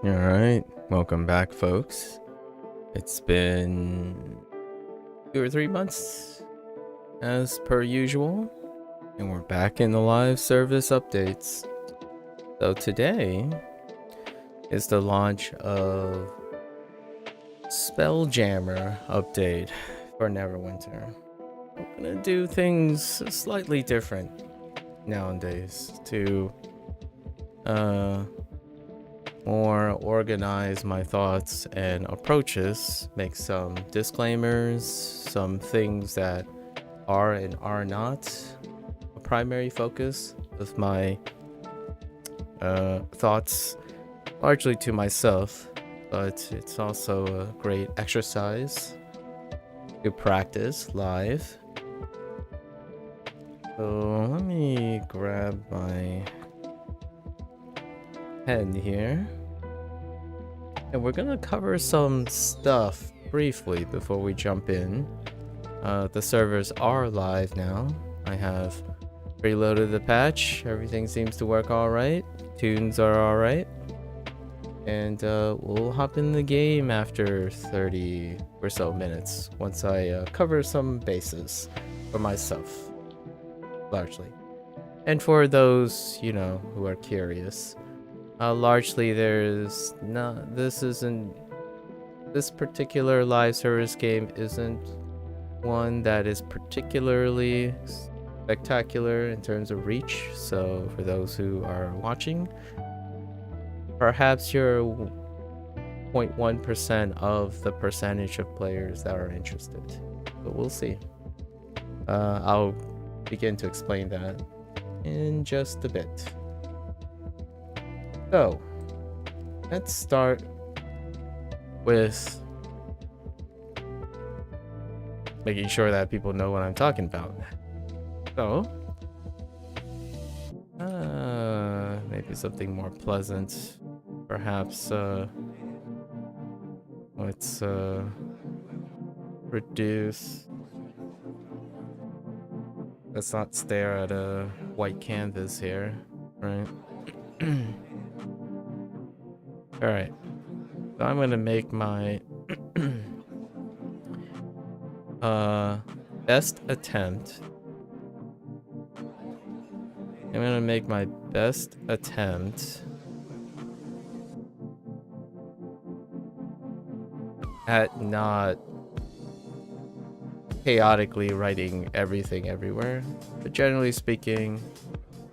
All right, welcome back, folks. It's been 2 or 3 months as per usual, and we're back in the live service updates. So today is the launch of Spelljammer update for Neverwinter. I'm gonna do things slightly different nowadays to more organize my thoughts and approaches, make some disclaimers, some things that are and are not a primary focus of my thoughts, largely to myself, but it's also a great exercise to practice live. So let me grab my pen here, and we're gonna cover some stuff briefly before we jump in. The servers are live now. I have preloaded the patch. Everything seems to work all right. Tunes are all right, and we'll hop in the game after 30 or so minutes once I cover some bases for myself, largely, and for those who are curious. Largely, this particular live service game isn't one that is particularly spectacular in terms of reach. So for those who are watching, perhaps you're 0.1% of the percentage of players that are interested. But we'll see. I'll begin to explain that in just a bit. So, let's start with making sure that people know what I'm talking about. So, maybe something more pleasant. Perhaps, let's reduce. Let's not stare at a white canvas here, right? Alright, so I'm gonna make my best attempt. I'm gonna make my best attempt at not chaotically writing everything everywhere, but generally speaking,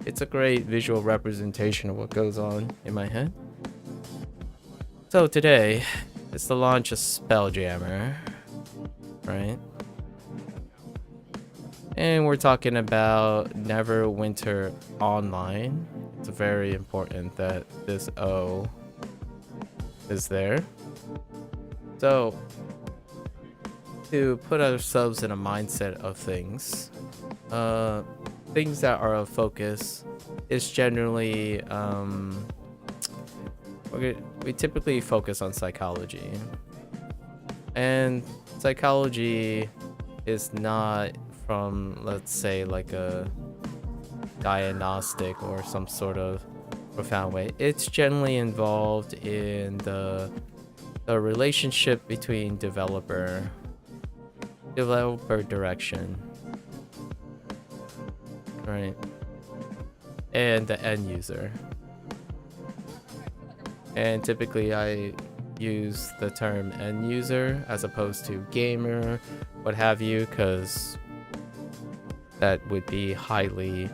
it's a great visual representation of what goes on in my head. So today, it's the launch of Spelljammer, right? And we're talking about Neverwinter Online. It's very important that this O is there. So, to put ourselves in a mindset of things, things that are of focus is generally, we typically focus on psychology, and psychology is not from, let's say, like a diagnostic or some sort of profound way. It's generally involved in the relationship between developer direction, right, and the end user. And typically I use the term end user as opposed to gamer, what have you, because that would be highly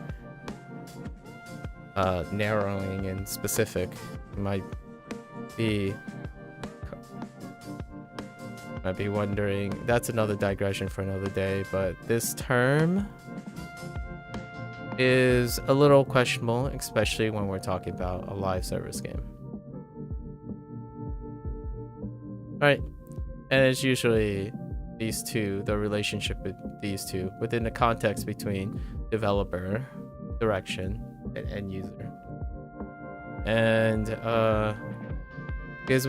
narrowing and specific. You might be wondering, that's another digression for another day, but this term is a little questionable, especially when we're talking about a live service game. Right, and it's usually these two, the relationship with these two within the context between developer direction and end user. And because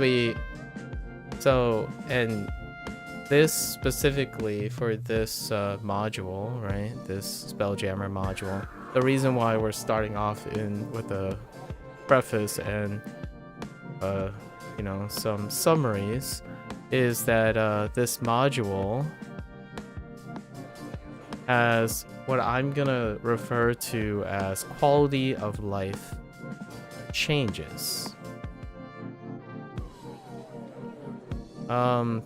and this specifically for this module, right, this Spelljammer module, the reason why we're starting off with a preface and you know, some summaries, is that this module has what I'm gonna refer to as quality of life changes.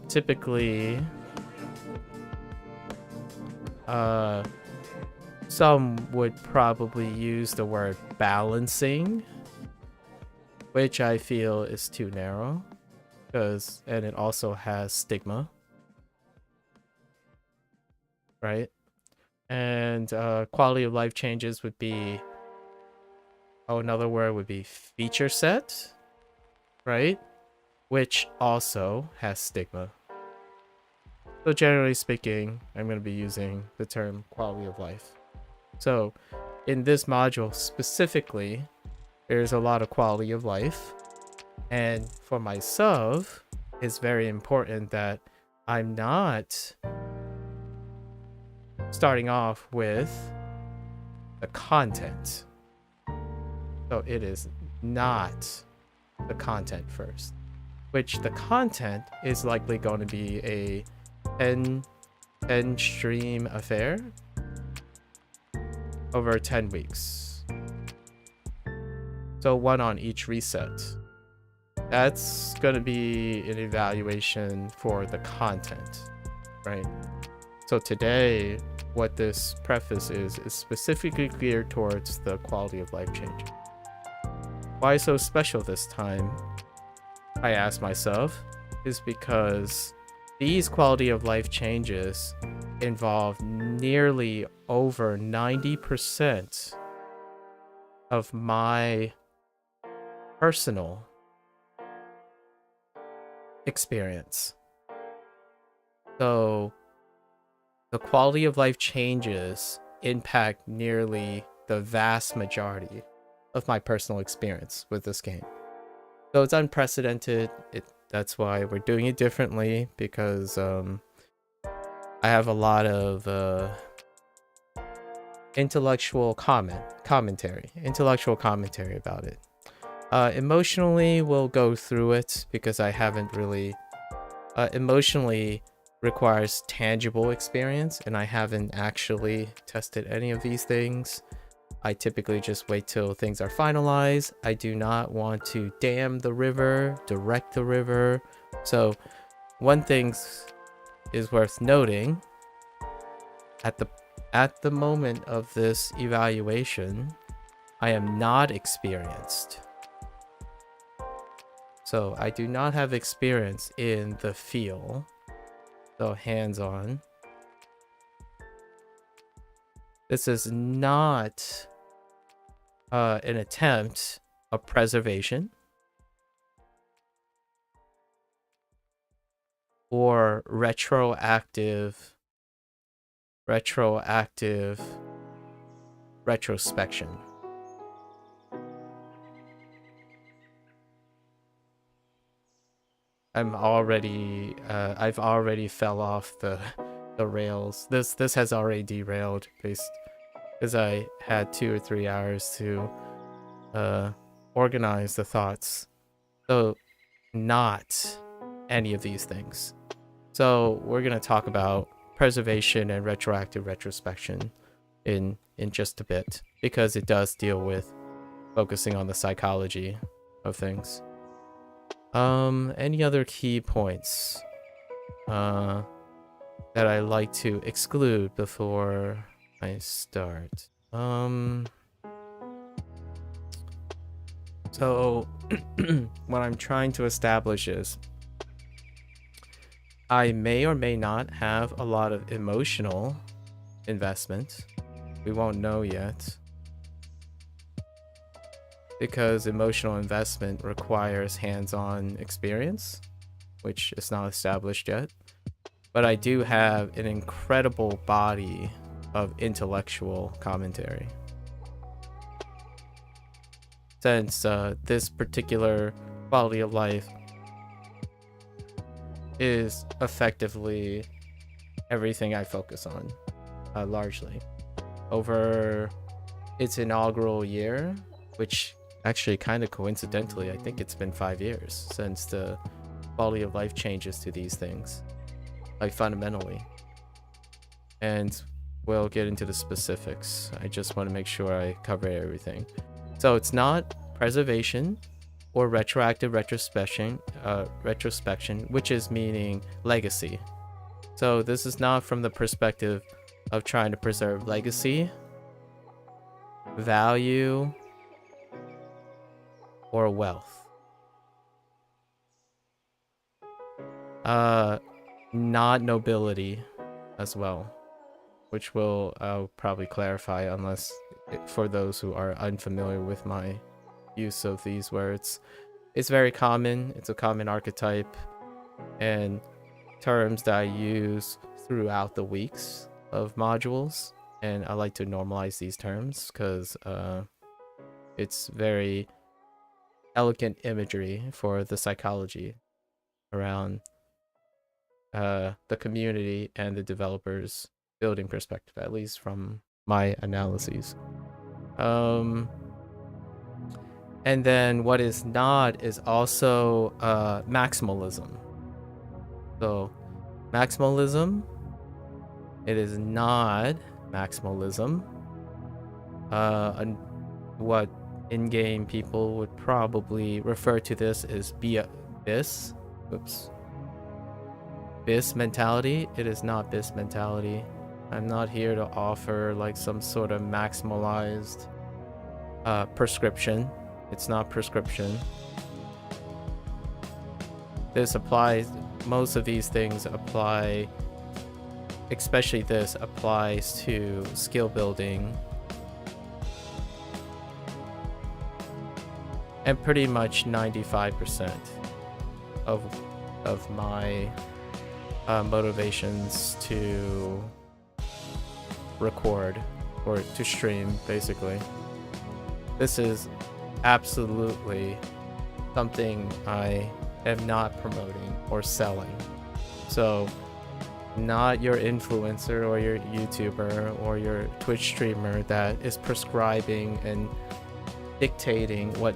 Typically, some would probably use the word balancing, which I feel is too narrow, and it also has stigma, right? And quality of life changes would be, another word would be feature set, right? Which also has stigma. So generally speaking, I'm going to be using the term quality of life. So in this module specifically, there's a lot of quality of life. And for myself, it's very important that I'm not starting off with the content. So it is not the content first, which the content is likely going to be a 10 stream affair over 10 weeks. So one on each reset. That's going to be an evaluation for the content, right? So today, what this preface is specifically geared towards the quality of life change. Why so special this time, I ask myself, is because these quality of life changes involve nearly over 90% of my personal experience. So the quality of life changes impact nearly the vast majority of my personal experience with this game. So it's unprecedented. That's why we're doing it differently, because I have a lot of intellectual commentary about it. Emotionally, we'll go through it because I haven't really emotionally requires tangible experience, and I haven't actually tested any of these things. I typically just wait till things are finalized. I do not want to dam the river, direct the river. So one thing is worth noting, at the moment of this evaluation, I am not experienced. So I do not have experience in the feel. So hands-on. This is not an attempt of preservation or retroactive retrospection. I've already fell off the rails. This has already derailed because I had 2 or 3 hours to organize the thoughts. So not any of these things. So we're gonna talk about preservation and retroactive retrospection in just a bit, because it does deal with focusing on the psychology of things. Any other key points that I like to exclude before I start? So what I'm trying to establish is I may or may not have a lot of emotional investment. We won't know yet, because emotional investment requires hands-on experience, which is not established yet. But I do have an incredible body of intellectual commentary. Since this particular quality of life is effectively everything I focus on, largely. Over its inaugural year, which Actually, kind of coincidentally, I think it's been 5 years since the quality of life changes to these things, like fundamentally. And we'll get into the specifics. I just want to make sure I cover everything. So it's not preservation or retroactive retrospection, which is meaning legacy. So this is not from the perspective of trying to preserve legacy, value, or wealth. Not nobility as well, which I'll probably clarify unless for those who are unfamiliar with my use of these words. It's very common. It's a common archetype and terms that I use throughout the weeks of modules, and I like to normalize these terms because it's very elegant imagery for the psychology around the community and the developers building perspective, at least from my analyses. And then what is not is also maximalism. So maximalism, it is not maximalism. What in-game people would probably refer to this as BIS. Oops. BIS mentality. It is not BIS mentality. I'm not here to offer like some sort of maximalized prescription. It's not prescription. This applies, most of these things apply, especially this applies to skill building and pretty much 95% of my motivations to record or to stream, basically. This is absolutely something I am not promoting or selling. So not your influencer or your YouTuber or your Twitch streamer that is prescribing and dictating what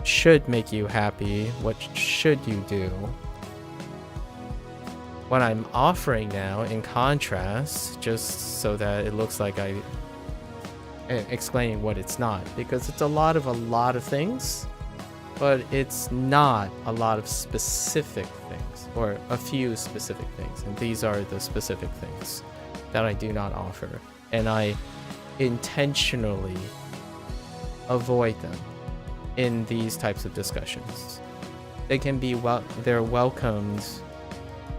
should make you happy, what should you do. What I'm offering now, in contrast, just so that it looks like I explaining what it's not, because it's a lot of things, but it's not a lot of specific things, or a few specific things, and these are the specific things that I do not offer, and I intentionally avoid them in these types of discussions. They can be they're welcomed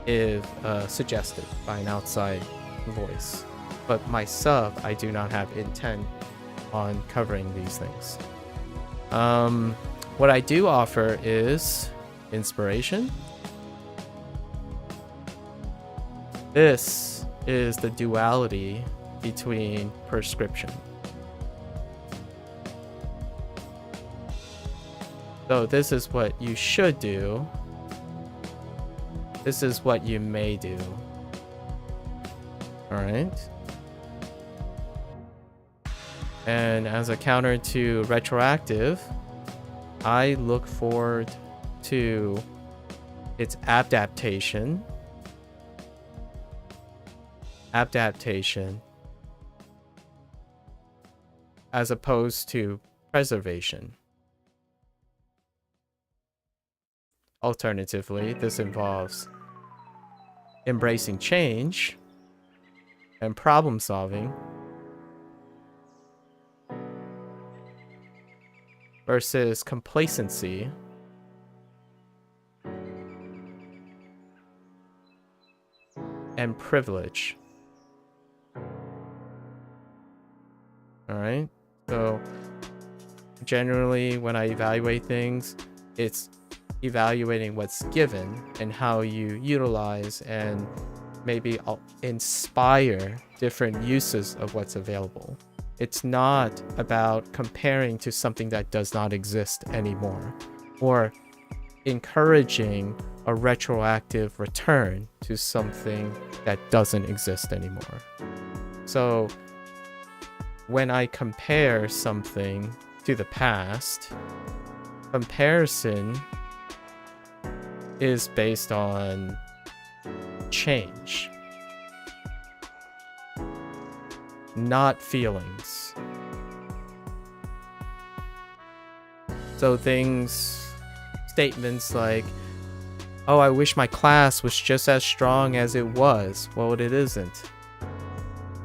if suggested by an outside voice, but myself, I do not have intent on covering these things. What I do offer is inspiration. This is the duality between prescription. So this is what you should do. This is what you may do. All right. And as a counter to retroactive, I look forward to its adaptation, as opposed to preservation. Alternatively, this involves embracing change and problem solving versus complacency and privilege. All right. So generally, when I evaluate things, it's evaluating what's given and how you utilize and maybe inspire different uses of what's available. It's not about comparing to something that does not exist anymore or encouraging a retroactive return to something that doesn't exist anymore. So when I compare something to the past. Comparison is based on change, not feelings. So statements like, oh, I wish my class was just as strong as it was. Well, it isn't,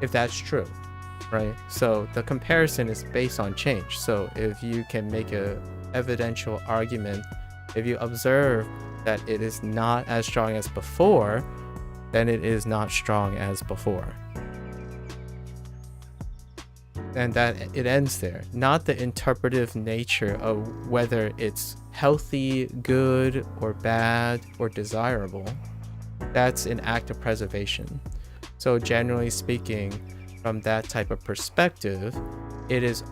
if that's true, right? So the comparison is based on change. So if you can make a evidential argument, if you observe that it is not as strong as before, then it is not strong as before. And that it ends there, not the interpretive nature of whether it's healthy, good, or bad, or desirable. That's an act of preservation. So generally speaking, from that type of perspective, it is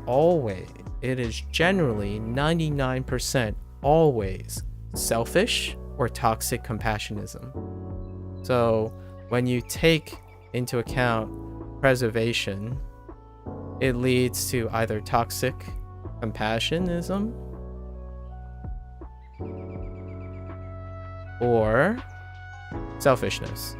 generally 99% always selfish or toxic compassionism. So when you take into account preservation, it leads to either toxic compassionism or selfishness,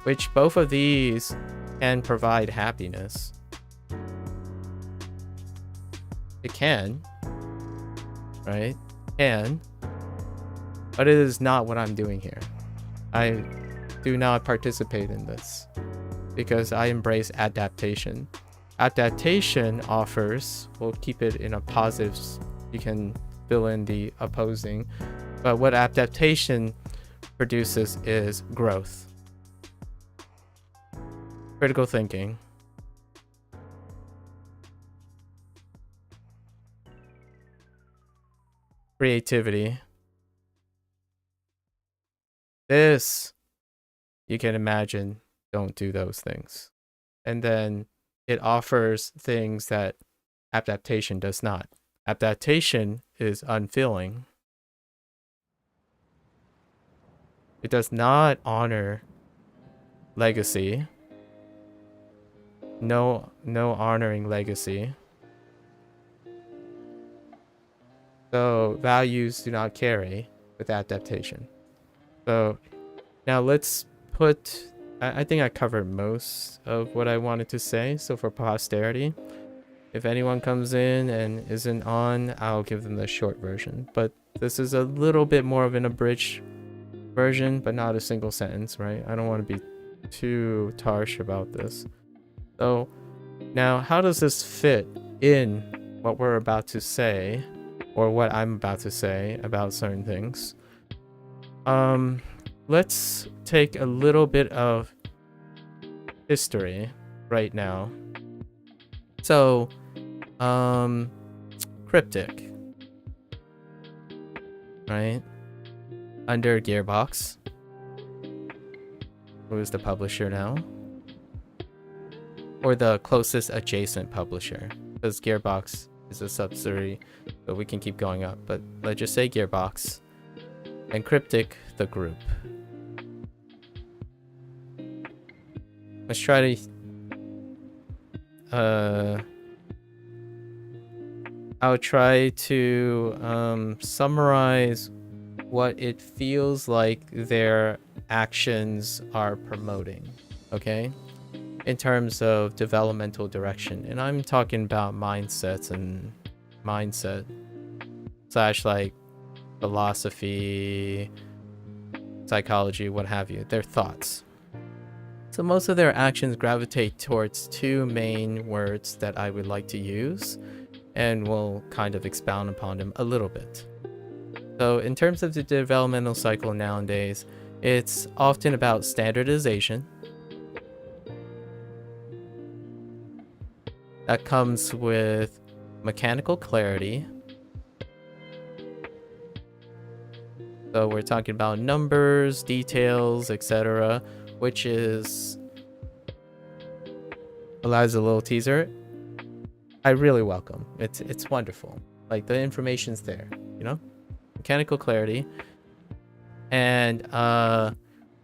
which both of these can provide happiness. It can, right? Can, but it is not what I'm doing here. I do not participate in this because I embrace adaptation. Adaptation offers, we'll keep it in a positive, you can fill in the opposing, but what adaptation produces is growth, critical thinking, creativity. This, you can imagine, don't do those things. And then it offers things that adaptation does not. Adaptation is unfeeling. It does not honor legacy. No honoring legacy. So values do not carry with adaptation. So now let's put, I think I covered most of what I wanted to say. So for posterity, if anyone comes in and isn't on, I'll give them the short version. But this is a little bit more of an abridged version, but not a single sentence, right? I don't want to be too harsh about this. So now, how does this fit in what we're about to say, or what I'm about to say about certain things? Let's take a little bit of history right now. So, Cryptic, right? Under Gearbox, who is the publisher now, or the closest adjacent publisher, because Gearbox is a subsidiary, but we can keep going up. But let's just say Gearbox, and Cryptic, the group. Let's try to I'll try to summarize what it feels like their actions are promoting, okay? In terms of developmental direction. And I'm talking about mindsets and mindset / like philosophy, psychology, what have you, their thoughts. So most of their actions gravitate towards two main words that I would like to use, and we'll kind of expound upon them a little bit. So in terms of the developmental cycle nowadays, it's often about standardization. That comes with mechanical clarity. So we're talking about numbers, details, etc., which is Eliza, a little teaser. I really welcome. It's wonderful. Like, the information's there, you know? Mechanical clarity and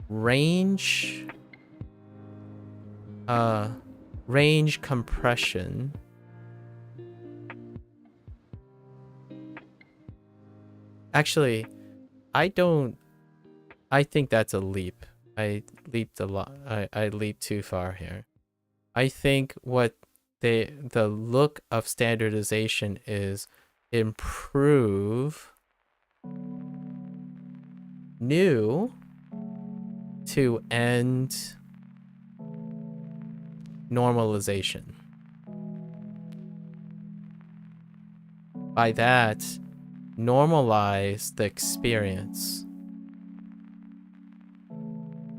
range range compression. Actually, I think that's a leap. I leaped a lot. I leaped too far here. I think what the look of standardization is improve new to end normalization. By that, normalize the experience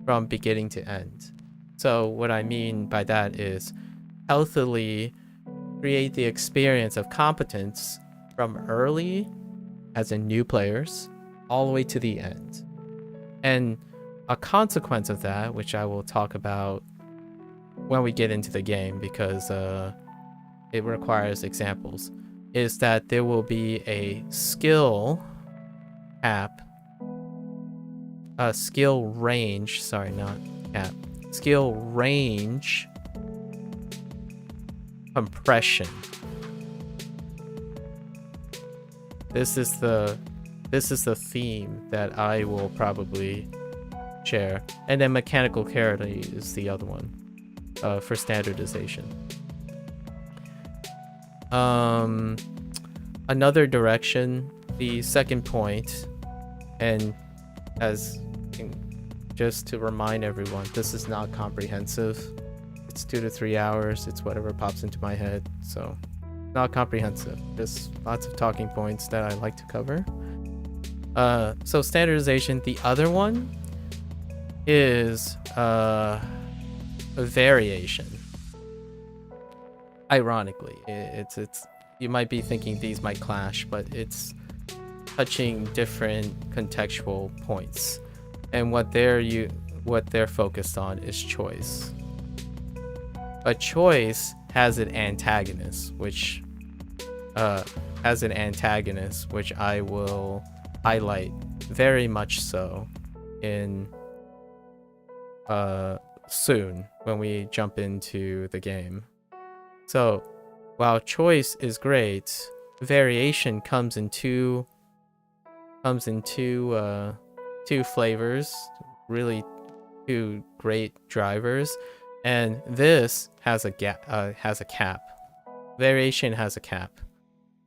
from beginning to end. So what I mean by that is healthily create the experience of competence from early, as in new players, all the way to the end. And a consequence of that, which I will talk about when we get into the game because it requires examples, is that there will be a skill cap, a skill range, sorry, not cap, skill range compression. This is the theme that I will probably share, and then mechanical clarity is the other one for standardization. Another direction, the second point, and as just to remind everyone, this is not comprehensive. It's 2 to 3 hours. It's whatever pops into my head. So not comprehensive. Just lots of talking points that I like to cover. So standardization. The other one is a variation. Ironically, it's you might be thinking these might clash, but it's touching different contextual points, and what they're focused on is choice. A choice has an antagonist, which I will highlight very much so in soon when we jump into the game. So while choice is great, variation comes in two flavors, really two great drivers, and this has a cap. Variation has a cap,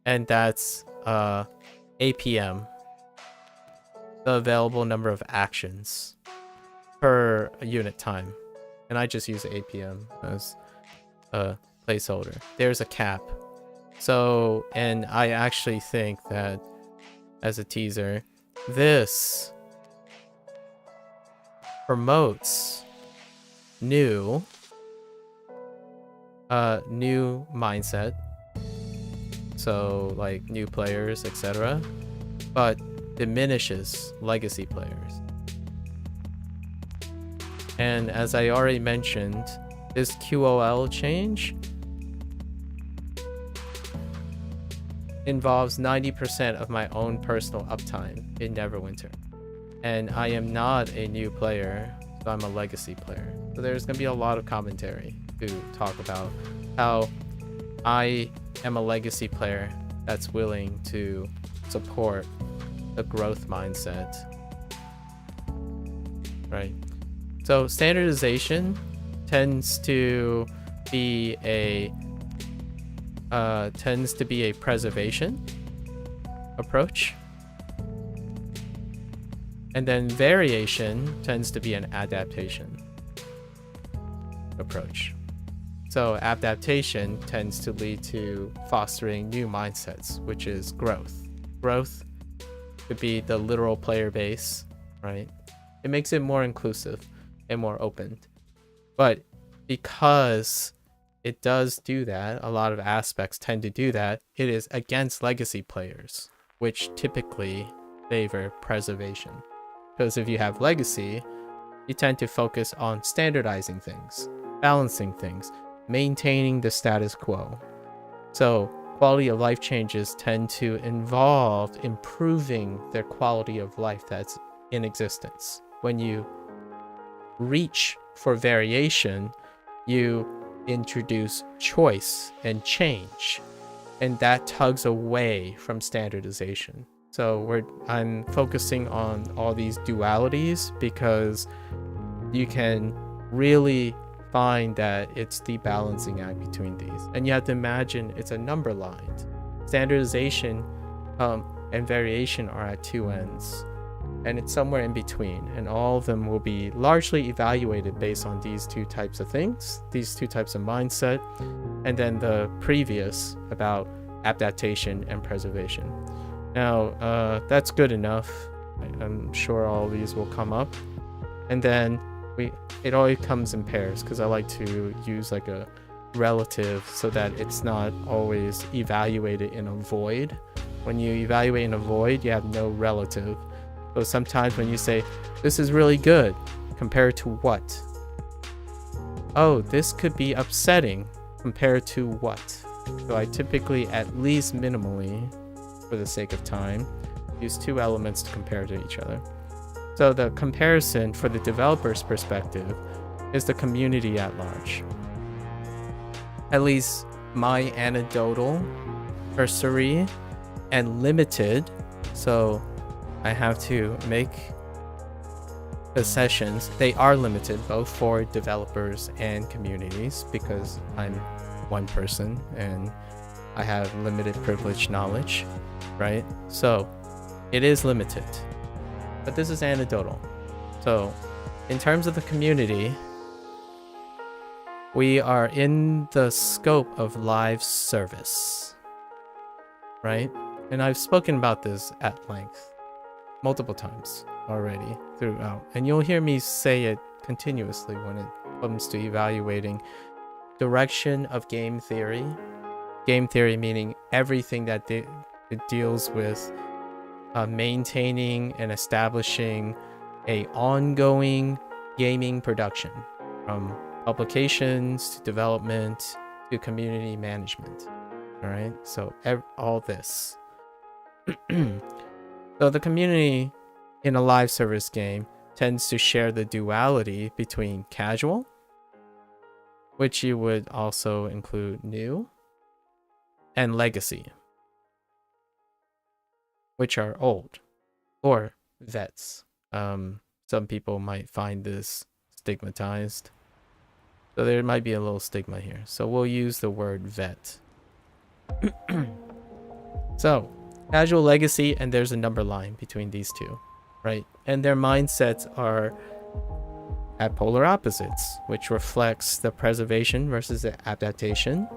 and that's APM, the available number of actions per unit time, and I just use APM as a placeholder. There's a cap. So, and I actually think that, as a teaser, this promotes new mindset, so like new players, etc., but diminishes legacy players. And as I already mentioned, this QOL change involves 90% of my own personal uptime in Neverwinter. And I am not a new player, so I'm a legacy player. So there's going to be a lot of commentary to talk about how I am a legacy player that's willing to support the growth mindset. Right? So standardization tends to be a preservation approach, and then variation tends to be an adaptation approach. So adaptation tends to lead to fostering new mindsets, which is growth. Growth could be the literal player base, right? It makes it more inclusive and more open. But because it does do that, a lot of aspects tend to do that, it is against legacy players, which typically favor preservation. Because if you have legacy, you tend to focus on standardizing things, balancing things, maintaining the status quo. So quality of life changes tend to involve improving their quality of life that's in existence. When you reach for variation, you introduce choice and change, and that tugs away from standardization. So I'm focusing on all these dualities because you can really find that it's the balancing act between these, and you have to imagine it's a number line. Standardization and variation are at two ends, and it's somewhere in between, and all of them will be largely evaluated based on these two types of things, these two types of mindset, and then the previous about adaptation and preservation. Now that's good enough. I'm sure all of these will come up, and then it always comes in pairs because I like to use like a relative so that it's not always evaluated in a void. When you evaluate in a void, you have no relative. So sometimes when you say this is really good, compared to what? Oh, this could be upsetting compared to what? So I typically, at least minimally, for the sake of time, use two elements to compare to each other. So the comparison for the developer's perspective is the community at large. At least my anecdotal, cursory, and limited, so I have to make the sessions, they are limited both for developers and communities because I'm one person and I have limited privileged knowledge, right? So it is limited, but this is anecdotal. So in terms of the community, we are in the scope of live service, right? And I've spoken about this at length multiple times already throughout, and you'll hear me say it continuously when it comes to evaluating direction of game theory. Game theory meaning everything that it deals with maintaining and establishing a ongoing gaming production, from publications to development to community management. All right, so all this. So the community in a live service game tends to share the duality between casual, which you would also include new, and legacy, which are old, or vets. Some people might find this stigmatized, so there might be a little stigma here. So we'll use the word vet. So casual, legacy, and there's a number line between these two, right? And their mindsets are at polar opposites, which reflects the preservation versus the adaptation,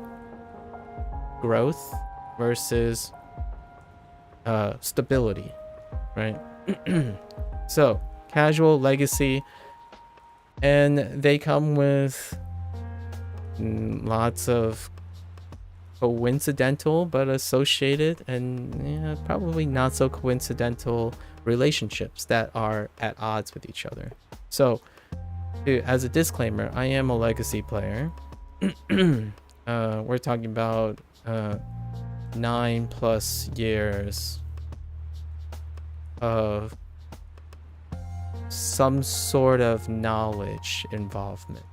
growth versus stability, right? So casual, legacy, and they come with lots of coincidental but associated and probably not so coincidental relationships that are at odds with each other. So as a disclaimer, I am a legacy player. We're talking about 9+ years of some sort of knowledge involvement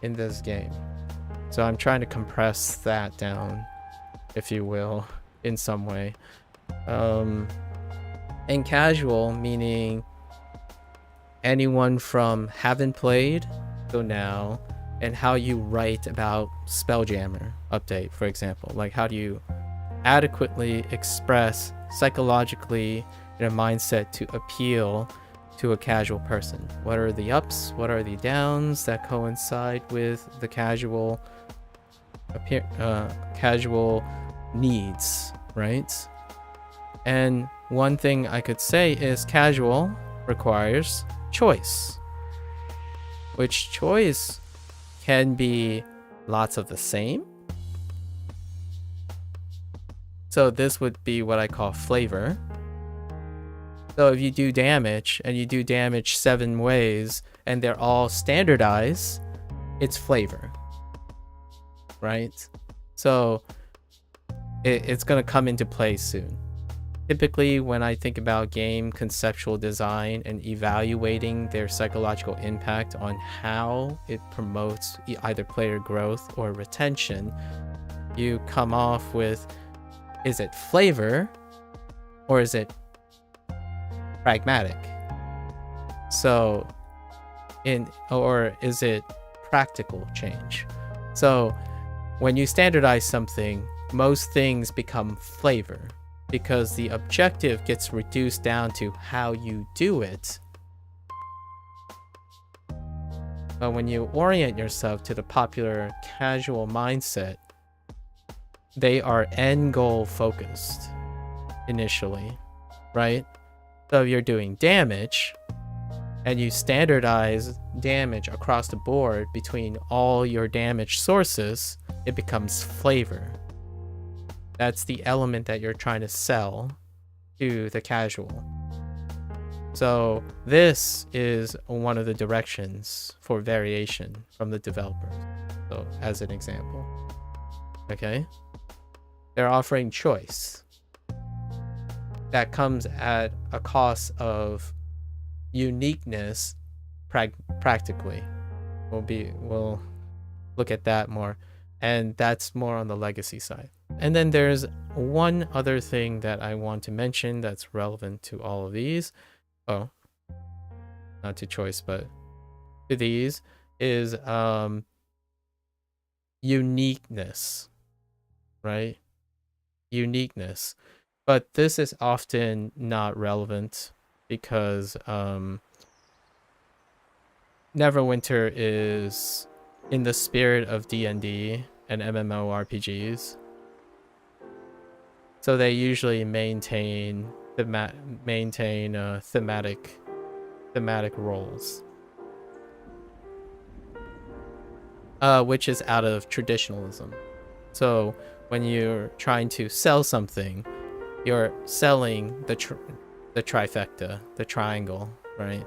in this game. So I'm trying to compress that down, if you will, in some way. And casual, meaning anyone from haven't played to now, and how you write about Spelljammer update, for example. Like, how do you adequately express psychologically in a mindset to appeal to a casual person? What are the ups? What are the downs that coincide with the casual needs, right? And one thing I could say is casual requires choice, which choice can be lots of the same. So this would be what I call flavor. So if you do damage and you do damage 7 ways and they're all standardized, it's flavor, right? So it's going to come into play soon. Typically, when I think about game conceptual design and evaluating their psychological impact on how it promotes either player growth or retention, you come off with, is it flavor or is it pragmatic? So, or is it practical change? So, when you standardize something, most things become flavor, because the objective gets reduced down to how you do it. But when you orient yourself to the popular casual mindset, they are end goal focused initially, right? So if you're doing damage and you standardize damage across the board between all your damage sources, it becomes flavor. That's the element that you're trying to sell to the casual. So this is one of the directions for variation from the developers. So as an example, okay, they're offering choice that comes at a cost of uniqueness. Practically, we'll look at that more, and that's more on the legacy side. And then there's one other thing that I want to mention that's relevant to all of these. Oh, not to choice, but to these is uniqueness, right? Uniqueness. But this is often not relevant because Neverwinter is in the spirit of D&D and MMORPGs. So they usually maintain thematic roles, which is out of traditionalism. So when you're trying to sell something, you're selling the trifecta, the triangle, right?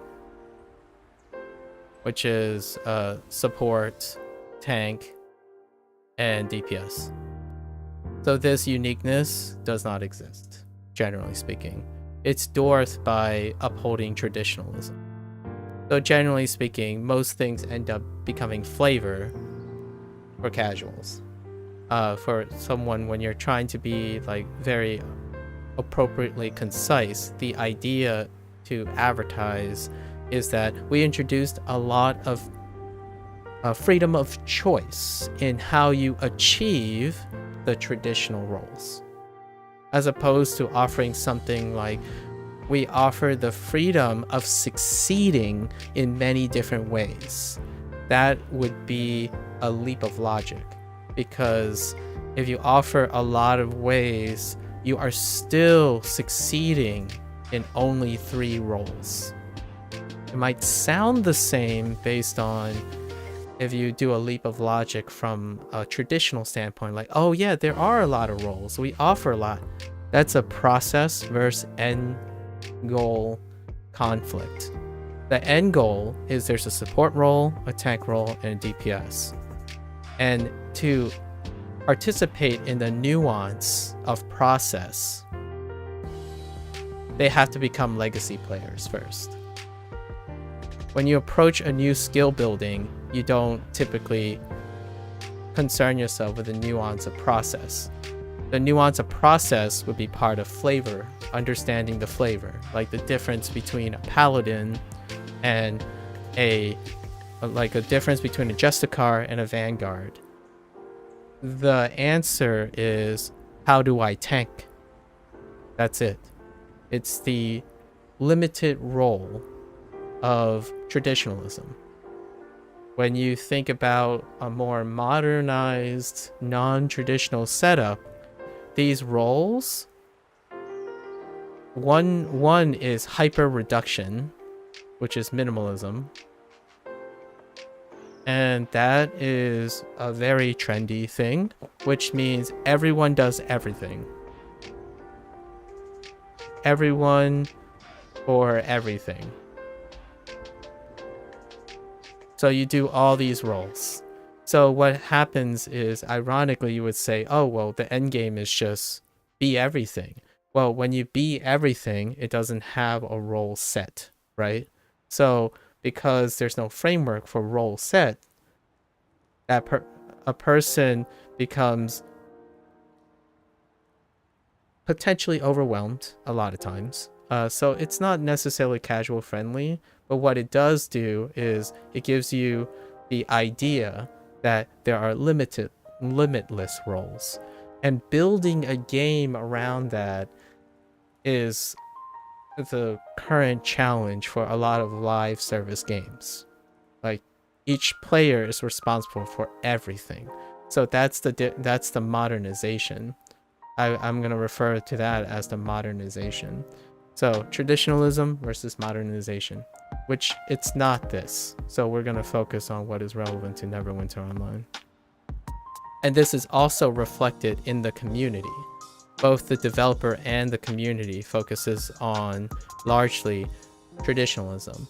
Which is support, tank, and DPS. So this uniqueness does not exist, generally speaking. It's dwarfed by upholding traditionalism. So generally speaking, most things end up becoming flavor for casuals. For someone, when you're trying to be like very appropriately concise, the idea to advertise is that we introduced a lot of freedom of choice in how you achieve the traditional roles, as opposed to offering something like, we offer the freedom of succeeding in many different ways. That would be a leap of logic, because if you offer a lot of ways, you are still succeeding in only 3 roles. It might sound the same based on if you do a leap of logic from a traditional standpoint, like, oh yeah, there are a lot of roles, we offer a lot. That's a process versus end goal conflict. The end goal is there's a support role, a tank role, and a DPS. And to participate in the nuance of process, they have to become legacy players first. When you approach a new skill building, you don't typically concern yourself with the nuance of process. The nuance of process would be part of flavor, understanding the flavor, like the difference between a paladin and a difference between a Justicar and a Vanguard. The answer is, how do I tank? That's it. It's the limited role of traditionalism. When you think about a more modernized, non-traditional setup, these roles, one is hyper reduction, which is minimalism, and that is a very trendy thing, which means everyone does everything. Everyone for everything. So you do all these roles. So what happens is, ironically, you would say, oh, well, the end game is just be everything. Well, when you beat everything, it doesn't have a role set, right? So because there's no framework for role set, a person becomes potentially overwhelmed a lot of times. So it's not necessarily casual friendly, but what it does do is it gives you the idea that there are limitless roles, and building a game around that is the current challenge for a lot of live service games. Like, each player is responsible for everything. So that's the modernization. I'm going to refer to that as the modernization. So traditionalism versus modernization, which it's not this. So we're going to focus on what is relevant to Neverwinter Online. And this is also reflected in the community. Both the developer and the community focuses on largely traditionalism.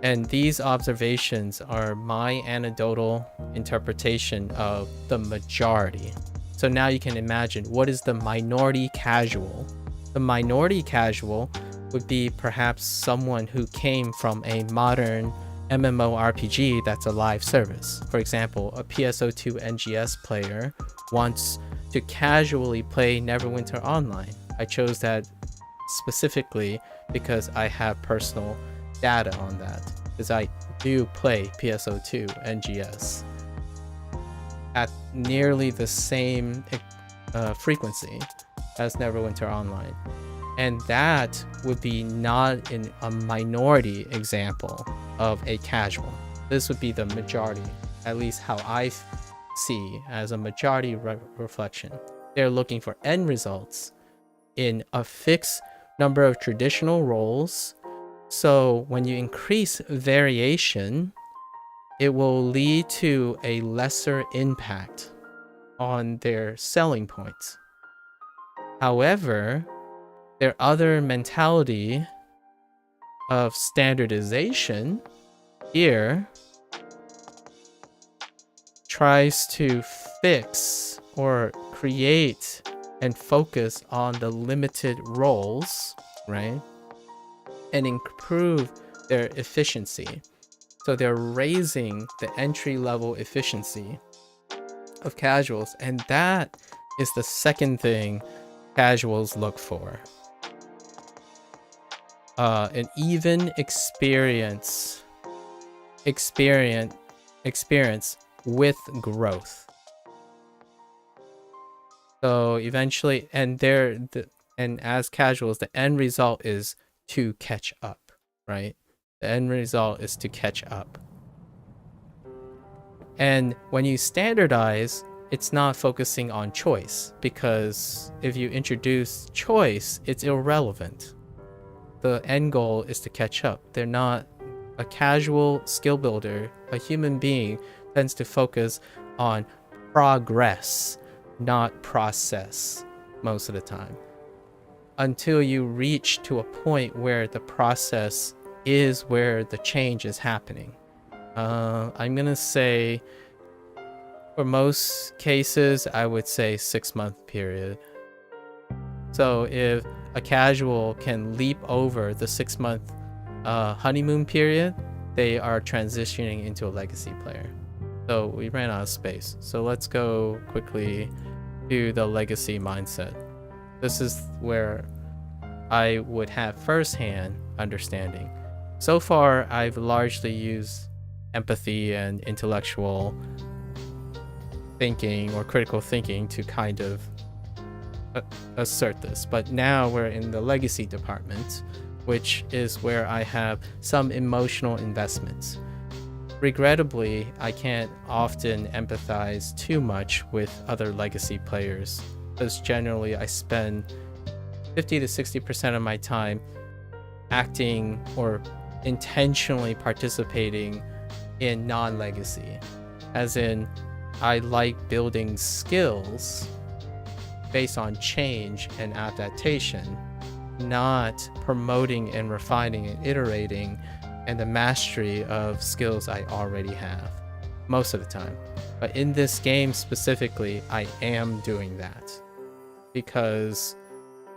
And these observations are my anecdotal interpretation of the majority. So now you can imagine, what is the minority casual? The minority casual would be perhaps someone who came from a modern MMORPG that's a live service. For example, a PSO2 NGS player wants to casually play Neverwinter Online. I chose that specifically because I have personal data on that, because I do play PSO2 NGS at nearly the same frequency as Neverwinter Online. And that would be not in a minority example of a casual. This would be the majority, at least how I see as a majority reflection. They're looking for end results in a fixed number of traditional roles. So when you increase variation, it will lead to a lesser impact on their selling points. However, their other mentality of standardization here tries to fix or create and focus on the limited roles, right? And improve their efficiency. So they're raising the entry-level efficiency of casuals, and that is the second thing casuals look for. An even experience with growth. So eventually, and as casuals, the end result is to catch up, right? The end result is to catch up. And when you standardize, it's not focusing on choice, because if you introduce choice, it's irrelevant. The end goal is to catch up. They're not a casual skill builder. A human being tends to focus on progress, not process, most of the time, until you reach to a point where the process is where the change is happening. I'm gonna say, for most cases, I would say 6-month period. So if a casual can leap over the 6-month honeymoon period, they are transitioning into a legacy player. So we ran out of space. So let's go quickly to the legacy mindset. This is where I would have firsthand understanding. So far, I've largely used empathy and intellectual thinking or critical thinking to kind of assert this. But now we're in the legacy department, which is where I have some emotional investments. Regrettably, I can't often empathize too much with other legacy players, because generally I spend 50 to 60% of my time acting or intentionally participating in non-legacy. As in, I like building skills based on change and adaptation, not promoting and refining and iterating and the mastery of skills I already have most of the time. But in this game specifically, I am doing that because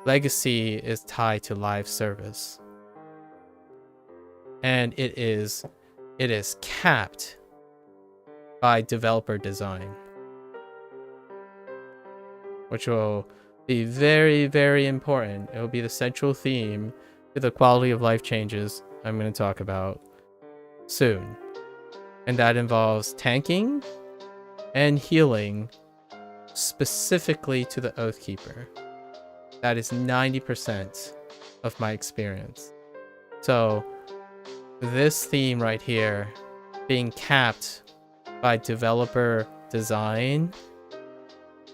legacy is tied to live service. And it is capped by developer design, which will be very, very important. It will be the central theme to the quality of life changes I'm going to talk about soon. And that involves tanking and healing specifically to the Oathkeeper. That is 90% of my experience. So this theme right here, being capped by developer design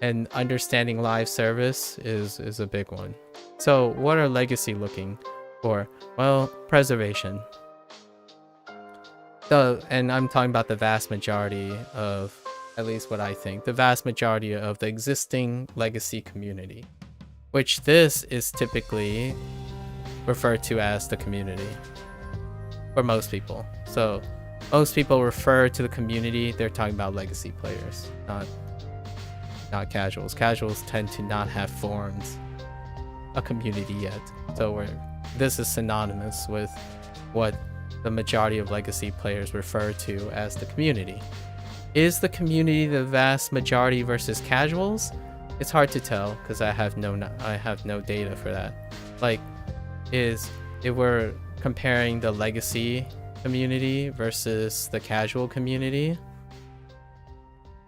and understanding live service is a big one. So what are Legacy looking for? Well, preservation. And I'm talking about the vast majority of, at least what I think, the vast majority of the existing Legacy community, which this is typically referred to as the community for most people. So most people refer to the community, they're talking about Legacy players, not casuals. Casuals tend to not have formed a community yet. So this is synonymous with what the majority of Legacy players refer to as the community. Is the community the vast majority versus casuals? It's hard to tell because I have no data for that. Like, if we're comparing the Legacy community versus the casual community,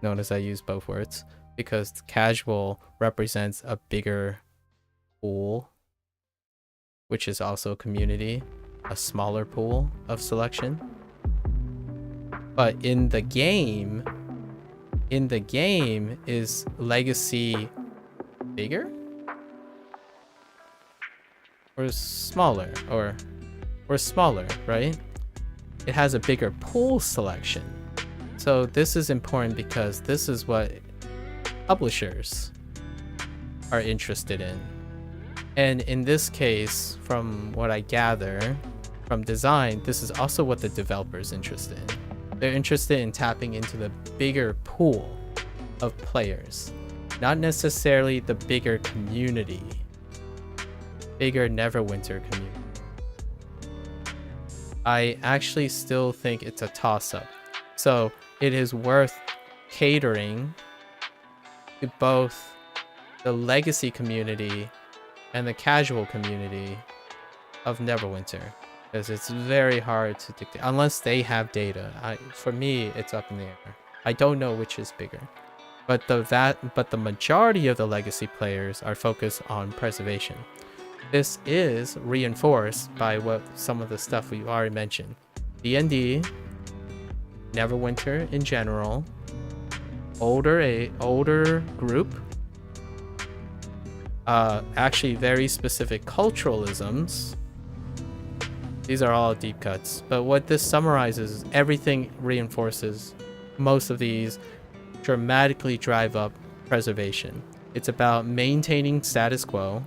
notice I use both words because casual represents a bigger pool, which is also community, a smaller pool of selection. But in the game, is Legacy bigger or smaller? Or smaller, right? It has a bigger pool selection. So this is important because this is what publishers are interested in. And in this case, from what I gather from design, this is also what the developer is interested in. They're interested in tapping into the bigger pool of players, not necessarily the bigger community, bigger Neverwinter community. I actually still think it's a toss-up. So it is worth catering to both the Legacy community and the casual community of Neverwinter, because it's very hard to dictate unless they have data. For me, it's up in the air. I don't know which is bigger, but the majority of the Legacy players are focused on preservation. This is reinforced by some of the stuff we already mentioned. D&D, Neverwinter in general, older group, actually very specific culturalisms. These are all deep cuts, but what this summarizes is everything reinforces most of these dramatically drive up preservation. It's about maintaining status quo,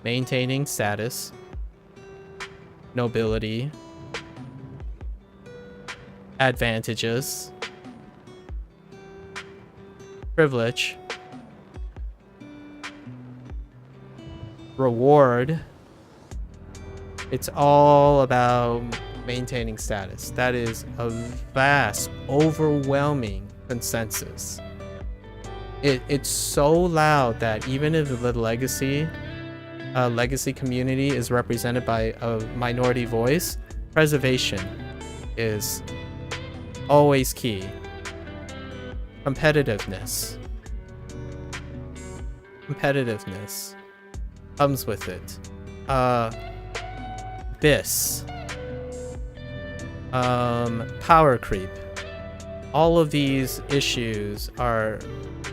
maintaining status, nobility, advantages, privilege, reward. It's all about maintaining status. That is a vast, overwhelming consensus. It's so loud that even if the Legacy community is represented by a minority voice, preservation is always key. Competitiveness comes with it. This power creep, all of these issues are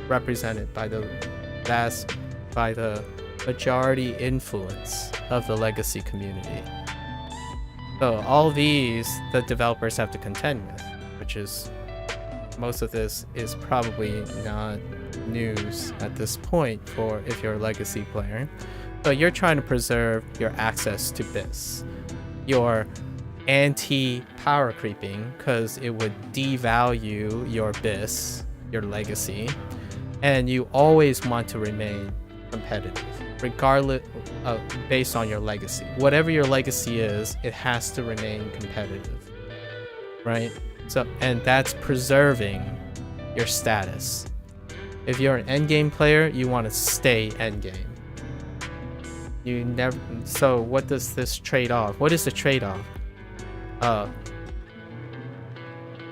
represented by the majority influence of the Legacy community. So all these the developers have to contend with, which is most of this is probably not news at this point for if you're a Legacy player. So you're trying to preserve your access to BIS, your anti-power creeping, because it would devalue your BIS, your Legacy, and you always want to remain competitive, regardless of based on your legacy. Whatever your legacy is, it has to remain competitive, right? So, and that's preserving your status. If you're an endgame player, you want to stay endgame. You never. So what does this trade off? What is the trade-off?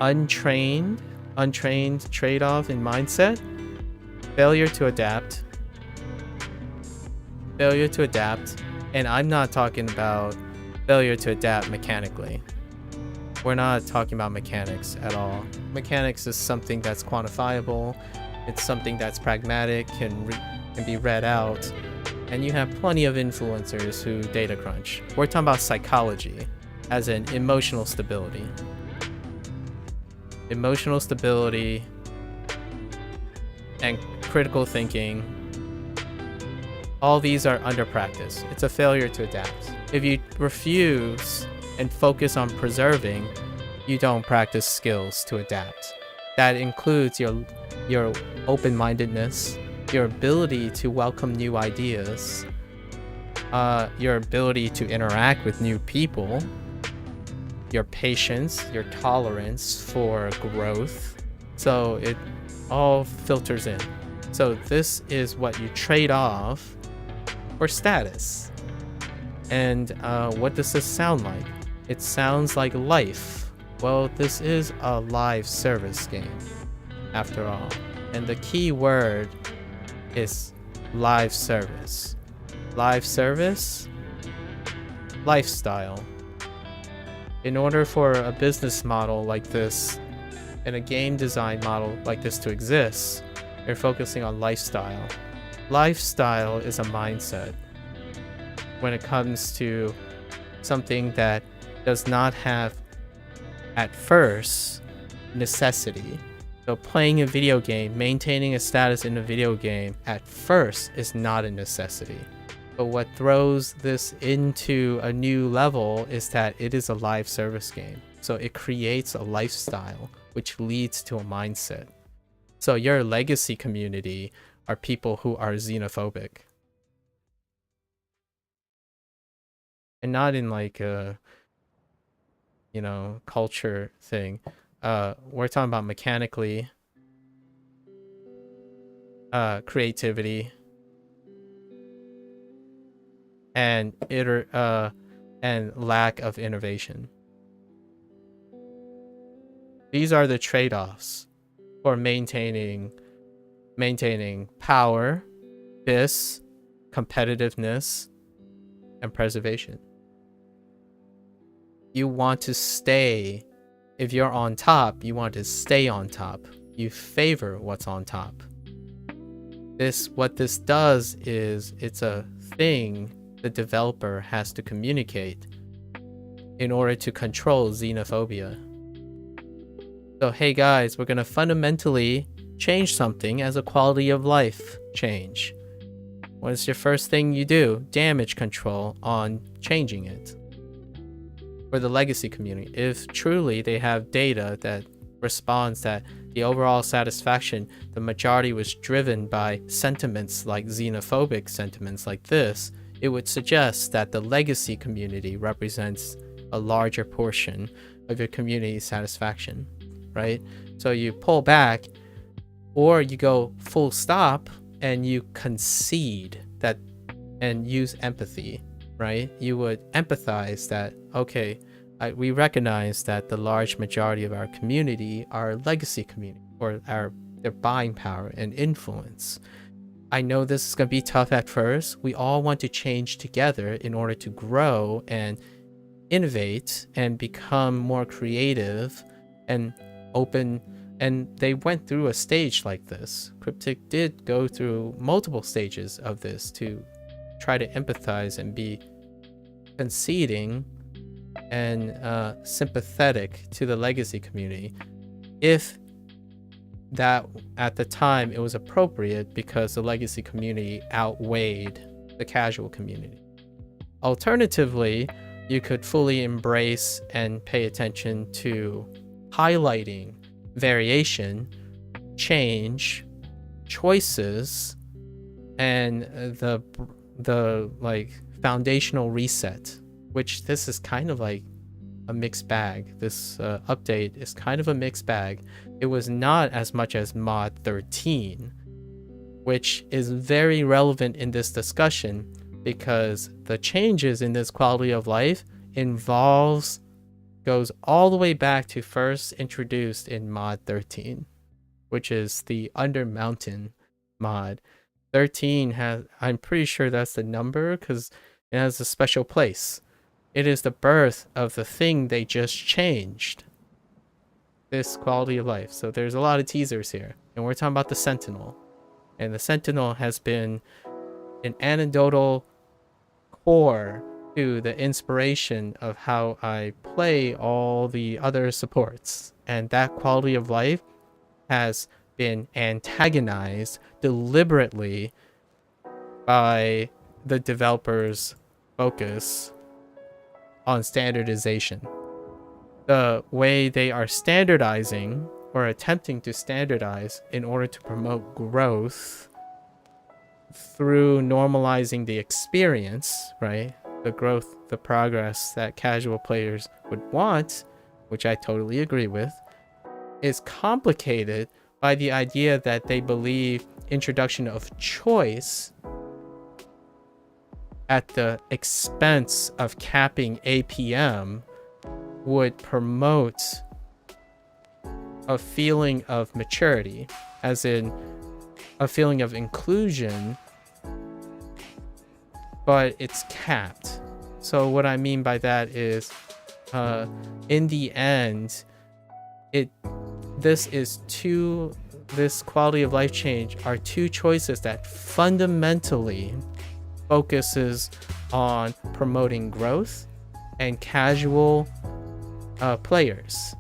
Untrained trade-off in mindset, failure to adapt, and I'm not talking about failure to adapt mechanically. We're not talking about mechanics at all. Mechanics is something that's quantifiable. It's something that's pragmatic, can be read out, and you have plenty of influencers who data crunch. We're talking about psychology, as in emotional stability. Emotional stability and critical thinking. All these are under practice. It's a failure to adapt. If you refuse and focus on preserving, you don't practice skills to adapt. That includes your open-mindedness, your ability to welcome new ideas, your ability to interact with new people, your patience, your tolerance for growth. So it all filters in. So this is what you trade off for status. And what does this sound like? It sounds like life. Well, this is a live service game, after all. And the key word is live service. Live service, lifestyle. In order for a business model like this and a game design model like this to exist, you're focusing on lifestyle. Lifestyle is a mindset when it comes to something that does not have, at first, necessity. So playing a video game, maintaining a status in a video game, at first is not a necessity. But what throws this into a new level is that it is a live service game. So it creates a lifestyle, which leads to a mindset. So your legacy community are people who are xenophobic. And not in like a, culture thing. We're talking about mechanically, creativity, and lack of innovation. These are the trade-offs for maintaining power, competitiveness, and preservation. You want to stay. If you're on top, you want to stay on top. You favor what's on top. What this does is it's a thing the developer has to communicate in order to control xenophobia. So hey guys, we're gonna fundamentally change something as a quality of life change. What is your first thing you do? Damage control on changing it. For the legacy community, if truly they have data that responds that the overall satisfaction, the majority was driven by sentiments like xenophobic sentiments like this, it would suggest that the legacy community represents a larger portion of your community's satisfaction, right? So you pull back, or you go full stop and you concede that and use empathy, right? You would empathize that, okay, we recognize that the large majority of our community are legacy community, or their buying power and influence. I know this is going to be tough at first. We all want to change together in order to grow and innovate and become more creative and open. And they went through a stage like this. Cryptic did go through multiple stages of this to try to empathize and be conceding and sympathetic to the legacy community, if that at the time it was appropriate, because the legacy community outweighed the casual community. Alternatively, you could fully embrace and pay attention to highlighting variation, change, choices, and the like foundational reset, which this is kind of like a mixed bag. This update is kind of a mixed bag. It was not as much as mod 13, which is very relevant in this discussion because the changes in this quality of life goes all the way back to first introduced in mod 13, which is the Under Mountain mod. 13 has, I'm pretty sure that's the number because it has a special place. It is the birth of the thing they just changed. This quality of life. So there's a lot of teasers here. And we're talking about the Sentinel. And the Sentinel has been an anecdotal core to the inspiration of how I play all the other supports. And that quality of life has been antagonized deliberately by the developers' focus on standardization. The way they are standardizing or attempting to standardize in order to promote growth through normalizing the experience, right? The growth, the progress that casual players would want, which I totally agree with, is complicated by the idea that they believe introduction of choice at the expense of capping APM would promote a feeling of maturity, as in a feeling of inclusion, but it's capped. So what I mean by that is, in the end, this quality of life change are two choices that fundamentally focuses on promoting growth and casual players.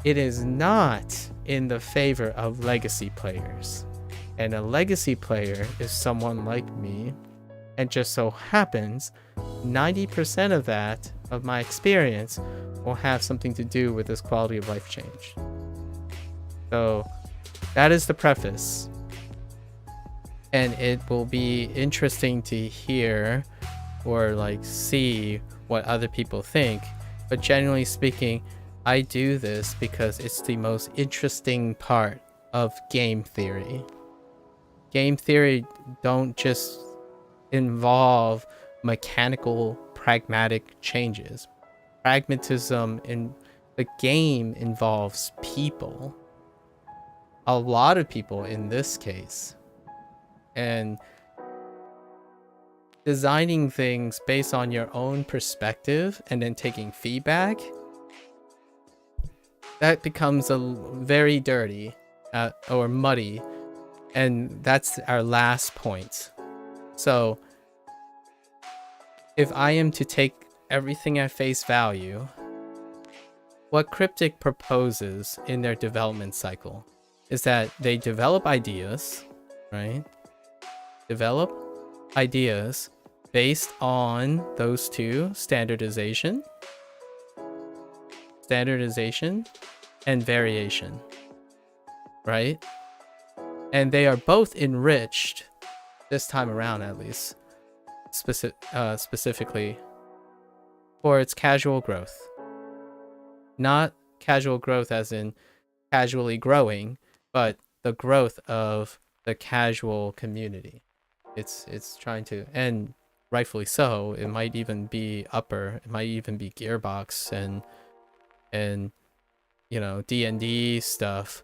It is not in the favor of legacy players. And a legacy player is someone like me, and just so happens 90% of my experience will have something to do with this quality of life change. So that is the preface. And it will be interesting to hear or like see what other people think. But generally speaking, I do this because it's the most interesting part of game theory. Game theory don't just involve mechanical, pragmatic changes. Pragmatism in the game involves people. A lot of people in this case. And designing things based on your own perspective and then taking feedback, that becomes a very dirty or muddy, and that's our last point. So if I am to take everything at face value, what Cryptic proposes in their development cycle is that they develop ideas, right? Develop ideas based on those two, standardization and variation, right? And they are both enriched this time around, at least specifically for its casual growth. Not casual growth as in casually growing, but the growth of the casual community. It's trying to, and rightfully so, it might even be it might even be Gearbox and you know, D&D stuff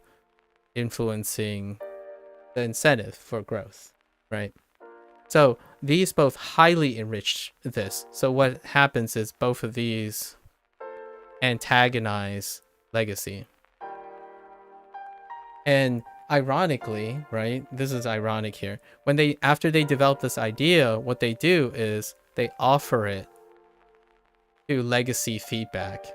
influencing the incentive for growth, right? So these both highly enrich this. So what happens is both of these antagonize legacy. And ironically, right? This is ironic here. After they develop this idea, what they do is they offer it to legacy feedback.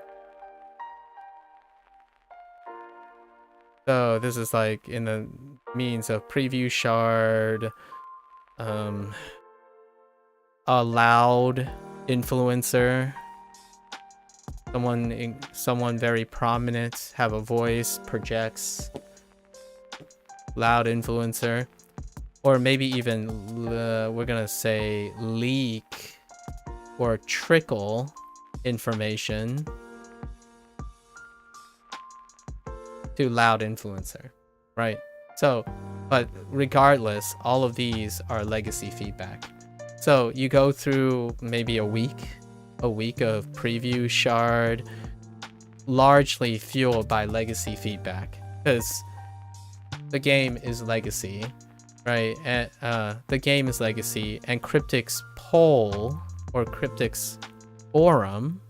So this is like in the means of preview shard, a loud influencer, someone very prominent, have a voice, projects, loud influencer, or maybe even we're gonna say leak or trickle information to loud influencer, right? So, but regardless, all of these are legacy feedback. So you go through maybe a week of preview shard, largely fueled by legacy feedback, because the game is legacy, right? And the game is legacy, and Cryptic's poll or Cryptic's forum,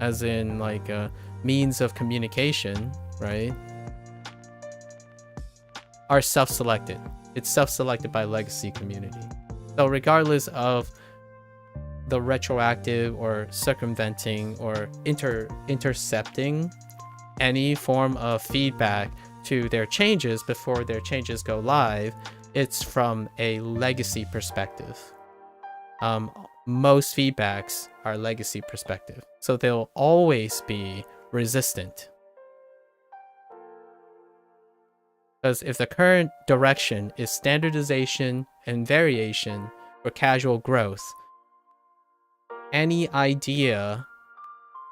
as in like a means of communication, right, are self-selected. It's self-selected by legacy community. So regardless of the retroactive or circumventing or intercepting any form of feedback to their changes before their changes go live, it's from a legacy perspective. Most feedbacks are legacy perspective, so they'll always be resistant. Because if the current direction is standardization and variation for casual growth, any idea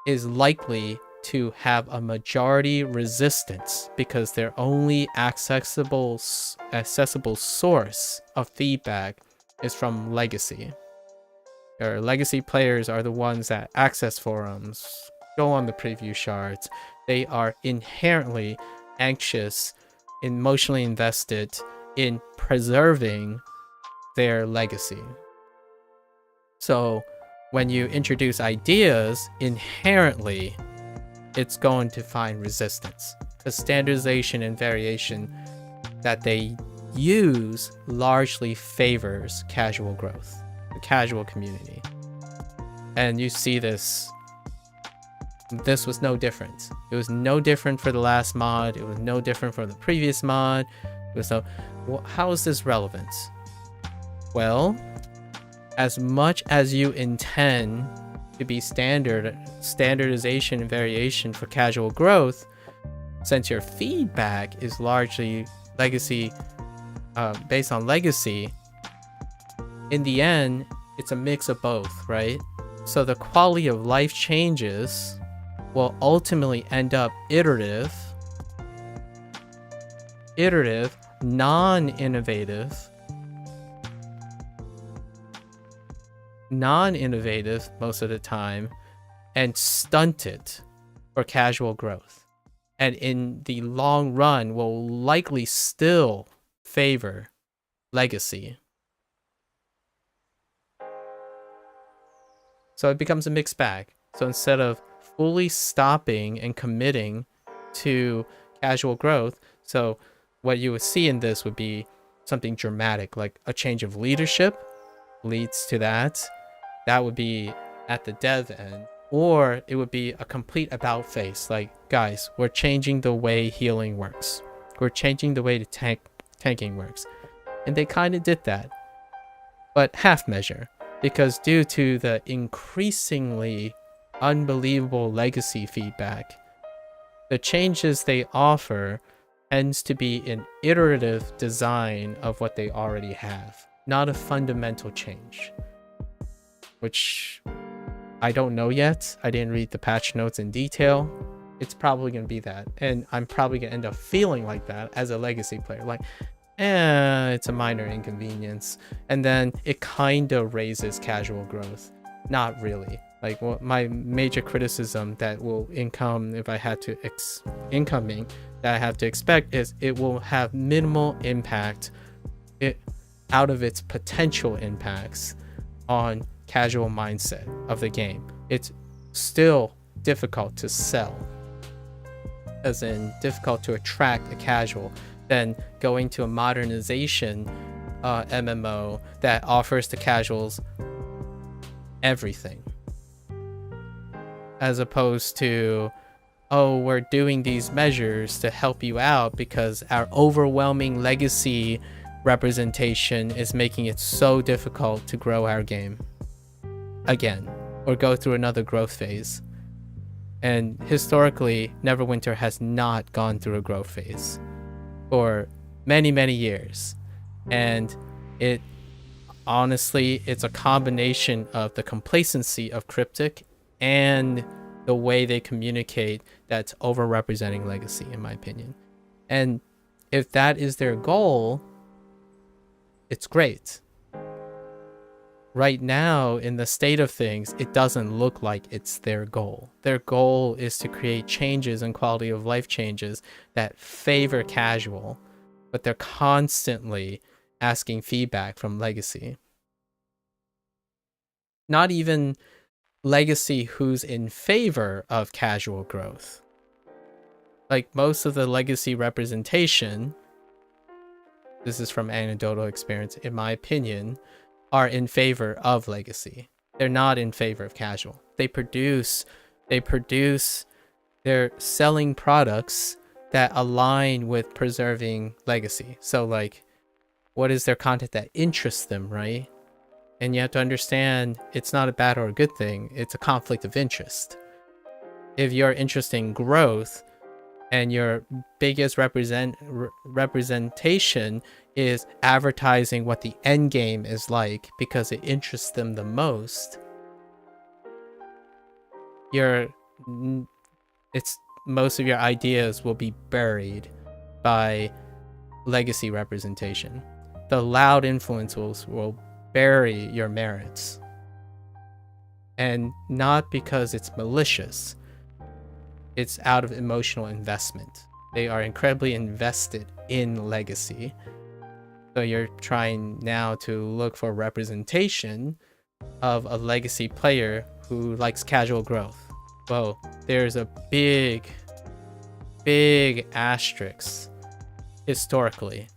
is likely to have a majority resistance because their only accessible source of feedback is from legacy. Or legacy players are the ones that access forums, go on the preview shards. They are inherently anxious, emotionally invested in preserving their legacy. So when you introduce ideas, inherently it's going to find resistance. The standardization and variation that they use largely favors casual growth, the casual community. And you see this was no different. It was no different for the last mod. It was no different for the previous mod. It was no. Well, how is this relevant? Well, as much as you intend to be standardization and variation for casual growth, since your feedback is largely legacy, based on legacy, in the end, it's a mix of both, right? So the quality of life changes will ultimately end up iterative, non-innovative most of the time, and stunted for casual growth. And in the long run will likely still favor legacy. So it becomes a mixed bag. So instead of fully stopping and committing to casual growth, so what you would see in this would be something dramatic, like a change of leadership leads to that. That would be at the dev end. Or it would be a complete about face, like, guys, we're changing the way healing works. We're changing the way tanking works. And they kind of did that, but half measure, because due to the increasingly unbelievable legacy feedback, the changes they offer tends to be an iterative design of what they already have, not a fundamental change, which I don't know yet. I didn't read the patch notes in detail. It's probably going to be that, and I'm probably going to end up feeling like that as a legacy player, like, it's a minor inconvenience, and then it kind of raises casual growth. Not really. Like, what my major criticism that will income if I had to incoming that I have to expect is it will have minimal impact out of its potential impacts on casual mindset of the game. It's still difficult to sell, as in difficult to attract a casual, than going to a modernization MMO that offers the casuals everything, as opposed to, oh, we're doing these measures to help you out because our overwhelming legacy representation is making it so difficult to grow our game again or go through another growth phase. And historically, Neverwinter has not gone through a growth phase for many years, and It honestly, it's a combination of the complacency of Cryptic and the way they communicate that's overrepresenting legacy, in my opinion. And if that is their goal, it's great. Right now, in the state of things, it doesn't look like it's their goal. Their goal is to create changes and quality of life changes that favor casual, but they're constantly asking feedback from legacy. Not even legacy who's in favor of casual growth. Like most of the legacy representation, this is from anecdotal experience, in my opinion, are in favor of legacy. They're not in favor of casual. They're selling products that align with preserving legacy. So like, what is their content that interests them, right? And you have to understand, it's not a bad or a good thing. It's a conflict of interest. If you're interested in growth and your biggest representation is advertising what the end game is like because it interests them the most, most of your ideas will be buried by legacy representation. The loud influencers will bury your merits, and not because it's malicious. It's out of emotional investment. They are incredibly invested in legacy. So you're trying now to look for representation of a legacy player who likes casual growth. Well, there's a big asterisk historically,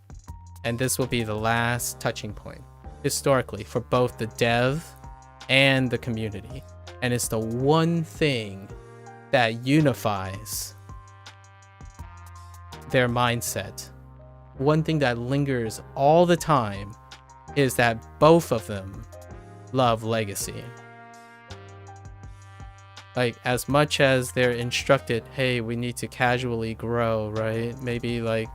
and this will be the last touching point historically for both the dev and the community. And it's the one thing that unifies their mindset. One thing that lingers all the time is that both of them love legacy. Like, as much as they're instructed, hey, we need to casually grow, right? Maybe like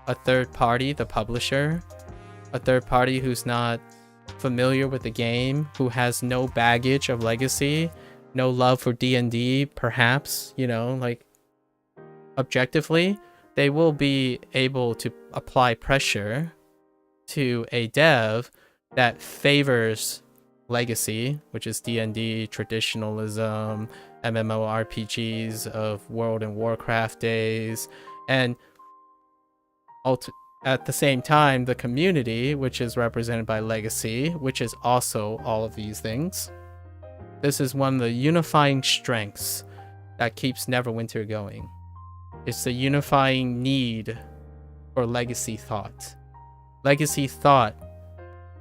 a third party, the publisher, a third party who's not familiar with the game, who has no baggage of legacy, no love for D&D, perhaps, you know, like objectively, they will be able to apply pressure to a dev that favors legacy, which is D&D, traditionalism, MMORPGs of World and Warcraft days, and at the same time, the community, which is represented by legacy, which is also all of these things. This is one of the unifying strengths that keeps Neverwinter going. It's the unifying need for legacy thought. Legacy thought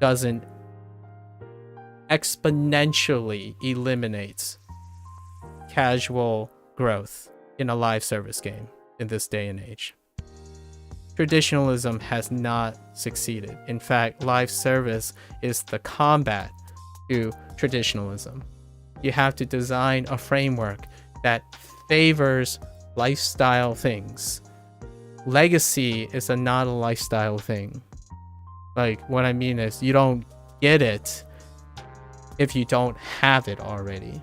doesn't exponentially eliminate casual growth in a live service game in this day and age. Traditionalism has not succeeded. In fact, live service is the combat to traditionalism. You have to design a framework that favors lifestyle things. Legacy is not a lifestyle thing. Like, what I mean is, you don't get it if you don't have it already.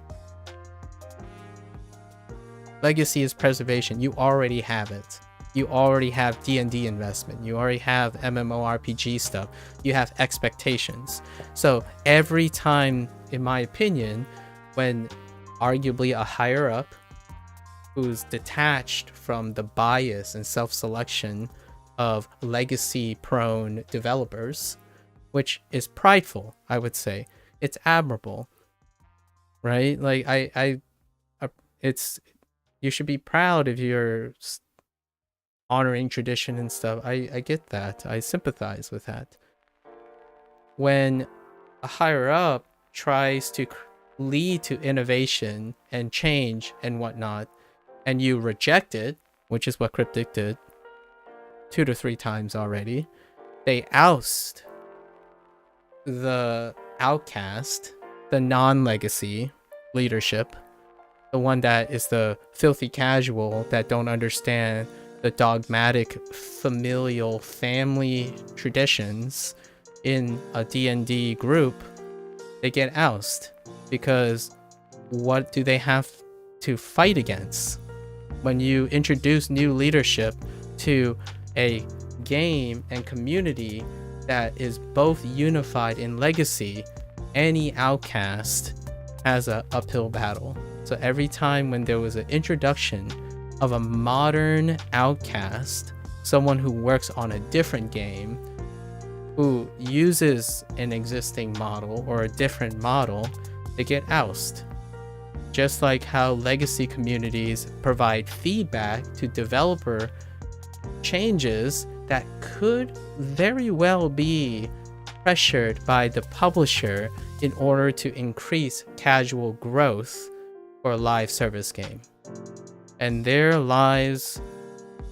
Legacy is preservation. You already have it. You already have D&D investment. You already have MMORPG stuff. You have expectations. So every time, in my opinion, when arguably a higher up who's detached from the bias and self-selection of legacy-prone developers, which is prideful, I would say. It's admirable, right? Like, it's, you should be proud if you're honoring tradition and stuff. I get that. I sympathize with that. When a higher up tries to lead to innovation and change and whatnot, and you reject it, which is what Cryptic did 2 to 3 times already, they oust the outcast, the non-legacy leadership, the one that is the filthy casual that don't understand the dogmatic familial family traditions in a D&D group, they get ousted because what do they have to fight against? When you introduce new leadership to a game and community that is both unified in legacy, any outcast has an uphill battle. So every time when there was an introduction of a modern outcast, someone who works on a different game, who uses an existing model or a different model, they get ousted. Just like how legacy communities provide feedback to developer changes that could very well be pressured by the publisher in order to increase casual growth for a live service game. And there lies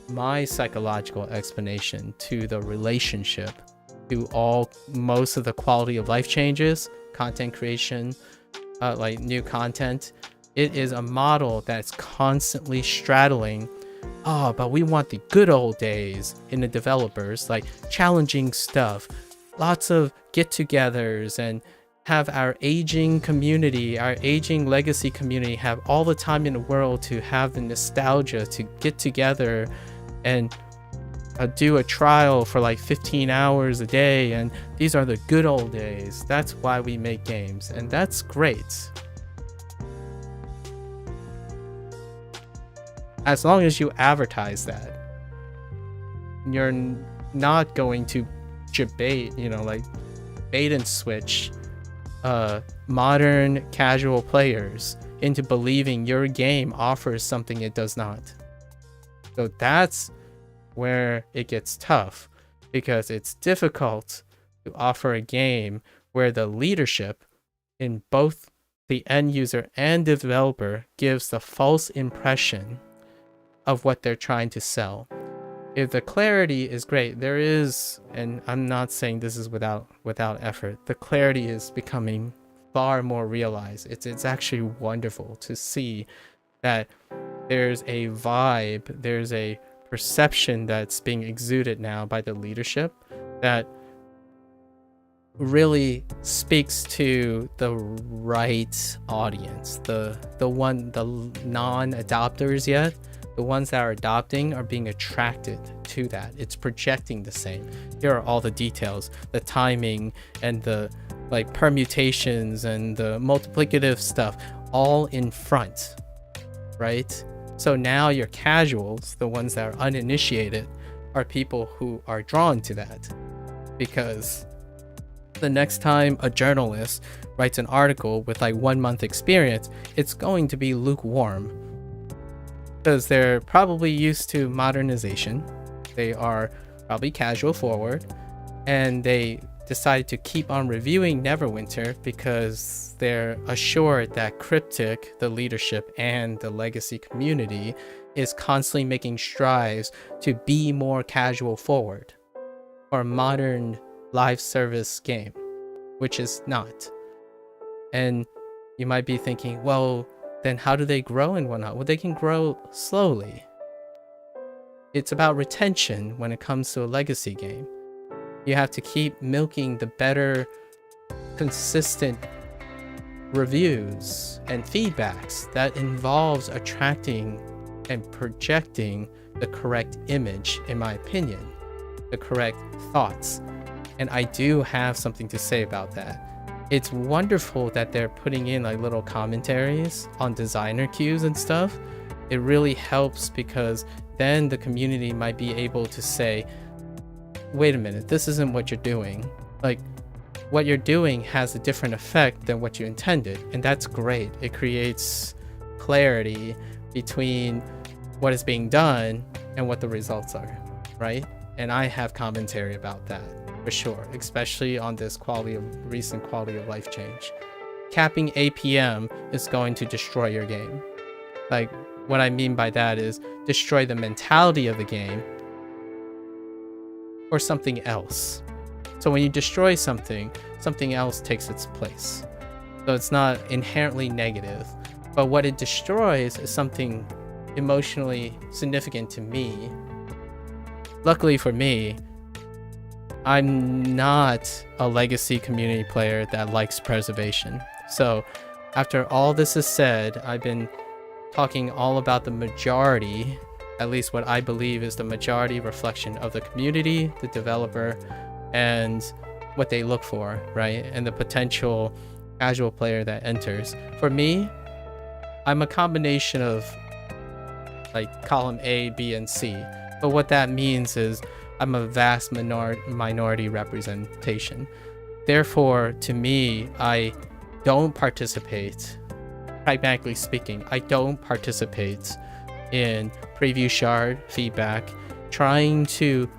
my psychological explanation to the relationship to most of the quality of life changes, content creation, like new content. It is a model that's constantly straddling, but we want the good old days in the developers, like challenging stuff, lots of get-togethers, and have our aging community, our aging legacy community have all the time in the world to have the nostalgia to get together and do a trial for like 15 hours a day, and these are the good old days. That's why we make games, and that's great. As long as you advertise that, you're not going to bait and switch modern casual players into believing your game offers something it does not. So that's where it gets tough, because it's difficult to offer a game where the leadership in both the end user and developer gives the false impression of what they're trying to sell. If the clarity is great, there is, and I'm not saying this is without effort, the clarity is becoming far more realized. It's actually wonderful to see that there's a vibe, there's a perception that's being exuded now by the leadership that really speaks to the right audience, the non-adopters yet. The ones that are adopting are being attracted to that. It's projecting the same. Here are all the details, the timing and the permutations and the multiplicative stuff all in front, right? So now your casuals, the ones that are uninitiated, are people who are drawn to that, because the next time a journalist writes an article with 1 month experience, it's going to be lukewarm, because they're probably used to modernization. They are probably casual forward, and they decided to keep on reviewing Neverwinter because they're assured that Cryptic, the leadership, and the legacy community is constantly making strides to be more casual forward for a modern live service game, which is not. And you might be thinking, well, then how do they grow and whatnot? Well, they can grow slowly. It's about retention when it comes to a legacy game. You have to keep milking the better, consistent reviews and feedbacks that involves attracting and projecting the correct image, in my opinion, the correct thoughts. And I do have something to say about that. It's wonderful that they're putting in little commentaries on designer cues and stuff. It really helps, because then the community might be able to say, wait a minute, this isn't what you're doing. What you're doing has a different effect than what you intended. And that's great. It creates clarity between what is being done and what the results are, right? And I have commentary about that, for sure, especially on this recent quality of life change. Capping APM is going to destroy your game. What I mean by that is destroy the mentality of the game or something else. So when you destroy something, something else takes its place. So it's not inherently negative, but what it destroys is something emotionally significant to me. Luckily for me, I'm not a legacy community player that likes preservation. So after all this is said, I've been talking all about the majority, at least what I believe is the majority reflection of the community, the developer, and what they look for, right? And the potential casual player that enters. For me, I'm a combination of like column A, B, and C. But what that means is I'm a vast minority representation. Therefore, to me, I don't participate, pragmatically speaking, I don't participate in preview shard feedback, trying to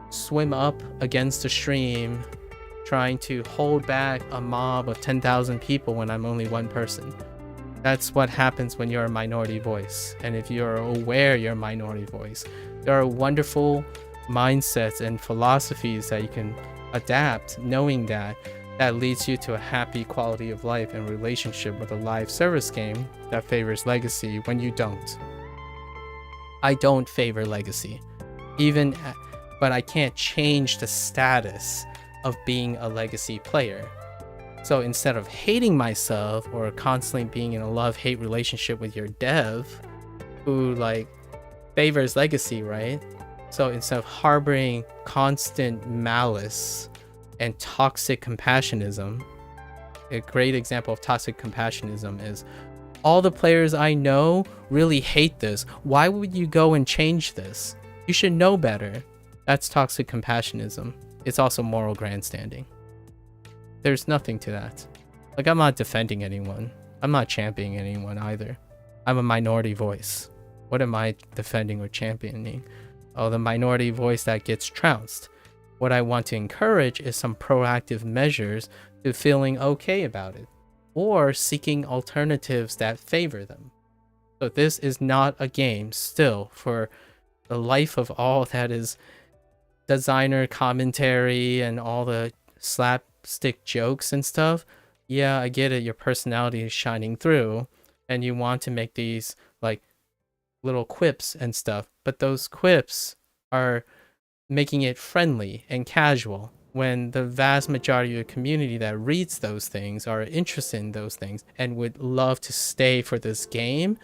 swim up against the stream, trying to hold back a mob of 10,000 people when I'm only one person. That's what happens when you're a minority voice. And if you're aware you're a minority voice, there are wonderful mindsets and philosophies that you can adapt, knowing that leads you to a happy quality of life and relationship with a live service game that favors legacy when you don't. I don't favor legacy, but I can't change the status of being a legacy player. So instead of hating myself or constantly being in a love-hate relationship with your dev who like favors legacy, right? So instead of harboring constant malice and toxic compassionism, a great example of toxic compassionism is all the players I know really hate this. Why would you go and change this? You should know better. That's toxic compassionism. It's also moral grandstanding. There's nothing to that. Like, I'm not defending anyone. I'm not championing anyone either. I'm a minority voice. What am I defending or championing? Oh, the minority voice that gets trounced. What I want to encourage is some proactive measures to feeling okay about it, or seeking alternatives that favor them. So this is not a game still for the life of all that is designer commentary and all the slapstick jokes and stuff. Yeah, I get it, your personality is shining through and you want to make these like little quips and stuff, but those quips are making it friendly and casual when the vast majority of the community that reads those things are interested in those things and would love to stay for this game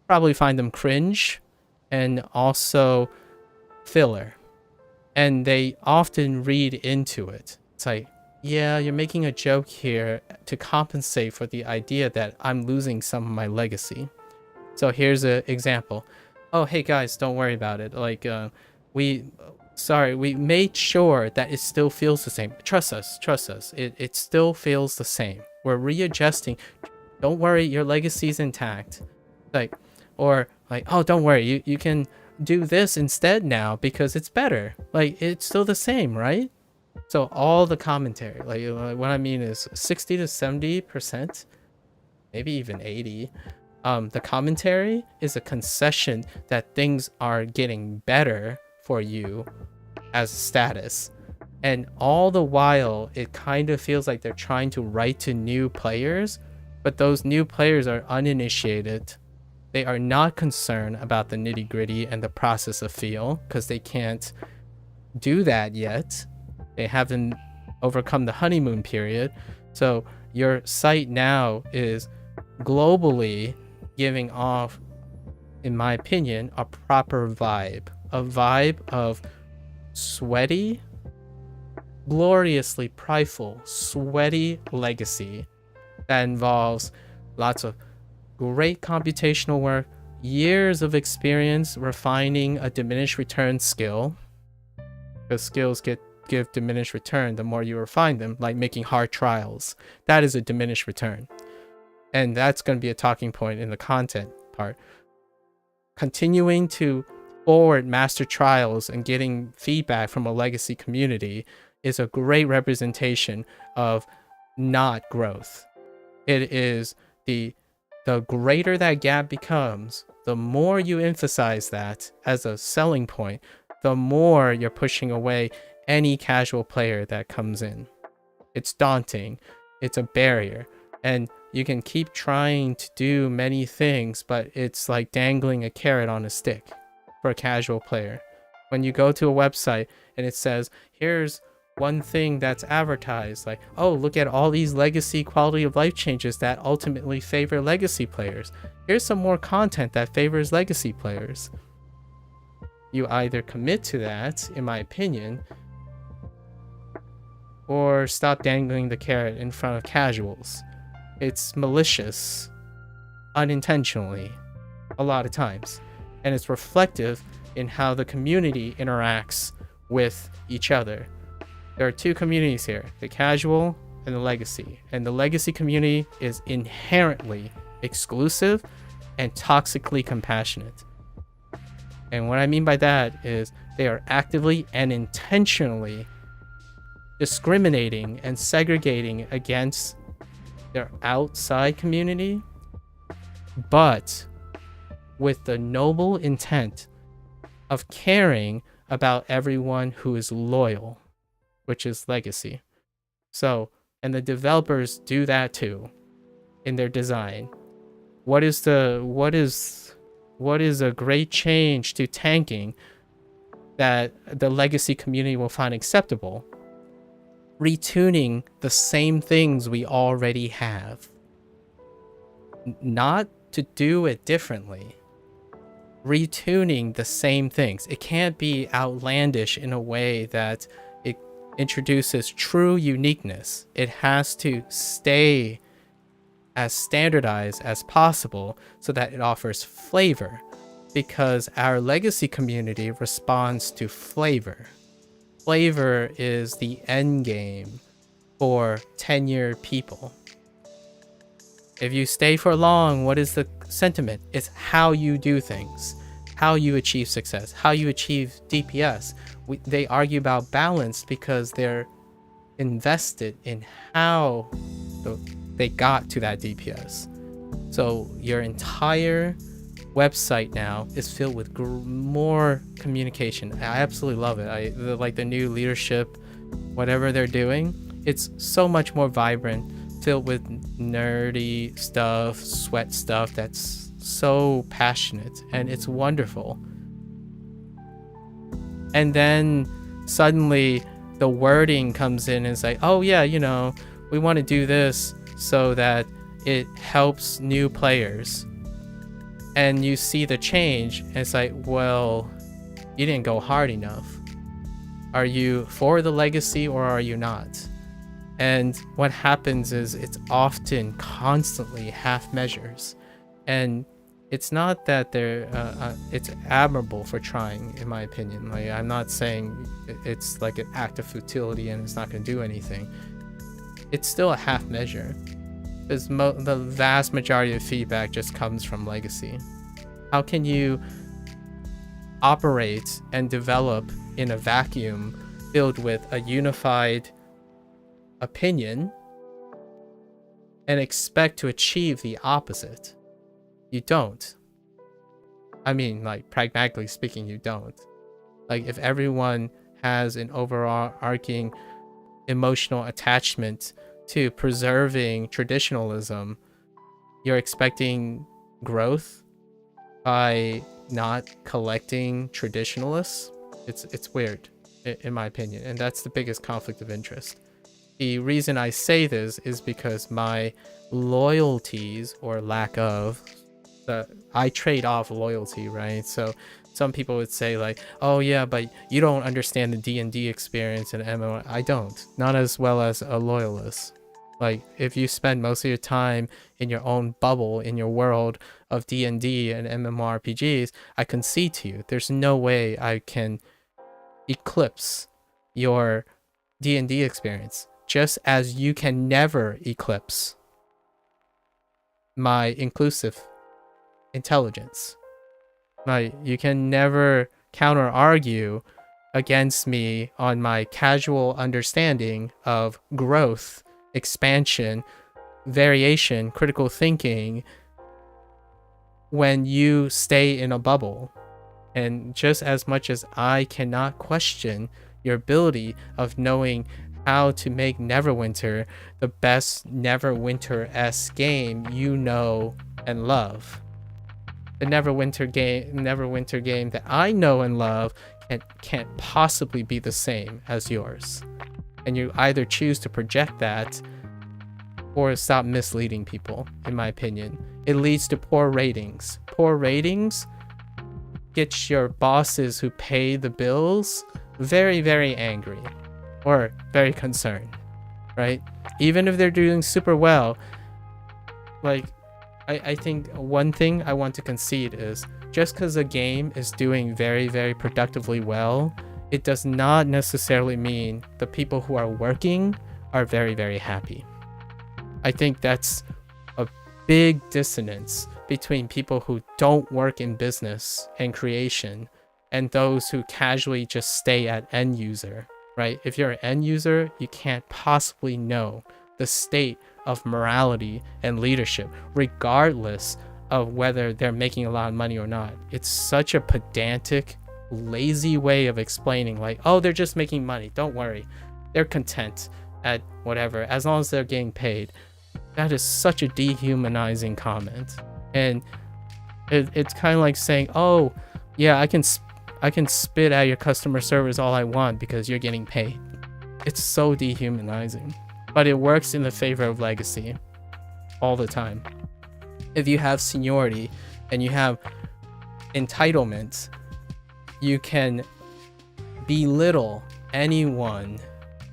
probably find them cringe and also filler. And they often read into it. It's like, yeah, you're making a joke here to compensate for the idea that I'm losing some of my legacy. So here's an example. Oh, hey guys, don't worry about it. Like, we made sure that it still feels the same. Trust us. It still feels the same. We're readjusting. Don't worry, your legacy's intact. Like, or like, oh, don't worry, you can do this instead now because it's better. Like, it's still the same, right? So all the commentary, like what I mean is 60 to 70%, maybe even 80. The commentary is a concession that things are getting better for you as status. And all the while, it kind of feels like they're trying to write to new players, but those new players are uninitiated. They are not concerned about the nitty gritty and the process of feel because they can't do that yet. They haven't overcome the honeymoon period. So your site now is globally giving off, in my opinion, a proper vibe. A vibe of sweaty, gloriously prideful, sweaty legacy that involves lots of great computational work, years of experience refining a diminished return skill, because skills give diminished return the more you refine them, like making hard trials. That is a diminished return. And that's going to be a talking point in the content part. Continuing to forward master trials and getting feedback from a legacy community is a great representation of not growth. It is the greater that gap becomes, the more you emphasize that as a selling point, the more you're pushing away any casual player that comes in. It's daunting. It's a barrier. And you can keep trying to do many things, but it's like dangling a carrot on a stick for a casual player. When you go to a website and it says, here's one thing that's advertised, like, oh, look at all these legacy quality of life changes that ultimately favor legacy players. Here's some more content that favors legacy players. You either commit to that, in my opinion, or stop dangling the carrot in front of casuals. It's malicious, unintentionally, a lot of times. And it's reflective in how the community interacts with each other. There are two communities here, the casual and the legacy. And the legacy community is inherently exclusive and toxically compassionate. And what I mean by that is they are actively and intentionally discriminating and segregating against their outside community, but with the noble intent of caring about everyone who is loyal, which is legacy. So, and the developers do that too in their design. What is a great change to tanking that the legacy community will find acceptable? Retuning the same things we already have. Not to do it differently. Retuning the same things. It can't be outlandish in a way that it introduces true uniqueness. It has to stay as standardized as possible so that it offers flavor, because our legacy community responds to flavor. Flavor is the end game for tenured people. If you stay for long, what is the sentiment? It's how you do things, how you achieve success, how you achieve DPS. They argue about balance because they're invested in how they got to that DPS. So your entire website now is filled with more communication. I absolutely love it. Like the new leadership, whatever they're doing, it's so much more vibrant, filled with nerdy stuff, sweat stuff that's so passionate, and it's wonderful. And then suddenly the wording comes in and it's like, oh yeah, you know, we want to do this so that it helps new players. And you see the change, and it's like, well, you didn't go hard enough. Are you for the legacy or are you not? And what happens is it's often constantly half measures. And it's not that they're, it's admirable for trying, in my opinion. Like, I'm not saying it's like an act of futility and it's not going to do anything. It's still a half measure. Because the vast majority of feedback just comes from legacy. How can you operate and develop in a vacuum filled with a unified opinion and expect to achieve the opposite? You don't. I mean, like, pragmatically speaking, you don't. Like, if everyone has an overarching emotional attachment to preserving traditionalism, you're expecting growth by not collecting traditionalists. It's weird, in my opinion, and that's the biggest conflict of interest. The reason I say this is because my loyalties, or lack of, I trade off loyalty, right? So some people would say like, oh yeah, but you don't understand the D&D experience in MMO. I don't, not as well as a loyalist. Like, if you spend most of your time in your own bubble, in your world of D&D and MMORPGs, I concede to you, there's no way I can eclipse your D&D experience, just as you can never eclipse my inclusive intelligence. Like, you can never counter argue against me on my casual understanding of growth, expansion, variation, critical thinking, when you stay in a bubble. And just as much as I cannot question your ability of knowing how to make Neverwinter the best Neverwinter-esque game you know and love, the Neverwinter game that I know and love can't possibly be the same as yours. And you either choose to project that or stop misleading people, in my opinion. It leads to poor ratings. Poor ratings gets your bosses who pay the bills very, very angry or very concerned, right? Even if they're doing super well, like, I think one thing I want to concede is just because a game is doing very, very productively well, it does not necessarily mean the people who are working are very, very happy. I think that's a big dissonance between people who don't work in business and creation and those who casually just stay at end user, right? If you're an end user, you can't possibly know the state of morality and leadership, regardless of whether they're making a lot of money or not. It's such a pedantic, lazy way of explaining, like, oh, they're just making money. Don't worry. They're content at whatever, as long as they're getting paid. That is such a dehumanizing comment. And it's kind of like saying, oh, yeah, I can spit at your customer service all I want because you're getting paid. It's so dehumanizing. But it works in the favor of legacy all the time. If you have seniority and you have entitlement, you can belittle anyone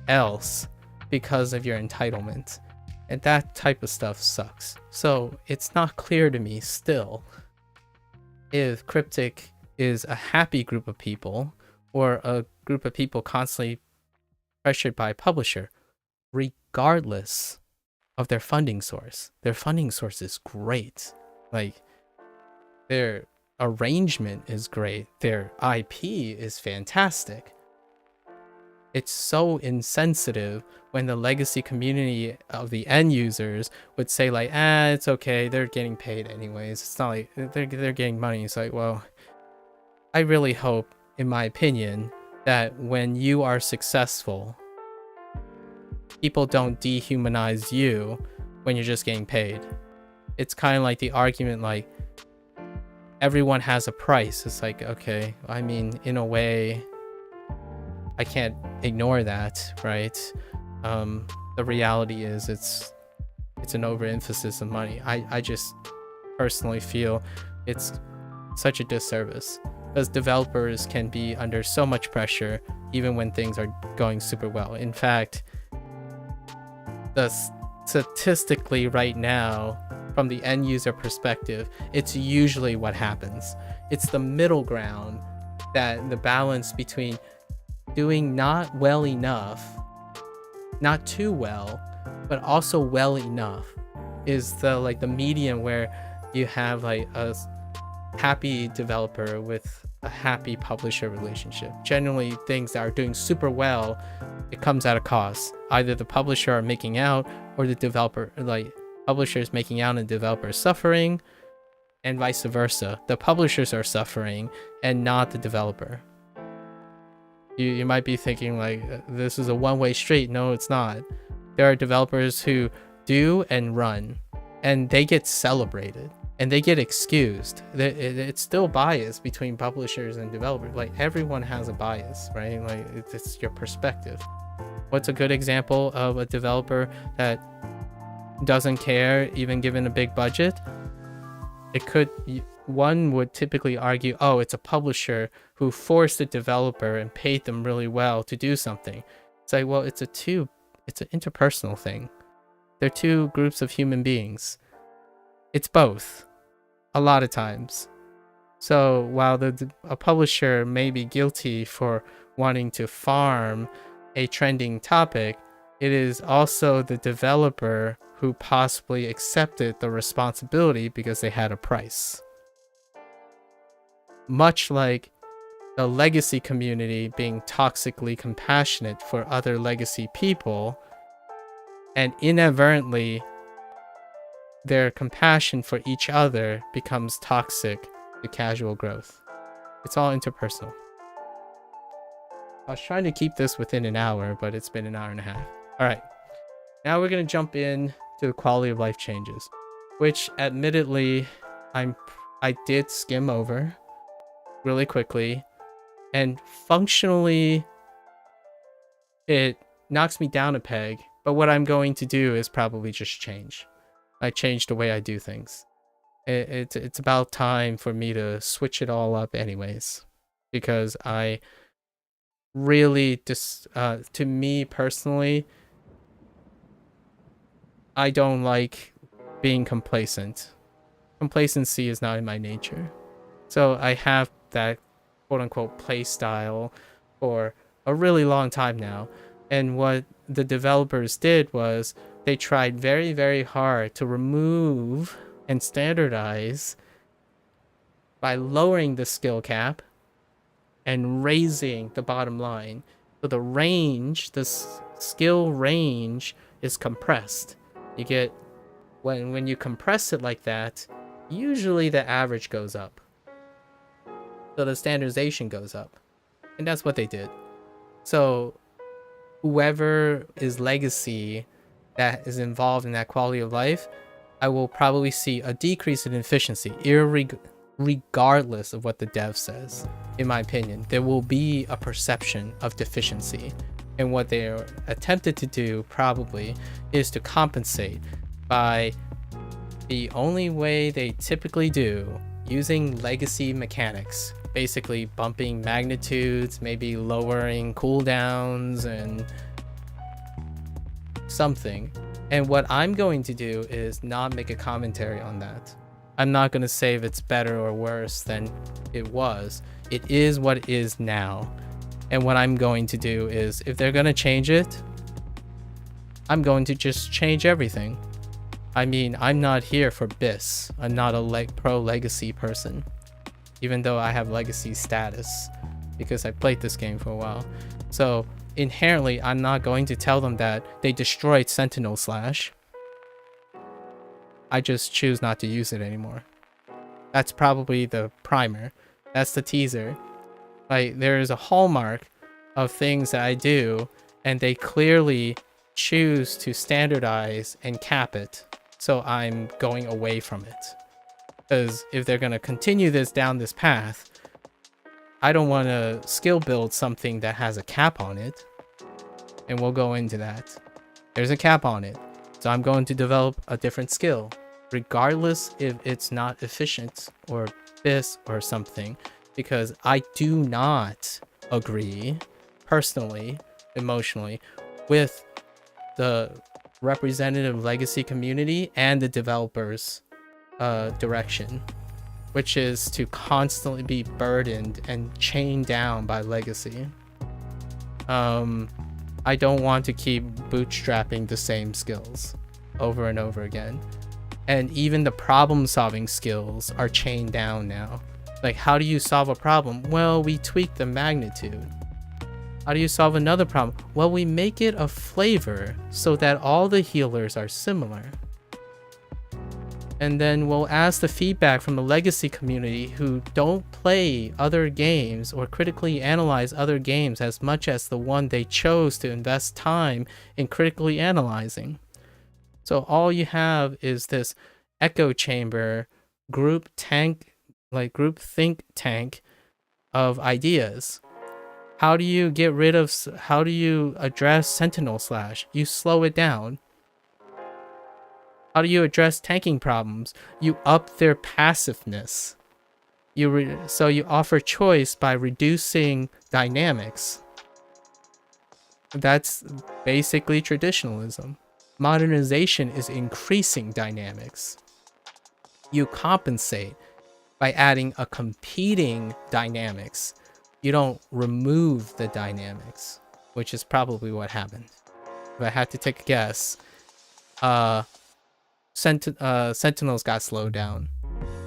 else because of your entitlement. And that type of stuff sucks. So it's not clear to me still if Cryptic is a happy group of people or a group of people constantly pressured by a publisher, regardless of their funding source. Their funding source is great. Like, their arrangement is great. Their IP is fantastic. It's so insensitive when the legacy community of the end users would say, like, it's okay, they're getting paid anyways. It's not like they're getting money. It's like, well, I really hope, in my opinion, that when you are successful, people don't dehumanize you when you're just getting paid. It's kind of like the argument, like, everyone has a price. It's like, okay, I mean, in a way, I can't ignore that, right? The reality is it's an overemphasis of money. I just personally feel it's such a disservice because developers can be under so much pressure even when things are going super well. In fact, statistically right now, from the end user perspective, it's usually what happens. It's the middle ground, that the balance between doing not well enough, not too well, but also well enough, is the median where you have like a happy developer with a happy publisher relationship. Generally, things that are doing super well, it comes at a cost. Either the publisher are making out, or the developer, like, publisher is making out and developer is suffering, and vice versa. The publishers are suffering and not the developer. You might be thinking, like, this is a one-way street. No, it's not. There are developers who do and run, and they get celebrated and they get excused. It's still bias between publishers and developers. Like, everyone has a bias, right? Like, it's your perspective. What's a good example of a developer that doesn't care, even given a big budget? One would typically argue, oh, it's a publisher who forced a developer and paid them really well to do something. It's like, well, it's an interpersonal thing. They're two groups of human beings. It's both, a lot of times. So while a publisher may be guilty for wanting to farm a trending topic, it is also the developer who possibly accepted the responsibility because they had a price. Much like the legacy community being toxically compassionate for other legacy people, and inadvertently their compassion for each other becomes toxic to casual growth. It's all interpersonal. I was trying to keep this within an hour, but it's been an hour and a half. All right, now we're going to jump in to the quality of life changes, which admittedly I did skim over really quickly. And functionally, it knocks me down a peg. But what I'm going to do is probably just change. I change the way I do things. It's about time for me to switch it all up anyways. Because I really to me personally, I don't like being complacent. Complacency is not in my nature. So I have that quote-unquote play style for a really long time now. And what the developers did was they tried very, very hard to remove and standardize by lowering the skill cap and raising the bottom line. So the range, the skill range is compressed. You get, when you compress it like that, usually the average goes up. So the standardization goes up. And that's what they did. So whoever is legacy that is involved in that quality of life, I will probably see a decrease in efficiency, regardless of what the dev says. In my opinion, there will be a perception of deficiency. And what they are attempted to do probably is to compensate by the only way they typically do, using legacy mechanics. Basically bumping magnitudes, maybe lowering cooldowns and something. And what I'm going to do is not make a commentary on that. I'm not going to say if it's better or worse than it was. It is what it is now. And what I'm going to do is, if they're going to change it, I'm going to just change everything. I mean, I'm not here for BIS. I'm not a pro legacy person. Even though I have legacy status, because I played this game for a while. So inherently, I'm not going to tell them that they destroyed Sentinel Slash. I just choose not to use it anymore. That's probably the primer. That's the teaser. Like, there is a hallmark of things that I do, and they clearly choose to standardize and cap it. So I'm going away from it. Because if they're going to continue this down this path, I don't want to skill build something that has a cap on it. And we'll go into that. There's a cap on it. So I'm going to develop a different skill, regardless if it's not efficient or BIS or something. Because I do not agree, personally, emotionally, with the representative legacy community and the developers direction, which is to constantly be burdened and chained down by legacy. I don't want to keep bootstrapping the same skills over and over again. And even the problem solving skills are chained down now. Like, how do you solve a problem? Well, we tweak the magnitude. How do you solve another problem? Well, we make it a flavor so that all the healers are similar. And then we'll ask the feedback from the legacy community who don't play other games or critically analyze other games as much as the one they chose to invest time in critically analyzing. So all you have is this echo chamber, group think tank of ideas. How do you how do you address Sentinel Slash? You slow it down. How do you address tanking problems? You up their passiveness. So you offer choice by reducing dynamics. That's basically traditionalism. Modernization is increasing dynamics. You compensate by adding a competing dynamics. You don't remove the dynamics, which is probably what happened. If I had to take a guess, Sentinels got slowed down.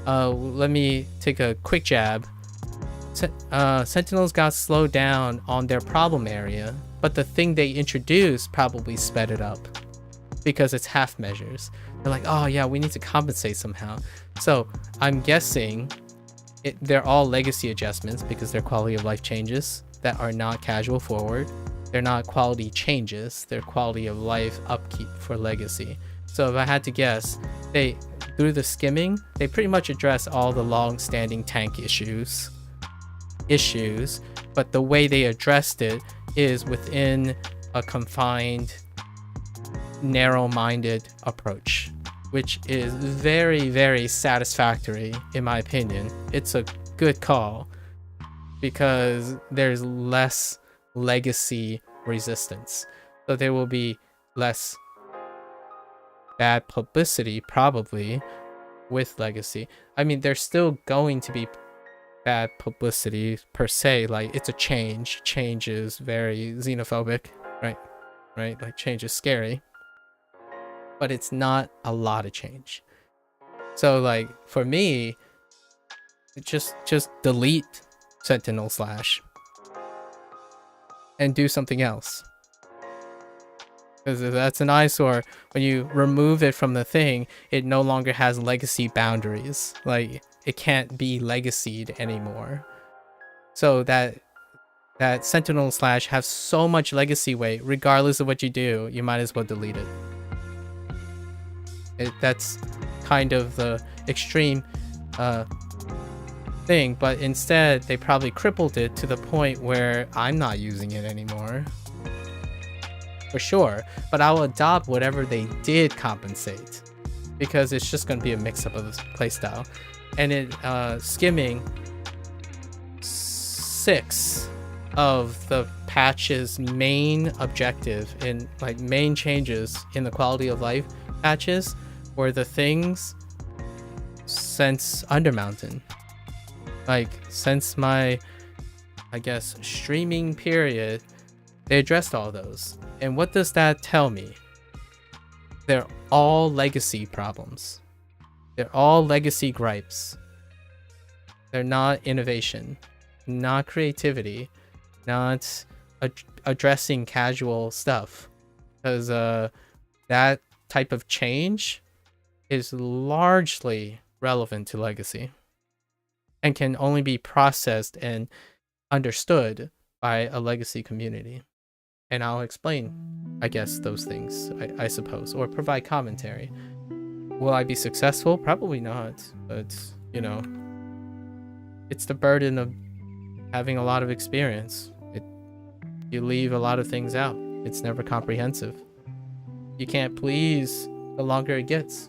Let me take a quick jab. Sentinels got slowed down on their problem area, but the thing they introduced probably sped it up because it's half measures. They're like, oh yeah, we need to compensate somehow. So I'm guessing they're all legacy adjustments because they're quality of life changes that are not casual forward. They're not quality changes, they're quality of life upkeep for legacy. So if I had to guess, through the skimming, they pretty much address all the long-standing tank issues. issues, but the way they addressed it is within a confined, narrow-minded approach, which is very, very satisfactory in my opinion. It's a good call because there's less legacy resistance, so there will be less bad publicity probably with legacy. I mean, there's still going to be bad publicity per se, like it's a change is very xenophobic, right? Like change is scary, but it's not a lot of change. So like for me, just delete Sentinel Slash and do something else, because that's an eyesore. When you remove it from the thing, it no longer has legacy boundaries. Like it can't be legacied anymore. So that Sentinel Slash has so much legacy weight, regardless of what you do, you might as well delete it. That's kind of the extreme thing, but instead they probably crippled it to the point where I'm not using it anymore. For sure, but I'll adopt whatever they did compensate, because it's just going to be a mix-up of the playstyle. And it skimming 6 of the patch's main objective in like main changes in the quality of life patches were the things since Undermountain. Like since my, I guess, streaming period, they addressed all those. And what does that tell me? They're all legacy problems. They're all legacy gripes. They're not innovation, not creativity, not addressing casual stuff. Because that type of change is largely relevant to legacy and can only be processed and understood by a legacy community. And I'll explain, I guess, those things, I suppose, or provide commentary. Will I be successful? Probably not, but, you know, it's the burden of having a lot of experience. You leave a lot of things out. It's never comprehensive. You can't please the longer it gets.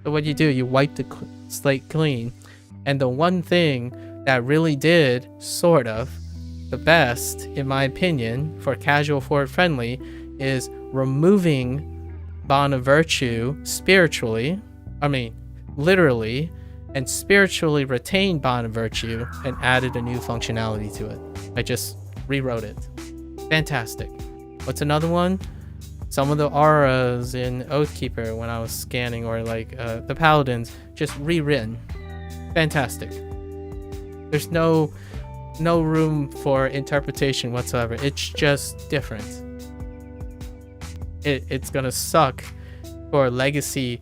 So what you do, you wipe the slate clean. And the one thing that really did, sort of, the best, in my opinion, for casual forward friendly is removing Bond of Virtue spiritually, I mean, literally, and spiritually retained Bond of Virtue and added a new functionality to it. I just rewrote it. Fantastic. What's another one? Some of the auras in Oathkeeper when I was scanning, or like the Paladins, just rewritten. Fantastic. There's no room for interpretation whatsoever. It's just different. It's gonna suck for legacy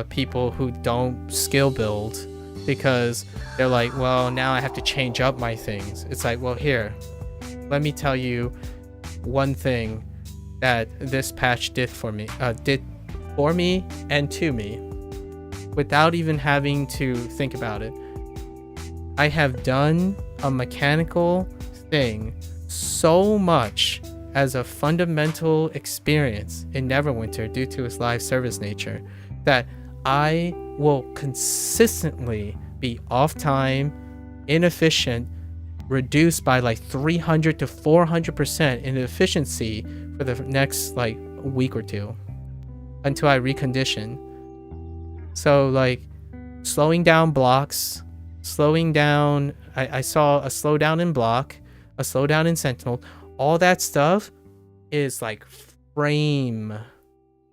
people who don't skill build, because they're like, well, now I have to change up my things. It's like, well, here, let me tell you one thing that this patch did for me and to me, without even having to think about it. I have done a mechanical thing so much as a fundamental experience in Neverwinter due to its live service nature that I will consistently be off time, inefficient, reduced by like 300 to 400% in efficiency for the next like week or two until I recondition. So like slowing down blocks, slowing down, I saw a slowdown in block, a slowdown in sentinel, all that stuff is like frame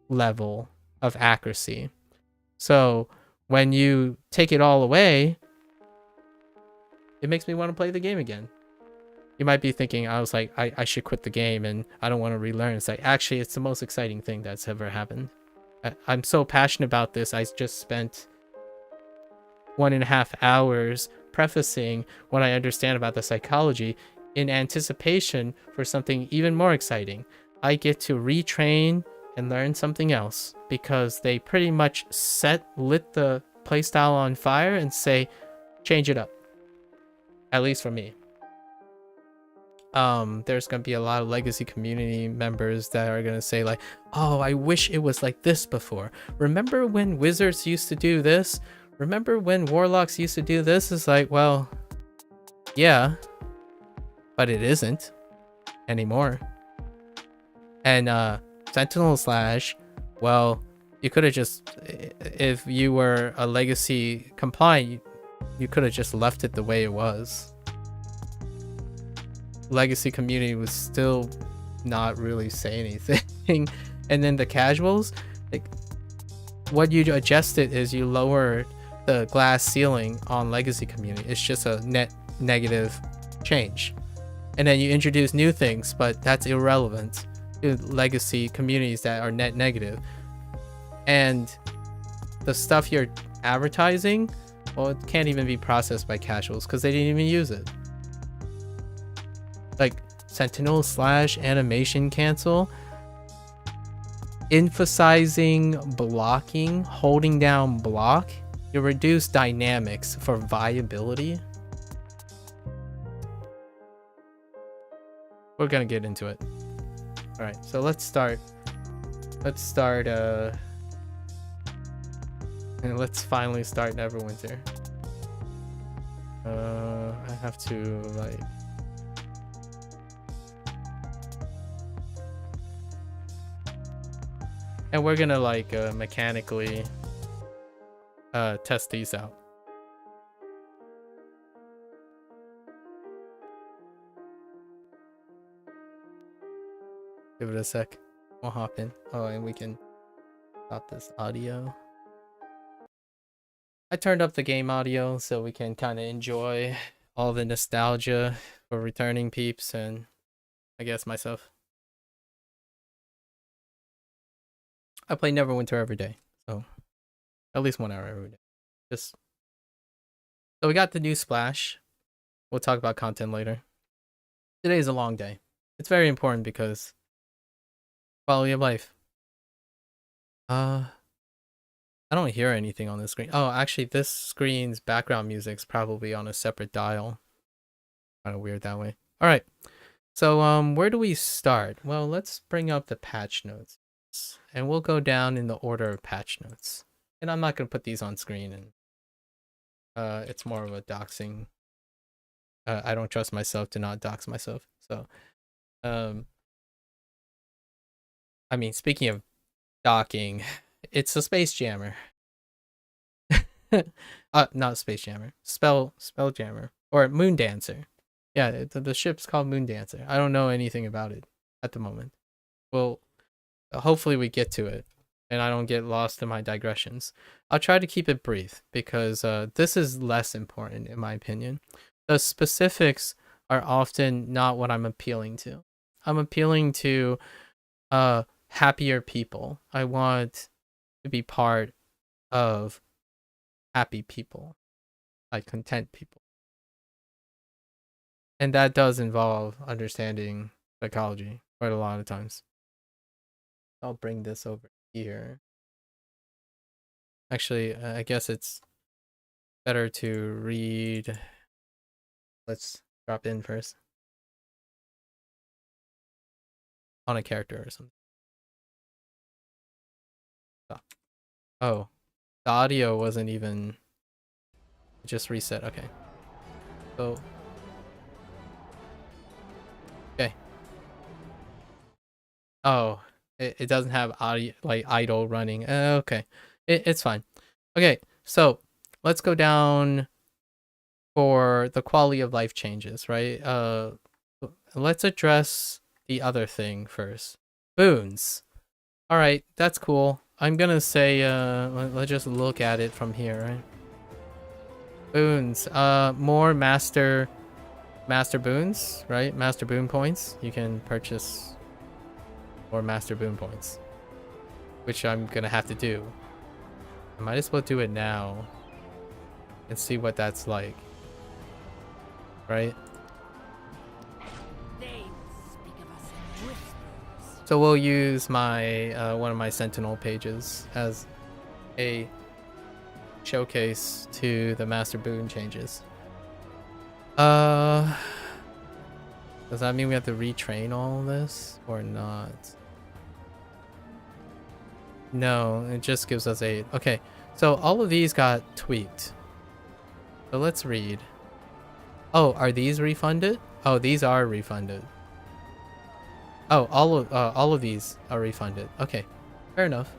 level of accuracy. So when you take it all away, it makes me want to play the game again. You might be thinking, I was like, I should quit the game and I don't want to relearn. It's like, actually, it's the most exciting thing that's ever happened. I'm so passionate about this. I just spent 1.5 hours prefacing what I understand about the psychology in anticipation for something even more exciting. I get to retrain and learn something else because they pretty much lit the playstyle on fire and say, change it up. At least for me. there's gonna be a lot of legacy community members that are gonna say like, oh, I wish it was like this before. Remember when wizards used to do this? Remember when warlocks used to do this? It's like, well, yeah, but it isn't anymore. And Sentinel Slash, well, you could have just, if you were a legacy compliant, you could have just left it the way it was. Legacy community would still not really say anything. And then the casuals, like, what you adjusted is you lower the glass ceiling on legacy community. It's just a net negative change. And then you introduce new things, but that's irrelevant to legacy communities that are net negative. And the stuff you're advertising, well, it can't even be processed by casuals because they didn't even use it. Like Sentinel Slash animation cancel, emphasizing blocking, holding down block, you reduce dynamics for viability. We're gonna get into it. All right, so let's start and let's finally start Neverwinter. I have to like, and we're gonna like mechanically test these out. Give it a sec. We'll hop in. Oh, and we can stop this audio. I turned up the game audio so we can kind of enjoy all the nostalgia for returning peeps and I guess myself. I play Neverwinter every day, so at least 1 hour every day. So we got the new splash. We'll talk about content later. Today is a long day. It's very important because quality of life. I don't hear anything on the screen. Oh, actually, this screen's background music's probably on a separate dial. Kind of weird that way. All right. So, where do we start? Well, let's bring up the patch notes, and we'll go down in the order of patch notes. And I'm not gonna put these on screen, and it's more of a doxing. I don't trust myself to not dox myself. So, I mean, speaking of docking, it's a Spelljammer. Not Spelljammer. Spelljammer or Moondancer. Yeah, the ship's called Moondancer. I don't know anything about it at the moment. Well, hopefully we get to it and I don't get lost in my digressions. I'll try to keep it brief because this is less important in my opinion. The specifics are often not what I'm appealing to. I'm appealing to happier people. I want to be part of happy people, like content people. And that does involve understanding psychology quite a lot of times. I'll bring this over here. Actually, I guess it's better to read. Let's drop in first. On a character or something. Oh, the audio wasn't even, just reset. Okay. So, okay. Oh, it doesn't have audio, like idle running. Okay, it's fine. Okay, so let's go down for the quality of life changes, right? Let's address the other thing first. Boons. All right, that's cool. I'm gonna say, let's just look at it from here, right? Boons. More master boons, right? Master boon points. You can purchase more master boon points, which I'm gonna have to do. I might as well do it now and see what that's like, right? So we'll use my one of my Sentinel pages as a showcase to the master boon changes. Let's Does that mean we have to retrain all of this or not? No, it just gives us 8. Okay, so all of these got tweaked. So let's read. Oh, are these refunded? Oh, these are refunded. Oh, all of these are refunded. Okay, fair enough.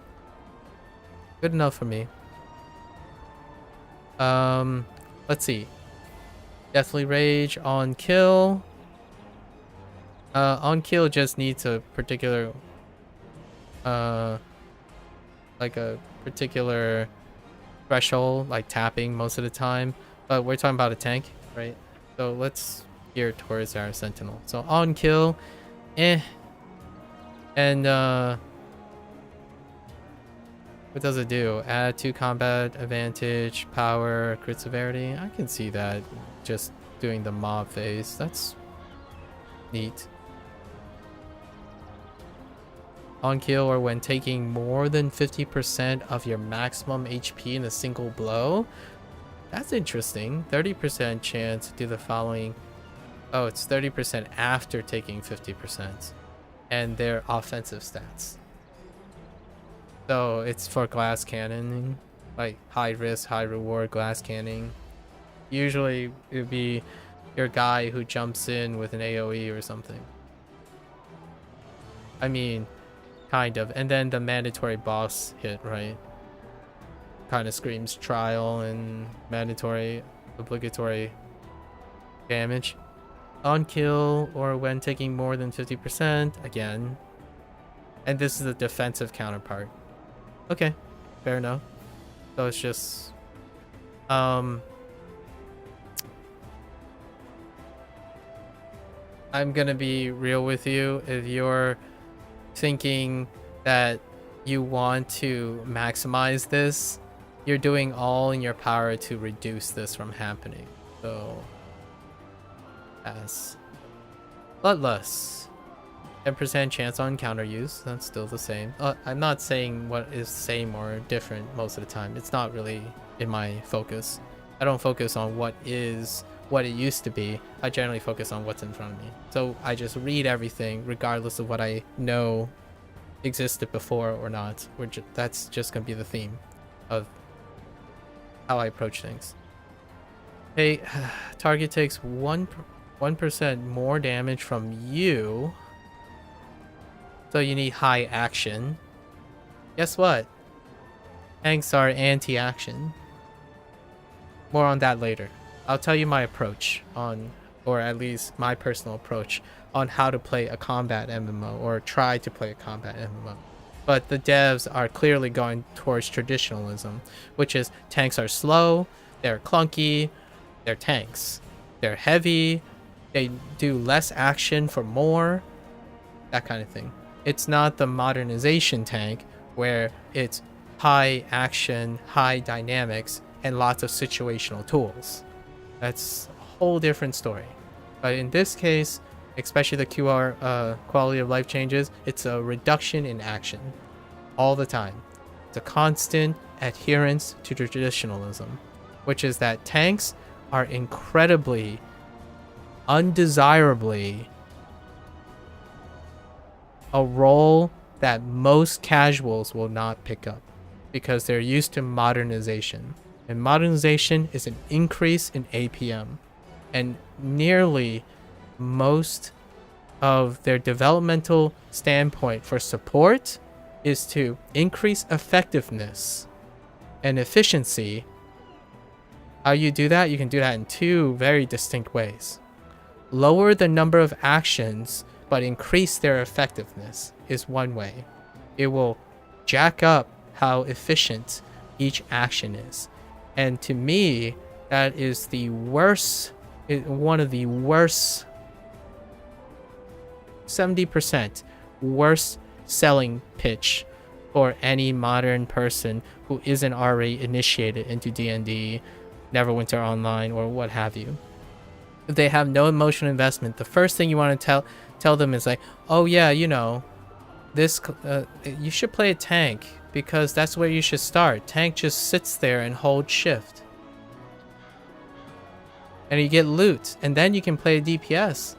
Good enough for me. Let's see. Deathly Rage on kill. On kill just needs a particular, like a particular threshold, like tapping most of the time. But we're talking about a tank, right? So let's gear towards our sentinel. So on kill, And what does it do? Add 2 combat advantage, power, crit severity. I can see that just doing the mob phase. That's neat. On kill or when taking more than 50% of your maximum HP in a single blow. That's interesting. 30% chance to do the following. Oh, it's 30% after taking 50%. And their offensive stats. So it's for glass cannoning, like high risk, high reward glass cannoning. Usually it would be your guy who jumps in with an AoE or something. I mean, kind of. And then the mandatory boss hit, right? Kind of screams trial and mandatory, obligatory damage. On kill or when taking more than 50% again. And this is a defensive counterpart. Okay, fair enough. So it's just I'm gonna be real with you. If you're thinking that you want to maximize this, you're doing all in your power to reduce this from happening. So as Bloodlust, 10% chance on counter use. That's still the same. I'm not saying what is same or different most of the time. It's not really in my focus. I don't focus on what is what it used to be. I generally focus on what's in front of me. So I just read everything regardless of what I know existed before or not. That's just gonna be the theme of how I approach things. Hey, target takes 1% more damage from you. So you need high action. Guess what? Tanks are anti-action. More on that later. I'll tell you my approach on, or at least my personal approach on how to play a combat MMO or try to play a combat MMO. But the devs are clearly going towards traditionalism, which is tanks are slow, they're clunky, they're tanks. They're heavy, they do less action for more, that kind of thing. It's not the modernization tank where it's high action, high dynamics, and lots of situational tools. That's a whole different story. But in this case, especially the QR quality of life changes, it's a reduction in action all the time. It's a constant adherence to traditionalism, which is that tanks are incredibly, undesirably a role that most casuals will not pick up because they're used to modernization. And modernization is an increase in APM. And nearly most of their developmental standpoint for support is to increase effectiveness and efficiency. How you do that? You can do that in 2 very distinct ways. Lower the number of actions but increase their effectiveness is one way. It will jack up how efficient each action is. And to me, that is the worst, one of the worst, 70% worst selling pitch for any modern person who isn't already initiated into D&D, Neverwinter Online, or what have you. If they have no emotional investment, the first thing you want to tell them is like, oh yeah, you know, this you should play a tank because that's where you should start. Tank just sits there and holds shift, and you get loot, and then you can play a DPS.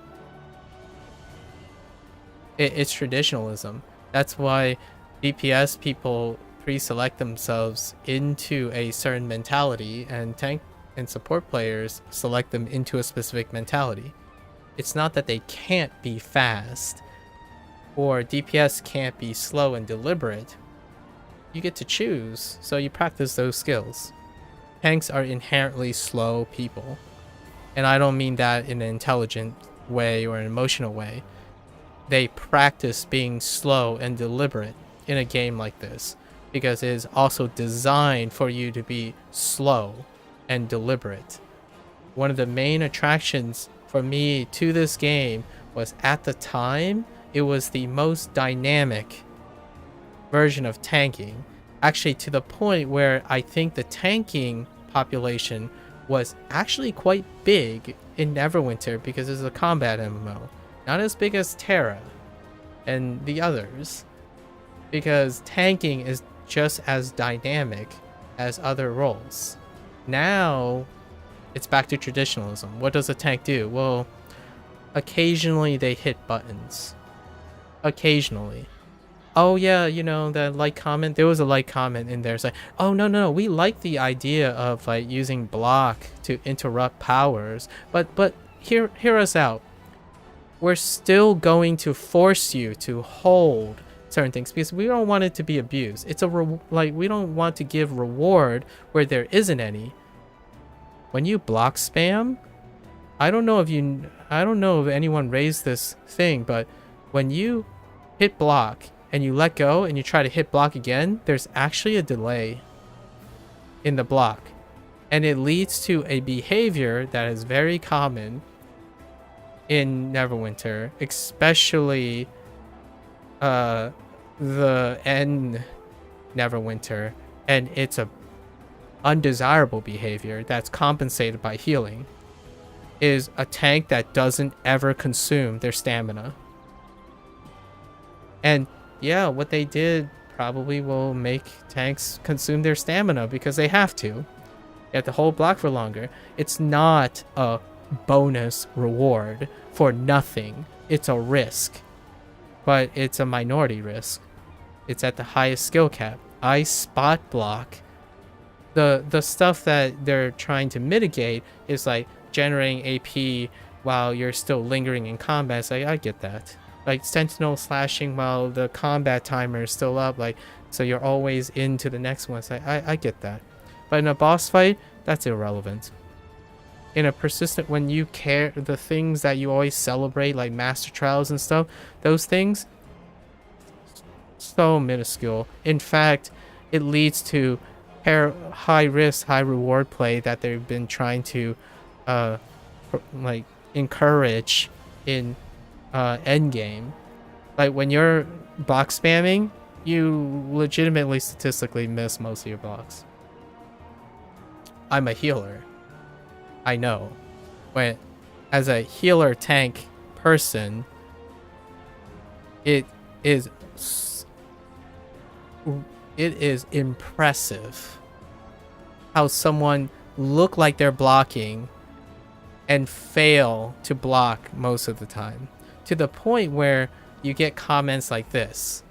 It's traditionalism. That's why DPS people pre-select themselves into a certain mentality, and tank and support players select them into a specific mentality. It's not that they can't be fast or DPS can't be slow and deliberate. You get to choose, so you practice those skills. Tanks are inherently slow people, and I don't mean that in an intelligent way or an emotional way. They practice being slow and deliberate in a game like this because it is also designed for you to be slow and deliberate. One of the main attractions for me to this game was, at the time, it was the most dynamic version of tanking, actually to the point where I think the tanking population was actually quite big in Neverwinter because it's a combat MMO. Not as big as Terra and the others, because tanking is just as dynamic as other roles. Now, it's back to traditionalism. What does a tank do? Well, occasionally they hit buttons. Occasionally. Oh yeah, you know, that like comment, there was a like comment in there. It's like, oh no, we like the idea of like using block to interrupt powers, but hear us out. We're still going to force you to hold certain things because we don't want it to be abused. It's we don't want to give reward where there isn't any. When you block spam, I don't know if anyone raised this thing, but when you hit block and you let go and you try to hit block again, there's actually a delay in the block, and it leads to a behavior that is very common in Neverwinter, especially the end Neverwinter, and it's a undesirable behavior that's compensated by healing, is a tank that doesn't ever consume their stamina. And yeah, what they did probably will make tanks consume their stamina because they have to. You have to hold block for longer. It's not a bonus reward for nothing. It's a risk, but it's a minority risk. It's at the highest skill cap. I spot block. The stuff that they're trying to mitigate is like generating AP while you're still lingering in combat. It's like, I get that. Like sentinel slashing while the combat timer is still up, like, so you're always into the next one. It's like, I get that. But in a boss fight, that's irrelevant. In a persistent, when you care, the things that you always celebrate, like master trials and stuff, those things, so minuscule. In fact, it leads to high risk, high reward play that they've been trying to like encourage in endgame. Like when you're box spamming, you legitimately statistically miss most of your blocks. I'm a healer. I know. When, as a healer tank person, it is impressive how someone look like they're blocking and fail to block most of the time, to the point where you get comments like this.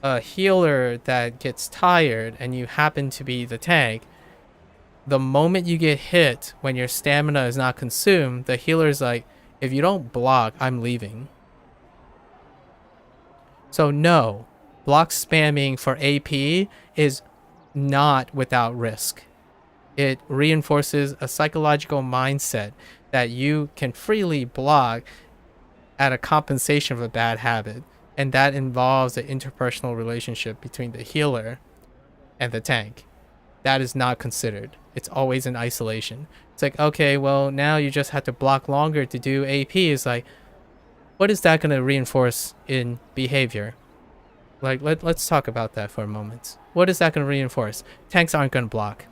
A healer that gets tired and you happen to be the tank, the moment you get hit when your stamina is not consumed, the healer's like, if you don't block, I'm leaving. So no, block spamming for AP is not without risk. It reinforces a psychological mindset that you can freely block at a compensation of a bad habit, and that involves an interpersonal relationship between the healer and the tank. That is not considered. It's always in isolation. It's like, okay, well, now you just have to block longer to do AP. It's like, what is that going to reinforce in behavior? Like, let's talk about that for a moment. What is that going to reinforce? Tanks aren't going to block.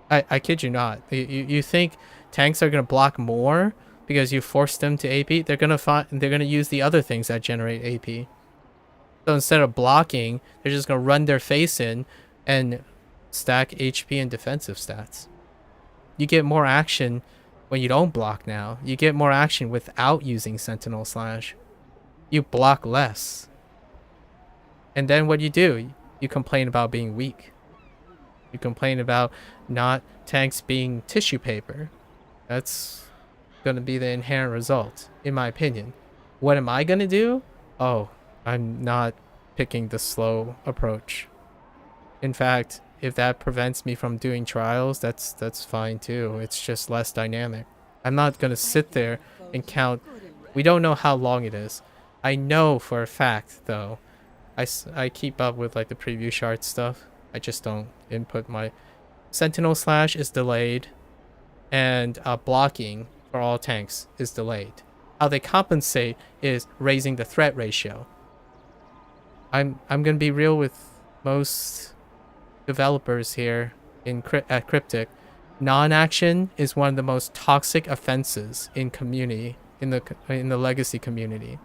I kid you not. You think tanks are going to block more because you force them to AP? They're going to use the other things that generate AP. So instead of blocking, they're just going to run their face in and stack HP and defensive stats. You get more action when you don't block now. You get more action without using Sentinel Slash. You block less. And then what do? You complain about being weak. You complain about not tanks being tissue paper. That's going to be the inherent result, in my opinion. What am I going to do? Oh, I'm not picking the slow approach. In fact, if that prevents me from doing trials, that's fine too. It's just less dynamic. I'm not going to sit there and count. We don't know how long it is. I know for a fact, though, I keep up with like the preview shard stuff. I just don't input my Sentinel Slash is delayed, and blocking for all tanks is delayed. How they compensate is raising the threat ratio. I'm gonna be real with most developers here at Cryptic. Non-action is one of the most toxic offenses in community in the legacy community,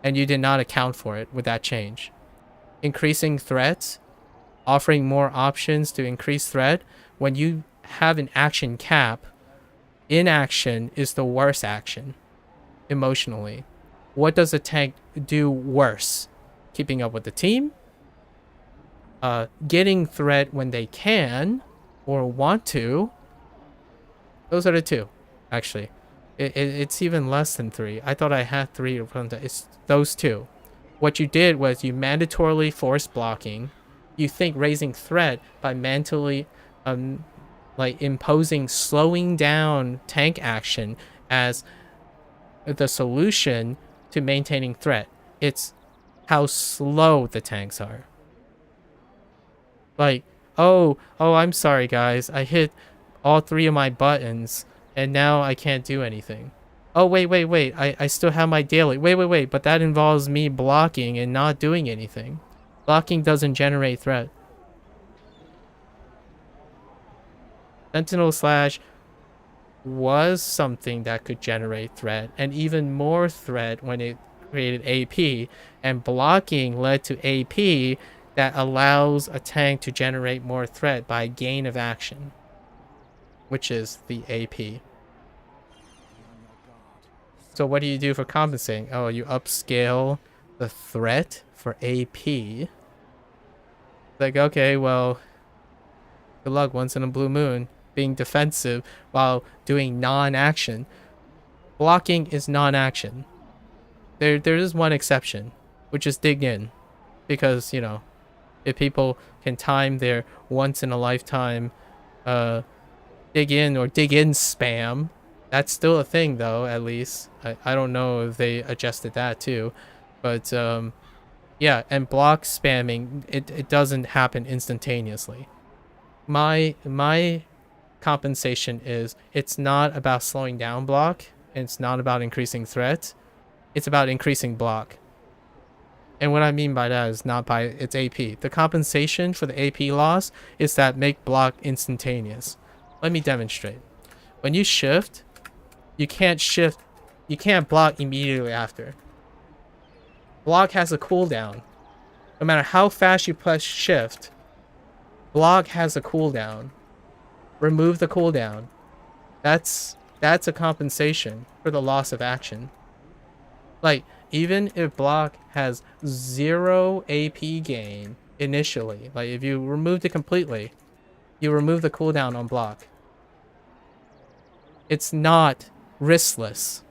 and you did not account for it with that change. Increasing threats, offering more options to increase threat. When you have an action cap, inaction is the worst action emotionally. What does a tank do worse? Keeping up with the team, getting threat when they can or want to. Those are the two, actually. It's even less than 3. I thought I had 3. It's those two. What you did was you mandatorily forced blocking. You think raising threat by mentally like imposing slowing down tank action as the solution to maintaining threat. It's how slow the tanks are. Like, oh, I'm sorry guys, I hit all 3 of my buttons and now I can't do anything. Oh, wait, I still have my daily. Wait, but that involves me blocking and not doing anything. Blocking doesn't generate threat. Sentinel Slash was something that could generate threat, and even more threat when it created AP, and blocking led to AP that allows a tank to generate more threat by gain of action, which is the AP. So what do you do for compensating? Oh, you upscale the threat for AP. Like, okay, well, good luck once in a blue moon being defensive while doing non-action. Blocking is non-action. There is one exception, which is dig in, because, you know, if people can time their once in a lifetime dig in or dig in spam, that's still a thing though. At least I don't know if they adjusted that too, but yeah. And block spamming, it doesn't happen instantaneously. My compensation is, it's not about slowing down block, and it's not about increasing threat, it's about increasing block. And what I mean by that is not by its AP. The compensation for the AP loss is that make block instantaneous. Let me demonstrate. When you shift, you can't block immediately after. Block has a cooldown. No matter how fast you press shift, block has a cooldown. Remove the cooldown. That's a compensation for the loss of action. Like, even if block has 0 AP gain initially, like if you removed it completely, you remove the cooldown on block. It's not riskless.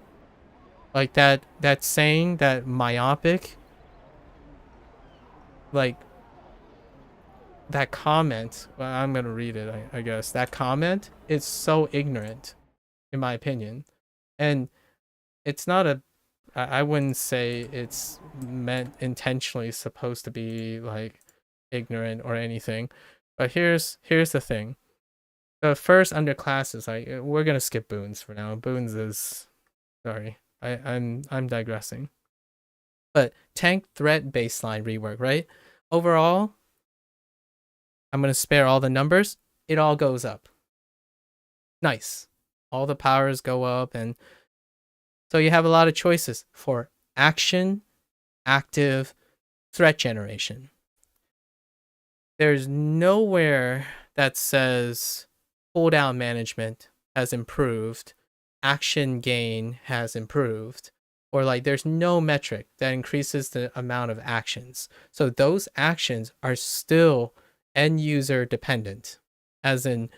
Like that saying, that myopic, like that comment, well, I'm gonna read it, I guess. That comment is so ignorant, in my opinion. And it's not a, I wouldn't say it's meant intentionally supposed to be like ignorant or anything. But here's the thing. The first underclasses, we're gonna skip boons for now. Boons is, sorry, I'm digressing. But tank threat baseline rework, right? Overall, I'm gonna spare all the numbers. It all goes up. Nice. All the powers go up, and so you have a lot of choices for action, active, threat generation. There's nowhere that says cooldown management has improved action gain has improved, or like there's no metric that increases the amount of actions. So those actions are still end user dependent, as in,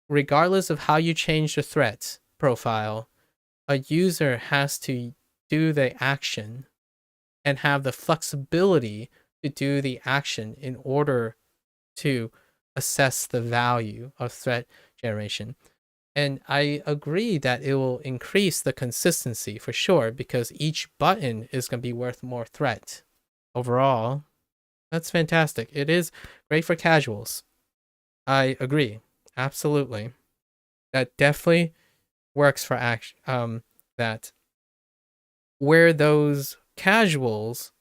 regardless of how you change the threat profile, a user has to do the action and have the flexibility to do the action in order to assess the value of threat generation. And I agree that it will increase the consistency for sure, because each button is going to be worth more threat. Overall, that's fantastic. It is great for casuals. I agree. Absolutely. That definitely works for action. That where those casuals,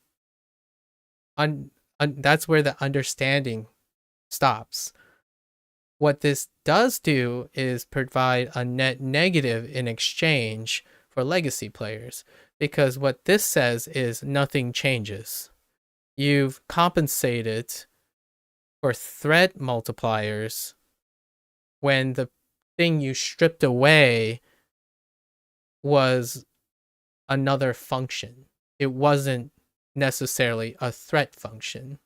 that's where the understanding stops. What this does do is provide a net negative in exchange for legacy players, because what this says is nothing changes. You've compensated for threat multipliers when the thing you stripped away was another function. It wasn't necessarily a threat function.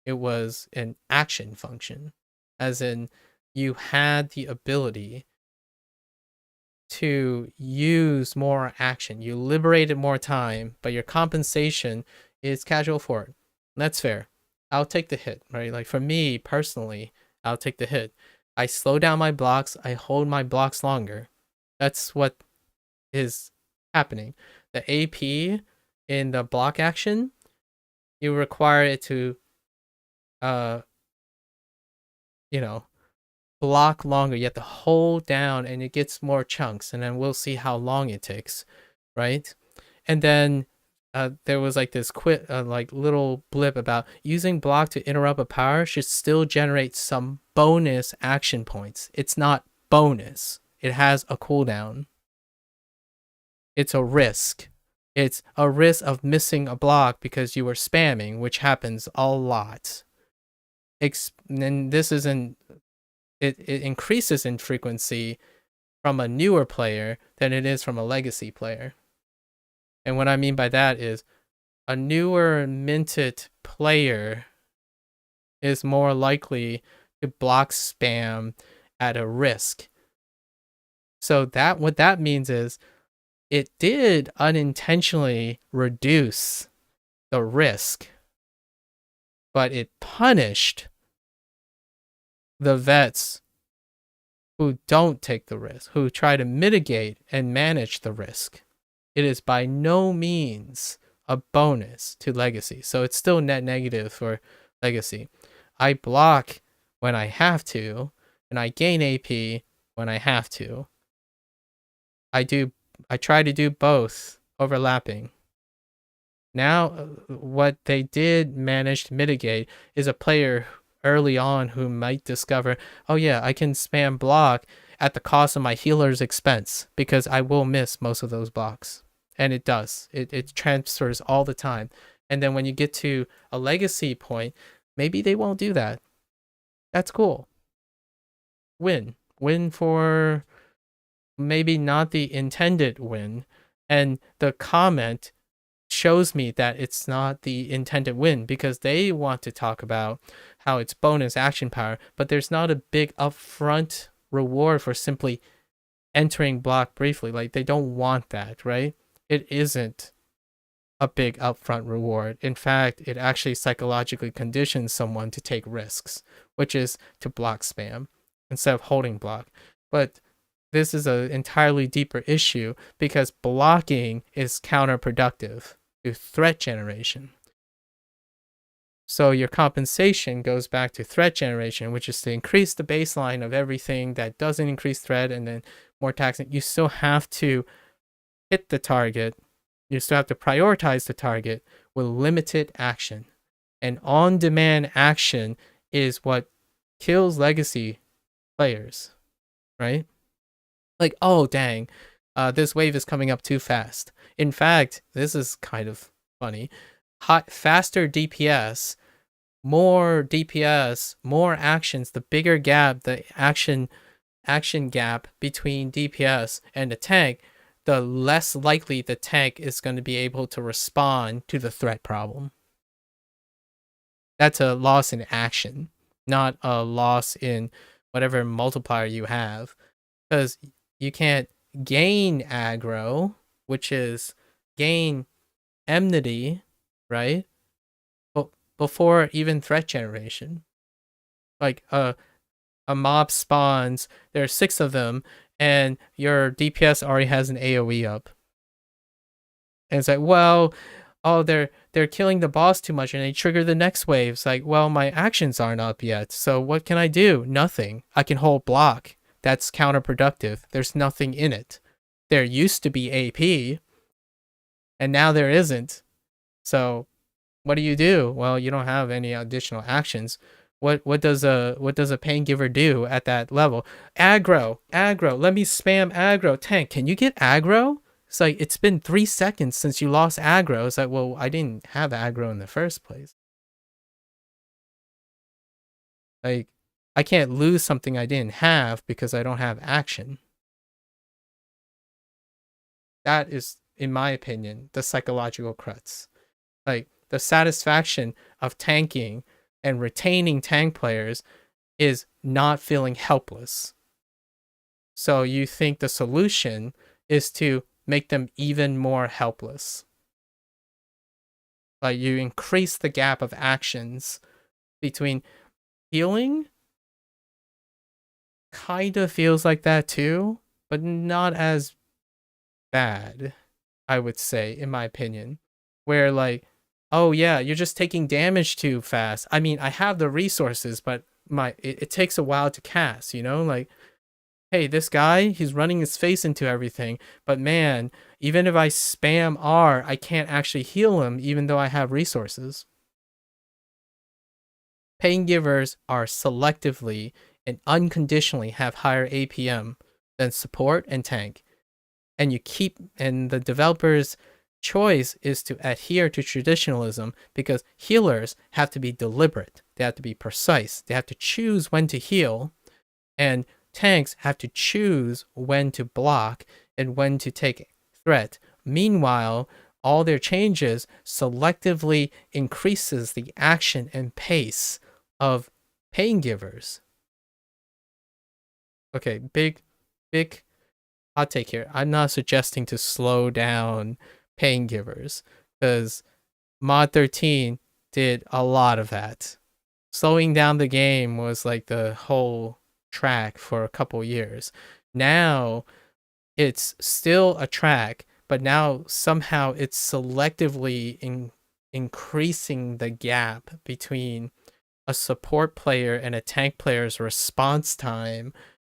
It was an action function, as in you had the ability to use more action. You liberated more time, but your compensation is casual for it. That's fair. I'll take the hit, right? Like for me personally, I'll take the hit. I slow down my blocks. I hold my blocks longer. That's what is happening. The AP in the block action, you require it to, block longer. You have to hold down and it gets more chunks, and then we'll see how long it takes, right? And then there was like this like little blip about using block to interrupt a power should still generate some bonus action points. It's not bonus. It has a cooldown. It's a risk. It's a risk of missing a block because you were spamming, which happens a lot. And this isn't, it increases in frequency from a newer player than it is from a legacy player. And what I mean by that is a newer minted player is more likely to block spam at a risk. So that what that means is it did unintentionally reduce the risk, but it punished the vets who don't take the risk, who try to mitigate and manage the risk. It is by no means a bonus to legacy. So it's still net negative for legacy. I block when I have to, and I gain AP when I have to. I try to do both overlapping. Now, what they did manage to mitigate is a player early on who might discover, oh yeah, I can spam block at the cost of my healer's expense, because I will miss most of those blocks. And it does. It transfers all the time. And then when you get to a legacy point, maybe they won't do that. That's cool. Win for maybe not the intended win. And the comment shows me that it's not the intended win, because they want to talk about how it's bonus action power, but there's not a big upfront reward for simply entering block briefly. Like, they don't want that, right? It isn't a big upfront reward. In fact, it actually psychologically conditions someone to take risks, which is to block spam instead of holding block. But this is an entirely deeper issue, because blocking is counterproductive to threat generation. So your compensation goes back to threat generation, which is to increase the baseline of everything that doesn't increase threat, and then more taxing. You still have to hit the target. You still have to prioritize the target with limited action. And on-demand action is what kills legacy players, right? Like, oh, dang, this wave is coming up too fast. In fact, this is kind of funny. Faster DPS, more actions, the bigger gap the action action gap between DPS and the tank, the less likely the tank is going to be able to respond to the threat problem. That's a loss in action, not a loss in whatever multiplier you have. Because you can't gain aggro, which is gain enmity, right? But before even threat generation. Like a mob spawns, there are 6 of them, and your DPS already has an AoE up. And it's like, well, oh, they're killing the boss too much and they trigger the next wave. It's like, well, my actions aren't up yet. So what can I do? Nothing. I can hold block. That's counterproductive. There's nothing in it. There used to be AP, and now there isn't. So what do? Well, you don't have any additional actions. What does a pain giver do at that level? Aggro. Let me spam aggro. Tank, can you get aggro? It's like, it's been 3 seconds since you lost aggro. It's like, well, I didn't have aggro in the first place. Like, I can't lose something I didn't have because I don't have action. That is, in my opinion, the psychological crux. Like, the satisfaction of tanking and retaining tank players is not feeling helpless. So you think the solution is to make them even more helpless. Like, you increase the gap of actions between healing. Kind of feels like that too, but not as bad, I would say, in my opinion. Where like, oh yeah, you're just taking damage too fast. I mean, I have the resources, but it takes a while to cast, you know? Like, hey, this guy, he's running his face into everything, but man, even if I spam R, I can't actually heal him even though I have resources. Pain givers are selectively and unconditionally have higher APM than support and tank. And the developer's choice is to adhere to traditionalism because healers have to be deliberate. They have to be precise. They have to choose when to heal, and tanks have to choose when to block and when to take threat. Meanwhile, all their changes selectively increases the action and pace of pain givers. Okay, big hot take here. I'm not suggesting to slow down pain givers because mod 13 did a lot of that. Slowing down the game was like the whole track for a couple years. Now it's still a track, but now somehow it's selectively increasing the gap between a support player and a tank player's response time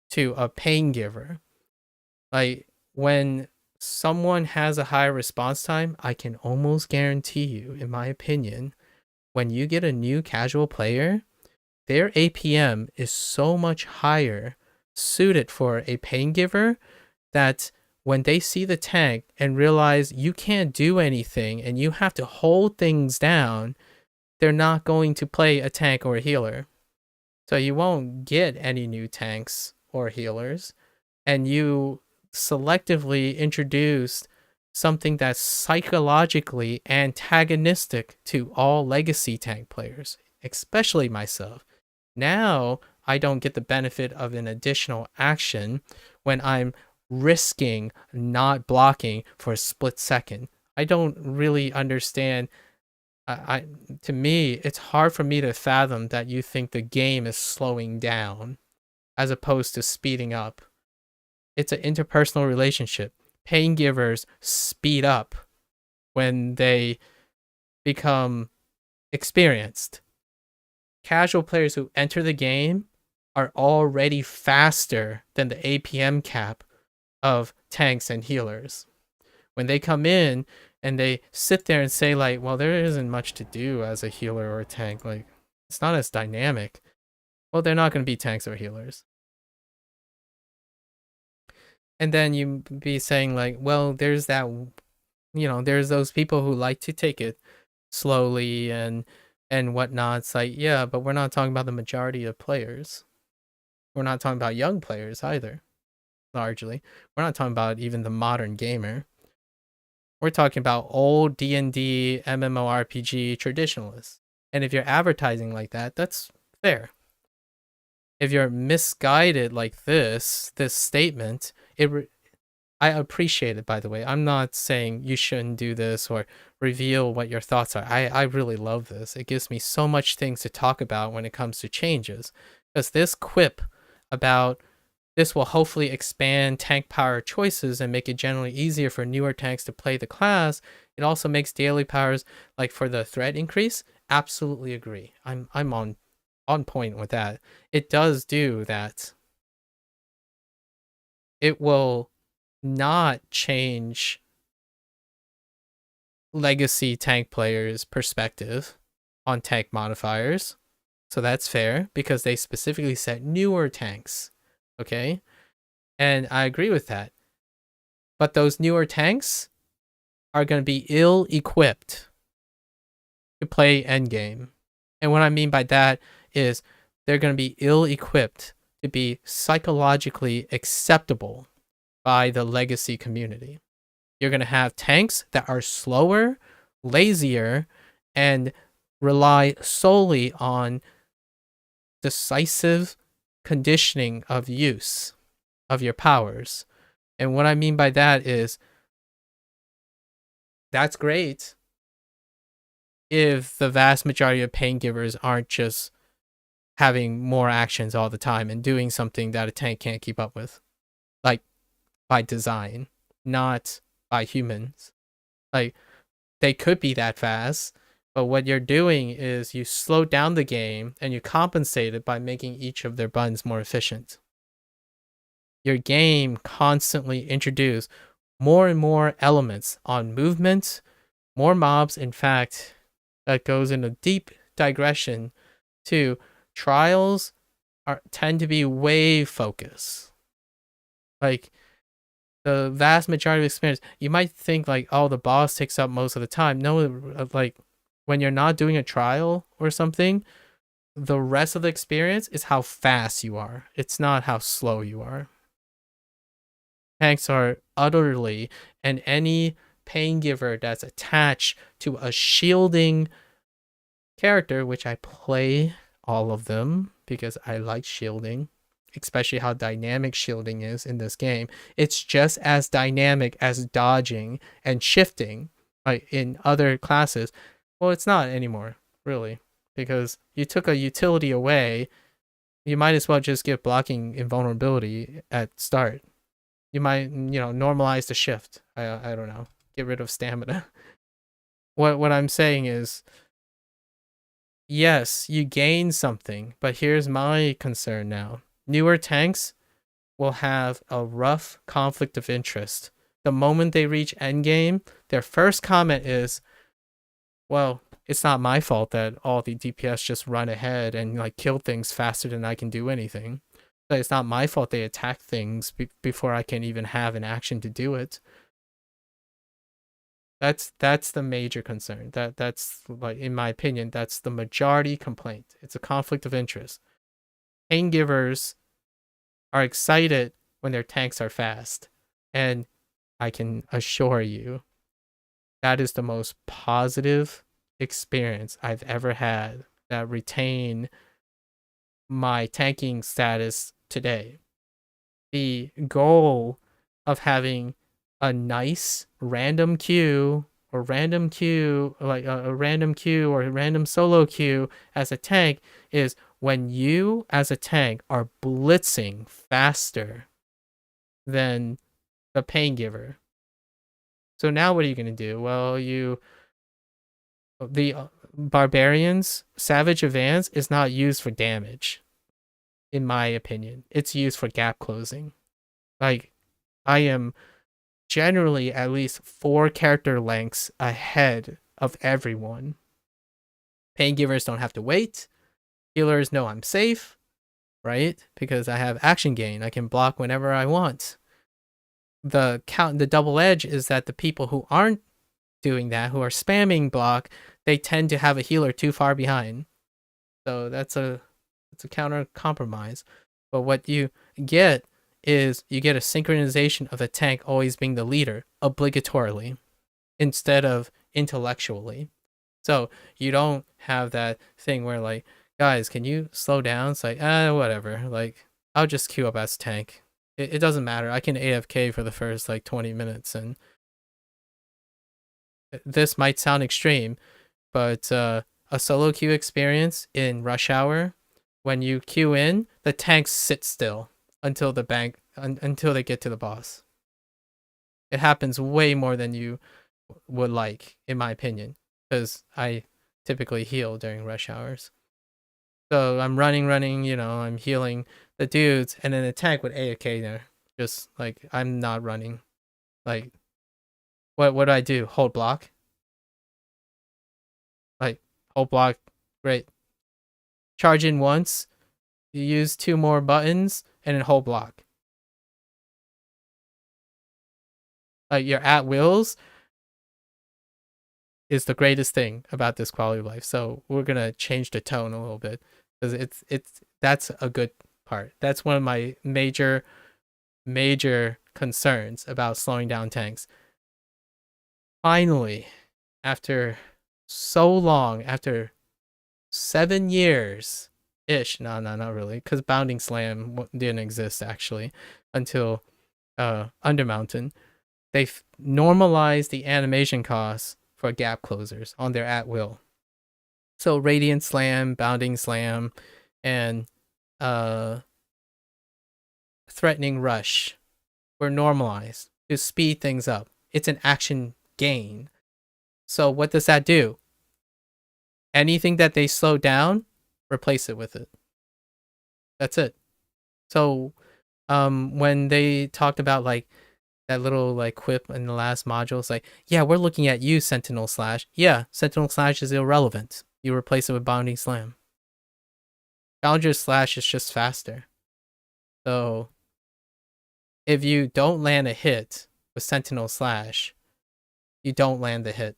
to a pain giver. Like, when someone has a high response time, I can almost guarantee you, in my opinion, when you get a new casual player, their APM is so much higher suited for a pain giver that when they see the tank and realize you can't do anything and you have to hold things down, they're not going to play a tank or a healer. So you won't get any new tanks or healers, and you selectively introduced something that's psychologically antagonistic to all legacy tank players, especially myself. Now I don't get the benefit of an additional action when I'm risking not blocking for a split second. I don't really understand. To me, it's hard for me to fathom that you think the game is slowing down as opposed to speeding up. It's an interpersonal relationship. Pain givers speed up when they become experienced. Casual players who enter the game are already faster than the APM cap of tanks and healers. When they come in and they sit there and say like, well, there isn't much to do as a healer or a tank. Like, it's not as dynamic. Well, they're not going to be tanks or healers. And then you be saying like, well, there's that, there's those people who like to take it slowly and whatnot. It's like, yeah, but we're not talking about the majority of players. We're not talking about young players either, largely. We're not talking about even the modern gamer. We're talking about old D&D, MMORPG traditionalists. And if you're advertising like that, that's fair. If you're misguided like this statement, I appreciate it, by the way. I'm not saying you shouldn't do this or reveal what your thoughts are. I really love this. It gives me so much things to talk about when it comes to changes. Because this quip about this will hopefully expand tank power choices and make it generally easier for newer tanks to play the class. It also makes daily powers, like for the threat increase, absolutely agree. I'm on point with that. It does do that. It will not change legacy tank players' perspective on tank modifiers. So that's fair because they specifically set newer tanks. Okay? And I agree with that. But those newer tanks are going to be ill-equipped to play endgame. And what I mean by that is they're going to be ill-equipped to be psychologically acceptable by the legacy community. You're going to have tanks that are slower, lazier, and rely solely on decisive conditioning of use of your powers. And what I mean by that is that's great if the vast majority of pain givers aren't just having more actions all the time and doing something that a tank can't keep up with. Like by design, not by humans. Like they could be that fast, but what you're doing is you slow down the game and you compensate it by making each of their buttons more efficient. Your game constantly introduces more and more elements on movement, more mobs. In fact, that goes in a deep digression to trials tend to be wave focus. Like the vast majority of experience, you might think like, oh, the boss takes up most of the time. No, like when you're not doing a trial or something, the rest of the experience is how fast you are. It's not how slow you are. Tanks are utterly, and any pain giver that's attached to a shielding character, which I play all of them because I like shielding, especially how dynamic shielding is in this game. It's just as dynamic as dodging and shifting in other classes. Well, it's not anymore, really, because you took a utility away. You might as well just give blocking invulnerability at start. You might, normalize the shift. I don't know. Get rid of stamina. What I'm saying is, yes, you gain something, but here's my concern now. Newer tanks will have a rough conflict of interest. The moment they reach endgame, their first comment is, well, it's not my fault that all the DPS just run ahead and like kill things faster than I can do anything. It's not my fault they attack things before I can even have an action to do it. That's the major concern. That's like, in my opinion, that's the majority complaint. It's a conflict of interest. Pain givers are excited when their tanks are fast, and I can assure you that is the most positive experience I've ever had that retain my tanking status today. The goal of having a nice random queue or random queue, like a random queue or a random solo queue as a tank, is when you as a tank are blitzing faster than the pain giver. So now what are you going to do? Well, the barbarians, Savage Advance is not used for damage, in my opinion. It's used for gap closing. Like, I am generally at least 4 character lengths ahead of everyone. Pain givers don't have to wait. Healers know I'm safe, right? Because I have action gain. I can block whenever I want. The double edge is that the people who aren't doing that, who are spamming block, they tend to have a healer too far behind. So that's a counter compromise. But what you get is you get a synchronization of the tank always being the leader, obligatorily, instead of intellectually. So you don't have that thing where like, guys, can you slow down? It's like, whatever. Like, I'll just queue up as tank. It doesn't matter. I can AFK for the first like 20 minutes, and this might sound extreme, but a solo queue experience in rush hour, when you queue in, the tanks sit still until until they get to the boss. It happens way more than you would like, in my opinion, because I typically heal during rush hours. So I'm running, I'm healing the dudes, and then the tank would AFK there. Just like, I'm not running. Like, what do I do? Hold block? Like, hold block, great. Charge in once, you use 2 more buttons, and then hold block. Like, your at wills is the greatest thing about this quality of life. So we're gonna change the tone a little bit, because that's a good part. That's one of my major concerns about slowing down tanks. Finally, after so long, after 7 years ish, no, not really, because Bounding Slam didn't exist actually until Undermountain. They've normalized the animation costs for gap closers on their at will. So Radiant Slam, Bounding Slam, and Threatening Rush were normalized to speed things up. It's an action gain. So what does that do? Anything that they slow down, replace it with it. That's it. So when they talked about like that little like quip in the last module, it's like, yeah, we're looking at you, Sentinel Slash. Yeah, Sentinel Slash is irrelevant. You replace it with Bounding Slam. Challenger Slash is just faster. So if you don't land a hit with Sentinel Slash, you don't land the hit.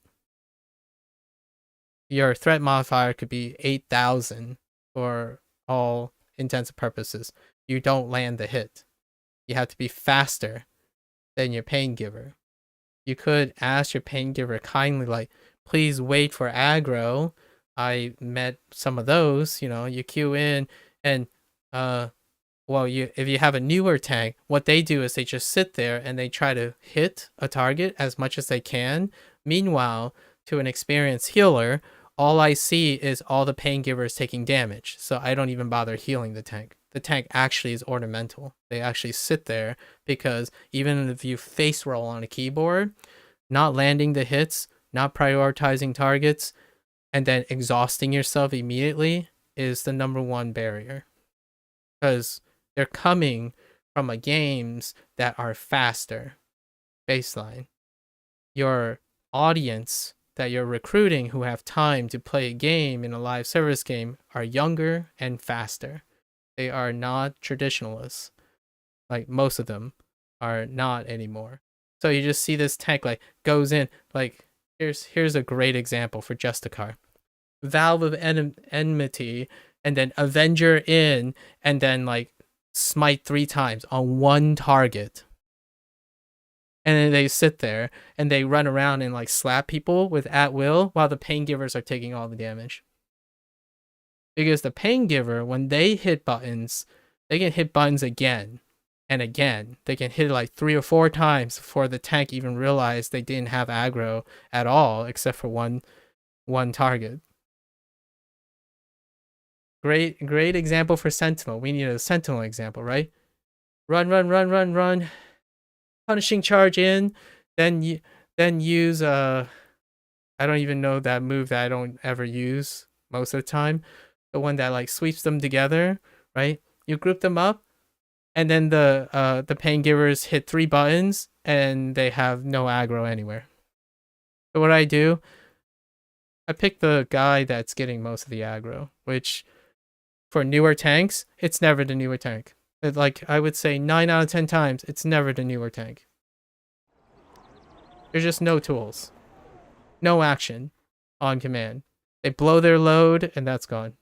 Your threat modifier could be 8,000 for all intents and purposes. You don't land the hit. You have to be faster than your pain giver. You could ask your pain giver kindly, like, please wait for aggro. I met some of those, you queue in, and if you have a newer tank, what they do is they just sit there and they try to hit a target as much as they can. Meanwhile, to an experienced healer, all I see is all the pain givers taking damage, so I don't even bother healing the tank. The tank actually is ornamental. They actually sit there because even if you face roll on a keyboard, not landing the hits, not prioritizing targets, and then exhausting yourself immediately is the #1 barrier. Because they're coming from games that are faster baseline. Your audience that you're recruiting who have time to play a game in a live service game are younger and faster. They are not traditionalists. Like, most of them are not anymore. So you just see this tank like goes in, like, here's a great example for Justicar. Valve of Enmity, and then Avenger in, and then like smite 3 times on one target. And then they sit there and they run around and like slap people with at will while the pain givers are taking all the damage. Because the pain giver, when they hit buttons, they can hit buttons again and again. They can hit it like 3 or 4 times before the tank even realized they didn't have aggro at all except for one target. Great example for Sentinel. We need a Sentinel example, right? Run. Punishing charge in, then use I don't even know that move that I don't ever use most of the time. The one that like sweeps them together, right? You group them up, and then the pain givers hit 3 buttons and they have no aggro anywhere. So what I do, I pick the guy that's getting most of the aggro, which for newer tanks, it's never the newer tank. Like, I would say 9 out of 10 times, it's never the newer tank. There's just no tools. No action on command. They blow their load, and that's gone.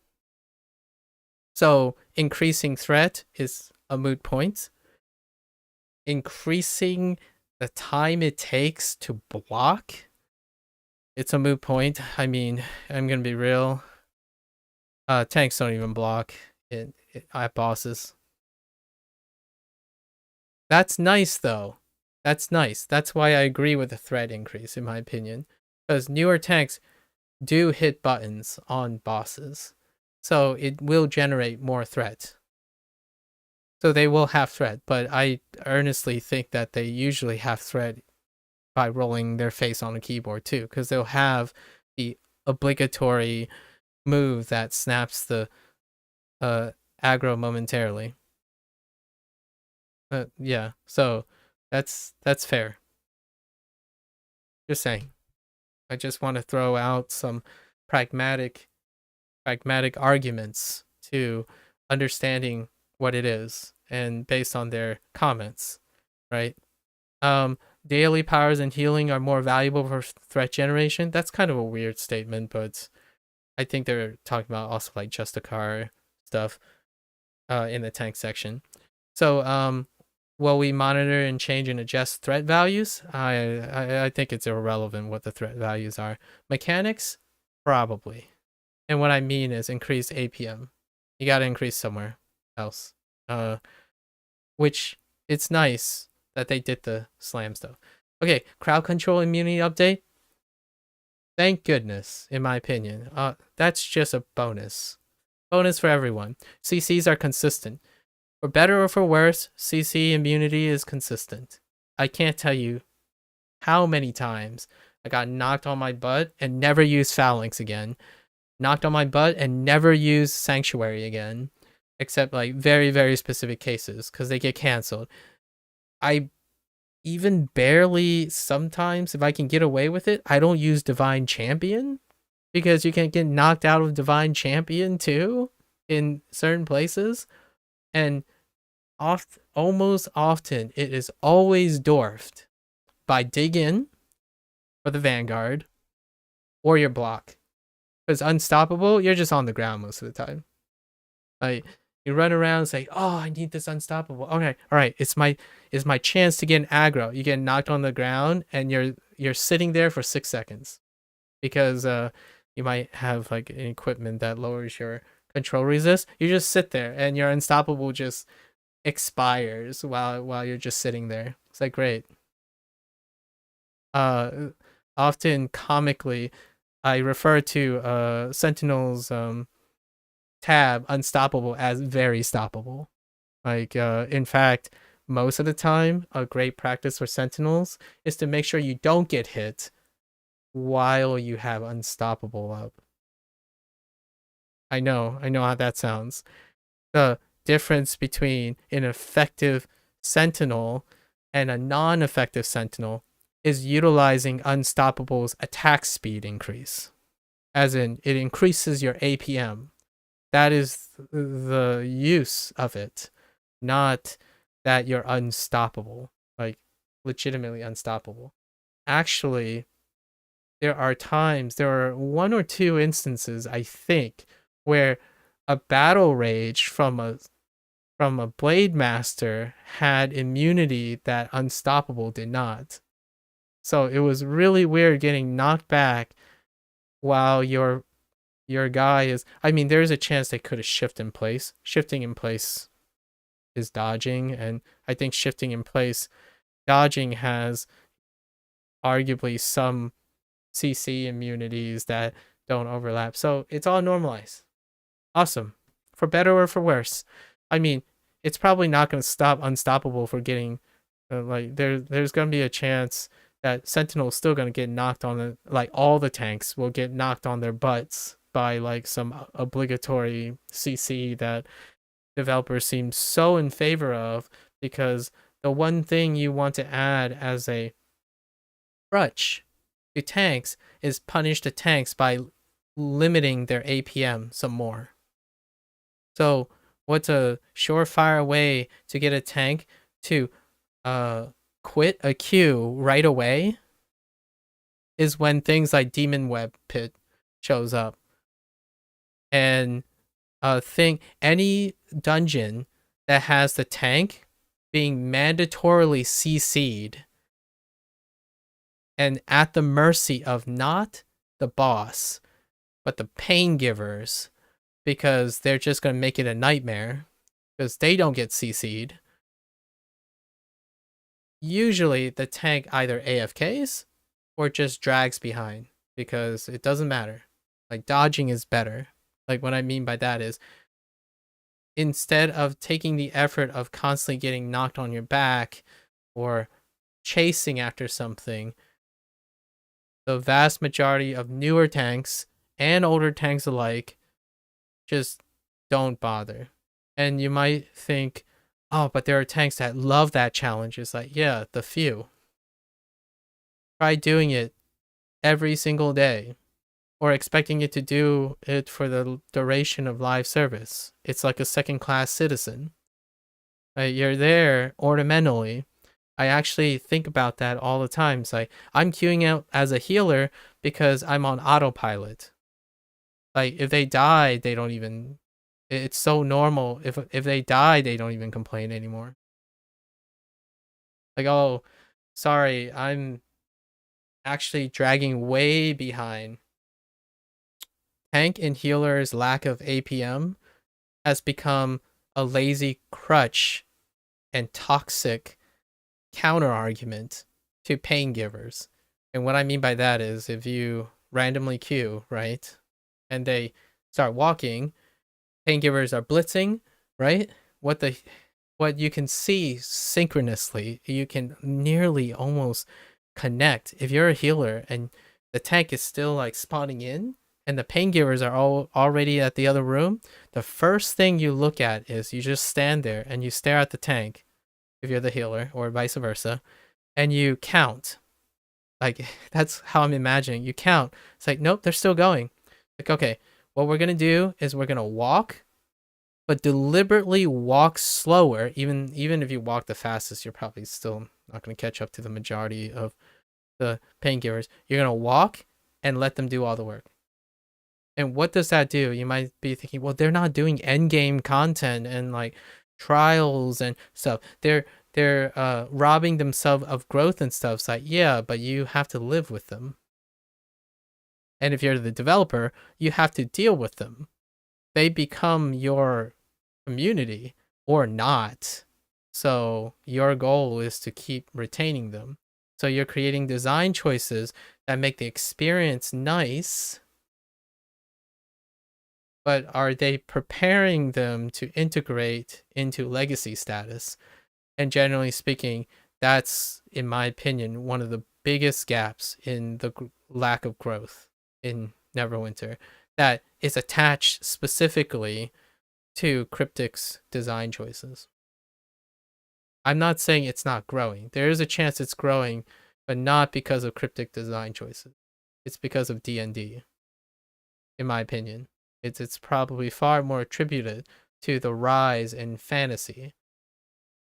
So increasing threat is a moot point. Increasing the time it takes to block, it's a moot point. I mean, I'm gonna be real. Tanks don't even block at bosses. That's nice though. That's nice. That's why I agree with the threat increase, in my opinion, because newer tanks do hit buttons on bosses, so it will generate more threat. So they will have threat, but I earnestly think that they usually have threat by rolling their face on a keyboard too, because they'll have the obligatory move that snaps the aggro momentarily. Yeah, so that's fair. Just saying. I just want to throw out some pragmatic arguments to understanding what it is and based on their comments, right? Daily powers and healing are more valuable for threat generation. That's kind of a weird statement, but I think they're talking about also like Justicar stuff in the tank section. So will we monitor and change and adjust threat values? I think it's irrelevant what the threat values are. Mechanics, probably. And what I mean is increase APM. You got to increase somewhere else. Which it's nice that they did the slam stuff. Okay, crowd control immunity update. Thank goodness, in my opinion. That's just a bonus. Bonus for everyone. CCs are consistent. For better or for worse, CC immunity is consistent. I can't tell you how many times I got knocked on my butt and never used Phalanx again. Knocked on my butt and never used Sanctuary again. Except like very, very specific cases because they get canceled. I even barely, sometimes, if I can get away with it, I don't use Divine Champion because you can get knocked out of Divine Champion too in certain places. And almost often, it is always dwarfed by Dig In for the Vanguard or your block. Because Unstoppable, you're just on the ground most of the time. Like, you run around and say, "Oh, I need this Unstoppable." Okay, all right, it's my chance to get an aggro. You get knocked on the ground and you're sitting there for 6 seconds because you might have like an equipment that lowers your control resist. You just sit there and your Unstoppable just expires while you're just sitting there. It's like great. Often comically, I refer to Sentinel's tab Unstoppable as very stoppable. Like in fact, most of the time, a great practice for Sentinels is to make sure you don't get hit while you have Unstoppable up. I know how that sounds. The difference between an effective Sentinel and a non-effective Sentinel is utilizing Unstoppable's attack speed increase. As in, it increases your APM. That is the use of it, not that you're unstoppable, like legitimately unstoppable. Actually, there are 1 or 2 instances, I think, where a battle rage from a Blade Master had immunity that Unstoppable did not. So it was really weird getting knocked back while your guy is, I mean, there's a chance they could have shifted in place. Shifting in place is dodging, and I think shifting in place, dodging has arguably some CC immunities that don't overlap. So it's all normalized. Awesome. For better or for worse. I mean, it's probably not going to stop Unstoppable for getting like there's going to be a chance that Sentinel's still going to get knocked on the, like all the tanks will get knocked on their butts by like some obligatory CC that developers seem so in favor of, because the one thing you want to add as a crutch to tanks is punish the tanks by limiting their APM some more. So what's a surefire way to get a tank to quit a queue right away is when things like Demon Web Pit shows up. And thing, any dungeon that has the tank being mandatorily CC'd and at the mercy of not the boss, but the pain givers, because they're just going to make it a nightmare because they don't get CC'd. Usually the tank either AFKs or just drags behind because it doesn't matter. Like, dodging is better. Like, what I mean by that is, instead of taking the effort of constantly getting knocked on your back or chasing after something, the vast majority of newer tanks and older tanks alike just don't bother. And you might think, oh, but there are tanks that love that challenge. It's like, yeah, the few. Try doing it every single day or expecting it to do it for the duration of live service. It's like a second-class citizen. Right? You're there ornamentally. I actually think about that all the time. It's like, I'm queuing out as a healer because I'm on autopilot. Like, if they die, they don't even... It's so normal. If they die, they don't even complain anymore. Like, oh, sorry, I'm actually dragging way behind. Tank and healer's lack of APM has become a lazy crutch and toxic counter argument to pain givers. And what I mean by that is, if you randomly queue, right, and they start walking, pain givers are blitzing, right? What you can see synchronously, you can nearly almost connect. If you're a healer and the tank is still like spawning in and the pain givers are all already at the other room, the first thing you look at is you just stand there and you stare at the tank if you're the healer, or vice versa, and you count. Like, that's how I'm imagining. You count. It's like, nope, they're still going. Like, okay, what we're gonna do is we're gonna walk, but deliberately walk slower. Even if you walk the fastest, you're probably still not gonna catch up to the majority of the pain givers. You're gonna walk and let them do all the work. And what does that do? You might be thinking, well, they're not doing end game content and like trials and stuff. They're robbing themselves of growth and stuff. It's like, yeah, but you have to live with them. And if you're the developer, you have to deal with them. They become your community or not. So your goal is to keep retaining them. So you're creating design choices that make the experience nice, but are they preparing them to integrate into legacy status? And generally speaking, that's, in my opinion, one of the biggest gaps in the lack of growth in Neverwinter, that is attached specifically to Cryptic's design choices. I'm not saying it's not growing. There is a chance it's growing, but not because of Cryptic design choices. It's because of D&D, in my opinion. It's probably far more attributed to the rise in fantasy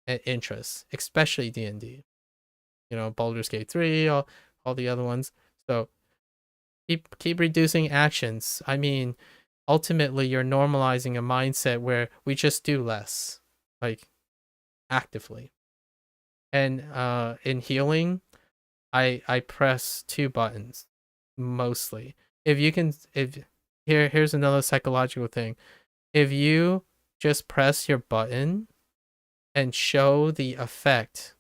and interests, especially D&D. You know, Baldur's Gate 3, all the other ones. So keep reducing actions. I mean, ultimately you're normalizing a mindset where we just do less, like actively. And in healing, I press 2 buttons mostly. Here's another psychological thing. If you just press your button and show the effect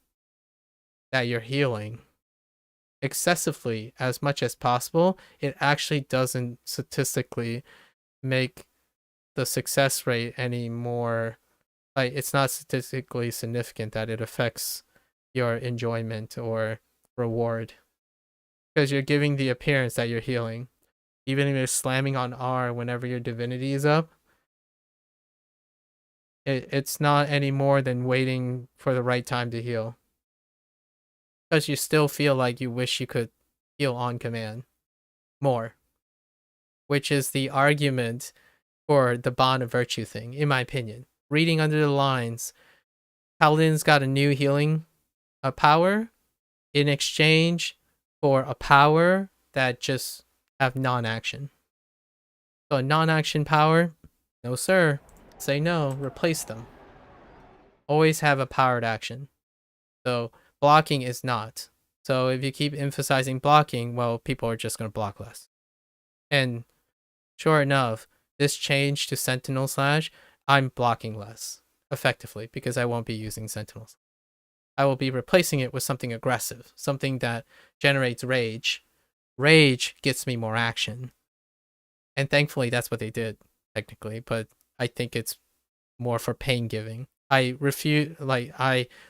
that you're healing excessively as much as possible, it actually doesn't statistically make the success rate any more, like, it's not statistically significant that it affects your enjoyment or reward, because you're giving the appearance that you're healing. Even if you're slamming on R whenever your divinity is up, it's not any more than waiting for the right time to heal. Because you still feel like you wish you could heal on command more. Which is the argument for the bond of virtue thing, in my opinion. Reading under the lines, Paladin's got a new healing power in exchange for a power that just have non-action. So a non-action power No, sir. Say no. Replace them. Always have a powered action. So blocking is not. So if you keep emphasizing blocking, well, people are just going to block less. And sure enough, this change to Sentinel Slash, I'm blocking less effectively because I won't be using Sentinels. I will be replacing it with something aggressive, something that generates rage. Rage gets me more action. And thankfully, that's what they did, technically. But I think it's more for pain giving. I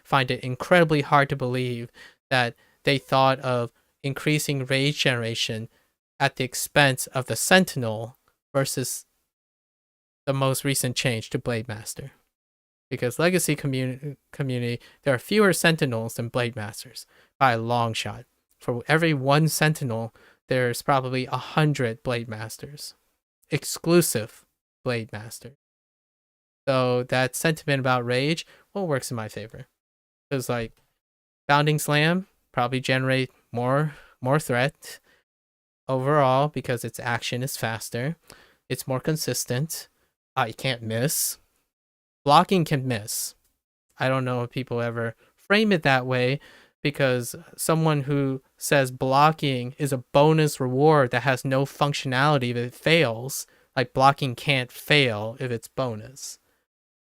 find it incredibly hard to believe that they thought of increasing rage generation at the expense of the Sentinel versus the most recent change to Blade Master. Because Legacy community, there are fewer Sentinels than Blade Masters by a long shot. For every one Sentinel, there's probably 100 Blade Masters. Exclusive Blade Master. So that sentiment about rage, well, works in my favor. Because like Bounding Slam probably generate more threat overall because its action is faster. It's more consistent. You can't miss. Blocking can miss. I don't know if people ever frame it that way because someone who says blocking is a bonus reward that has no functionality if it fails, like blocking can't fail if it's bonus.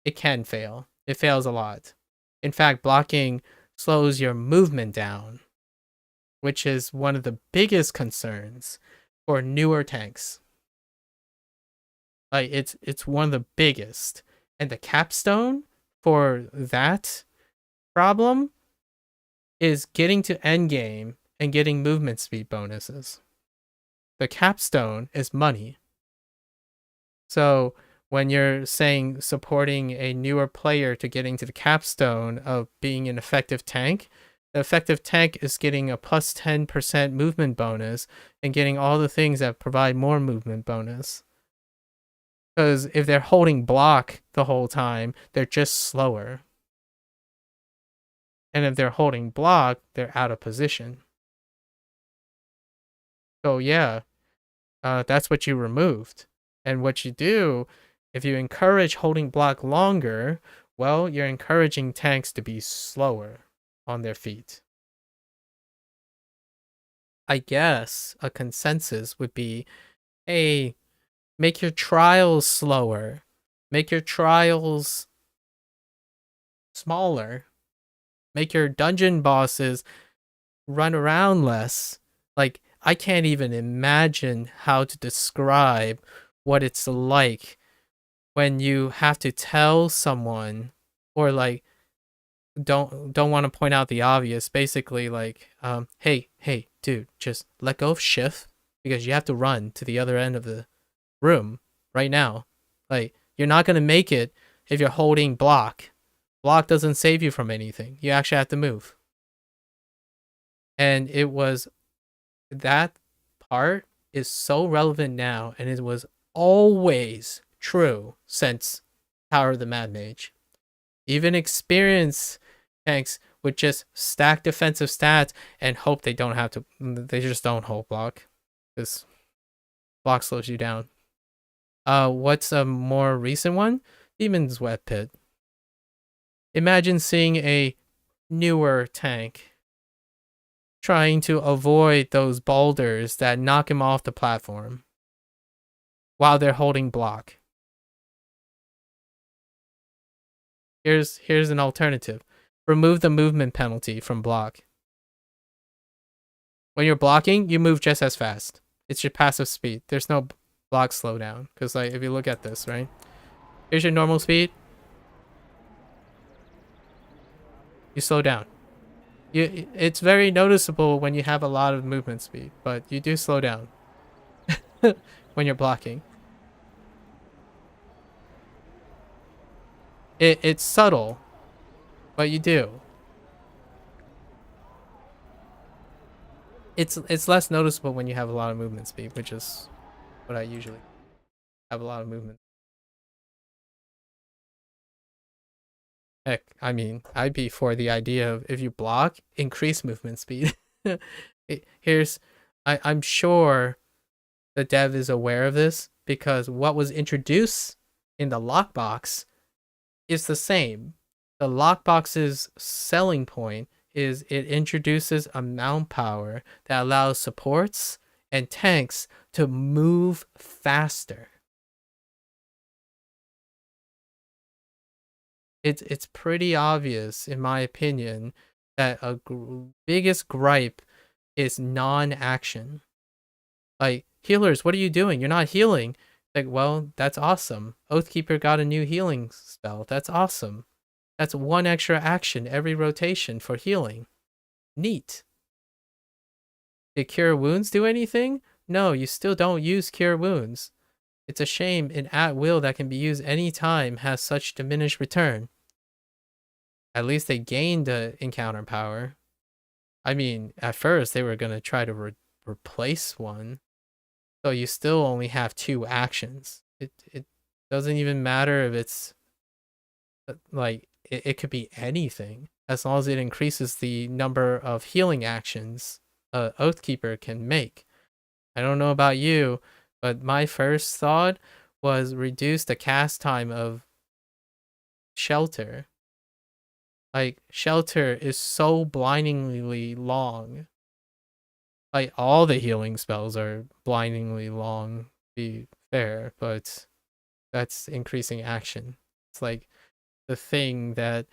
It can fail. It fails a lot. In fact, blocking slows your movement down, which is one of the biggest concerns for newer tanks. Like it's one of the biggest. And the capstone for that problem is getting to endgame and getting movement speed bonuses. The capstone is money. So when you're saying supporting a newer player to getting to the capstone of being an effective tank, the effective tank is getting a plus 10% movement bonus and getting all the things that provide more movement bonus. Because if they're holding block the whole time, they're just slower. And if they're holding block, they're out of position. So yeah, that's what you removed. And what you do, if you encourage holding block longer, well, you're encouraging tanks to be slower on their feet. I guess a consensus would be, hey, make your trials slower. Make your trials smaller. Make your dungeon bosses run around less. Like, I can't even imagine how to describe what it's like when you have to tell someone or like don't want to point out the obvious, basically like hey dude, just let go of shift because you have to run to the other end of the room right now. Like, you're not going to make it if you're holding block. Block doesn't save you from anything. You actually have to move. And it was that part is so relevant now, and it was always true since Power of the Mad Mage. Even experienced tanks would just stack defensive stats and hope they don't have to. They just don't hold block because block slows you down. What's a more recent one? Demon's Web Pit. Imagine seeing a newer tank trying to avoid those boulders that knock him off the platform while they're holding block. Here's an alternative. Remove the movement penalty from block. When you're blocking, you move just as fast. It's your passive speed. There's no block slowdown. Because like if you look at this, right? Here's your normal speed. You slow down. It's very noticeable when you have a lot of movement speed, but you do slow down when you're blocking. It's subtle, but you do. It's less noticeable when you have a lot of movement speed, which is what I usually have a lot of movement. Heck, I mean, I'd be for the idea of if you block, increase movement speed. I'm sure the dev is aware of this because what was introduced in the lockbox is the same. The lockbox's selling point is it introduces a mount power that allows supports and tanks to move faster. It's pretty obvious, in my opinion, that biggest gripe is non-action. Like, healers, what are you doing? You're not healing. Like, well, that's awesome. Oathkeeper got a new healing spell. That's awesome. That's one extra action every rotation for healing. Neat. Did Cure Wounds do anything? No, you still don't use Cure Wounds. It's a shame an at-will that can be used any time has such diminished return. At least they gained encounter power. I mean, at first they were going to try to replace one. So you still only have 2 actions. It doesn't even matter if it's like it could be anything as long as it increases the number of healing actions Oathkeeper can make. I don't know about you, but my first thought was reduce the cast time of Shelter. Like, Shelter is so blindingly long. Like, all the healing spells are blindingly long, to be fair, but that's increasing action. It's like the thing that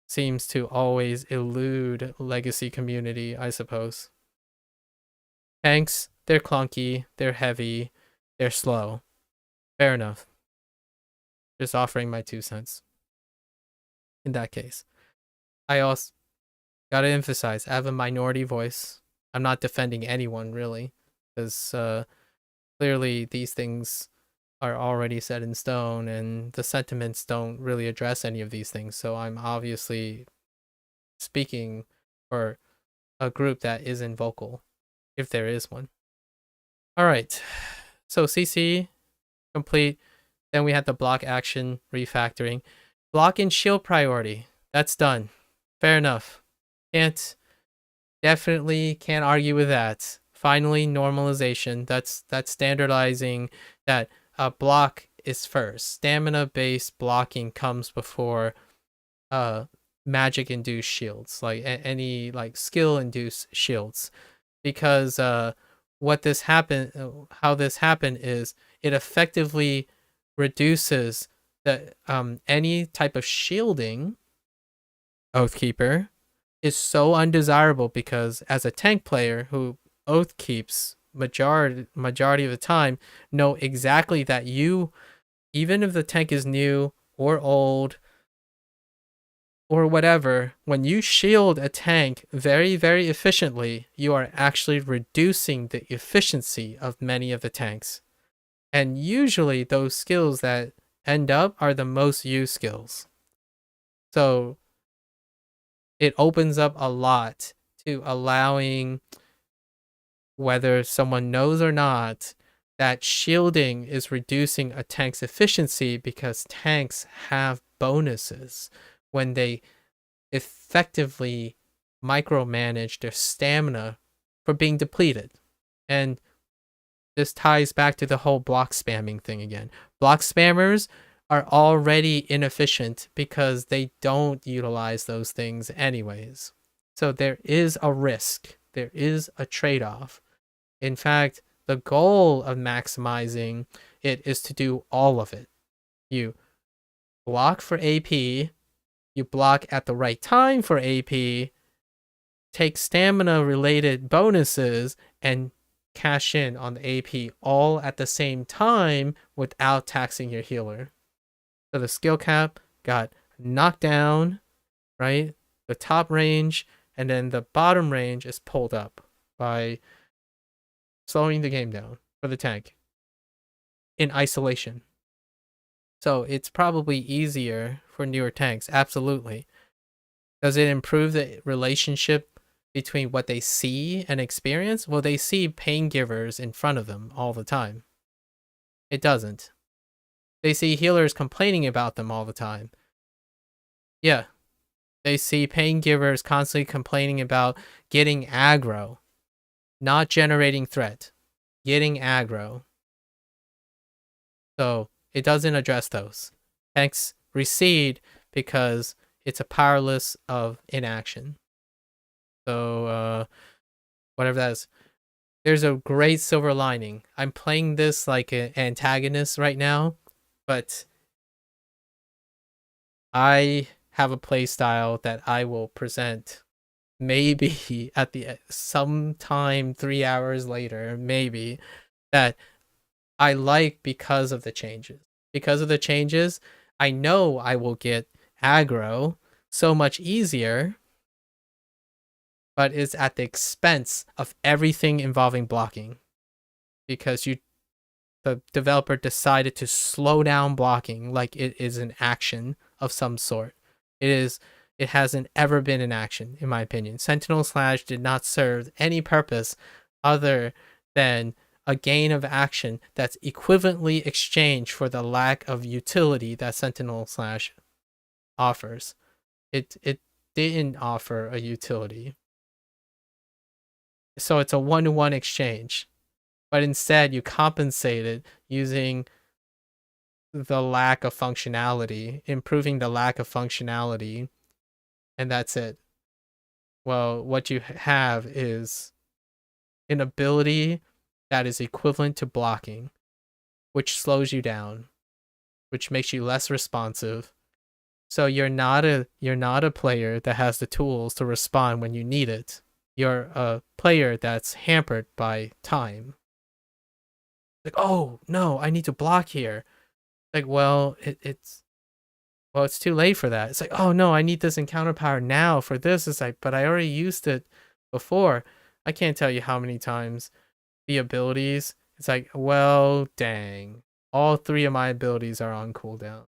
seems to always elude Legacy community, I suppose. Tanks, they're clunky, they're heavy, they're slow. Fair enough. Just offering my 2 cents. In that case. I also gotta emphasize, I have a minority voice. I'm not defending anyone, really, because clearly these things are already set in stone, and the sentiments don't really address any of these things, so I'm obviously speaking for a group that isn't vocal, if there is one. Alright, so CC complete, then we had the block action refactoring. Block and shield priority, that's done. Fair enough. Definitely can't argue with that. Finally, normalization. That's standardizing that block is first. Stamina-based blocking comes before magic-induced shields, like any like skill-induced shields, because how this happened is it effectively reduces the any type of shielding. Oathkeeper is so undesirable because as a tank player who oath keeps majority of the time, know exactly that you, even if the tank is new or old or whatever, when you shield a tank very, very efficiently, you are actually reducing the efficiency of many of the tanks. And usually those skills that end up are the most used skills. So it opens up a lot to allowing, whether someone knows or not, that shielding is reducing a tank's efficiency because tanks have bonuses when they effectively micromanage their stamina for being depleted. And this ties back to the whole block spamming thing again. Block spammers are already inefficient because they don't utilize those things anyways. So there is a risk. There is a trade-off. In fact, the goal of maximizing it is to do all of it. You block for AP, you block at the right time for AP, take stamina-related bonuses, and cash in on the AP all at the same time without taxing your healer. So the skill cap got knocked down, right? The top range, and then the bottom range is pulled up by slowing the game down for the tank in isolation. So it's probably easier for newer tanks, absolutely. Does it improve the relationship between what they see and experience? Well, they see pain givers in front of them all the time. It doesn't. They see healers complaining about them all the time. Yeah. They see pain givers constantly complaining about getting aggro. Not generating threat. Getting aggro. So It doesn't address those. Tanks recede because it's a powerless of inaction. So whatever that is. There's a great silver lining. I'm playing this like an antagonist right now, but I have a play style that I will present maybe at the sometime 3 hours later, maybe, that I like because of the changes. Because of the changes, I know I will get aggro so much easier, but it's at the expense of everything involving blocking. Because the developer decided to slow down blocking like it is an action of some sort. It hasn't ever been an action, in my opinion. Sentinel Slash did not serve any purpose other than a gain of action that's equivalently exchanged for the lack of utility that Sentinel Slash offers. It didn't offer a utility. So it's a one-to-one exchange. But instead you compensate it using the lack of functionality, improving the lack of functionality, and that's it. Well, what you have is an ability that is equivalent to blocking, which slows you down, which makes you less responsive. So you're not a player that has the tools to respond when you need it. You're a player that's hampered by time. Like, oh no, I need to block here. Like, well, it's too late for that. It's like, oh no, I need this encounter power now for this. It's like, but I already used it before. I can't tell you how many times the abilities. It's like, well, dang, all 3 of my abilities are on cooldown.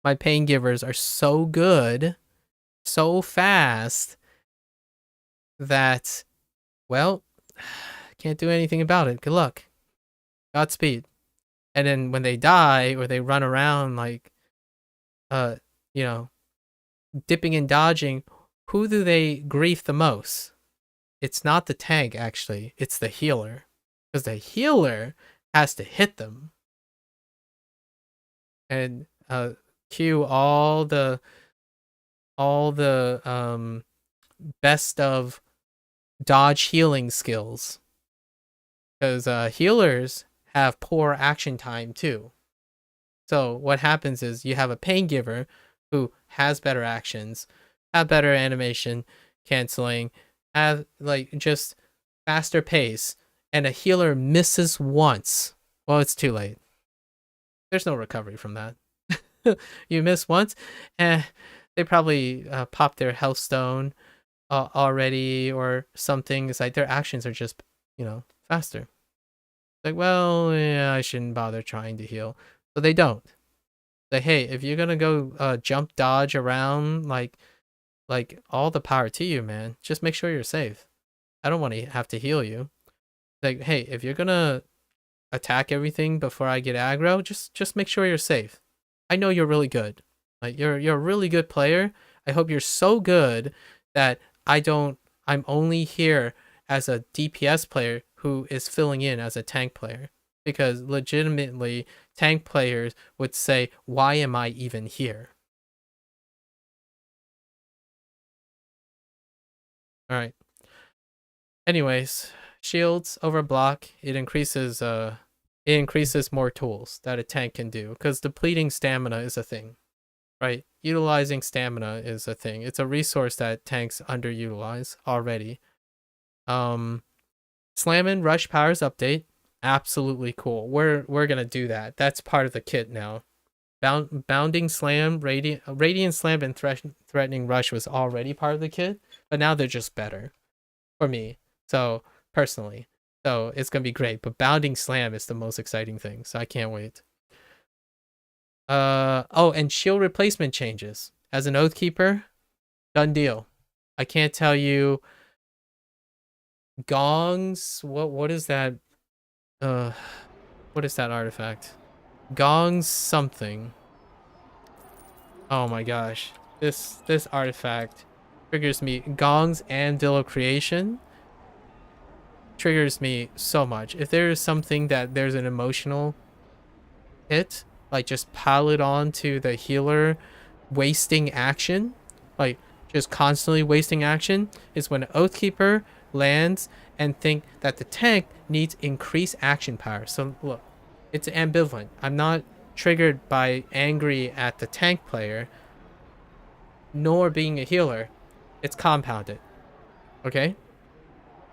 My pain givers are so good, so fast that, well, can't do anything about it. Good luck. Godspeed. And then when they die or they run around like, dipping and dodging, who do they grief the most? It's not the tank, actually. It's the healer. Because the healer has to hit them. And cue all the best of dodge healing skills. Because healers have poor action time too. So what happens is you have a pain giver who has better actions, have better animation canceling, have like just faster pace, and a healer misses once. Well, it's too late. There's no recovery from that. You miss once, they probably popped their health stone already or something. It's like their actions are just, faster. Like, well, yeah, I shouldn't bother trying to heal. So they don't. Like, hey, if you're gonna go jump dodge around, like all the power to you, man. Just make sure you're safe. I don't want to have to heal you. Like, hey, if you're gonna attack everything before I get aggro, just make sure you're safe. I know you're really good. Like, you're a really good player. I hope you're so good that I'm only here as a DPS player who is filling in as a tank player. Because legitimately, tank players would say, why am I even here? Alright. Anyways, shields over block, it increases more tools that a tank can do. Because depleting stamina is a thing. Right? Utilizing stamina is a thing. It's a resource that tanks underutilize already. Slammin' Rush Powers update. Absolutely cool. We're gonna do that. That's part of the kit now. Bounding Slam, Radiant Slam, and Threatening Rush was already part of the kit, but now they're just better for me. So personally, so it's gonna be great. But Bounding Slam is the most exciting thing, so I can't wait. And shield replacement changes. As an Oathkeeper, done deal. I can't tell you. Gongs. What is that? What is that artifact? Gongs something. Oh my gosh. This artifact triggers me. Gongs Anvil of Creation triggers me so much. If there is something that there's an emotional hit, like just pile it on to the healer wasting action, like just constantly wasting action, is when an Oathkeeper lands and think that the tank needs increased action power. So look, it's ambivalent. I'm not triggered by angry at the tank player, nor being a healer. It's compounded. Okay?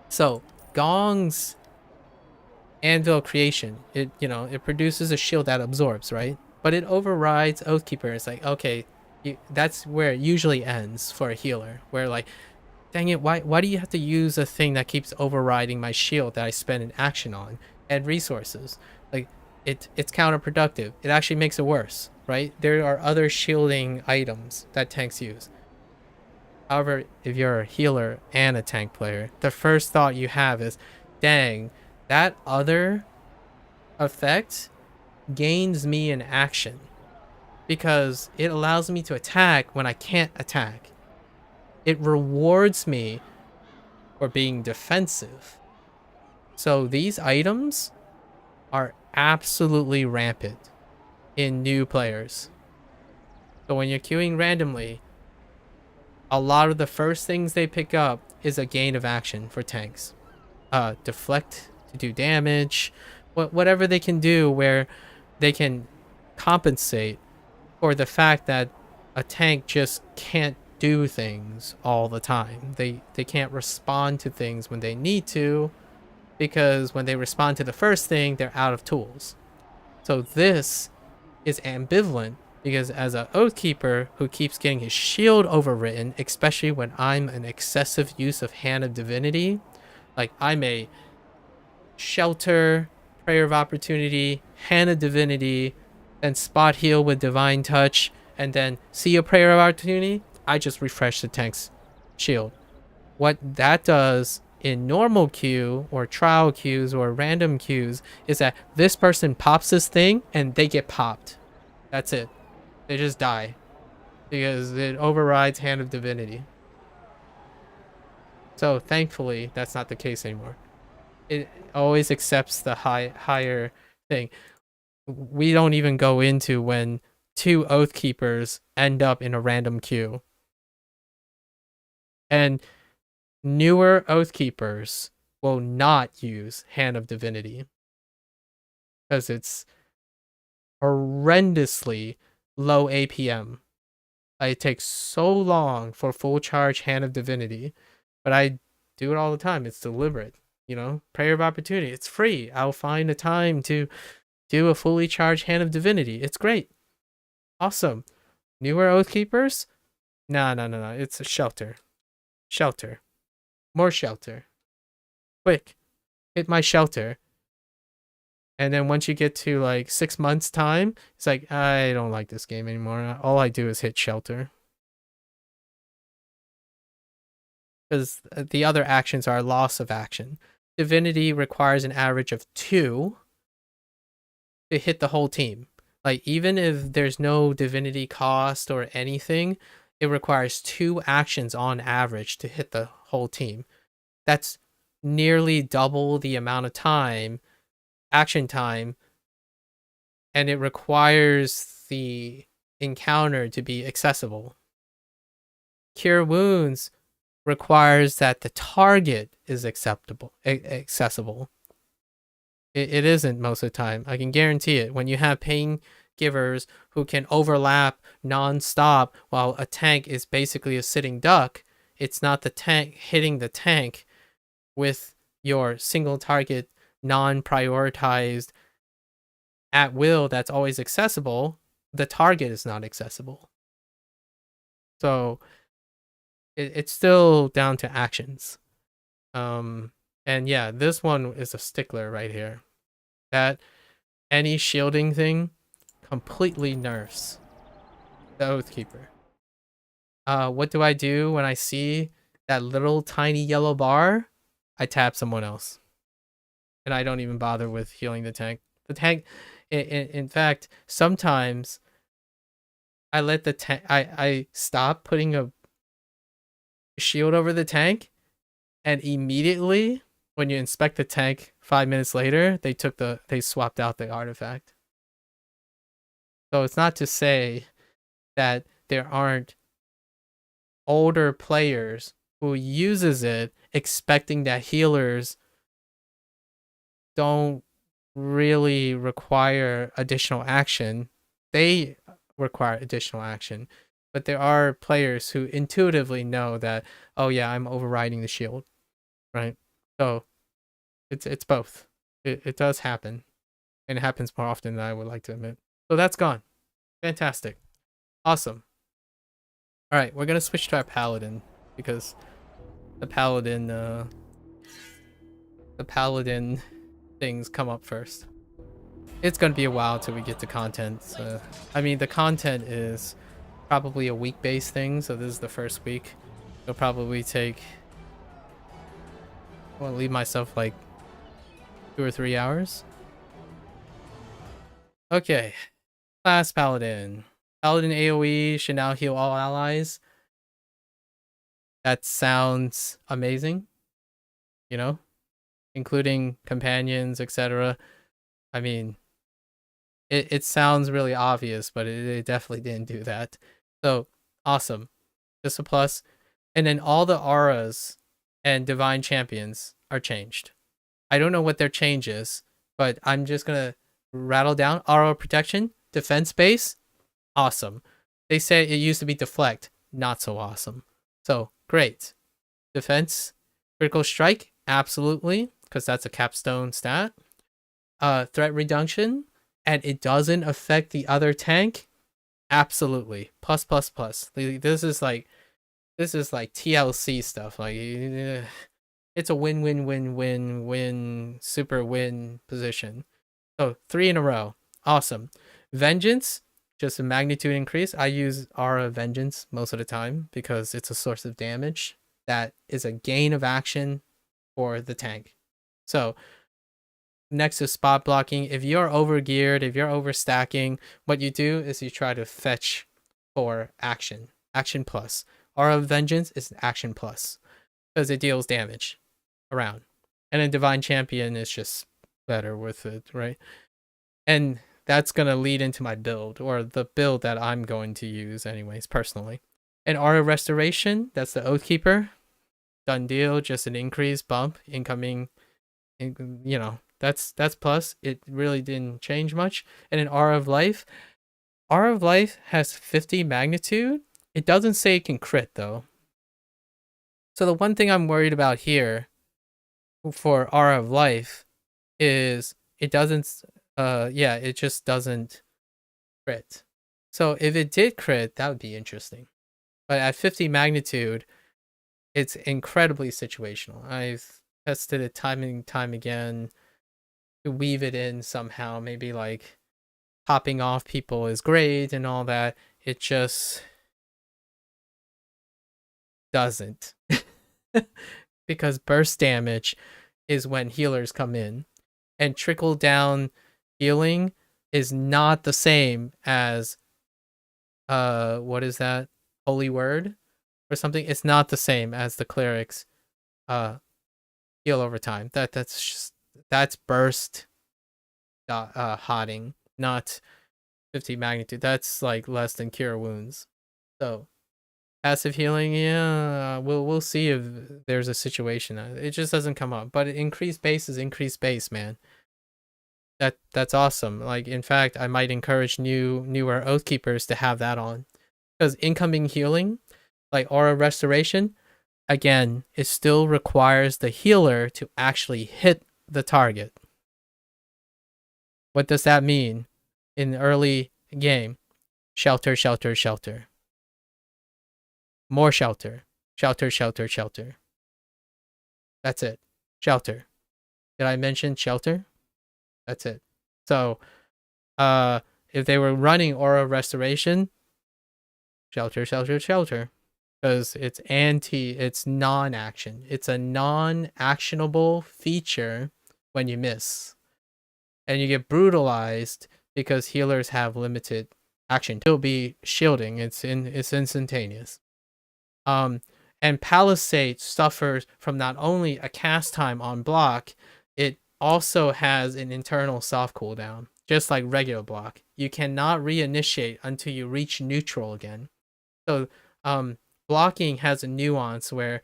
So Gong's Anvil creation, it produces a shield that absorbs, right? But it overrides Oathkeeper. It's like, okay, that's where it usually ends for a healer, where like, dang it, why do you have to use a thing that keeps overriding my shield that I spend an action on and resources? Like, it's counterproductive. It actually makes it worse, right? There are other shielding items that tanks use. However, if you're a healer and a tank player, the first thought you have is, dang, that other effect gains me an action because it allows me to attack when I can't attack. It rewards me for being defensive. So these items are absolutely rampant in new players. So when you're queuing randomly, a lot of the first things they pick up is a gain of action for tanks. Deflect to do damage, whatever they can do where they can compensate for the fact that a tank just can't do things all the time. They can't respond to things when they need to, because when they respond to the first thing, they're out of tools. So this is ambivalent because as an Oathkeeper who keeps getting his shield overwritten, especially when I'm an excessive use of Hand of Divinity, like I may shelter, Prayer of Opportunity, Hand of Divinity, then spot heal with Divine Touch, and then see a Prayer of Opportunity, I just refresh the tank's shield. What that does in normal queue or trial queues or random queues is that this person pops this thing and they get popped. That's it. They just die because it overrides Hand of Divinity. So thankfully, that's not the case anymore. It always accepts the higher thing. We don't even go into when two Oathkeepers end up in a random queue. And newer Oathkeepers will not use Hand of Divinity because it's horrendously low APM. It takes so long for full charge Hand of Divinity, but I do it all the time. It's deliberate, Prayer of Opportunity. It's free. I'll find a time to do a fully charged Hand of Divinity. It's great. Awesome. Newer Oathkeepers? No. It's a shelter. Shelter. More shelter. Quick. Hit my shelter. And then once you get to like 6 months time, it's like, I don't like this game anymore. All I do is hit shelter. Because the other actions are loss of action. Divinity requires an average of 2 to hit the whole team. Like, even if there's no divinity cost or anything, it requires 2 actions on average to hit the whole team. That's nearly double the amount of action time, and it requires the encounter to be accessible. Cure Wounds requires that the target is accessible. It isn't most of the time. I can guarantee it. When you have pain givers who can overlap non-stop while a tank is basically a sitting duck, it's not the tank hitting the tank with your single target, non-prioritized at will that's always accessible. The target is not accessible. So it's still down to actions. And yeah, this one is a stickler right here. That any shielding thing completely nerfs the Oathkeeper. What do I do when I see that little tiny yellow bar? I tap someone else. And I don't even bother with healing the tank. The tank, in fact, sometimes I let the tank, I stop putting a shield over the tank, and immediately when you inspect the tank 5 minutes later, they swapped out the artifact. So it's not to say that there aren't older players who uses it expecting that healers don't really require additional action. They require additional action. But there are players who intuitively know that, oh yeah, I'm overriding the shield, right? So it's both. It does happen. And it happens more often than I would like to admit. So that's gone. Fantastic. Awesome. Alright, we're gonna switch to our paladin because the paladin things come up first. It's gonna be a while till we get to content. So, I mean, the content is probably a week-based thing, so this is the first week. It'll probably take... I want to leave myself like 2 or 3 hours. Okay. Class Paladin. Paladin AoE should now heal all allies. That sounds amazing. You know? Including companions, etc. I mean, it sounds really obvious, but it definitely didn't do that. So, awesome. Just a plus. And then all the auras and divine champions are changed. I don't know what their change is, but I'm just gonna rattle down. Aura protection, defense base, awesome. They say it used to be deflect, not so awesome. So great. Defense, critical strike, absolutely, because that's a capstone stat. Threat reduction, and it doesn't affect the other tank, absolutely. Plus plus plus. This is like TLC stuff. Like it's a win super win position. So 3 in a row. Awesome. Vengeance, just a magnitude increase. I use Aura Vengeance most of the time because it's a source of damage that is a gain of action for the tank. So next to spot blocking, if you're overgeared, if you're overstacking, what you do is you try to fetch for action. Action plus. Aura of Vengeance is action plus because it deals damage around. And then Divine Champion is just better with it, right? And that's going to lead into my build, or the build that I'm going to use anyways, personally. And Aura Restoration, that's the Oathkeeper. Done deal, just an increase bump, incoming, you know, that's plus. It really didn't change much. And an Aura of Life. Aura of Life has 50 magnitude. It doesn't say it can crit, though. So the one thing I'm worried about here for Aura of Life is it doesn't, it just doesn't crit. So if it did crit, that would be interesting. But at 50 magnitude, it's incredibly situational. I've tested it time and time again to weave it in somehow. Maybe like popping off people is great and all that. It just doesn't. Because burst damage is when healers come in, and trickle down healing is not the same as what is that, holy word or something. It's not the same as the clerics heal over time. That's burst hotting, not 50 magnitude. That's like less than cure wounds. So passive healing, yeah, we'll see if there's a situation. It just doesn't come up. But increased base is increased base, man. That's awesome. Like, in fact, I might encourage newer Oathkeepers to have that on, because incoming healing, like Aura Restoration, again, it still requires the healer to actually hit the target. What does that mean in early game? Shelter, shelter, shelter. More shelter. Shelter, shelter, shelter. That's it. Shelter. Did I mention shelter? That's it. So, if they were running Aura Restoration, shelter, shelter, shelter. Because it's non-action. It's a non-actionable feature when you miss. And you get brutalized because healers have limited action. It'll be shielding. It's instantaneous. And Palisade suffers from not only a cast time on block, it also has an internal soft cooldown, just like regular block. You cannot reinitiate until you reach neutral again. So blocking has a nuance where,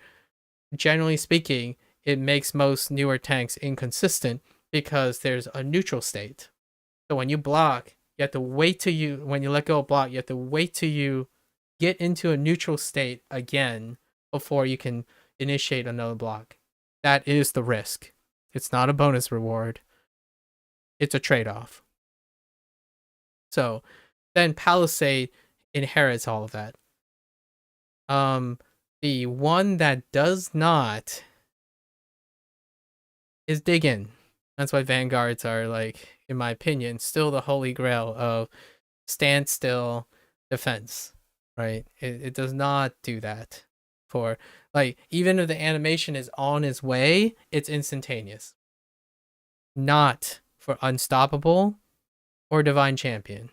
generally speaking, it makes most newer tanks inconsistent because there's a neutral state. So when you block, you have to wait till you, when you let go of block, you have to wait till you get into a neutral state again before you can initiate another block. That is the risk. It's not a bonus reward. It's a trade-off. So then Palisade inherits all of that. The one that does not is Dig In. That's why Vanguards are, like, in my opinion, still the holy grail of standstill defense, right? It does not do that for, like, even if the animation is on its way, it's instantaneous. Not for Unstoppable or Divine Champion.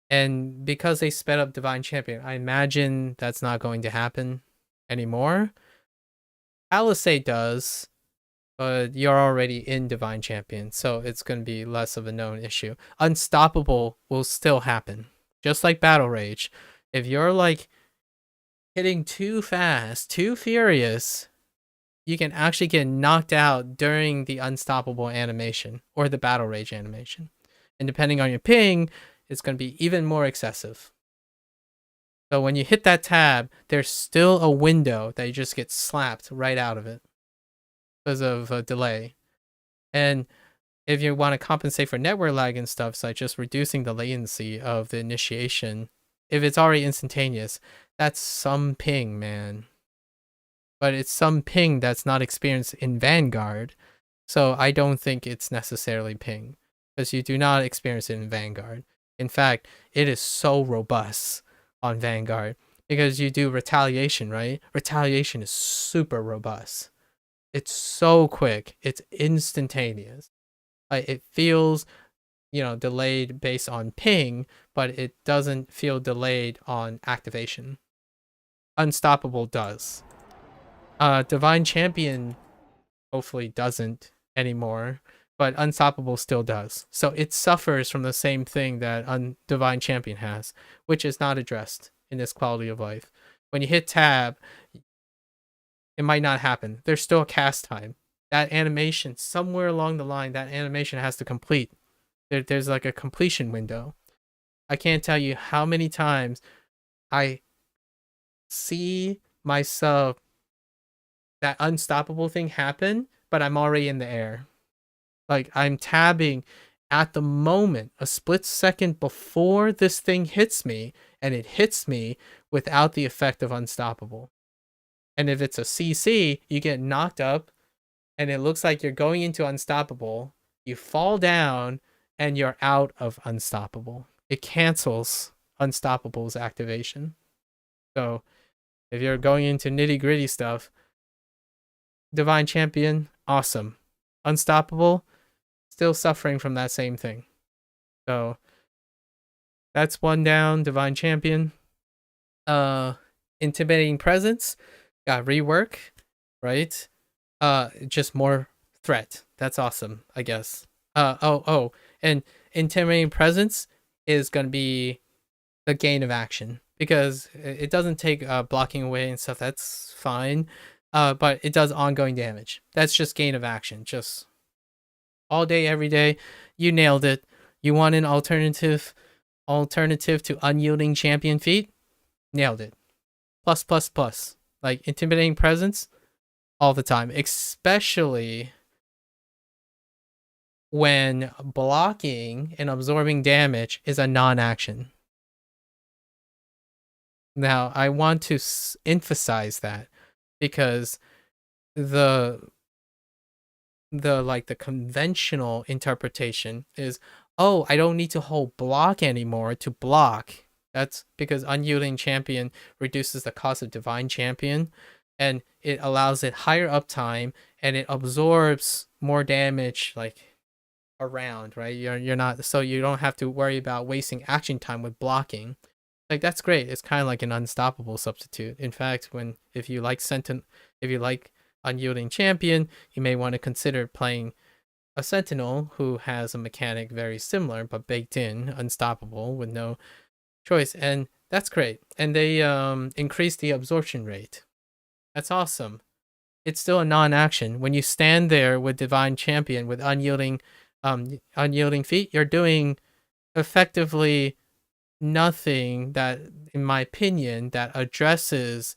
And because they sped up Divine Champion, I imagine that's not going to happen anymore. Palisade does, but you're already in Divine Champion, so it's going to be less of a known issue. Unstoppable will still happen. Just like Battle Rage. If you're, like, hitting too fast, too furious, you can actually get knocked out during the Unstoppable animation or the Battle Rage animation. And depending on your ping, it's going to be even more excessive. So when you hit that tab, there's still a window that you just get slapped right out of it because of a delay. And if you want to compensate for network lag and stuff, it's like just reducing the latency of the initiation. If it's already instantaneous, that's some ping, man. But it's some ping that's not experienced in Vanguard. So I don't think it's necessarily ping, because you do not experience it in Vanguard. In fact, it is so robust on Vanguard because you do retaliation, right? Retaliation is super robust. It's so quick. It's instantaneous. It feels, delayed based on ping, but it doesn't feel delayed on activation. Unstoppable does. Divine Champion hopefully doesn't anymore, but Unstoppable still does. So it suffers from the same thing that Divine Champion has, which is not addressed in this quality of life. When you hit tab, it might not happen. There's still a cast time. That animation, somewhere along the line, that animation has to complete. There's like a completion window. I can't tell you how many times I see myself, that Unstoppable thing happen, but I'm already in the air. Like, I'm tabbing at the moment, a split second before this thing hits me, and it hits me without the effect of Unstoppable. And if it's a CC, you get knocked up, and it looks like you're going into Unstoppable, you fall down, and you're out of Unstoppable. It cancels Unstoppable's activation. So, if you're going into nitty-gritty stuff, Divine Champion, awesome. Unstoppable, still suffering from that same thing. So that's one down. Divine Champion. Intimidating Presence got rework, right? Just more threat. That's awesome, I guess. And Intimidating Presence is going to be the gain of action, because it doesn't take blocking away and stuff. That's fine. But it does ongoing damage. That's just gain of action. Just all day, every day. You nailed it. You want an alternative to unyielding champion feat? Nailed it. Plus, plus, plus. Like, Intimidating Presence all the time. Especially when blocking and absorbing damage is a non-action. Now, I want to emphasize that, because the conventional interpretation is, oh, I don't need to hold block anymore to block. That's because Unyielding Champion reduces the cost of Divine Champion, and it allows it higher uptime, and it absorbs more damage, like, around, right? You're not, so you don't have to worry about wasting action time with blocking. Like, that's great. It's kind of like an Unstoppable substitute. In fact, if you like Unyielding Champion, you may want to consider playing a Sentinel who has a mechanic very similar but baked in, unstoppable with no choice, and that's great. And they increase the absorption rate. That's awesome. It's still a non-action. When you stand there with Divine Champion with unyielding feet, you're doing effectively nothing that, in my opinion, that addresses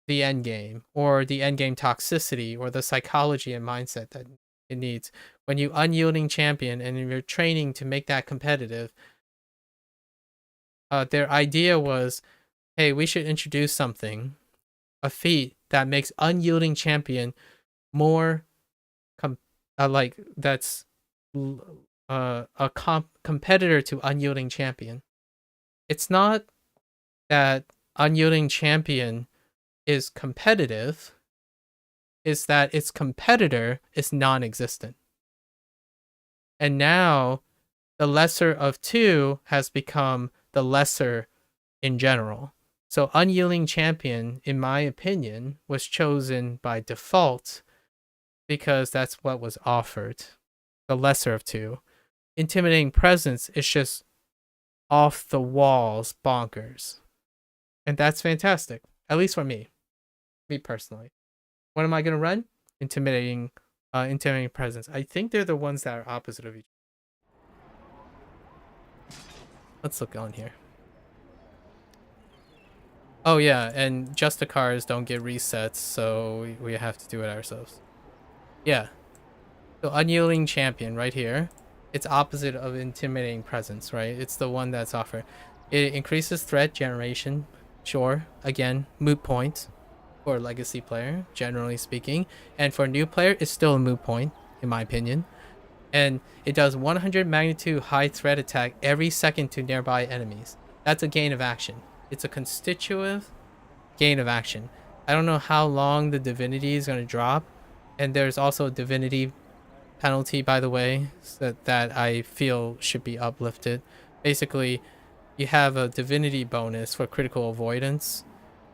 the end game or the end game toxicity or the psychology and mindset that it needs. When you unyielding champion and you're training to make that competitive, their idea was, hey, we should introduce something, a feat that makes unyielding champion more like that's a competitor to unyielding champion. It's not that unyielding champion is competitive, is that its competitor is non-existent. And now the lesser of two has become the lesser in general. So unyielding champion, in my opinion, was chosen by default because that's what was offered. The lesser of two. Intimidating presence is just off the walls bonkers. And that's fantastic. At least for me. Me personally. What am I gonna run? Intimidating presence. I think they're the ones that are opposite of each other. Let's look on here. Oh yeah, and Justicars don't get resets, so we have to do it ourselves. Yeah. So unyielding champion right here. It's opposite of intimidating presence, right? It's the one that's offered. It increases threat generation. Sure. Again, moot point for a legacy player, generally speaking. And for a new player, it's still a moot point, in my opinion. And it does 100 magnitude high threat attack every second to nearby enemies. That's a gain of action. It's a constitutive gain of action. I don't know how long the divinity is going to drop. And there's also a divinity penalty, by the way, that I feel should be uplifted. Basically, you have a divinity bonus for critical avoidance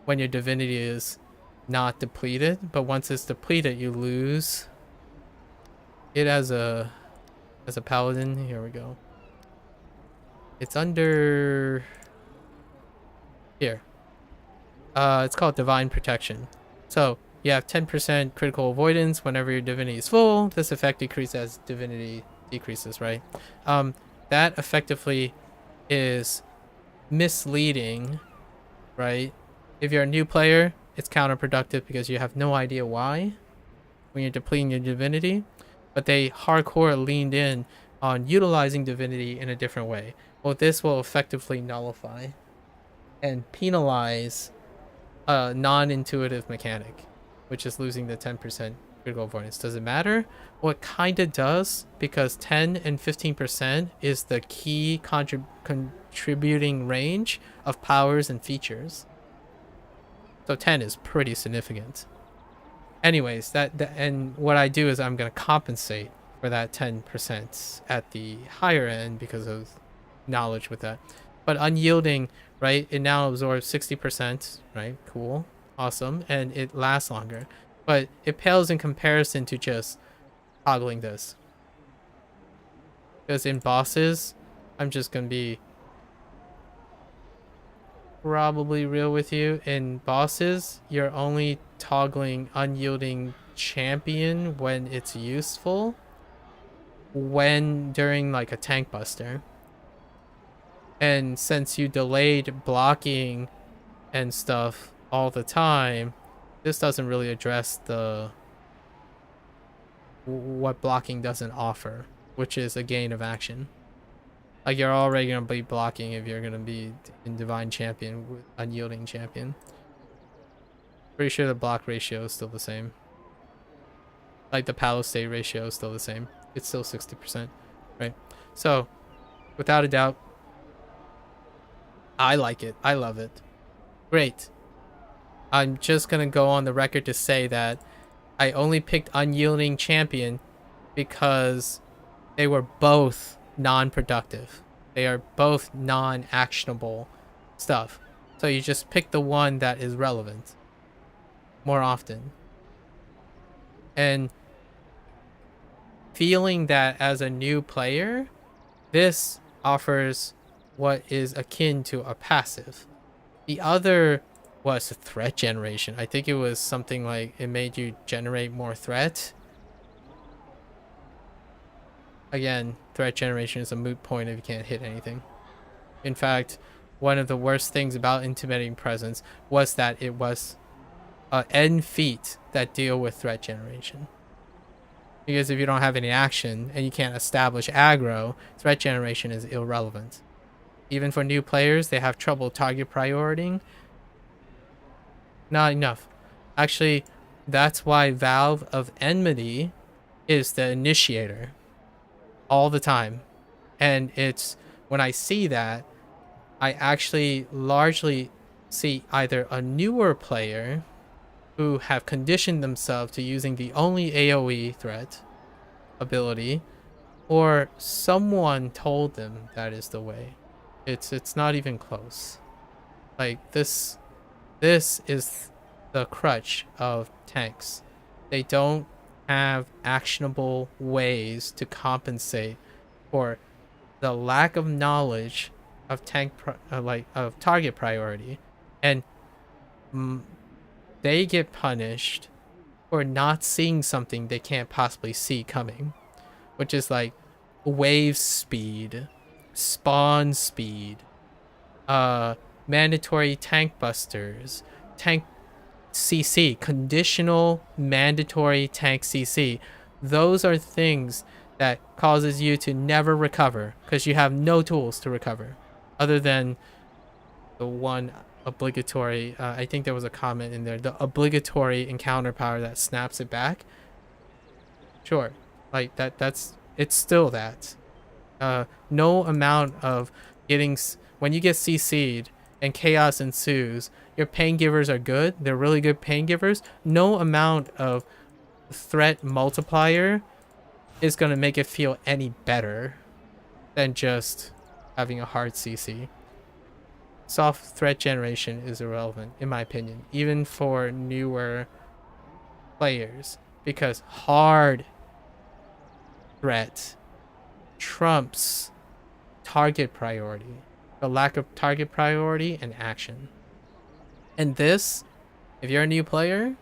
when your divinity is not depleted, but once it's depleted, you lose it as a paladin. Here we go. It's under here. It's called divine protection. So you have 10% critical avoidance whenever your divinity is full. This effect decreases as divinity decreases, right? That effectively is misleading, right? If you're a new player, it's counterproductive because you have no idea why when you're depleting your divinity. But they hardcore leaned in on utilizing divinity in a different way. Well, this will effectively nullify and penalize a non-intuitive mechanic, which is losing the 10% critical avoidance. Does it matter? Well, it kind of does, because 10 and 15% is the key contributing range of powers and features. So 10 is pretty significant. Anyways, and what I do is I'm going to compensate for that 10% at the higher end because of knowledge with that. But unyielding, right, it now absorbs 60%, right? Cool. Awesome. And it lasts longer. But it pales in comparison to just toggling this. Because in bosses, I'm just going to be probably real with you. In bosses, you're only toggling unyielding champion when it's useful. When during like a tank buster. And since you delayed blocking and stuff all the time, this doesn't really address what blocking doesn't offer, which is a gain of action. Like, you're already going to be blocking if you're going to be in Divine Champion with Unyielding Champion. Pretty sure the block ratio is still the same. Like, the palisade ratio is still the same. It's still 60%, right? So, without a doubt, I like it. I love it. Great. I'm just going to go on the record to say that I only picked Unyielding Champion because they were both non-productive. They are both non-actionable stuff. So you just pick the one that is relevant more often. And feeling that as a new player, this offers what is akin to a passive. The other was threat generation. I think it was something like it made you generate more threat. Again, threat generation is a moot point if you can't hit anything. In fact, one of the worst things about intimidating presence was that it was end feat that deal with threat generation. Because if you don't have any action and you can't establish aggro, threat generation is irrelevant. Even for new players, they have trouble target prioritizing. Not enough. Actually, that's why Valve of Enmity is the initiator all the time. And it's when I see that, I actually largely see either a newer player who have conditioned themselves to using the only AoE threat ability, or someone told them that is the way. It's not even close. Like this is the crutch of tanks. They don't have actionable ways to compensate for the lack of knowledge of of target priority, and they get punished for not seeing something they can't possibly see coming, which is like wave speed, spawn speed, mandatory tank busters, tank CC, conditional mandatory tank CC. Those are things that causes you to never recover because you have no tools to recover other than the one obligatory, I think there was a comment in there, the obligatory encounter power that snaps it back. Sure, like that's it's still that. No amount of getting, when you get CC'd and chaos ensues, your pain givers are good, they're really good pain givers. No amount of threat multiplier is going to make it feel any better than just having a hard CC. Soft threat generation is irrelevant, in my opinion, even for newer players, because hard threat trumps target priority, the lack of target priority and action. And this, if you're a new player,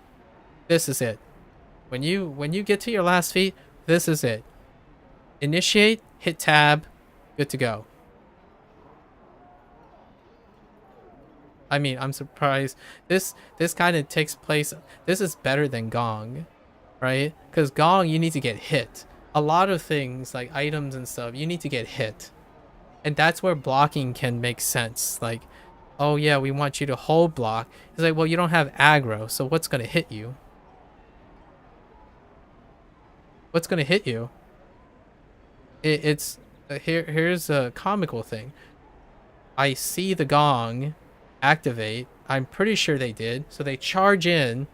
this is it. When you get to your last feat, this is it. Initiate, hit tab, good to go. I mean, I'm surprised. This kind of takes place. This is better than Gong, right? Because Gong, you need to get hit. A lot of things like items and stuff, you need to get hit, and that's where blocking can make sense. Like, oh yeah, we want you to hold block. It's like, well, you don't have aggro, so what's gonna hit you? What's gonna hit you? It's here's a comical thing. I see the Gong activate. I'm pretty sure they did. So they charge in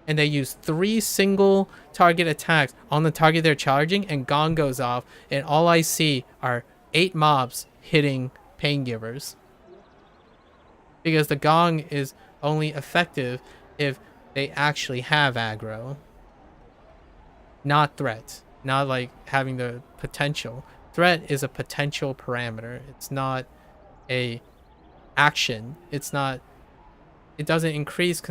and they use 3 single target attacks on the target they're charging, and Gong goes off, and all I see are 8 mobs hitting pain givers. Because the Gong is only effective if they actually have aggro. Not threat. Not like having the potential. Threat is a potential parameter. It's not a action. It's not, it doesn't increase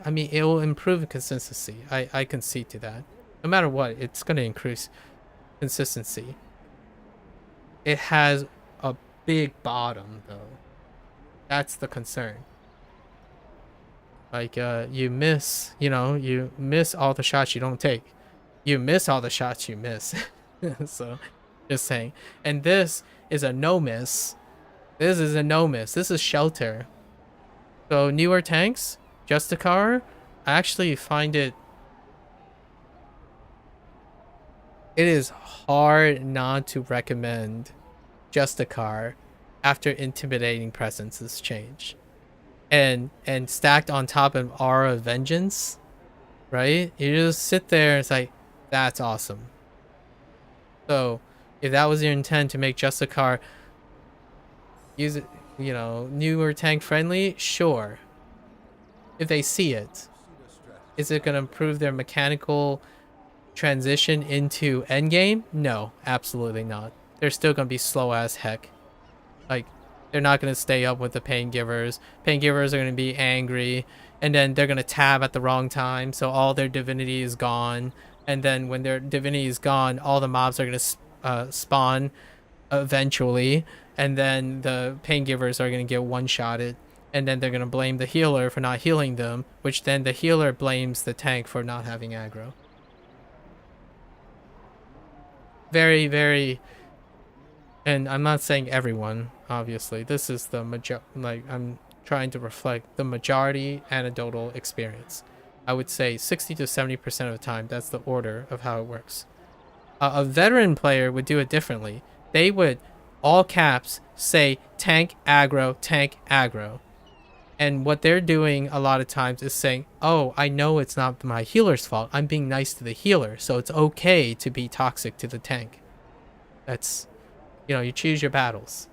I mean, it will improve consistency. I concede to that. No matter what, it's going to increase consistency. It has a big bottom though. That's the concern. Like, you miss all the shots you don't take. You miss all the shots you miss. So, just saying. And this is a no miss. This is a no miss. This is shelter. So newer tanks, Justicar, I actually find it is hard not to recommend Justicar after intimidating presences change. And stacked on top of Aura of Vengeance, right? You just sit there and it's like, that's awesome. So if that was your intent to make Justicar use it, newer tank friendly, sure. If they see it, is it going to improve their mechanical transition into endgame? No, absolutely not. They're still gonna be slow as heck. Like, they're not gonna stay up with the pain givers. Pain givers are gonna be angry, and then they're gonna tab at the wrong time, so all their divinity is gone. And then when their divinity is gone, all the mobs are gonna spawn eventually, and then the pain givers are gonna get one-shotted, and then they're gonna blame the healer for not healing them, which then the healer blames the tank for not having aggro. Very, very, and I'm not saying everyone, obviously. This is the I'm trying to reflect the majority anecdotal experience. I would say 60 to 70% of the time, that's the order of how it works. A veteran player would do it differently. They would, all caps, say tank aggro. And what they're doing a lot of times is saying, oh, I know it's not my healer's fault. I'm being nice to the healer, so it's okay to be toxic to the tank. That's, you choose your battles.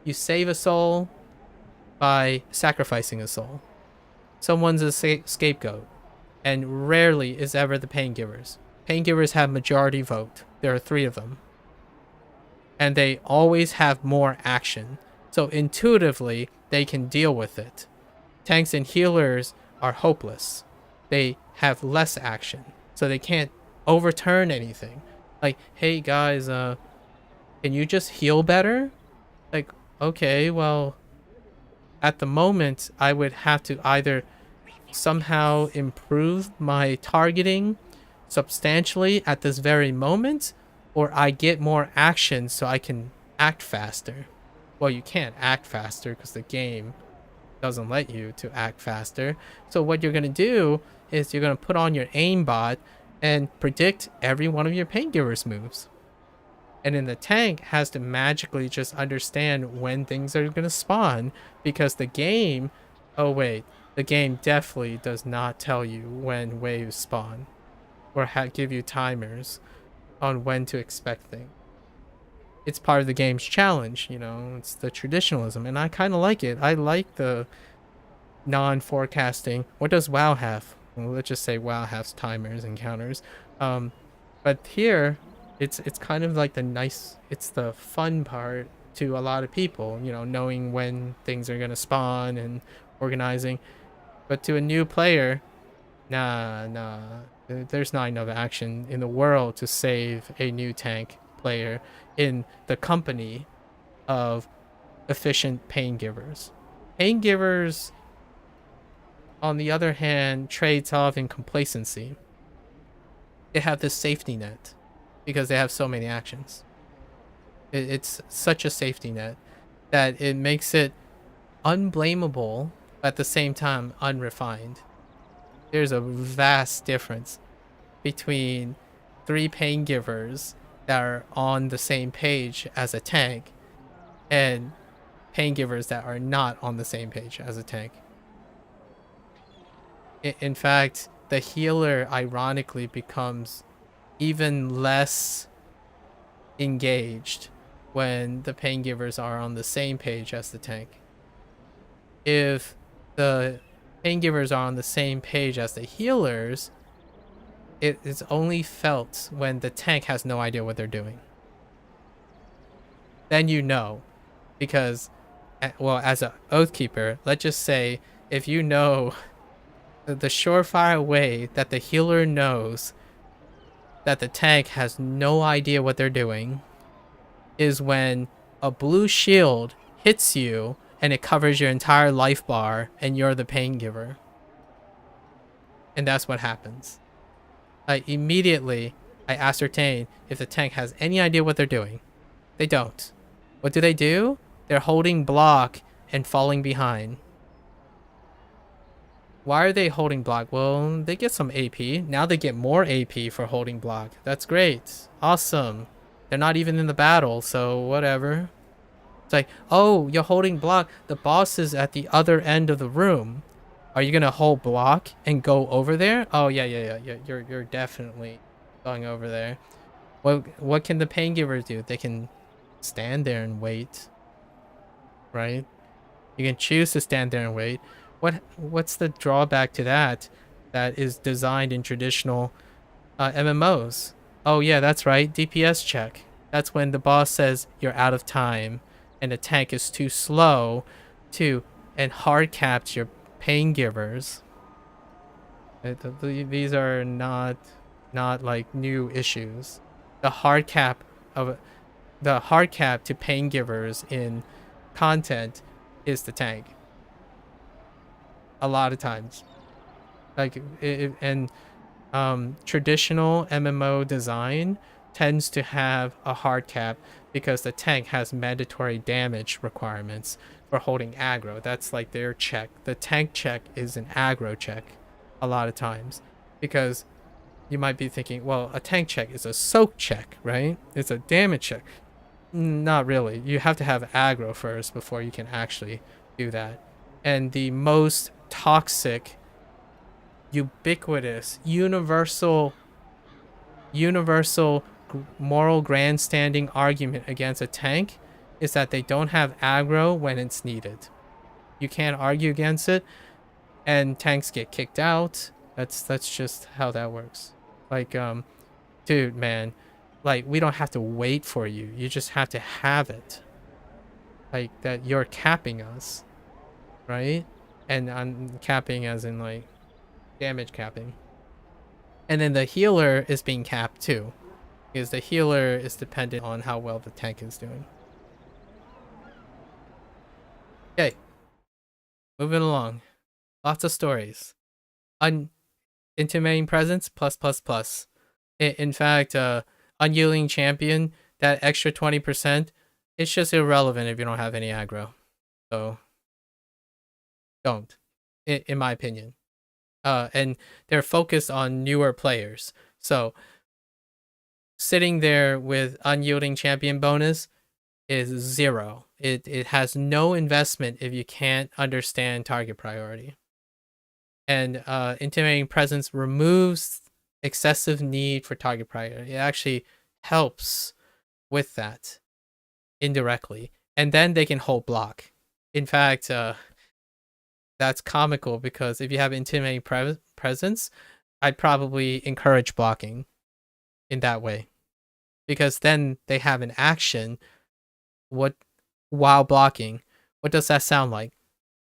You save a soul by sacrificing a soul. Someone's a scapegoat, and rarely is ever the pain givers. Pain givers have majority vote. There are 3 of them. And they always have more action. So intuitively, they can deal with it. Tanks and healers are hopeless. They have less action. So they can't overturn anything. Like, hey guys, can you just heal better? Like, okay, well, at the moment, I would have to either somehow improve my targeting substantially at this very moment, or I get more action so I can act faster. Well, you can't act faster because the game doesn't let you to act faster. So what you're going to do is you're going to put on your aimbot and predict every one of your pain givers moves. And then the tank has to magically just understand when things are going to spawn, because the game, oh wait, the game definitely does not tell you when waves spawn or give you timers on when to expect things. It's part of the game's challenge, it's the traditionalism, and I kind of like it. I like the non-forecasting. What does WoW have? Well, let's just say WoW has timers and counters. But here, it's kind of like it's the fun part to a lot of people, knowing when things are gonna spawn and organizing. But to a new player, nah, there's not enough action in the world to save a new tank player in the company of efficient pain givers. Pain givers, on the other hand, trades off in complacency. They have this safety net because they have so many actions. It's such a safety net that it makes it unblameable, but at the same time unrefined. There's a vast difference between 3 pain givers that are on the same page as a tank and pain givers that are not on the same page as a tank. In fact, the healer ironically becomes even less engaged when the pain givers are on the same page as the tank. If the pain givers are on the same page as the healers, it is only felt when the tank has no idea what they're doing. Then because, well, as an Oathkeeper, let's just say if you know the surefire way that the healer knows that the tank has no idea what they're doing is when a blue shield hits you and it covers your entire life bar and you're the pain giver. And that's what happens. Immediately, I ascertain if the tank has any idea what they're doing. They don't. What do? They're holding block and falling behind. Why are they holding block? Well, they get some AP. Now they get more AP for holding block. That's great. Awesome. They're not even in the battle, so whatever. It's like, oh, you're holding block. The boss is at the other end of the room. Are you gonna hold block and go over there? Oh yeah. You're definitely going over there. What can the pain givers do? They can stand there and wait. Right? You can choose to stand there and wait. What's the drawback to that is designed in traditional MMOs. Oh yeah, that's right. DPS check. That's when the boss says you're out of time, and the tank is too slow, to and hard caps your pain givers. These are not like new issues. The hard cap of the hard cap to pain givers in content is the tank. A lot of times, like and traditional MMO design tends to have a hard cap because the tank has mandatory damage requirements for holding aggro. That's like their check. The tank check is an aggro check a lot of times, because you might be thinking, well, a tank check is a soak check, right? It's a damage check. Not really. You have to have aggro first before you can actually do that. And the most toxic, ubiquitous, universal moral grandstanding argument against a tank is that they don't have aggro when it's needed. You can't argue against it, and tanks get kicked out. That's just how that works. Like, dude, man, like, we don't have to wait for you. You just have to have it. Like, that you're capping us, right? And I'm capping as in, like, damage capping. And then the healer is being capped too, because the healer is dependent on how well the tank is doing. Okay, moving along. Lots of stories. Intimidating presence, plus, plus, plus. In fact, unyielding champion, that extra 20%, it's just irrelevant if you don't have any aggro. So, don't, in my opinion. And they're focused on newer players. So, sitting there with unyielding champion bonus is 0. It has no investment if you can't understand target priority. And intimidating presence removes excessive need for target priority. It actually helps with that indirectly. And then they can hold block. In fact, that's comical, because if you have intimidating presence, I'd probably encourage blocking in that way, because then they have an action while blocking. What does that sound like?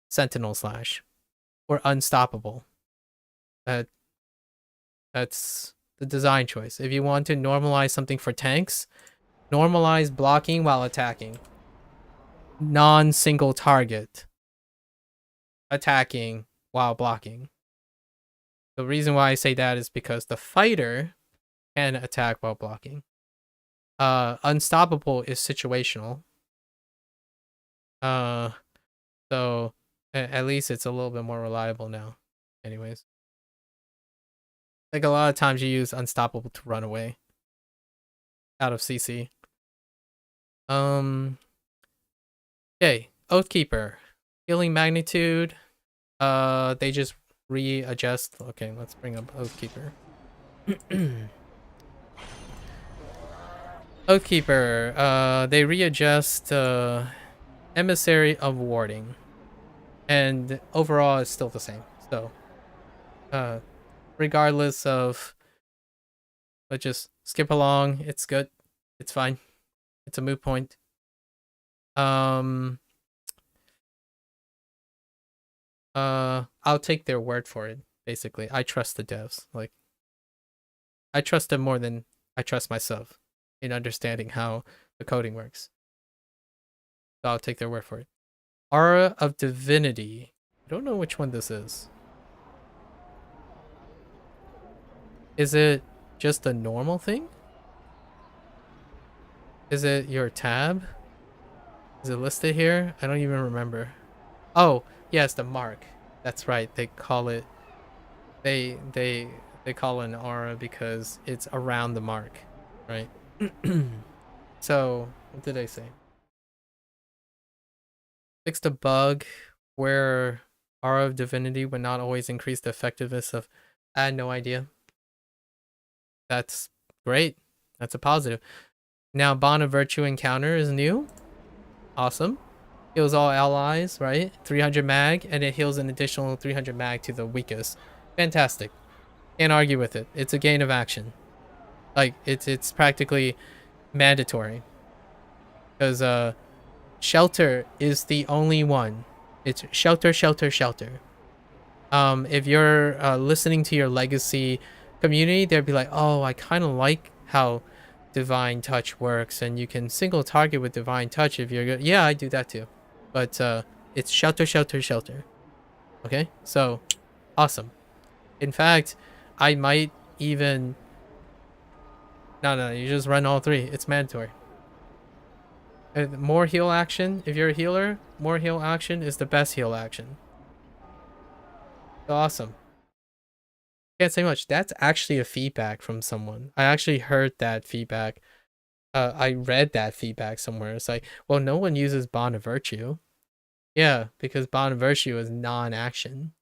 Sentinel slash or unstoppable. That's the design choice. If you want to normalize something for tanks, normalize blocking while attacking. Non-single target attacking while blocking. The reason why I say that is because the fighter can attack while blocking. Unstoppable is situational. So at least it's a little bit more reliable now. Anyways, like, a lot of times you use unstoppable to run away out of CC. Okay, Oathkeeper. Healing magnitude. They just readjust. Okay, let's bring up Oathkeeper. Oathkeeper, they readjust Emissary of Warding, and overall it's still the same. So, regardless of, let's just skip along. It's good. It's fine. It's a moot point. I'll take their word for it. Basically, I trust the devs. Like, I trust them more than I trust myself in understanding how the coding works. So I'll take their word for it. Aura of Divinity. I don't know which one this is. Is it just a normal thing? Is it your tab? Is it listed here? I don't even remember. Oh, yes, the mark. That's right. They call it. They call it an aura because it's around the mark, right? So, what did I say? Fixed a bug where Aura of Divinity would not always increase the effectiveness of. I had no idea. That's great. That's a positive. Now, Bond of Virtue encounter is new. Awesome. Heals all allies, right? 300 mag, and it heals an additional 300 mag to the weakest. Fantastic. Can't argue with it. It's a gain of action. Like it's practically mandatory because shelter is the only one. It's shelter, shelter, shelter. If you're listening to your legacy community, they'd be like, oh, I kind of like how divine touch works, and you can single target with divine touch if you're good. Yeah, I do that too, but it's shelter, shelter, shelter. Okay, so awesome. In fact, I might even no, you just run all three. It's mandatory. More heal action. If you're a healer, more heal action is the best heal action. So awesome. Can't say much. That's actually a feedback from someone. I actually heard that feedback. I read that feedback somewhere. It's like, well, no one uses Bond of Virtue. Yeah, because Bond of Virtue is non-action.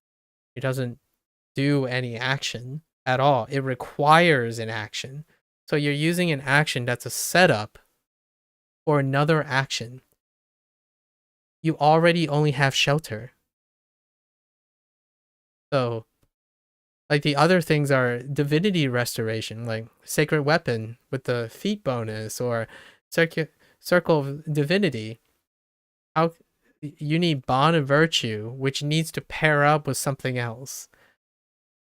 It doesn't do any action at all. It requires an action. So you're using an action that's a setup for another action. You already only have shelter. So like the other things are divinity restoration, like sacred weapon with the feat bonus or circle of divinity. How you need bond of virtue, which needs to pair up with something else.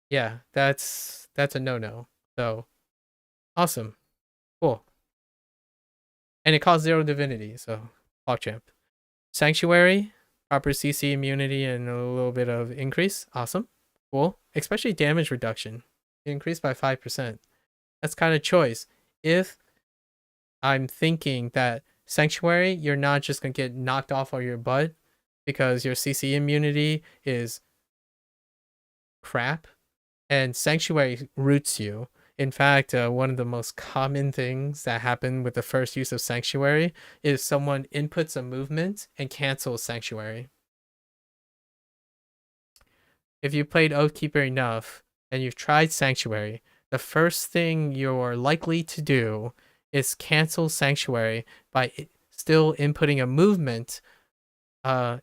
Yeah, that's a no-no. So awesome. Cool. And it costs 0 divinity, so PogChamp. Sanctuary, proper CC immunity and a little bit of increase. Awesome. Cool. Especially damage reduction. Increased by 5%. That's kind of choice. If I'm thinking that Sanctuary, you're not just going to get knocked off of your butt because your CC immunity is crap, and Sanctuary roots you. In fact, one of the most common things that happen with the first use of Sanctuary is someone inputs a movement and cancels Sanctuary. If you played Oathkeeper enough and you've tried Sanctuary, the first thing you're likely to do is cancel Sanctuary by still inputting a movement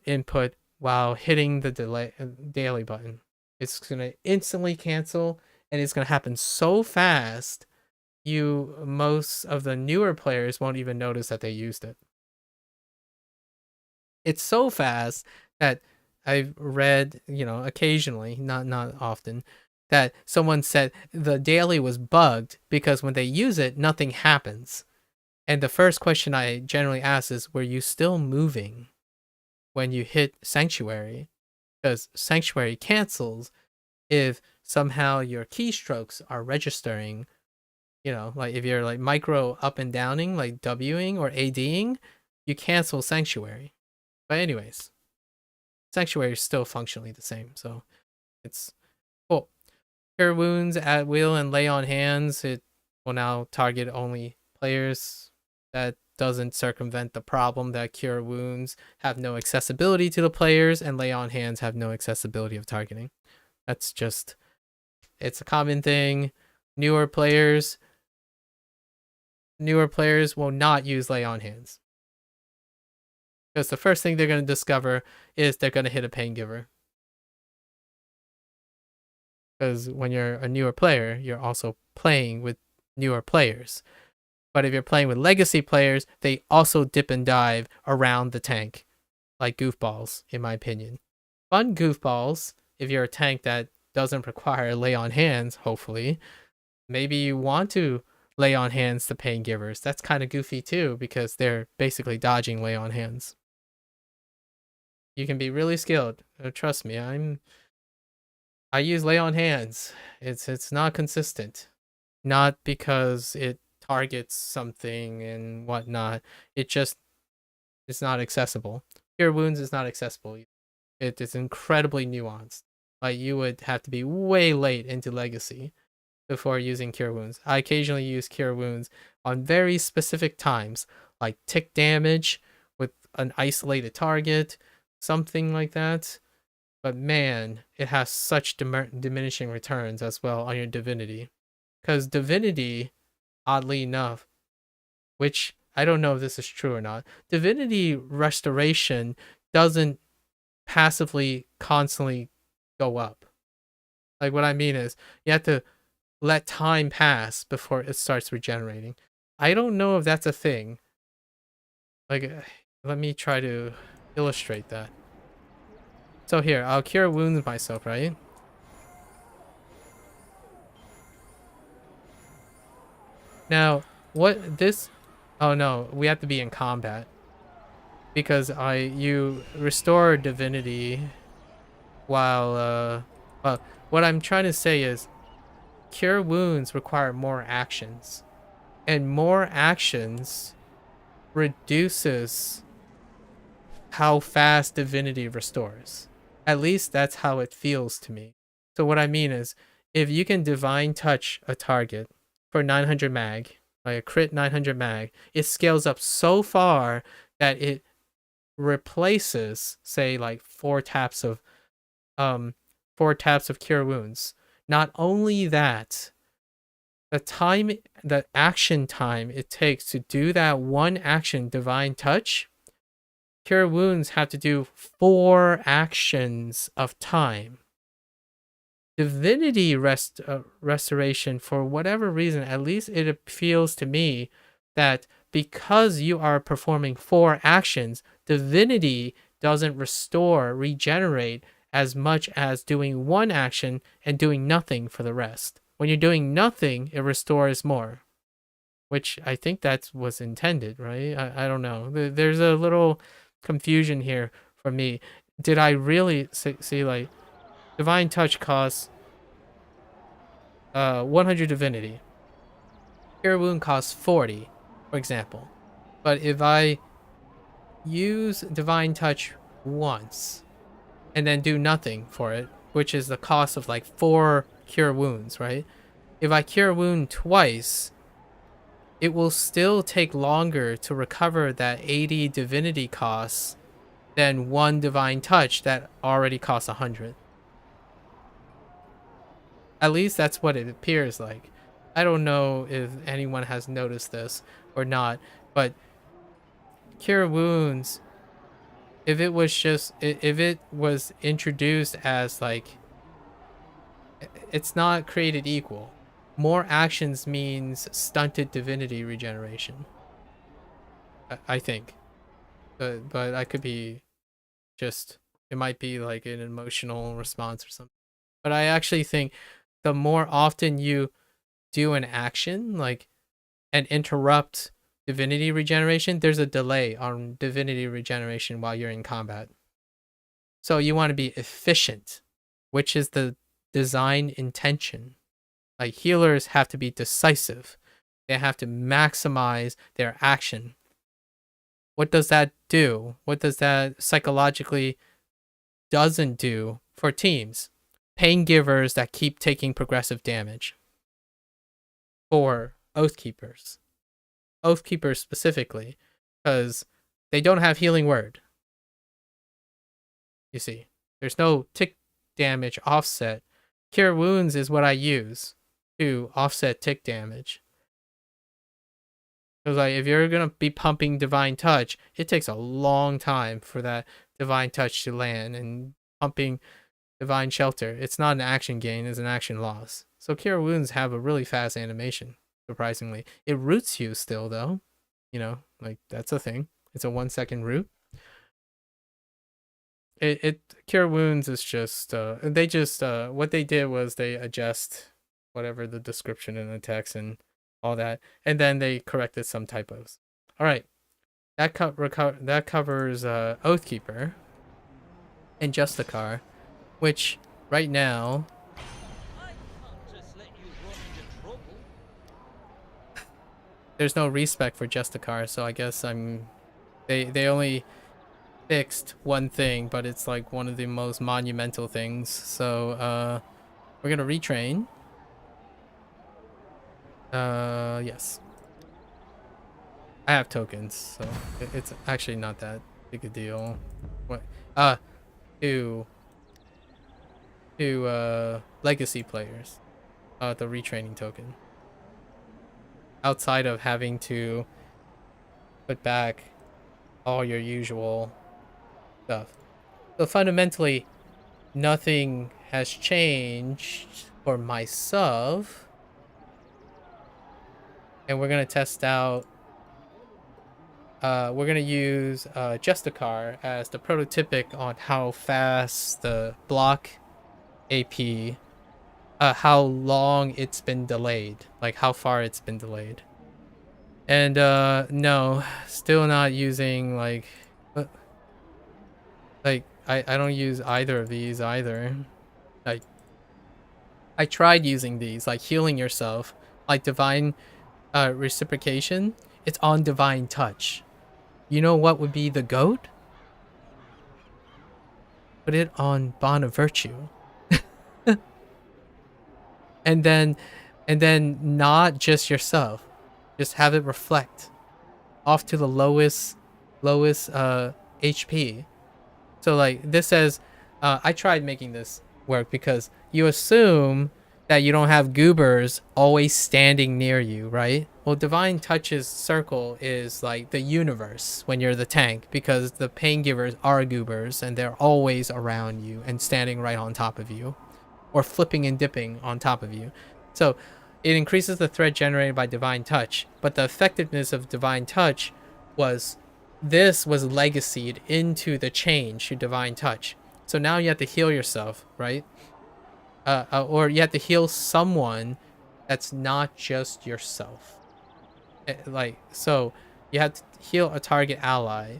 input while hitting the daily button. It's going to instantly cancel, and it's going to happen so fast, most of the newer players won't even notice that they used it. It's so fast that I've read, occasionally, not often, that someone said the daily was bugged because when they use it, nothing happens. And the first question I generally ask is, were you still moving when you hit Sanctuary? Because Sanctuary cancels if somehow your keystrokes are registering, like if you're like micro up and downing, like Wing or ADing, you cancel Sanctuary. But anyways, Sanctuary is still functionally the same, so it's cool. Cure wounds at will and lay on hands. It will now target only players. That doesn't circumvent the problem that cure wounds have no accessibility to the players and lay on hands have no accessibility of targeting. That's just, it's a common thing. Newer players will not use lay on hands. Because the first thing they're going to discover is they're going to hit a pain giver. Because when you're a newer player, you're also playing with newer players. But if you're playing with legacy players, they also dip and dive around the tank. Like goofballs, in my opinion. Fun goofballs, if you're a tank that doesn't require lay on hands, hopefully. Maybe you want to lay on hands the pain givers. That's kind of goofy too, because they're basically dodging lay on hands. You can be really skilled. Trust me, I use lay on hands. It's not consistent. Not because it targets something and whatnot. It's not accessible. Cure wounds is not accessible. It is incredibly nuanced. Like you would have to be way late into legacy before using cure wounds. I occasionally use cure wounds on very specific times, like tick damage with an isolated target, something like that. But man, it has such diminishing returns as well on your divinity. Because divinity, oddly enough, which I don't know if this is true or not, divinity restoration doesn't passively constantly go up. Like what I mean is you have to let time pass before it starts regenerating. I don't know if that's a thing. Like, let me try to illustrate that. So here, I'll cure wounds myself, right? Now, what this... Oh no, we have to be in combat. Because you restore divinity while, well, what I'm trying to say is cure wounds require more actions. And more actions reduces how fast divinity restores. At least that's how it feels to me. So what I mean is, if you can divine touch a target for 900 mag, like a crit 900 mag, it scales up so far that it replaces, say, like 4 taps of cure wounds. Not only that, the action time it takes to do that one action, divine touch, cure wounds have to do 4 actions of time. Divinity restoration, for whatever reason, at least it appeals to me that because you are performing 4 actions, divinity doesn't regenerate as much as doing 1 action and doing nothing for the rest. When you're doing nothing, it restores more, which I think that was intended, right? I don't know. There's a little confusion here for me. Did I really see like divine touch costs 100 divinity? Cure wound costs 40, for example. But if I use divine touch once and then do nothing for it, which is the cost of like 4 cure wounds, right? If I cure wound twice, it will still take longer to recover that 80 divinity costs than 1 divine touch that already costs 100. At least that's what it appears like. I don't know if anyone has noticed this or not, but cure wounds, if it was introduced as like, it's not created equal. More actions means stunted divinity regeneration, I think. But I could be just, it might be like an emotional response or something. But I actually think the more often you do an action, like, and interrupt divinity regeneration, there's a delay on divinity regeneration while you're in combat. So you want to be efficient, which is the design intention. Like, healers have to be decisive. They have to maximize their action. What does that do? What does that psychologically doesn't do for teams? Pain givers that keep taking progressive damage. For Oathkeepers. Oathkeepers specifically, because they don't have healing word. You see, there's no tick damage offset. Cure wounds is what I use to offset tick damage. Because like, if you're gonna be pumping divine touch, it takes a long time for that divine touch to land, and pumping divine shelter, it's not an action gain, it's an action loss. So cure wounds have a really fast animation, surprisingly. It roots you still though. You know, like, that's a thing. It's a 1-second root. It cure wounds is just they just what they did was they adjust whatever the description in the text and all that, and then they corrected some typos. All right, that covers Oathkeeper and Justicar, which right now there's no respec for Justicar, so I guess they only fixed one thing, but it's like one of the most monumental things. So we're gonna retrain. Yes, I have tokens, so it's actually not that big a deal. What to legacy players, the retraining token, outside of having to put back all your usual stuff. So fundamentally, nothing has changed for myself and we're gonna test out. We're gonna use Justicar as the prototypic on how fast the block AP, how long it's been delayed, like how far it's been delayed. And no, still not using I don't use either of these either. Like I tried using these, like healing yourself, like divine reciprocation. It's on divine touch. You know what would be the goat? Put it on bond of virtue. and then not just yourself. Just have it reflect off to the lowest HP. So like this says, I tried making this work because you assume that you don't have goobers always standing near you, right? Well, Divine Touch's circle is like the universe when you're the tank, because the pain givers are goobers and they're always around you and standing right on top of you, or flipping and dipping on top of you. So it increases the threat generated by Divine Touch, but the effectiveness of Divine Touch was legacied into the change to Divine Touch. So now you have to heal yourself, right? Or you have to heal someone that's not just yourself. So you have to heal a target ally.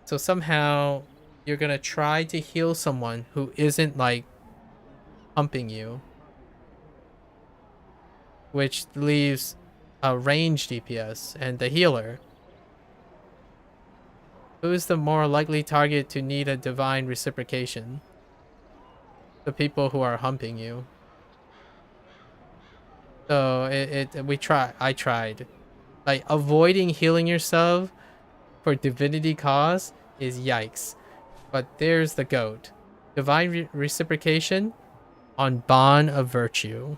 So somehow you're gonna try to heal someone who isn't like humping you, which leaves a range DPS and the healer. Who is the more likely target to need a divine reciprocation? The people who are humping you. So I tried. Like avoiding healing yourself for divinity cause is yikes. But there's the goat. Divine reciprocation on bond of virtue.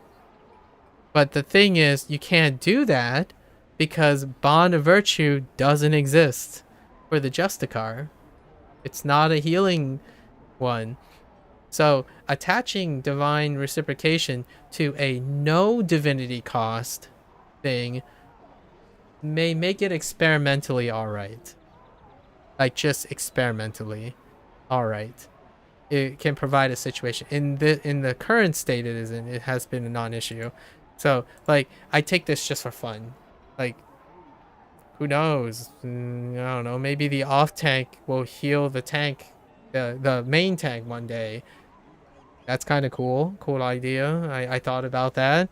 But the thing is, you can't do that because bond of virtue doesn't exist for the Justicar. It's not a healing one. So attaching divine reciprocation to a no divinity cost thing may make it experimentally alright. Like just experimentally alright. It can provide a situation. In the current state it is in, it has been a non-issue. So like I take this just for fun. Like who knows? I don't know. Maybe the off tank will heal the tank, the main tank one day. That's kind of cool. Cool idea. I thought about that.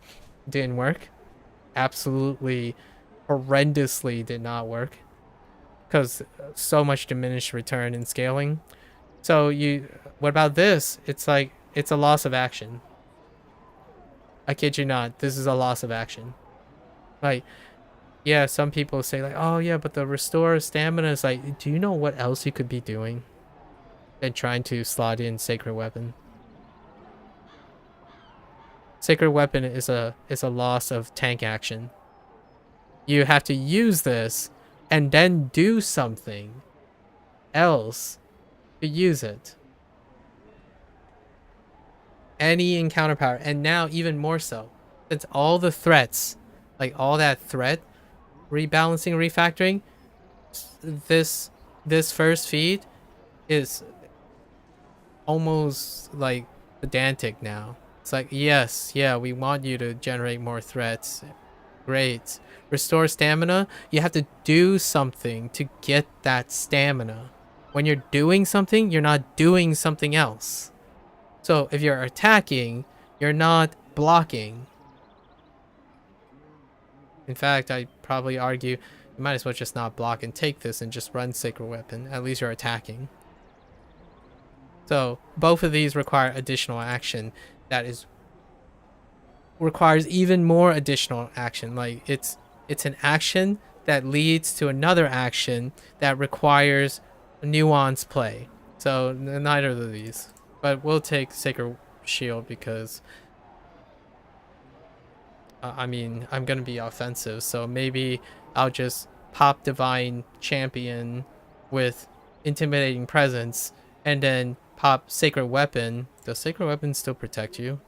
Didn't work. Absolutely horrendously did not work. Because so much diminished return in scaling. So what about this? It's like, it's a loss of action. I kid you not. This is a loss of action. Like, yeah, some people say like, oh yeah, but the restore stamina is like, do you know what else you could be doing than trying to slot in Sacred Weapon? Sacred Weapon is a loss of tank action. You have to use this and then do something else to use it. Any encounter power, and now even more so, since all the threats, like all that threat rebalancing, refactoring, this first feed is almost like pedantic now. It's like, yes, yeah, we want you to generate more threats. Great. Restore stamina. You have to do something to get that stamina. When you're doing something, you're not doing something else. So if you're attacking, you're not blocking. In fact, I'd probably argue you might as well just not block and take this and just run Sacred Weapon. At least you're attacking. So both of these require additional action that requires even more additional action. Like it's an action that leads to another action that requires nuanced play. So neither of these. But we'll take Sacred Shield because I mean, I'm gonna be offensive, so maybe I'll just pop Divine Champion with Intimidating Presence and then pop Sacred Weapon. Does Sacred Weapon still protect you?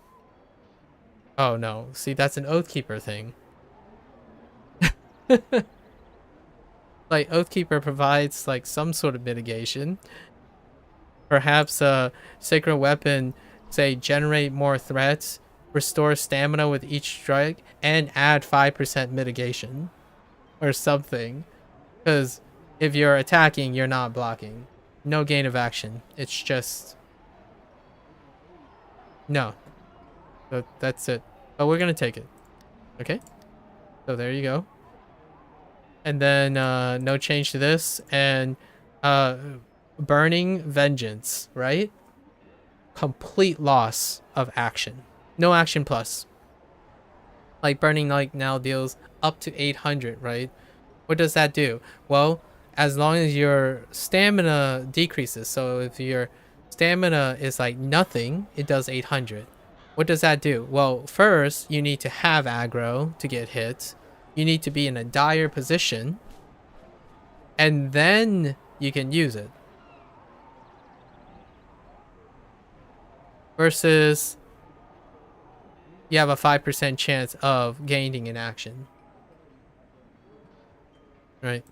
Oh no, see, that's an Oathkeeper thing. Like Oathkeeper provides like some sort of mitigation. Perhaps a sacred weapon, say, generate more threats, restore stamina with each strike, and add 5% mitigation or something. Because if you're attacking, you're not blocking. No gain of action. It's just no. That's it. But we're gonna take it. Okay. So there you go. And then no change to this, and burning vengeance, right? Complete loss of action. No action plus. Like burning like now deals up to 800, right? What does that do? Well, as long as your stamina decreases, so if your stamina is like nothing, it does 800. What does that do? Well, first you need to have aggro to get hit. You need to be in a dire position, and then you can use it. Versus you have a 5% chance of gaining an action. Right?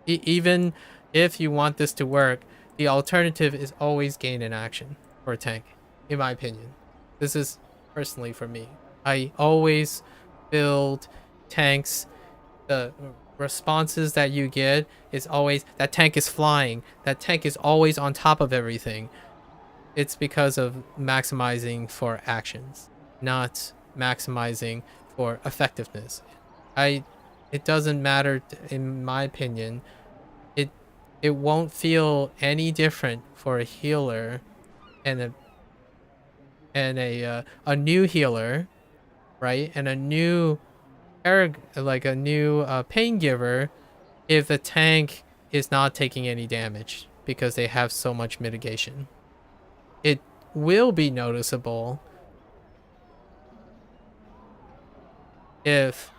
Even if you want this to work, the alternative is always gain an action for a tank, in my opinion. This is personally for me. I always build tanks. The responses that you get is always, that tank is flying. That tank is always on top of everything. It's because of maximizing for actions, not maximizing for effectiveness. It doesn't matter, in my opinion. It won't feel any different for a healer and a new healer, right? And a new pain giver if the tank is not taking any damage because they have so much mitigation. It will be noticeable if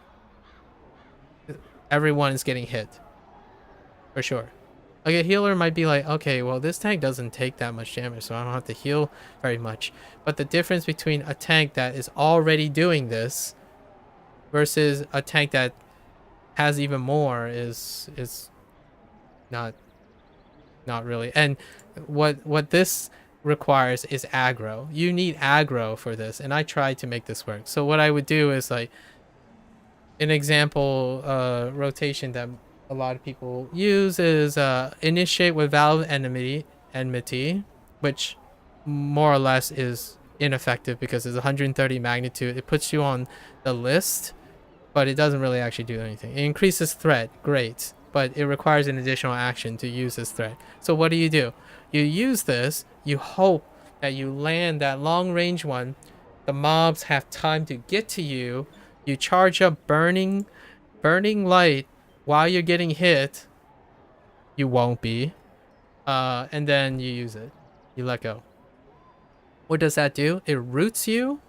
everyone is getting hit, for sure. Like a healer might be like, okay, well, this tank doesn't take that much damage, so I don't have to heal very much. But the difference between a tank that is already doing this versus a tank that has even more is not really. And what this requires is aggro. You need aggro for this, and I tried to make this work. So what I would do is like an example rotation that a lot of people use is initiate with valve enmity, which more or less is ineffective because it's 130 magnitude. It puts you on the list, but it doesn't really actually do anything. It increases threat, great, but it requires an additional action to use this threat. So what do? You use this, you hope that you land that long range one, the mobs have time to get to you, you charge up burning light while you're getting hit. You won't be. And then you use it. You let go. What does that do? It roots you.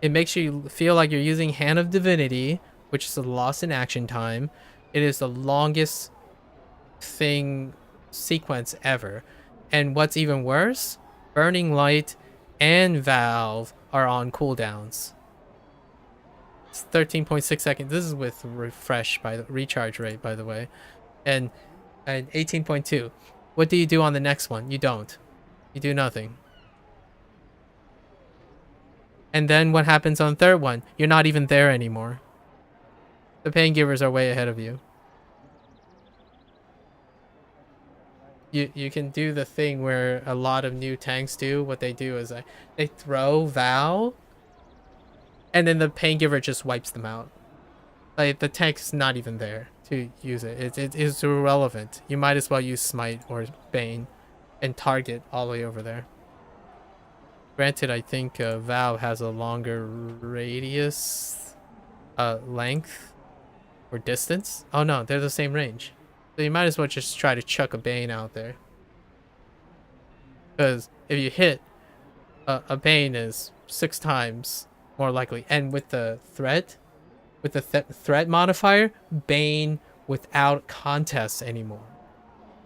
It makes you feel like you're using Hand of Divinity, which is a loss in action time. It is the longest sequence ever. And what's even worse, Burning Light and Valve are on cooldowns. It's 13.6 seconds. This is with refresh by the recharge rate, by the way. And 18.2. What do you do on the next one? You don't. You do nothing. And then what happens on the third one? You're not even there anymore. The pain givers are way ahead of you. You can do the thing where a lot of new tanks do. What they do is they throw Val, and then the pain giver just wipes them out. Like the tank's not even there to use it. It is irrelevant. You might as well use Smite or Bane and target all the way over there. Granted, I think Val has a longer radius, length, or distance. Oh no, they're the same range. So you might as well just try to chuck a Bane out there. Because if you hit, a Bane is 6 times more likely. And with the threat, threat modifier, Bane without contest anymore.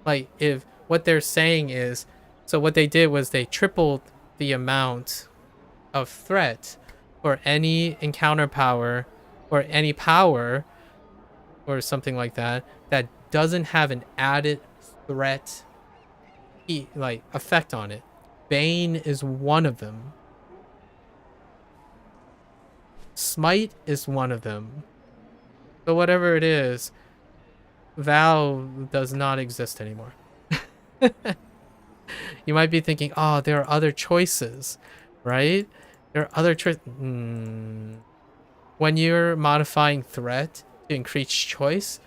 Like, if what they're saying is, so what they did was they tripled the amount of threat for any encounter power or any power or something like that that doesn't have an added threat like effect on it. Bane is one of them. Smite is one of them. So whatever it is, Val does not exist anymore. You might be thinking, oh, there are other choices, right? There are other choices. When you're modifying threat to increase choice,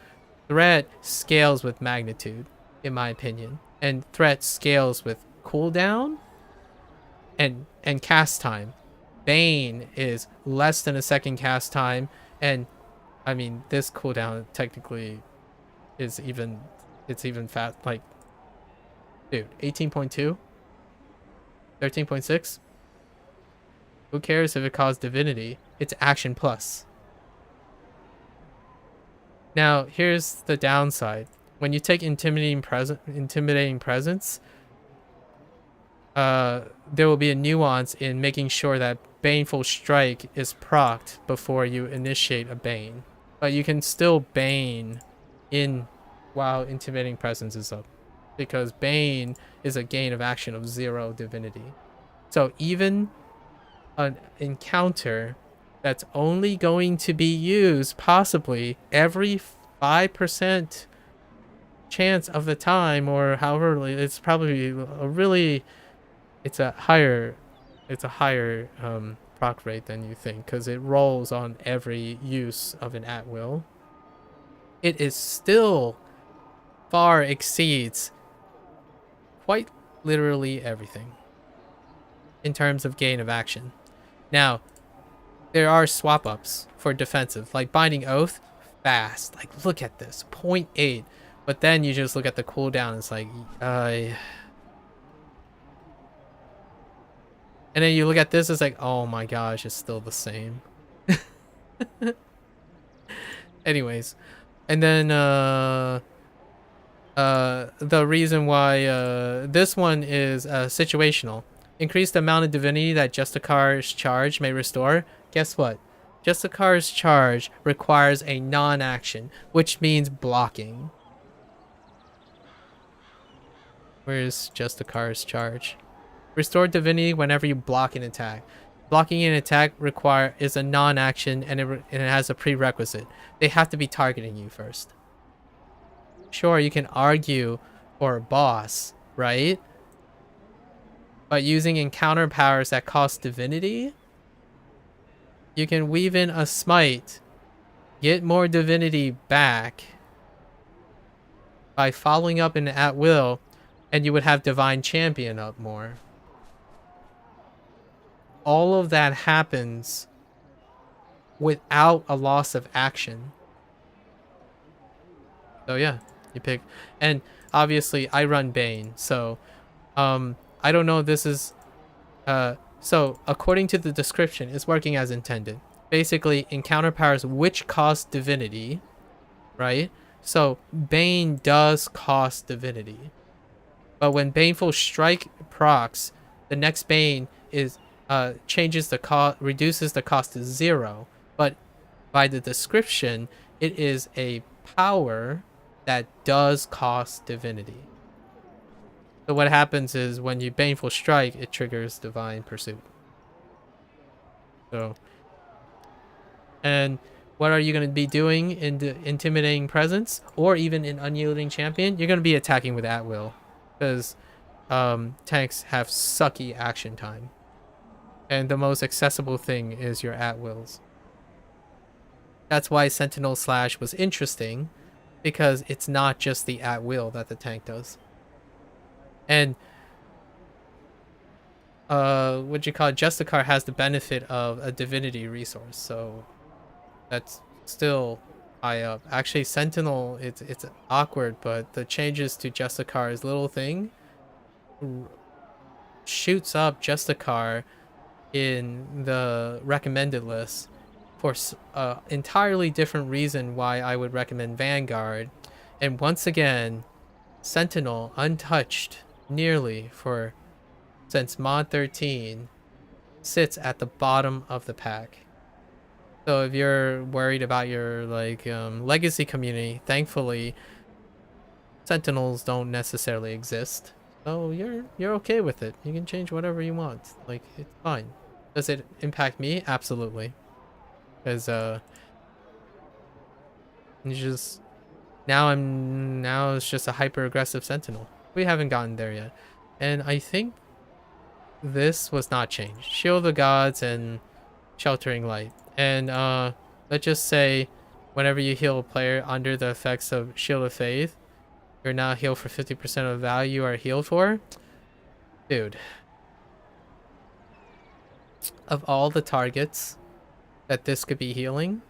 threat scales with magnitude, in my opinion. And threat scales with cooldown and cast time. Bane is less than a second cast time, and I mean this cooldown technically is even fast. Like, dude, 18.2, 13.6. Who cares if it caused divinity? It's action plus. Now, here's the downside. When you take intimidating presence, there will be a nuance in making sure that Baneful Strike is procced before you initiate a Bane. But you can still Bane in while intimidating presence is up, because Bane is a gain of action of 0 divinity. So even an encounter that's only going to be used possibly every 5% chance of the time, or however, it's probably a really, it's a higher proc rate than you think, because it rolls on every use of an at will. It is still far exceeds quite literally everything in terms of gain of action. Now, there are swap ups for defensive, like Binding Oath, fast. Like, look at this, 0.8. But then you just look at the cooldown, it's like, and then you look at this, it's like, oh my gosh, it's still the same. Anyways, and then the reason why this one is situational. Increased amount of divinity that Justicar's charge may restore. Guess what? Justicar's charge requires a non-action, which means blocking. Where's Justicar's charge? Restore divinity whenever you block an attack. Blocking an attack is a non-action, and it has a prerequisite. They have to be targeting you first. Sure, you can argue for a boss, right? But using encounter powers that cost divinity, you can weave in a smite, get more divinity back by following up an at will, and you would have divine champion up more. All of that happens without a loss of action. So yeah, you pick. And obviously I run Bane, so I don't know if this is so according to the description, it's working as intended. Basically, encounter powers which cost divinity, right? So Bane does cost divinity. But when Baneful Strike procs, the next Bane is changes the cost, reduces the cost to 0. But by the description, it is a power that does cost divinity. So what happens is when you Baneful Strike, it triggers Divine Pursuit. So, and what are you going to be doing in the Intimidating Presence, or even in Unyielding Champion? You're going to be attacking with at will, because tanks have sucky action time, and the most accessible thing is your at wills. That's why Sentinel Slash was interesting, because it's not just the at will that the tank does. And what you call it, Justicar has the benefit of a divinity resource, so that's still high up. Actually, Sentinel, it's awkward, but the changes to Justicar's little thing shoots up Justicar in the recommended list for entirely different reason why I would recommend Vanguard. And once again, Sentinel, untouched nearly since mod 13, sits at the bottom of the pack. So if you're worried about your like legacy community, thankfully sentinels don't necessarily exist. So you're okay with it. You can change whatever you want. Like it's fine. Does it impact me? Absolutely. Because you just now it's just a hyper aggressive sentinel. We haven't gotten there yet. And I think this was not changed. Shield of the Gods and Sheltering Light. And let's just say whenever you heal a player under the effects of Shield of Faith, you're now healed for 50% of the value you are healed for. Dude. Of all the targets that this could be healing,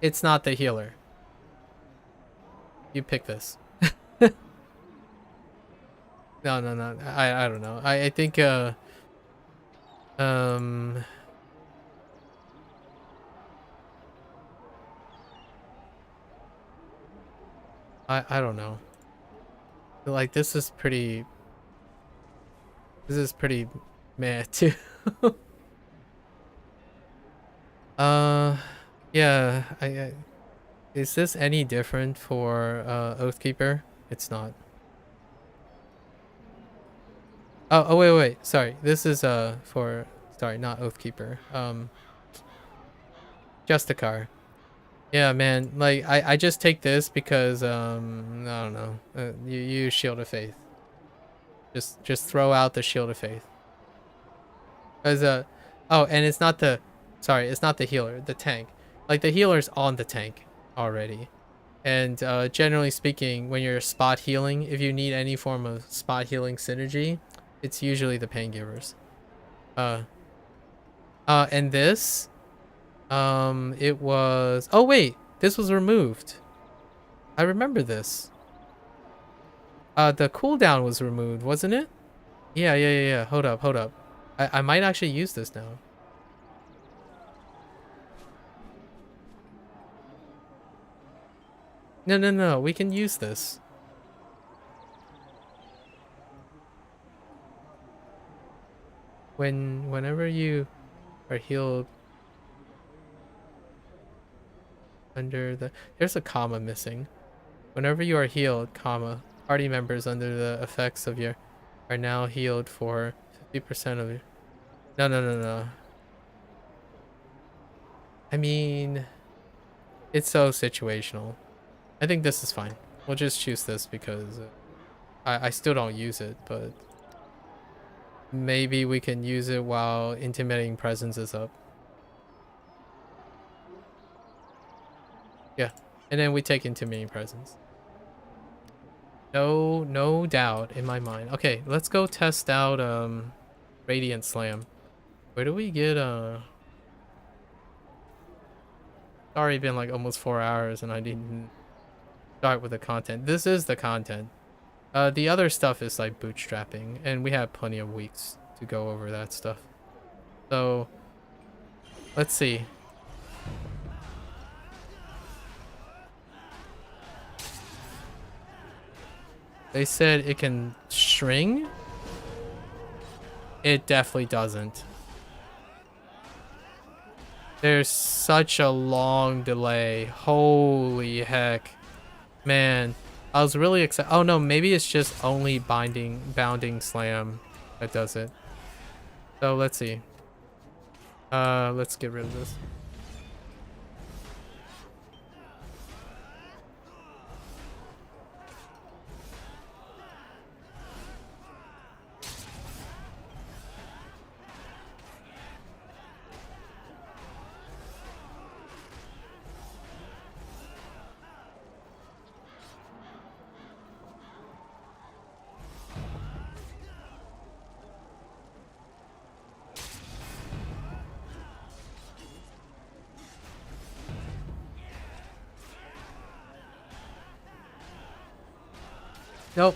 it's not the healer. You pick this. No. I don't know. I think I don't know. Like this is pretty meh too. Yeah, I is this any different for Oathkeeper? It's not. Oh wait. Sorry. This is for sorry, not Oathkeeper. Justicar. Yeah, man. Like I just take this because I don't know. You use Shield of Faith. Just throw out the Shield of Faith. Cuz oh, and it's not the sorry, it's not the healer, the tank. Like the healer's on the tank already. And generally speaking, when you're spot healing, if you need any form of spot healing synergy, it's usually the pain givers. And this it was oh wait, this was removed. I remember this. The cooldown was removed, wasn't it? Yeah. Hold up. I might actually use this now. No. We can use this. Whenever you are healed under the there's a comma missing. Whenever you are healed, comma, party members under the effects of your are now healed for 50% of your No. I mean, it's so situational. I think this is fine. We'll just choose this because I still don't use it, but maybe we can use it while Intimidating Presence is up. Yeah, and then we take Intimidating Presence. No doubt in my mind. Okay, let's go test out Radiant Slam. Where do we get It's already been like almost 4 hours and I didn't start with the content. This is the content. The other stuff is like bootstrapping, and we have plenty of weeks to go over that stuff. So, let's see. They said it can string. It definitely doesn't. There's such a long delay. Holy heck. Man, I was really excited. Oh no, maybe it's just only bounding slam that does it. So let's see. Let's get rid of this. Nope.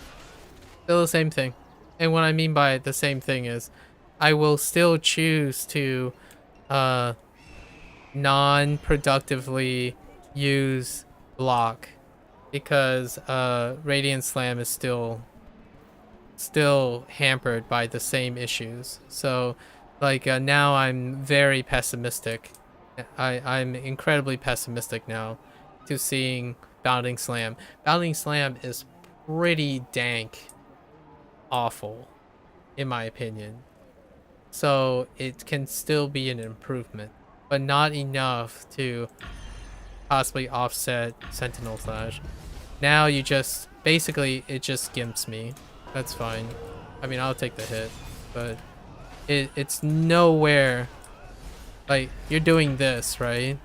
Still the same thing. And what I mean by the same thing is I will still choose to non-productively use block because Radiant Slam is still still hampered by the same issues. So, like, now I'm very pessimistic. I'm incredibly pessimistic now to seeing Bounding Slam. Bounding Slam is pretty dank awful, in my opinion. So it can still be an improvement, but not enough to possibly offset Sentinel Slash. Now you just, basically, it just gimps me. That's fine. I mean, I'll take the hit, but it's nowhere, like, you're doing this, right?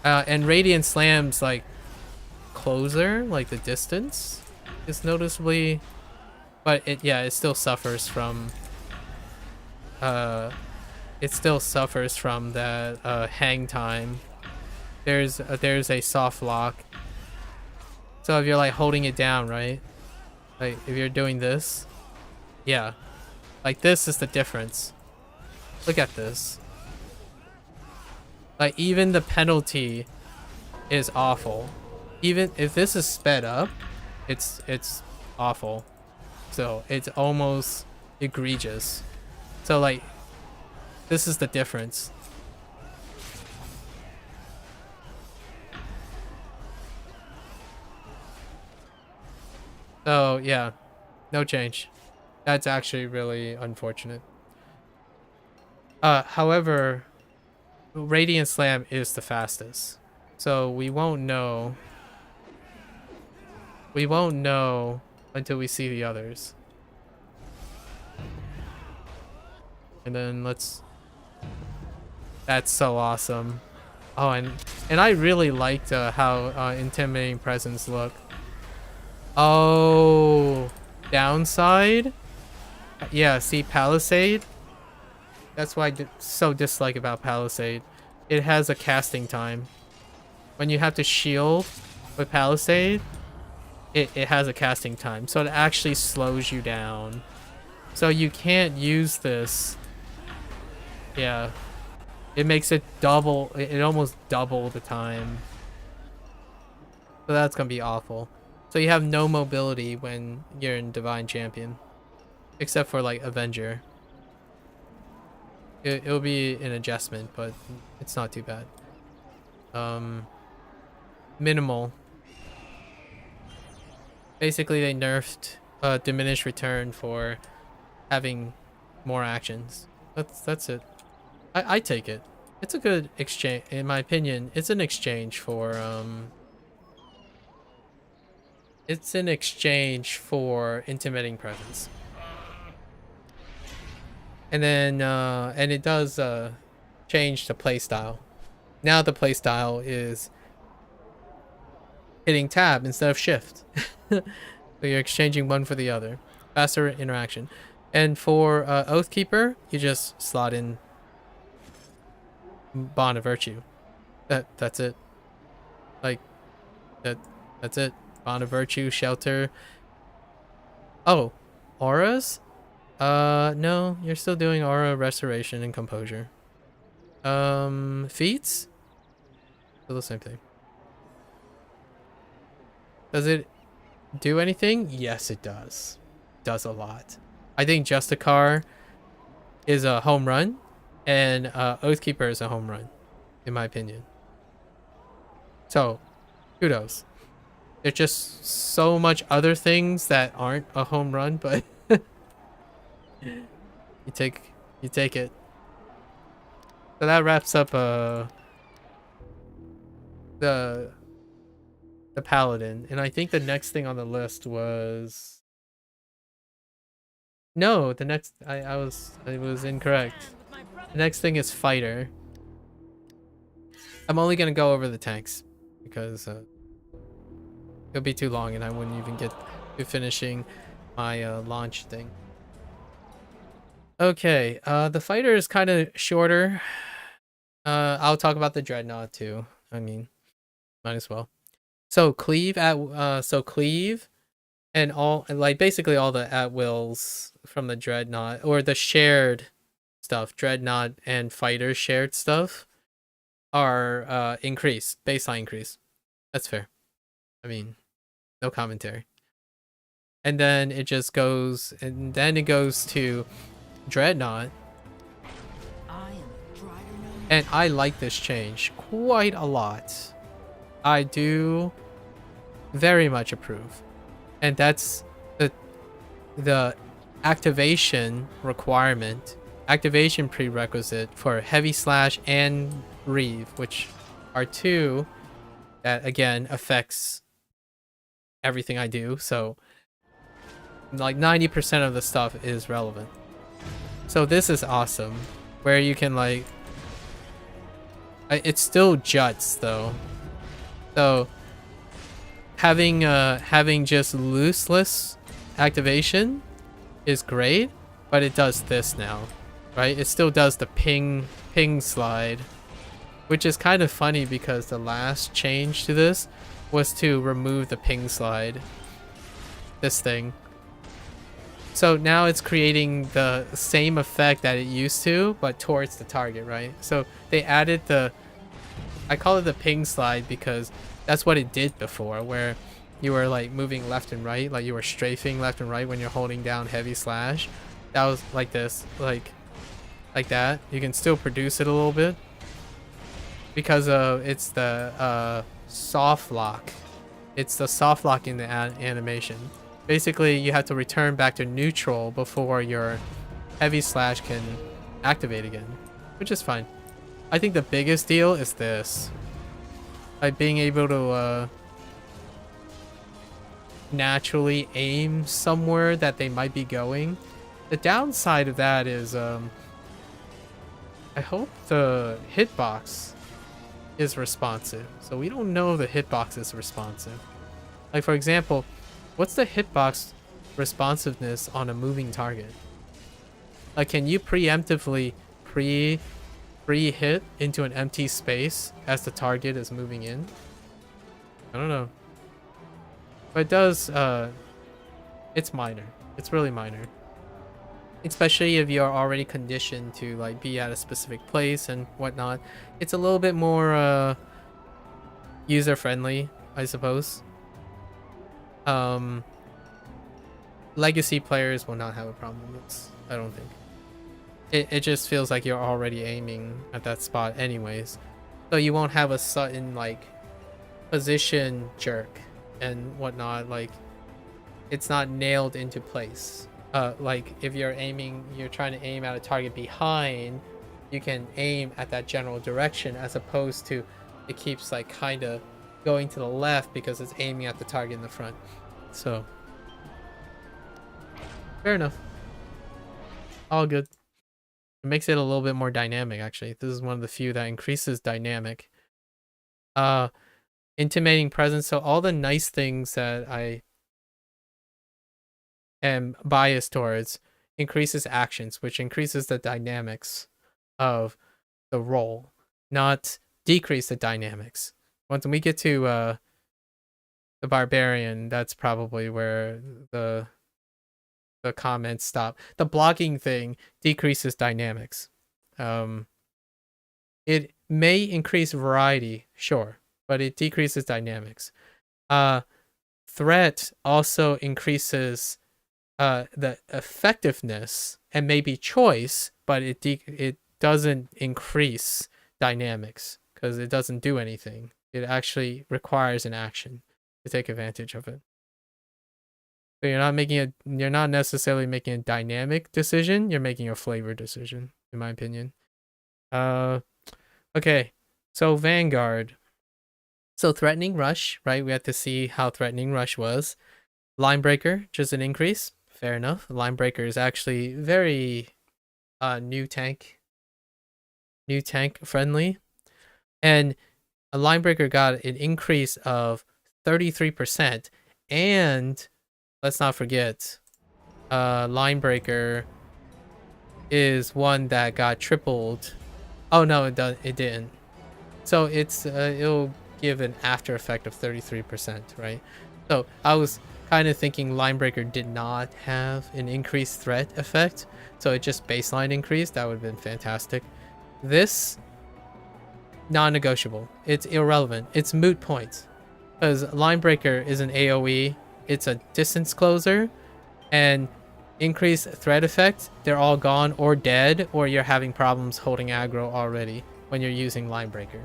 And Radiant Slam's, like, closer, like, the distance is noticeably, but it still suffers from, it still suffers from that, hang time. There's a soft lock. So if you're, like, holding it down, right? Like, if you're doing this, yeah. Like, this is the difference. Look at this. Like, even the penalty is awful. Even if this is sped up, it's awful. So it's almost egregious. So, like, this is the difference. So yeah, no change. That's actually really unfortunate. However, Radiant Slam is the fastest. So we won't know. We won't know until we see the others. And then let's... That's so awesome. Oh, and I really liked how Intimidating Presence looked. Oh, downside? Yeah, see, Palisade? That's what I so dislike about Palisade. It has a casting time. When you have to shield with Palisade, it has a casting time. So it actually slows you down. So you can't use this. Yeah. It makes it double, it almost double the time. So that's gonna be awful. So you have no mobility when you're in Divine Champion. Except for, like, Avenger. It'll be an adjustment, but it's not too bad. Minimal. Basically, they nerfed diminished return for having more actions. That's it. I take it. It's a good exchange, in my opinion. It's an exchange for it's an exchange for Intimidating Presence. And then and it does change the playstyle. Now the playstyle is hitting tab instead of shift. So you're exchanging one for the other. Faster interaction. And for Oathkeeper, you just slot in Bond of Virtue. That's it. Like, that's it. Bond of Virtue, Shelter. Oh, auras? No, you're still doing aura, restoration, and composure. Feats? Still the same thing. Does it do anything? Yes, it does. Does a lot. I think Justicar is a home run, and Oathkeeper is a home run, in my opinion. So, kudos. There's just so much other things that aren't a home run, but you take it. So that wraps up the Paladin, and I think the next thing on the list was no, the next I was incorrect. The next thing is Fighter. I'm only gonna go over the tanks because it'll be too long and I wouldn't even get to finishing my launch thing. Okay, the Fighter is kind of shorter. I'll talk about the Dreadnought too. I mean, might as well. So cleave and all, like, basically all the at wills from the Dreadnought, or the shared stuff, Dreadnought and Fighter shared stuff, are increased, baseline increase. That's fair. I mean, no commentary. and then it just goes, and then it goes to Dreadnought. And I like this change quite a lot. I do very much approve. And that's the activation requirement, activation prerequisite for Heavy Slash and Reeve, which are two that again affects everything I do. So like 90% of the stuff is relevant. So this is awesome, where you can like, it's still juts though. So having just looseless activation is great, but it does this now, right? It still does the ping slide, which is kind of funny because the last change to this was to remove the ping slide, this thing. So now it's creating the same effect that it used to, but towards the target, right? So they added I call it the ping slide because that's what it did before, where you were like moving left and right, like you were strafing left and right when you're holding down Heavy Slash. That was like this, like that. You can still produce it a little bit because it's the soft lock. It's the soft lock in the animation. Basically, you have to return back to neutral before your Heavy Slash can activate again, which is fine. I think the biggest deal is this. Like being able to naturally aim somewhere that they might be going. The downside of that is I hope the hitbox is responsive. So we don't know if the hitbox is responsive. Like for example, what's the hitbox responsiveness on a moving target? Like can you preemptively pre-hit into an empty space as the target is moving in? I don't know. But it does, it's minor. It's really minor. Especially if you're already conditioned to like be at a specific place and whatnot. It's a little bit more user-friendly, I suppose. Legacy players will not have a problem with this, I don't think. It just feels like you're already aiming at that spot anyways. So you won't have a sudden like position jerk and whatnot. Like it's not nailed into place. Like if you're trying to aim at a target behind, you can aim at that general direction as opposed to it keeps like kind of going to the left because it's aiming at the target in the front. So fair enough. All good. It makes it a little bit more dynamic, actually. This is one of the few that increases dynamic. Intimating presence. So all the nice things that I am biased towards increases actions, which increases the dynamics of the role, not decrease the dynamics. Once we get to the barbarian, that's probably where the comments stop. The blocking thing decreases dynamics. It may increase variety, sure, but it decreases dynamics. Threat also increases the effectiveness and maybe choice, but it doesn't increase dynamics because it doesn't do anything. It actually requires an action to take advantage of it. So you're not necessarily making a dynamic decision, you're making a flavor decision, in my opinion. Okay, so Vanguard. So Threatening Rush, right? We had to see how Threatening Rush was. Linebreaker, just an increase. Fair enough. Linebreaker is actually very new tank friendly. And a Linebreaker got an increase of 33%, and let's not forget, Linebreaker is one that got tripled. Oh no, it didn't. So it'll give an after effect of 33%, right? So I was kind of thinking Linebreaker did not have an increased threat effect, so it just baseline increased. That would have been fantastic. This, non-negotiable. It's irrelevant. It's moot points. Because Linebreaker is an AoE it's a distance closer, and increased threat effect, they're all gone or dead, or you're having problems holding aggro already when you're using Linebreaker.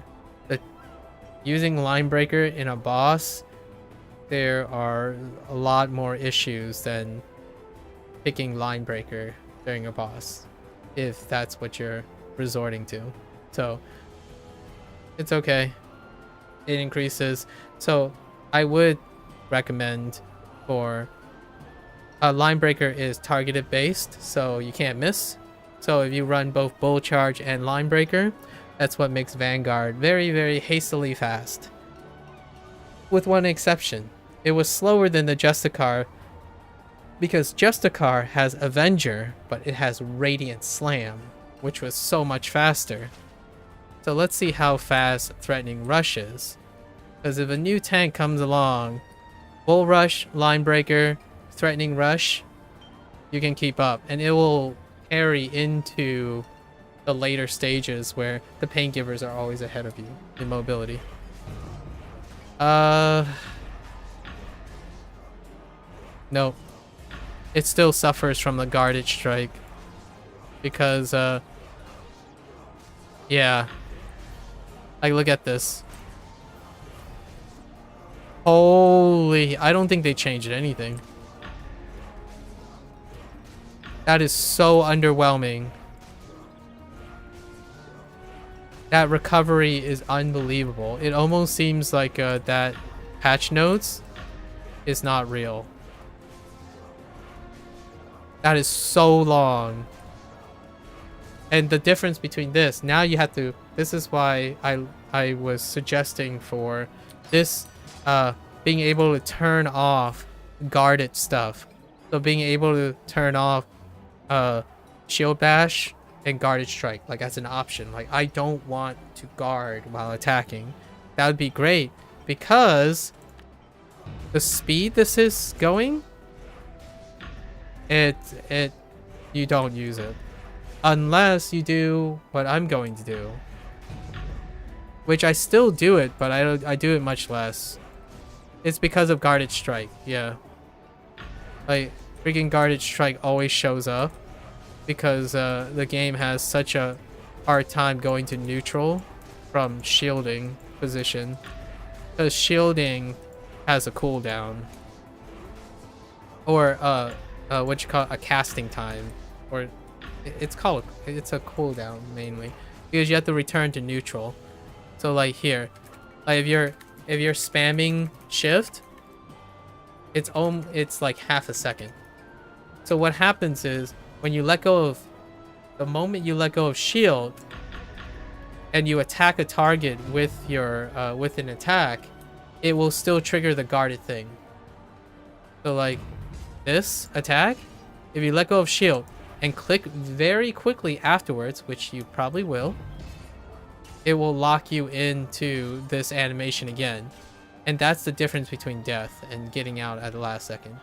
Using Linebreaker in a boss, there are a lot more issues than picking Linebreaker during a boss, if that's what you're resorting to. So it's okay. It increases. So I would recommend for Linebreaker is targeted based, so you can't miss. So if you run both Bull Charge and Linebreaker, that's what makes Vanguard very, very hastily fast. With one exception. It was slower than the Justicar because Justicar has Avenger, but it has Radiant Slam, which was so much faster. So let's see how fast Threatening Rush is. Because if a new tank comes along, Bull Rush, Linebreaker, Threatening Rush, you can keep up. And it will carry into the later stages where the Paingivers are always ahead of you in mobility. Nope. It still suffers from the Guarded Strike. Because, yeah. Like, look at this. Holy, I don't think they changed anything. That is so underwhelming. That recovery is unbelievable. It almost seems like that patch notes is not real. That is so long. And the difference between this, now you have to, this is why I was suggesting for this being able to turn off guarded stuff. So being able to turn off Shield Bash and Guarded Strike, like as an option. Like, I don't want to guard while attacking. That would be great because the speed this is going, you don't use it unless you do what I'm going to do, which I still do it, but I do it much less. It's because of Guarded Strike. Yeah, like freaking Guarded Strike always shows up because the game has such a hard time going to neutral from shielding position, because shielding has a cooldown, or what you call a casting time, or it's a cooldown mainly, because you have to return to neutral. So like here, like if you're spamming shift, it's like half a second. So what happens is when you let go of, the moment you let go of shield and you attack a target with your with an attack, it will still trigger the guarded thing. So like this attack, if you let go of shield and click very quickly afterwards, which you probably will, it will lock you into this animation again. And that's the difference between death and getting out at the last second.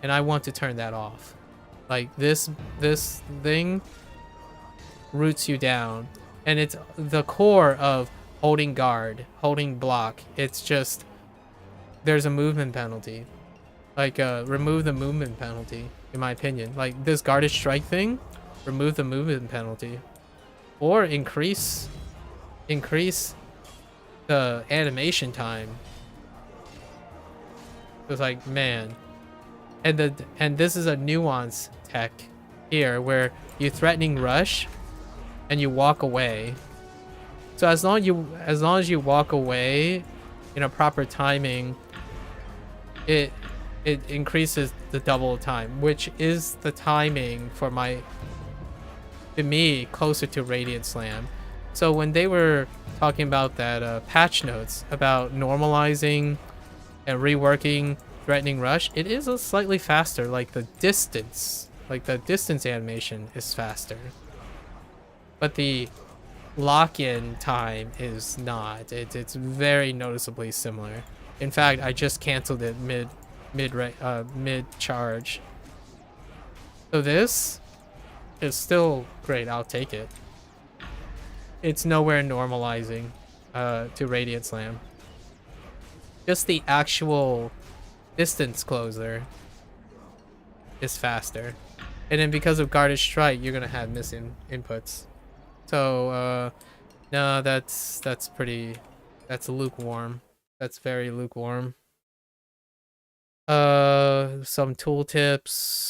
And I want to turn that off. Like this thing roots you down, and it's the core of holding guard, holding block. It's just, there's a movement penalty. Like remove the movement penalty, in my opinion. Like this Guarded Strike thing, remove the movement penalty, or increase the animation time. It's like, man. And this is a nuance tech here where you Threatening Rush and you walk away. So as long as you walk away in a proper timing, it increases the double time, which is the timing for to me closer to Radiant Slam. So when they were talking about that patch notes about normalizing and reworking Threatening Rush, it is a slightly faster. Like the distance animation is faster, but the lock-in time is not. It's very noticeably similar. In fact, I just canceled it mid charge. So this is still great. I'll take it. It's nowhere normalizing to Radiant Slam. Just the actual distance closer is faster. And then because of guarded strike, you're gonna have missing inputs. So no, that's lukewarm. That's very lukewarm. Some tooltips.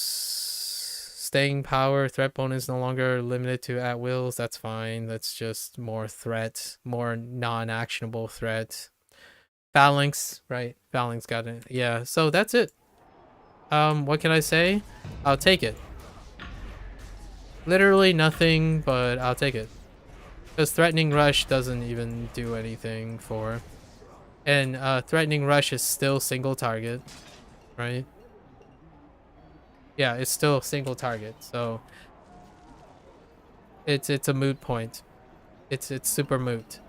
Staying power, threat bonus no longer limited to at wills. That's fine. That's just more threat, more non-actionable threat. Phalanx, right? Phalanx got it. Yeah, so that's it. What can I say? I'll take it. Literally nothing, but I'll take it. Because Threatening Rush doesn't even do anything for... And Threatening Rush is still single target, right? Yeah, it's still single target, so... It's a moot point. It's super moot.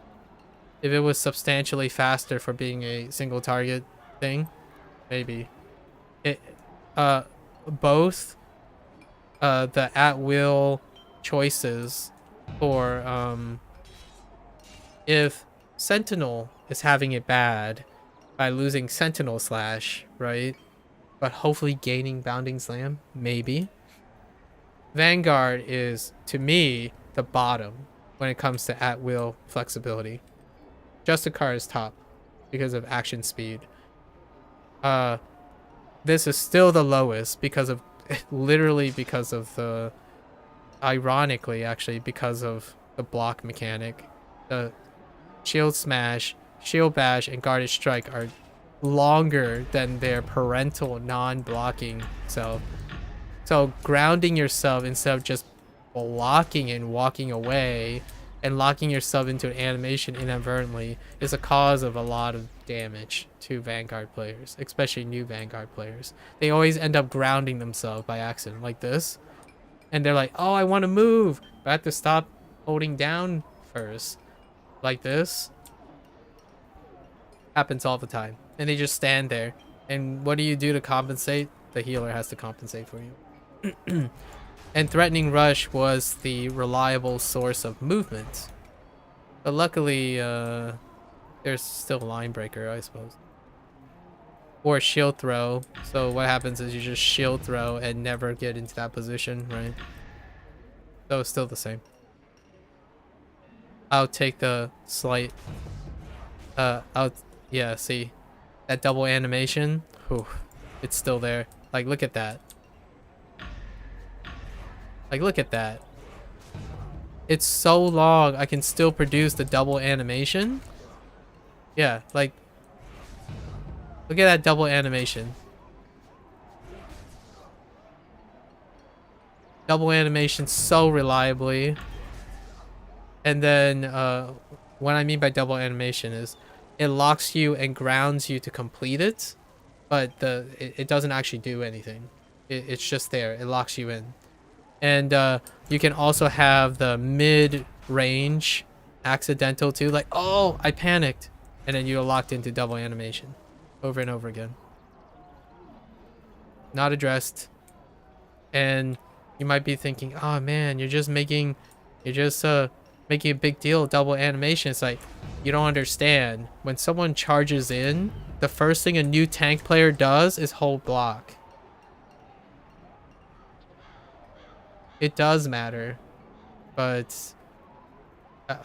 If it was substantially faster for being a single target thing, maybe. Both the at-will choices for if Sentinel is having it bad by losing Sentinel Slash, right? But hopefully gaining Bounding Slam, maybe. Vanguard is, to me, the bottom when it comes to at-will flexibility. Justicar is top because of action speed. This is still the lowest because of literally because of the ironically actually because of the block mechanic. The shield smash, shield bash, and guarded strike are longer than their parental non-blocking self. So grounding yourself instead of just blocking and walking away and locking yourself into an animation inadvertently is a cause of a lot of damage to Vanguard players, especially new Vanguard players. They always end up grounding themselves by accident like this. And they're like, oh, I want to move, but I have to stop holding down first. Like this. Happens all the time. And they just stand there. And what do you do to compensate? The healer has to compensate for you. And Threatening Rush was the reliable source of movement. But luckily, there's still Line Breaker, I suppose. Or Shield Throw. So what happens is you just Shield Throw and never get into that position, right? So it's still the same. I'll take the slight... yeah, see? That double animation? Whew, it's still there. Like, look at that. Like, look at that. It's so long, I can still produce the double animation. Yeah, like... Look at that double animation. Double animation so reliably. And then, what I mean by double animation is it locks you and grounds you to complete it, but it doesn't actually do anything. It's just there. It locks you in. And you can also have the mid-range accidental too, like, oh, I panicked, and then you're locked into double animation over and over again. Not addressed. And you might be thinking, oh man, you're just making a big deal of double animation. It's like, you don't understand. When someone charges in, the first thing a new tank player does is hold block. It does matter, but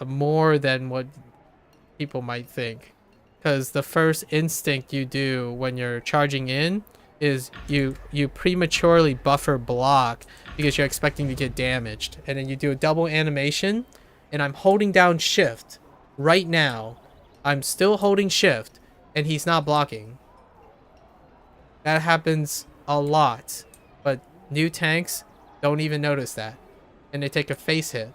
more than what people might think. Because the first instinct you do when you're charging in is you prematurely buffer block because you're expecting to get damaged. And then you do a double animation, and I'm holding down shift right now. I'm still holding shift, and he's not blocking. That happens a lot, but new tanks don't even notice that, and they take a face hit.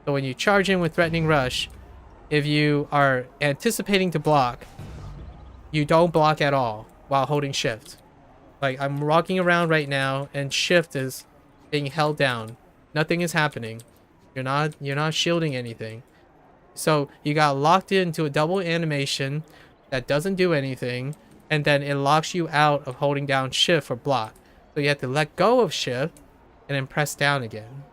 So when you charge in with Threatening Rush, if you are anticipating to block, you don't block at all while holding shift. Like, I'm walking around right now and shift is being held down. Nothing is happening. You're not shielding anything. So you got locked into a double animation that doesn't do anything, and then it locks you out of holding down shift for block. So you have to let go of shift and then press down again.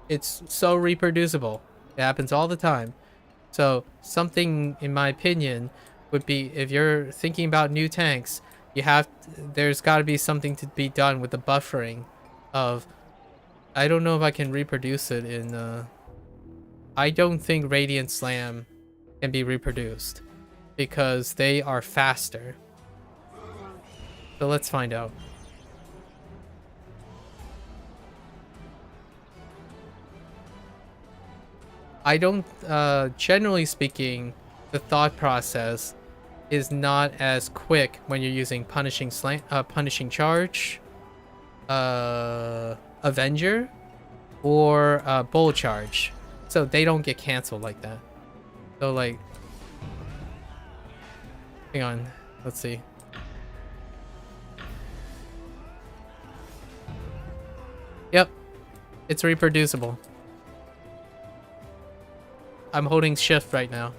It's so reproducible. It happens all the time. So something, in my opinion, would be, if you're thinking about new tanks, there's got to be something to be done with the buffering of, I don't know if I can reproduce it in, I don't think Radiant Slam can be reproduced because they are faster. So let's find out. I don't, generally speaking, the thought process is not as quick when you're using punishing charge, Avenger, or bull charge. So they don't get canceled like that. So like, hang on, let's see. Yep, it's reproducible. I'm holding shift right now.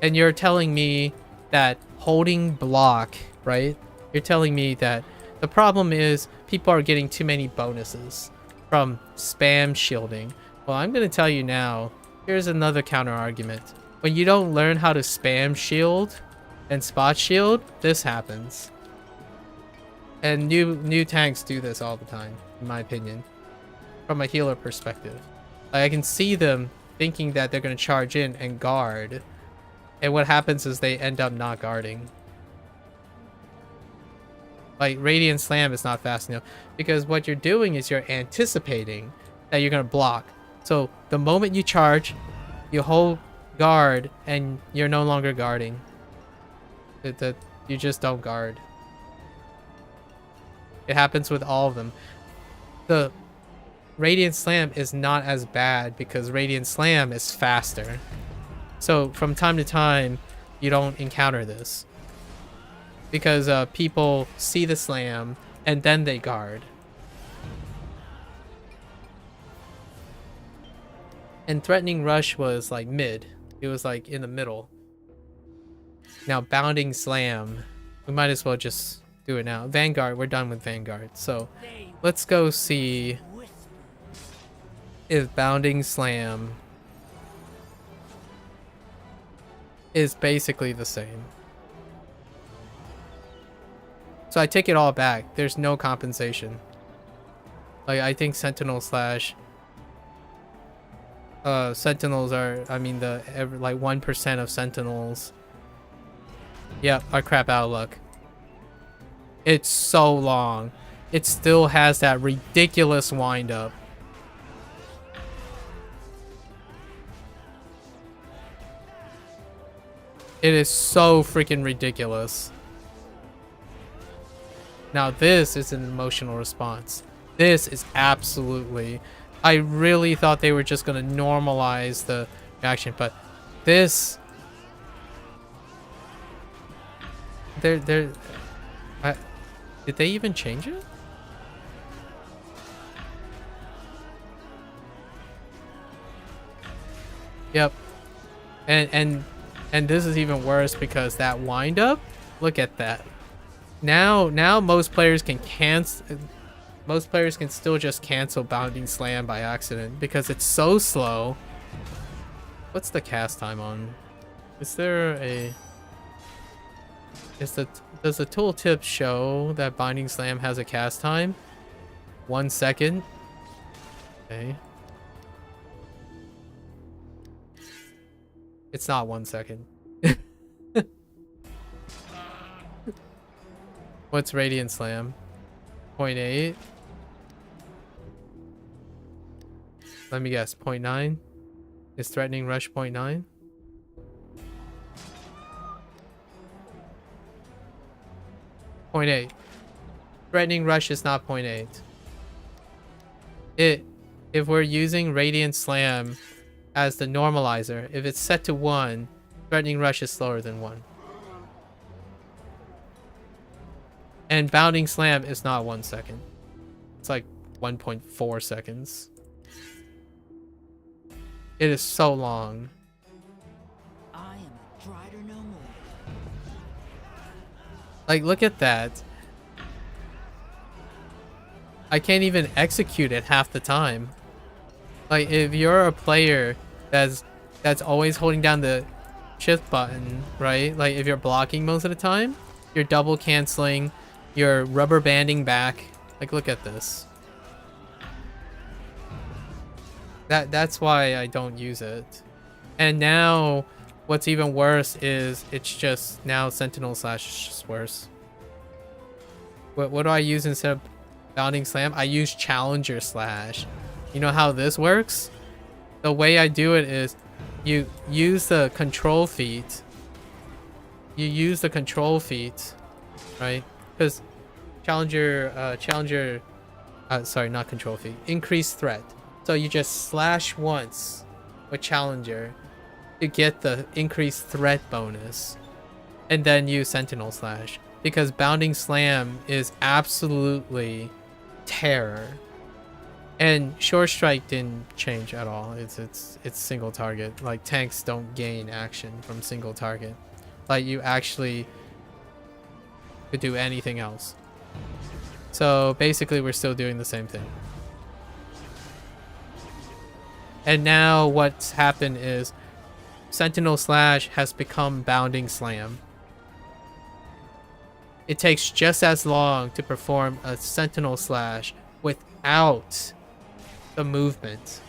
And you're telling me that holding block, right? You're telling me that the problem is people are getting too many bonuses from spam shielding. Well, I'm going to tell you now, here's another counter argument. When you don't learn how to spam shield and spot shield, this happens. And new tanks do this all the time, in my opinion, from a healer perspective. I can see them thinking that they're going to charge in and guard. And what happens is they end up not guarding. Like, Radiant Slam is not fast enough. Because what you're doing is you're anticipating that you're going to block. So, the moment you charge, you hold guard, and you're no longer guarding. You just don't guard. It happens with all of them. The Radiant Slam is not as bad because Radiant Slam is faster. So from time to time, you don't encounter this. Because people see the slam and then they guard. And Threatening Rush was like mid. It was like in the middle. Now Bounding Slam, we might as well just do it now. Vanguard, we're done with Vanguard. So let's go see if Bounding Slam is basically the same. So I take it all back. There's no compensation. Like, I think Sentinels are, I mean, like 1% of Sentinels, yep, are crap out of luck. It's so long. It still has that ridiculous wind up. It is so freaking ridiculous. Now this is an emotional response. This is absolutely... I really thought they were just going to normalize the reaction, but this... Did they even change it? Yep. And this is even worse because that wind up, look at that. Now most players can still just cancel Bounding Slam by accident because it's so slow. What's the cast time on? Is there a... does the tooltip show that Binding Slam has a cast time? 1 second. Okay. It's not 1 second. What's Radiant Slam? 0.8. Let me guess. 0.9. Is Threatening Rush 0.9? Threatening Rush is not 0.8. If we're using Radiant Slam as the normalizer, if it's set to 1, Threatening Rush is slower than 1. And Bounding Slam is not 1 second. It's like 1.4 seconds. It is so long. I am a Strider no more. Like, look at that. I can't even execute it half the time. Like, if you're a player that's always holding down the shift button, right? Like if you're blocking most of the time, you're double canceling, you're rubber banding back. Like look at this. That's why I don't use it. And now what's even worse is it's just now Sentinel Slash is just worse. What do I use instead of Bounding Slam? I use Challenger Slash. You know how this works? The way I do it is you use the control feat. You use the control feat, right? Because sorry, not control feat. Increased threat. So you just slash once with Challenger to get the increased threat bonus. And then use Sentinel Slash. Because Bounding Slam is absolutely terror. And Short Strike didn't change at all. It's single target. Like tanks don't gain action from single target. Like you actually could do anything else. So basically we're still doing the same thing. And now what's happened is Sentinel Slash has become Bounding Slam. It takes just as long to perform a Sentinel Slash without the movement.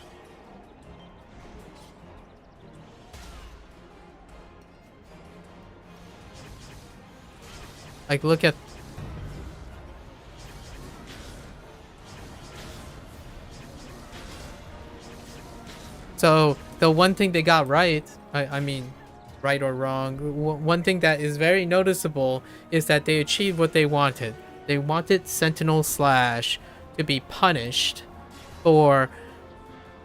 Like look at so the one thing they got right, I mean right or wrong, one thing that is very noticeable is that they achieved what they wanted. They wanted Sentinel Slash to be punished for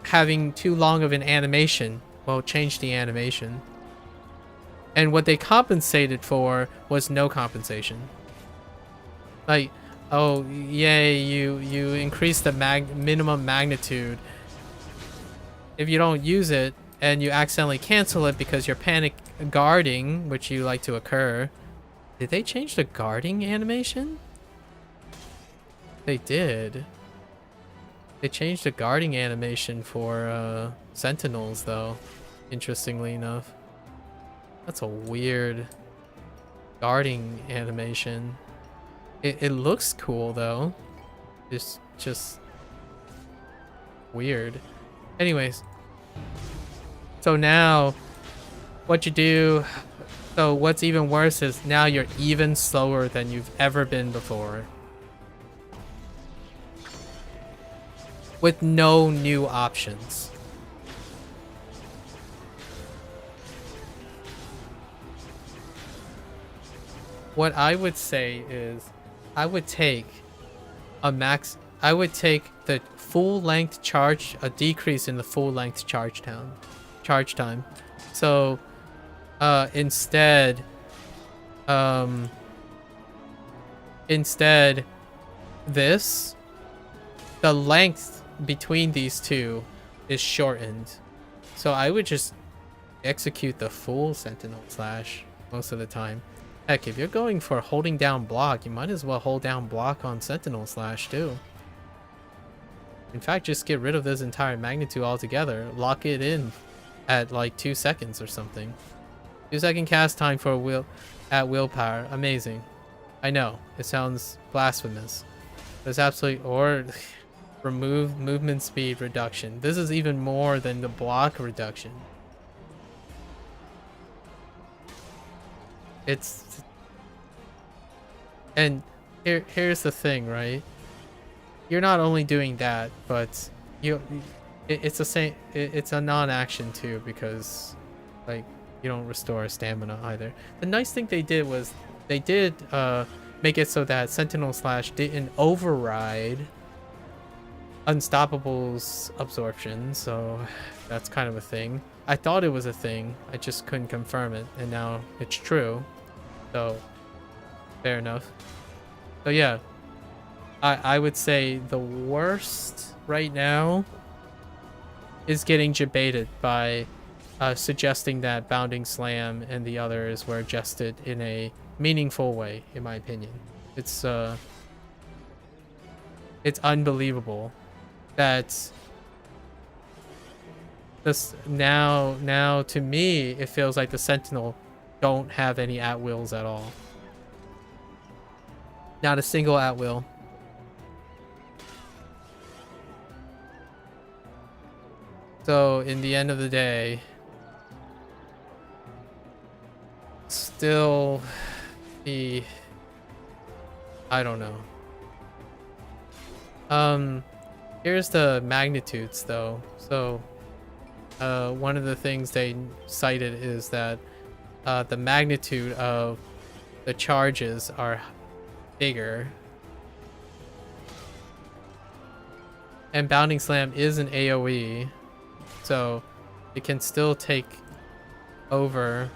having too long of an animation. Well, change the animation. And what they compensated for was no compensation. Like, oh yay, you increase the minimum magnitude. If you don't use it and you accidentally cancel it because you're panic guarding, which you like to occur. Did they change the guarding animation? They did. They changed the guarding animation for Sentinels though, interestingly enough. That's a weird guarding animation. It looks cool though. It's just weird. Anyways. So now what you do, so what's even worse is now you're even slower than you've ever been before. With no new options. What I would say is I would take the full length charge, a decrease in the full length charge time. So instead this, the length between these two is shortened. So I would just execute the full Sentinel Slash most of the time. Heck, if you're going for holding down block, you might as well hold down block on Sentinel Slash too. In fact, just get rid of this entire magnitude altogether. Lock it in at like 2 seconds or something. 2-second cast time for willpower. Amazing. I know, it sounds blasphemous. There's absolutely, or remove movement speed reduction. This is even more than the block reduction. And here's the thing, right? You're not only doing that, but it's the same. It's a non-action too, because like you don't restore stamina either. The nice thing they did was they did make it so that Sentinel Slash didn't override Unstoppable's absorption, so that's kind of a thing. I thought it was a thing, I just couldn't confirm it, and now it's true. So fair enough. So yeah, I would say the worst right now is getting debated by suggesting that Bounding Slam and the others were adjusted in a meaningful way, in my opinion. It's unbelievable that This now to me it feels like the Sentinel don't have any at wills at all. Not a single at will. So in the end of the day, still I don't know. Here's the magnitudes though. So one of the things they cited is that the magnitude of the charges are bigger. And Bounding Slam is an AoE, so it can still take over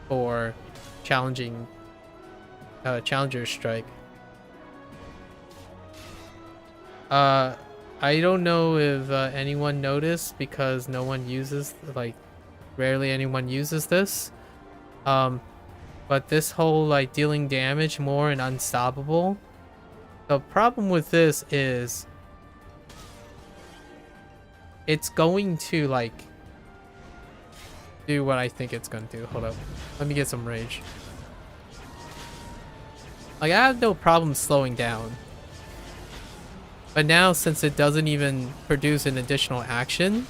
for challenging Challenger Strike. I don't know if anyone noticed, because no one uses, like, rarely anyone uses this. But this whole, like, dealing damage more and unstoppable. The problem with this is it's going to, like, do what I think it's going to do. Hold up. Let me get some rage. Like, I have no problem slowing down. But now, since it doesn't even produce an additional action,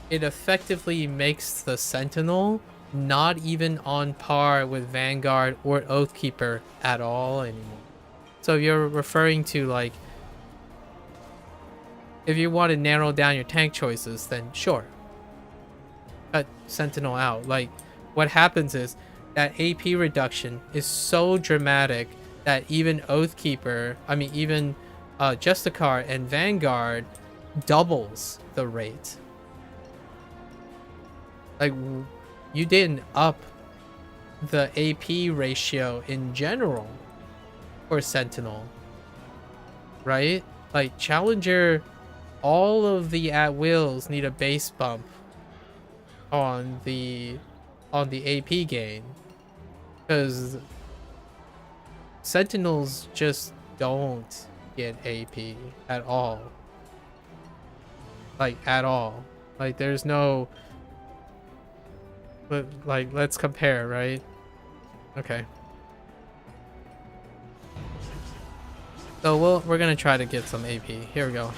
it effectively makes the Sentinel not even on par with Vanguard or Oathkeeper at all anymore. So if you're referring to, like, if you want to narrow down your tank choices, then sure, cut Sentinel out. Like, what happens is that AP reduction is so dramatic that even Oathkeeper, I mean even Justicar and Vanguard doubles the rate. Like, you didn't up the AP ratio in general for Sentinel, right? Like, Challenger, all of the at-wills need a base bump on the AP gain, because Sentinels just don't get AP at all. Like, at all. Like, there's no... But, like, let's compare, right? Okay. So we're gonna try to get some AP. Here we go.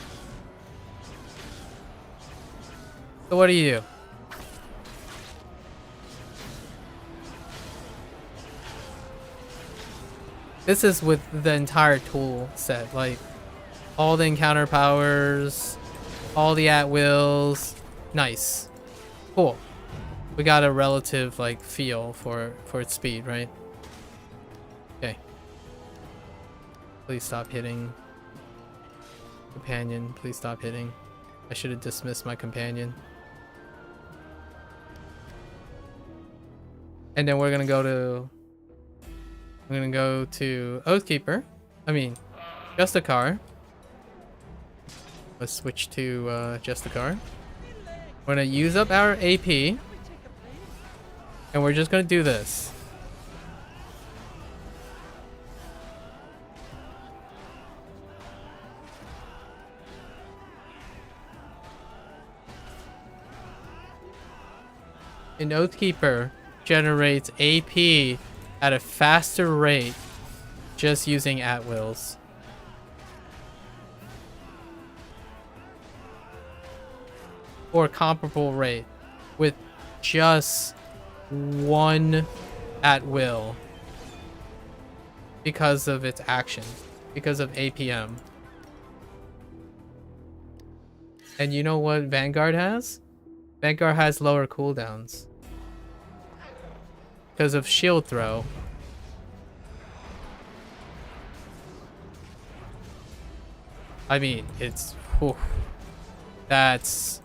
So what do you do? This is with the entire tool set, like all the encounter powers, all the at-wills. Nice. Cool. We got a relative, like, feel for its speed, right? Okay. Please stop hitting. Companion, please stop hitting. I should have dismissed my companion. And then we're gonna go to... I'm gonna go to Oathkeeper. I mean, Justicar. Let's switch to Justicar. We're gonna use up our AP. And we're just gonna do this. An Oathkeeper generates AP at a faster rate just using at-wills. Or comparable rate with just one at-will because of its action, because of APM. And you know what Vanguard has? Vanguard has lower cooldowns because of shield throw. I mean, it's... Whew, that's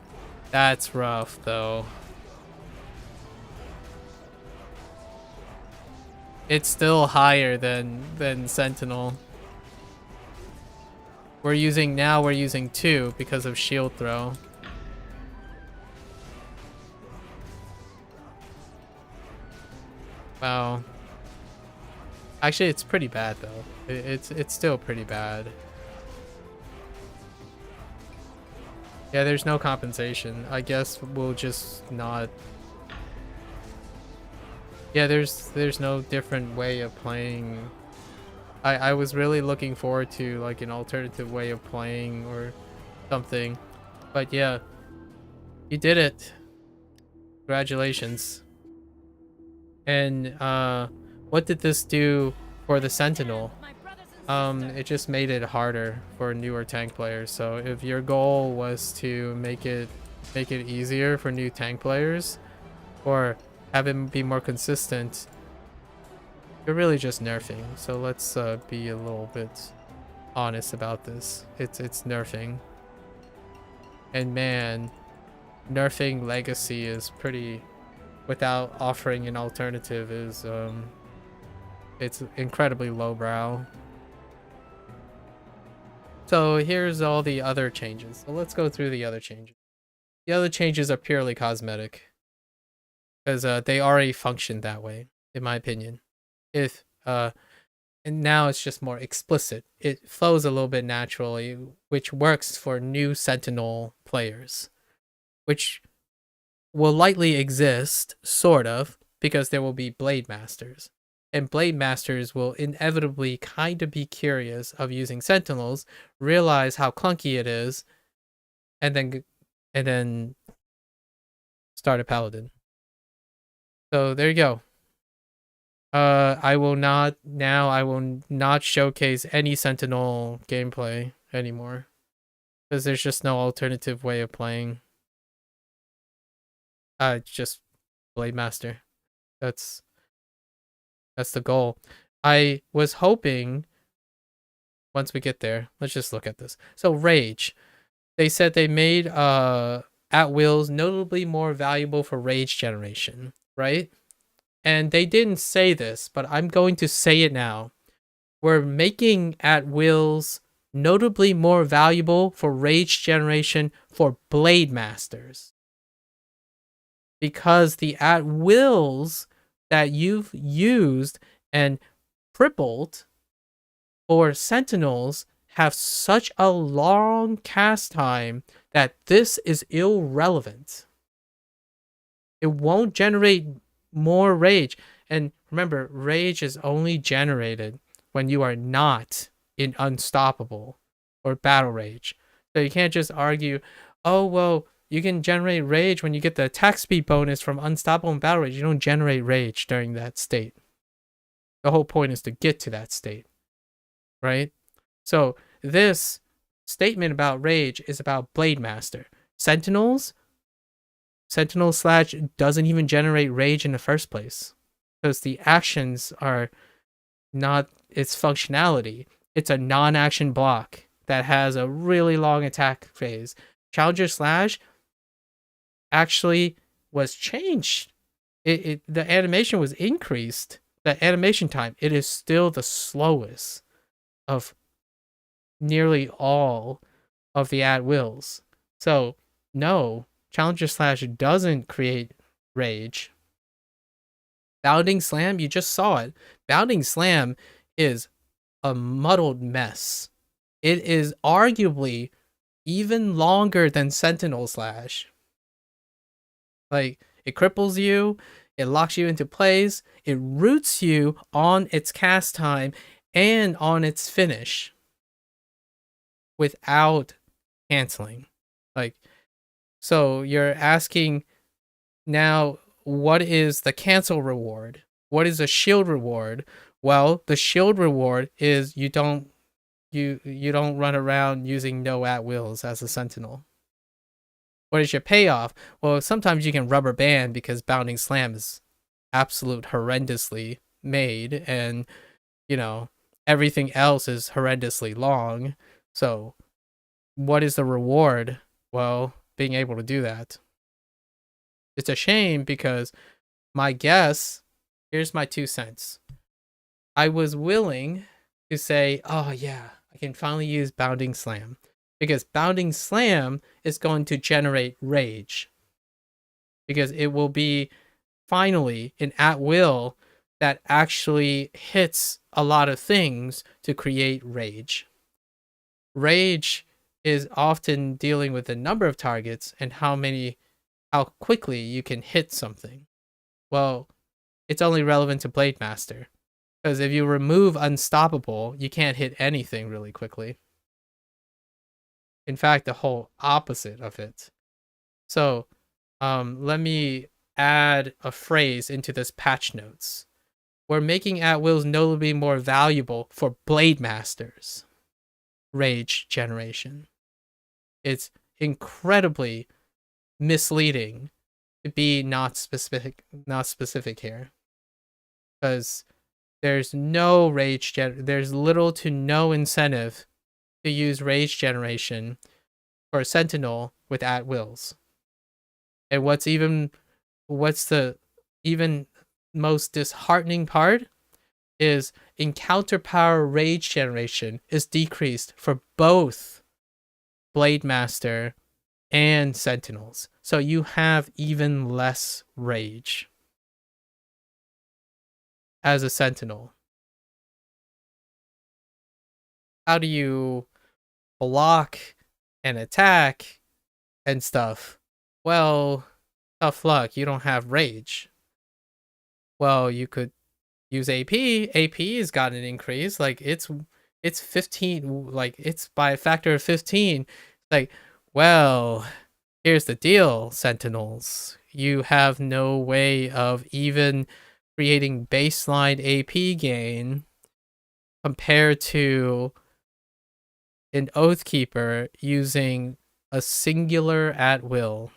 rough, though. It's still higher than Sentinel. We're using 2 because of shield throw. Wow. Actually, it's pretty bad though. It's still pretty bad. Yeah, there's no compensation. I guess we'll just not. Yeah, there's no different way of playing. I was really looking forward to like an alternative way of playing or something. But yeah, you did it. Congratulations. And what did this do for the Sentinel? It just made it harder for newer tank players. So if your goal was to make it easier for new tank players or have it be more consistent, you're really just nerfing. So let's be a little bit honest about this. It's nerfing. And man, nerfing Legacy is pretty, without offering an alternative, is it's incredibly lowbrow. So here's all the other changes. So let's go through the other changes. The other changes are purely cosmetic because they already functioned that way, in my opinion. If and now it's just more explicit. It flows a little bit naturally, which works for new Sentinel players, which will likely exist, sort of, because there will be Blade Masters. And Blade Masters will inevitably kind of be curious of using Sentinels, realize how clunky it is, and then start a Paladin. So there you go. I will not showcase any Sentinel gameplay anymore, because there's just no alternative way of playing. Just Blade Master. That's the goal. I was hoping, once we get there, let's just look at this. So Rage, they said they made at wills notably more valuable for rage generation, right? And they didn't say this, but I'm going to say it now. We're making at wills notably more valuable for rage generation for Blade Masters. Because the at wills that you've used and crippled for Sentinels have such a long cast time that this is irrelevant. It won't generate more rage. And remember, rage is only generated when you are not in Unstoppable or Battle Rage. So you can't just argue, oh, well, you can generate rage when you get the attack speed bonus from Unstoppable and Battle Rage. You don't generate rage during that state. The whole point is to get to that state, right? So this statement about rage is about Blade Master. Sentinel slash doesn't even generate rage in the first place, because the actions are not its functionality. It's a non-action block that has a really long attack phase. Challenger slash actually was changed. The animation was increased. The animation time, it is still the slowest of nearly all of the at wills. So no, Challenger slash doesn't create rage. Bounding Slam, you just saw it. Bounding Slam is a muddled mess. It is arguably even longer than Sentinel Slash. Like, it cripples you, it locks you into plays, it roots you on its cast time and on its finish without canceling. Like, so you're asking now, what is the cancel reward? What is a shield reward? Well, the shield reward is you don't run around using no at wills as a Sentinel. What is your payoff? Well, sometimes you can rubber band because Bounding Slam is absolute horrendously made, and everything else is horrendously long. So what is the reward? Well, being able to do that. It's a shame because my guess, here's my 2 cents. I was willing to say, oh yeah, I can finally use Bounding Slam, because Bounding Slam is going to generate rage, because it will be finally an at will that actually hits a lot of things to create rage. Rage is often dealing with the number of targets and how quickly you can hit something. Well, it's only relevant to Blade Master. Because if you remove Unstoppable, you can't hit anything really quickly. In fact, the whole opposite of it. So, let me add a phrase into this patch notes. We're making at-wills notably more valuable for Blade Masters. Rage generation. It's incredibly misleading to be not specific here. Because there's no there's little to no incentive to use rage generation for a sentinel with at-wills. And what's the even most disheartening part is encounter power rage generation is decreased for both Blade Master and Sentinels. So you have even less rage as a Sentinel. How do you block and attack and stuff? Well, tough luck, you don't have rage. Well, you could use AP. AP has got an increase. Like it's 15, like it's by a factor of 15. Like, well, here's the deal, Sentinels. You have no way of even creating baseline AP gain compared to an Oathkeeper using a singular at-will.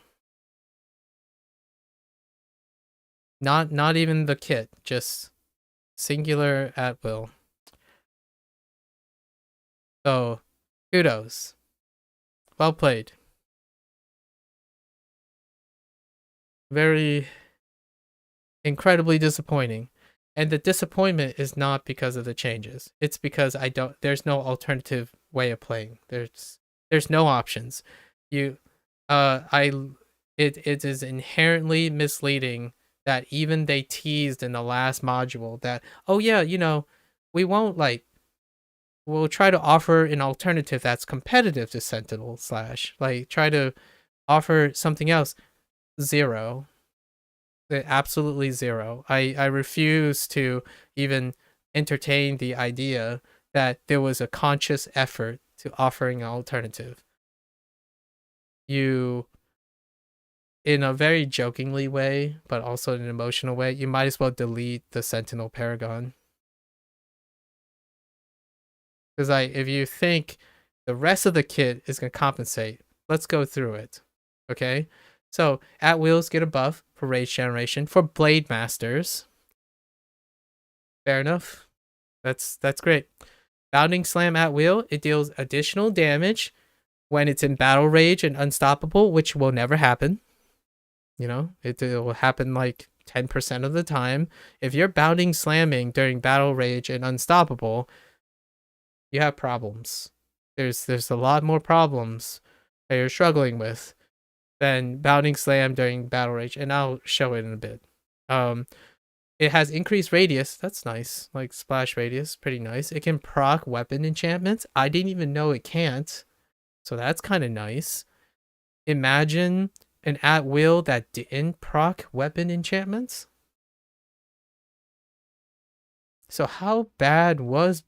Not even the kit, just singular at-will. So, kudos. Well played. Very incredibly disappointing. And the disappointment is not because of the changes. It's because there's no alternative way of playing. There's no options. It is inherently misleading that even they teased in the last module that, oh yeah, we'll try to offer an alternative that's competitive to Sentinel / try to offer something else. Zero. Absolutely zero. I refuse to even entertain the idea that there was a conscious effort to offering an alternative. You, in a very jokingly way, but also in an emotional way, you might as well delete the Sentinel Paragon. Because if you think the rest of the kit is going to compensate, let's go through it. Okay? So, at-wills get a buff for rage generation for Blade Masters. Fair enough. That's great. Bounding Slam at-will, it deals additional damage when it's in Battle Rage and Unstoppable, which will never happen. It will happen like 10% of the time. If you're Bounding Slamming during Battle Rage and Unstoppable, you have problems. There's a lot more problems that you're struggling with than Bounding Slam during Battle Rage, and I'll show it in a bit. It has increased radius. That's nice. Like splash radius, pretty nice. It can proc weapon enchantments. I didn't even know it can't. So that's kind of nice. Imagine an at-will that didn't proc weapon enchantments. So how bad was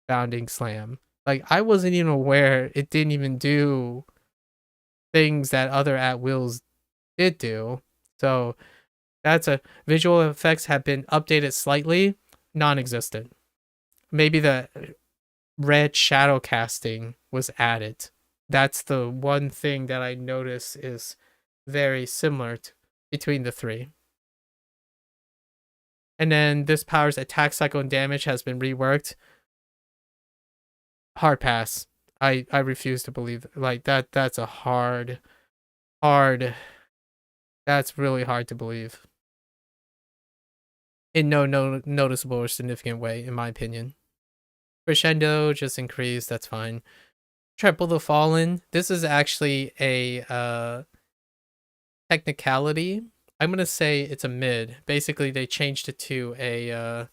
Bounding Slam? Like, I wasn't even aware it didn't even do things that other at-wills did do. So that's a visual effects have been updated slightly, non-existent. Maybe the red shadow casting was added. That's the one thing that I notice is very similar between the three. And then this power's attack cycle and damage has been reworked. Hard pass. I refuse to believe like that. That's a hard. That's really hard to believe. In no noticeable or significant way, in my opinion. Crescendo just increased. That's fine. Trample the Fallen. This is actually a technicality. I'm gonna say it's a mid. Basically, they changed it to a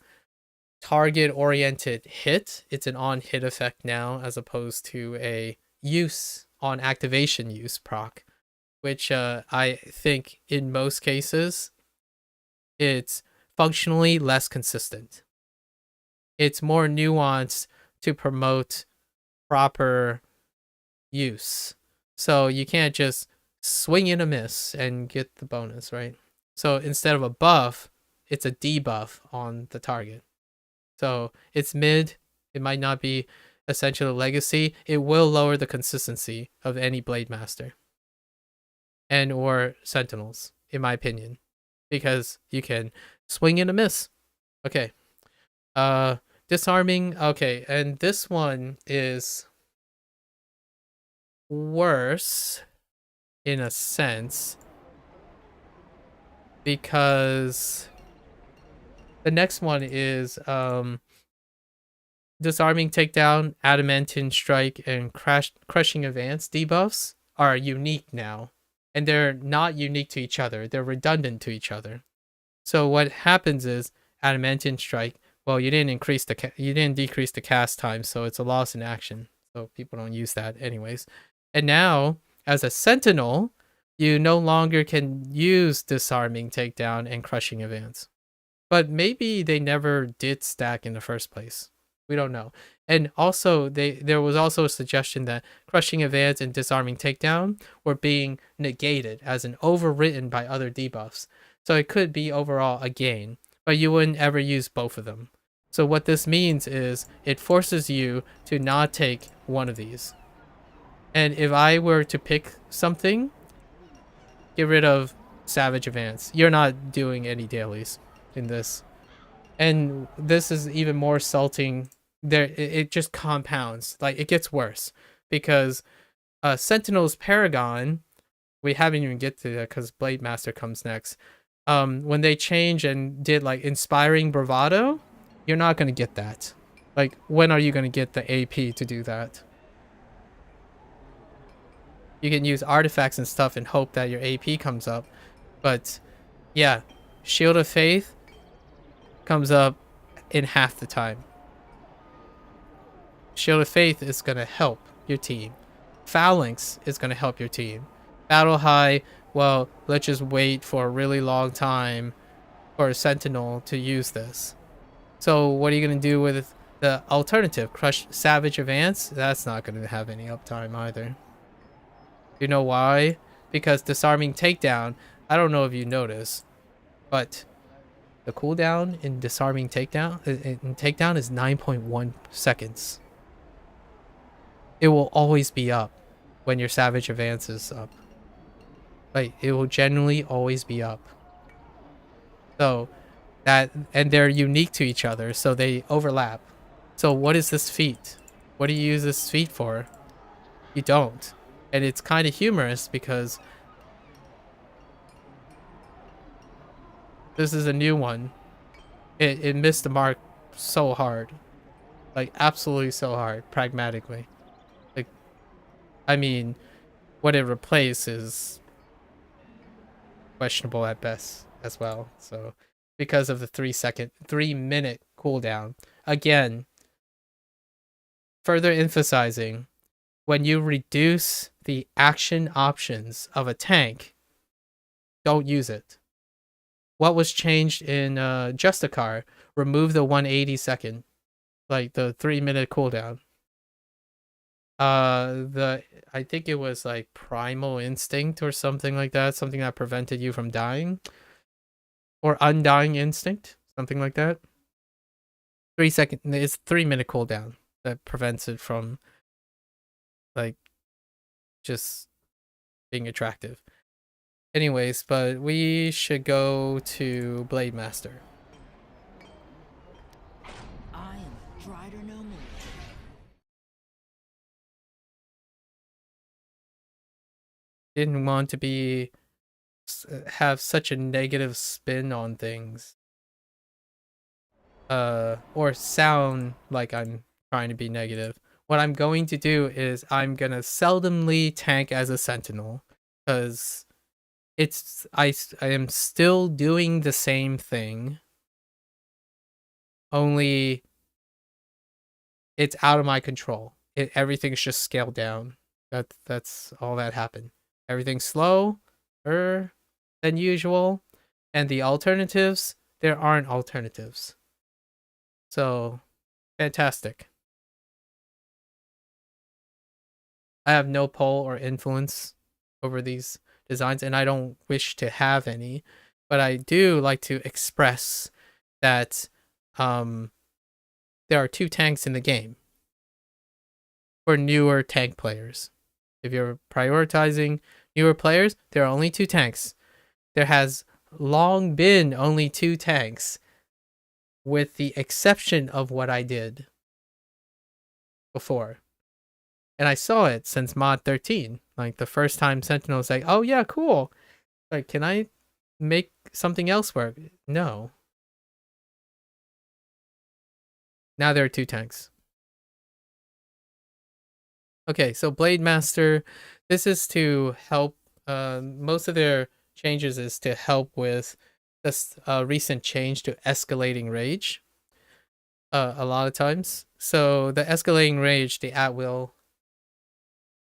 target-oriented hit. It's an on-hit effect now, as opposed to a use on activation use proc, which I think in most cases it's functionally less consistent. It's more nuanced to promote proper use. So you can't just swing and a miss and get the bonus, right? So instead of a buff, it's a debuff on the target. So it's mid. It might not be essential legacy. It will lower the consistency of any Blade Master and or Sentinels, in my opinion, because you can swing and a miss. Okay. Disarming. Okay, and this one is worse in a sense because the next one is disarming takedown, adamantine strike, and crushing advance debuffs are unique now, and they're not unique to each other. They're redundant to each other. So what happens is adamantine strike. Well, you didn't decrease the cast time, so it's a loss in action. So people don't use that anyways. And now, as a sentinel, you no longer can use disarming takedown and crushing advance. But maybe they never did stack in the first place. We don't know. And also, there was also a suggestion that crushing advance and disarming takedown were being negated as an overwritten by other debuffs. So it could be overall a gain, but you wouldn't ever use both of them. So what this means is it forces you to not take one of these. And if I were to pick something, get rid of Savage Advance. You're not doing any dailies in this. And this is even more salting. It just compounds. Like, it gets worse. Because Sentinel's Paragon, we haven't even get to that because Blade Master comes next. When they change and did like Inspiring Bravado, you're not going to get that. Like, when are you going to get the AP to do that? You can use artifacts and stuff and hope that your AP comes up. But yeah, Shield of Faith comes up in half the time. Shield of Faith is going to help your team. Phalanx is going to help your team. Battle High, well, let's just wait for a really long time for a Sentinel to use this. So what are you going to do with the alternative? Crush Savage Advance? That's not going to have any uptime either. You know why? Because Disarming Takedown, I don't know if you notice, but the cooldown in Disarming Takedown is 9.1 seconds. It will always be up when your Savage Advance is up. Like, it will generally always be up. So that, and they're unique to each other, so they overlap. So what is this feat? What do you use this feat for? You don't. And it's kind of humorous because this is a new one. It missed the mark so hard. Like, absolutely so hard, pragmatically. Like, I mean, what it replaces questionable at best as well. So because of the 3-minute cooldown. Again, further emphasizing, when you reduce the action options of a tank, don't use it. What was changed in Justicar? Remove the 180-second, like the 3-minute cooldown. I think it was like Primal Instinct or something like that, something that prevented you from dying, or Undying Instinct, something like that. 3-second, it's 3-minute cooldown that prevents it from like just being attractive. Anyways, but we should go to Blade Master. I am a Strider no more. Didn't want to be have such a negative spin on things. Or sound like I'm trying to be negative. What I'm going to do is I'm gonna seldomly tank as a sentinel, because I am still doing the same thing, only it's out of my control. Everything's just scaled down. That's all that happened. Everything's slower than usual, and the alternatives, there aren't alternatives. So, fantastic. I have no pull or influence over these designs, and I don't wish to have any, but I do like to express that there are 2 tanks in the game for newer tank players. If you're prioritizing newer players, there are only 2 tanks. There has long been only 2 tanks, with the exception of what I did before. And I saw it since mod 13. Like, the first time Sentinel's like, oh yeah, cool. Like, can I make something else work? No. Now there are 2 tanks. Okay, so Blade Master, this is to help, most of their changes is to help with this recent change to escalating rage. A lot of times. So the escalating rage, the at will,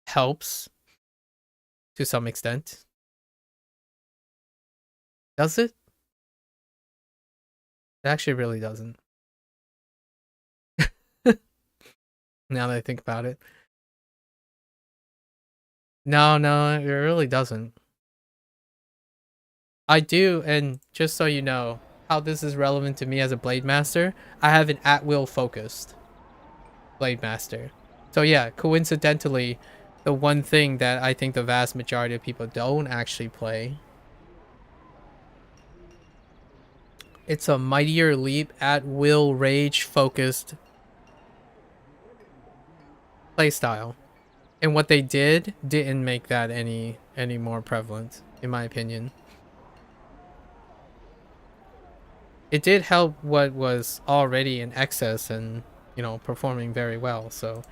helps to some extent. Does it? It actually really doesn't. Now that I think about it. No, it really doesn't. I do, and just so you know how this is relevant to me as a Blade Master, I have an at-will focused Blade Master. So yeah, coincidentally, the one thing that I think the vast majority of people don't actually play, it's a Mightier Leap at-will rage focused playstyle. And what they didn't make that any more prevalent, in my opinion. It did help what was already in excess and, you know, performing very well. So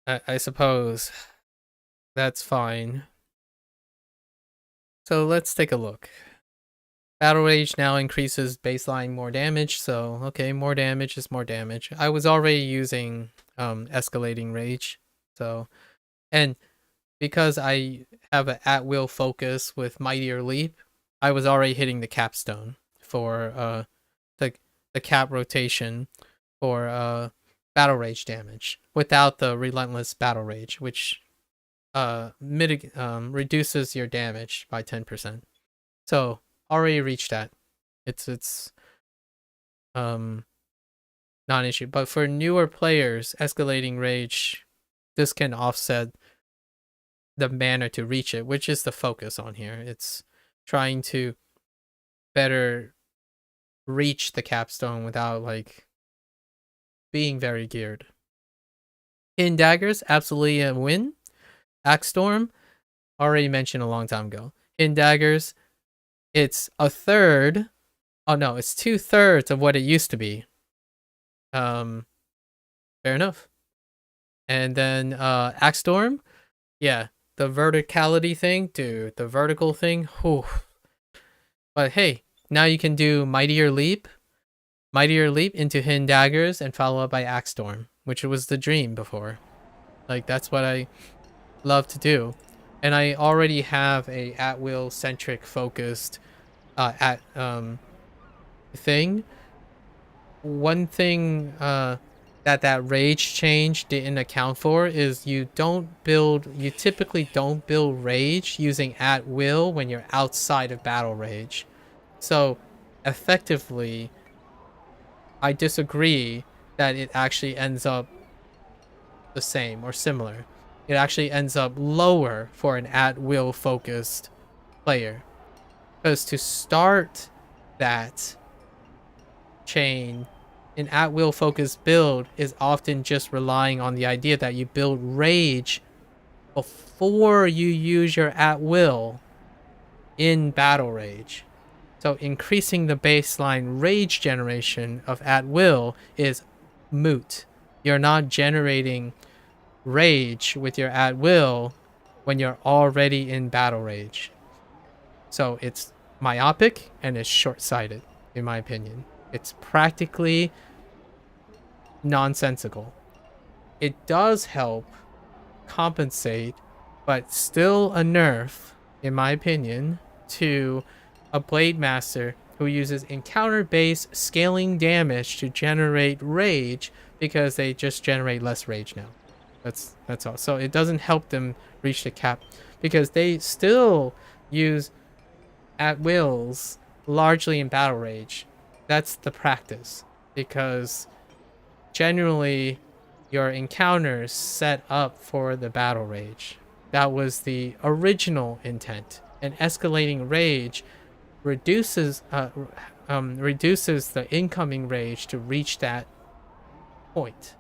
I suppose that's fine. So let's take a look. Battle Rage now increases baseline more damage. So, okay, more damage is more damage. I was already using escalating rage. So, and because I have an at-will focus with Mightier Leap, I was already hitting the capstone for the cap rotation for battle rage damage without the relentless battle rage, which reduces your damage by 10%. So already reached that. It's not an issue. But for newer players, escalating rage, this can offset the mana to reach it, which is the focus on here. It's trying to better reach the capstone without like being very geared. Hidden Daggers, absolutely a win. Axe Storm, already mentioned a long time ago. Hidden Daggers, it's a third. Oh no, it's 2/3 of what it used to be. Fair enough. And then Axe Storm, yeah, the verticality thing, dude, the vertical thing, whew. But hey, now you can do Mightier Leap into Hidden Daggers and follow up by Axe Storm, which was the dream before. Like, that's what I love to do. And I already have a at-will centric focused thing. One thing that rage change didn't account for is you typically don't build rage using at will when you're outside of battle rage. So effectively, I disagree that it actually ends up the same or similar. It actually ends up lower for an at will focused player, because to start that chain, an at-will focused build is often just relying on the idea that you build rage before you use your at-will in battle rage. So increasing the baseline rage generation of at-will is moot. You're not generating rage with your at-will when you're already in battle rage. So it's myopic and it's short-sighted, in my opinion. It's practically nonsensical. It does help compensate, but still a nerf, in my opinion, to a Blade Master who uses encounter-based scaling damage to generate rage, because they just generate less rage now. That's all. So it doesn't help them reach the cap, because they still use at wills largely in battle rage. That's the practice, because generally your encounters set up for the battle rage. That was the original intent. And escalating rage reduces the incoming rage to reach that point.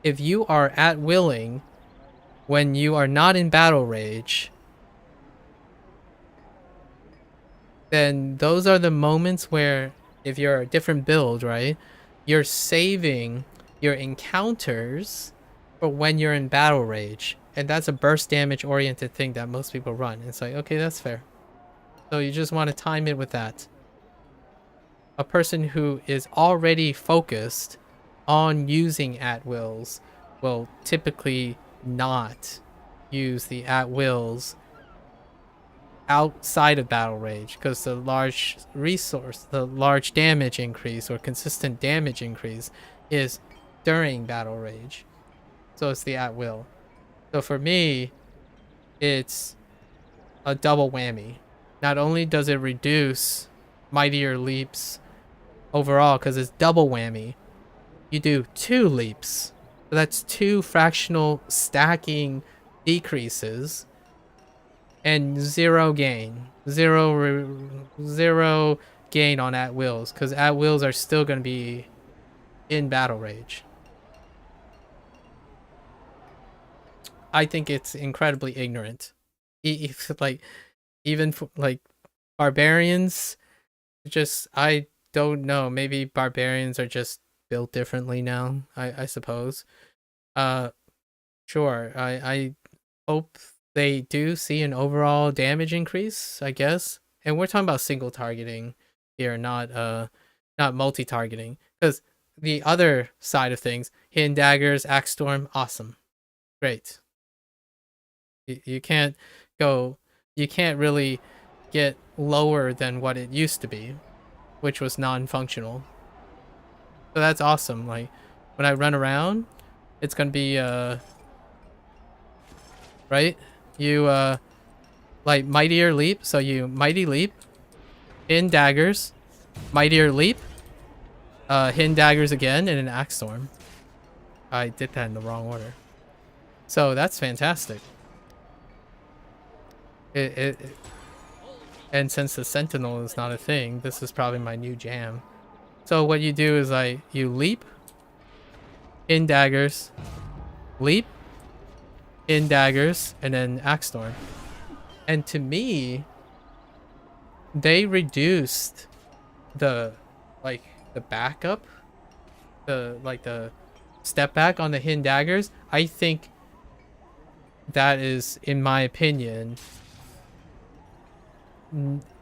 If you are at willing when you are not in battle rage, then those are the moments where, if you're a different build, right, you're saving your encounters for when you're in battle rage. And that's a burst damage oriented thing that most people run. It's like, okay, that's fair. So you just want to time it with that. A person who is already focused on using at wills will typically not use the at wills outside of battle rage, because the large resource, the large damage increase or consistent damage increase is during battle rage. So it's the at will. So for me, it's a double whammy. Not only does it reduce mightier leaps overall, because it's double whammy, you do 2 leaps. So that's 2 fractional stacking decreases and 0 gain. Zero gain on at wills, because at wills are still going to be in battle rage. I think it's incredibly ignorant. Like, even for, like, barbarians, just, I don't know, maybe barbarians are just built differently now, I suppose. Sure, I hope they do see an overall damage increase, I guess. And we're talking about single targeting here, not multi-targeting, because the other side of things, hidden daggers, axe storm, awesome, great. You can't really get lower than what it used to be, which was non-functional. So that's awesome. Like, when I run around, it's gonna be right? You like mightier leap, so you mighty leap, hidden daggers, mightier leap, hidden daggers again, and an axe storm. I did that in the wrong order. So that's fantastic. And since the sentinel is not a thing, this is probably my new jam. So what you do is, like, you leap, in daggers, leap, in daggers, and then axe storm. And to me, they reduced the backup, the step back on the hidden daggers. I think that is, in my opinion,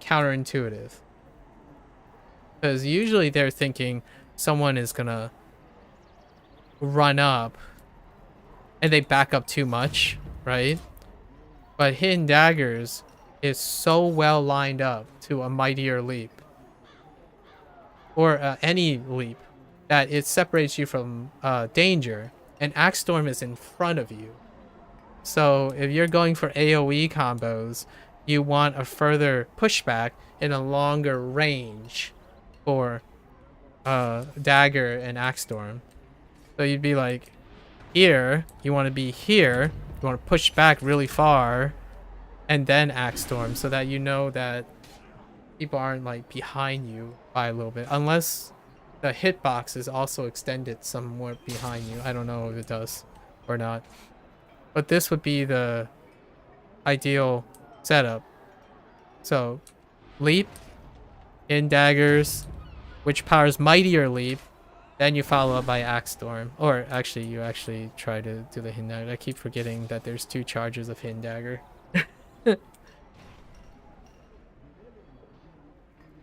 counterintuitive, because usually they're thinking someone is gonna run up and they back up too much, right? But hidden daggers is so well lined up to a mightier leap, or any leap, that it separates you from danger, and axe storm is in front of you. So if you're going for AoE combos, you want a further pushback in a longer range for dagger and axe storm. So you'd be like, here, you want to be here, you want to push back really far, and then axe storm, so that you know that people aren't, like, behind you by a little bit, unless the hitbox is also extended somewhere behind you. I don't know if it does or not, but this would be the ideal setup. So leap, in daggers, which powers mightier leap, then you follow up by axe storm. Or actually, you actually try to do the hidden dagger. I keep forgetting that there's 2 charges of hidden dagger.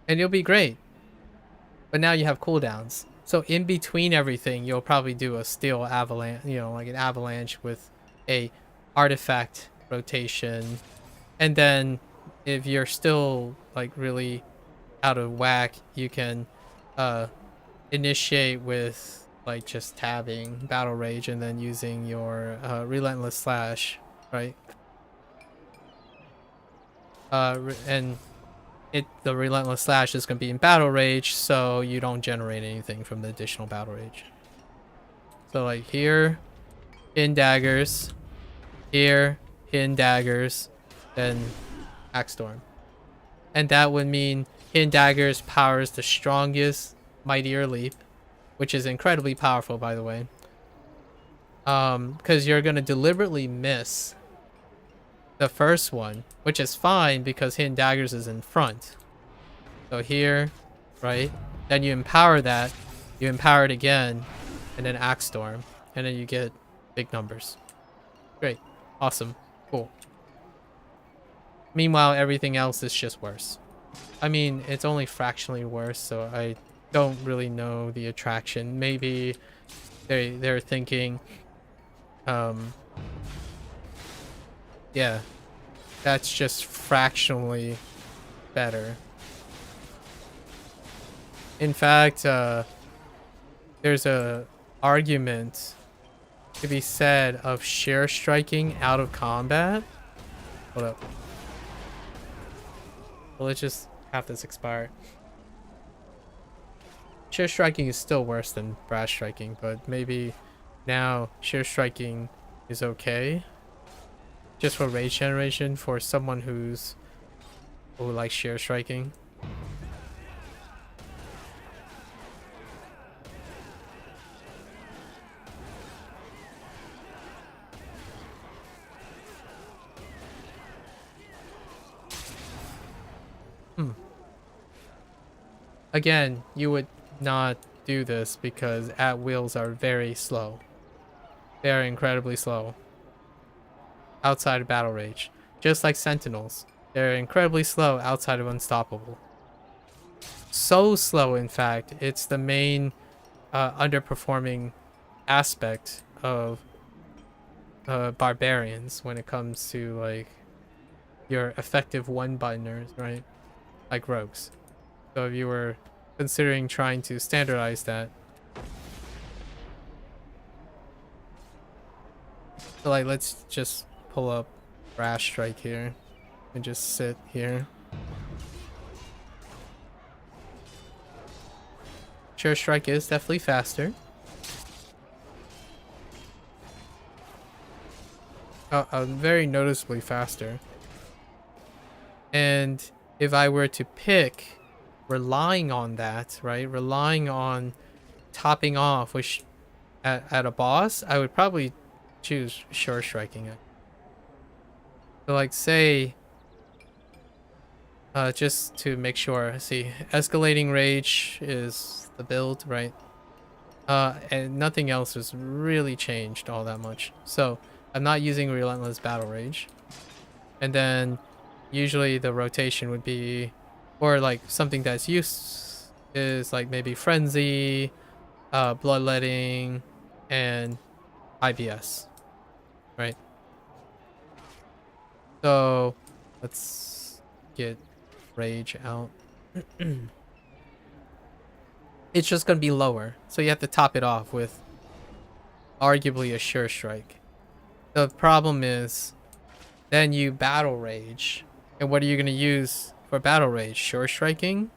And you'll be great. But now you have cooldowns. So in between everything, you'll probably do a steel avalanche, you know, like an avalanche with a artifact rotation, and then if you're still like really out of whack, you can initiate with like just tabbing battle rage and then using your relentless slash, right? And the relentless slash is going to be in battle rage, so you don't generate anything from the additional battle rage. So like here, hidden daggers, here, hidden daggers, then axe storm, and that would mean hidden daggers powers the strongest mightier leap, which is incredibly powerful, by the way. Because you're gonna deliberately miss the first one, which is fine because hidden daggers is in front. So here, right? Then you empower that, you empower it again, and then axe storm, and then you get big numbers. Great, awesome, cool. Meanwhile, everything else is just worse. I mean, it's only fractionally worse, so I don't really know the attraction. Maybe they're thinking, yeah, that's just fractionally better. In fact, there's a argument to be said of sheer striking out of combat. Hold up. Well, let's just have this expire. Sheer striking is still worse than brass striking, but maybe now sheer striking is okay. Just for rage generation for someone who likes sheer striking. Again, you would not do this because at wheels are very slow. They are incredibly slow. Outside of battle rage. Just like sentinels. They're incredibly slow outside of unstoppable. So slow, in fact, it's the main underperforming aspect of barbarians when it comes to like your effective one-buttoners, right? Like rogues. So if you were considering trying to standardize that, so like let's just pull up brass strike here and just sit here. Sure, strike is definitely faster. Very noticeably faster. And if I were to pick relying on that, right? Relying on topping off, which at a boss, I would probably choose sure striking it. So like say, just to make sure, see, escalating rage is the build, right? And nothing else has really changed all that much. So I'm not using relentless battle rage. And then usually the rotation would be, or like something that's used is like maybe frenzy, bloodletting, and IBS, right? So let's get rage out. It's just gonna be lower, so you have to top it off with arguably a sure strike. The problem is then you battle rage, and what are you gonna use for battle rage? Sure striking?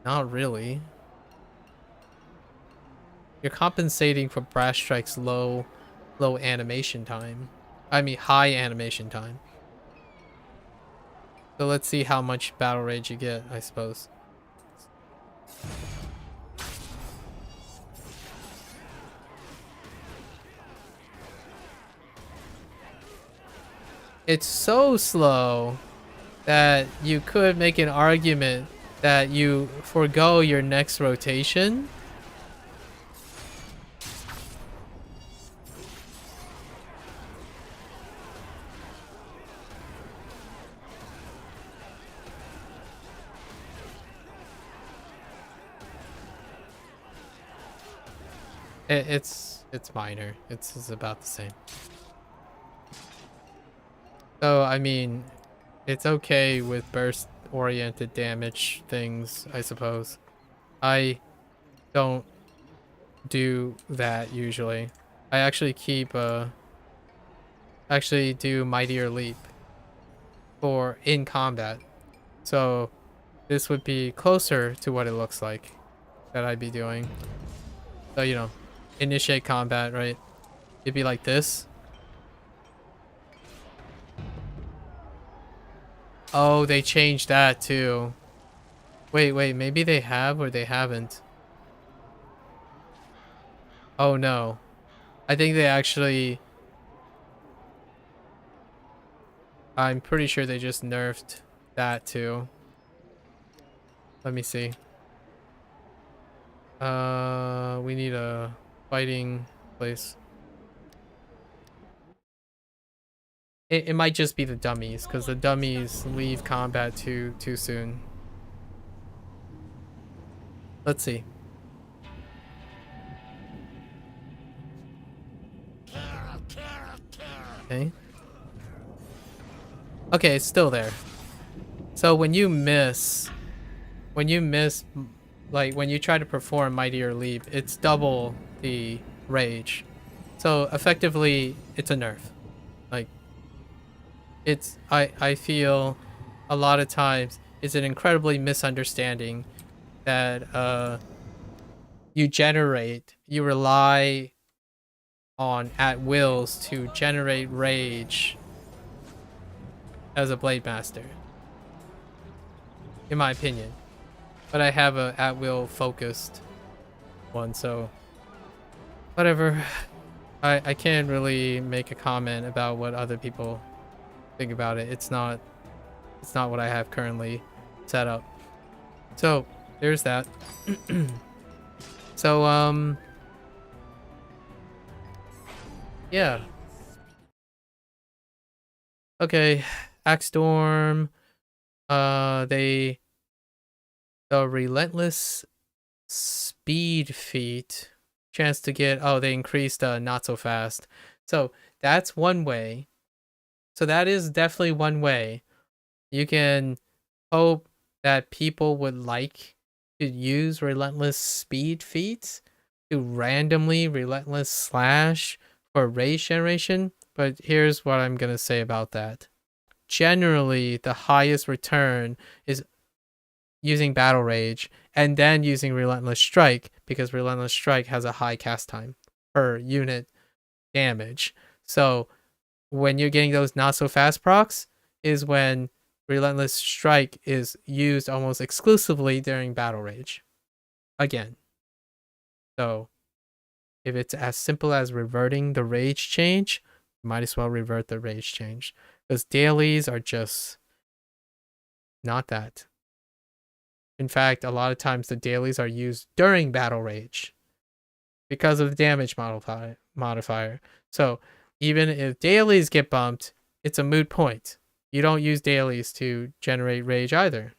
Not really. You're compensating for brass strike's low animation time. I mean high animation time. So let's see how much battle rage you get, I suppose. It's so slow that you could make an argument that you forego your next rotation. It's minor. It's about the same. So, I mean, it's okay with burst-oriented damage things, I suppose. I don't do that usually. I actually actually do Mightier Leap for in combat. So, this would be closer to what it looks like that I'd be doing. So, you know, initiate combat, right? It'd be like this. Oh, they changed that too. Wait, maybe they have or they haven't. Oh no. I think they actually... I'm pretty sure they just nerfed that too. Let me see. We need a fighting place. It might just be the dummies, because the dummies leave combat too soon. Let's see. Okay. Okay, it's still there. So when you miss, like when you try to perform Mightier Leap, it's double the rage. So effectively, it's a nerf. Like, I feel a lot of times it's an incredibly misunderstanding that you rely on at wills to generate rage as a blade master, in my opinion. But I have a at will focused one, so whatever. I can't really make a comment about what other people think about it. It's not what I have currently set up. So there's that. So yeah. Okay, Axe Storm. The relentless speed feat, chance to get, oh, they increased not so fast. So that's one way. So that is definitely one way. You can hope that people would like to use relentless speed feats to randomly relentless slash for rage generation. But here's what I'm gonna say about that. Generally, the highest return is using Battle Rage and then using Relentless Strike, because Relentless Strike has a high cast time per unit damage. So when you're getting those not so fast procs is when Relentless Strike is used almost exclusively during Battle Rage. Again. So if it's as simple as reverting the rage change, might as well revert the rage change. Because dailies are just not that. In fact, a lot of times the dailies are used during Battle Rage because of the damage modifier. So even if dailies get bumped, it's a moot point. You don't use dailies to generate rage either.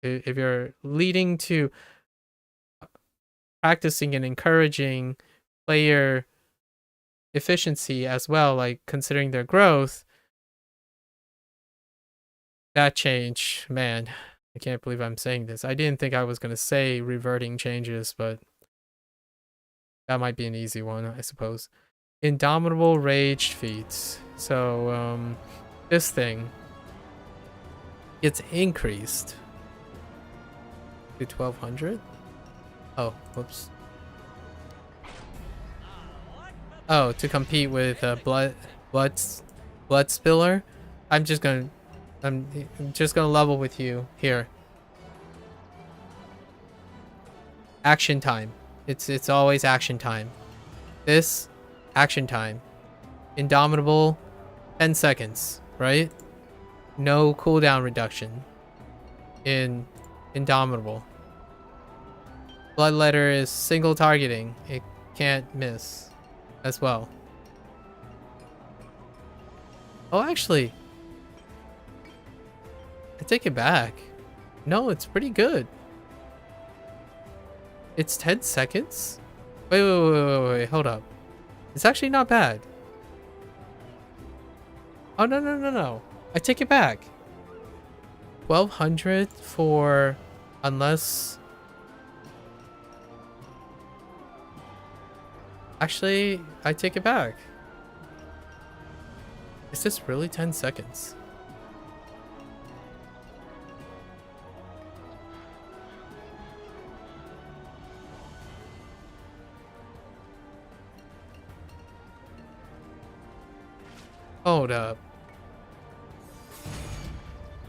If you're leading to practicing and encouraging player efficiency as well, like considering their growth, that change, man, I can't believe I'm saying this. I didn't think I was going to say reverting changes, but that might be an easy one, I suppose. Indomitable rage feats. So, this thing gets increased to 1200. Oh, whoops. Oh, to compete with blood spiller. I'm just gonna level with you here. Action time. It's always action time. This action time. Indomitable 10 seconds, right? No cooldown reduction in Indomitable. Bloodletter is single targeting. It can't miss as well. Oh, actually, I take it back. No, it's pretty good. It's 10 seconds? Wait, hold up. It's actually not bad. Oh, no, no, no, no. I take it back. 1200 for... Unless... Actually, I take it back. Is this really 10 seconds? Hold up.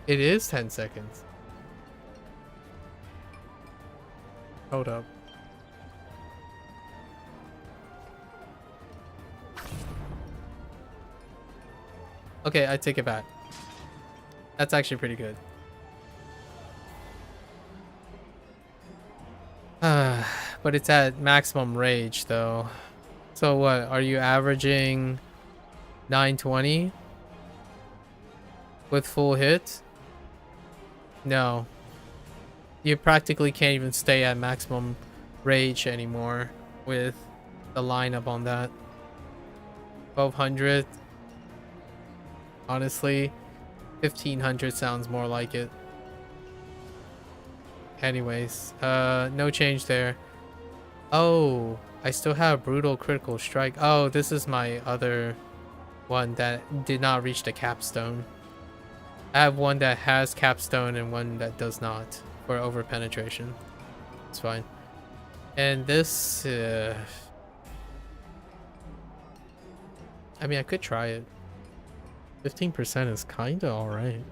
It is 10 seconds. Hold up. Okay, I take it back. That's actually pretty good. But it's at maximum rage though. So what, are you averaging 920 with full hit? No. You practically can't even stay at maximum rage anymore with the lineup on that. 1200. Honestly, 1500 sounds more like it. Anyways, no change there. Oh, I still have brutal critical strike. Oh, this is my other one that did not reach the capstone. I have one that has capstone and one that does not for over penetration. It's fine. And this, I mean, I could try it. 15% is kinda alright.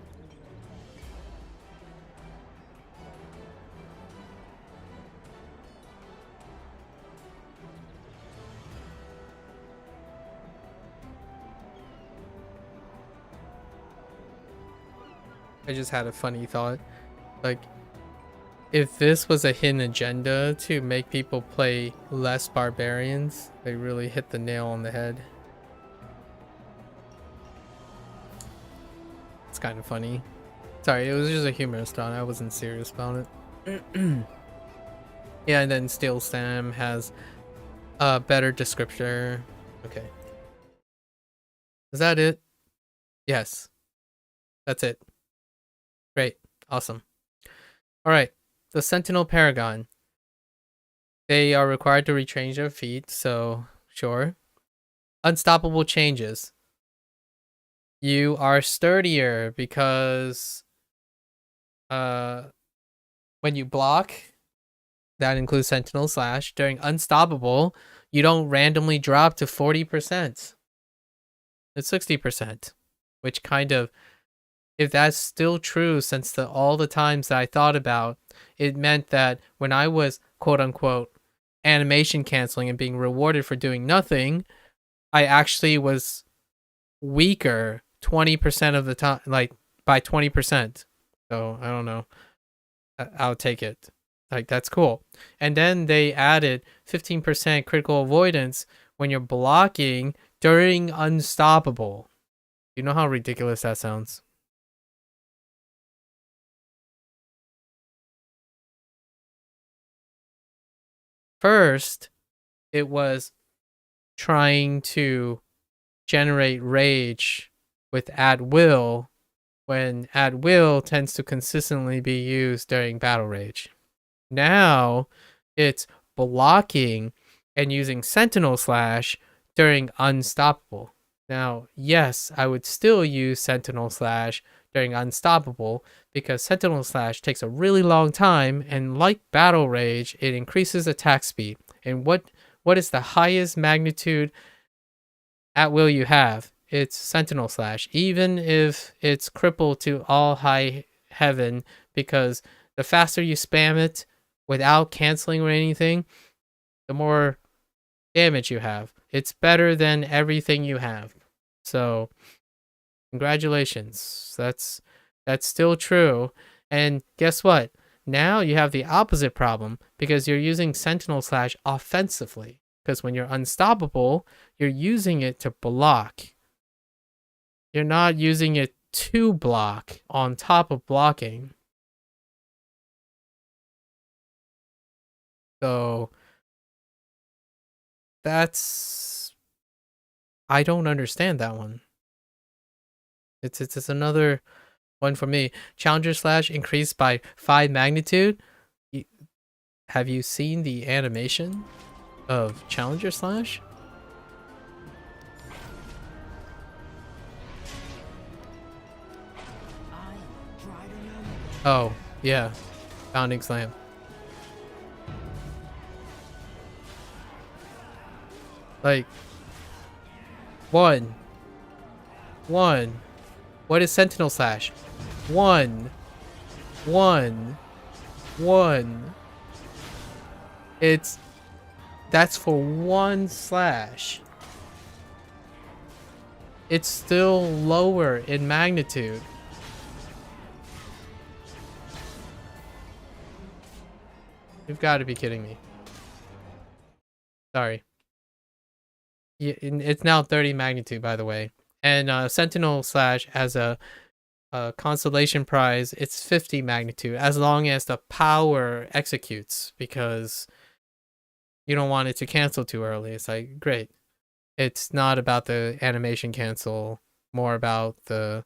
I just had a funny thought. Like, if this was a hidden agenda to make people play less barbarians, they really hit the nail on the head. It's kind of funny. Sorry, it was just a humorous thought. I wasn't serious about it. Yeah, and then Steel Stam has a better descriptor. Okay. Is that it? Yes. That's it. Great. Awesome. Alright. The Sentinel Paragon. They are required to rechange their feet, so sure. Unstoppable changes. You are sturdier because when you block, that includes Sentinel Slash, during Unstoppable, you don't randomly drop to 40%. It's 60%, which kind of, if that's still true since all the times that I thought about, it meant that when I was quote unquote animation canceling and being rewarded for doing nothing, I actually was weaker 20% of the time, like by 20%. So I don't know. I'll take it. Like, that's cool. And then they added 15% critical avoidance when you're blocking during Unstoppable. You know how ridiculous that sounds? First, it was trying to generate rage with at will, when at will tends to consistently be used during battle rage. Now it's blocking and using Sentinel Slash during Unstoppable. Now, yes, I would still use Sentinel Slash during Unstoppable because Sentinel Slash takes a really long time, and like Battle Rage, it increases attack speed. And what is the highest magnitude at will you have? It's Sentinel Slash, even if it's crippled to all high heaven, because the faster you spam it without canceling or anything, the more damage you have. It's better than everything you have. So congratulations. That's still true. And guess what? Now you have the opposite problem because you're using Sentinel Slash offensively. Because when you're unstoppable, you're using it to block. You're not using it to block on top of blocking. So that's, I don't understand that one. It's another one for me. Challenger Slash increased by 5 magnitude. Have you seen the animation of Challenger Slash? I am Strider no more. Oh, yeah. Founding Slam. Like, one. What is Sentinel Slash? One. That's for one slash. It's still lower in magnitude. You've got to be kidding me. Sorry. Yeah, it's now 30 magnitude, by the way. And Sentinel Slash as a constellation prize, it's 50 magnitude as long as the power executes, because you don't want it to cancel too early. It's like, great. It's not about the animation cancel, more about the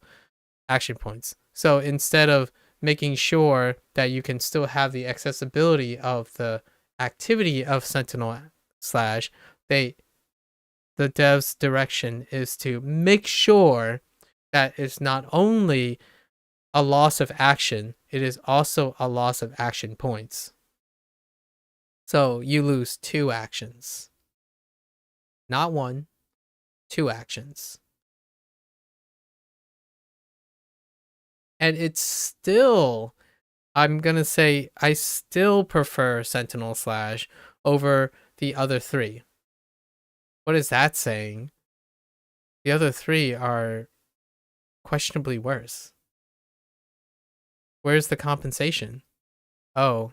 action points. So instead of making sure that you can still have the accessibility of the activity of Sentinel Slash, the dev's direction is to make sure that it's not only a loss of action, it is also a loss of action points. So you lose 2 actions. Not 1, 2 actions. And it's still, I'm gonna say, I still prefer Sentinel Slash over the other 3. What is that saying? The other 3 are questionably worse. Where's the compensation? Oh,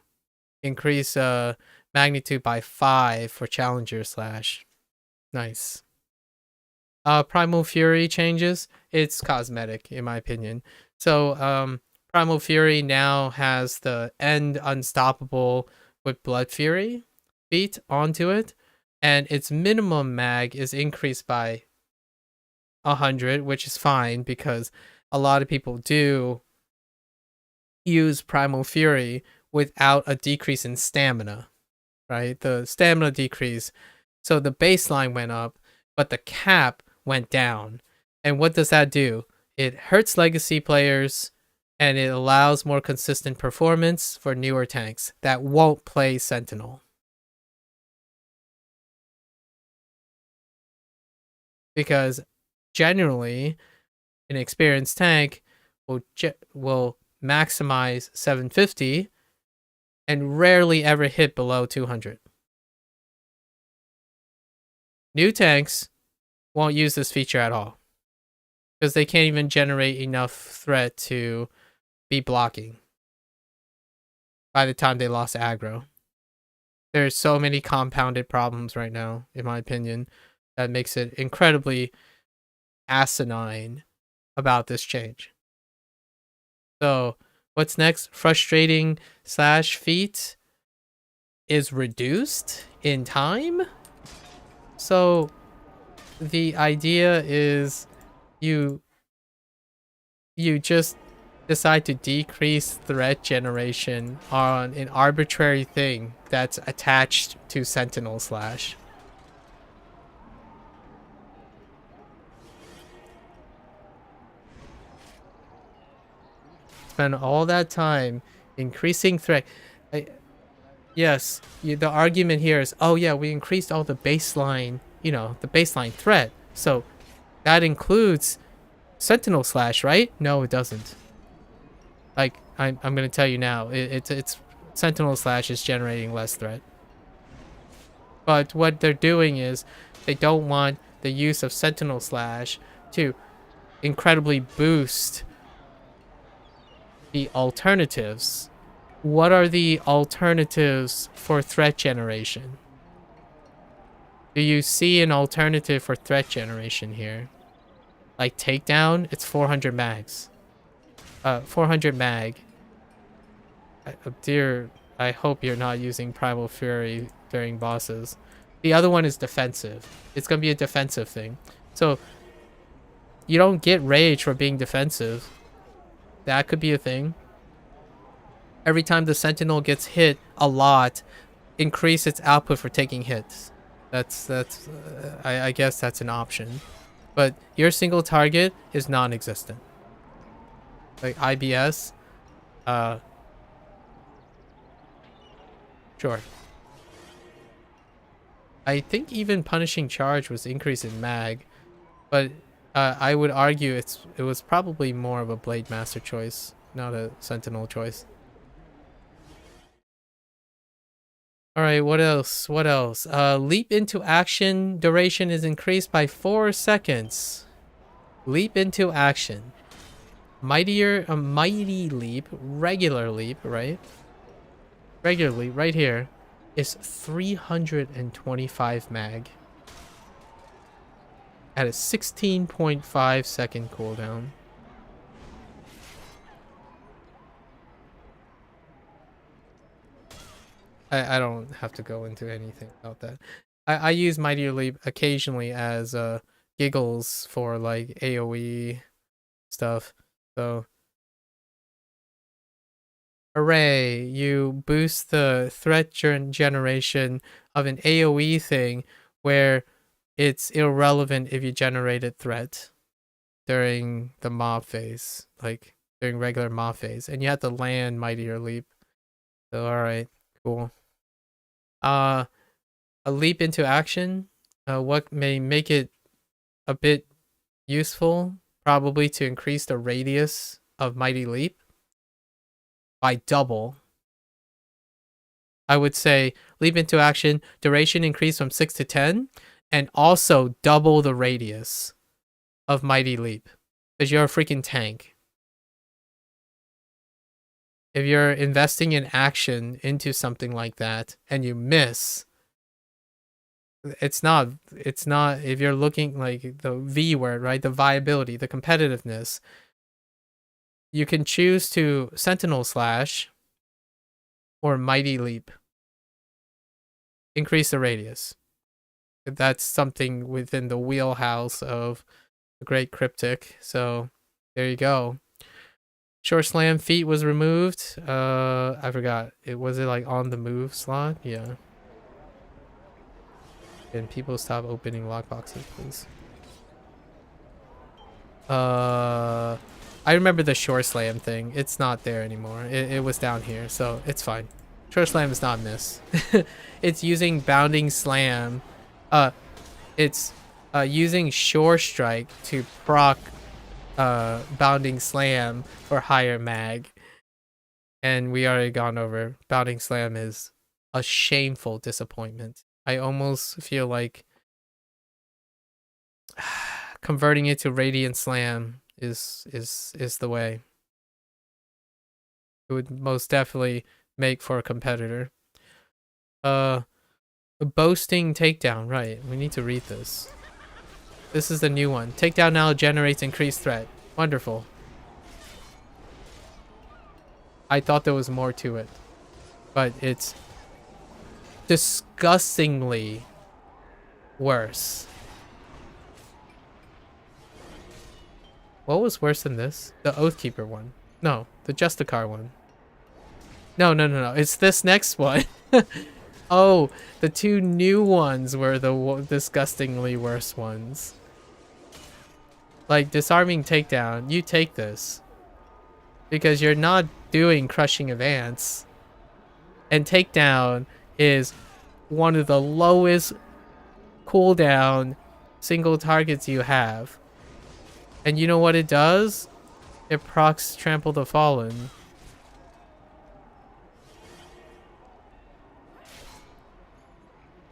increase magnitude by 5 for Challenger Slash. Nice. Primal Fury changes. It's cosmetic, in my opinion. So, Primal Fury now has the End Unstoppable with Blood Fury beat onto it, and its minimum mag is increased by 100, which is fine because a lot of people do use Primal Fury without a decrease in stamina, right? The stamina decrease, so the baseline went up, but the cap went down. And what does that do? It hurts legacy players, and it allows more consistent performance for newer tanks that won't play Sentinel. Because generally, an experienced tank will maximize 750 and rarely ever hit below 200. New tanks won't use this feature at all because they can't even generate enough threat to be blocking by the time they lost aggro. There's so many compounded problems right now, in my opinion, that makes it incredibly asinine about this change. So what's next? Frustrating Slash feat is reduced in time. So the idea is you just decide to decrease threat generation on an arbitrary thing that's attached to Sentinel Slash. Spend all that time increasing threat. Yes, the argument here is, oh yeah, we increased all the baseline, the baseline threat. So that includes Sentinel Slash, right? No, it doesn't. Like, I'm gonna tell you now, it's Sentinel Slash is generating less threat. But what they're doing is they don't want the use of Sentinel Slash to incredibly boost the alternatives. What are the alternatives for threat generation? Do you see an alternative for threat generation here? Like takedown, it's 400 mags. 400 mag. Dear, I hope you're not using Primal Fury during bosses. The other one is defensive. It's gonna be a defensive thing. So you don't get rage for being defensive. That could be a thing. Every time the sentinel gets hit a lot, increase its output for taking hits. I guess that's an option. But your single target is non-existent. Like IBS, sure. I think even punishing charge was increase in mag, but I would argue it was probably more of a Blade Master choice, not a Sentinel choice. All right, what else? What else? Leap into action duration is increased by 4 seconds. Leap into action. Mighty leap, regular leap, right? Regularly, right here, is 325 mag. At a 16.5 second cooldown. I don't have to go into anything about that. I use Mighty Leap occasionally as giggles for like AoE stuff. So hooray, you boost the threat generation of an AoE thing where it's irrelevant if you generated threat during the mob phase, like during regular mob phase, and you have to land Mightier Leap. So alright, cool. A leap into action, what may make it a bit useful, probably to increase the radius of Mighty Leap by double. I would say leap into action, duration increase from 6 to 10, and also double the radius of Mighty Leap, because you're a freaking tank. If you're investing in action into something like that and you miss, it's not, if you're looking like the V word, right? The viability, the competitiveness, you can choose to Sentinel Slash or Mighty Leap. Increase the radius. That's something within the wheelhouse of the great Cryptic. So there you go. Short Slam feat was removed. I forgot. Was it like on the move slot? Yeah. And people stop opening lockboxes, please. I remember the Short Slam thing. It's not there anymore. It was down here, so it's fine. Short Slam is not miss. It's using Bounding Slam. It's using Shore Strike to proc Bounding Slam for higher mag, and we already gone over Bounding Slam is a shameful disappointment. I almost feel like converting it to Radiant Slam is the way. It would most definitely make for a competitor. Boasting takedown, right? We need to read this. This is the new one. Takedown now generates increased threat. Wonderful. I thought there was more to it, but it's disgustingly worse. What was worse than this? The Oathkeeper one. No, the Justicar one. No. It's this next one. Oh, the two new ones were the disgustingly worse ones. Like disarming takedown, you take this because you're not doing crushing advance, and takedown is one of the lowest cooldown single targets you have. And you know what it does? It procs Trample the Fallen.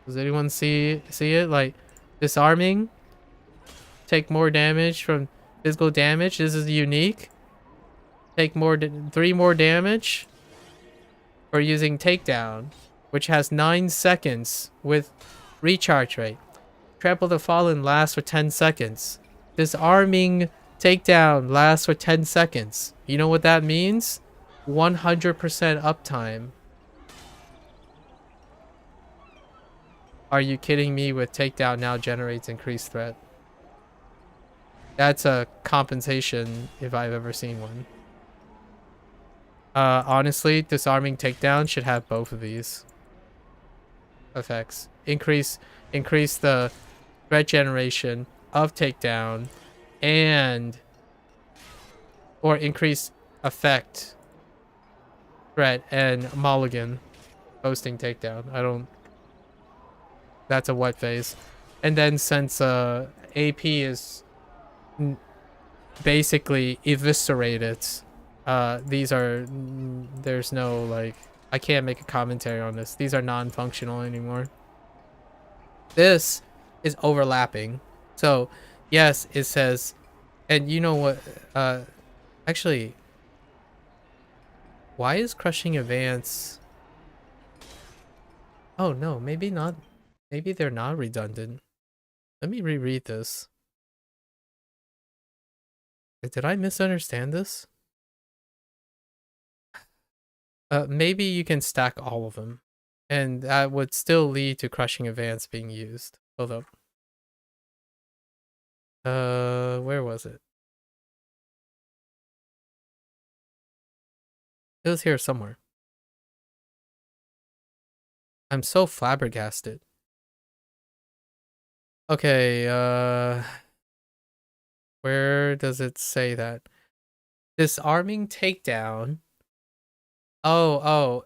Does anyone see it? Like disarming, take more damage from physical damage. This is unique. Take more, 3 more damage for using takedown, which has 9 seconds with recharge rate. Trample the Fallen lasts for 10 seconds. Disarming takedown lasts for 10 seconds. You know what that means? 100% uptime. Are you kidding me? With takedown now generates increased threat. That's a compensation if I've ever seen one. Honestly, disarming takedown should have both of these effects. Increase the threat generation of takedown and or increase effect threat and mulligan hosting takedown. I don't that's a what phase. And then since AP is basically eviscerated, these are there's no like I can't make a commentary on this. These are non-functional anymore. This is overlapping. So, yes, it says, and you know what, actually, why is crushing advance? Oh, no, maybe not. Maybe they're not redundant. Let me reread this. Did I misunderstand this? Maybe you can stack all of them. And that would still lead to crushing advance being used. Hold up. Where was it? It was here somewhere. I'm so flabbergasted. Okay, where does it say that? Disarming takedown. Oh,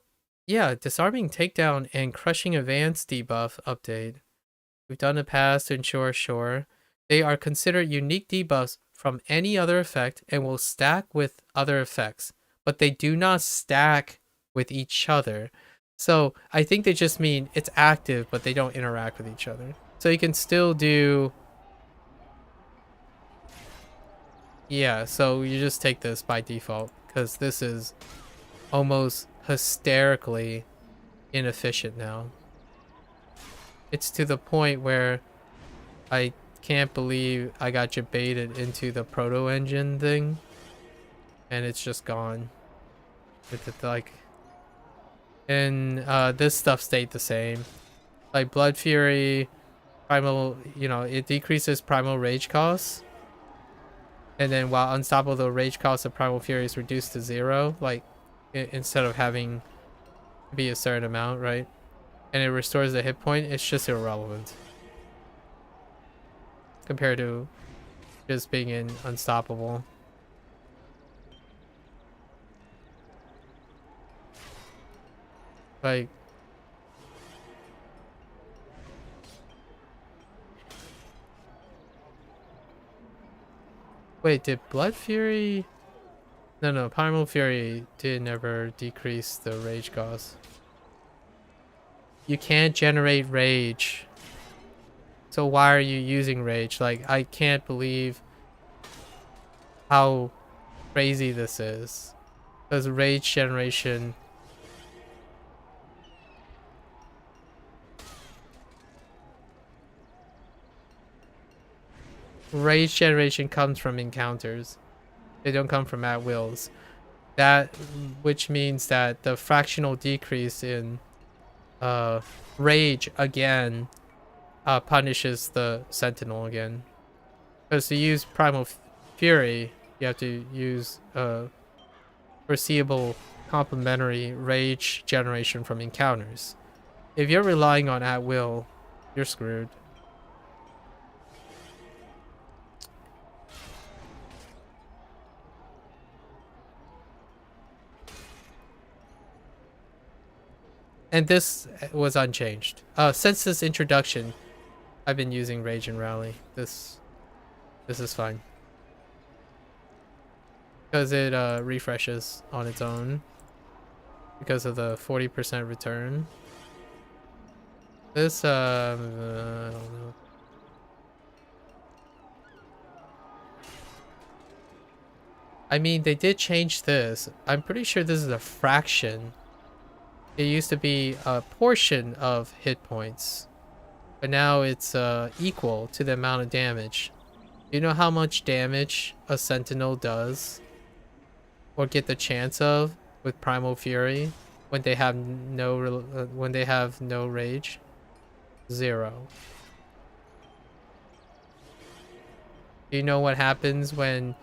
yeah, disarming takedown and crushing advance debuff update. We've done the past to ensure sure. They are considered unique debuffs from any other effect and will stack with other effects, but they do not stack with each other. So I think they just mean it's active, but they don't interact with each other. So you can still do... Yeah, so you just take this by default, because this is almost hysterically inefficient now. It's to the point where I can't believe I got debated into the proto engine thing, and it's just gone. It's like, and this stuff stayed the same. Like Blood Fury, primal, you know, it decreases primal rage costs, and then while unstoppable, the rage cost of primal fury is reduced to 0. Like instead of having to be a certain amount, right? And it restores the hit point. It's just irrelevant compared to just being in unstoppable. Like, wait, did Blood Fury? No, Primal Fury did never decrease the rage cost. You can't generate rage. So why are you using rage? Like, I can't believe how crazy this is. Because rage generation... Rage generation comes from encounters. They don't come from at wills. That, which means that the fractional decrease in rage again punishes the sentinel again. Because to use primal fury, you have to use foreseeable complementary rage generation from encounters. If you're relying on at will, you're screwed. And this was unchanged. Since this introduction, I've been using Rage and Rally. This is fine. Because it refreshes on its own. Because of the 40% return. This, I don't know. I mean, they did change this. I'm pretty sure this is a fraction. It used to be a portion of hit points, but now it's equal to the amount of damage. You know how much damage a sentinel does, or get the chance of, with Primal Fury when they have no rage? 0. Do you know what happens when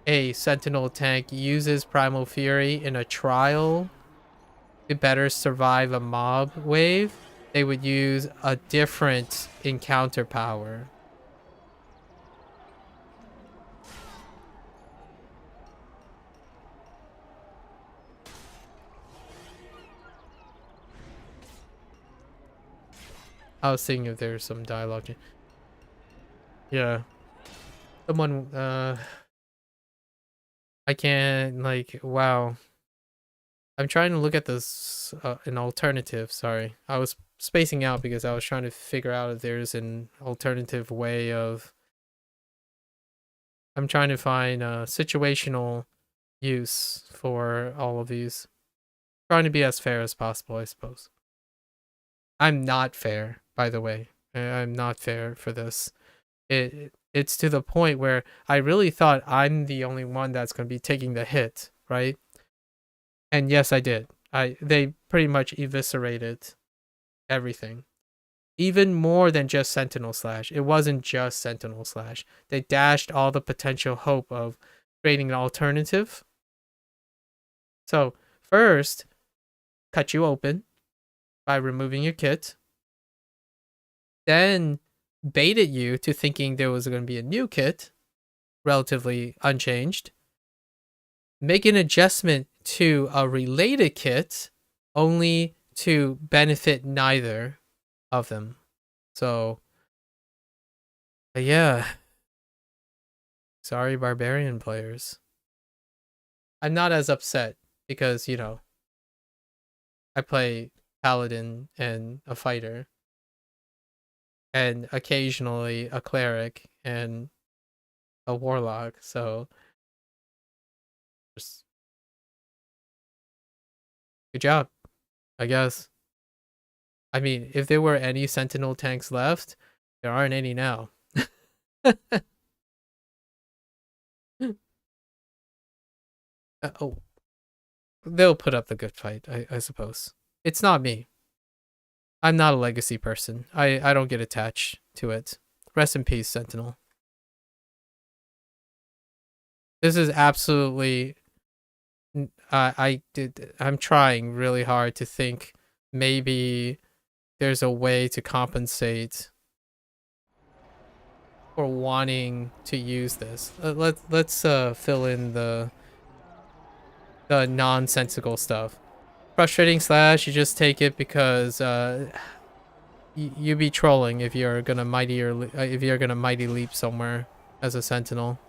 a Sentinel tank uses Primal Fury in a trial to better survive a mob wave? They would use a different encounter power. I was thinking if there's some dialogue. Yeah. Someone, I can't, like, wow. I'm trying to look at this, an alternative, sorry. I was spacing out because I was trying to figure out if there's an alternative way of... I'm trying to find a situational use for all of these. Trying to be as fair as possible, I suppose. I'm not fair, by the way. I'm not fair for this. It's to the point where I really thought I'm the only one that's going to be taking the hit, right? And yes, I did. They pretty much eviscerated everything. Even more than just Sentinel Slash. It wasn't just Sentinel Slash. They dashed all the potential hope of creating an alternative. So, first, cut you open by removing your kit. Then baited you to thinking there was going to be a new kit, relatively unchanged. Make an adjustment to a related kit, only to benefit neither of them. So, yeah. Sorry, Barbarian players. I'm not as upset because, you know, I play Paladin and a fighter, and occasionally a cleric and a warlock, so just good job, I guess. I mean, if there were any Sentinel tanks left, there aren't any now. Oh, they'll put up the good fight, I suppose. It's not me. I'm not a legacy person. I don't get attached to it. Rest in peace, Sentinel. This is absolutely... I'm trying really hard to think maybe there's a way to compensate for wanting to use this. Let's fill in the nonsensical stuff. Frustrating Slash, you just take it because you be trolling if you're gonna mighty leap somewhere as a Sentinel.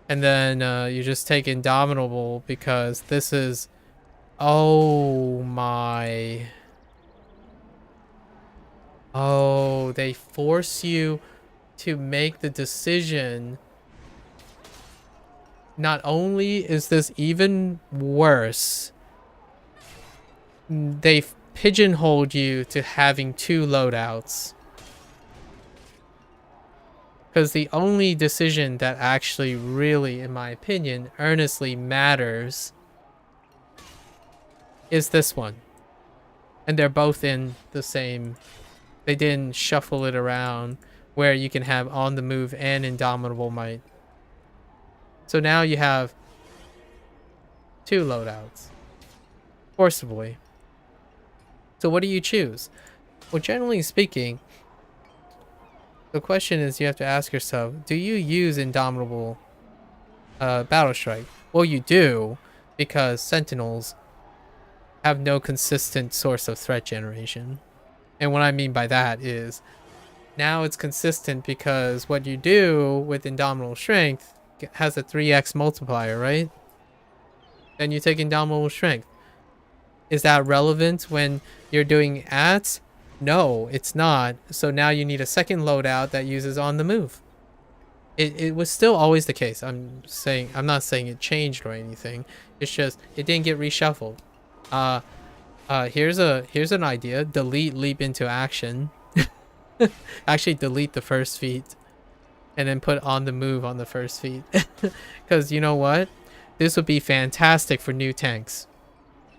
And then you just take Indomitable because this is... Oh my... Oh, they force you to make the decision. Not only is this even worse, they pigeonholed you to having 2 loadouts. Because the only decision that actually really, in my opinion, earnestly matters is this one. And they're both in the same... They didn't shuffle it around where you can have On the Move and Indomitable Might. So now you have 2 loadouts. Forcibly. So what do you choose? Well, generally speaking, the question is you have to ask yourself, do you use Indomitable Battle Strike? Well, you do, because Sentinels have no consistent source of threat generation. And what I mean by that is, now it's consistent because what you do with Indomitable Strength has a 3x multiplier, right? Then you take Indomitable Strength. Is that relevant when you're doing ATs? No, it's not. So now you need a second loadout that uses On the Move. It was still always the case. I'm not saying it changed or anything. It's just it didn't get reshuffled. Here's an idea. Delete Leap into Action. Actually delete the first feat. And then put On the Move on the first feat. Because you know what? This would be fantastic for new tanks.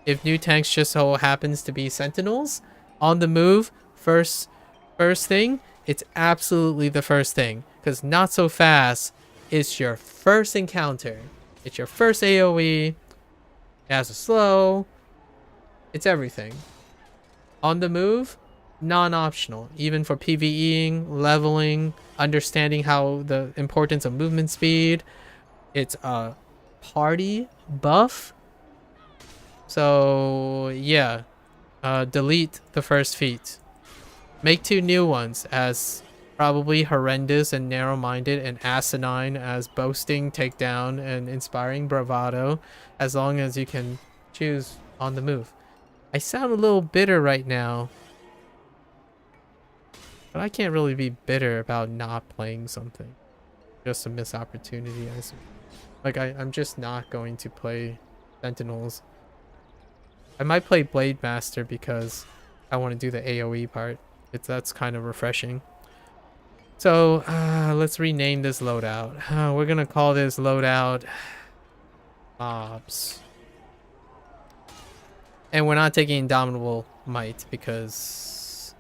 If new tanks just so happens to be Sentinels, On the Move, first first thing, it's absolutely the first thing. Because not so fast is your first encounter. It's your first AoE. It has a slow. It's everything. On the move, non-optional. Even for PvEing, leveling, understanding how the importance of movement speed. It's a party buff. So yeah, delete the first feat. Make 2 new ones, as probably horrendous and narrow-minded and asinine as boasting, takedown, and inspiring bravado, as long as you can choose on the move. I sound a little bitter right now, but I can't really be bitter about not playing something. Just a missed opportunity. Like, I'm just not going to play Sentinels. I might play Blade Master because I want to do the AoE part. That's kind of refreshing. So, let's rename this loadout. We're gonna call this loadout Mobs. And we're not taking Indomitable Might because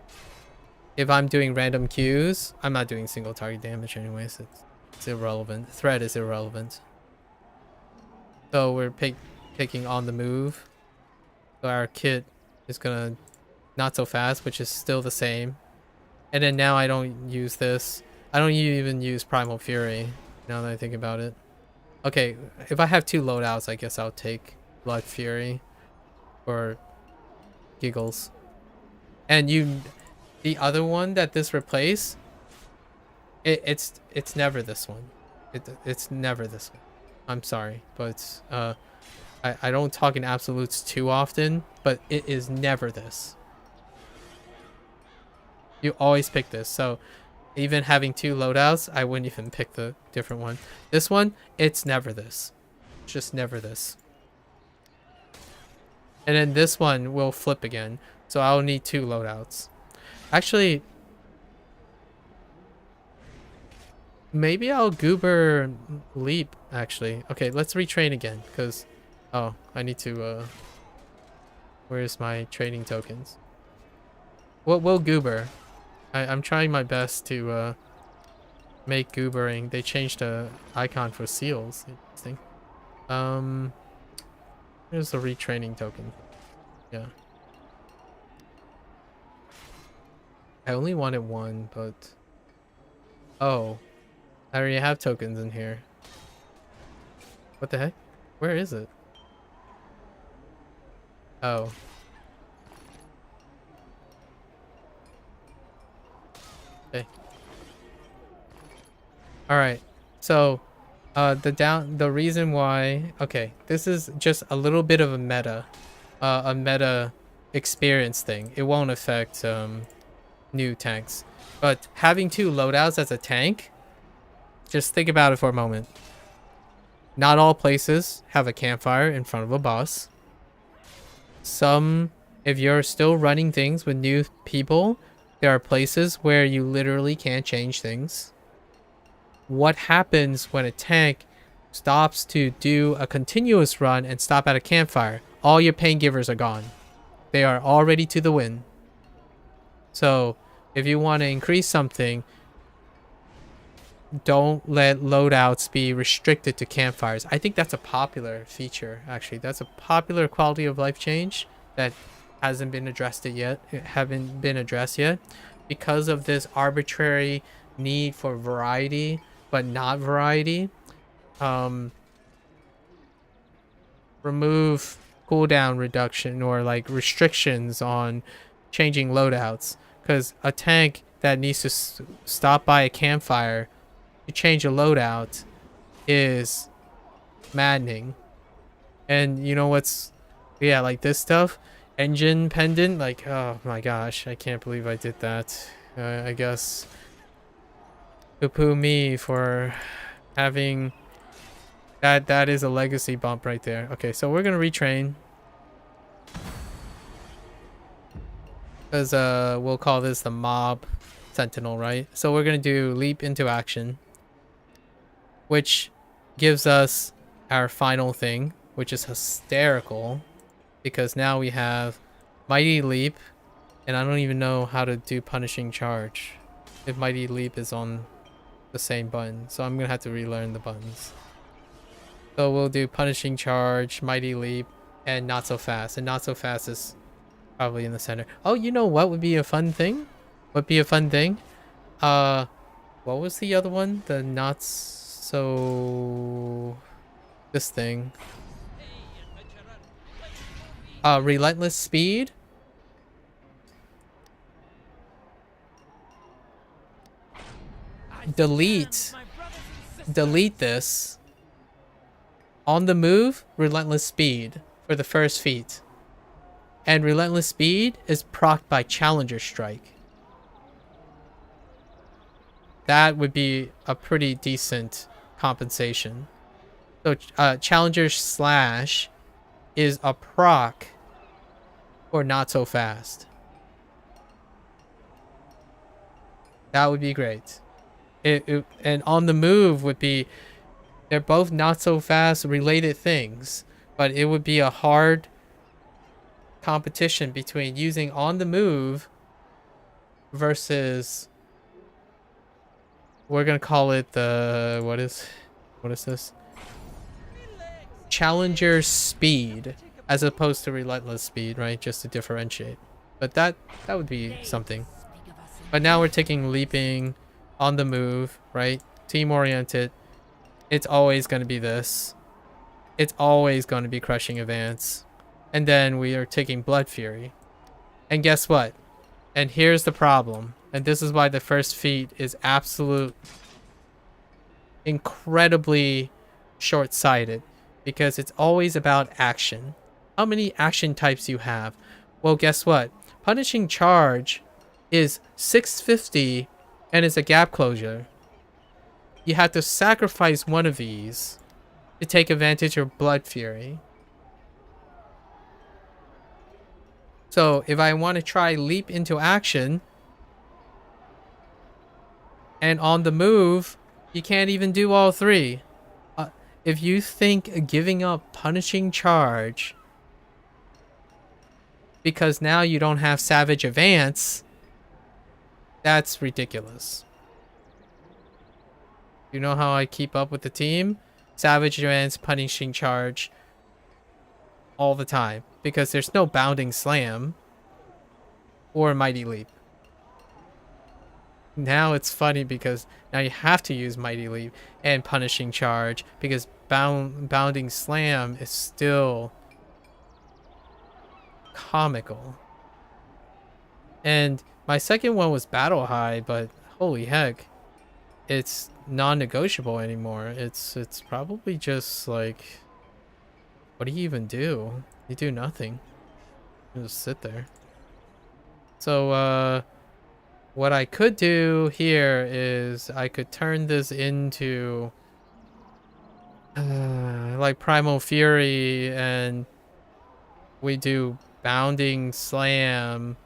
if I'm doing random Qs, I'm not doing single target damage anyways. It's irrelevant. Threat is irrelevant. So we're picking on the move. So our kit is gonna not so fast, which is still the same. And then now I don't use this. I don't even use Primal Fury, now that I think about it. Okay, if I have 2 loadouts, I guess I'll take Blood Fury for giggles. And the other one that this replaced, it's never this one. It's never this one. I'm sorry, but I don't talk in absolutes too often, but it is never this. You always pick this. So even having 2 loadouts, I wouldn't even pick the different one. This one, it's never this. It's just never this. And then this one will flip again. So I'll need 2 loadouts. Actually, maybe I'll Goober Leap, actually. Okay, let's retrain again, because... Oh, I need to... Where's my trading tokens? We'll Goober. I'm trying my best to make goobering. They changed the icon for seals. Interesting. Here's the retraining token. Yeah. I only wanted 1, but... Oh. I already have tokens in here. What the heck? Where is it? Oh. Okay. Alright. So, the reason why... Okay, this is just a little bit of a meta experience thing. It won't affect new tanks. But having 2 loadouts as a tank, just think about it for a moment. Not all places have a campfire in front of a boss. Some, if you're still running things with new people, there are places where you literally can't change things. What happens when a tank stops to do a continuous run and stop at a campfire? All your pain givers are gone. They are already to the win. So, if you want to increase something, don't let loadouts be restricted to campfires. I think that's a popular feature, actually. That's a popular quality of life change that hasn't been addressed yet. Because of this arbitrary need for variety, but not variety. Remove cooldown reduction or like restrictions on changing loadouts. Because a tank that needs to stop by a campfire to change a loadout is maddening. And you know what's... Yeah, like this stuff. Engine pendant. Like, oh my gosh. I can't believe I did that. I guess... Poo-poo me for having... That is a legacy bump right there. Okay, so we're gonna retrain. Because we'll call this the mob sentinel, right? So we're gonna do leap into action, which gives us our final thing, which is hysterical, because now we have mighty leap And I don't even know how to do punishing charge if Mighty Leap is on the same button. So I'm gonna have to relearn the buttons. So we'll do punishing charge, Mighty Leap, and not so fast. And not so fast is probably in the center. Oh, you know what would be a fun thing? What was the other one? The not so... This thing. Relentless Speed? Delete this. On the move, Relentless Speed for the first feat. And Relentless Speed is procced by Challenger Strike. That would be a pretty decent compensation. So Challenger Slash is a proc or not so fast. That would be great. And on the move would be, they're both not so fast related things, but it would be a hard competition between using on the move versus, we're gonna call it the what is this? Challenger Speed as opposed to Relentless Speed, right? Just to differentiate. But that would be something. But now we're taking leaping, on the move, right? Team oriented. It's always going to be this. It's always going to be crushing advance. And then we are taking Blood Fury. And guess what? And here's the problem. And this is why the first feat is incredibly short-sighted. Because it's always about action. How many action types you have? Well, guess what? Punishing Charge is 650 and it's a gap closure. You have to sacrifice one of these to take advantage of Blood Fury. So if I want to try leap into action and on the move, you can't even do all three. If you think giving up punishing charge because now you don't have Savage Advance, that's ridiculous. You know how I keep up with the team? Savage Advance, punishing charge all the time because there's no bounding slam or Mighty Leap. Now it's funny because now you have to use Mighty Leap and punishing charge because bounding slam is still comical. And my second one was Battle High, but holy heck, it's non-negotiable anymore. It's probably just like, what do you even do? You do nothing. You just sit there. So what I could do here is I could turn this into like Primal Fury, and we do bounding slam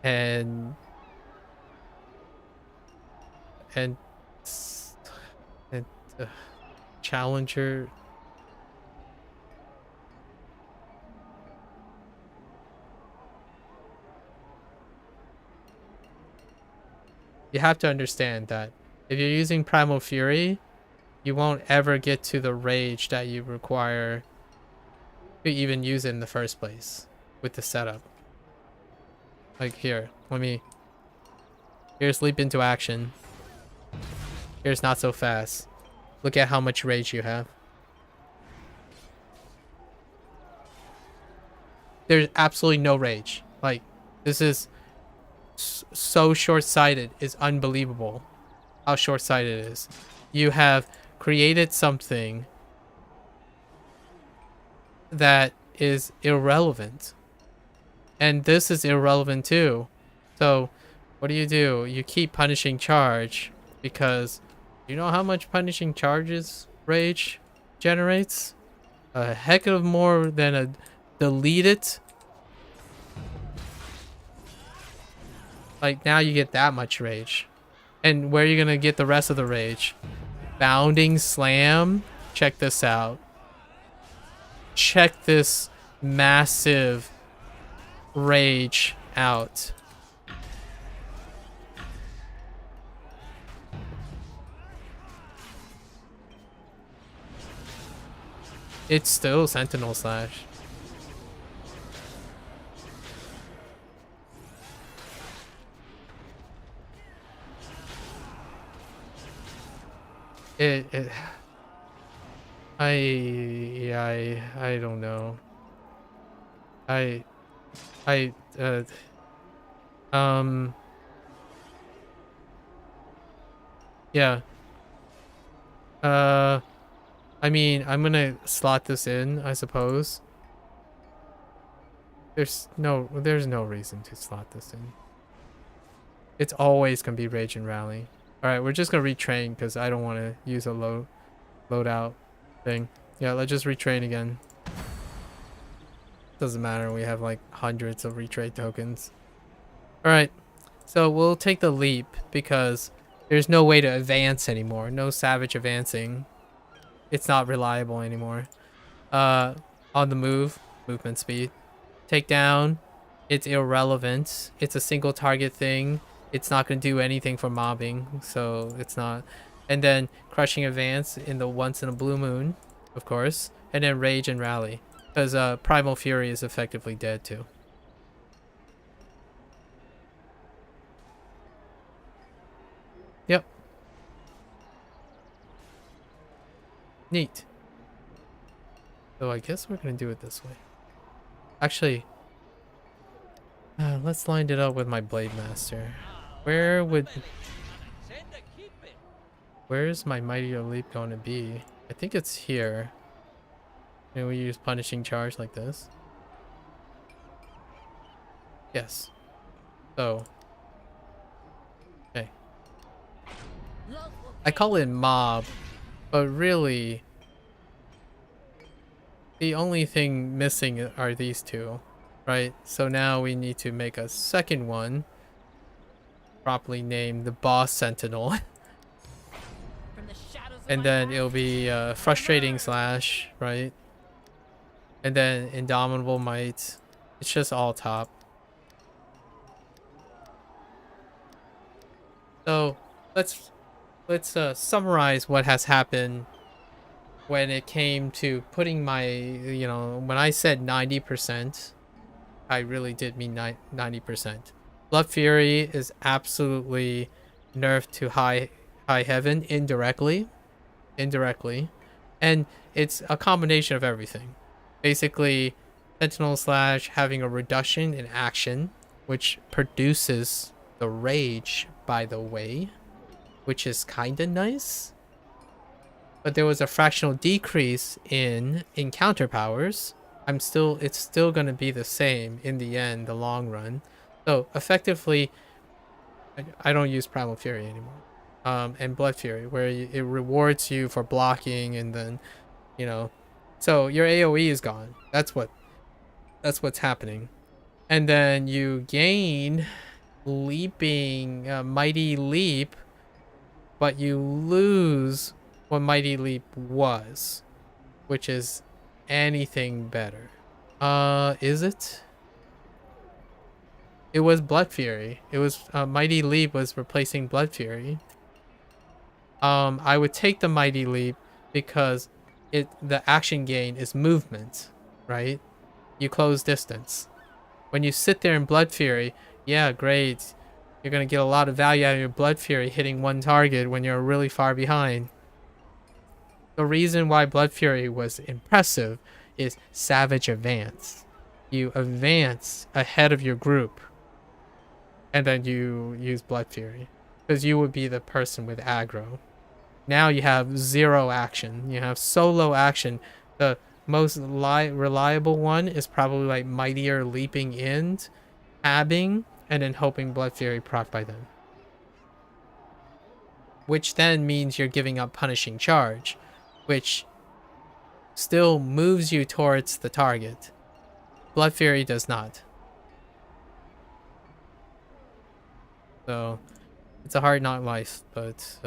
and Challenger. You have to understand that if you're using Primal Fury, you won't ever get to the rage that you require to even use it in the first place with the setup. Like here, here's leap into action. Here's not so fast. Look at how much rage you have. There's absolutely no rage. Like, this is so short-sighted. It's unbelievable how short-sighted it is. You have created something that is irrelevant. And this is irrelevant too. So what do? You keep punishing charge because you know how much punishing charges rage generates? A heck of more than a delete it. Like, now you get that much rage. And where are you gonna get the rest of the rage? Bounding slam? Check this out. Check this massive rage out. It's still Sentinel Slash. It I don't know. I yeah. I mean, I'm gonna slot this in, I suppose. There's no reason to slot this in. It's always gonna be Rage and Rally. Alright, we're just gonna retrain because I don't want to use a loadout thing. Yeah, let's just retrain again. Doesn't matter, we have like hundreds of retrade tokens. Alright, so we'll take the leap because there's no way to advance anymore. No savage advancing. It's not reliable anymore. On the move, movement speed. Takedown, it's irrelevant. It's a single target thing. It's not going to do anything for mobbing, so it's not. And then crushing advance in the once in a blue moon, of course. And then rage and rally, because primal fury is effectively dead too. Yep. Neat. So I guess we're going to do it this way. Actually, let's line it up with my Blade Master. Where's my Mightier Leap going to be? I think it's here. And we use Punishing Charge like this. Yes. So. Okay. I call it mob, but really, the only thing missing are these two, right? So now we need to make a second one, properly named the Boss Sentinel. And then it'll be Frustrating Slash, right? And then Indomitable Might. It's just all top. So let's summarize what has happened when it came to putting my, you know, when I said 90%, I really did mean 90%. Blood Fury is absolutely nerfed to high heaven indirectly, and it's a combination of everything. Basically, Sentinel Slash having a reduction in action, which produces the rage, by the way, which is kind of nice. But there was a fractional decrease in encounter powers. It's still going to be the same in the end, the long run. So effectively, I don't use Primal Fury anymore. And Blood Fury, where it rewards you for blocking, and then, you know, so your AoE is gone. That's what's happening. And then you gain leaping, Mighty Leap, but you lose what Mighty Leap was, which is anything better. Is it? It was Blood Fury. It was Mighty Leap was replacing Blood Fury. I would take the Mighty Leap because the action gain is movement, right? You close distance. When you sit there in Blood Fury, yeah, great. You're gonna get a lot of value out of your Blood Fury hitting one target when you're really far behind. The reason why Blood Fury was impressive is Savage Advance. You advance ahead of your group, and then you use Blood Fury, because you would be the person with aggro. Now you have zero action. You have solo action. The most reliable one is probably like Mightier Leaping in, tabbing, and then hoping Blood Fury proc by them. Which then means you're giving up Punishing Charge, which still moves you towards the target. Blood Fury does not. So it's a hard knock life, but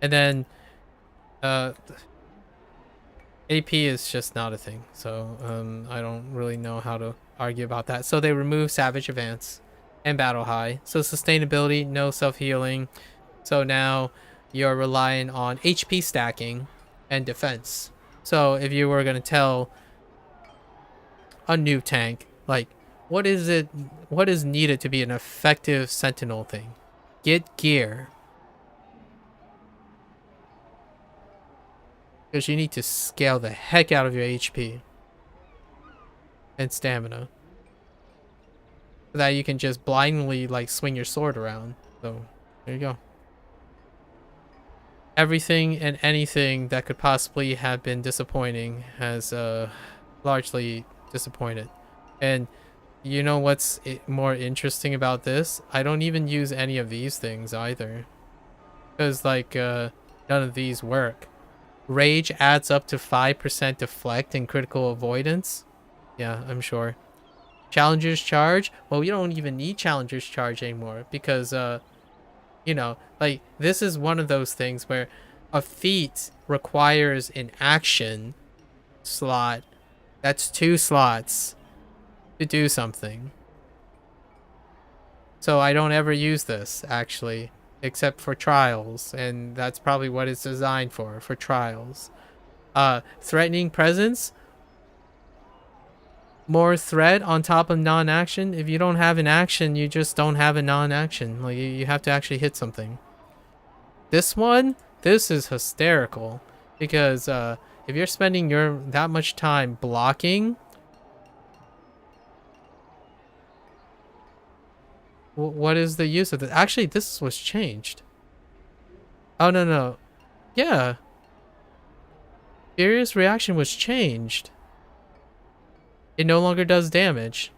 and then AP is just not a thing. So I don't really know how to argue about that. So they remove Savage Advance and Battle High. So sustainability, no self-healing. So now you're relying on HP stacking and defense. So if you were going to tell a new tank, like, what is needed to be an effective sentinel thing? Get gear. Because you need to scale the heck out of your HP and stamina. So that you can just blindly, like, swing your sword around. So, there you go. Everything and anything that could possibly have been disappointing has largely disappointed. And you know what's more interesting about this? I don't even use any of these things either. Because, like, none of these work. Rage adds up to 5% deflect and critical avoidance. Yeah, I'm sure. Challenger's Charge? Well, we don't even need Challenger's Charge anymore. Because, you know, like, this is one of those things where a feat requires an action slot. That's 2 slots to do something. So I don't ever use this, actually, except for trials, and that's probably what it's designed for trials. Threatening presence, more threat on top of non-action. If you don't have an action, you just don't have a non-action. Like, you have to actually hit something. This one, this is hysterical, because if you're spending that much time blocking, what is the use of it? Actually, this was changed. Oh, no. Yeah. Furious Reaction was changed. It no longer does damage.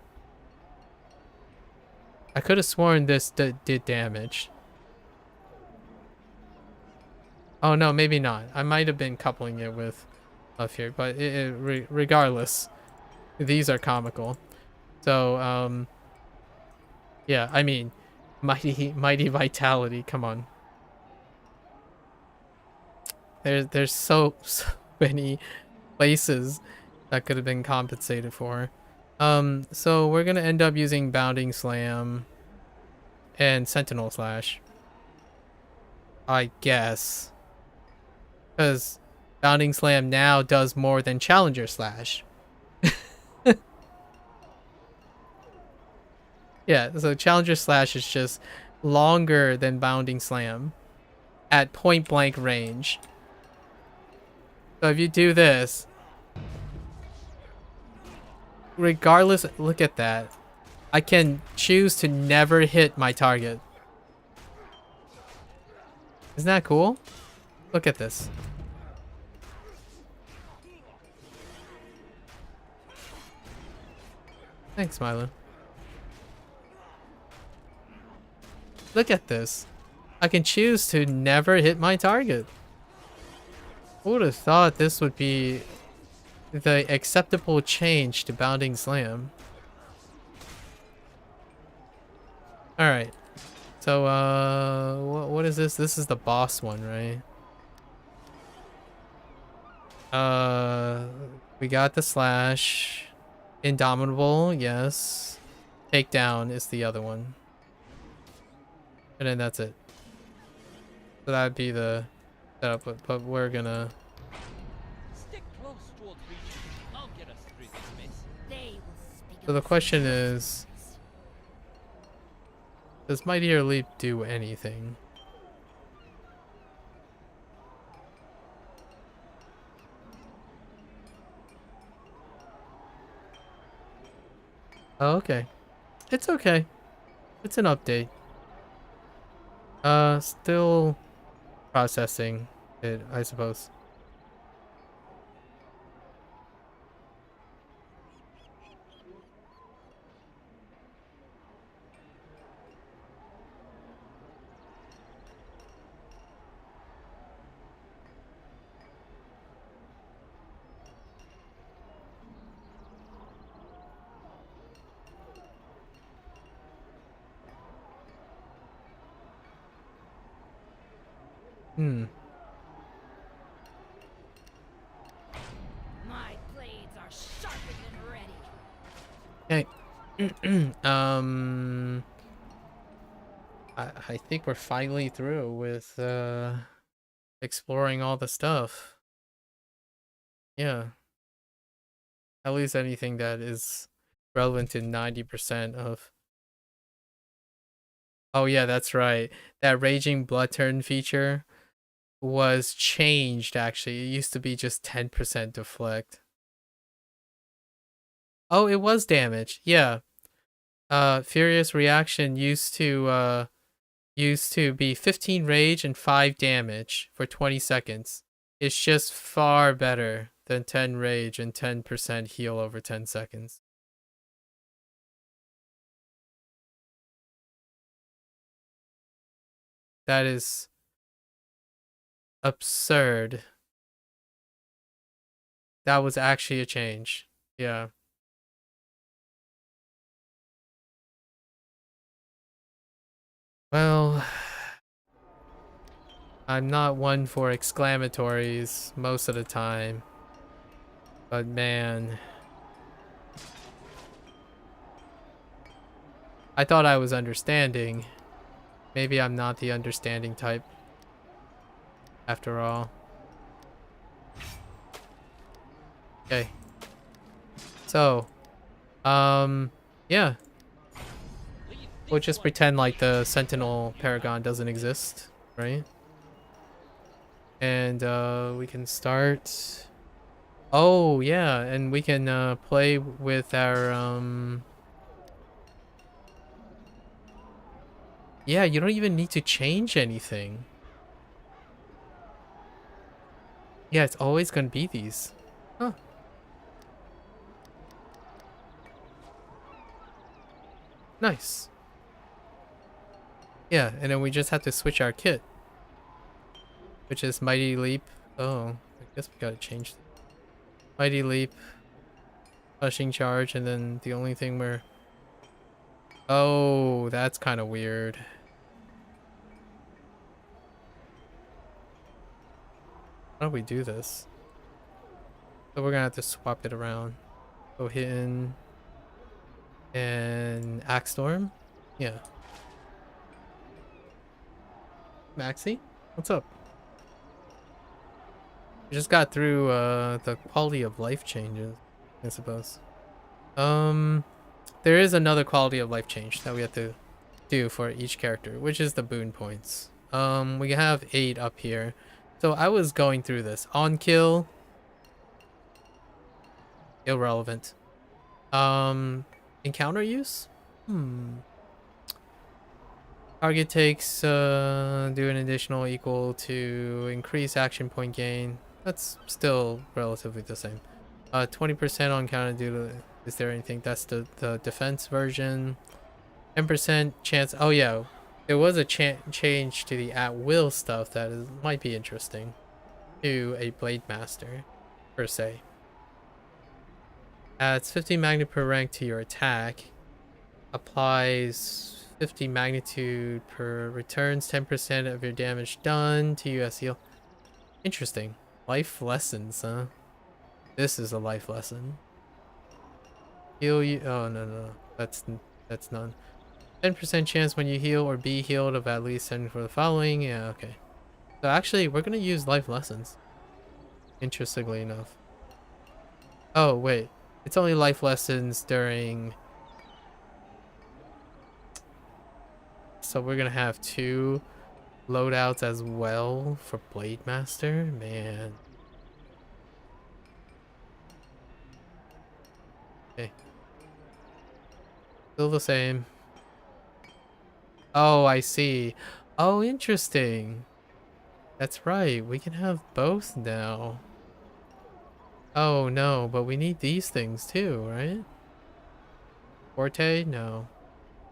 I could have sworn this did damage. Oh, no, maybe not. I might have been coupling it with up here, but regardless, these are comical. So, yeah, I mean, mighty vitality. Come on. There's so many places that could have been compensated for. So we're gonna end up using Bounding Slam and Sentinel Slash, I guess, because Bounding Slam now does more than Challenger Slash. Yeah, so Challenger Slash is just longer than Bounding Slam at point blank range. So if you do this, regardless, look at that. I can choose to never hit my target. Isn't that cool? Look at this. Thanks, Milo. Look at this. I can choose to never hit my target. Who would have thought this would be the acceptable change to Bounding Slam? Alright. So, what is this? This is the boss one, right? We got the slash. Indomitable, yes. Takedown is the other one. And then that's it. So that'd be the setup, but we're gonna... Stick close towards reach. I'll get us through this mess. They will speak So the question is, does Mightier Leap do anything? Oh, okay. It's okay. It's an update. Still processing it, I suppose. my blades are sharpened and ready. Okay. um, I think we're finally through with exploring all the stuff. Yeah, at least anything that is relevant to 90% of. Oh yeah, that's right. That raging blood turn feature was changed actually. It used to be just 10% deflect. Oh, it was damage. Yeah. Furious reaction used to be 15 rage and 5 damage for 20 seconds. It's just far better than 10 rage and 10% heal over 10 seconds. That is absurd. That was actually a change. Yeah. Well, I'm not one for exclamatories most of the time. But man, I thought I was understanding. Maybe I'm not the understanding type after all. Okay. So, yeah. We'll just pretend like the Sentinel Paragon doesn't exist, right? And we can start. Oh yeah, and we can play with our yeah, you don't even need to change anything. Yeah, it's always gonna be these. Huh. Nice. Yeah, and then we just have to switch our kit, which is Mighty Leap. Oh, I guess we gotta change Mighty Leap, Pushing Charge, and then the only thing we're... Oh, that's kind of weird. How do we do this? So we're gonna have to swap it around. Go Hidden and Axe Storm. Yeah. Maxi, what's up? We just got through the quality of life changes, I suppose. There is another quality of life change that we have to do for each character, which is the boon points. We have 8 up here. So I was going through this. On kill, irrelevant. Encounter use? Target takes do an additional equal to increase action point gain. That's still relatively the same. 20% on counter due to, is there anything? That's the defense version. 10% chance. Oh yeah, there was a change to the at will stuff that might be interesting to a blade master per se. Adds 50 magnet per rank to your attack. Applies 50 magnitude per returns 10% of your damage done to US heal. Interesting. Life lessons, huh? This is a life lesson. Heal you. Oh no. That's none. 10% chance when you heal or be healed of at least 10 for the following. Yeah, okay. So actually, we're gonna use life lessons. Interestingly enough. Oh wait, it's only life lessons during. So we're gonna have 2 loadouts as well for Blade Master. Man. Okay. Still the same. Oh, I see. Oh, interesting. That's right. We can have both now. Oh, no, but we need these things too, right? Forte? No.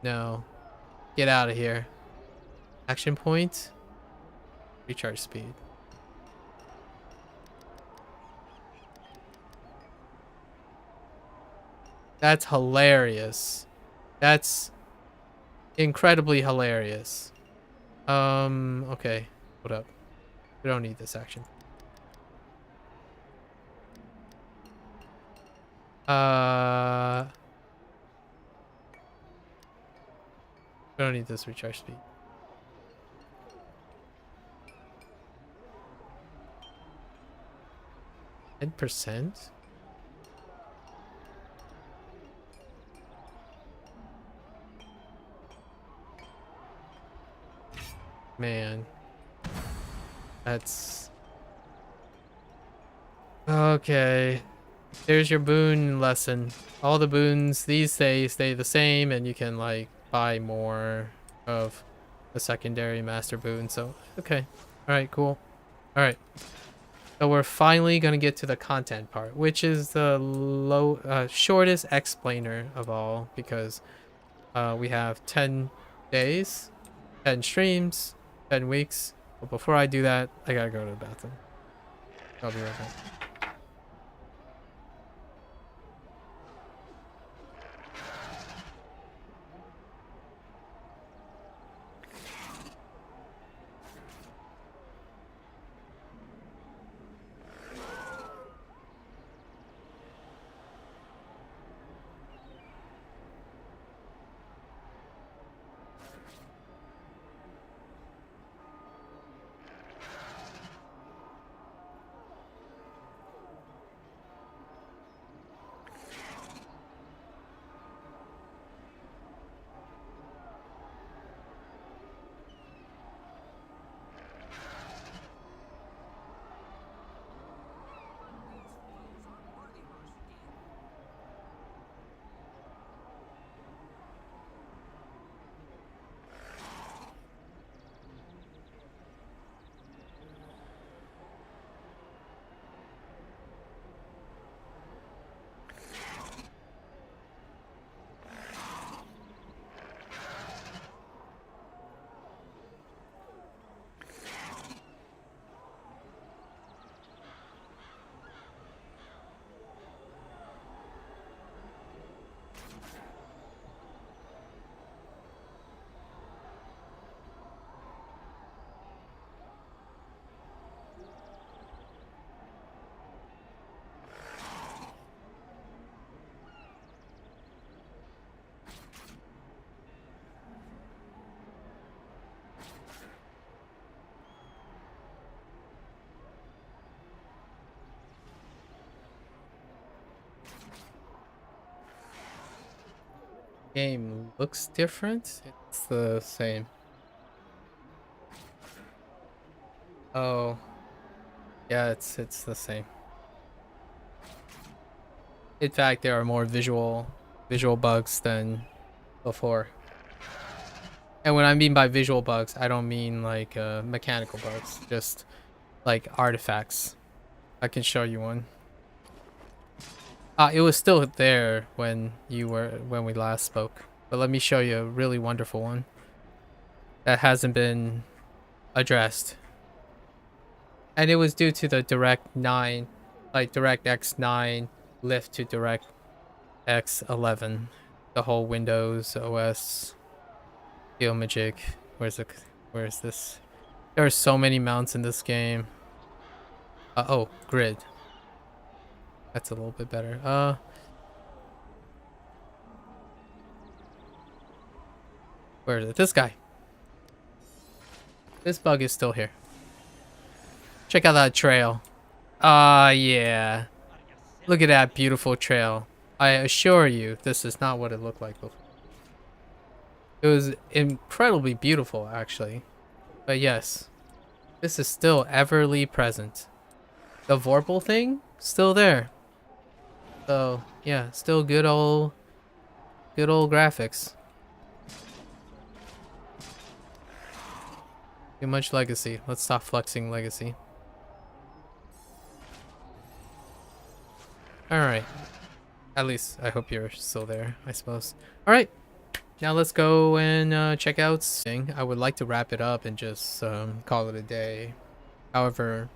No. Get out of here. Action point. Recharge speed. That's hilarious. That's incredibly hilarious. Okay. Hold up. We don't need this action. We don't need this recharge speed. %? Man. That's... Okay. There's your boon lesson. All the boons these days stay the same, and you can, like, buy more of the secondary master boon. So, okay. Alright, cool. Alright. So we're finally gonna get to the content part, which is the shortest explainer of all, because we have 10 days, 10 streams, 10 weeks. But before I do that, I gotta go to the bathroom. I'll be right back. Game looks different. It's the same. Oh, yeah, it's the same. In fact, there are more visual bugs than before. And when I mean by visual bugs, I don't mean like mechanical bugs, just like artifacts. I can show you one. It was still there when we last spoke, but let me show you a really wonderful one that hasn't been addressed. And it was due to the DirectX 9 lift to DirectX 11. The whole Windows OS Steel Magic. Where's this? There are so many mounts in this game. Oh, grid. That's a little bit better. Where is it? This guy. This bug is still here. Check out that trail. Yeah. Look at that beautiful trail. I assure you, this is not what it looked like before. It was incredibly beautiful, actually. But yes, this is still everly present. The Vorpal thing, still there. So, yeah, still good old graphics. Too much legacy. Let's stop flexing legacy. Alright. At least, I hope you're still there, I suppose. Alright. Now let's go and check out Sing. I would like to wrap it up and just call it a day. However,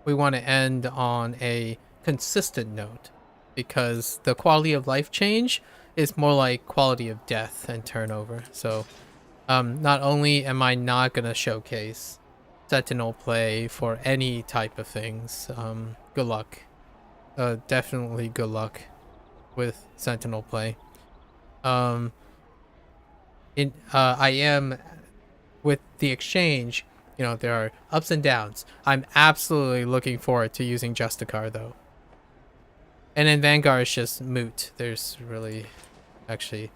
we want to end on a consistent note, because the quality of life change is more like quality of death and turnover. So not only am I not going to showcase Sentinel play for any type of things, good luck. Definitely good luck with Sentinel play. I am with the exchange. You know, there are ups and downs. I'm absolutely looking forward to using Justicar though. And then Vanguard is just moot. There's really actually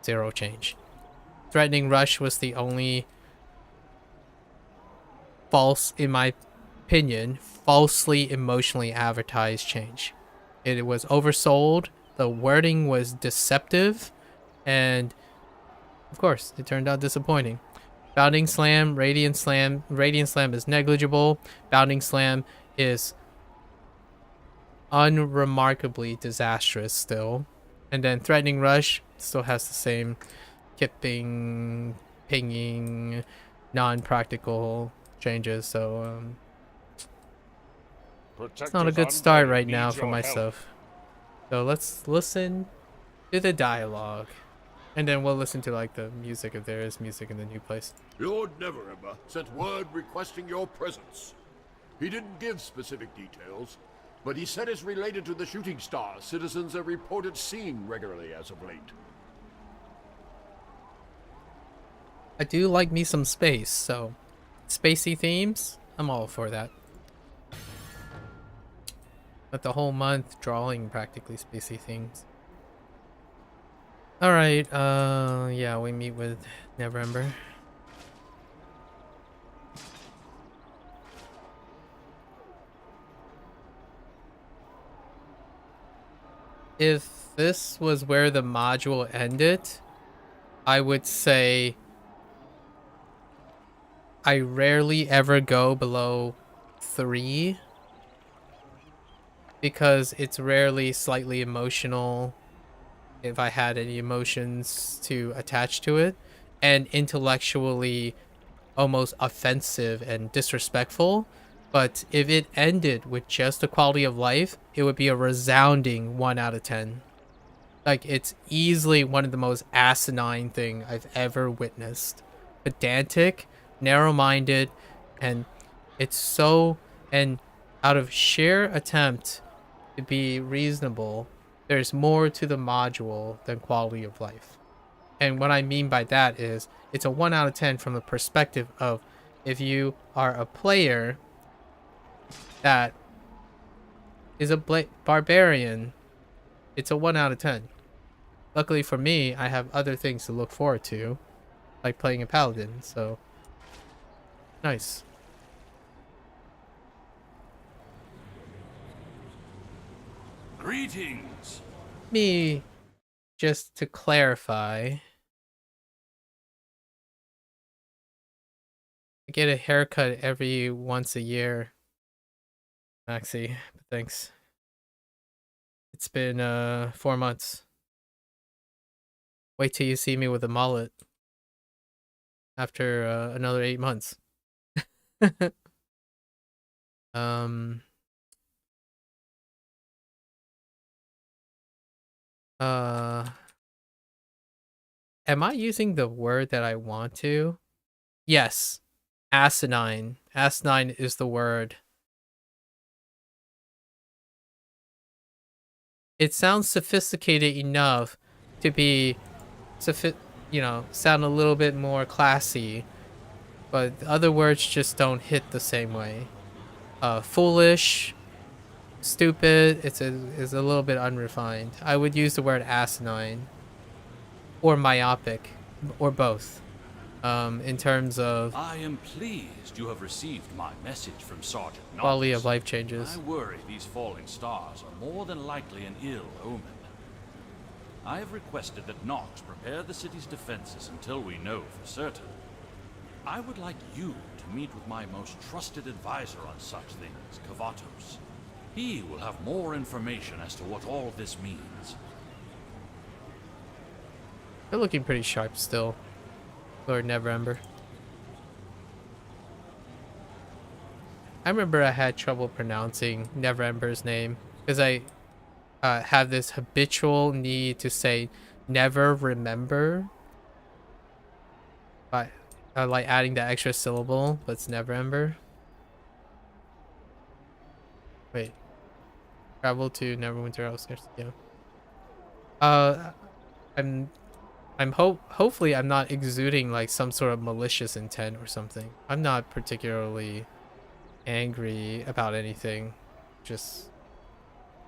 zero change. Threatening Rush was the only false, in my opinion, falsely emotionally advertised change. It was oversold, the wording was deceptive, and of course, it turned out disappointing. Bounding Slam, Radiant Slam. Radiant Slam is negligible. Bounding Slam is unremarkably disastrous still. And then Threatening Rush still has the same kipping, pinging, non-practical changes, so it's not a good start right now for myself. So let's listen to the dialogue. And then we'll listen to like the music if there is music in the new place. Lord Neverwinter sent word requesting your presence. He didn't give specific details, but he said it's related to the shooting star citizens are reported seeing regularly as of late. I do like me some space, so spacey themes, I'm all for that. But the whole month drawing practically spacey things. Alright, yeah, we meet with Neverember. If this was where the module ended, I would say I rarely ever go below 3 because it's rarely slightly emotional if I had any emotions to attach to it, and intellectually almost offensive and disrespectful. But if it ended with just the quality of life, it would be a resounding 1 out of 10. Like, it's easily one of the most asinine thing I've ever witnessed. Pedantic, narrow-minded, and it's so, and out of sheer attempt to be reasonable, there's more to the module than quality of life. And what I mean by that is it's a 1 out of 10 from the perspective of if you are a player that is a barbarian, it's a 1 out of 10. Luckily for me, I have other things to look forward to, like playing a paladin, so nice. Greetings. Me, just to clarify, I get a haircut every once a year, Maxi, but thanks. It's been 4 months. Wait till you see me with a mullet after another 8 months. Am I using the word that I want to? Yes. Asinine. Asinine is the word. It sounds sophisticated enough to be, sound a little bit more classy, but the other words just don't hit the same way. Foolish, stupid, is a little bit unrefined. I would use the word asinine or myopic or both. In terms of I am pleased you have received my message from Sergeant Knox. quality of life changes. I worry these falling stars are more than likely an ill omen. I have requested that Knox prepare the city's defenses until we know for certain. I would like you to meet with my most trusted advisor on such things, Kavatos. He will have more information as to what all this means. They're looking pretty sharp still, Lord Neverember. I remember I had trouble pronouncing Neverember's name because I have this habitual need to say never remember by like adding that extra syllable, but it's Neverember. Wait, travel to Neverwinter outskirts. Yeah. hopefully I'm not exuding like some sort of malicious intent or something. I'm not particularly angry about anything. Just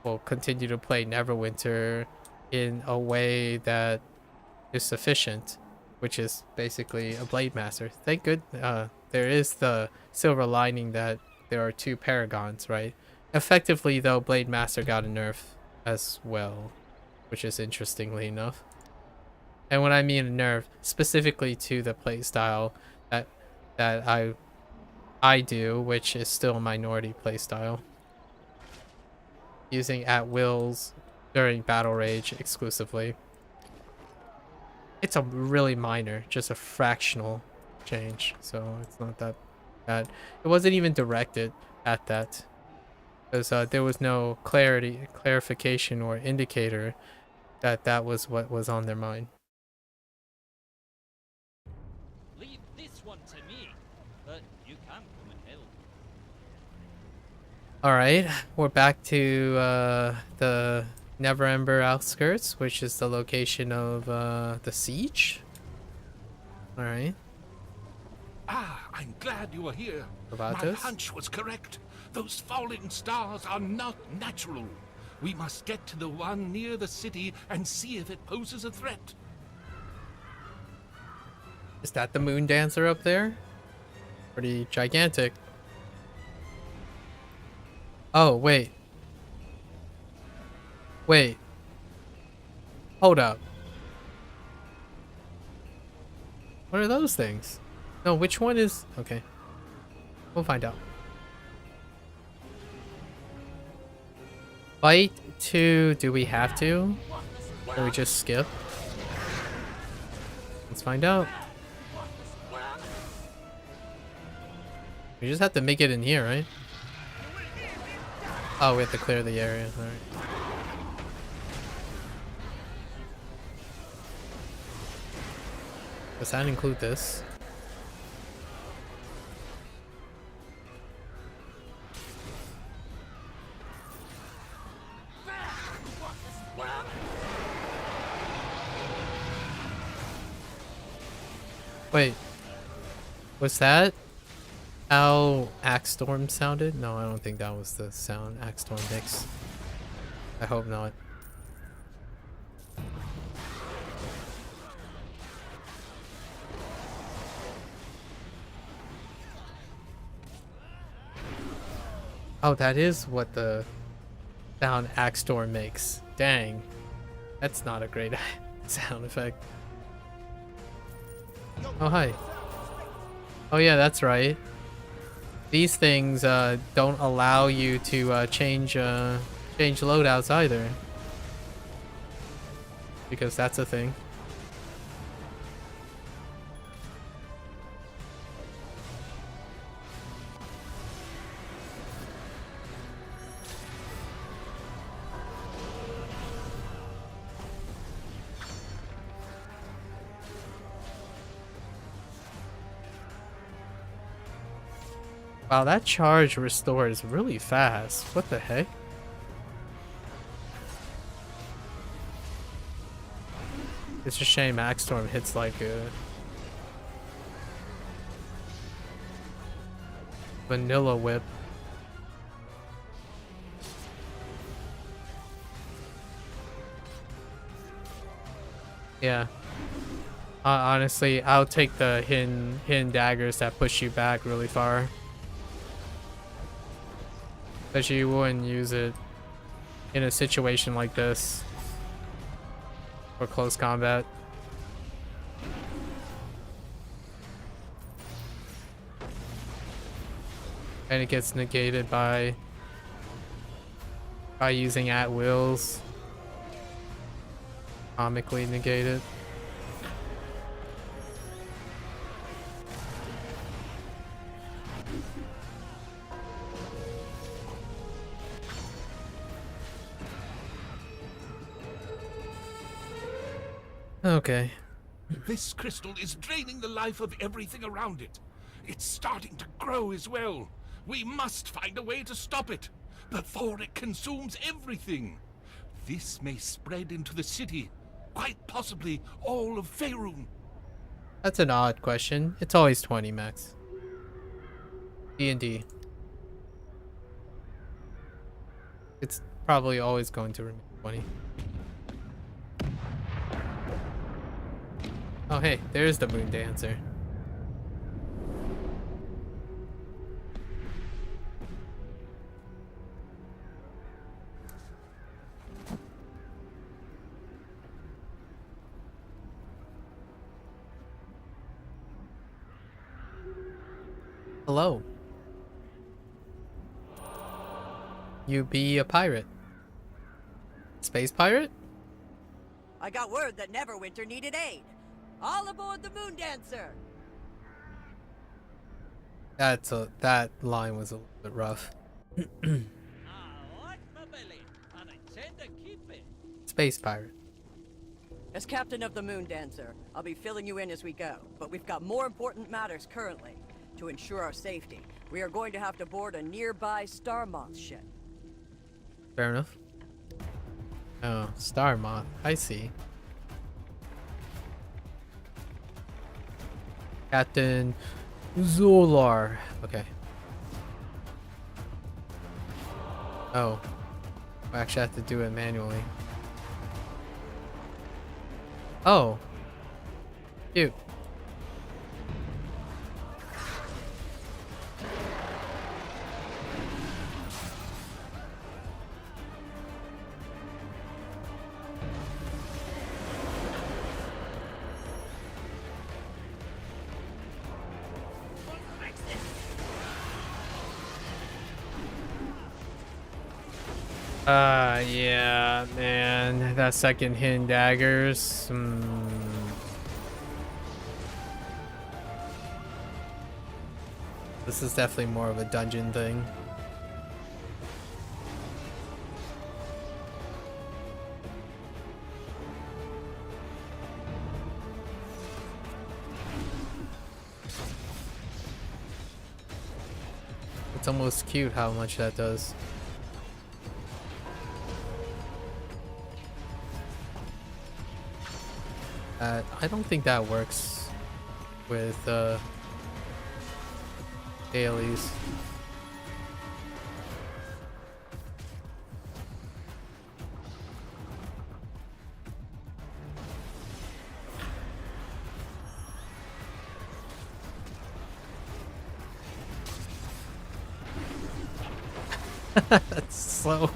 will continue to play Neverwinter in a way that is sufficient, which is basically a Blade Master. Thank good. There is the silver lining that there are 2 paragons, right? Effectively, though, Blade Master got a nerf as well, which is interestingly enough. And when I mean a nerf, specifically to the playstyle that I do, which is still a minority playstyle, using at wills during battle rage exclusively. It's a really minor, just a fractional change, so it's not that bad. It wasn't even directed at that, because there was no clarification or indicator that that was what was on their mind. Leave this one to me, but you can come and help. All right, we're back to the Neverember outskirts, which is the location of the siege. All right. Ah, I'm glad you are here. About My this? hunch was correct. Those falling stars are not natural. We must get to the one near the city and see if it poses a threat. Is that the moon dancer up there? Pretty gigantic. Oh, wait. Wait. Hold up. What are those things? No, which one is... Okay. We'll find out. Fight to... Do we have to? Or we just skip? Let's find out. We just have to make it in here, right? Oh, we have to clear the area. Alright. Does that include this? Wait. Was that how Axe Storm sounded? No, I don't think that was the sound Axe Storm makes. I hope not. Oh, that is what the sound Axe Storm makes. Dang. That's not a great sound effect. Oh, hi. Oh yeah, that's right. These things don't allow you to change loadouts either. Because that's a thing. Wow, that charge restores really fast. What the heck? It's a shame Axe Storm hits like a vanilla whip. Yeah. Honestly, I'll take the hidden daggers that push you back really far. But you wouldn't use it in a situation like this for close combat. And it gets negated by using at wills. Comically negated. Okay. This crystal is draining the life of everything around it. It's starting to grow as well. We must find a way to stop it before it consumes everything. This may spread into the city. Quite possibly all of Faerun. That's an odd question. It's always 20 max. D&D. It's probably always going to remain 20. Oh hey, there's the Moon Dancer. Hello. You be a pirate. Space pirate? I got word that Neverwinter needed aid. All aboard the Moon Dancer! That line was a little bit rough. I like my belly, and I intend to keep it. Space pirate. As captain of the Moon Dancer, I'll be filling you in as we go, but we've got more important matters currently. To ensure our safety, we are going to have to board a nearby Star Moth ship. Fair enough. Oh, Star Moth. I see. Captain Zolar. Okay. Oh. I actually have to do it manually. Oh. Cute. Yeah, man. That second hidden daggers. This is definitely more of a dungeon thing. It's almost cute how much that does. I don't think that works with dailies. That's slow.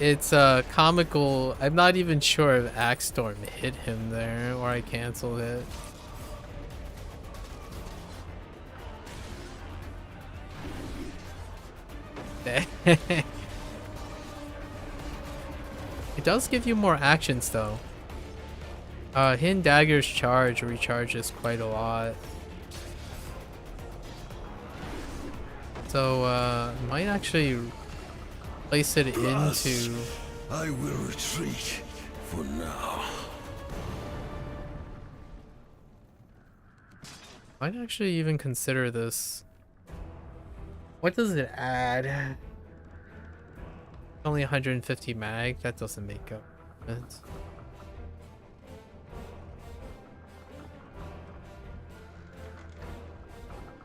It's comical. I'm not even sure if Axe Storm hit him there or I canceled it. It does give you more actions though. Hidden Dagger's charge recharges quite a lot. So might actually place it into... I will retreat for now. Might actually even consider this. What does it add? Only 150 mag? That doesn't make up sense.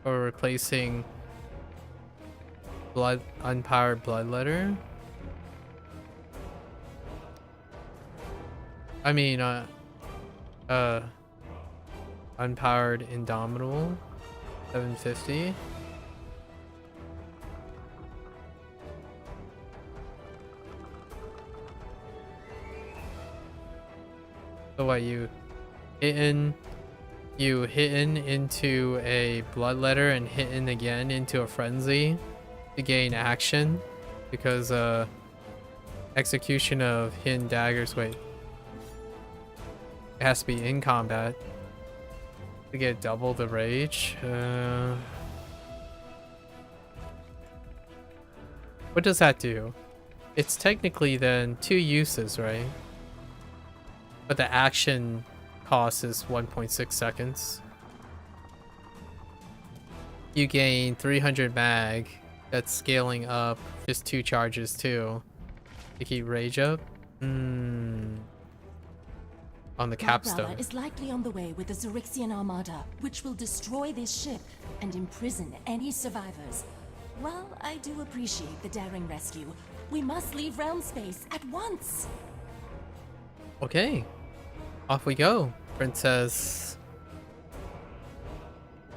Or replacing unpowered bloodletter. I mean, unpowered indomitable, 750. So what, you hitting into a bloodletter and hitting again into a frenzy to gain action, because execution of hidden daggers, wait, it has to be in combat to get double the rage. What does that do? It's technically then 2 uses, right? But the action cost is 1.6 seconds. You gain 300 mag. That's scaling up just 2 charges too. To keep rage up? On the My capstone. brother is likely on the way with the Zerixian armada, which will destroy this ship and imprison any survivors. While I do appreciate the daring rescue, we must leave realm space at once. Okay. Off we go, Princess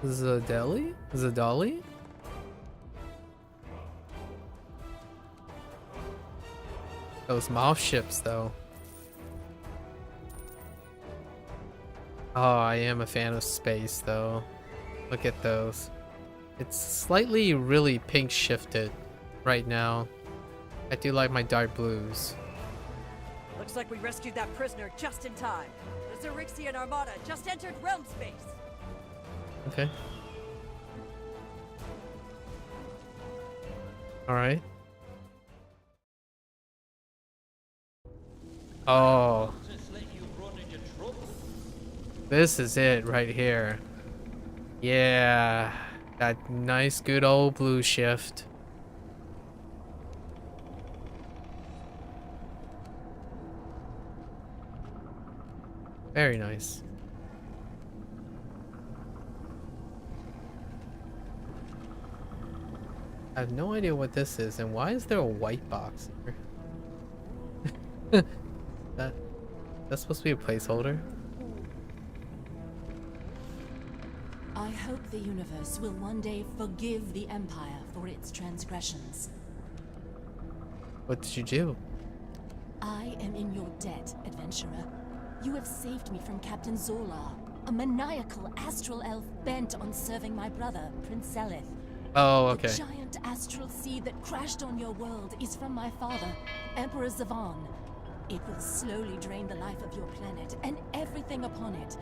Zadali? Those moth ships, though. Oh, I am a fan of space, though. Look at those. It's slightly really pink shifted right now. I do like my dark blues. Looks like we rescued that prisoner just in time. The Zerixian armada just entered realm space. Okay. Alright. Oh. Just let you run in your trouble. This is it right here. Yeah. That nice good old blue shift. Very nice. I have no idea what this is, and why is there a white box here? That's supposed to be a placeholder? I hope the universe will one day forgive the Empire for its transgressions. What did you do? I am in your debt, adventurer. You have saved me from Captain Zolar, a maniacal astral elf bent on serving my brother, Prince Selith. Oh, okay. The giant astral seed that crashed on your world is from my father, Emperor Zavan. It will slowly drain the life of your planet and everything upon it.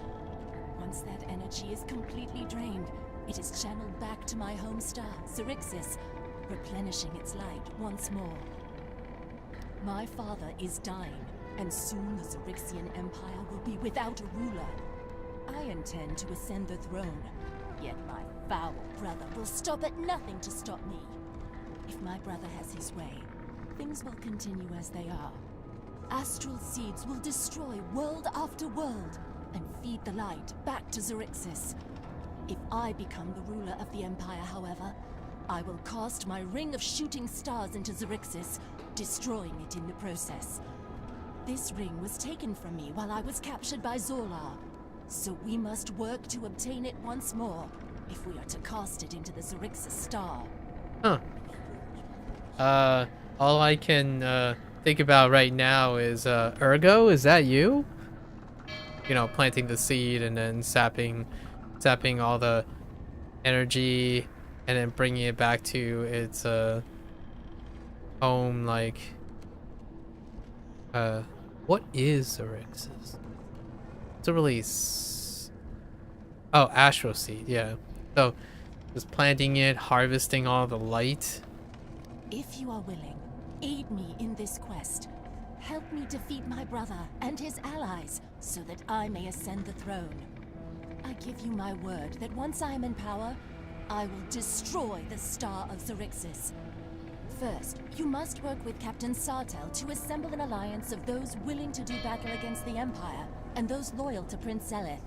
Once that energy is completely drained, it is channeled back to my home star, Zerixis, replenishing its light once more. My father is dying, and soon the Zerixian Empire will be without a ruler. I intend to ascend the throne, yet my foul brother will stop at nothing to stop me. If my brother has his way, things will continue as they are. Astral seeds will destroy world after world and feed the light back to Zerixis. If I become the ruler of the Empire, however, I will cast my ring of shooting stars into Zerixis, destroying it in the process. This ring was taken from me while I was captured by Zolar, so we must work to obtain it once more if we are to cast it into the Zerixis star. Huh. All I can think about right now is Ergo, is that you? You know, planting the seed and then sapping all the energy and then bringing it back to its home, like what is Zerixis? It's a release. Oh, astral seed, yeah. So just planting it, harvesting all the light. If you are willing, aid me in this quest. Help me defeat my brother and his allies so that I may ascend the throne. I give you my word that once I am in power, I will destroy the Star of Zerixis. First, you must work with Captain Sartel to assemble an alliance of those willing to do battle against the Empire and those loyal to Prince Selith.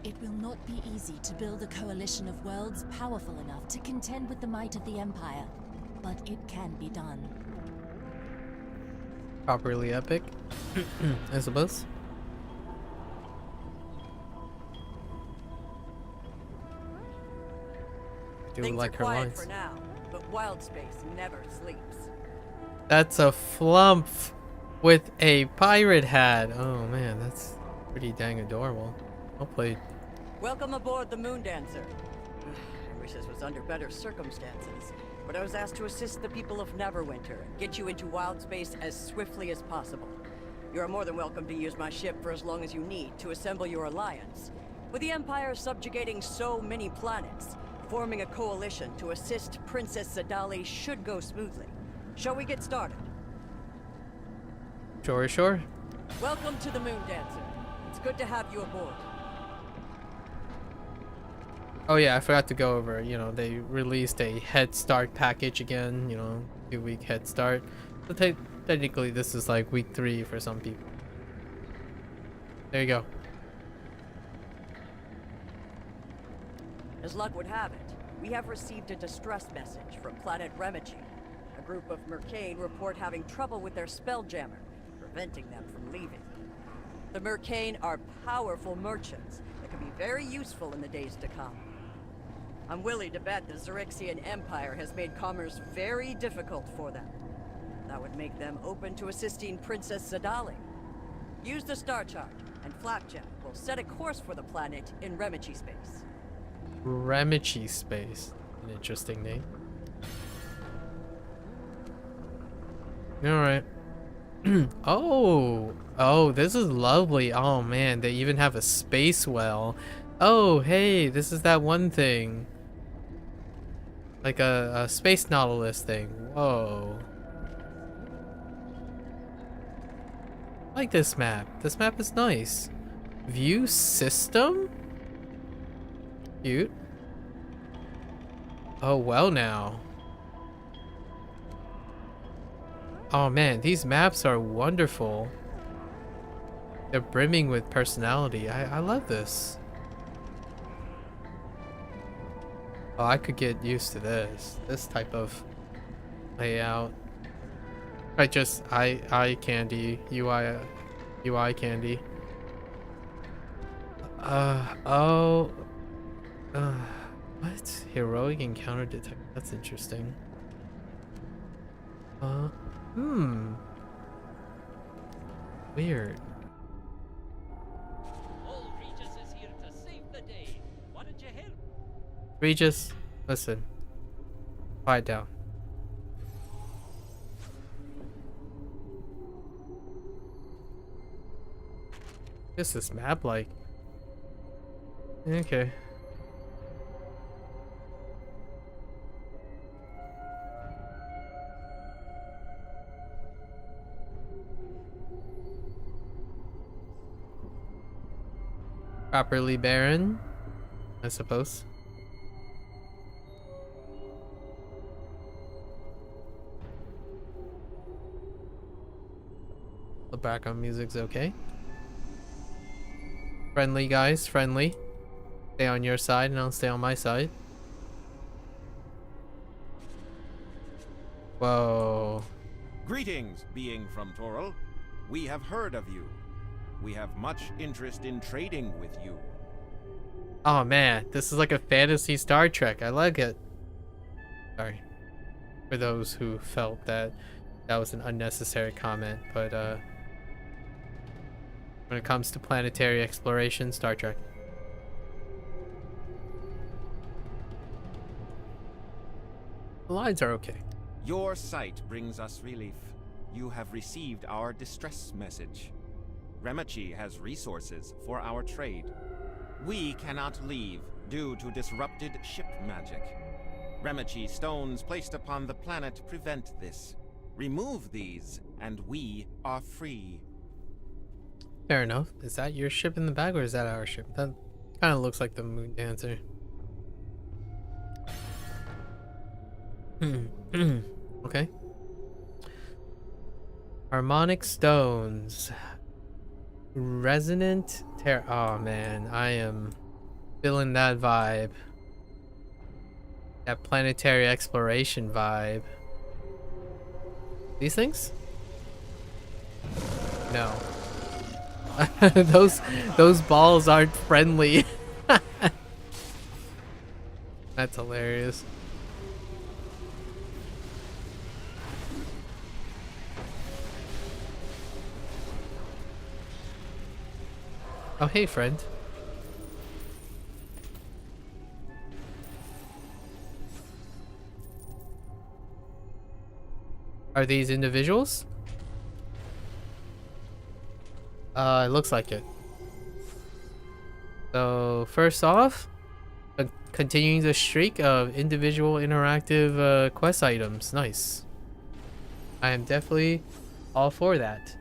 It will not be easy to build a coalition of worlds powerful enough to contend with the might of the Empire, but it can be done. Properly epic, I suppose. Do Things like are her quiet lines. for now, but wild space never sleeps. That's a flump with a pirate hat. Oh man, that's pretty dang adorable. Well played. Welcome aboard the Moon Dancer. I wish this was under better circumstances, but I was asked to assist the people of Neverwinter and get you into wild space as swiftly as possible. You are more than welcome to use my ship for as long as you need to assemble your alliance. With the Empire subjugating so many planets, forming a coalition to assist Princess Zadali should go smoothly. Shall we get started? Sure. Welcome to the Moon Dancer. It's good to have you aboard. Oh yeah, I forgot to go over, you know, they released a head start package again, you know, 2-week head start. So Technically, this is like week 3 for some people. There you go. As luck would have it, we have received a distress message from planet Remichi. A group of Mercane report having trouble with their Spelljammer, preventing them from leaving. The Mercane are powerful merchants that can be very useful in the days to come. I'm willing to bet the Xerixian Empire has made commerce very difficult for them. That would make them open to assisting Princess Zadali. Use the star chart, and Flapjack will set a course for the planet in Remichi space. Remichi space. An interesting name. Alright. Oh, this is lovely. Oh man, they even have a space well. Oh, hey, this is that one thing. Like a space nautilus thing. Whoa. I like this map. This map is nice. View system? Cute. Oh, well now. Oh man, these maps are wonderful. They're brimming with personality. I love this. Oh, I could get used to this type of layout. Just eye candy, UI candy. What? Heroic encounter detect. That's interesting. Weird. Old Regis is here to save the day. Why don't you help? Regis, listen. Quiet down. What's this map like? Okay. Properly barren, I suppose. The background music's okay. Friendly, guys, friendly. Stay on your side and I'll stay on my side. Whoa. Greetings, being from Toril. We have heard of you. We have much interest in trading with you. Oh man, this is like a fantasy Star Trek. I like it. Sorry. For those who felt that that was an unnecessary comment, but when it comes to planetary exploration, Star Trek. The lines are okay. Your sight brings us relief. You have received our distress message. Remichi has resources for our trade. We cannot leave due to disrupted ship magic. Remichi stones placed upon the planet prevent this. Remove these, and we are free. Fair enough. Is that your ship in the back, or is that our ship? That kind of looks like the Moon Dancer. Okay. Harmonic stones. Resonant oh man, I am feeling that vibe. That planetary exploration vibe. These things? No. those balls aren't friendly. That's hilarious. Oh, hey, friend. Are these individuals? It looks like it. So, first off, continuing the streak of individual interactive quest items. Nice. I am definitely all for that.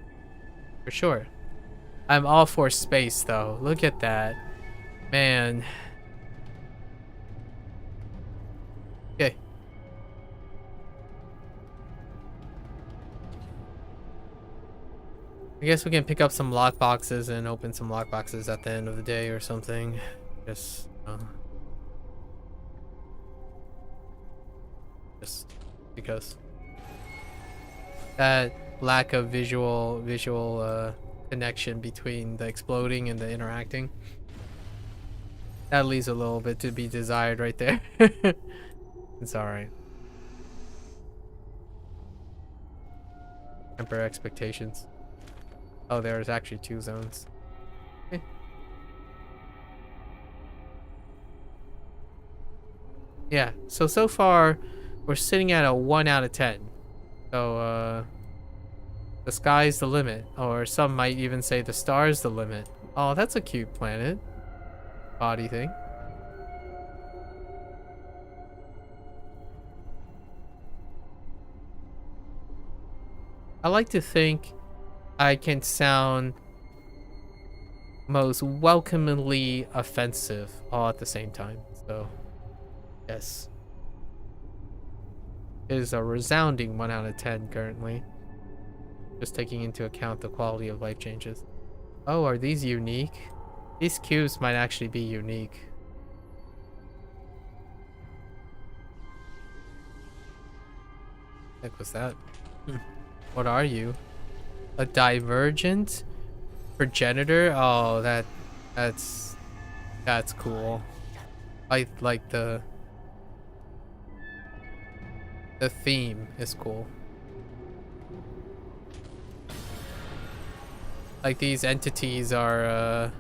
For sure. I'm all for space, though. Look at that. Man. Okay. I guess we can pick up some lock boxes and open some lock boxes at the end of the day or something. Just because that lack of visual connection between the exploding and the interacting, that leaves a little bit to be desired right there. It's all right. Temper expectations. Oh, there's actually 2 zones. Okay. Yeah, so far we're sitting at a 1 out of 10. So the sky's the limit, or some might even say the star's the limit. Oh, that's a cute planet body thing. I like to think I can sound most welcomingly offensive all at the same time. So, yes. It is a resounding 1 out of 10 currently. Just taking into account the quality of life changes. Oh, are these unique? These cubes might actually be unique. Heck was that? What are you? A divergent progenitor? Oh, that's cool. I like the theme is cool. Like these entities are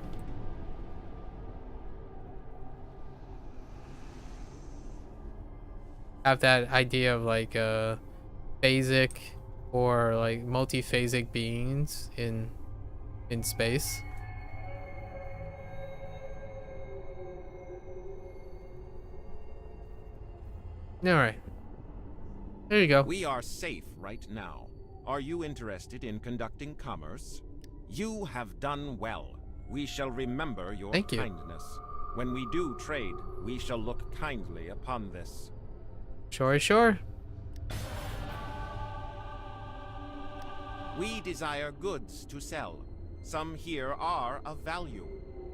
have that idea of like phasic or like multiphasic beings in space. All right. There you go. We are safe right now. Are you interested in conducting commerce? You have done well. We shall remember your Thank you. kindness. When we do trade, we shall look kindly upon this. Sure. We desire goods to sell. Some here are of value.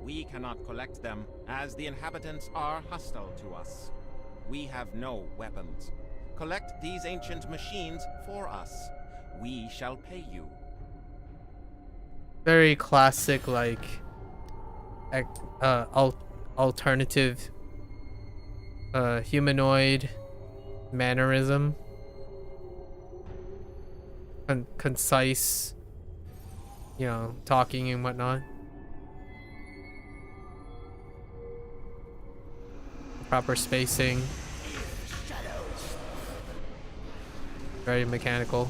We cannot collect them, as the inhabitants are hostile to us. We have no weapons. Collect these ancient machines for us. We shall pay you. Very classic, like alternative humanoid mannerism. Concise, you know, talking and whatnot. Proper spacing. Very mechanical.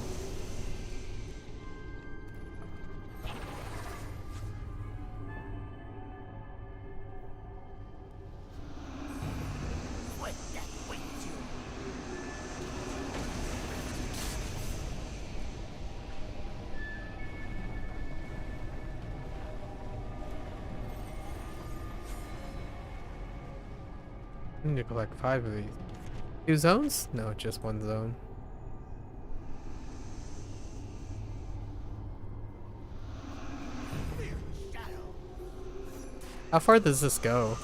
I need to collect 5 of these. 2 zones? No, just 1 zone. How far does this go?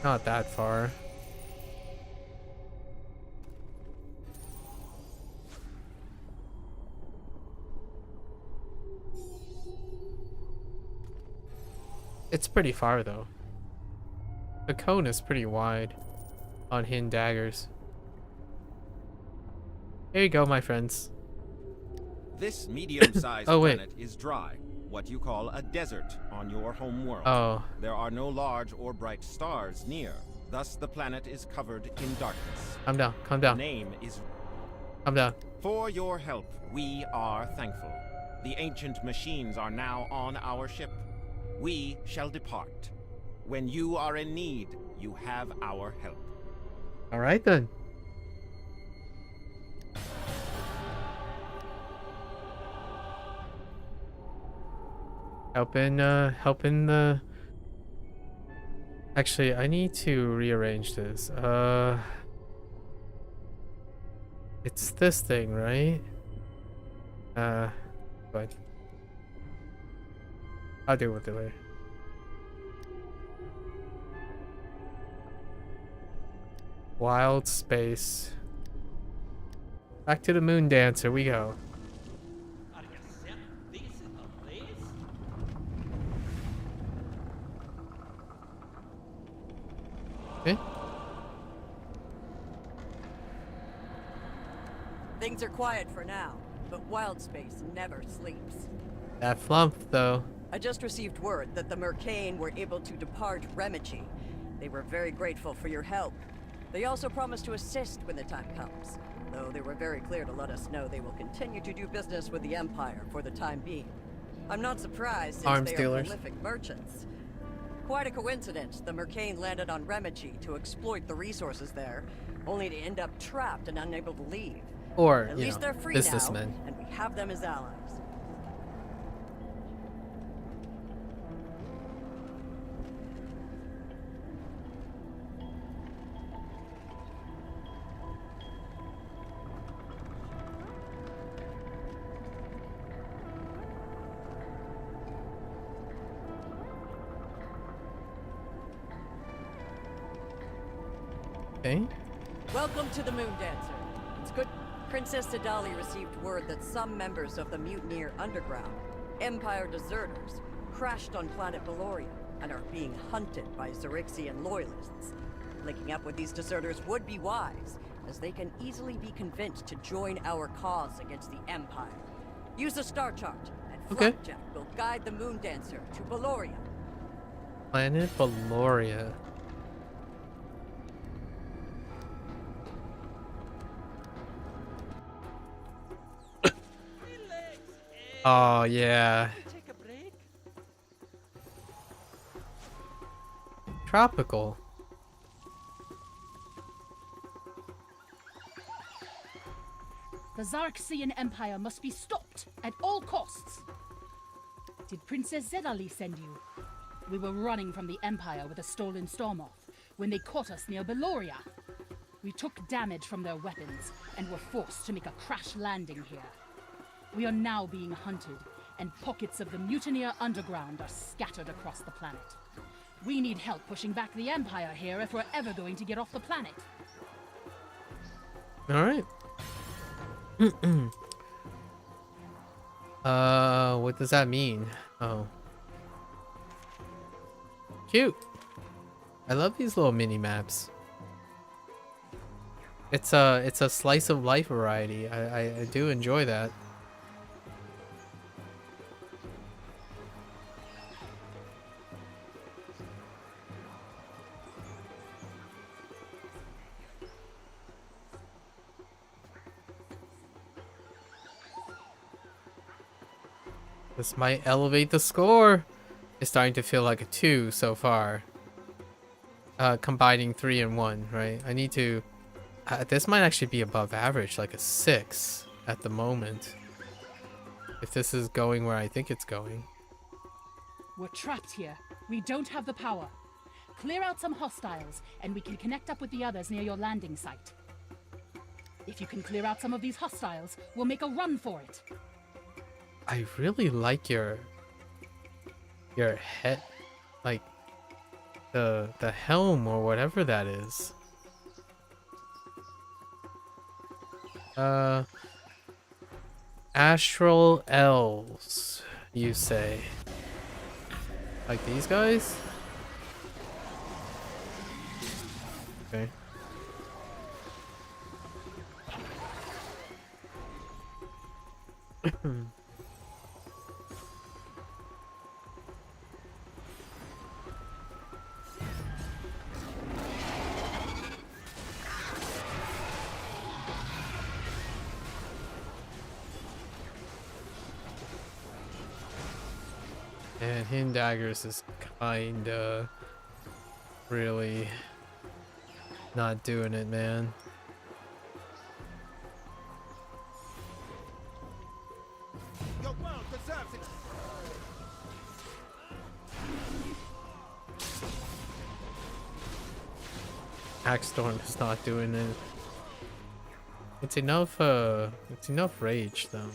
Not that far. It's pretty far though. The cone is pretty wide on hidden daggers. Here you go, my friends. This medium-sized Oh, wait. planet is dry, what you call a desert on your home world. Oh. There are no large or bright stars near, thus the planet is covered in darkness. Calm down, calm The down. name is... Calm down. For your help, we are thankful. The ancient machines are now on our ship. We shall depart. When you are in need, you have our help. Alright then. Helping the... Actually, I need to rearrange this. It's this thing, right? But I'll deal with it later. Wild space. Back to the moon dancer we go. Are you certain this is the place? Okay. Things are quiet for now, but wild space never sleeps. That flump though. I just received word that the Mercane were able to depart Remichi. They were very grateful for your help. They also promised to assist when the time comes, though they were very clear to let us know they will continue to do business with the Empire for the time being. I'm not surprised since Arms they dealers. are prolific merchants. Quite a coincidence, the Mercane landed on Remichi to exploit the resources there, only to end up trapped and unable to leave. Or, At you least know, they're free businessmen. now, and we have them as allies. Okay. Welcome to the Moon Dancer. It's good. Princess Sidali received word that some members of the Mutineer Underground, Empire deserters, crashed on planet Valoria and are being hunted by Xerixian loyalists. Linking up with these deserters would be wise, as they can easily be convinced to join our cause against the Empire. Use the star chart, and Okay. Flapjack will guide the Moon Dancer to Valoria. Planet Valoria. Oh yeah. Take a break. Tropical. The Xerxian Empire must be stopped at all costs. Did Princess Zedali send you? We were running from the Empire with a stolen Stormoth when they caught us near Beloria. We took damage from their weapons and were forced to make a crash landing here. We are now being hunted, and pockets of the Mutineer Underground are scattered across the planet. We need help pushing back the Empire here if we're ever going to get off the planet. Alright. What does that mean? Oh. Cute. I love these little mini maps. It's a slice of life variety. I do enjoy that. This might elevate the score. It's starting to feel like a 2 so far. Combining 3 and 1, right? I need to... this might actually be above average, like a 6 at the moment. If this is going where I think it's going. We're trapped here. We don't have the power. Clear out some hostiles, and we can connect up with the others near your landing site. If you can clear out some of these hostiles, we'll make a run for it. I really like your head, like the helm or whatever that is. Astral elves, you say? Like these guys? Okay. And Hidden Daggers is kinda really not doing it, man. Your world deserves it. Hackstorm is not doing it. It's enough rage though.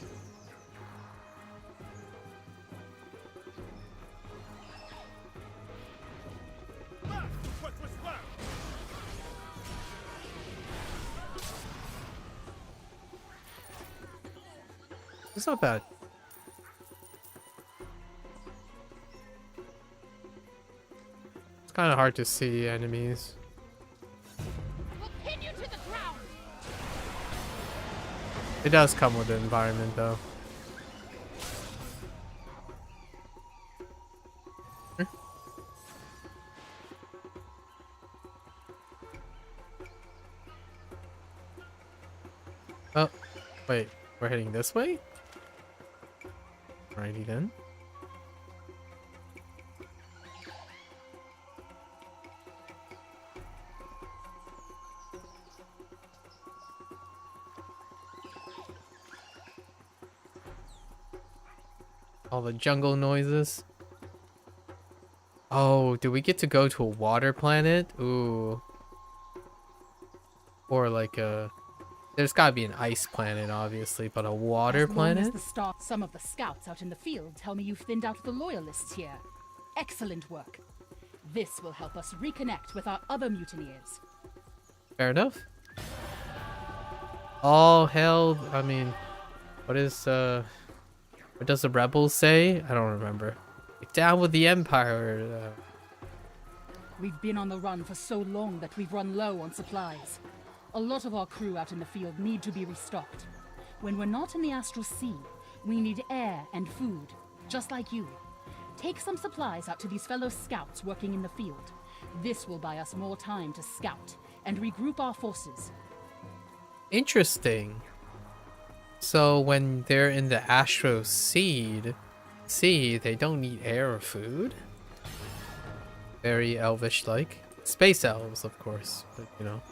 It's not bad. It's kind of hard to see enemies. We'll pin you to the ground. It does come with the environment, though. Oh, wait, we're heading this way? Alrighty then. All the jungle noises. Oh, do we get to go to a water planet? Ooh. Or like a... There's gotta be an ice planet, obviously, but a water planet? Some of the scouts out in the field tell me you've thinned out the loyalists here. Excellent work. This will help us reconnect with our other mutineers. Fair enough. All hell, I mean, what does the rebels say? I don't remember. Get down with the Empire. We've been on the run for so long that we've run low on supplies. A lot of our crew out in the field need to be restocked. When we're not in the Astral Sea, we need air and food, just like you. Take some supplies out to these fellow scouts working in the field. This will buy us more time to scout and regroup our forces. Interesting. So when they're in the Astral Sea, they don't need air or food? Very elvish-like. Space elves, of course, but you know.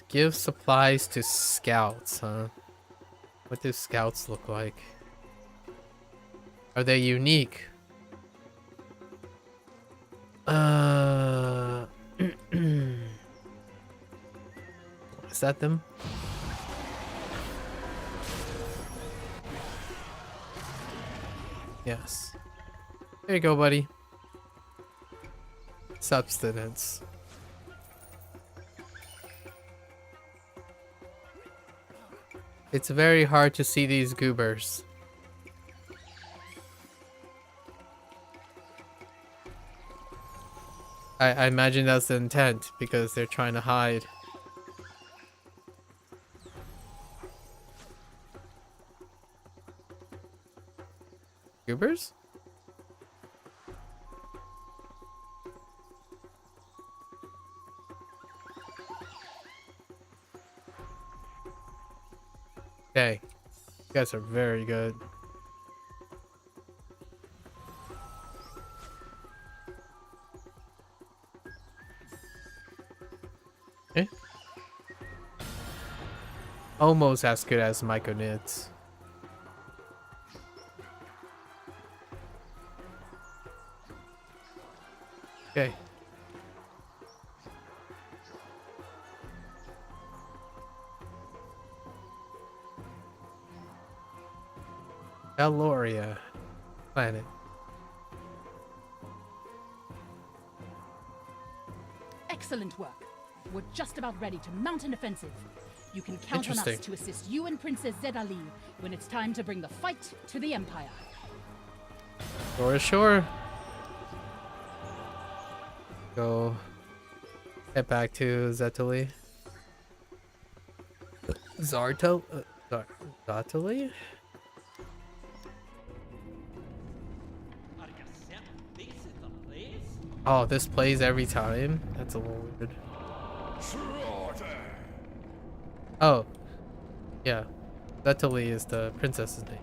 Give supplies to scouts, huh? What do scouts look like? Are they unique? Is that them? Yes. There you go, buddy. Substance. It's very hard to see these goobers. I imagine that's the intent, because they're trying to hide. Goobers? Okay, you guys are very good. Okay. Almost as good as Myconits. Okay. Eloria planet. Excellent work. We're just about ready to mount an offensive. You can count on us to assist you and Princess Zedali when it's time to bring the fight to the Empire. Sure. Go head back to Zetali. Zartali? Oh, this plays every time? That's a little weird. Oh. Yeah. Zetali is the princess's name.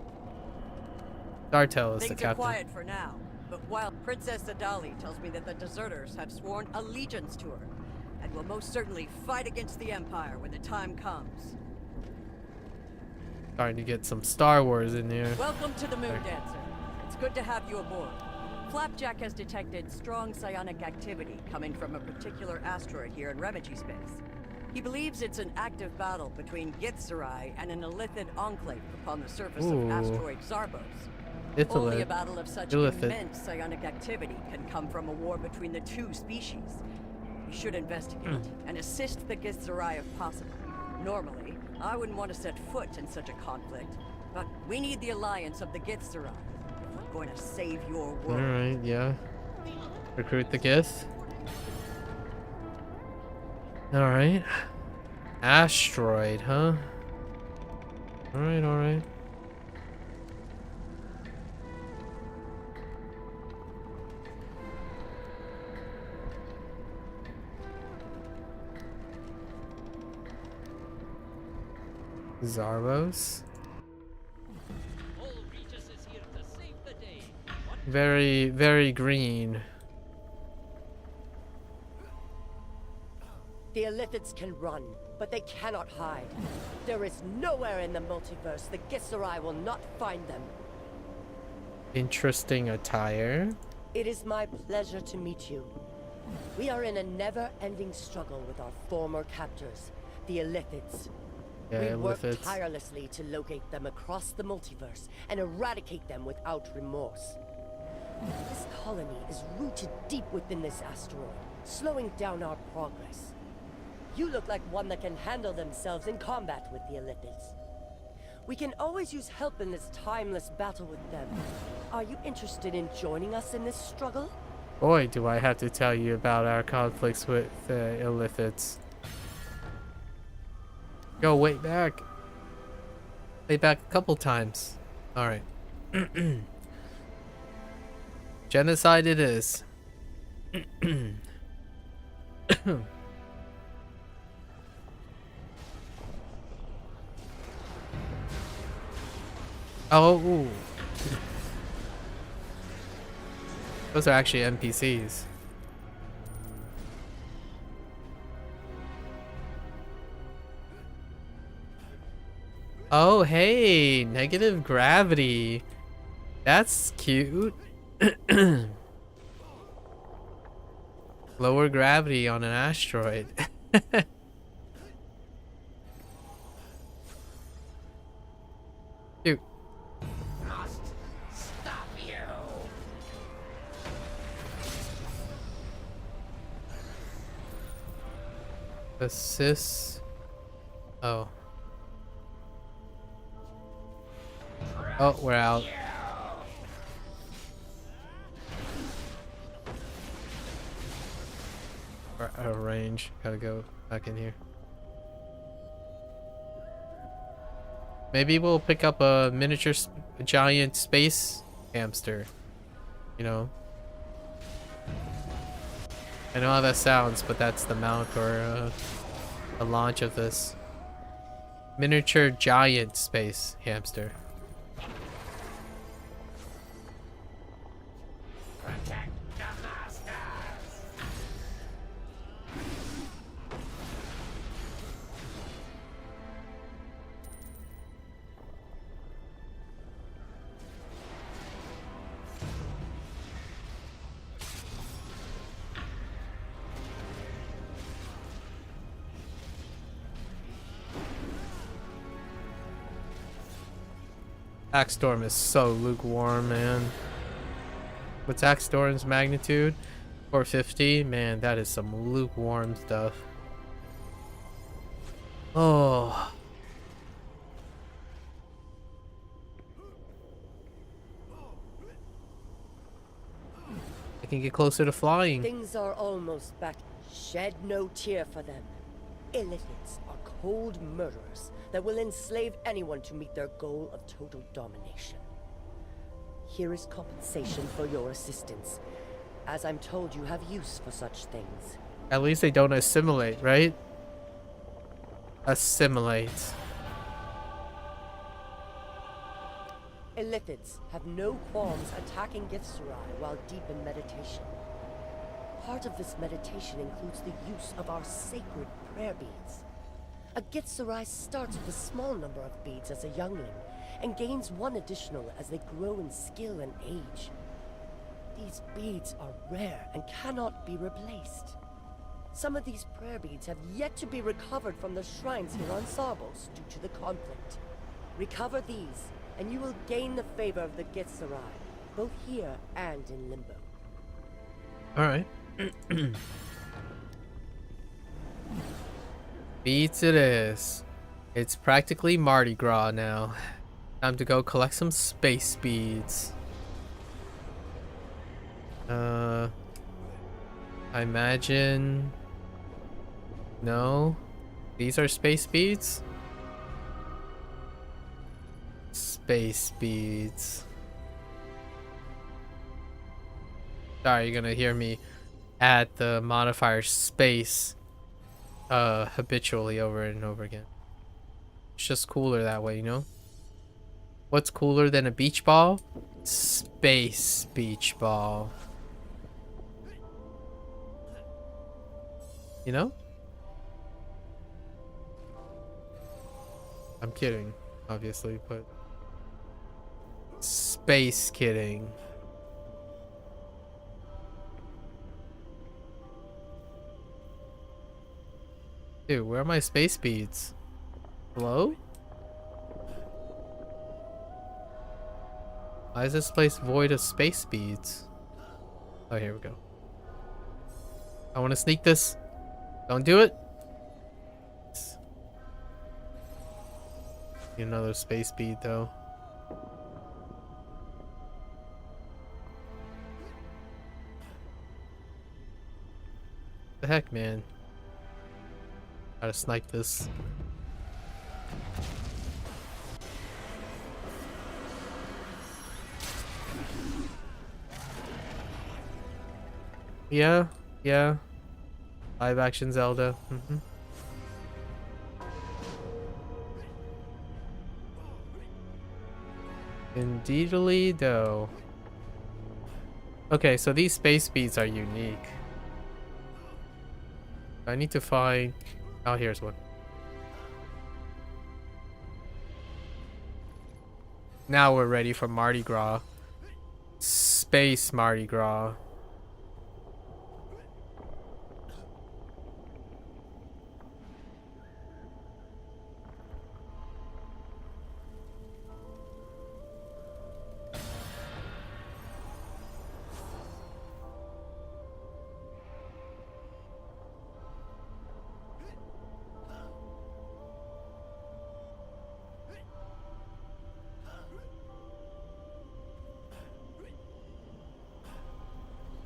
Zartel is the Things captain. are quiet for now, but while Princess Zedali tells me that the deserters have sworn allegiance to her, and will most certainly fight against the Empire when the time comes. Starting to get some Star Wars in here. Welcome to the Moondancer. It's good to have you aboard. Flapjack has detected strong psionic activity coming from a particular asteroid here in Remedy space. He believes it's an active battle between Githzerai and an Illithid enclave upon the surface of asteroid Zarbos. Only a battle of such immense psionic activity can come from a war between the two species. We should investigate and assist the Githzerai if possible. Normally, I wouldn't want to set foot in such a conflict, but we need the alliance of the Githzerai if we're going to save your world. Alright, yeah. Recruit the Gith. Alright. Asteroid, huh? Alright, alright. Zarvos. All Regis is here to save the day. Very, very green. The Illithids can run, but they cannot hide. There is nowhere in the multiverse the Githzerai will not find them. Interesting attire. It is my pleasure to meet you. We are in a never-ending struggle with our former captors, the Illithids. Yeah, We work Illithids. tirelessly to locate them across the multiverse and eradicate them without remorse. This colony is rooted deep within this asteroid, slowing down our progress. You look like one that can handle themselves in combat with the Illithids. We can always use help in this timeless battle with them. Are you interested in joining us in this struggle? Boy, do I have to tell you about our conflicts with Illithids. Go way back. Way back a couple times. Alright. Genocide it is. Oh, ooh. Those are actually NPCs. Oh, hey, negative gravity. That's cute. Lower gravity on an asteroid. Cute. Must stop you. Assist. Oh. Oh, we're out. We're out of range. Gotta go back in here. Maybe we'll pick up a miniature giant space hamster. You know? I know how that sounds, but that's the mount or a launch of this. Miniature giant space hamster. Protect the masters. Axe Storm is so lukewarm, man. What's Axe Storm's magnitude? 450? Man, that is some lukewarm stuff. Oh. I can get closer to flying. Things are almost back. Shed no tear for them. Illithids are cold murderers that will enslave anyone to meet their goal of total domination. Here is compensation for your assistance, as I'm told you have use for such things. At least they don't assimilate, right? Assimilate. Illithids have no qualms attacking Githzerai while deep in meditation. Part of this meditation includes the use of our sacred prayer beads. A Githzerai starts with a small number of beads as a youngling, and gains one additional as they grow in skill and age. These beads are rare and cannot be replaced. Some of these prayer beads have yet to be recovered from the shrines here on Sarbos due to the conflict. Recover these, and you will gain the favor of the Githzerai, both here and in Limbo. Alright. Beats it is. It's practically Mardi Gras now. Time to go collect some space beads. I imagine... No? These are space beads? Space beads. Sorry, you're gonna hear me add the modifier space habitually over and over again. It's just cooler that way, you know? What's cooler than a beach ball? Space beach ball. You know? I'm kidding, obviously, but space kidding. Dude, where are my space beads? Hello? Why is this place void of space beads? Oh, here we go. I want to sneak this. Don't do it. Need another space bead though. The heck, man. Gotta snipe this. Yeah. Live action Zelda. Indeedly though. Okay, so these space beads are unique. I need to find... Oh, here's one. Now we're ready for Mardi Gras. Space Mardi Gras.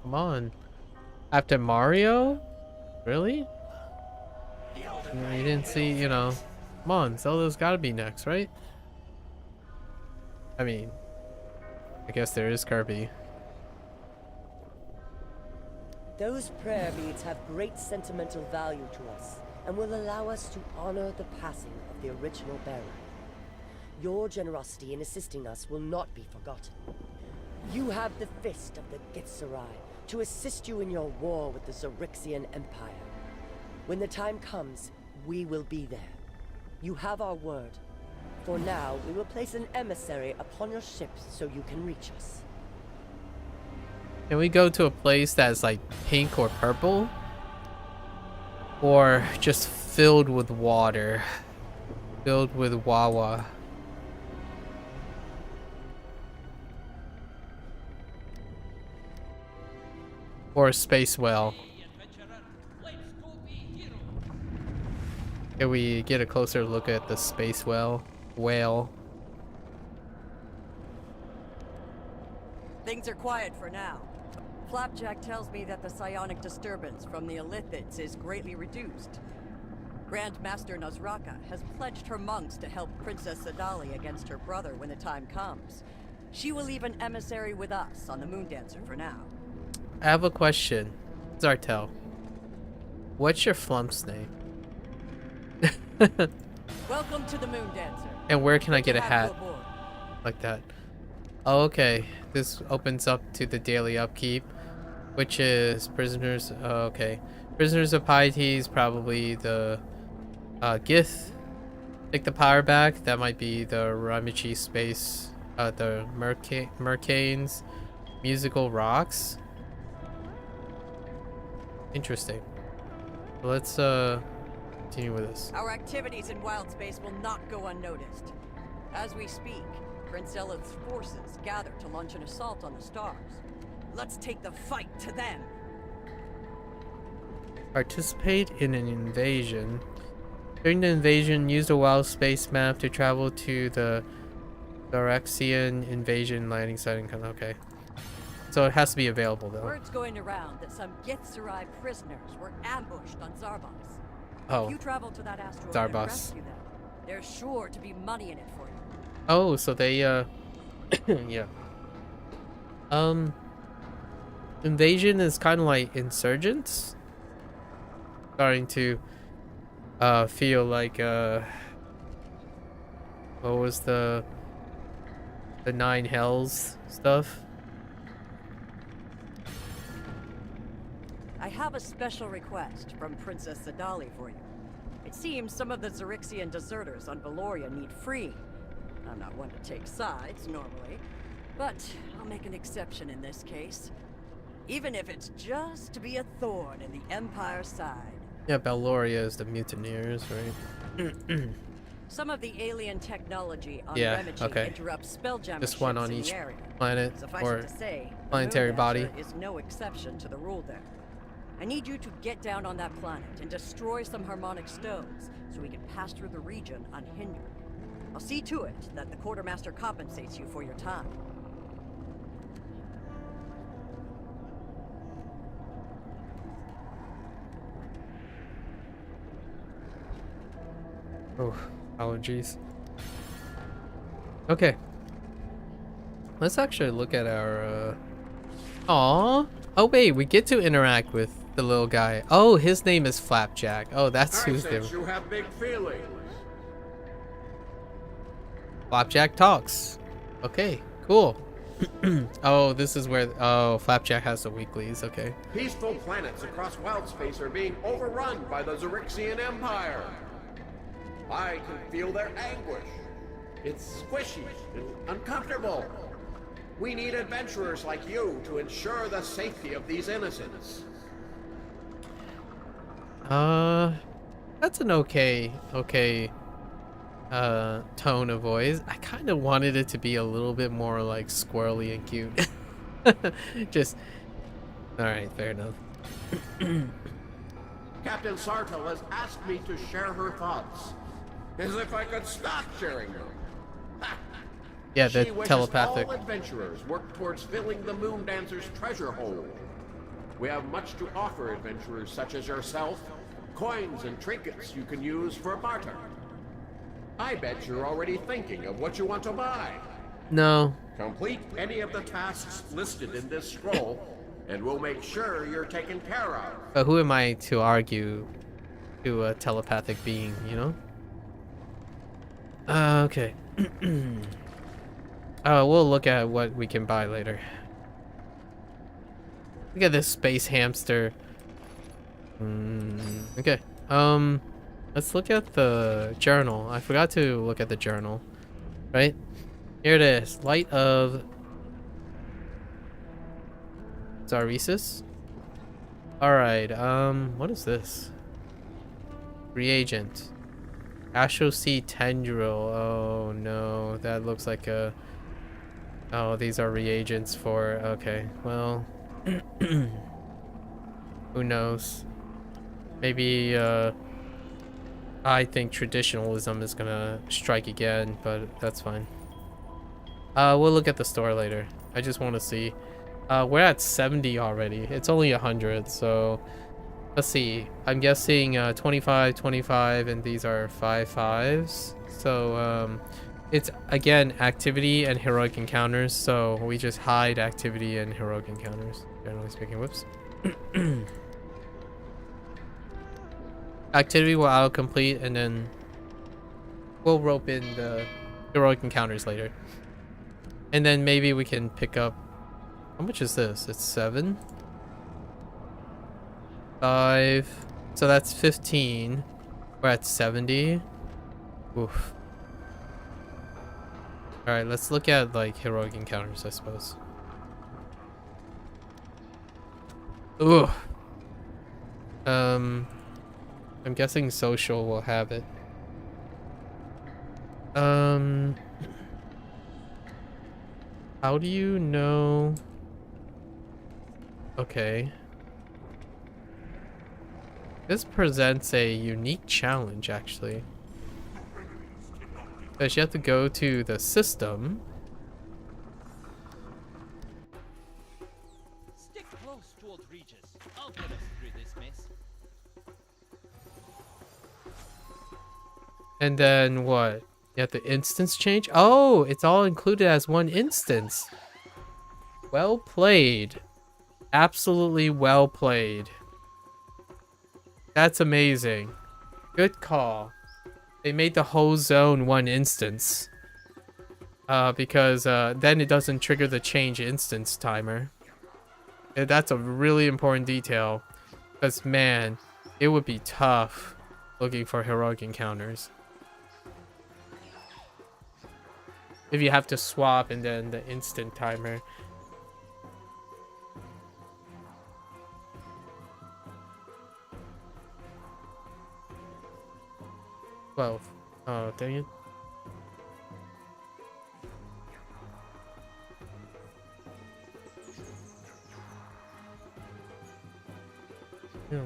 Come on. After Mario? Really? You didn't see, you know. Come on, Zelda's gotta be next, right? I mean, I guess there is Kirby. Those prayer beads have great sentimental value to us and will allow us to honor the passing of the original bearer. Your generosity in assisting us will not be forgotten. You have the fist of the Githzerai to assist you in your war with the Zerixian Empire. When the time comes, we will be there. You have our word. For now, we will place an emissary upon your ships so you can reach us. Can we go to a place that's like pink or purple? Or just filled with water? Filled with Wawa? Or a space whale? Can we get a closer look at the space whale? Things are quiet for now. Flapjack tells me that the psionic disturbance from the Illithids is greatly reduced. Grand Master Nazraka has pledged her monks to help Princess Sadali against her brother when the time comes. She will leave an emissary with us on the Moondancer for now. I have a question. Zartel. What's your flump's name? Welcome to the Moondancer. And where can I get a hat like that? Oh, okay. This opens up to the daily upkeep, which is prisoners. Oh, okay. Prisoners of Piety is probably the Gith. Take the power back. That might be the Ramichi space. The Mercanes. Musical rocks. Interesting. Let's continue with this. Our activities in wild space will not go unnoticed. As we speak, Prince Elith's forces gather to launch an assault on the stars. Let's take the fight to them. Participate in an invasion. During the invasion, use the wild space map to travel to the Phyrexian invasion landing site. Okay. So it has to be available though. Word's going around that some Githzerai prisoners were ambushed on Zarbos. Oh. If you travel to that asteroid and Zarbos. rescue them, there's sure to be money in it for you. Oh, so they yeah. Invasion is kind of like insurgents. Starting to feel like what was the Nine Hells stuff? I have a special request from Princess Sadali for you. It seems some of the Xerixian deserters on Valoria need freeing. I'm not one to take sides, normally, but I'll make an exception in this case. Even if it's just to be a thorn in the Empire's side. Yeah, Valoria is the mutineers, right? Some of the alien technology on Yeah, Remichi okay. interrupts Spelljammer Just one ships on in each the area. planet Suffice or it to say, the planetary Moon body. Dancer is no exception to the rule there. I need you to get down on that planet and destroy some harmonic stones so we can pass through the region unhindered. I'll see to it that the Quartermaster compensates you for your time. Oh, allergies. Okay. Let's actually look at our Aw. Oh wait, we get to interact with the little guy. Oh, his name is Flapjack. Oh, that's I who's sense doing. you have big feelings. Flapjack talks. Okay, cool. Oh, this is where Flapjack has the weeklies. Okay. Peaceful planets across wild space are being overrun by the Xerixian Empire. I can feel their anguish. It's squishy and uncomfortable. We need adventurers like you to ensure the safety of these innocents. That's an okay tone of voice. I kind of wanted it to be a little bit more like squirrely and cute. Just all right, fair enough. Captain Sartel has asked me to share her thoughts, as if I could stop sharing them. Yeah, the She wishes telepathic. all adventurers work towards filling the Moon Dancer's treasure hole. We have much to offer adventurers such as yourself, coins and trinkets you can use for barter. I bet you're already thinking of what you want to buy. No. Complete any of the tasks listed in this scroll, and we'll make sure you're taken care of. But who am I to argue to a telepathic being, you know? Okay. We'll look at what we can buy later. Look at this space hamster. Okay. Let's look at the journal. I forgot to look at the journal. Right? Here it is. Light of Zaresis. Alright, what is this? Reagent. Astro Sea Tendril. Oh no, that looks like a... Oh, these are reagents for... Okay, well... Who knows? Maybe, I think traditionalism is gonna strike again, but that's fine. We'll look at the store later. I just want to see. We're at 70 already. It's only 100, so... Let's see. I'm guessing 25, 25, and these are 5/5s. So, it's, again, activity and heroic encounters, so we just hide activity and heroic encounters, generally speaking. Whoops. Activity will auto-complete, and then we'll rope in the heroic encounters later. And then maybe we can pick up... How much is this? It's 7? 5. So that's 15. We're at 70. Oof. Alright, let's look at like heroic encounters, I suppose. Ooh. I'm guessing social will have it. How do you know? This presents a unique challenge, actually. Because you have to go to the system. Stick close towards Regis. I'll get us through this mess. And then what? You have to instance change? Oh, it's all included as one instance. Well played. Absolutely well played. That's amazing. Good call. They made the whole zone one instance. Because then it doesn't trigger the change instance timer. That's a really important detail. Because, man, it would be tough looking for heroic encounters. If you have to swap and then the instant timer. 12. Oh, dang it. Yeah.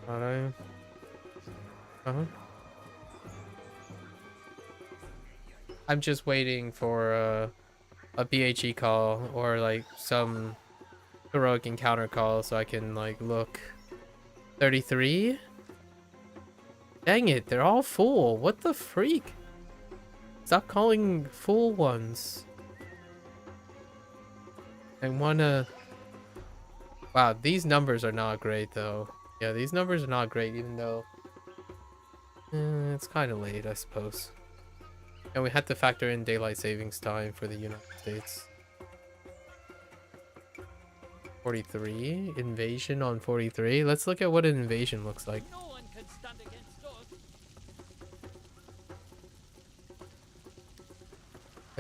Alright. I'm just waiting for a BHE call or like some heroic encounter call so I can like look. 33? Dang it, they're all full. What the freak? Stop calling full ones. I wanna... Wow, these numbers are not great though. Yeah, these numbers are not great even though... it's kind of late, I suppose. And we had to factor in daylight savings time for the United States. 43? Invasion on 43? Let's look at what an invasion looks like. No one can stand against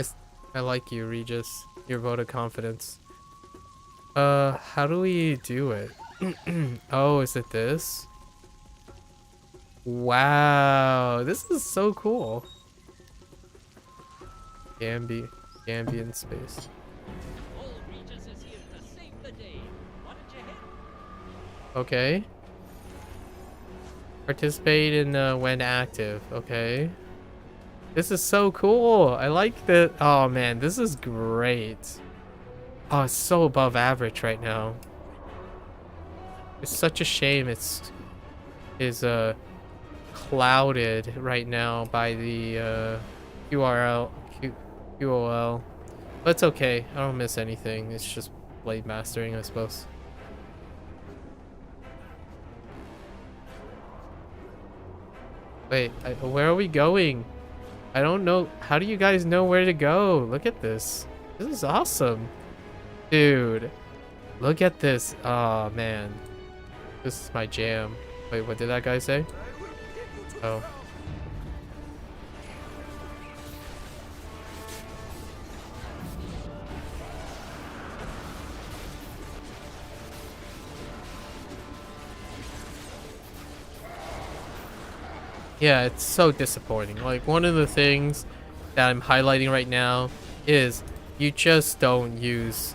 us. I like you, Regis. Your vote of confidence. How do we do it? Oh, is it this? Wow, this is so cool. Ambient space. All Regis is here to save the day. Why don't you hit? Okay. Participate in when active. Okay. This is so cool. I like that. Oh man, this is great. Oh, it's so above average right now. It's such a shame it's clouded right now by the QOL. But it's okay. I don't miss anything. It's just blade mastering, I suppose. Wait, where are we going? I don't know. How do you guys know where to go? Look at this. This is awesome. Dude, look at this. Oh, man. This is my jam. Wait, what did that guy say? Oh. Yeah, it's so disappointing. Like, one of the things that I'm highlighting right now is you just don't use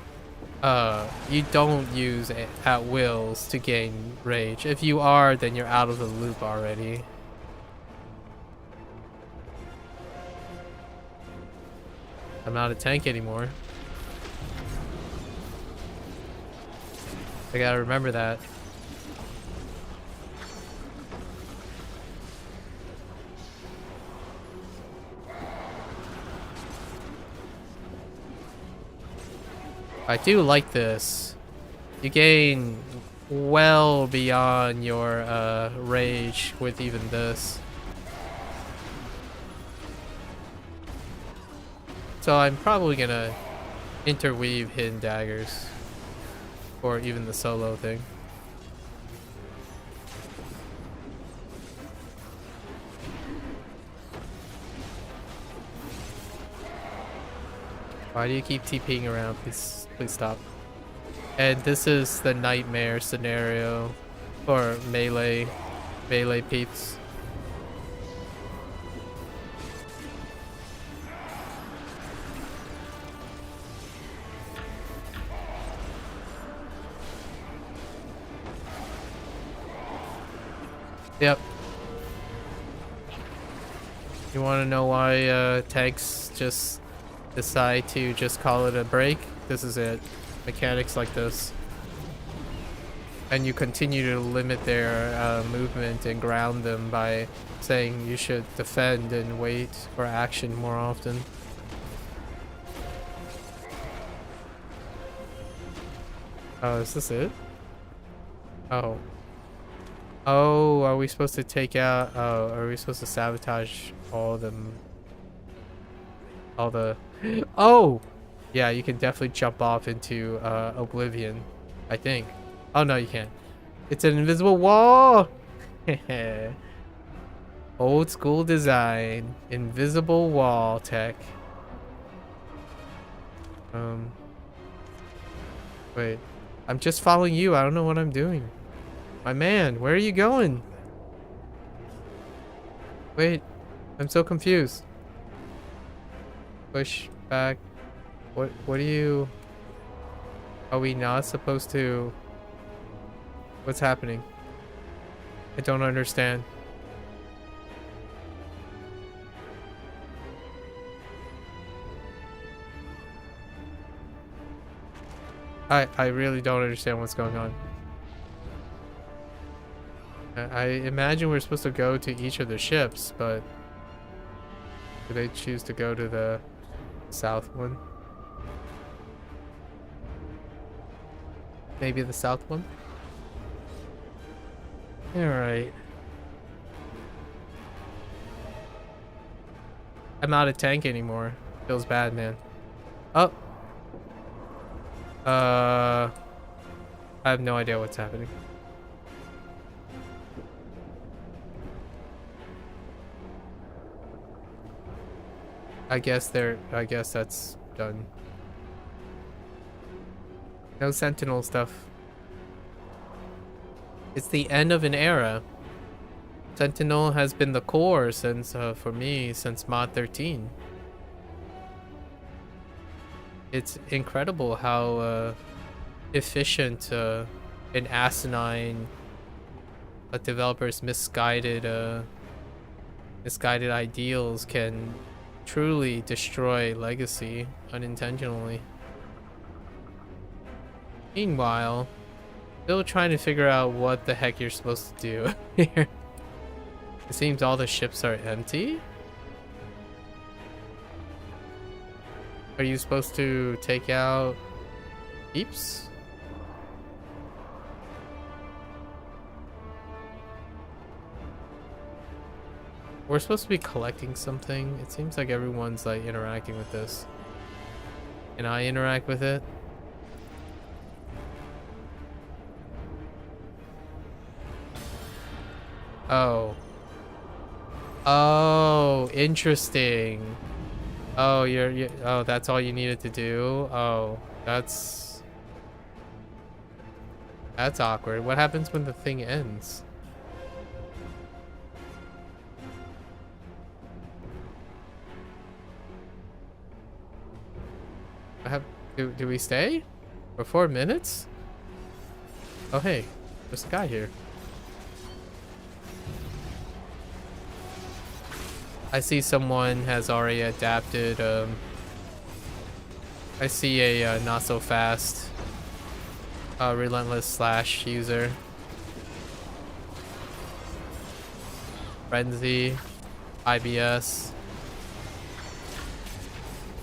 at wills to gain rage. If you are, then you're out of the loop already. I'm not a tank anymore. I gotta remember that. I do like this. You gain well beyond your rage with even this. So I'm probably gonna interweave hidden daggers or even the solo thing. Why do you keep TPing around? Please stop. And this is the nightmare scenario for melee peeps. Yep. You want to know why tanks just decide to just call it a break? This is it. Mechanics like this. And you continue to limit their movement and ground them by saying you should defend and wait for action more often. Oh, is this it? Oh. Oh, are we supposed to take out... Oh, are we supposed to sabotage all them? All the... Oh! Yeah, you can definitely jump off into Oblivion, I think. Oh, no, you can't. It's an invisible wall! Old school design. Invisible wall tech. Wait. I'm just following you. I don't know what I'm doing. My man, where are you going? Wait. I'm so confused. Push back. What are you... Are we not supposed to... What's happening? I don't understand. I really don't understand what's going on. I imagine we're supposed to go to each of the ships, but do they choose to go to the south one? Maybe the south one? Alright. I'm not a tank anymore. Feels bad, man. Oh! I have no idea what's happening. I guess that's done. No Sentinel stuff. It's the end of an era. Sentinel has been the core since, for me, since Mod 13. It's incredible how efficient and asinine a developer's misguided ideals can truly destroy legacy unintentionally. Meanwhile, still trying to figure out what the heck you're supposed to do here. It seems all the ships are empty. Are you supposed to take out peeps? We're supposed to be collecting something. It seems like everyone's like interacting with this. Can I interact with it? Oh. Oh, interesting. Oh, oh, that's all you needed to do? Oh, that's awkward. What happens when the thing ends? Do we stay for 4 minutes? Oh, hey, there's a guy here. I see someone has already adapted. I see a not so fast relentless slash user. Frenzy, IBS.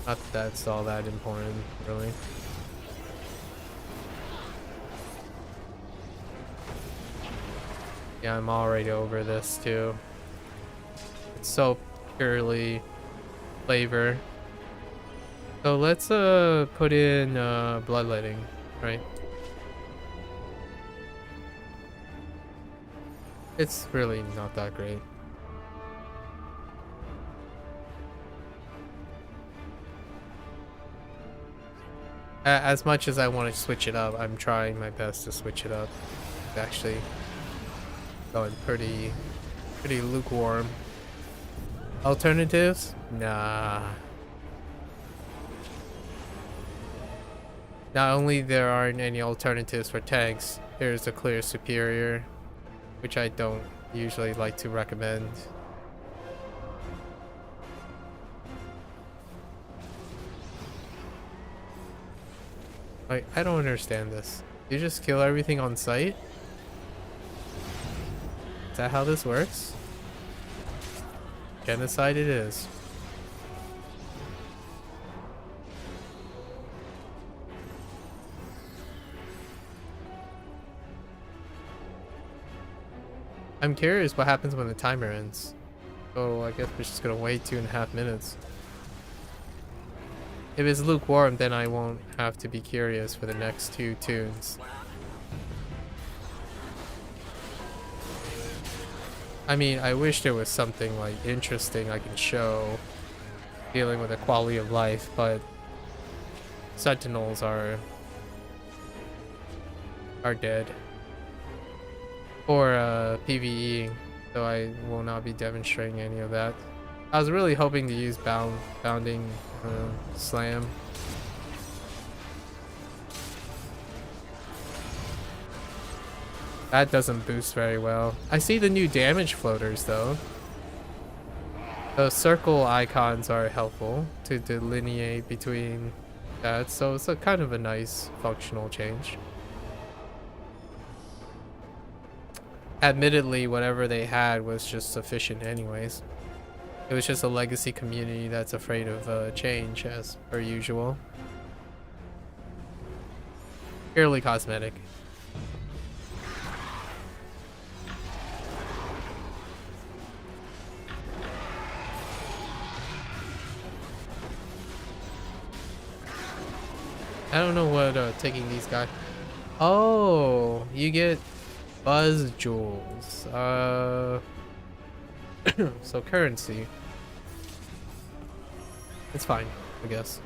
Not that that's all that important, really. Yeah, I'm already over this too. It's so purely flavor. So let's put in bloodletting, right? It's really not that great. As much as I want to switch it up, I'm trying my best to switch it up. It's actually going pretty lukewarm. Alternatives? Nah. Not only there aren't any alternatives for tanks, there's a clear superior, which I don't usually like to recommend. Like, I don't understand this. You just kill everything on sight? Is that how this works? Genocide it is. I'm curious what happens when the timer ends. So I guess we're just gonna wait 2.5 minutes. If it's lukewarm, then I won't have to be curious for the next 2 tunes. I mean, I wish there was something like interesting I can show dealing with the quality of life, but sentinels are dead. Or PvE, so I will not be demonstrating any of that. I was really hoping to use bounding slam. That doesn't boost very well. I see the new damage floaters though. The circle icons are helpful to delineate between that, so it's a kind of a nice functional change. Admittedly, whatever they had was just sufficient anyways. It was just a legacy community that's afraid of change, as per usual. Purely cosmetic. I don't know what taking these guys. Oh, you get buzz jewels. So currency. It's fine, I guess.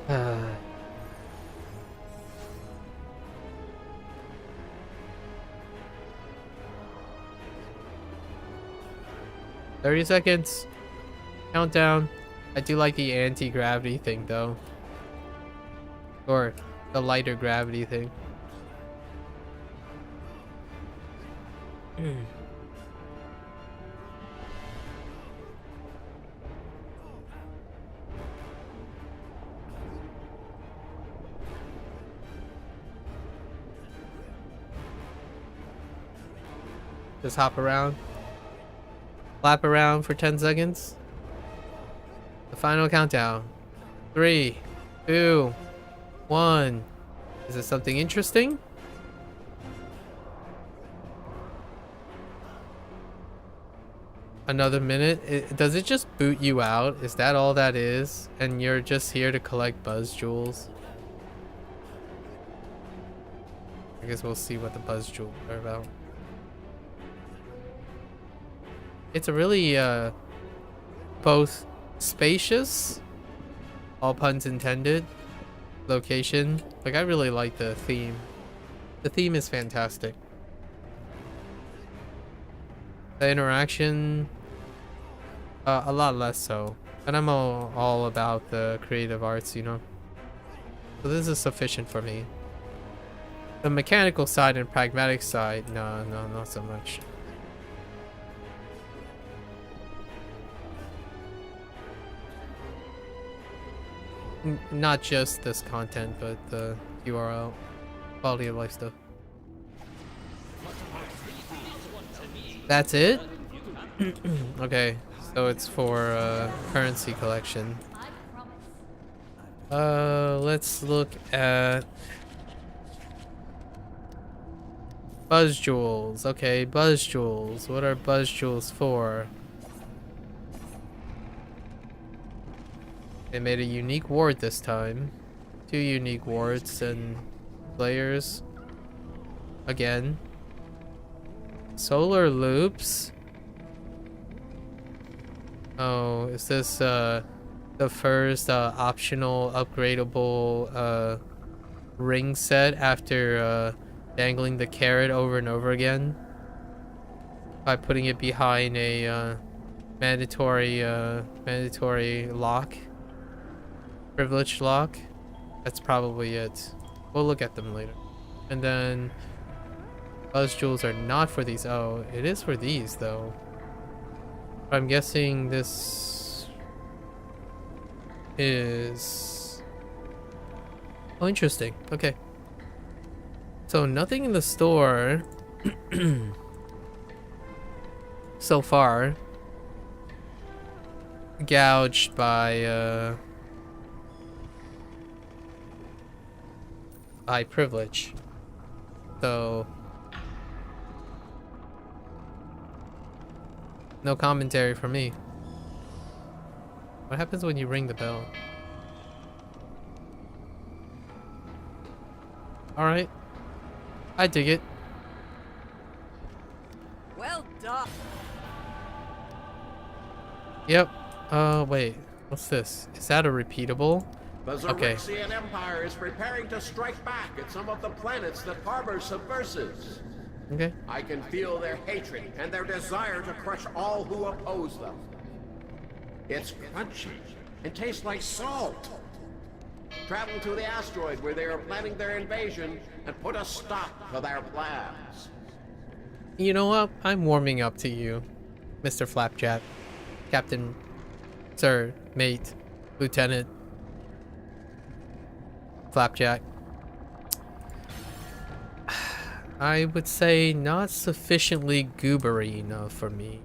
Uh, 30 seconds. Countdown. I do like the anti-gravity thing though. Or the lighter gravity thing. Just hop around. Flap around for 10 seconds. The final countdown. 3, 2, 1. Is this something interesting? Another minute? Does it just boot you out? Is that all that is? And you're just here to collect buzz jewels? I guess we'll see what the buzz jewels are about. It's a really, both spacious, all puns intended, location. Like, I really like the theme. The theme is fantastic. The interaction, a lot less so. And I'm all about the creative arts, you know? So this is sufficient for me. The mechanical side and pragmatic side, no, not so much. Not just this content, but the URL, quality of life stuff. That's it? Okay, so it's for currency collection. Let's look at buzz jewels. Okay, buzz jewels. What are buzz jewels for? They made a unique ward this time. 2 unique wards and players. Again. Solar loops. Oh, is this the first optional upgradable ring set after dangling the carrot over and over again? By putting it behind a mandatory lock, privilege lock. That's probably it. We'll look at them later. And then buzz jewels are not for these. Oh, it is for these though. I'm guessing this is... Oh, interesting. Okay. So nothing in the store so far gouged by privilege. So no commentary from me. What happens when you ring the bell? All right. I dig it. Well done. Yep. Wait. What's this? Is that a repeatable? The Okay. Xerxian Empire is preparing to strike back at some of the planets that harbor subversives. Okay. I can feel their hatred and their desire to crush all who oppose them. It's crunchy and tastes like salt. Travel to the asteroid where they are planning their invasion and put a stop to their plans. You know what? I'm warming up to you, Mr. Flapjack. Captain, sir, mate, lieutenant, Flapjack. I would say not sufficiently goobery enough for me,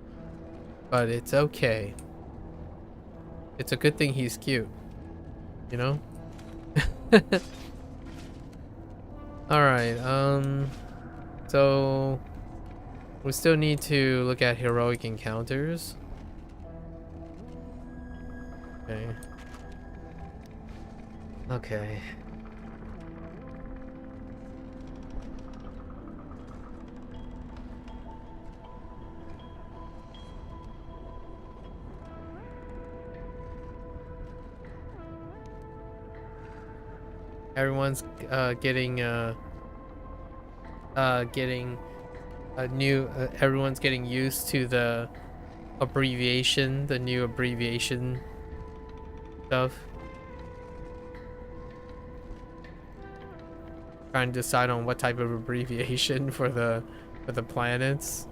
but it's okay. It's a good thing he's cute, you know? Alright, so we still need to look at heroic encounters. Okay. Okay. Everyone's getting a new everyone's getting used to the new abbreviation stuff. Trying to decide on what type of abbreviation for the planets.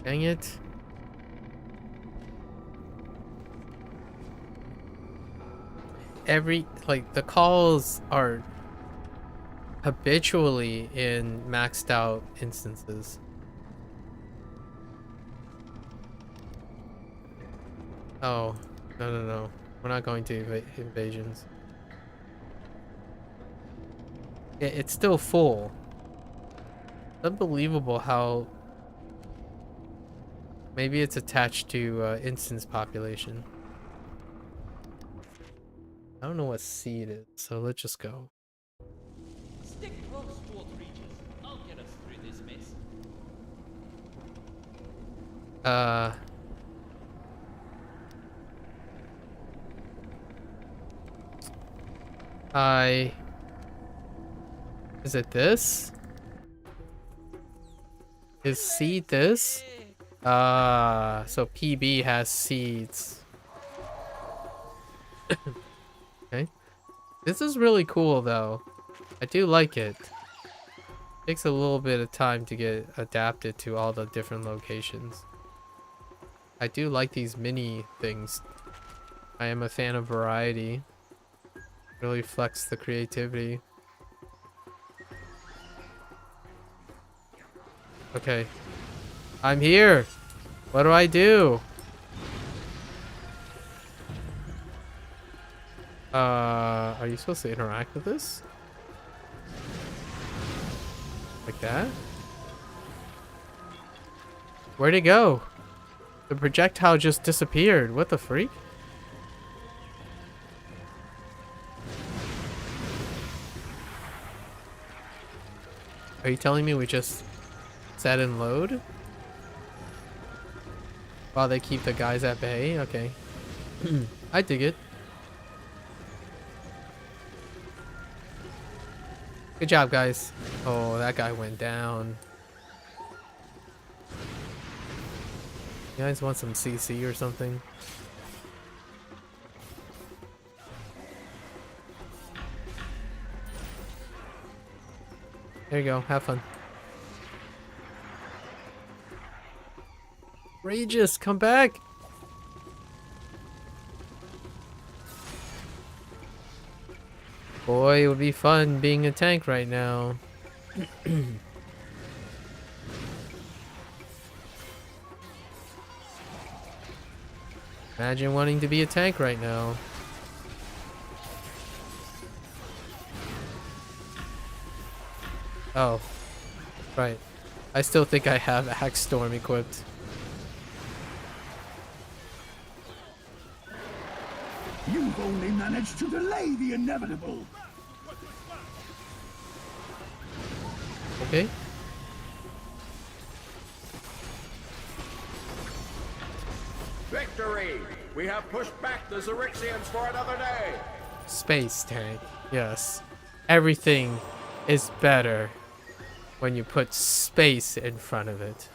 Dang it. The calls are habitually in maxed out instances. Oh, no. We're not going to invasions. It's still full. Unbelievable how... Maybe it's attached to instance population. I don't know what C it is, so let's just go. Stick close towards Regis. I'll get us through this mess. Is it this? Is C this? So PB has seeds. Okay. This is really cool though. I do like it. Takes a little bit of time to get adapted to all the different locations. I do like these mini things. I am a fan of variety. Really flex the creativity. Okay. I'm here. What do I do? Are you supposed to interact with this? Like that? Where'd it go? The projectile just disappeared. What the freak? Are you telling me we just set and load? While they keep the guys at bay? Okay. I dig it. Good job, guys. Oh, that guy went down. You guys want some CC or something? There you go. Have fun. Regis, come back! Boy, it would be fun being a tank right now. Imagine wanting to be a tank right now. Oh, right. I still think I have Axe Storm equipped. You've only managed to delay the inevitable. Okay. Victory! We have pushed back the Xerixians for another day! Space tank. Yes. Everything is better when you put space in front of it.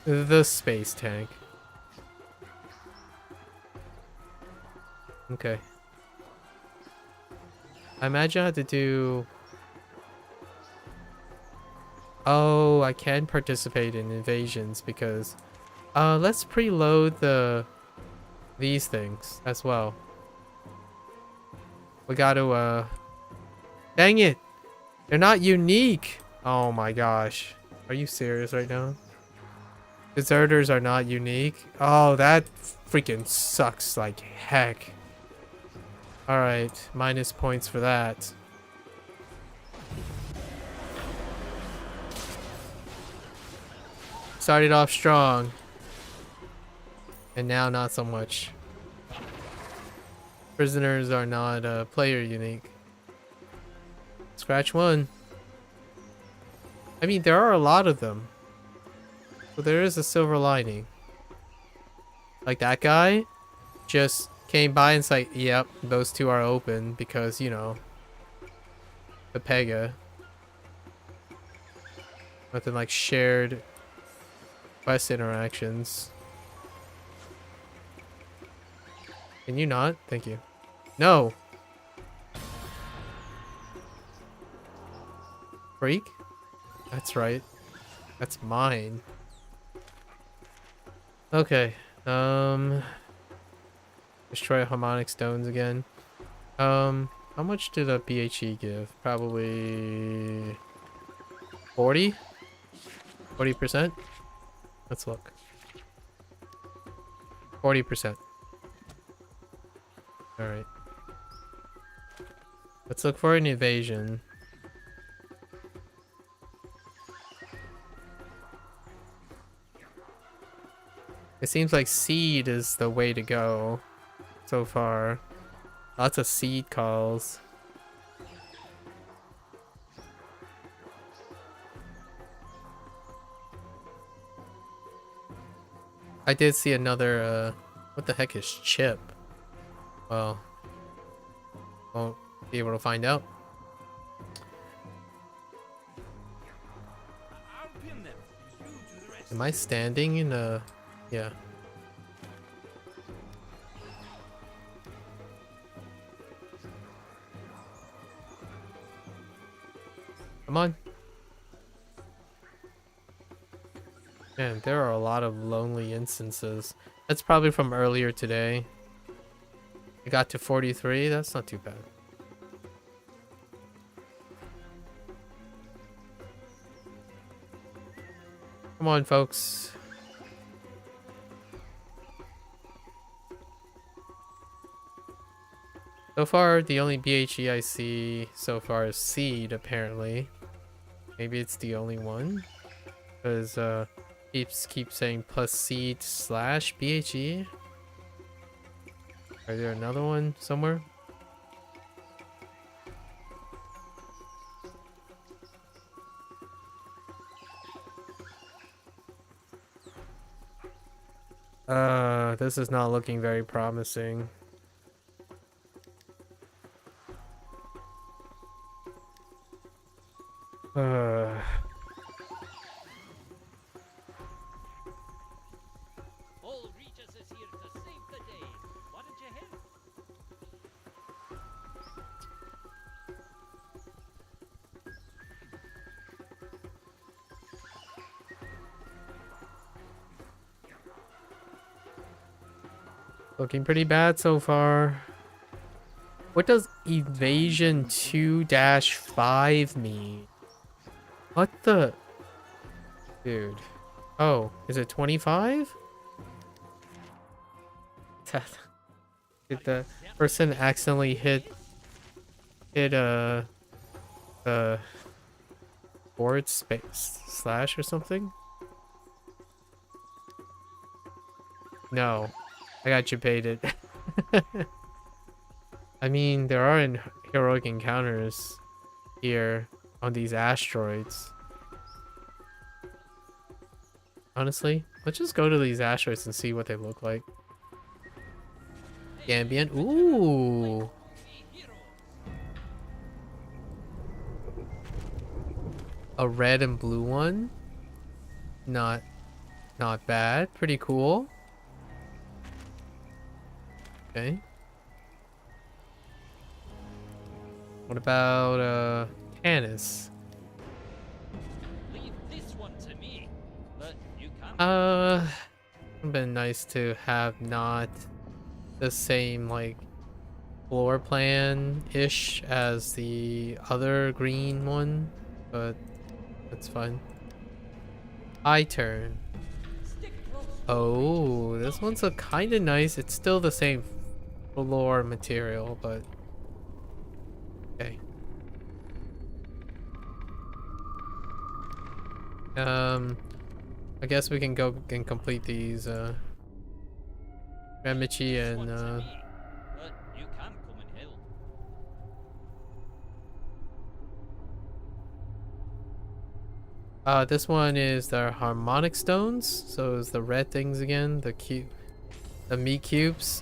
The space tank. Okay. I imagine I have to do... Oh, I can participate in invasions because... let's preload these things as well. We gotta, Dang it! They're not unique! Oh my gosh. Are you serious right now? Deserters are not unique? Oh, that freaking sucks like heck. Alright, minus points for that. Started off strong. And now not so much. Prisoners are not player unique. Scratch one. I mean, there are a lot of them. So there is a silver lining. Like that guy just came by and said, yep, those two are open because, you know, the Pega. Nothing like shared quest interactions. Can you not? Thank you. No! Freak? That's right. That's mine. Okay. Destroy harmonic stones again. How much did a BHE give? Probably 40? 40%? Let's look. 40%. Alright. Let's look for an evasion. It seems like seed is the way to go so far. Lots of seed calls. I did see another, what the heck is chip? Well, won't be able to find out. Am I standing in a... Yeah. Come on. Man, there are a lot of lonely instances. That's probably from earlier today. I got to 43. That's not too bad. Come on, folks. So far, the only BHE I see so far is seed, apparently. Maybe it's the only one. Because, keep saying plus seed slash BHE. Are there another one somewhere? This is not looking very promising. Looking pretty bad so far. What does evasion 2-5 mean? What the? Dude. Oh, is it 25? Did the person accidentally hit a forward space slash or something? No, I got you baited. I mean, there are heroic encounters here on these asteroids. Honestly, let's just go to these asteroids and see what they look like. Ambient. Ooh. A red and blue one. Not bad. Pretty cool. Okay. What about Canis? Leave this one to me, but you can't. It'd been nice to have not the same like floor plan ish as the other green one, but that's fine. I turn. Oh, this one's a kind of nice. It's still the same floor material, but okay. I guess we can go and complete these Remichi and But you can come and help. this one is the harmonic stones, so it's the red things again, the meat cubes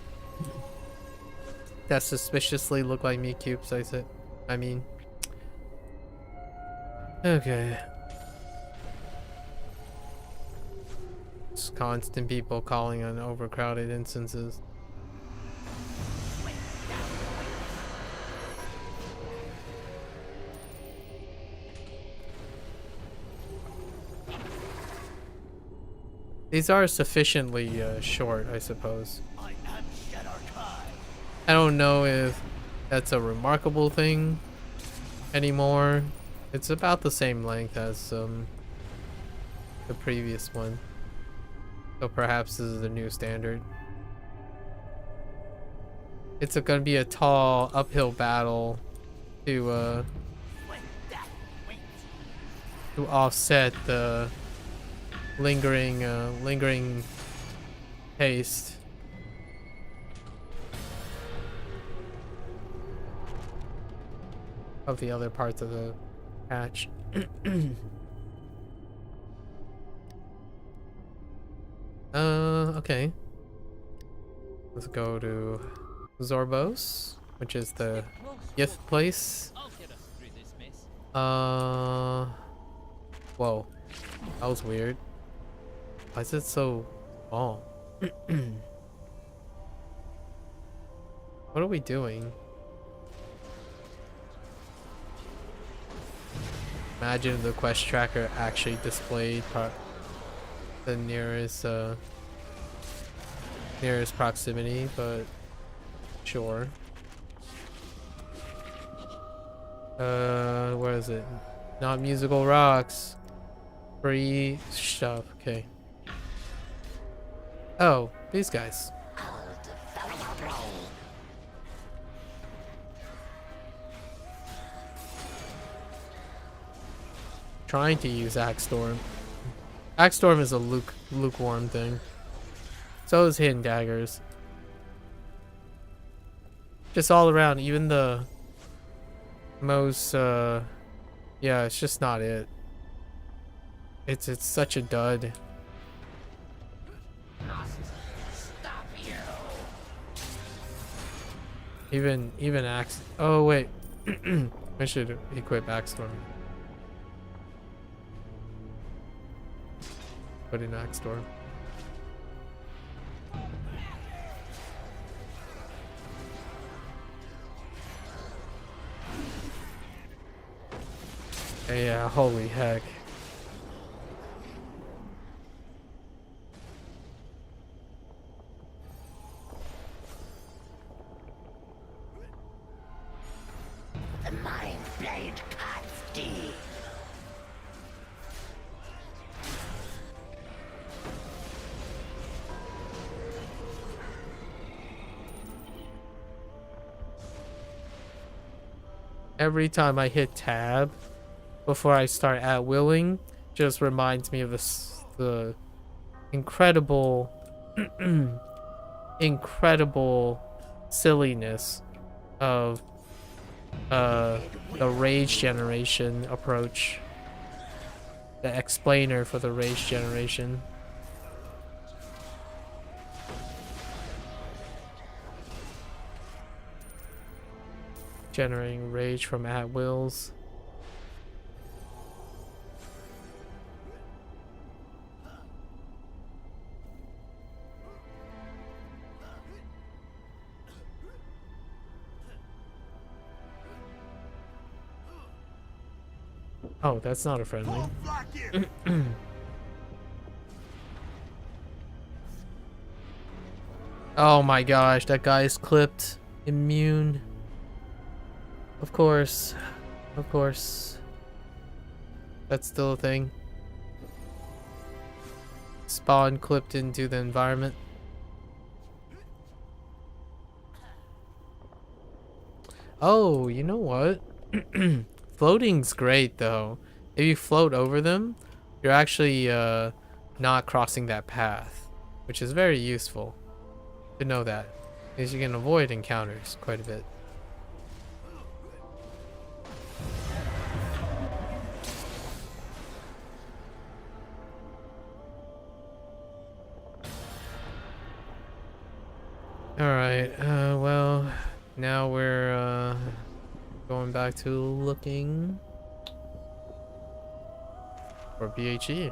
that suspiciously look like meat cubes. I mean, okay. It's constant people calling on overcrowded instances. These are sufficiently short, I suppose. I don't know if that's a remarkable thing anymore. It's about the same length as the previous one. So perhaps this is the new standard. It's gonna be a tall uphill battle to offset the lingering taste. Of the other parts of the patch. Okay. Let's go to Zorbos, which is the gift place. Whoa. That was weird. Why is it so small? What are we doing? Imagine if the quest tracker actually displayed the nearest proximity, but sure. Where is it? Not musical rocks. Free stuff. Okay. Oh, these guys. Trying to use Axe Storm. Axe Storm is a lukewarm thing. So is Hidden Daggers. Just all around, even the most yeah, it's just not it. It's such a dud. Even Axe. Oh wait. I should equip Axe Storm. Put in Axe Storm. Yeah, holy heck. blade cut steel. Every time I hit tab before I start at willing, just reminds me of the incredible, incredible silliness of the rage generation approach. The explainer for the rage generation. Generating rage from at wills. Oh, that's not a friendly. Oh my gosh, that guy's clipped. Immune. Of course. Of course. That's still a thing. Spawn clipped into the environment. Oh, you know what? Floating's great though. If you float over them, you're actually not crossing that path, which is very useful to know that, because you can avoid encounters quite a bit. Alright, well, now we're going back to looking for BHE.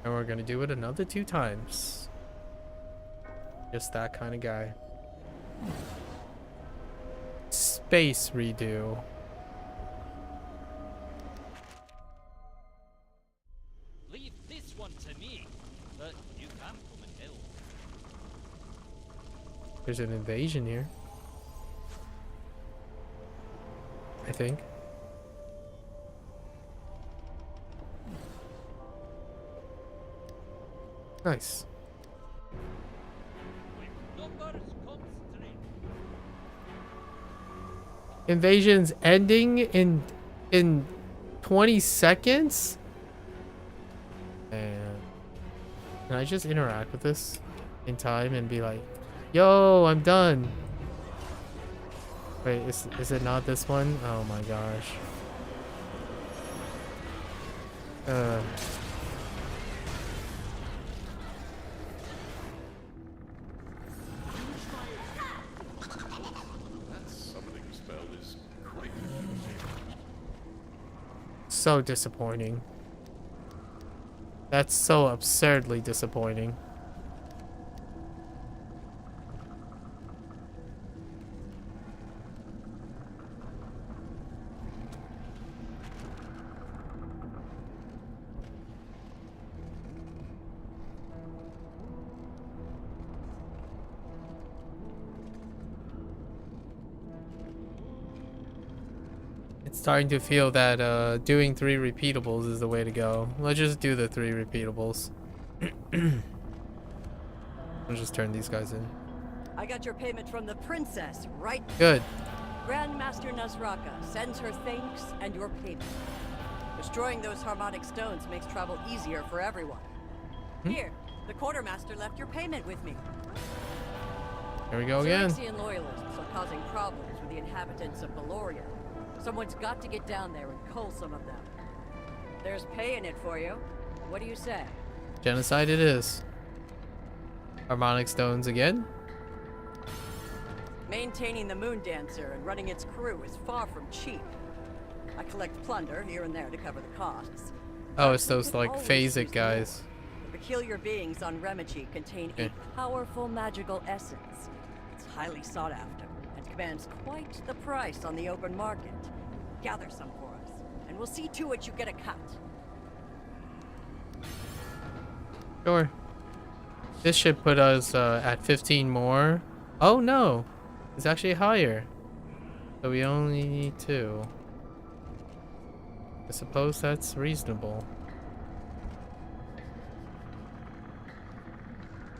And we're gonna do it another 2 times. Just that kind of guy. Space redo. Leave this one to me, but you can come and help. There's an invasion here, I think. Nice. Numbers constrained. Invasion's ending in 20 seconds? And can I just interact with this in time and be like, yo, I'm done? Wait, is it not this one? Oh my gosh. That summoning spell is quite So disappointing. That's so absurdly disappointing. Starting to feel that doing 3 repeatables is the way to go. Let's just do the 3 repeatables. I'll just turn these guys in. I got your payment from the princess, right? Good. Grandmaster Nasraka sends her thanks and your payment. Destroying those harmonic stones makes travel easier for everyone. Here, the quartermaster left your payment with me. Here we go again. Phyrexian loyalists are causing problems with the inhabitants of Valoria. Someone's got to get down there and cull some of them. There's pay in it for you. What do you say? Genocide it is. Harmonic stones again? Maintaining the Moon Dancer and running its crew is far from cheap. I collect plunder here and there to cover the costs. Oh, it's those like phasic guys. The peculiar beings on Remachi contain a powerful magical essence. It's highly sought after and commands quite the price on the open market. Gather some for us, and we'll see to it you get a cut. Sure. This should put us at 15 more. Oh no, it's actually higher. So we only need 2. I suppose that's reasonable.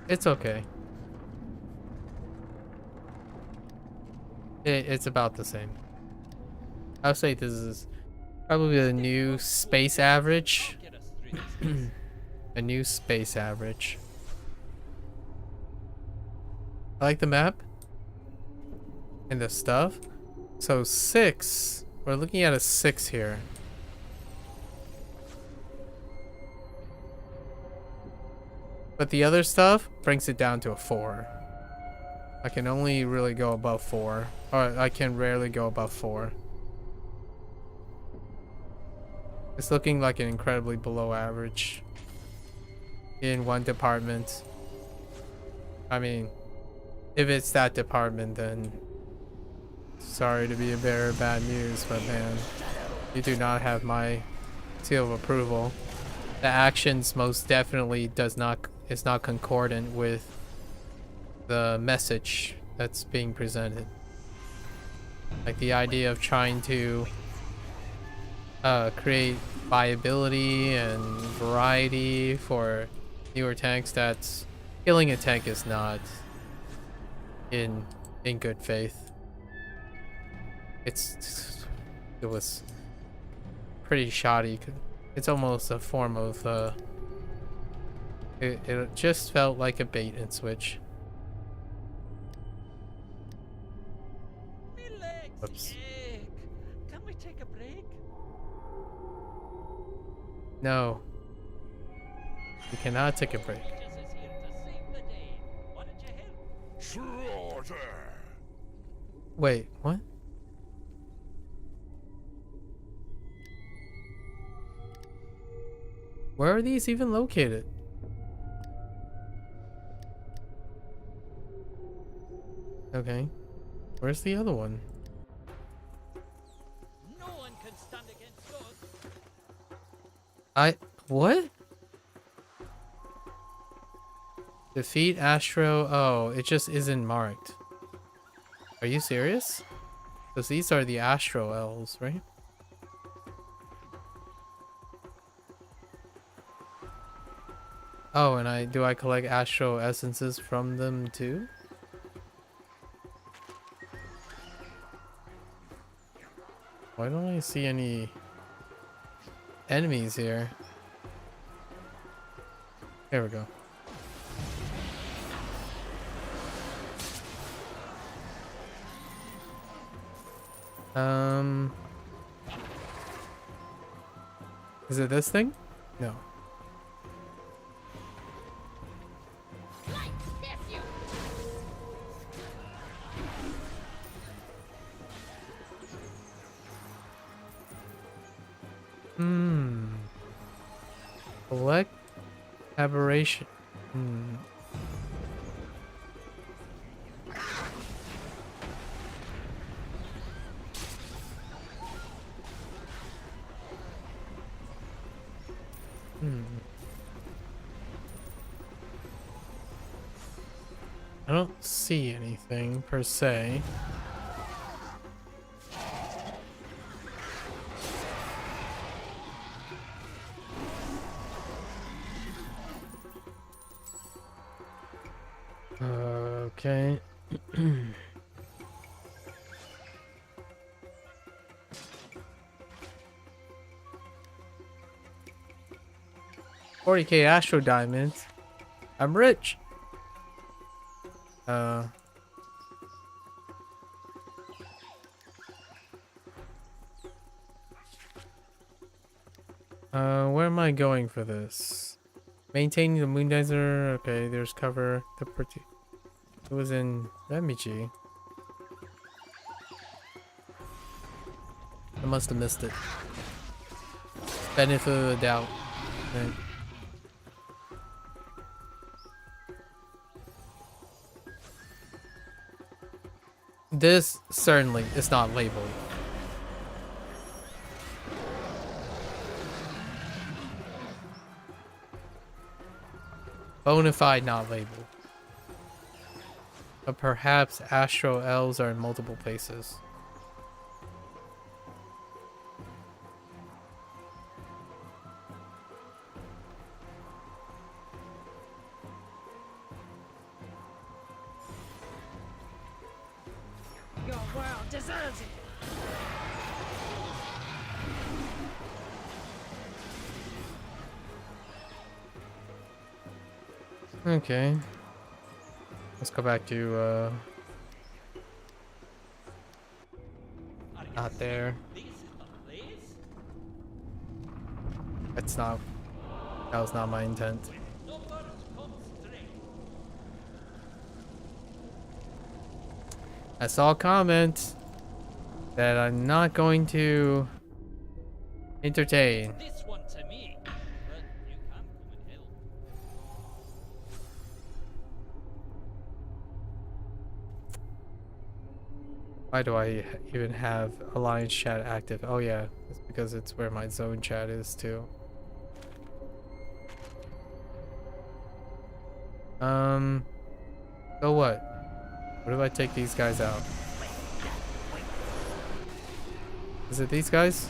It's okay. It's about the same. I'll say this is probably the new space average. A new space average. I like the map and the stuff. So 6. We're looking at a 6 here. But the other stuff brings it down to a 4. I can only really go above 4. Or I can rarely go above 4. It's looking like an incredibly below average in one department. I mean, if it's that department, then sorry to be a bearer of bad news, but man, you do not have my seal of approval. The actions most definitely is not concordant with the message that's being presented. Like the idea of trying to create viability and variety for newer tanks, that's killing a tank is not in good faith. It was pretty shoddy. It's almost a form of it just felt like a bait and switch. Oops. Can we take a break? No. We cannot take a break. Slaughter. Wait, what? Where are these even located? Okay. Where's the other one? No one can stand against us. What? Defeat Astro. Oh, it just isn't marked. Are you serious? Because these are the Astro elves, right? Oh, and do I collect Astro essences from them too? Why don't I see any enemies here? There we go. Is it this thing? No. Collect aberration. I don't see anything per se. Okay. 40k Astro Diamonds. I'm rich. Where am I going for this? Maintaining the Moondizer. Okay, there's cover. It was in MMORPG. I must have missed it. Benefit of the doubt. Right. This certainly is not labeled. Bonafide not labeled. But perhaps Astro Elves are in multiple places. deserves it. Okay. Let's go back to not there. That's not, that was not my intent. I saw a comment that I'm not going to entertain. This one to me, but you can come and help. Why do I even have Alliance chat active? Oh yeah, it's because it's where my zone chat is too. So what? What if I take these guys out? Is it these guys?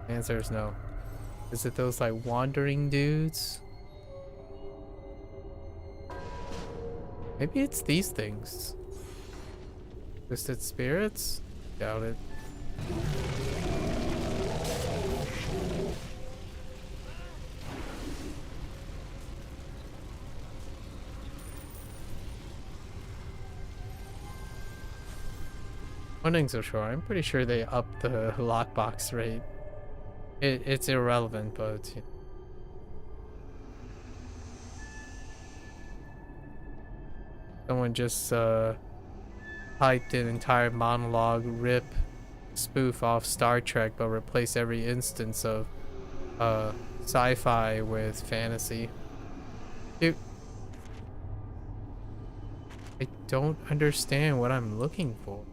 The answer is no. Is it those like wandering dudes? Maybe it's these things. Twisted spirits? Doubt it. One thing's so sure, I'm pretty sure they upped the lockbox rate. It's irrelevant, but you know. Someone just typed an entire monologue rip spoof off Star Trek, but replace every instance of sci-fi with fantasy. Dude, I don't understand what I'm looking for.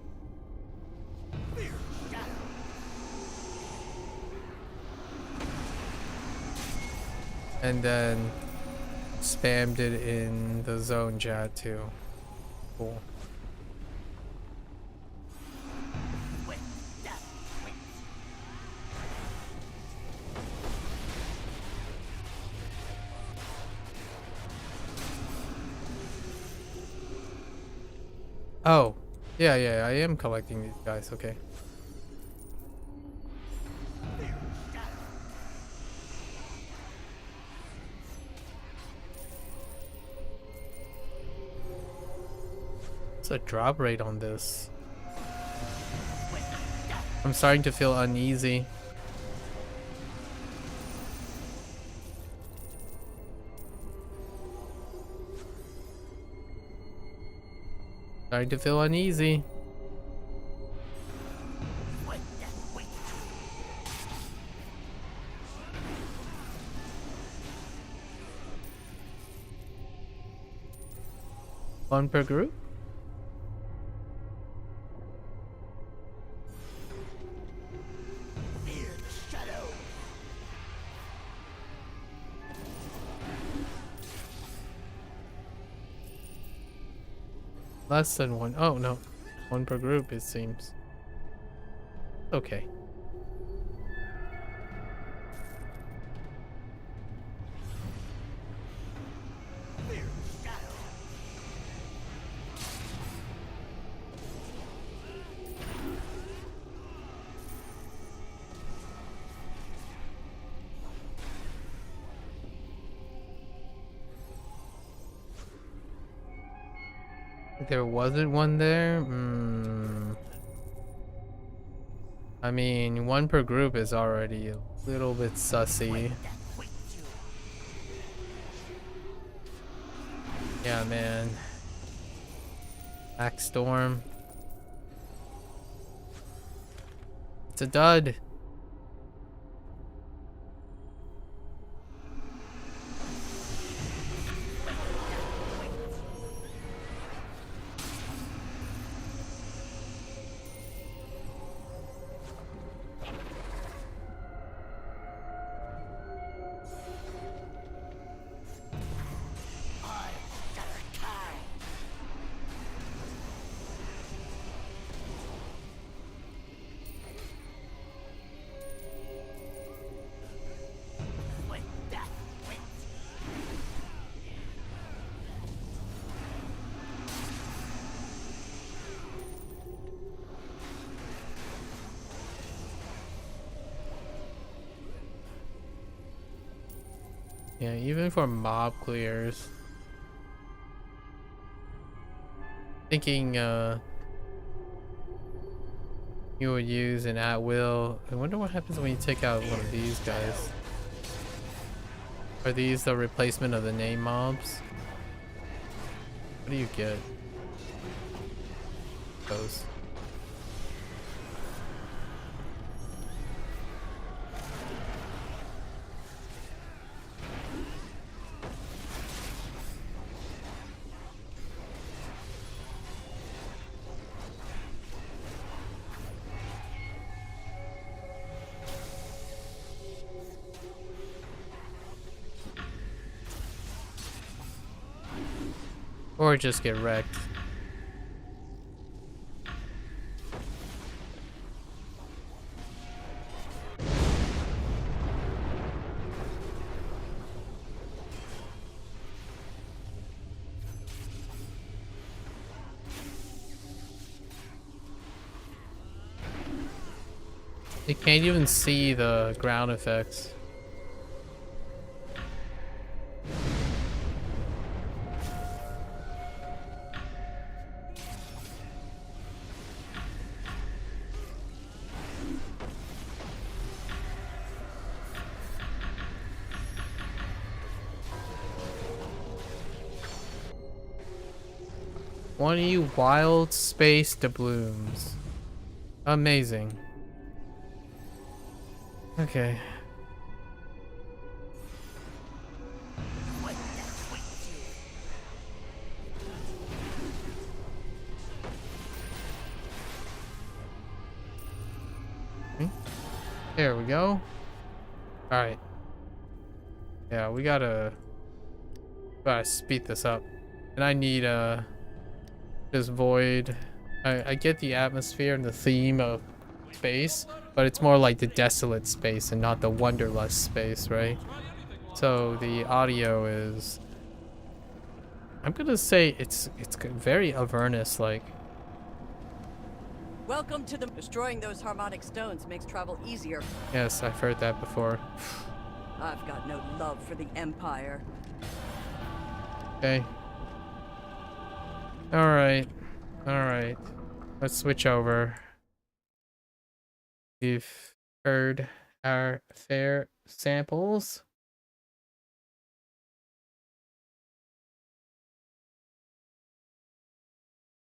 And then spammed it in the zone chat too. Cool. Oh, yeah, I am collecting these guys, okay. What's the drop rate on this? I'm starting to feel uneasy. Starting to feel uneasy. One per group? Less than one. Oh no, one per group it seems. Okay. There wasn't one there? I mean, one per group is already a little bit sussy. Yeah, man. Black Storm. It's a dud. Yeah, even for mob clears. Thinking you would use an at will. I wonder what happens when you take out one of these guys. Are these the replacement of the name mobs? What do you get? Those. Or just get wrecked. You can't even see the ground effects. One of you wild space doubloons. Amazing. Okay. There we go. Alright. Yeah, we gotta speed this up. And I need this void. I get the atmosphere and the theme of space, but it's more like the desolate space and not the wonderlust space, right? So the audio is, I'm gonna say it's very Avernus like. Welcome to the... Destroying those harmonic stones makes travel easier. Yes, I've heard that before. I've got no love for the Empire. Okay. Alright. Alright. Let's switch over. We've heard our fair samples.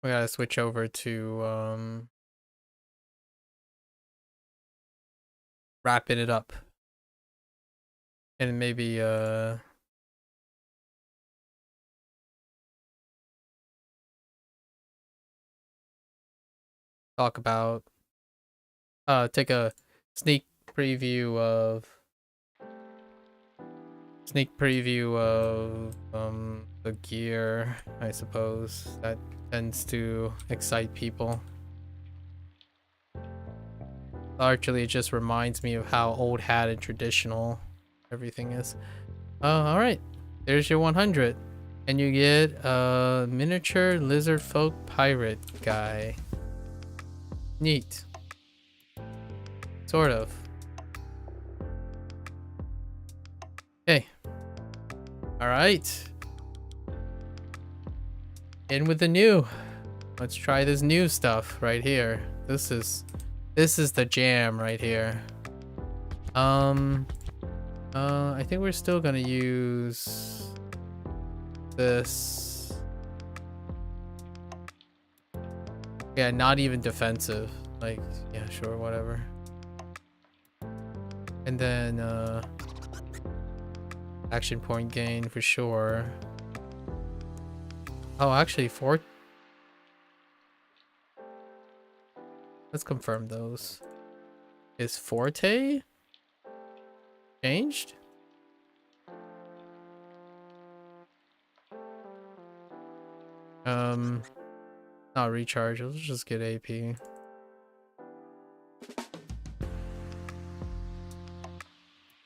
We gotta switch over to wrapping it up. And maybe talk about take a sneak preview of the gear, I suppose. That tends to excite people. Actually, it just reminds me of how old hat and traditional everything is. All right, there's your 100, and you get a miniature lizard folk pirate guy. Neat. Sort of. Okay. All right. In with the new. Let's try this new stuff right here. This is the jam right here. I think we're still gonna use this. Yeah, not even defensive. Like, yeah, sure, whatever. And then action point gain for sure. Oh, actually, let's confirm those. Is Forte changed? Not recharge. Let's just get AP.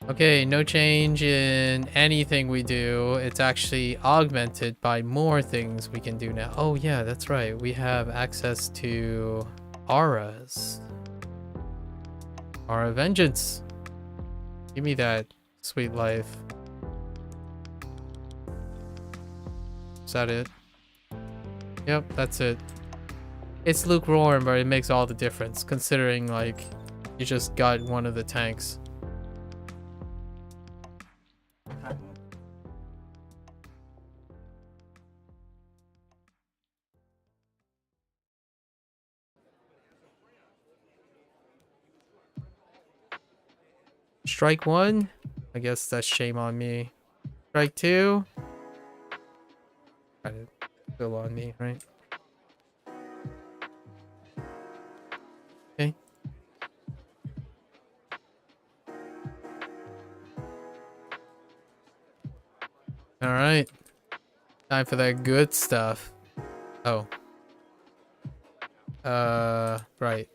Okay, no change in anything we do. It's actually augmented by more things we can do now. Oh yeah, that's right. We have access to auras. Aura Vengeance. Give me that sweet life. Is that it? Yep, that's it. It's lukewarm, but it makes all the difference, considering, like, you just got one of the tanks. Strike 1? I guess that's shame on me. Strike 2? Still on me, right? Okay. Alright. Time for that good stuff. Oh. Right.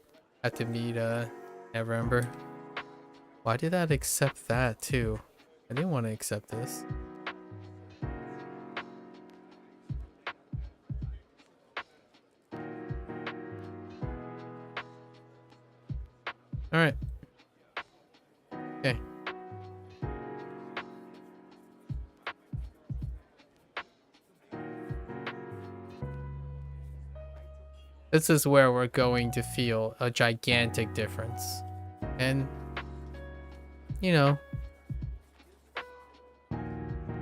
Had to meet, Neverwinter. Why did that accept that, too? I didn't want to accept this. Alright. Okay. This is where we're going to feel a gigantic difference. And, you know,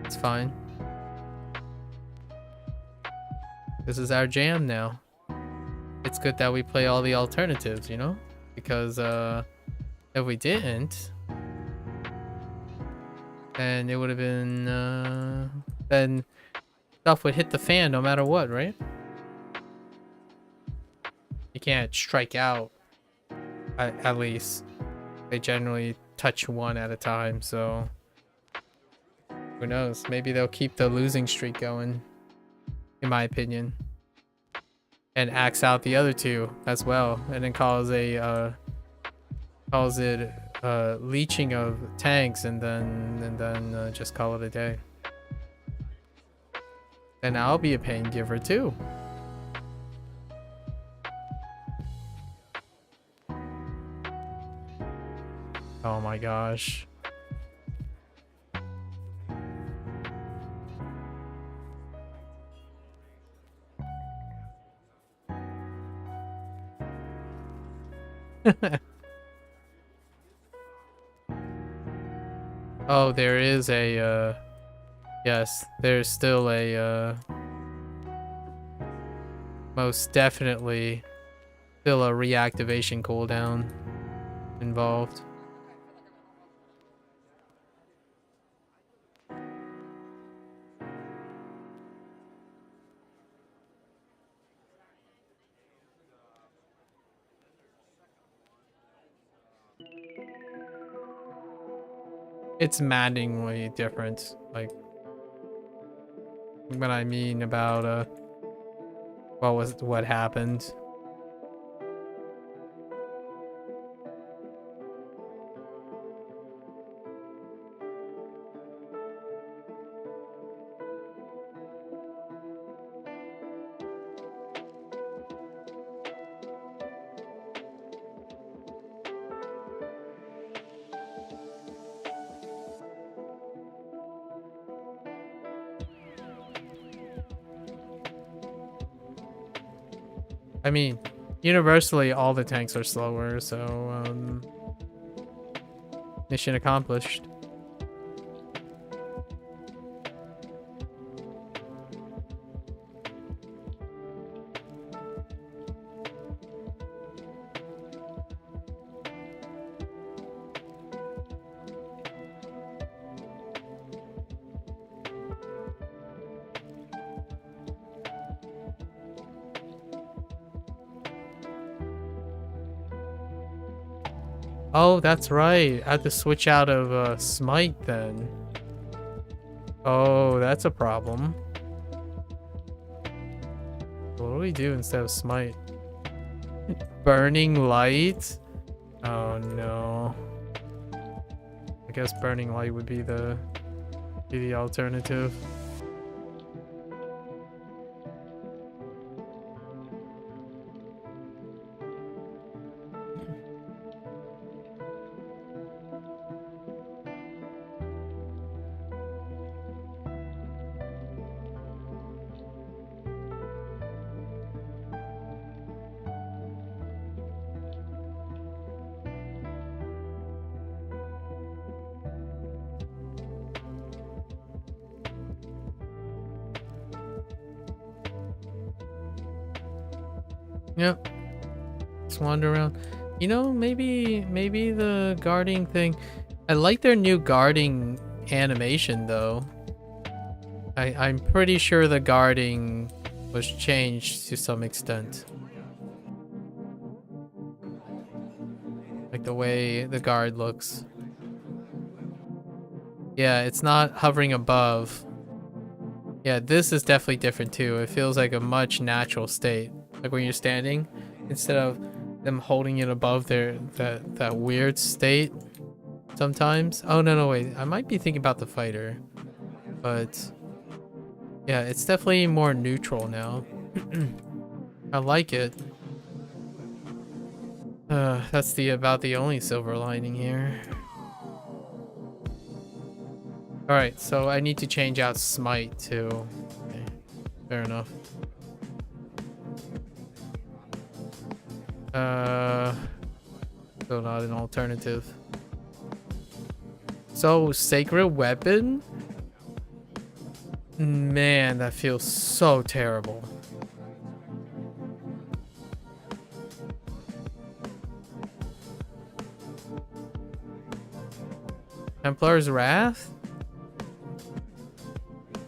it's fine. This is our jam now. It's good that we play all the alternatives, you know? Because, if we didn't, then it would have been, then stuff would hit the fan no matter what, right? You can't strike out, at least. They generally touch one at a time, so who knows? Maybe they'll keep the losing streak going, in my opinion, and axe out the other two as well, and then calls it leeching of tanks, and then just call it a day. And I'll be a pain giver too. Oh my gosh. Oh, there is a, yes, there's still a, most definitely still a reactivation cooldown involved. It's maddeningly different, like, what I mean about, what happened. I mean, universally, all the tanks are slower, so, mission accomplished. Oh, that's right. I had to switch out of Smite then. Oh, that's a problem. What do we do instead of Smite? Burning Light? Oh no. I guess Burning Light would be the alternative. Yep. Just wander around. You know, maybe the guarding thing. I like their new guarding animation though. I'm pretty sure the guarding was changed to some extent. Like the way the guard looks. Yeah, it's not hovering above. Yeah, this is definitely different too. It feels like a much natural state. Like when you're standing, instead of them holding it above that weird state sometimes. Oh no, wait. I might be thinking about the fighter. But yeah, it's definitely more neutral now. I like it. That's about the only silver lining here. Alright, so I need to change out Smite too. Okay, fair enough. Still not an alternative. So, Sacred Weapon? Man, that feels so terrible. Templar's Wrath?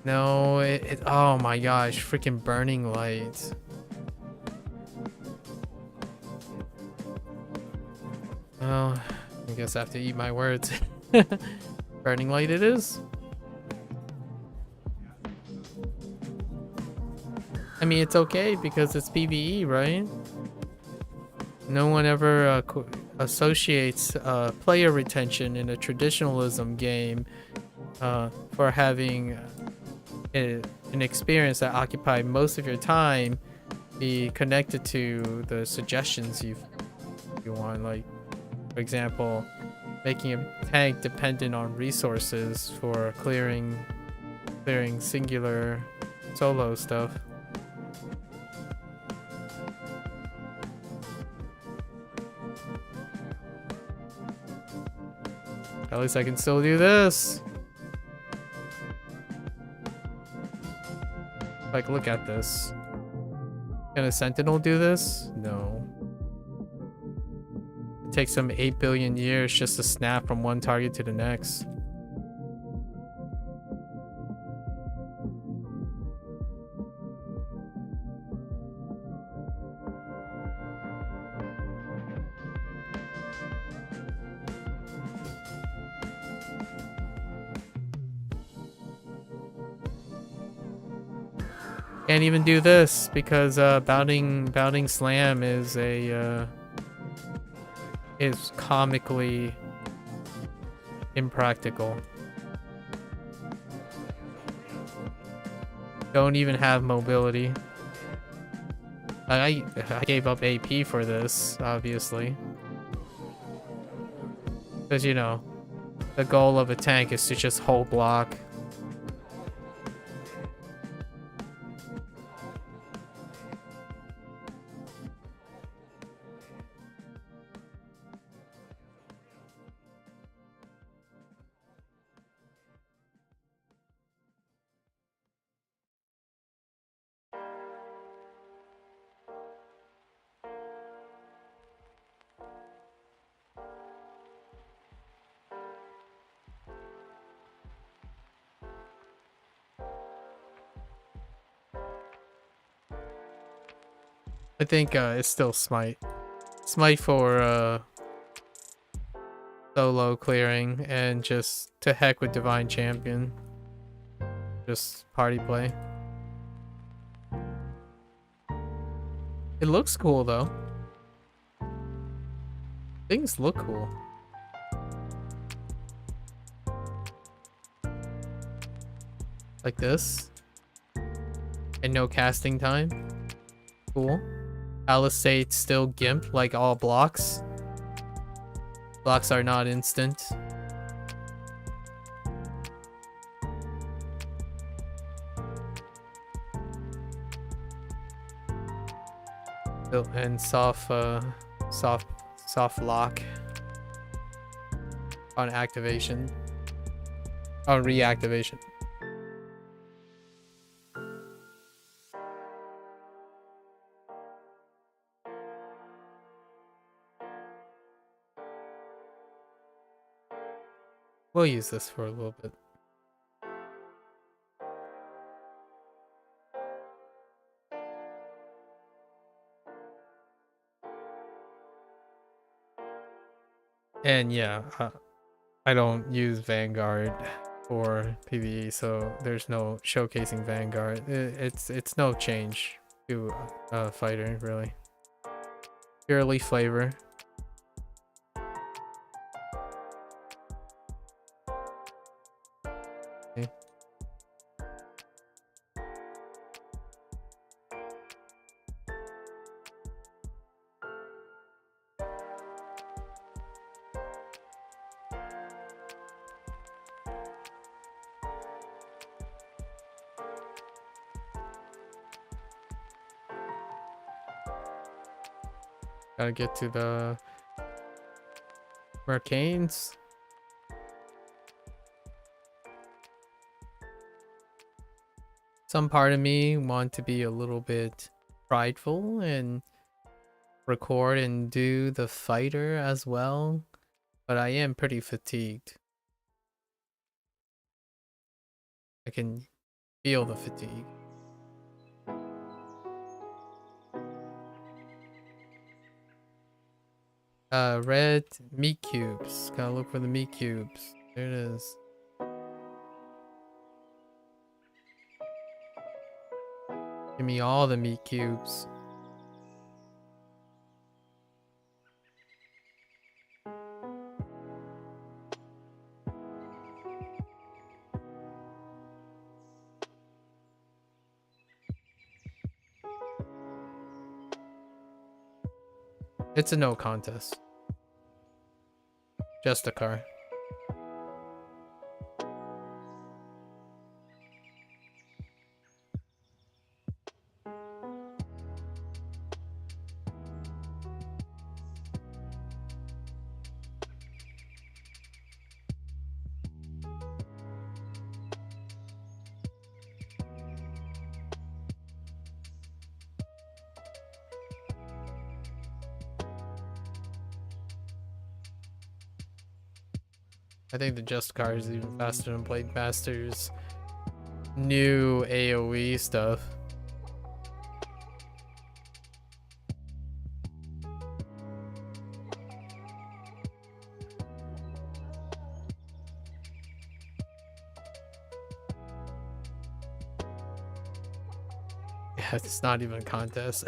No, oh my gosh, freaking Burning Light. Well, I guess I have to eat my words. Burning Light it is. I mean, it's okay because it's PvE, right? No one ever associates player retention in a traditionalism game for having an experience that occupies most of your time be connected to the suggestions you want. Like, for example, making a tank dependent on resources for clearing singular solo stuff. At least I can still do this. Like, look at this. Can a Sentinel do this? No. It takes them 8 billion years just to snap from one target to the next. Can't even do this because bounding slam is comically impractical. Don't even have mobility. I gave up AP for this, obviously, because you know the goal of a tank is to just hold block. I think it's still Smite. Smite for solo clearing and just to heck with Divine Champion. Just party play. It looks cool though. Things look cool. Like this. And no casting time. Cool. Palisade still gimp like all blocks. Blocks are not instant. And soft lock on activation. On reactivation. We'll use this for a little bit. And yeah, I don't use Vanguard for PvE, so there's no showcasing Vanguard. It's no change to fighter really. Purely flavor. Okay. Gotta get to the Mercanes. Some part of me want to be a little bit prideful and record and do the fighter as well, but I am pretty fatigued. I can feel the fatigue. Red meat cubes. Gotta look for the meat cubes. There it is. Give me all the meat cubes. It's a no contest. Just a car. I think the Just car is even faster than Blade Master's new AoE stuff. Yeah, it's not even a contest.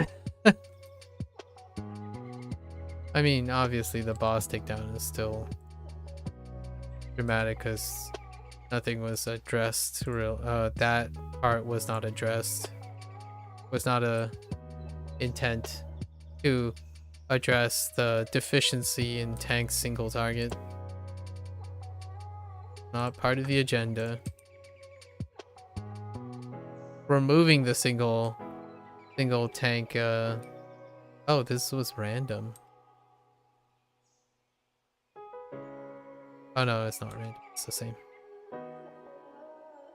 I mean, obviously the boss takedown is still dramatic because nothing was addressed. That part was not addressed. Was not a intent to address the deficiency in tank single target. Not part of the agenda. Removing the single tank. Oh, this was random. Oh no, it's not random. It's the same.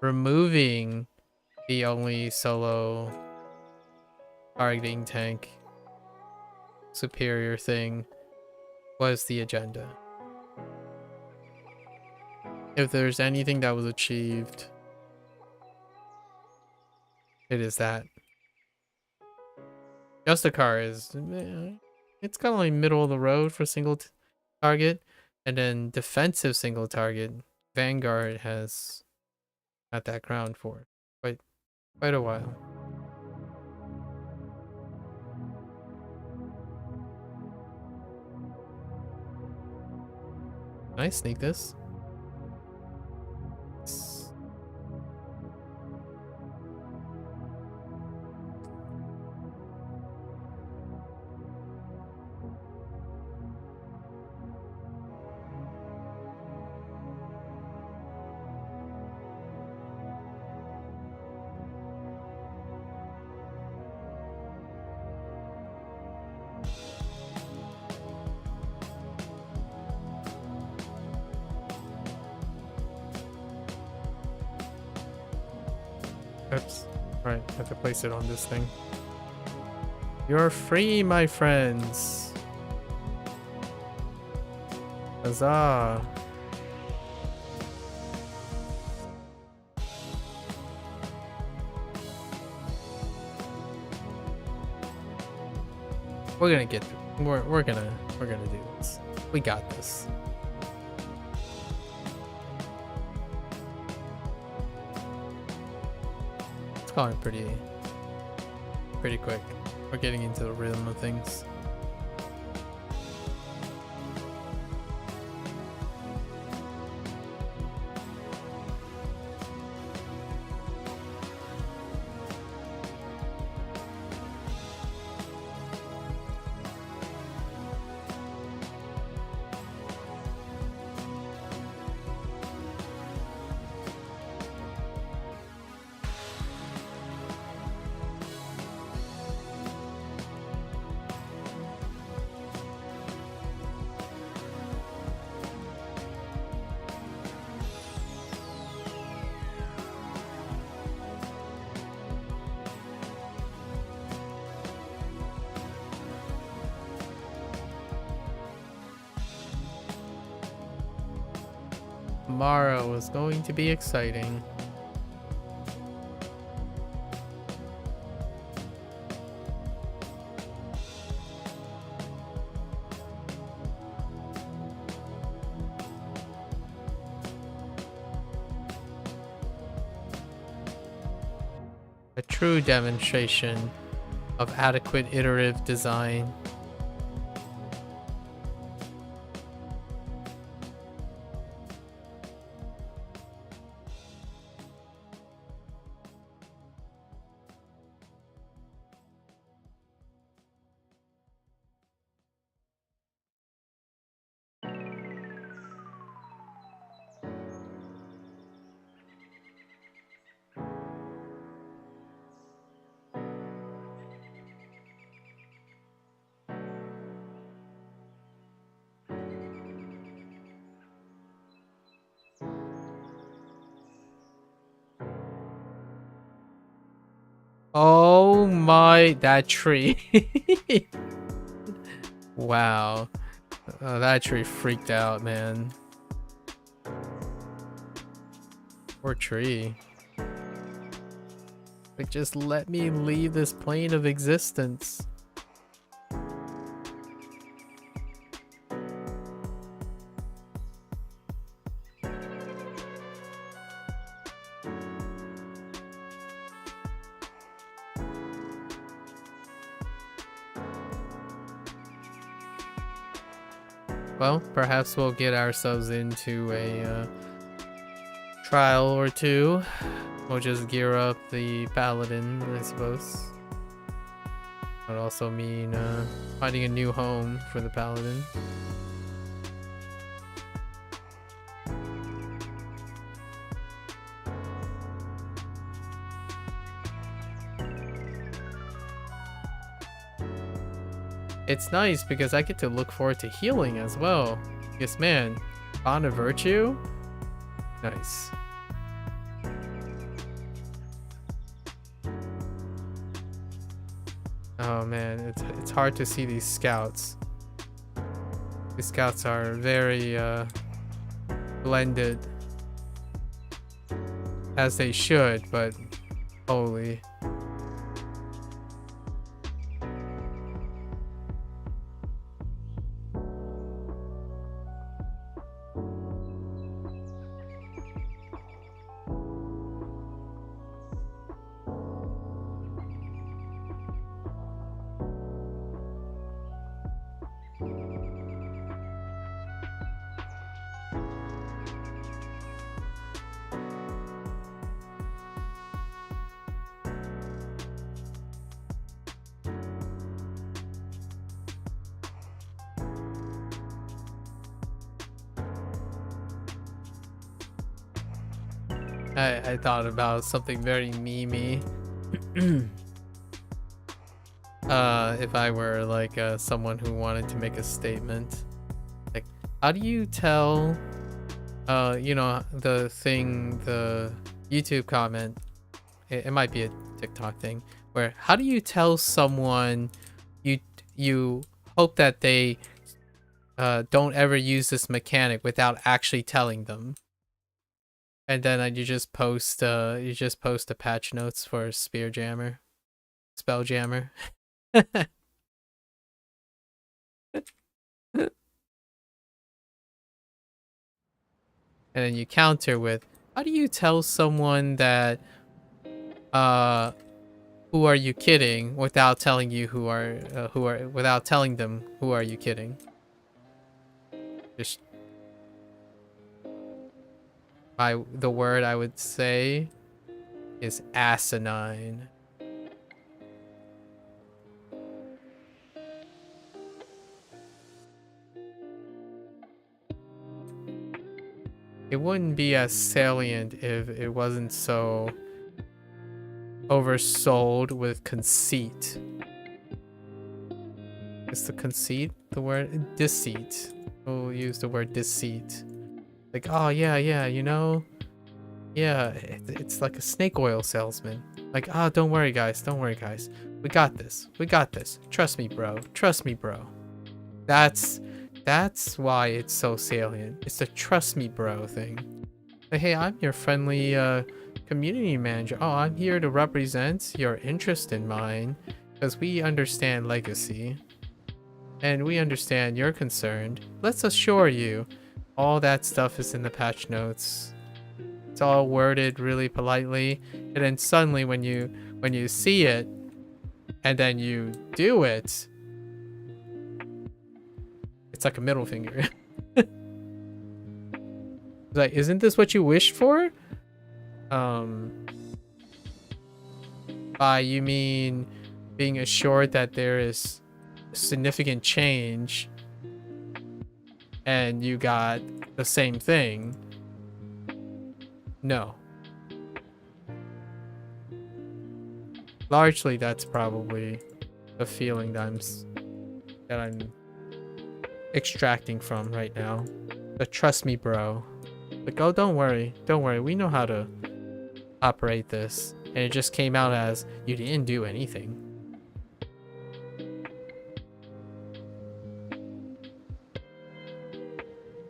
Removing the only solo targeting tank superior thing was the agenda. If there's anything that was achieved, it is that. Just a car is, it's kind of like middle of the road for single target. And then defensive single target, Vanguard has had that crown for quite a while. Can I sneak this? Oops. Alright, I have to place it on this thing. You're free, my friends! Huzzah! We're gonna get through. We're gonna do this. We got this. It's going pretty quick. We're getting into the rhythm of things. Tomorrow is going to be exciting. A true demonstration of adequate iterative design. Oh my, that tree. Wow. That tree freaked out, man. Poor tree. Like, just let me leave this plane of existence. Well, perhaps we'll get ourselves into a trial or two. We'll just gear up the paladin, I suppose. Would also mean finding a new home for the paladin. It's nice because I get to look forward to healing as well. Yes, man. Bond of Virtue? Nice. Oh man, it's hard to see these scouts. These scouts are very blended. As they should, but holy. I thought about something very memey. If I were like someone who wanted to make a statement, like, how do you tell, you know, the YouTube comment, it might be a TikTok thing, where how do you tell someone you hope that they don't ever use this mechanic without actually telling them? And then you just post a patch notes for Spelljammer. And then you counter with, how do you tell someone that, who are you kidding, without telling you without telling them who are you kidding? Just the word I would say is asinine. It wouldn't be as salient if it wasn't so oversold with conceit. Is the conceit the word? Deceit. We'll use the word deceit. Like, oh yeah, you know? Yeah, it's like a snake oil salesman. Like, oh, don't worry guys. We got this. Trust me, bro. That's why it's so salient. It's the trust me, bro thing. Like, hey, I'm your friendly community manager. Oh, I'm here to represent your interest in mine because we understand legacy and we understand you're concerned. Let's assure you, all that stuff is in the patch notes. It's all worded really politely, and then suddenly when you see it and then you do it, it's like a middle finger. Like, isn't this what you wished for? By you mean being assured that there is significant change and you got the same thing? No. Largely that's probably the feeling that I'm extracting from right now. But trust me, bro. Like, oh, don't worry, we know how to operate this. And it just came out as, you didn't do anything.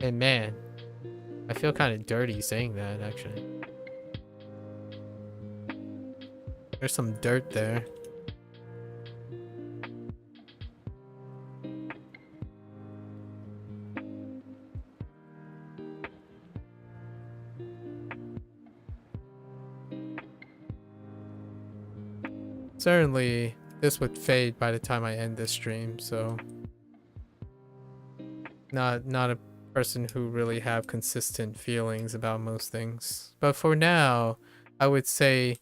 And man, I feel kind of dirty saying that, actually. There's some dirt there. Certainly, this would fade by the time I end this stream, so not a person who really have consistent feelings about most things. But for now, I would say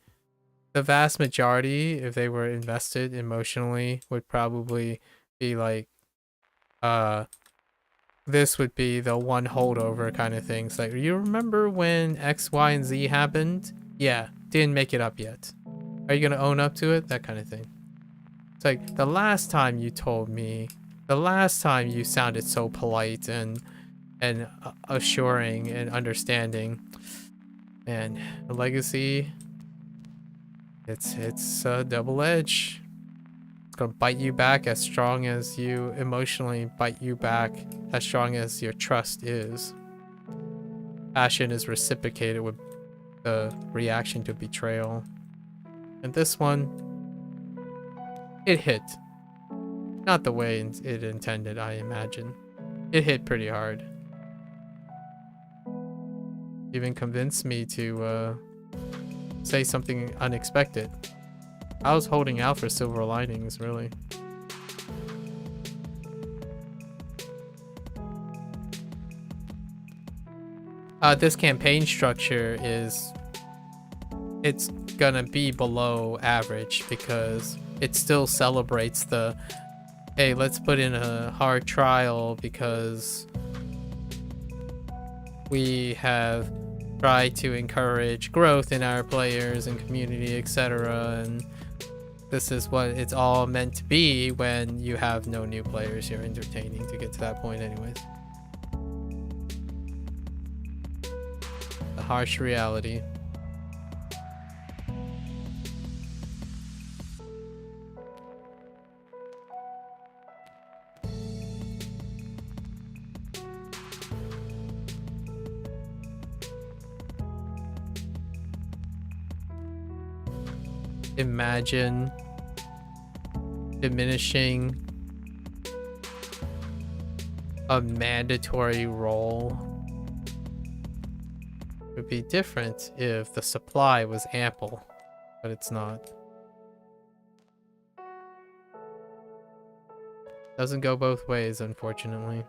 the vast majority, if they were invested emotionally, would probably be like, this would be the one holdover kind of things. Like, you remember when X, Y, and Z happened? Yeah, didn't make it up yet. Are you gonna own up to it? That kind of thing. It's like, the last time you told me, the last time you sounded so polite and assuring and understanding. And the legacy, it's a double edge. It's gonna bite you back as strong as you emotionally bite you back, as strong as your trust is. Passion is reciprocated with the reaction to betrayal. And this one, it hit. Not the way it intended, I imagine. It hit pretty hard. Even convinced me to say something unexpected. I was holding out for silver linings, really. This campaign structure it's gonna be below average because it still celebrates the, hey, let's put in a hard trial because we have tried to encourage growth in our players and community, etc. And this is what it's all meant to be when you have no new players you're entertaining to get to that point anyways. The harsh reality. Imagine diminishing a mandatory role. It would be different if the supply was ample, but it's not. Doesn't go both ways, unfortunately.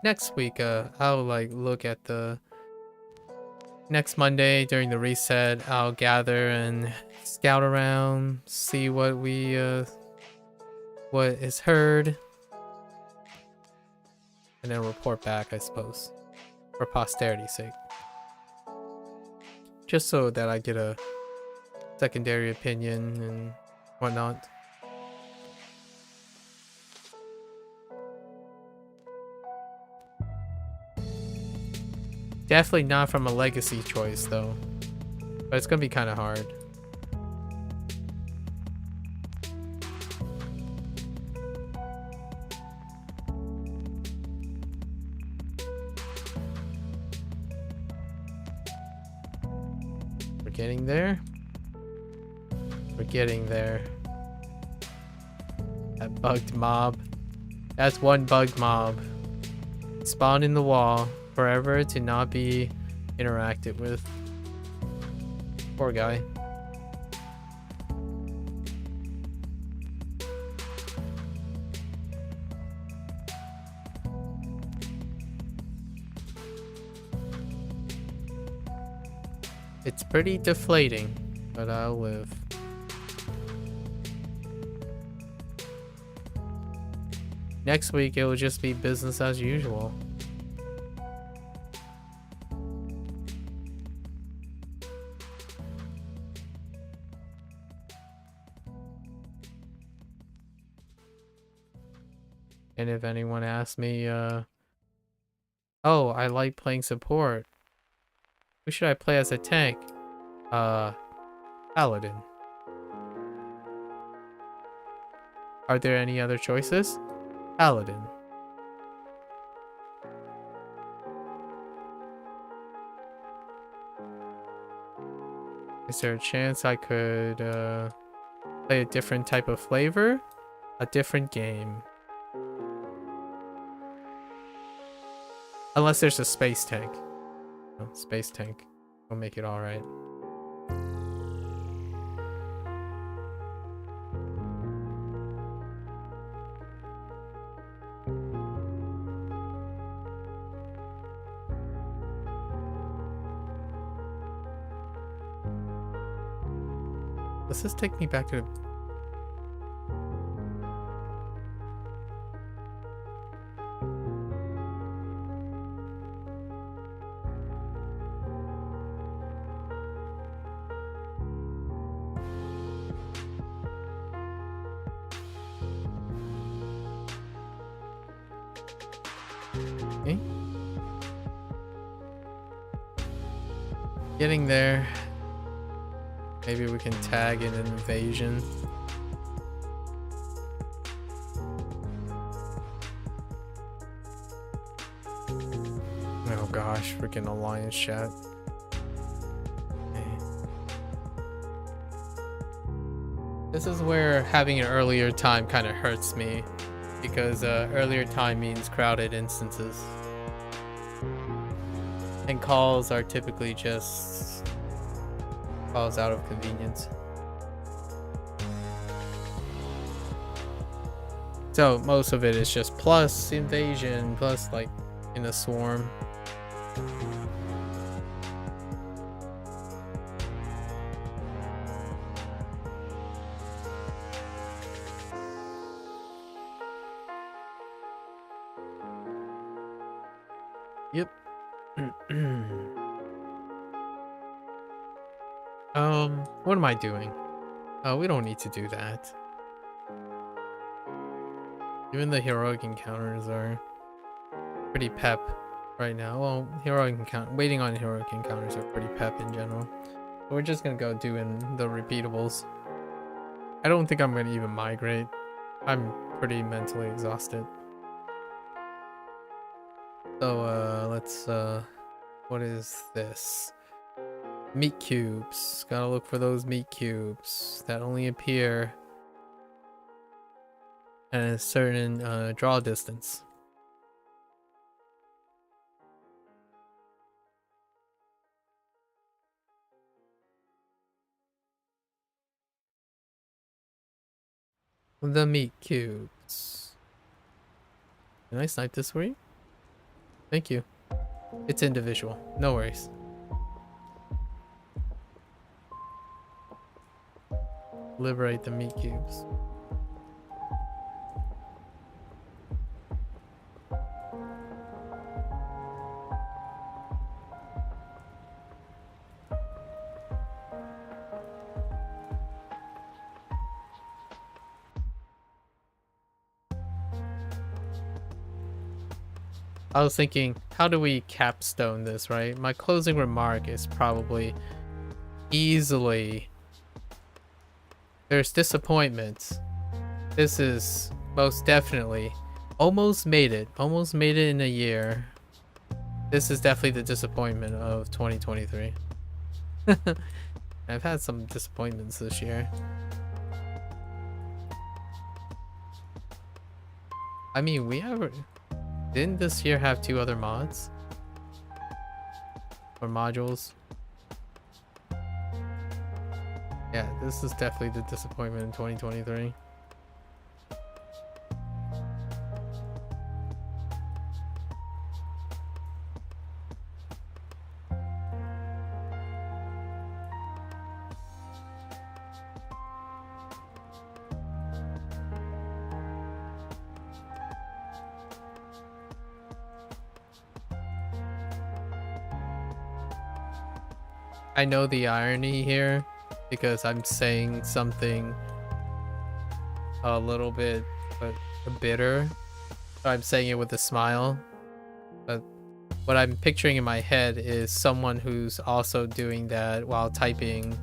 Next week, I'll like look at the next Monday during the reset. I'll gather and scout around, see what what is heard, and then report back, I suppose, for posterity's sake. Just so that I get a secondary opinion and whatnot. Definitely not from a legacy choice, though. But it's gonna be kind of hard. We're getting there. We're getting there. That bugged mob. That's one bugged mob. Spawned in the wall. Forever to not be interacted with. Poor guy. It's pretty deflating, but I'll live. Next week it will just be business as usual. And if anyone asks me, oh, I like playing support. Who should I play as a tank? Paladin. Are there any other choices? Paladin. Is there a chance I could, play a different type of flavor? A different game. Unless there's a space tank. No, space tank will make it alright. Does this take me back to the... Okay. Getting there. Maybe we can tag in an invasion. Oh gosh, freaking alliance chat. Okay. This is where having an earlier time kind of hurts me, because earlier time means crowded instances. And calls are typically just calls out of convenience. So most of it is just plus invasion, plus like in a swarm. Yep. What am I doing? Oh, we don't need to do that. Even the heroic encounters are pretty pep right now. Well, waiting on heroic encounters are pretty pep in general. So we're just gonna go doing the repeatables. I don't think I'm gonna even migrate. I'm pretty mentally exhausted. So let's what is this? Meat cubes. Gotta look for those meat cubes that only appear at a certain draw distance. The meat cubes. Can I snipe this for you? Thank you. It's individual. No worries. Liberate the meat cubes. I was thinking, how do we capstone this, right? My closing remark is probably easily, there's disappointments. This is most definitely almost made it in a year. This is definitely the disappointment of 2023. I've had some disappointments this year. I mean, didn't this year have 2 other mods? Or modules? Yeah, this is definitely the disappointment in 2023. I know the irony here because I'm saying something a little bit bitter. I'm saying it with a smile. But what I'm picturing in my head is someone who's also doing that while typing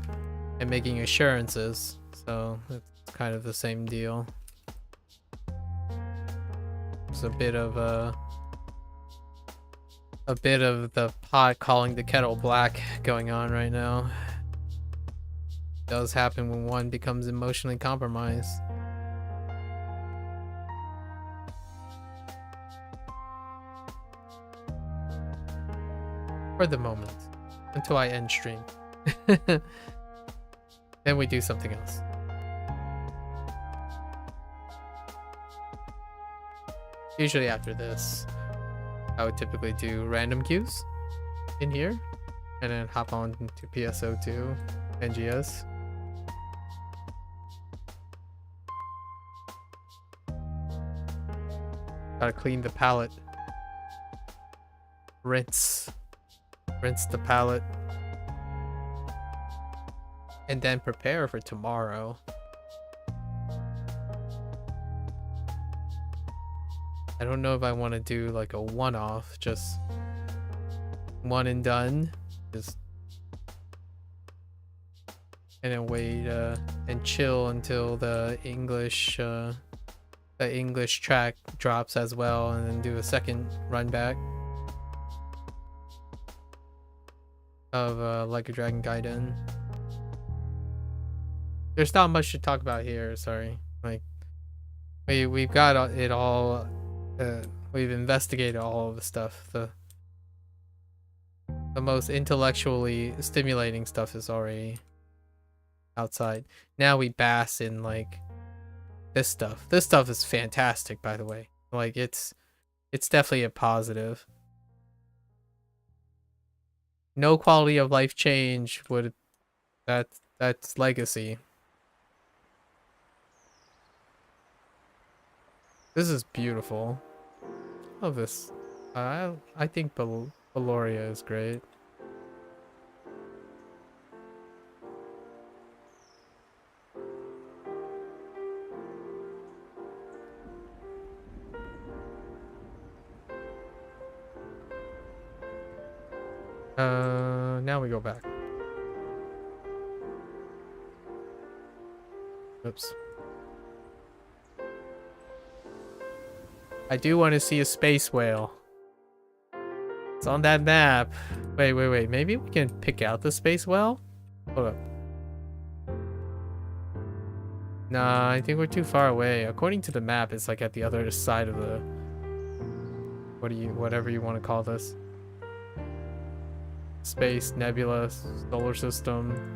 and making assurances. So it's kind of the same deal. It's a bit of the pot calling the kettle black going on right now. It does happen when one becomes emotionally compromised. For the moment. Until I end stream. Then we do something else. Usually after this, I would typically do random queues in here and then hop on to PSO2 NGS. Gotta clean the palette. Rinse the palette. And then prepare for tomorrow. I don't know if I want to do like a one-off, just one and done, just and then wait and chill until the English track drops as well, and then do a second run back of Like a Dragon Gaiden. There's not much to talk about here. Sorry, like we've got it all. We've investigated all of the stuff. The most intellectually stimulating stuff is already outside. Now we bask in like this stuff. This stuff is fantastic, by the way. Like it's definitely a positive. No quality of life change would that's legacy. This is beautiful. Love this. I think Baloria is great. Now we go back. Oops. I do want to see a space whale. It's on that map. Wait. Maybe we can pick out the space well? Hold up. Nah, I think we're too far away. According to the map, it's like at the other side of the... whatever you want to call this. Space, nebula, solar system.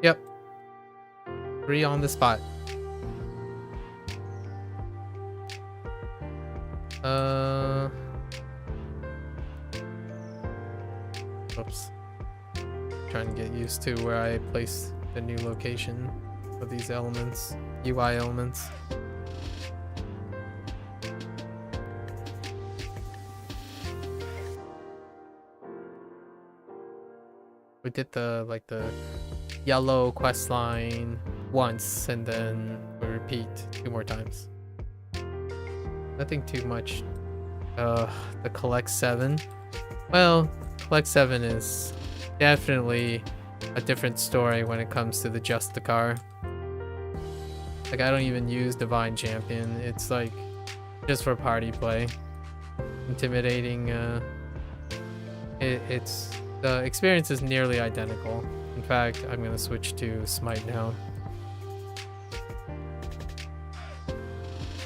Yep. 3 on the spot. Oops. Trying to get used to where I place the new location of these elements, UI elements. We did the yellow quest line once and then we repeat 2 more times. Nothing too much. The collect 7. Well, collect 7 is definitely a different story when it comes to the Justicar. Like, I don't even use Divine Champion. It's like just for party play. Intimidating. It's the experience is nearly identical. In fact, I'm gonna switch to Smite now.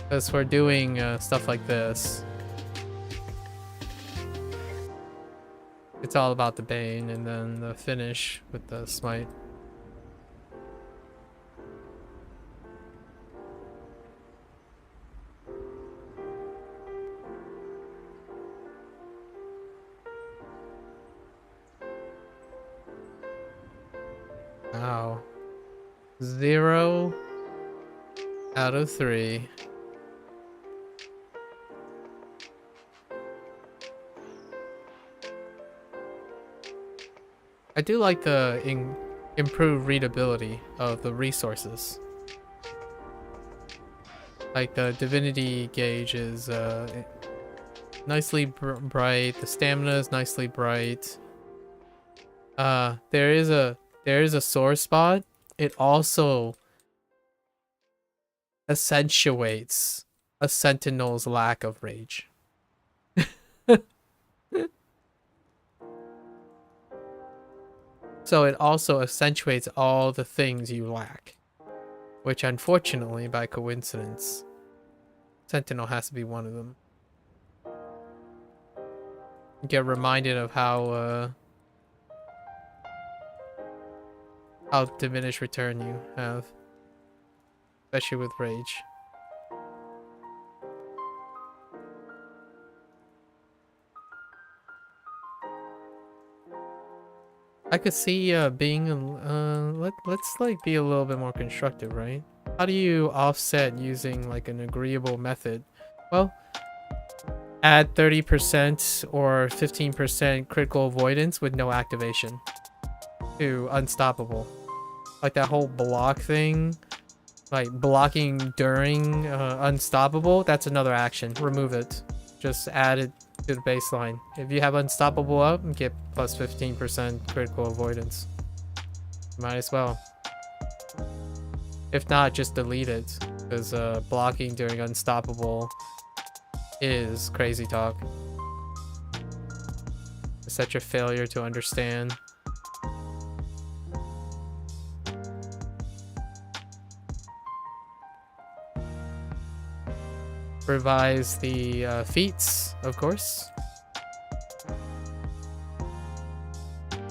Because we're doing stuff like this. It's all about the Bane and then the finish with the Smite. Wow. 0 out of 3. I do like the improved readability of the resources. Like the divinity gauge is nicely bright. The stamina is nicely bright. There is a sore spot. It also accentuates a sentinel's lack of rage. So it also accentuates all the things you lack. Which unfortunately, by coincidence, Sentinel has to be one of them. You get reminded of how diminished return you have. Especially with rage. I could see being let's like be a little bit more constructive, right? How do you offset using like an agreeable method? Well, add 30% or 15% critical avoidance with no activation to unstoppable. Like that whole block thing, like blocking during unstoppable, that's another action. Remove it. Just add it to the baseline. If you have unstoppable up, get plus 15% critical avoidance. Might as well. If not, just delete it, because blocking during unstoppable is crazy talk. It's such a failure to understand. Revise the feats, of course.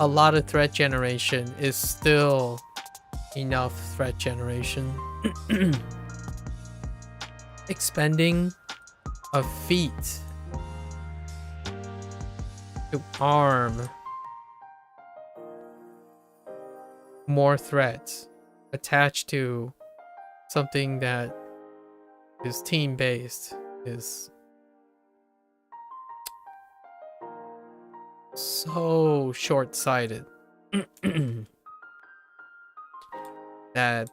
A lot of threat generation is still enough threat generation. Expending a feat to arm more threats attached to something that is team-based is so short-sighted. That,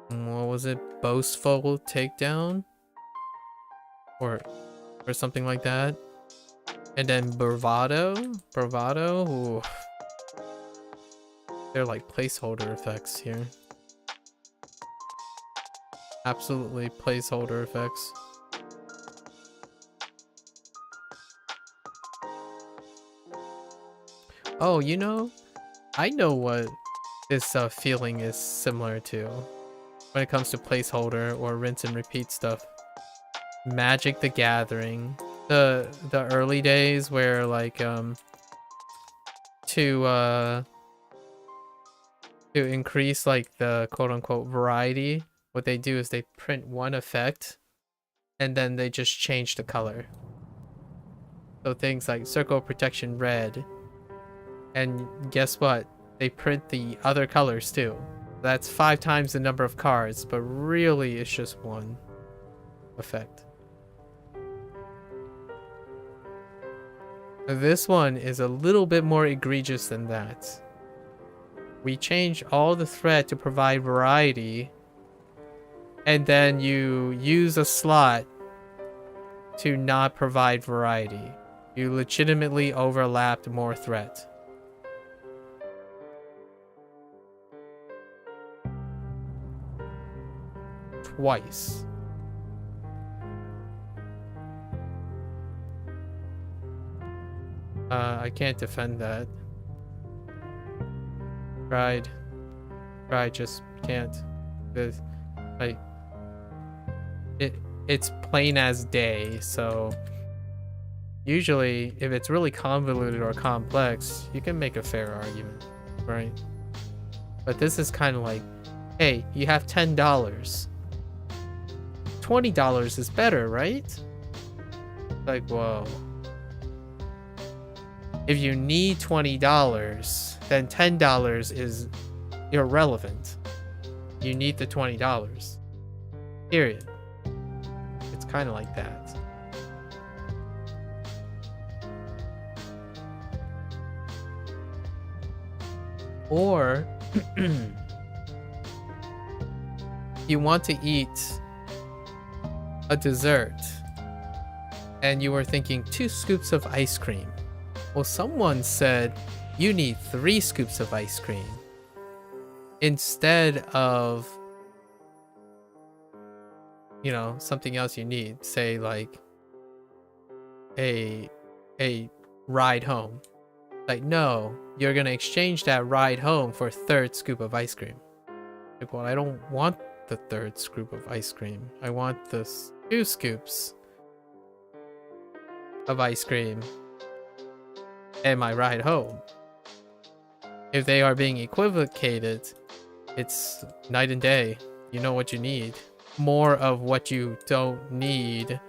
what was it, boastful takedown or something like that, and then bravado. Ooh. They're like placeholder effects here. Absolutely placeholder effects. Oh, you know, I know what this feeling is similar to when it comes to placeholder or rinse and repeat stuff. Magic the Gathering. The early days where like to increase like the quote unquote variety, what they do is they print one effect and then they just change the color. So things like Circle of Protection red, and guess what? They print the other colors too. That's 5 times the number of cards, but really it's just one effect. This one is a little bit more egregious than that. We change all the threat to provide variety, and then you use a slot to not provide variety. You legitimately overlapped more threat. Twice. I can't defend that. Tried, just can't. Because, like, it's plain as day, so usually if it's really convoluted or complex, you can make a fair argument, right? But this is kind of like, hey, you have $10. $20 is better, right? Like, whoa. If you need $20, then $10 is irrelevant. You need the $20. Period. It's kind of like that. Or you want to eat a dessert and you were thinking 2 scoops of ice cream. Well, someone said you need 3 scoops of ice cream instead of, you know, something else you need, say like a ride home. Like, no, you're gonna exchange that ride home for a 3rd scoop of ice cream. Like, well, I don't want the 3rd scoop of ice cream. I want the 2 scoops of ice cream and my ride home. If they are being equivocated, it's night and day. You know what you need. More of what you don't need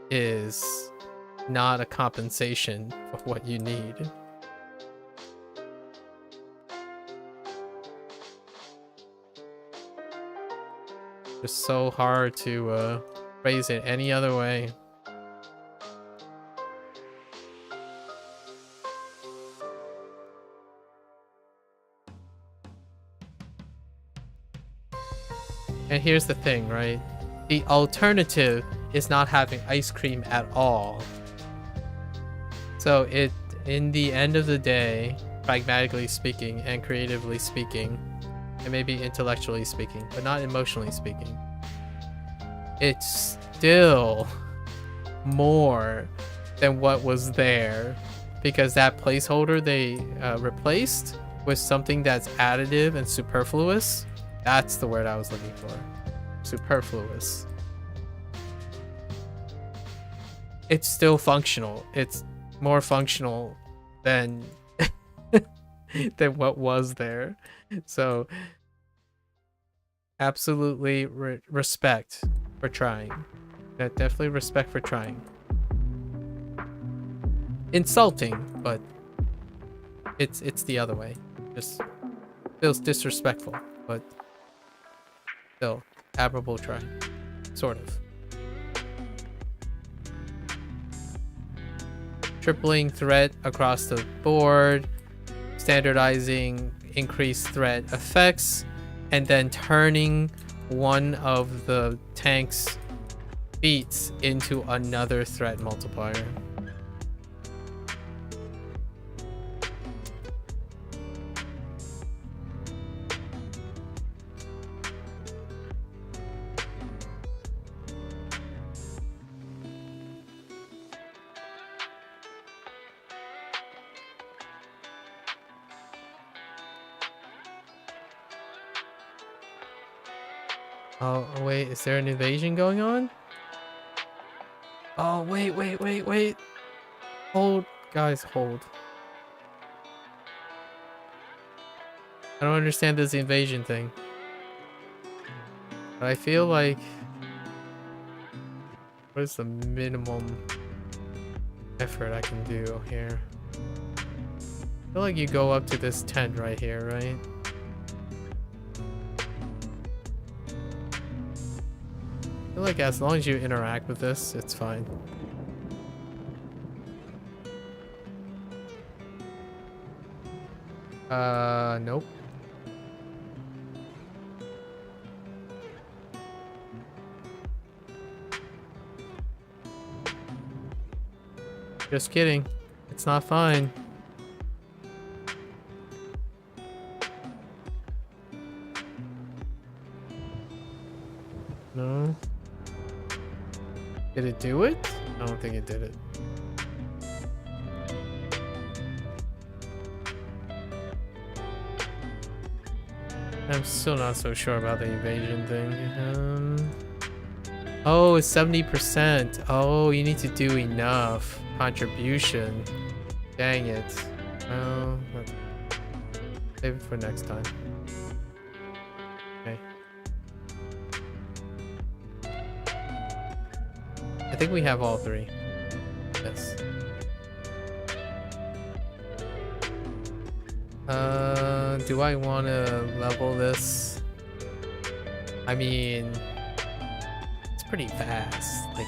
is not a compensation for what you need. It's so hard to phrase it any other way. And here's the thing, right? The alternative is not having ice cream at all. So it, in the end of the day, pragmatically speaking and creatively speaking, and maybe intellectually speaking, but not emotionally speaking, it's still more than what was there, because that placeholder they replaced with something that's additive and superfluous. That's the word I was looking for. Superfluous. It's still functional. It's more functional than than what was there. So absolutely respect for trying. Definitely respect for trying. Insulting, but it's the other way. Just feels disrespectful, but still admirable try. Sort of. Tripling threat across the board, standardizing increased threat effects, and then turning one of the tank's feats into another threat multiplier. Oh, wait, is there an invasion going on? Oh, wait. Hold, guys, hold. I don't understand this invasion thing. But I feel like... What is the minimum effort I can do here? I feel like you go up to this tent right here, right? I feel like as long as you interact with this, it's fine. Nope. Just kidding. It's not fine. No. Did it do it? I don't think it did it. I'm still not so sure about the invasion thing. Oh, it's 70%. Oh, you need to do enough contribution. Dang it. Oh, let's save it for next time. Okay. I think we have all three. Yes. Do I want to level this? I mean, it's pretty fast. Like,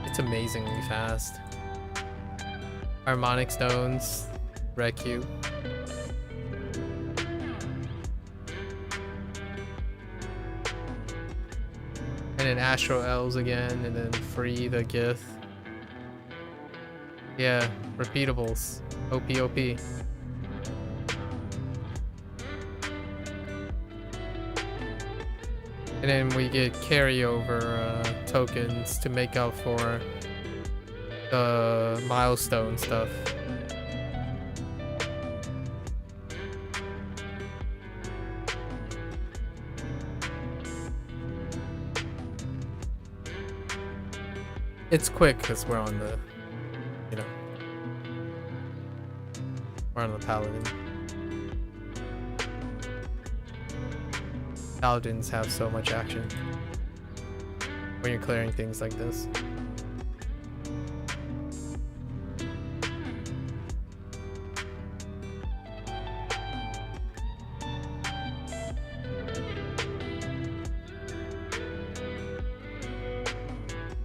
it's amazingly fast. Harmonic stones, wreck you. And then Astral Elves again, and then free the Gith. Yeah, repeatables. OP. And then we get carryover tokens to make up for the milestone stuff. It's quick because we're on the, you know, we're on the paladin. Paladins have so much action when you're clearing things like this.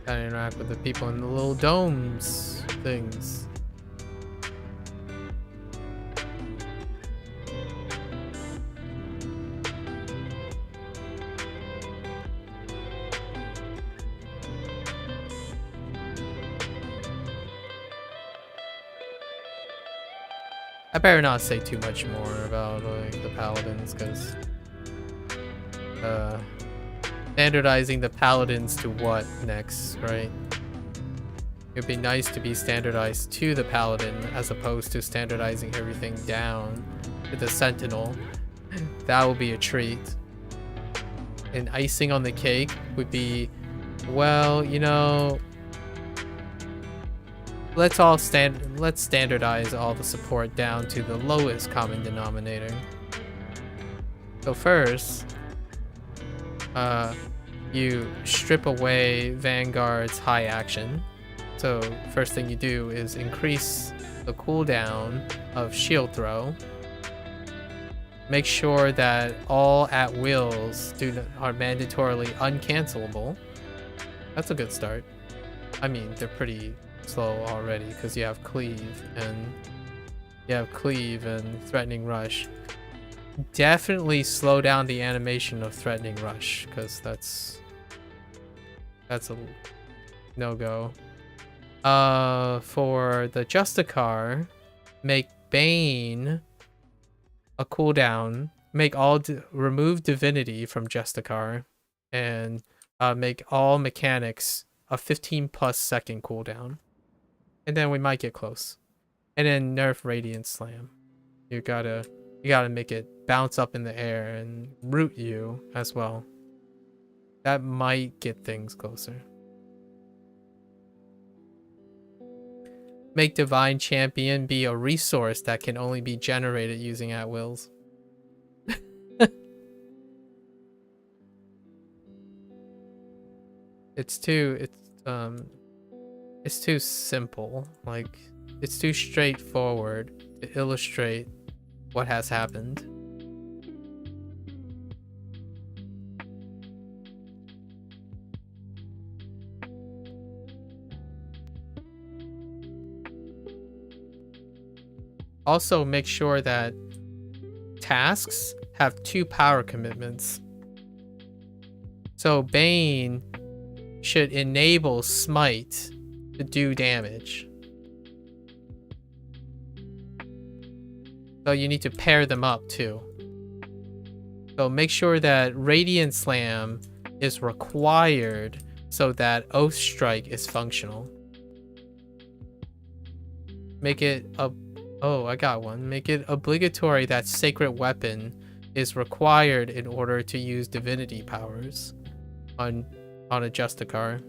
Gotta interact with the people in the little domes things. I better not say too much more about like the paladins, because standardizing the paladins to what next, right? It'd be nice to be standardized to the paladin as opposed to standardizing everything down to the sentinel. That would be a treat. And icing on the cake would be, well, you know, let's standardize all the support down to the lowest common denominator. So first, you strip away Vanguard's high action. So first thing you do is increase the cooldown of shield throw. Make sure that all at-wills are mandatorily uncancelable. That's a good start. I mean, they're pretty slow already because you have cleave and threatening rush. Definitely slow down the animation of threatening rush because that's a no-go. For the Justicar, make Bane a cooldown. Remove Divinity from Justicar and make all mechanics a 15+ second cooldown. And then we might get close. And then nerf Radiant Slam. You gotta make it bounce up in the air and root you as well. That might get things closer. Make Divine Champion be a resource that can only be generated using at-wills. It's too simple. Like, it's too straightforward to illustrate what has happened. Also, make sure that tasks have 2 power commitments. So Bane should enable Smite to do damage. So you need to pair them up too. So make sure that Radiant Slam is required so that Oath Strike is functional. Make it a Oh, I got one. Make it obligatory that Sacred Weapon is required in order to use divinity powers on a Justicar.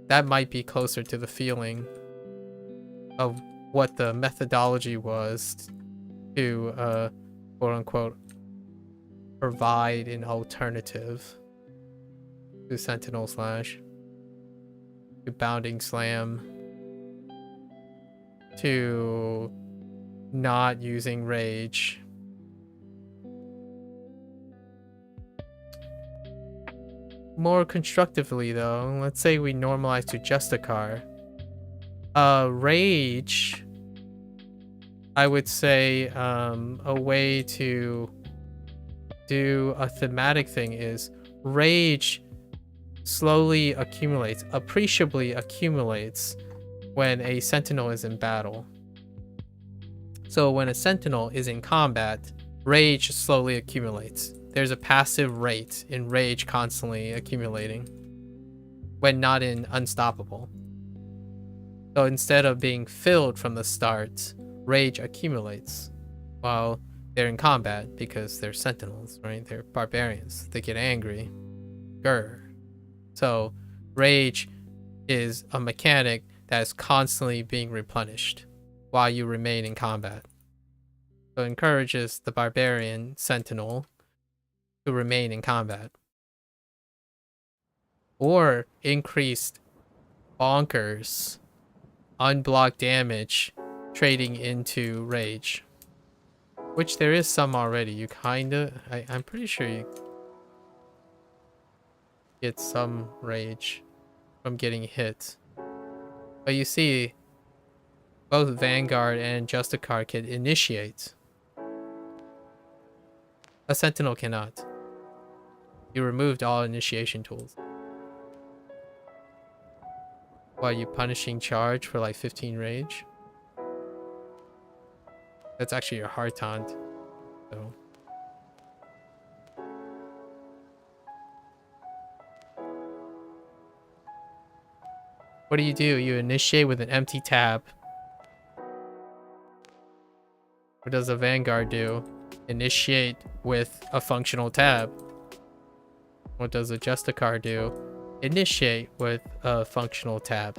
That might be closer to the feeling of what the methodology was to quote unquote provide an alternative to Sentinel Slash, to Bounding Slam, to not using Rage. More constructively though, let's say we normalize to Justicar. Rage, I would say a way to do a thematic thing is Rage slowly accumulates, appreciably accumulates when a Sentinel is in battle. So when a Sentinel is in combat, Rage slowly accumulates. There's a passive rate in Rage constantly accumulating when not in Unstoppable. So instead of being filled from the start, Rage accumulates while they're in combat because they're Sentinels, right? They're barbarians. They get angry. Grr. So Rage is a mechanic that is constantly being replenished while you remain in combat. So it encourages the barbarian Sentinel to remain in combat. Or increased bonkers unblocked damage trading into Rage. Which there is some already. You I'm pretty sure you get some Rage from getting hit. But you see, both Vanguard and Justicar can initiate. A Sentinel cannot. You removed all initiation tools. While you punishing charge for like 15 Rage? That's actually your hard taunt. So. What do? You initiate with an empty tab. What does a Vanguard do? Initiate with a functional tab. What does a Justicar do? Initiate with a functional tab.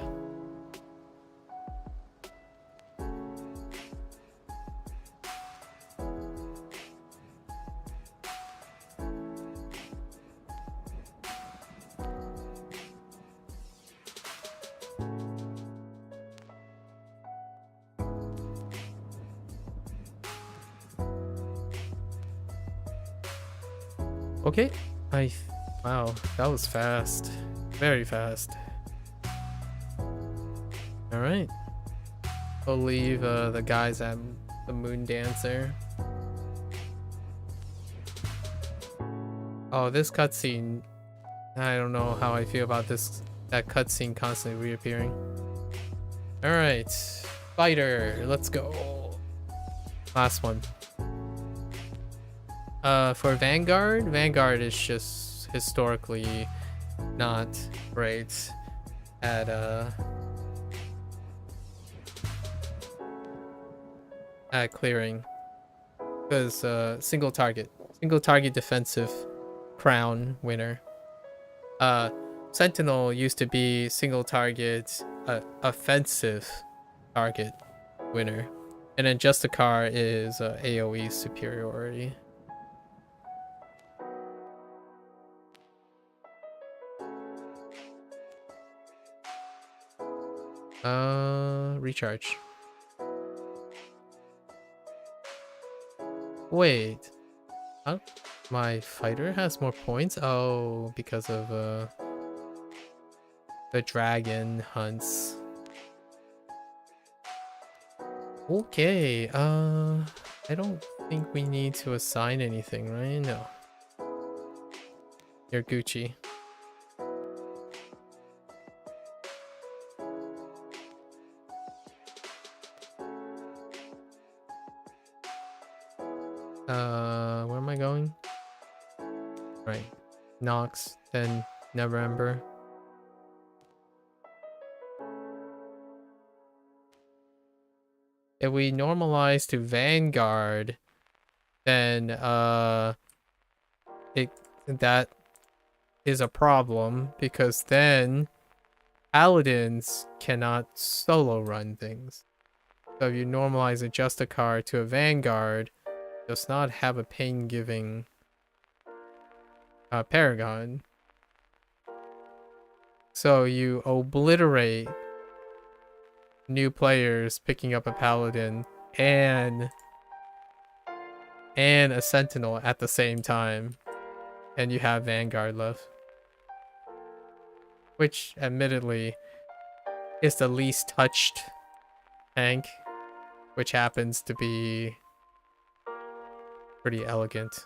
Okay, wow, that was fast. Very fast. Alright. We'll leave the guys at the Moon Dancer. Oh, this cutscene. I don't know how I feel about that cutscene constantly reappearing. Alright. Fighter, let's go. Last one. For Vanguard is just historically not great at clearing, because single target defensive crown winner. Sentinel used to be single target, offensive target winner. And then Justicar is AoE superiority. Recharge. Wait. Huh? My fighter has more points? Oh, because of the dragon hunts. Okay, I don't think we need to assign anything, right? No. You're Gucci. Where am I going? Right. Nox, then Neverwinter. If we normalize to Vanguard, then that is a problem, because then Paladins cannot solo run things. So if you normalize a Justicar to a Vanguard, it does not have a pain-giving Paragon. So you obliterate new players picking up a Paladin and a Sentinel at the same time, and you have Vanguard left, which admittedly is the least touched tank, which happens to be pretty elegant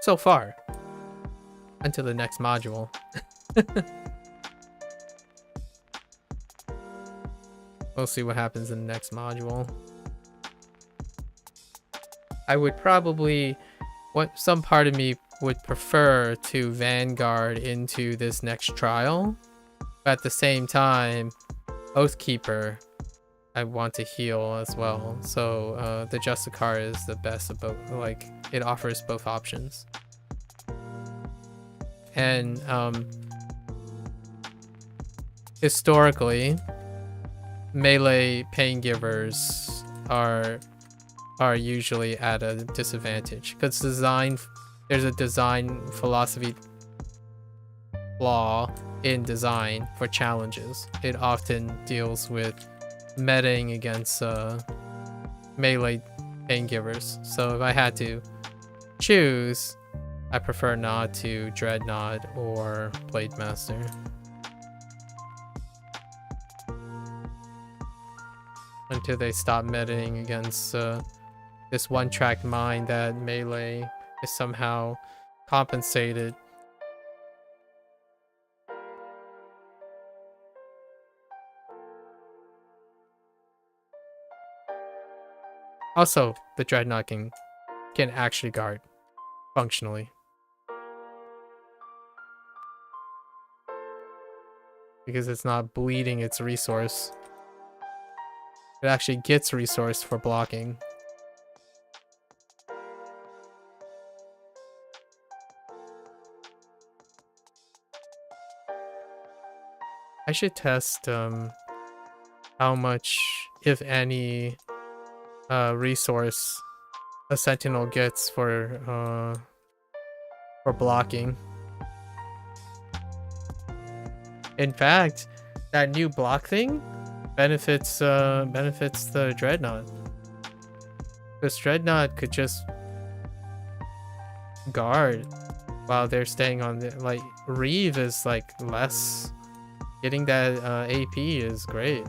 so far until the next module. We'll see what happens in the next module. I would probably, some part of me would prefer to Vanguard into this next trial, but at the same time, Oathkeeper, I want to heal as well. So the Justicar is the best of both. Like, it offers both options. And historically, melee pain givers are usually at a disadvantage, because there's a design philosophy flaw in design for challenges. It often deals with meting against melee pain givers. So if I had to choose, I prefer not to Dreadnought or Blade Master. Until they stop meting against this one-track mind that melee is somehow compensated. Also, the Dreadnought can actually guard functionally, because it's not bleeding its resource. It actually gets resource for blocking. I should test how much, if any, resource a Sentinel gets for blocking. In fact, that new block thing benefits the Dreadnought, because Dreadnought could just guard while they're staying on the, like, Reeve is like less, getting that AP is great.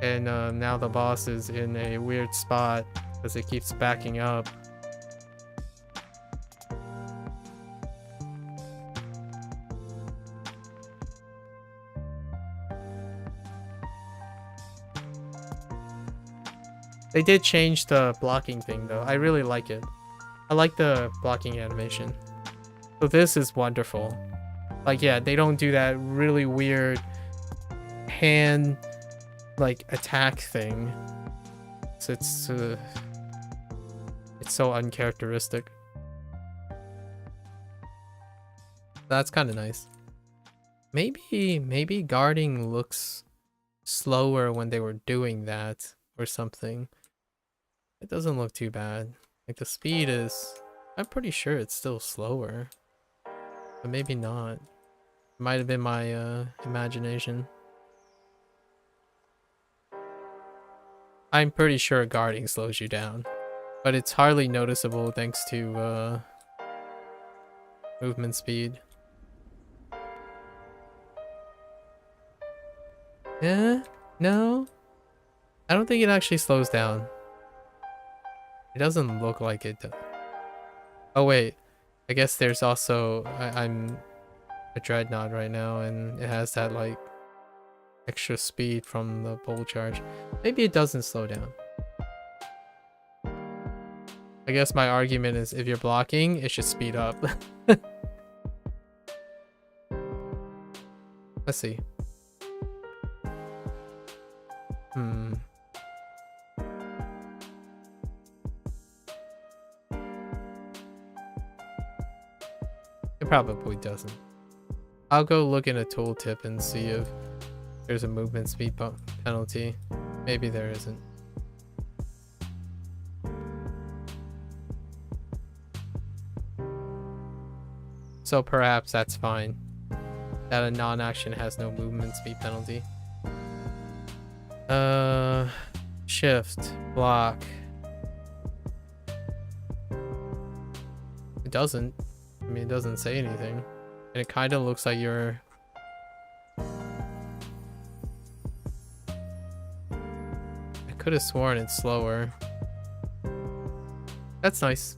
And now the boss is in a weird spot because it keeps backing up. They did change the blocking thing though. I really like it. I like the blocking animation. So this is wonderful. Like, yeah, they don't do that really weird hand like attack thing. So it's so uncharacteristic. That's kind of nice. Maybe guarding looks slower when they were doing that or something. It doesn't look too bad. Like the speed is, I'm pretty sure it's still slower, but maybe not. It might have been my imagination. I'm pretty sure guarding slows you down, but it's hardly noticeable thanks to movement speed. Yeah, no, I don't think it actually slows down. It doesn't look like it does. Oh wait, I guess there's also, I'm a dreadnought right now and it has that like extra speed from the bowl charge. Maybe it doesn't slow down. I guess my argument is if you're blocking, it should speed up. Let's see. It probably doesn't. I'll go look in a tooltip and see if there's a movement speed penalty. Maybe there isn't. So perhaps that's fine. That a non-action has no movement speed penalty. Shift, block. It doesn't. I mean, it doesn't say anything. And it kind of looks like you're... I could have sworn it's slower. That's nice.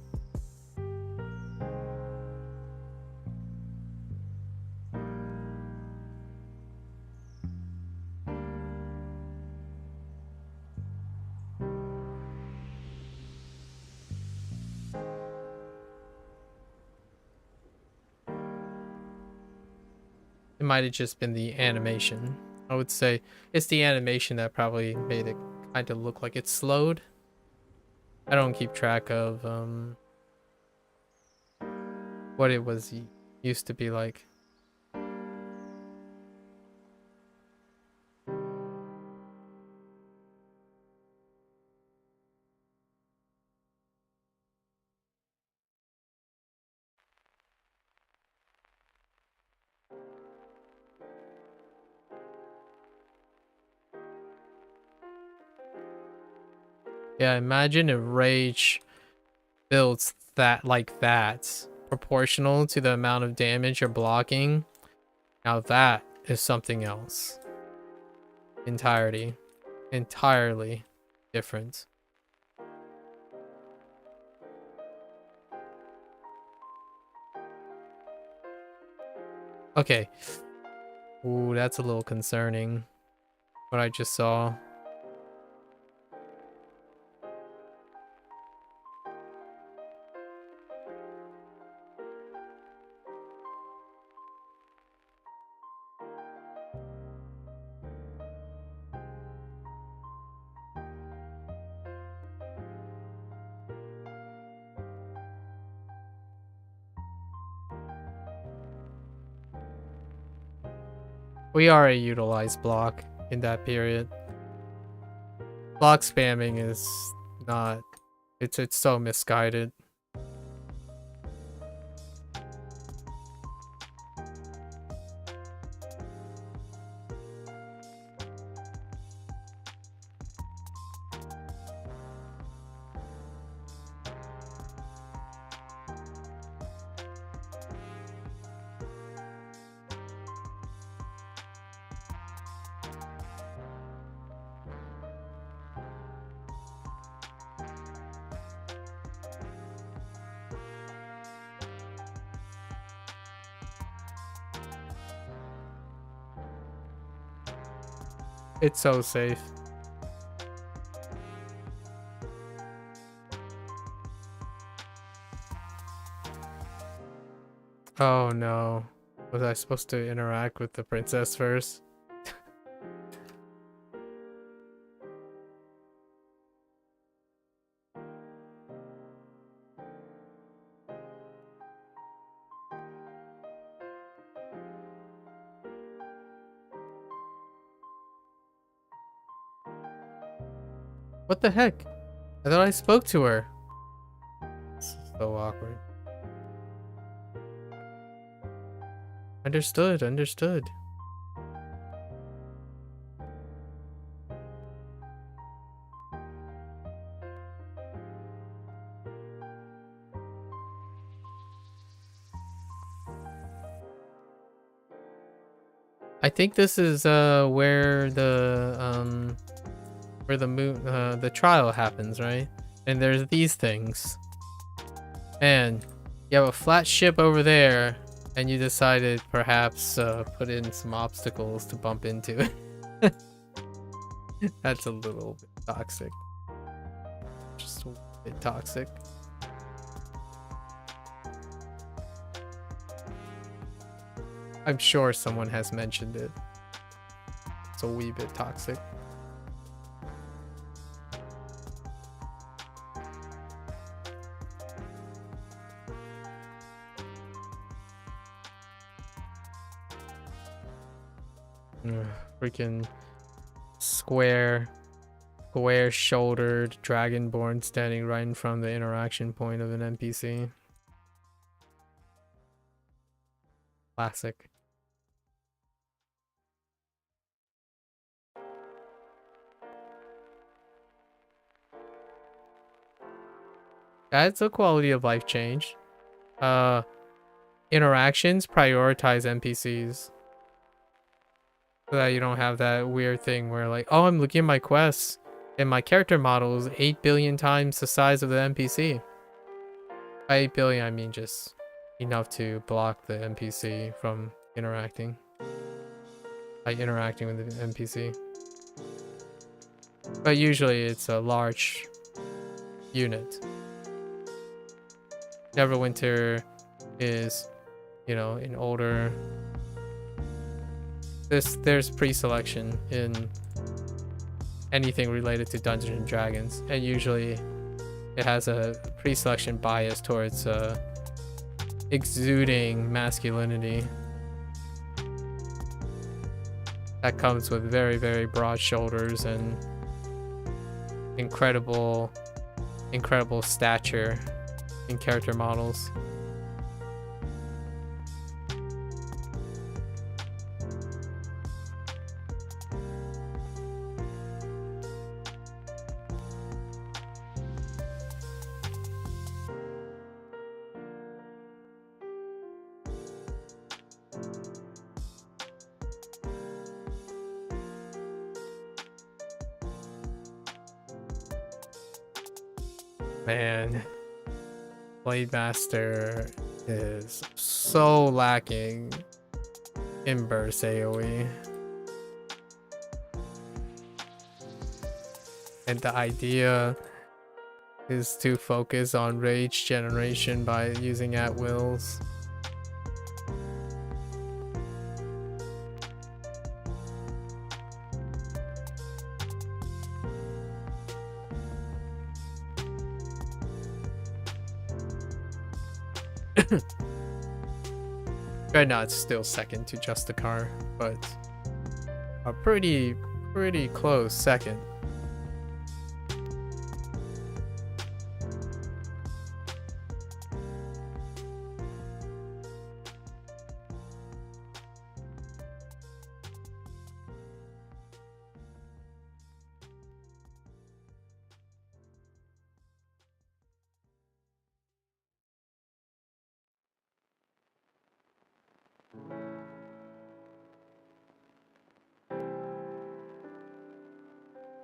It might have just been the animation. I would say it's the animation that probably made it kind of look like it's slowed. I don't keep track of what it was used to be like. Yeah, imagine if Rage builds that like that, proportional to the amount of damage you're blocking. Now that is something else. Entirely different. Okay. Ooh, that's a little concerning. What I just saw. We already utilized block in that period. Block spamming is not... It's so misguided. It's so safe. Oh no. Was I supposed to interact with the princess first? What the heck? I thought I spoke to her. So awkward. Understood, understood. I think this is where the moon the trial happens, right? And there's these things. And you have a flat ship over there, and you decided perhaps put in some obstacles to bump into it. That's a little bit toxic. Just a bit toxic. I'm sure someone has mentioned it. It's a wee bit toxic. Freaking square-shouldered dragonborn standing right in front of the interaction point of an NPC. Classic. That's a quality of life change. Interactions prioritize NPCs. So that you don't have that weird thing where like, oh, I'm looking at my quests and my character model is 8 billion times the size of the NPC. By 8 billion, I mean just enough to block the NPC from interacting. By interacting with the NPC. But usually it's a large unit. Neverwinter is, you know, an older... There's pre-selection in anything related to Dungeons and Dragons, and usually it has a pre-selection bias towards exuding masculinity. That comes with very, very broad shoulders and incredible stature in character models. Man, Blade Master is so lacking in burst AoE. And the idea is to focus on rage generation by using at-wills. Dreadnought's still second to Justicar, but a pretty close second.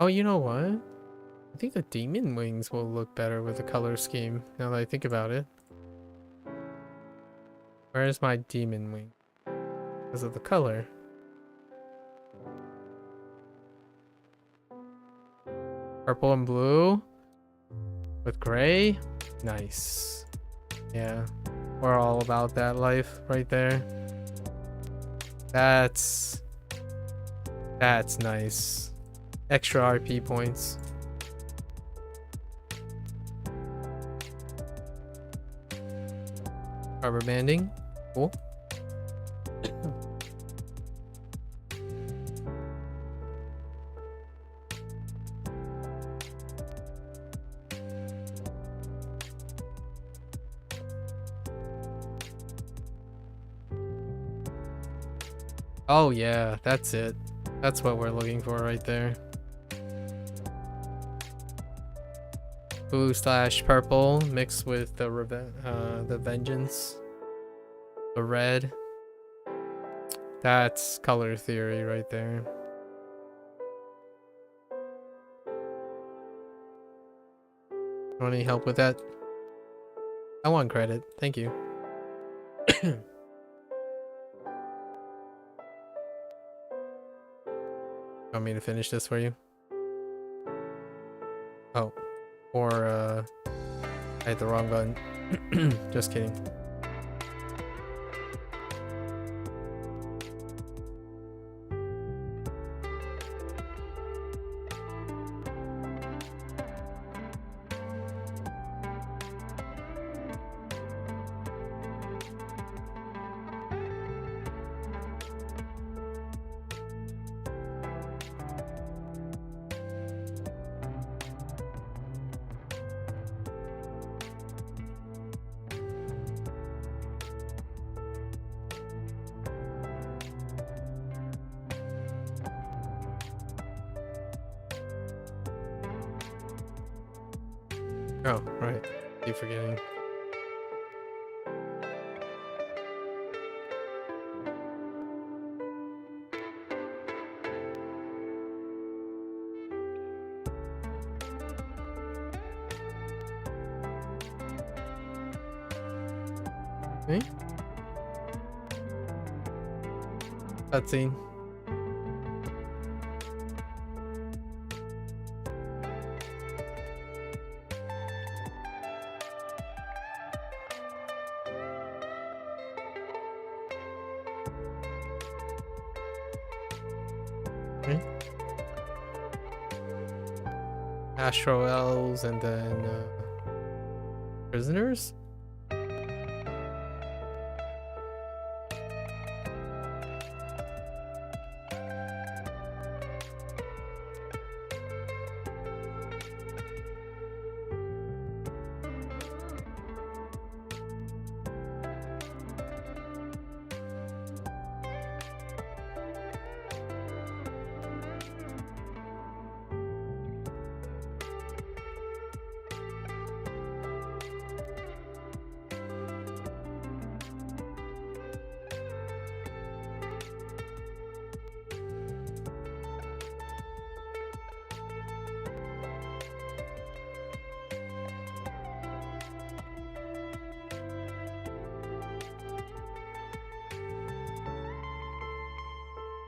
Oh, you know what? I think the demon wings will look better with the color scheme, now that I think about it. Where is my demon wing? Because of the color. Purple and blue with gray. Nice. Yeah, we're all about that life right there. That's nice. Extra RP points. Rubber banding. Cool. Oh yeah, that's it. That's what we're looking for right there. Blue/purple mixed with the vengeance. The red. That's color theory right there. Want any help with that? I want credit. Thank you. Want me to finish this for you? Oh. Or, I hit the wrong button. Just kidding. Oh, right. Keep forgetting. Okay. Cutscene. Astro elves and then prisoners.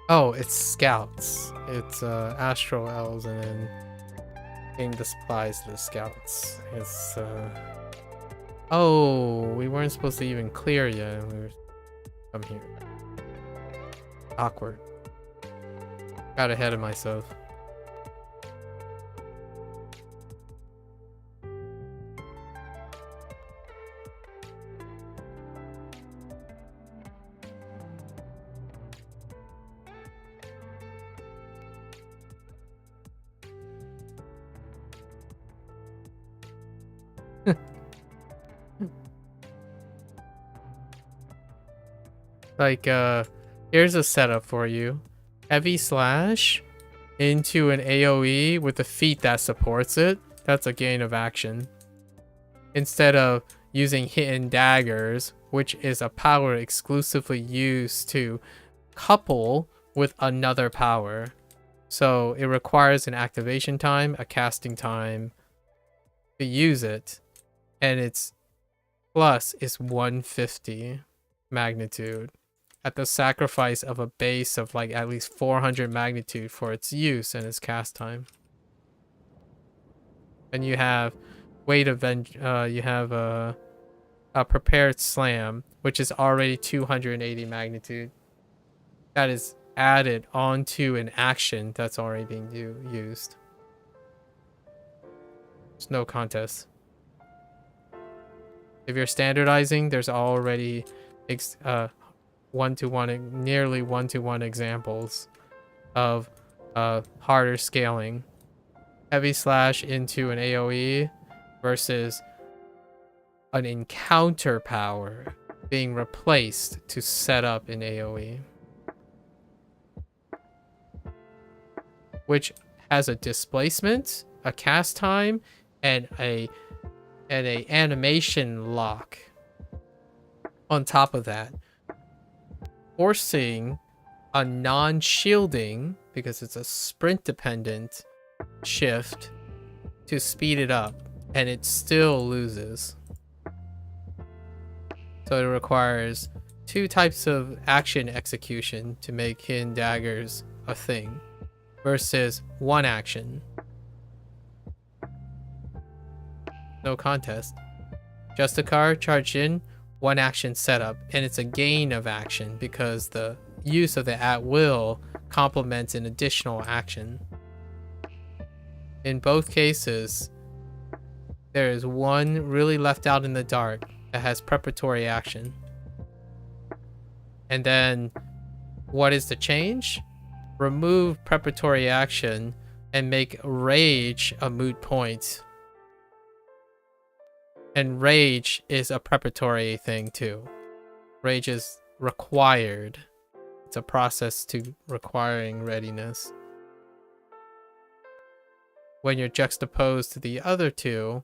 Oh, it's scouts. It's astro elves and then game the supplies to the scouts. It's oh, we weren't supposed to even clear yet. We were come here. Awkward. Got ahead of myself. Like, here's a setup for you. Heavy slash into an AoE with a feat that supports it. That's a gain of action. Instead of using hidden daggers, which is a power exclusively used to couple with another power. So it requires an activation time, a casting time to use it. And its plus is 150 magnitude, at the sacrifice of a base of like at least 400 magnitude for its use and its cast time. And you have weight of you have a prepared slam, which is already 280 magnitude. That is added onto an action that's already being used. There's no contest. If you're standardizing, there's already one-to-one, nearly one-to-one examples of harder scaling. Heavy slash into an AoE versus an encounter power being replaced to set up an AoE. which has a displacement, a cast time, and a animation lock on top of that, forcing a non-shielding, because it's a sprint dependent shift, to speed it up, and it still loses. So it requires 2 types of action execution to make hidden daggers a thing versus 1 action. No contest. Just a card charged in, 1 action setup, and it's a gain of action because the use of the at will complements an additional action. In both cases, there is one really left out in the dark that has preparatory action. And then, what is the change? Remove preparatory action and make rage a moot point. And rage is a preparatory thing too. Rage is required. It's a process to requiring readiness. When you're juxtaposed to the other two,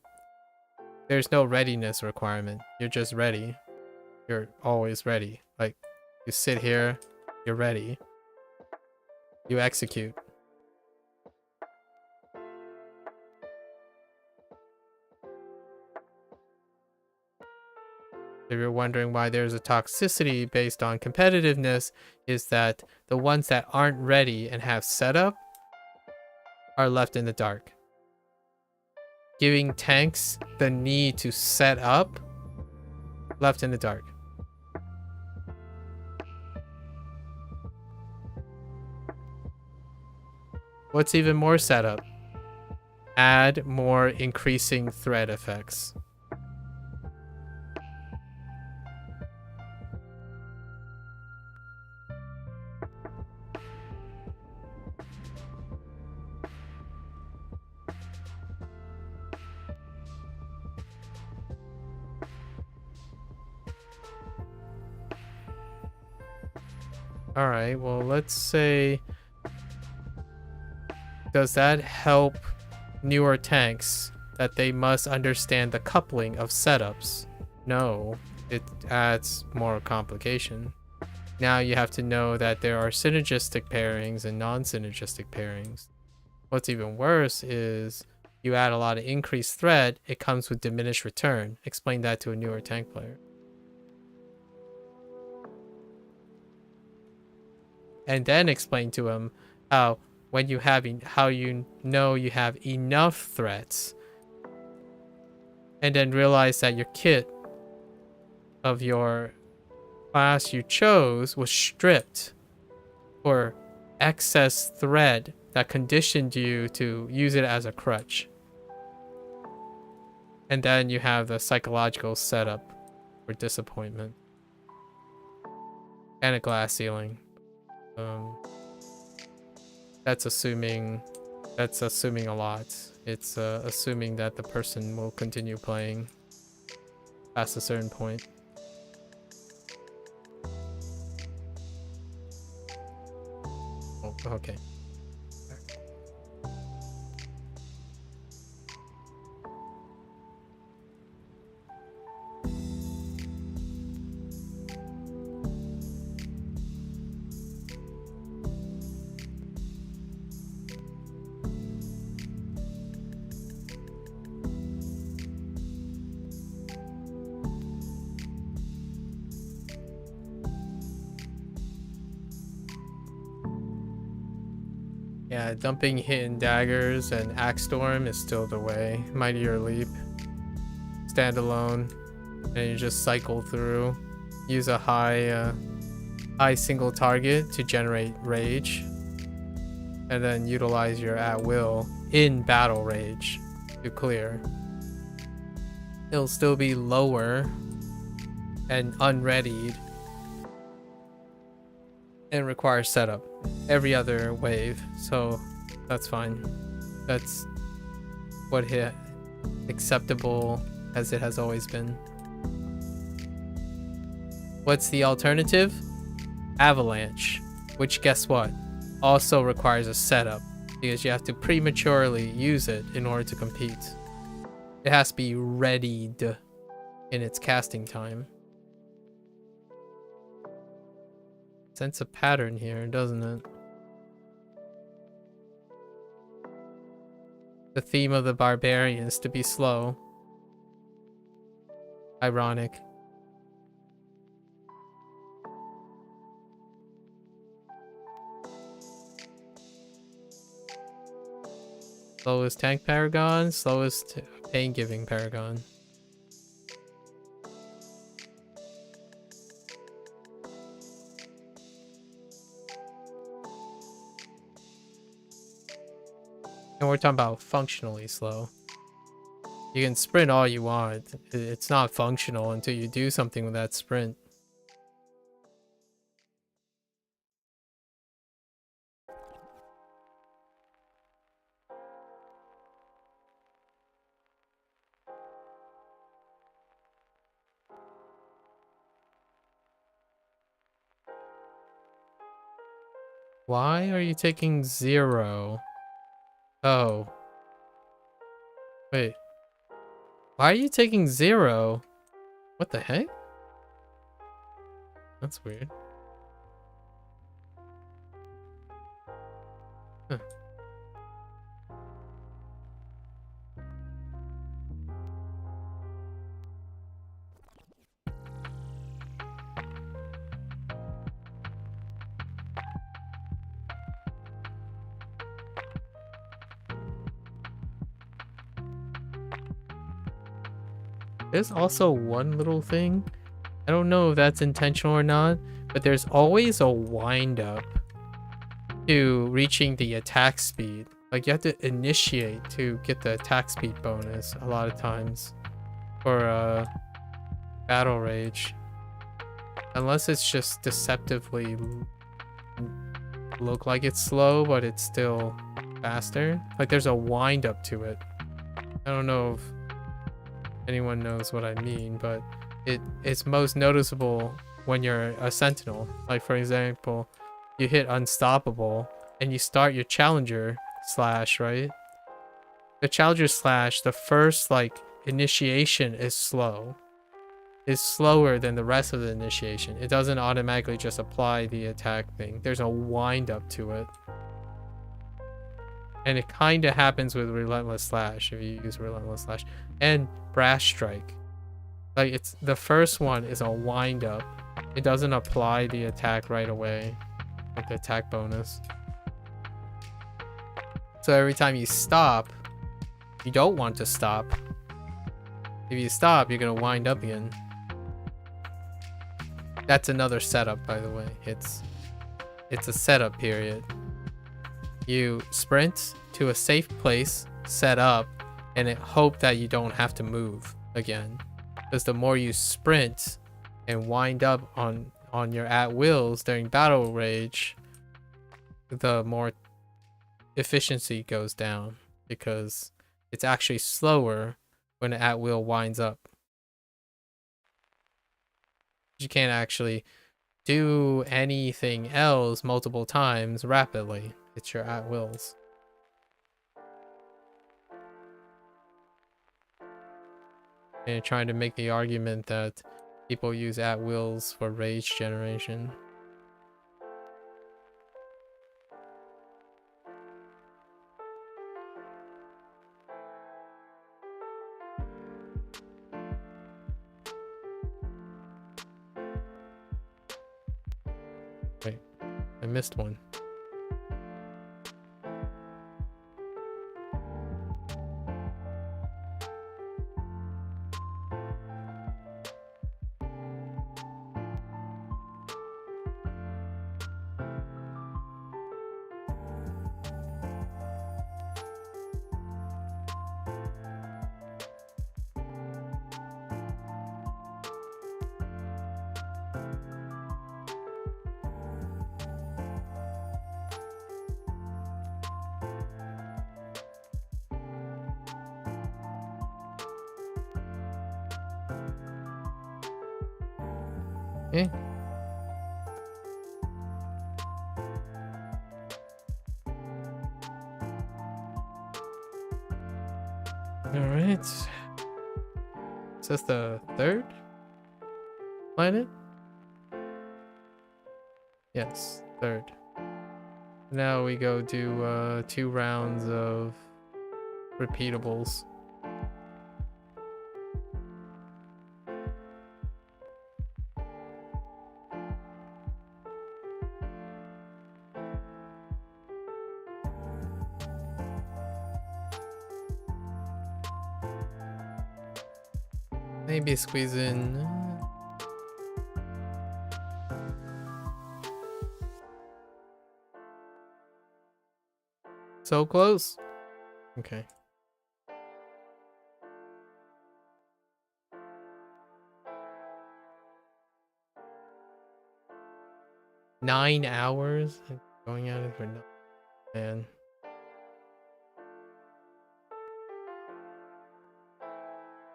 there's no readiness requirement. You're just ready. You're always ready. Like, you sit here, you're ready. You execute. If you're wondering why there's a toxicity based on competitiveness, is that the ones that aren't ready and have setup are left in the dark. Giving tanks the need to set up, left in the dark. What's even more setup? Add more increasing threat effects. Alright, well, let's say... Does that help newer tanks that they must understand the coupling of setups? No, it adds more complication. Now you have to know that there are synergistic pairings and non-synergistic pairings. What's even worse is you add a lot of increased threat, it comes with diminished return. Explain that to a newer tank player. And then explain to him how when you have how you know you have enough threats, and then realize that your kit of your class you chose was stripped for excess threat that conditioned you to use it as a crutch. And then you have the psychological setup for disappointment and a glass ceiling. That's assuming a lot. It's assuming that the person will continue playing past a certain point. Oh, okay. Yeah, dumping hidden daggers and axe storm is still the way. Mightier leap, standalone, and you just cycle through. Use a high single target to generate rage, and then utilize your at will in battle rage to clear. It'll still be lower and unreadied and requires setup every other wave, so that's fine. That's what hit acceptable as it has always been. What's the alternative? Avalanche, which guess what? Also requires a setup. because you have to prematurely use it in order to compete. It has to be readied in its casting time. Sense a pattern here, doesn't it? The theme of the barbarians to be slow. Ironic. Slowest tank paragon, slowest pain giving paragon. And we're talking about functionally slow. You can sprint all you want. It's not functional until you do something with that sprint. Why are you taking 0? Oh. Wait. Why are you taking 0? What the heck? That's weird. Huh. There's also one little thing. I don't know if that's intentional or not, but there's always a wind up to reaching the attack speed. Like you have to initiate to get the attack speed bonus a lot of times for battle rage. Unless it's just deceptively look like it's slow, but it's still faster. Like there's a wind up to it. I don't know if anyone knows what I mean, but it's most noticeable when you're a sentinel. Like for example, you hit unstoppable and you start your challenger slash, right? The challenger slash, the first like initiation is slow. It's slower than the rest of the initiation. It doesn't automatically just apply the attack thing. There's a wind up to it. And it kind of happens with Relentless Slash if you use Relentless Slash. And Brash Strike. Like it's the first one is a wind up. It doesn't apply the attack right away. Like the attack bonus. So every time you stop, you don't want to stop. If you stop, you're gonna wind up again. That's another setup, by the way. It's a setup period. You sprint to a safe place, set up, and hope that you don't have to move again. Because the more you sprint and wind up on your at-wills during battle rage, the more efficiency goes down. Because it's actually slower when an at-will winds up. You can't actually do anything else multiple times rapidly. It's your at-wills. And you're trying to make the argument that people use at-wills for rage generation. Wait, I missed one. Okay. Alright. Is this the third planet? Yes, third. Now we go do 2 rounds of repeatables. Maybe squeeze in. So close. Okay. Nine hours and going at it for no man.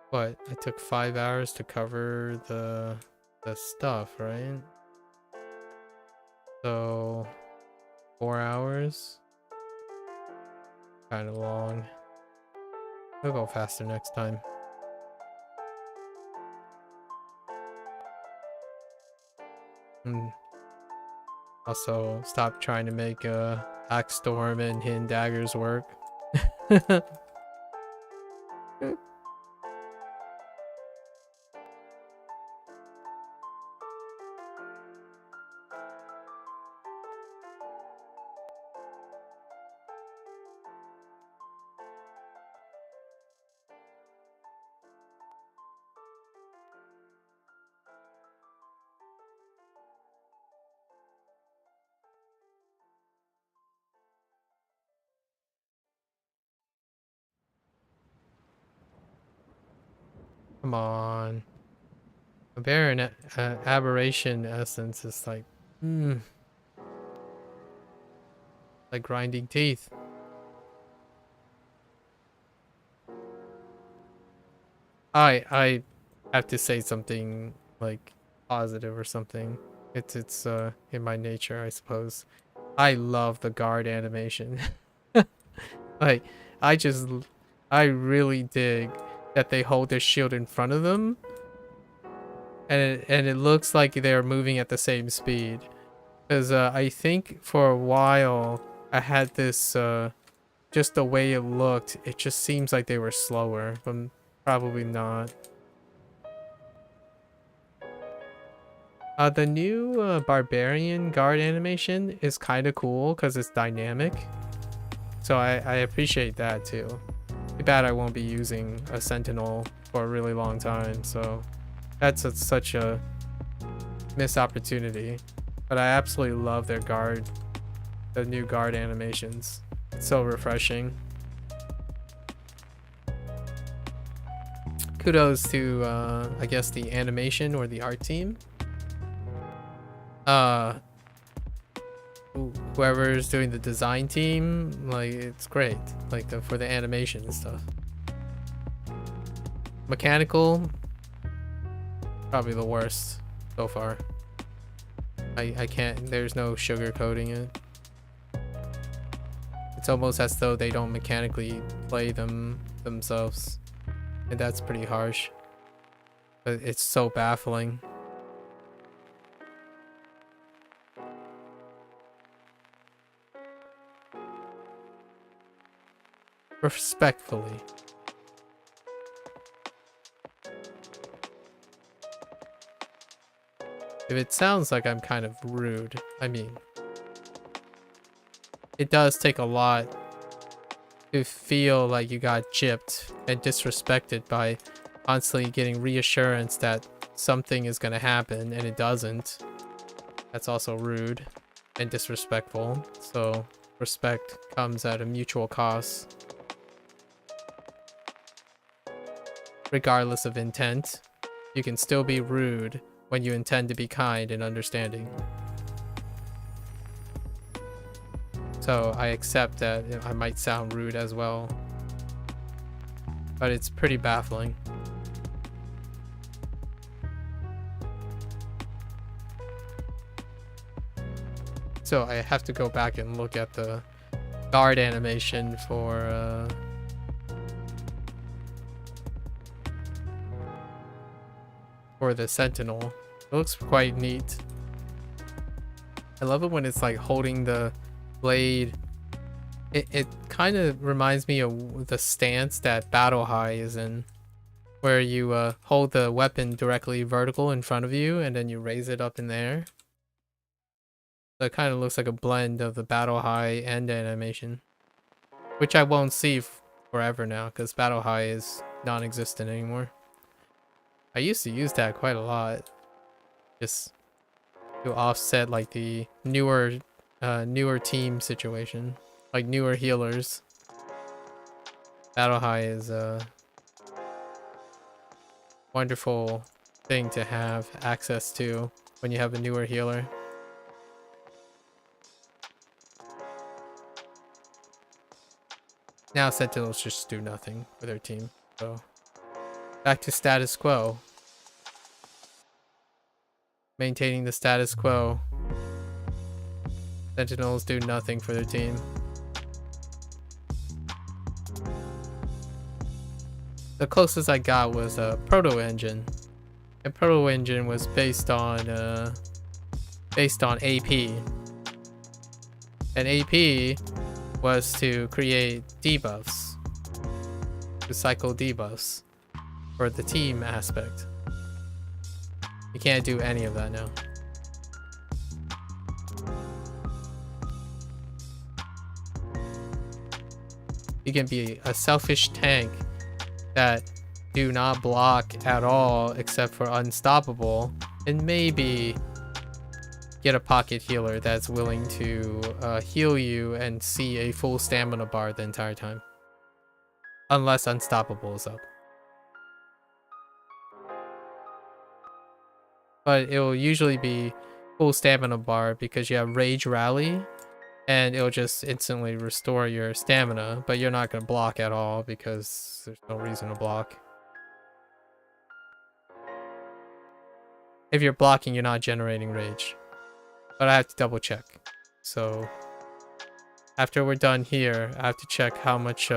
What? I took 5 hours to cover the stuff, right? So 4 hours. Kind of long. We'll go faster next time. Also, stop trying to make Axe Storm and Hidden Daggers work. Come on. A barren aberration essence is like, like grinding teeth. I have to say something like positive or something. It's in my nature, I suppose. I love the guard animation. Like, I really dig that they hold their shield in front of them, and it looks like they're moving at the same speed. Because I think for a while I had this just the way it looked, it just seems like they were slower, but probably not. The new barbarian guard animation is kind of cool because it's dynamic, so I appreciate that too. Too bad I won't be using a sentinel for a really long time, so that's such a missed opportunity. But I absolutely love their the new guard animations. It's so refreshing. Kudos to I guess the animation or the art team. Whoever's doing the design team, like, it's great, like for the animation and stuff. Mechanical, probably the worst so far. I can't, there's no sugarcoating it. It's almost as though they don't mechanically play themselves, and that's pretty harsh, but it's so baffling. Respectfully. If it sounds like I'm kind of rude, I mean, it does take a lot to feel like you got gypped and disrespected by constantly getting reassurance that something is going to happen and it doesn't. That's also rude and disrespectful. So respect comes at a mutual cost. Regardless of intent, you can still be rude when you intend to be kind and understanding. So I accept that I might sound rude as well, but it's pretty baffling. So I have to go back and look at the guard animation for for the Sentinel. It looks quite neat. I love it when it's like holding the blade. It kind of reminds me of the stance that Battle High is in, where you hold the weapon directly vertical in front of you and then you raise it up in the air. So it kind of looks like a blend of the Battle High and the animation, which I won't see forever now because Battle High is non-existent anymore. I used to use that quite a lot, just to offset like the newer team situation, like newer healers. Battle High is a wonderful thing to have access to when you have a newer healer. Now Sentinels just do nothing for their team, so back to status quo. Maintaining the status quo. Sentinels do nothing for their team. The closest I got was a Proto Engine. And Proto Engine was based on AP. And AP was to create debuffs, to cycle debuffs for the team aspect. You can't do any of that now. You can be a selfish tank that do not block at all except for unstoppable, and maybe get a pocket healer that's willing to heal you and see a full stamina bar the entire time. Unless unstoppable is up. But it will usually be full stamina bar because you have Rage Rally, and it'll just instantly restore your stamina, but you're not going to block at all because there's no reason to block. If you're blocking, you're not generating rage. But I have to double check. So after we're done here, I have to check how much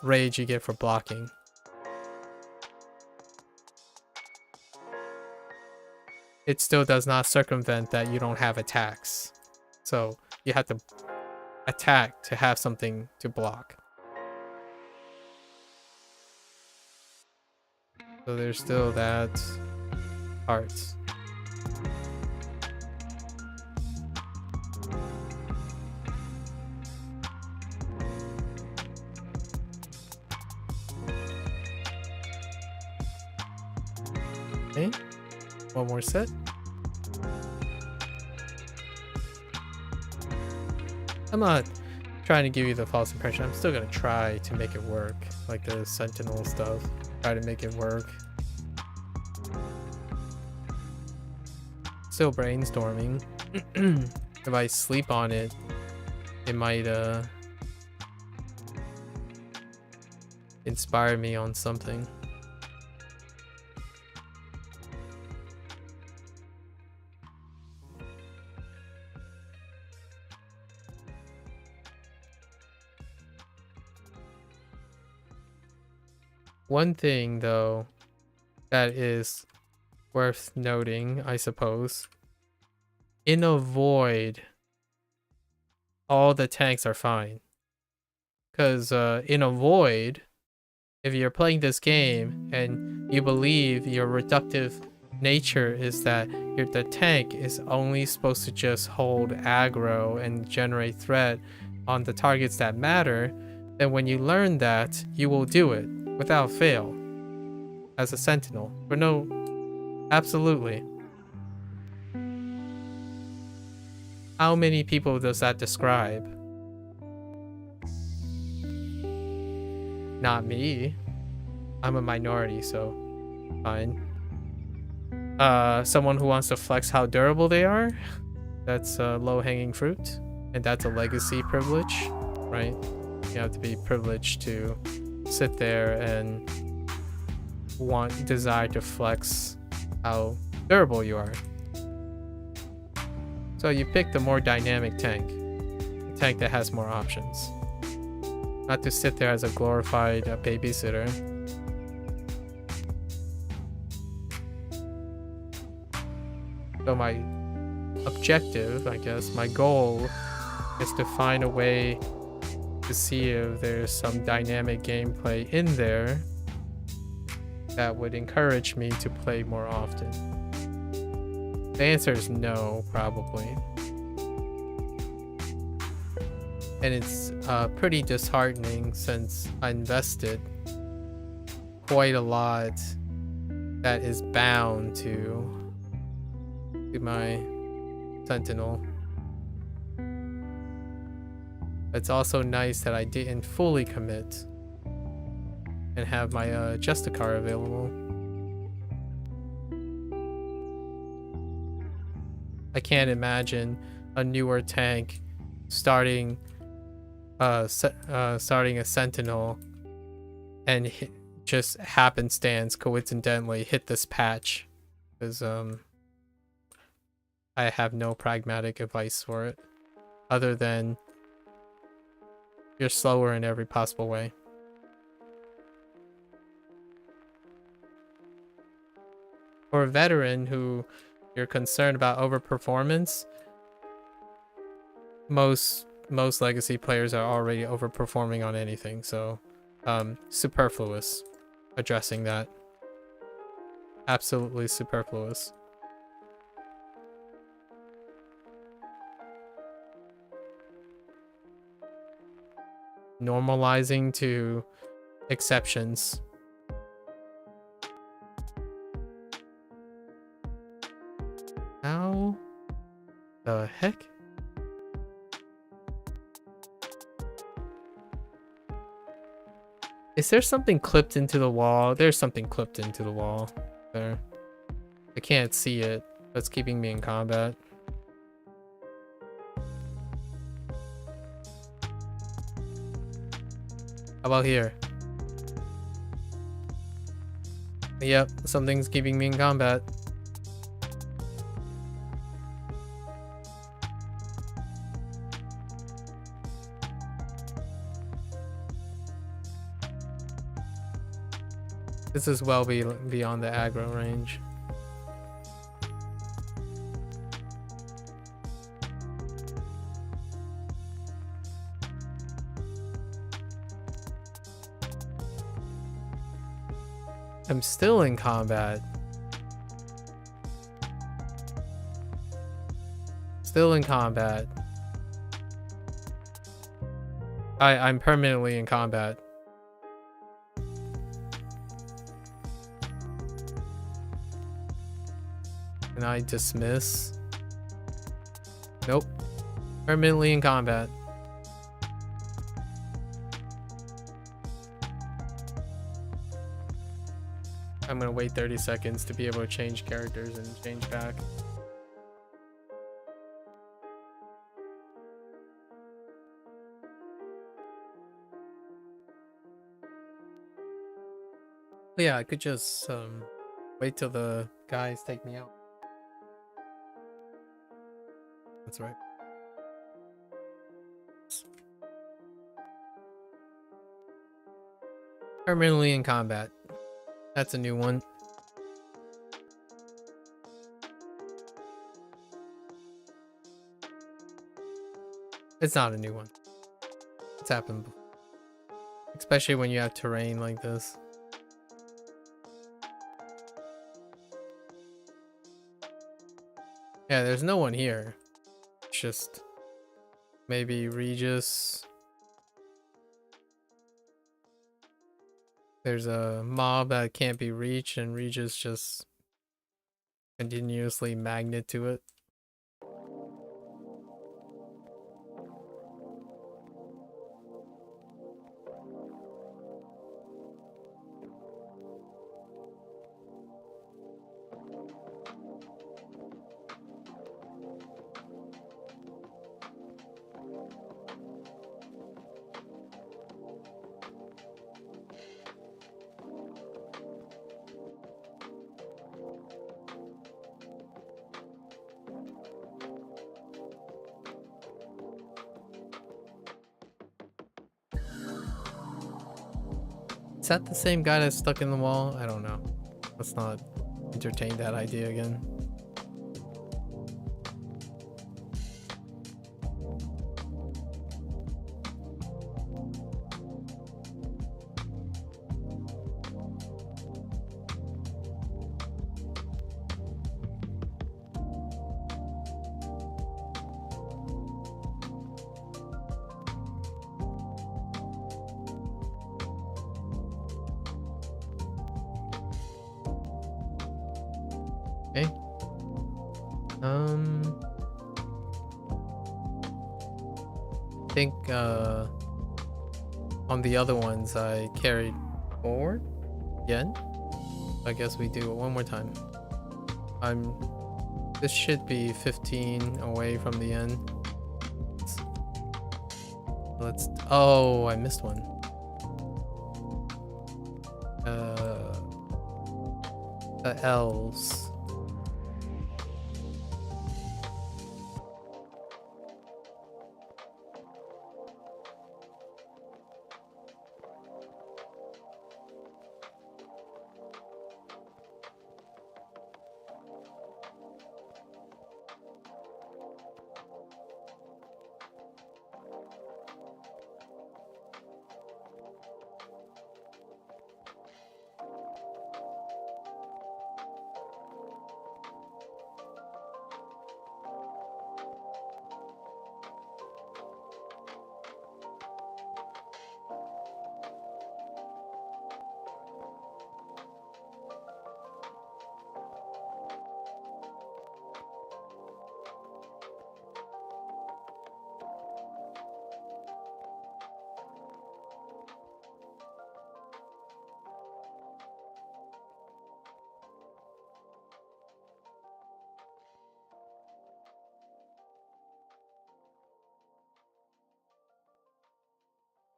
rage you get for blocking. It still does not circumvent that you don't have attacks. So you have to attack to have something to block. So there's still that part. Okay, one more set. I'm not trying to give you the false impression. I'm still gonna try to make it work, like the Sentinel stuff. Try to make it work. Still brainstorming. If I sleep on it, it might inspire me on something. One thing, though, that is worth noting, I suppose, in a void, all the tanks are fine. Because in a void, if you're playing this game and you believe your reductive nature is that the tank is only supposed to just hold aggro and generate threat on the targets that matter, then when you learn that, you will do it without fail as a Sentinel. But no, absolutely. How many people does that describe? Not me. I'm a minority, so fine. Someone who wants to flex how durable they are, that's low-hanging fruit, and that's a legacy privilege, right? You have to be privileged to sit there and desire to flex how durable you are. So you pick the more dynamic tank, a tank that has more options, not to sit there as a glorified babysitter. So my objective, I guess, my goal is to find a way to see if there's some dynamic gameplay in there that would encourage me to play more often. The answer is no, probably. And it's pretty disheartening since I invested quite a lot that is bound to my Sentinel. It's also nice that I didn't fully commit and have my Justicar available. I can't imagine a newer tank starting a Sentinel and just happenstance, coincidentally hit this patch, because I have no pragmatic advice for it other than you're slower in every possible way. For a veteran who you're concerned about overperformance, most legacy players are already overperforming on anything, so superfluous addressing that. Absolutely superfluous. Normalizing to exceptions. How the heck? Is there something clipped into the wall? There's something clipped into the wall there. I can't see it. That's keeping me in combat. How about here? Yep, something's keeping me in combat. This is well beyond the aggro range. I'm still in combat. Still in combat. I'm permanently in combat. Can I dismiss? Nope. Permanently in combat. I'm gonna wait 30 seconds to be able to change characters and change back. Yeah, I could just wait till the guys take me out. That's right. Permanently in combat. That's a new one. It's not a new one. It's happened before. Especially when you have terrain like this. Yeah, there's no one here. It's just maybe Regis. There's a mob that can't be reached and Regis just continuously magnet to it. Is that the same guy that's stuck in the wall? I don't know. Let's not entertain that idea again. Okay. I think on the other ones I carried forward again. I guess we do it one more time. This should be 15 away from the end. Oh, I missed one. The L's.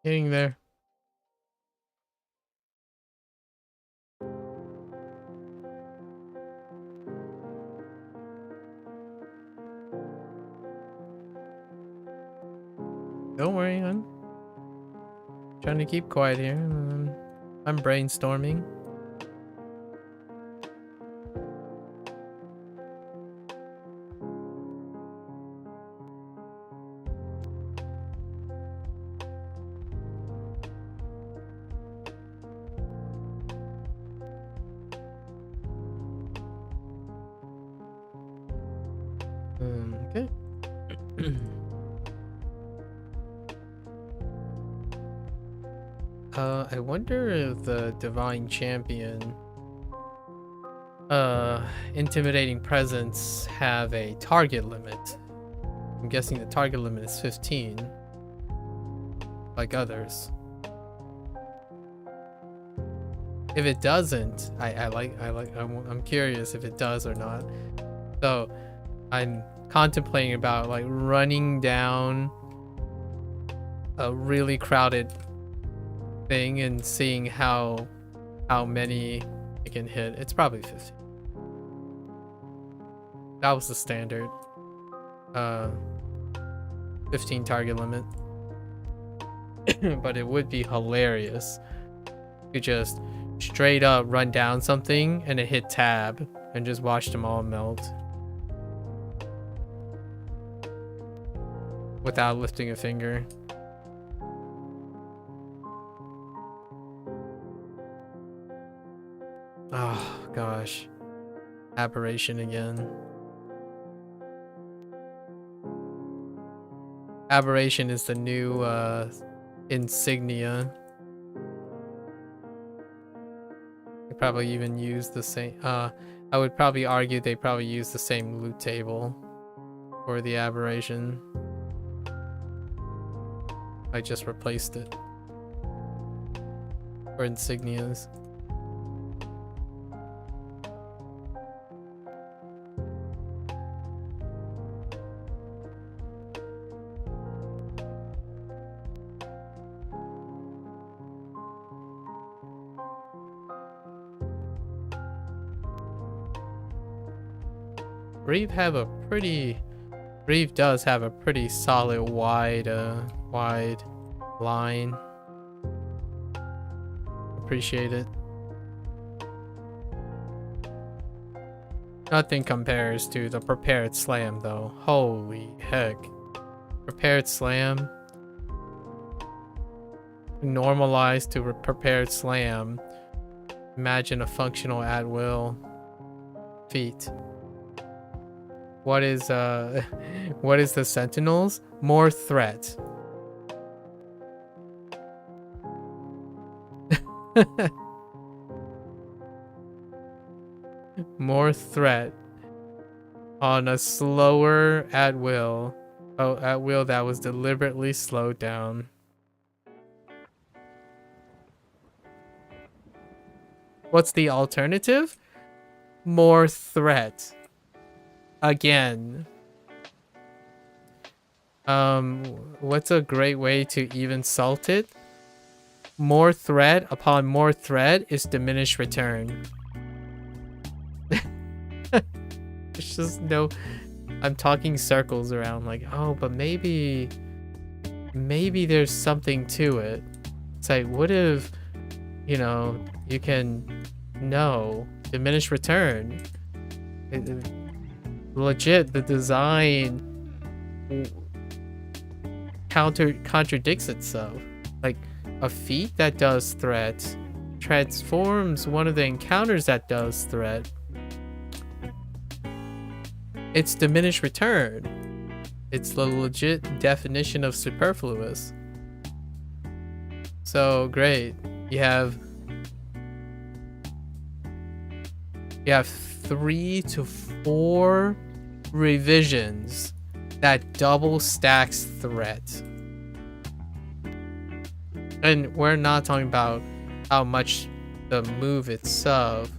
Getting there. Don't worry, I'm trying to keep quiet here. I'm brainstorming. Okay. I wonder if the Divine Champion intimidating presence have a target limit. I'm guessing the target limit is 15, like others. If it doesn't, I'm curious if it does or not. So I'm contemplating about like running down a really crowded thing and seeing how many it can hit. It's probably 50. That was the standard 15 target limit. But it would be hilarious to just straight up run down something and it hit tab and just watch them all melt without lifting a finger. Oh gosh, aberration again. Aberration is the new insignia. They probably even use the same I would probably argue they probably use the same loot table for the aberration. I just replaced it for insignias. Reeve does have a pretty solid wide line. Appreciate it. Nothing compares to the prepared slam though. Holy heck. Prepared slam. Normalized to prepared slam. Imagine a functional at will feat. What is the Sentinels? More threat. More threat on a slower at will. Oh, at will that was deliberately slowed down. What's the alternative? More threat. Again. What's a great way to even salt it? More threat upon more threat is diminished return. There's just no... I'm talking circles around like, oh, but maybe there's something to it. It's like, what if, you know, you can... No. Diminished return. Legit, the design contradicts itself. Like, a feat that does threat transforms one of the encounters that does threat. It's diminished return. It's the legit definition of superfluous. So great. You have 3 to 4 revisions that double stacks threat. And we're not talking about how much the move itself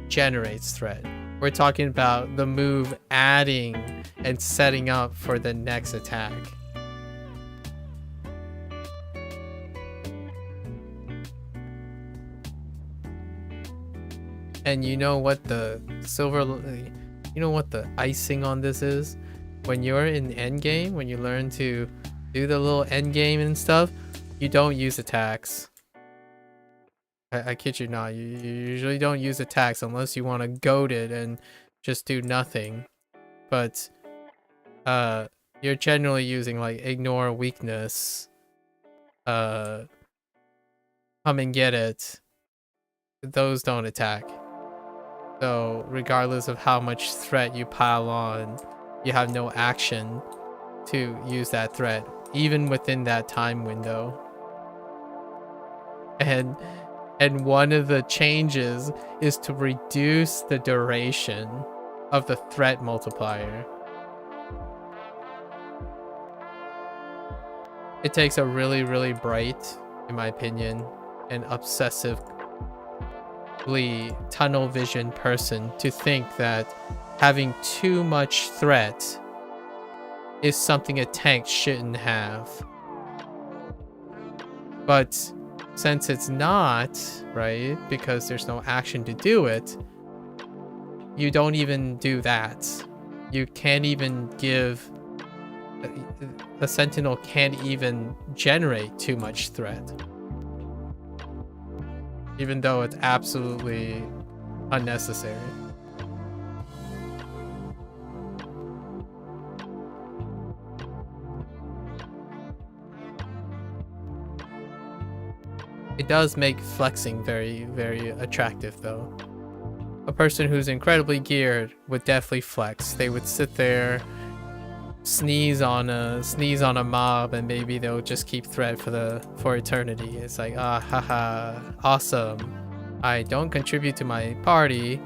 generates threat. We're talking about the move adding and setting up for the next attack. And you know what the icing on this is? When you're in endgame, when you learn to do the little endgame and stuff, you don't use attacks. I kid you not. You usually don't use attacks unless you want to goad it and just do nothing. But you're generally using like ignore weakness, come and get it. Those don't attack. So regardless of how much threat you pile on, you have no action to use that threat, even within that time window. And one of the changes is to reduce the duration of the threat multiplier. It takes a really, really bright, in my opinion, and obsessively tunnel vision person to think that having too much threat is something a tank shouldn't have. But since it's not, right, because there's no action to do it, you don't even do that. You can't even give... The Sentinel can't even generate too much threat. Even though it's absolutely unnecessary. It does make flexing very, very attractive though. A person who's incredibly geared would definitely flex. They would sit there, sneeze on a mob, and maybe they'll just keep threat for eternity. It's like, ah, haha, awesome. I don't contribute to my party,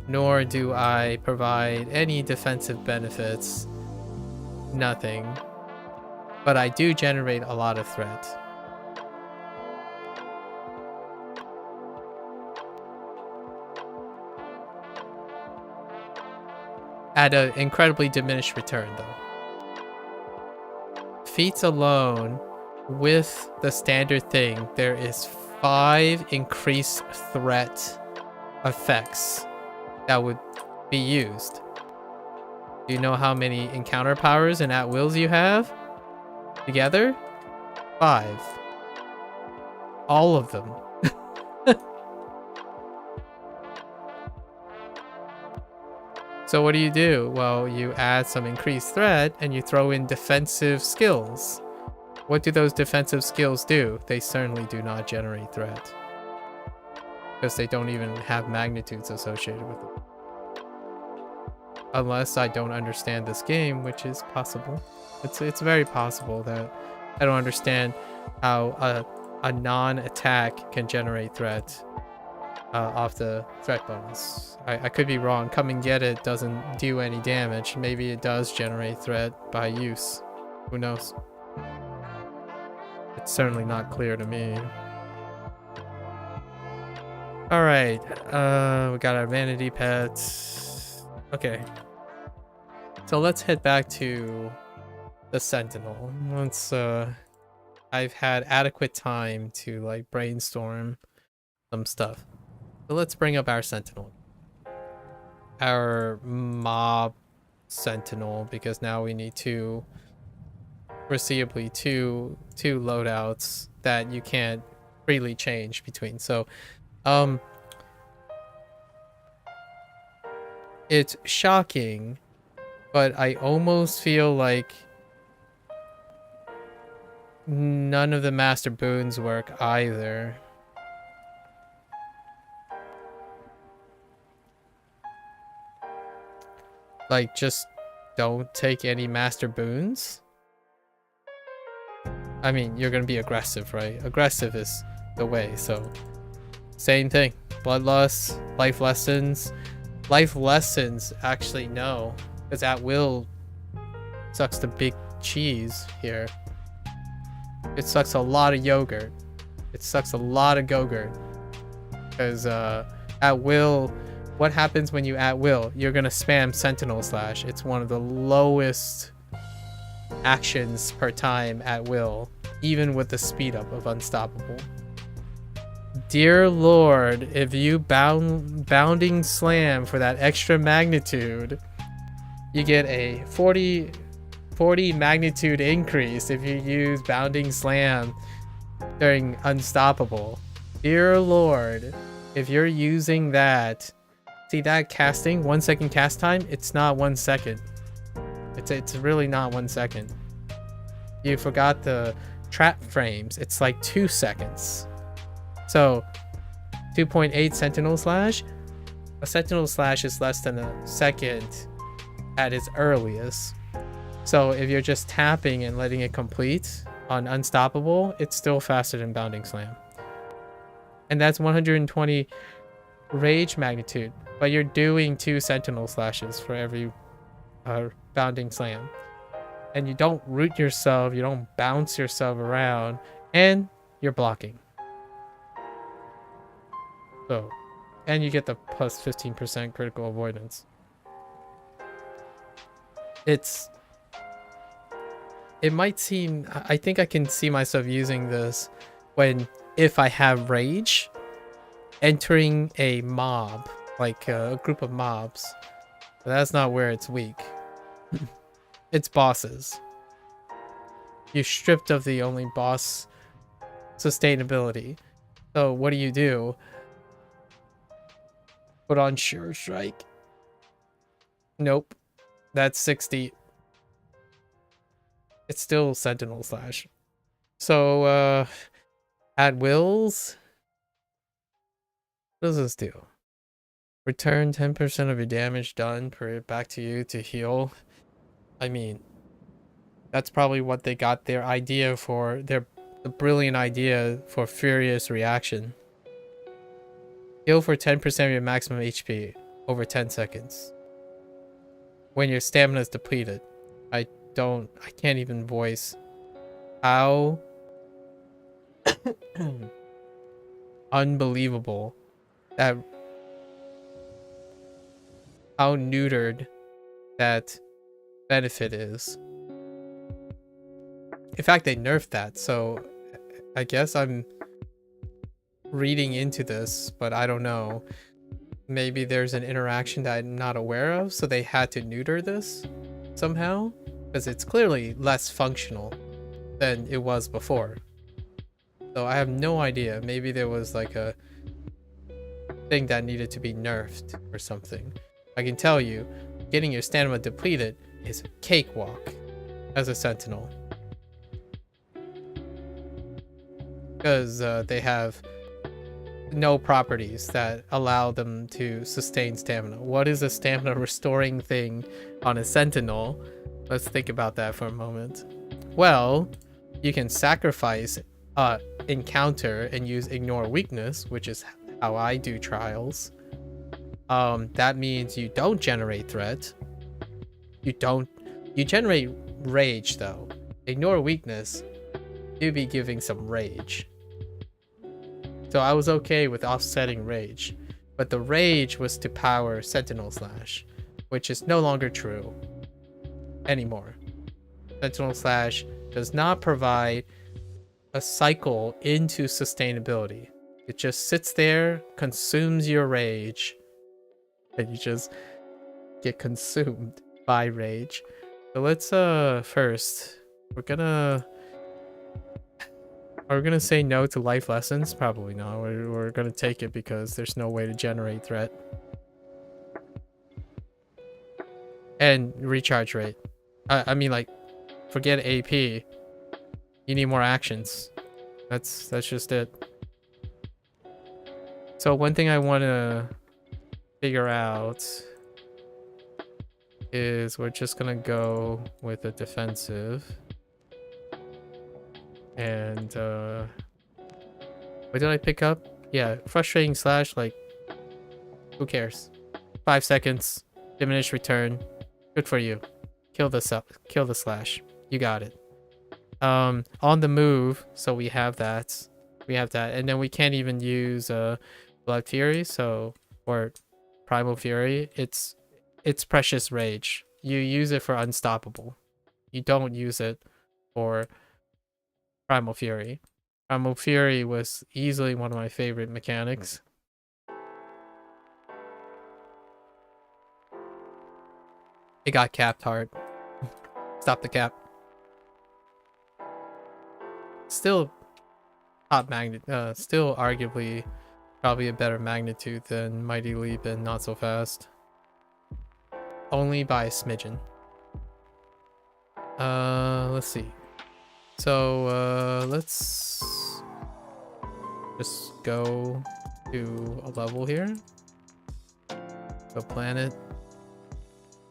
nor do I provide any defensive benefits. Nothing. But I do generate a lot of threat. At an incredibly diminished return, though. Feats alone, with the standard thing, there is 5 increased threat effects that would be used. Do you know how many encounter powers and at-wills you have? Together? 5. All of them. So what do? Well, you add some increased threat and you throw in defensive skills. What do those defensive skills do? They certainly do not generate threat. Because they don't even have magnitudes associated with them. Unless I don't understand this game, which is possible. It's very possible that I don't understand how a non-attack can generate threat. off the threat bonus. I could be wrong. Come and get it doesn't do any damage. Maybe it does generate threat by use. Who knows? It's certainly not clear to me. Alright, we got our vanity pets. Okay. So let's head back to the Sentinel. I've had adequate time to like brainstorm some stuff. So let's bring up our Sentinel. Our mob Sentinel, because now we need two loadouts that you can't freely change between. So it's shocking, but I almost feel like none of the master boons work either. Like, just don't take any master boons. I mean, you're gonna be aggressive, right? Aggressive is the way, so same thing. Bloodlust, life lessons. Life lessons, actually no, because at will sucks the big cheese here. It sucks a lot of yogurt. It sucks a lot of Go-Gurt. Because at will, what happens when you at will? You're gonna spam Sentinel Slash. It's one of the lowest actions per time at will, even with the speed up of Unstoppable. Dear Lord, if you bounding slam for that extra magnitude, you get a 40 magnitude increase if you use bounding slam during Unstoppable. Dear Lord, if you're using that, see that casting, 1 second cast time, it's not 1 second. It's really not 1 second. You forgot the trap frames. It's like 2 seconds. So 2.8 Sentinel Slash. A Sentinel Slash is less than a second at its earliest. So if you're just tapping and letting it complete on Unstoppable, it's still faster than Bounding Slam. And that's 120 rage magnitude, but you're doing 2 Sentinel Slashes for every Bounding Slam. And you don't root yourself, you don't bounce yourself around, and you're blocking. So, and you get the plus 15% critical avoidance. It might seem, I think I can see myself using this if I have rage, entering a mob, like a group of mobs. But that's not where it's weak. It's bosses. You're stripped of the only boss sustainability. So what do? Put on Sure Strike. Nope. That's 60. It's still Sentinel Slash. So, at wills, what does this do? Return 10% of your damage done back to you to heal. I mean, that's probably what they got their idea for, the brilliant idea for Furious Reaction. Heal for 10% of your maximum HP over 10 seconds. When your stamina is depleted. I can't even voice how unbelievable that, how neutered that benefit is. In fact, they nerfed that, so I guess I'm reading into this, but I don't know. Maybe there's an interaction that I'm not aware of, so they had to neuter this somehow, because it's clearly less functional than it was before. So I have no idea. Maybe there was like a thing that needed to be nerfed or something. I can tell you, getting your stamina depleted is a cakewalk as a Sentinel. Because they have no properties that allow them to sustain stamina. What is a stamina restoring thing on a Sentinel? Let's think about that for a moment. Well, you can sacrifice encounter and use ignore weakness, which is how I do trials. That means you don't generate threat. You generate rage though. Ignore weakness. You'd be giving some rage. So I was okay with offsetting rage, but the rage was to power Sentinel Slash, which is no longer true anymore. Sentinel Slash does not provide a cycle into sustainability. It just sits there, consumes your rage, and you just get consumed by rage. So let's first are we gonna say no to life lessons? Probably not. We're gonna take it because there's no way to generate threat. And recharge rate. I mean, like, forget AP. You need more actions. That's just it. So one thing I want to figure out is we're just gonna go with a defensive. And what did I pick up? Yeah, frustrating slash, like, who cares? 5 seconds, diminished return. Good for you. Kill the slash. You got it. On the move, so we have that. And then we can't even use Blood Fury, or Primal Fury. It's Precious Rage. You use it for Unstoppable. You don't use it for Primal Fury. Primal Fury was easily one of my favorite mechanics. It got capped hard. Stop the cap. Still top still arguably probably a better magnitude than Mighty Leap and Not So Fast. Only by a smidgen. Let's see. So let's just go to a level here. So planet.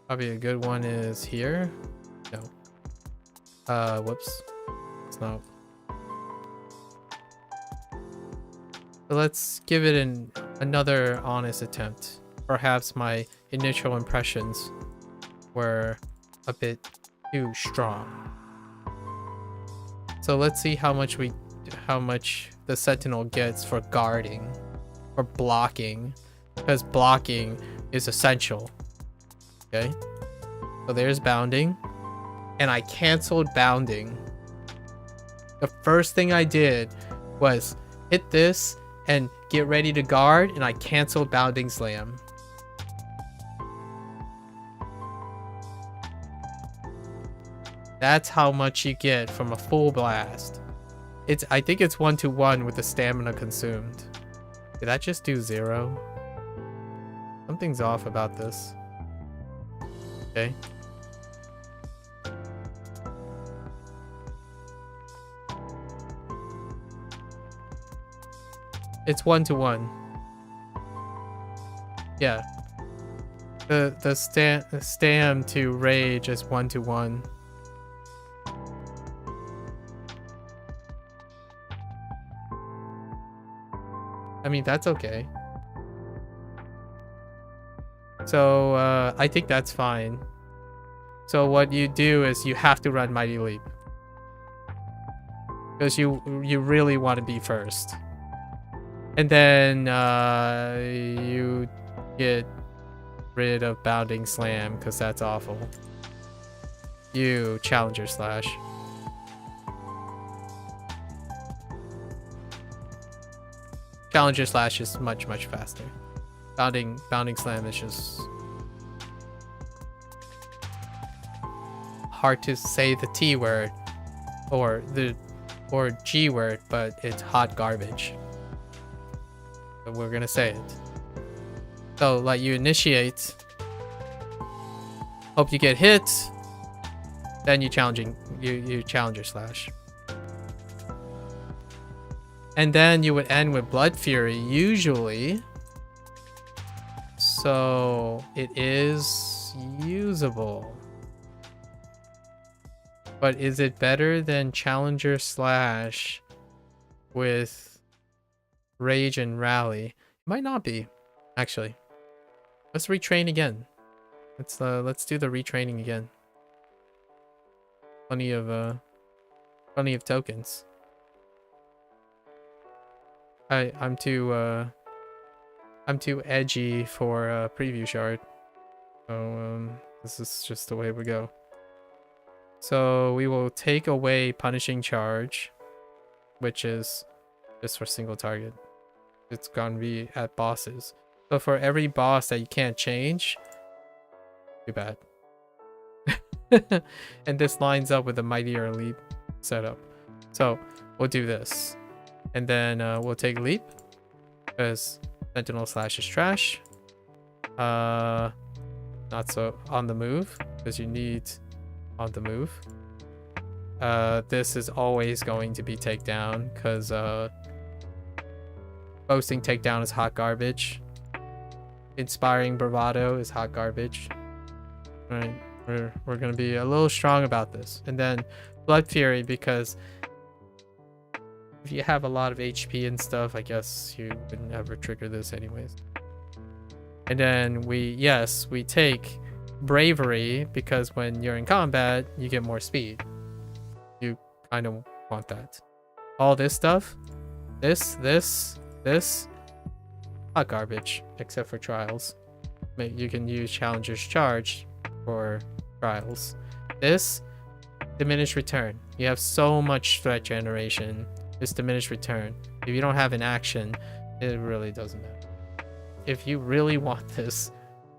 Probably a good one is here. No. Whoops. It's not. So let's give it another honest attempt. Perhaps my initial impressions were a bit too strong. So let's see how much the Sentinel gets for guarding or blocking, because blocking is essential. Okay, so there's bounding, and I canceled bounding. The first thing I did was hit this and get ready to guard, and I canceled bounding slam. That's how much you get from a full blast. I think it's 1-to-1 with the stamina consumed. Did that just do 0? Something's off about this. Okay. It's 1-to-1. Yeah. The stam to rage is 1-to-1. I mean, that's okay. So, I think that's fine. So what you do is you have to run Mighty Leap. Because you really want to be first. And then, you get rid of Bounding Slam, because that's awful. You Challenger Slash. Challenger Slash is much faster. Bounding Slam is just hard to say the T word or G word, but it's hot garbage. So we're gonna say it. So like you initiate, hope you get hit, then you Challenger Slash. And then you would end with Blood Fury, usually. So it is usable. But is it better than Challenger Slash with Rage and Rally? Might not be, actually. Let's retrain again. Let's do the retraining again. Plenty of tokens. I'm too edgy for preview shard. So this is just the way we go. So we will take away punishing charge, which is just for single target. It's gonna be at bosses. So for every boss that you can't change, too bad. And this lines up with the Mightier Leap setup. So we'll do this. And then we'll take Leap, because Sentinel Slash is trash. Not so on the move, because you need on the move. This is always going to be takedown, because boasting takedown is hot garbage. Inspiring bravado is hot garbage. Right, we're gonna be a little strong about this. And then Blood Fury, because if you have a lot of HP and stuff, I guess you would never trigger this anyways. And then we take Bravery, because when you're in combat, you get more speed. You kind of want that. All this stuff, this, hot garbage, except for trials. You can use Challenger's Charge for trials. This, diminished return. You have so much threat generation. This diminished return. If you don't have an action, it really doesn't matter. If you really want this,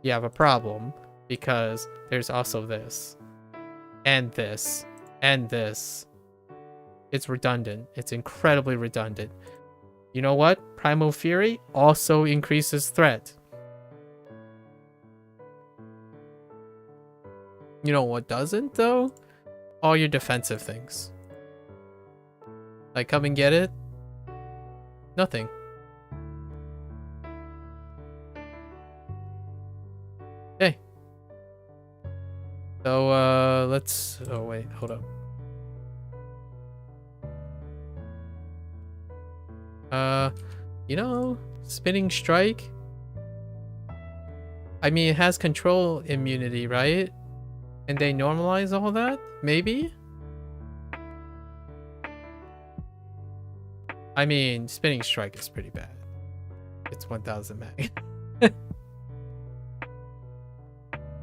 you have a problem, because there's also this, and this, and this. It's redundant. It's incredibly redundant. You know what? Primal Fury also increases threat. You know what doesn't, though? All your defensive things. Like, come and get it? Nothing. Okay. So, let's... Oh, wait. Hold up. You know, Spinning Strike? I mean, it has control immunity, right? And they normalize all that? Maybe? I mean, Spinning Strike is pretty bad. It's 1000 mag.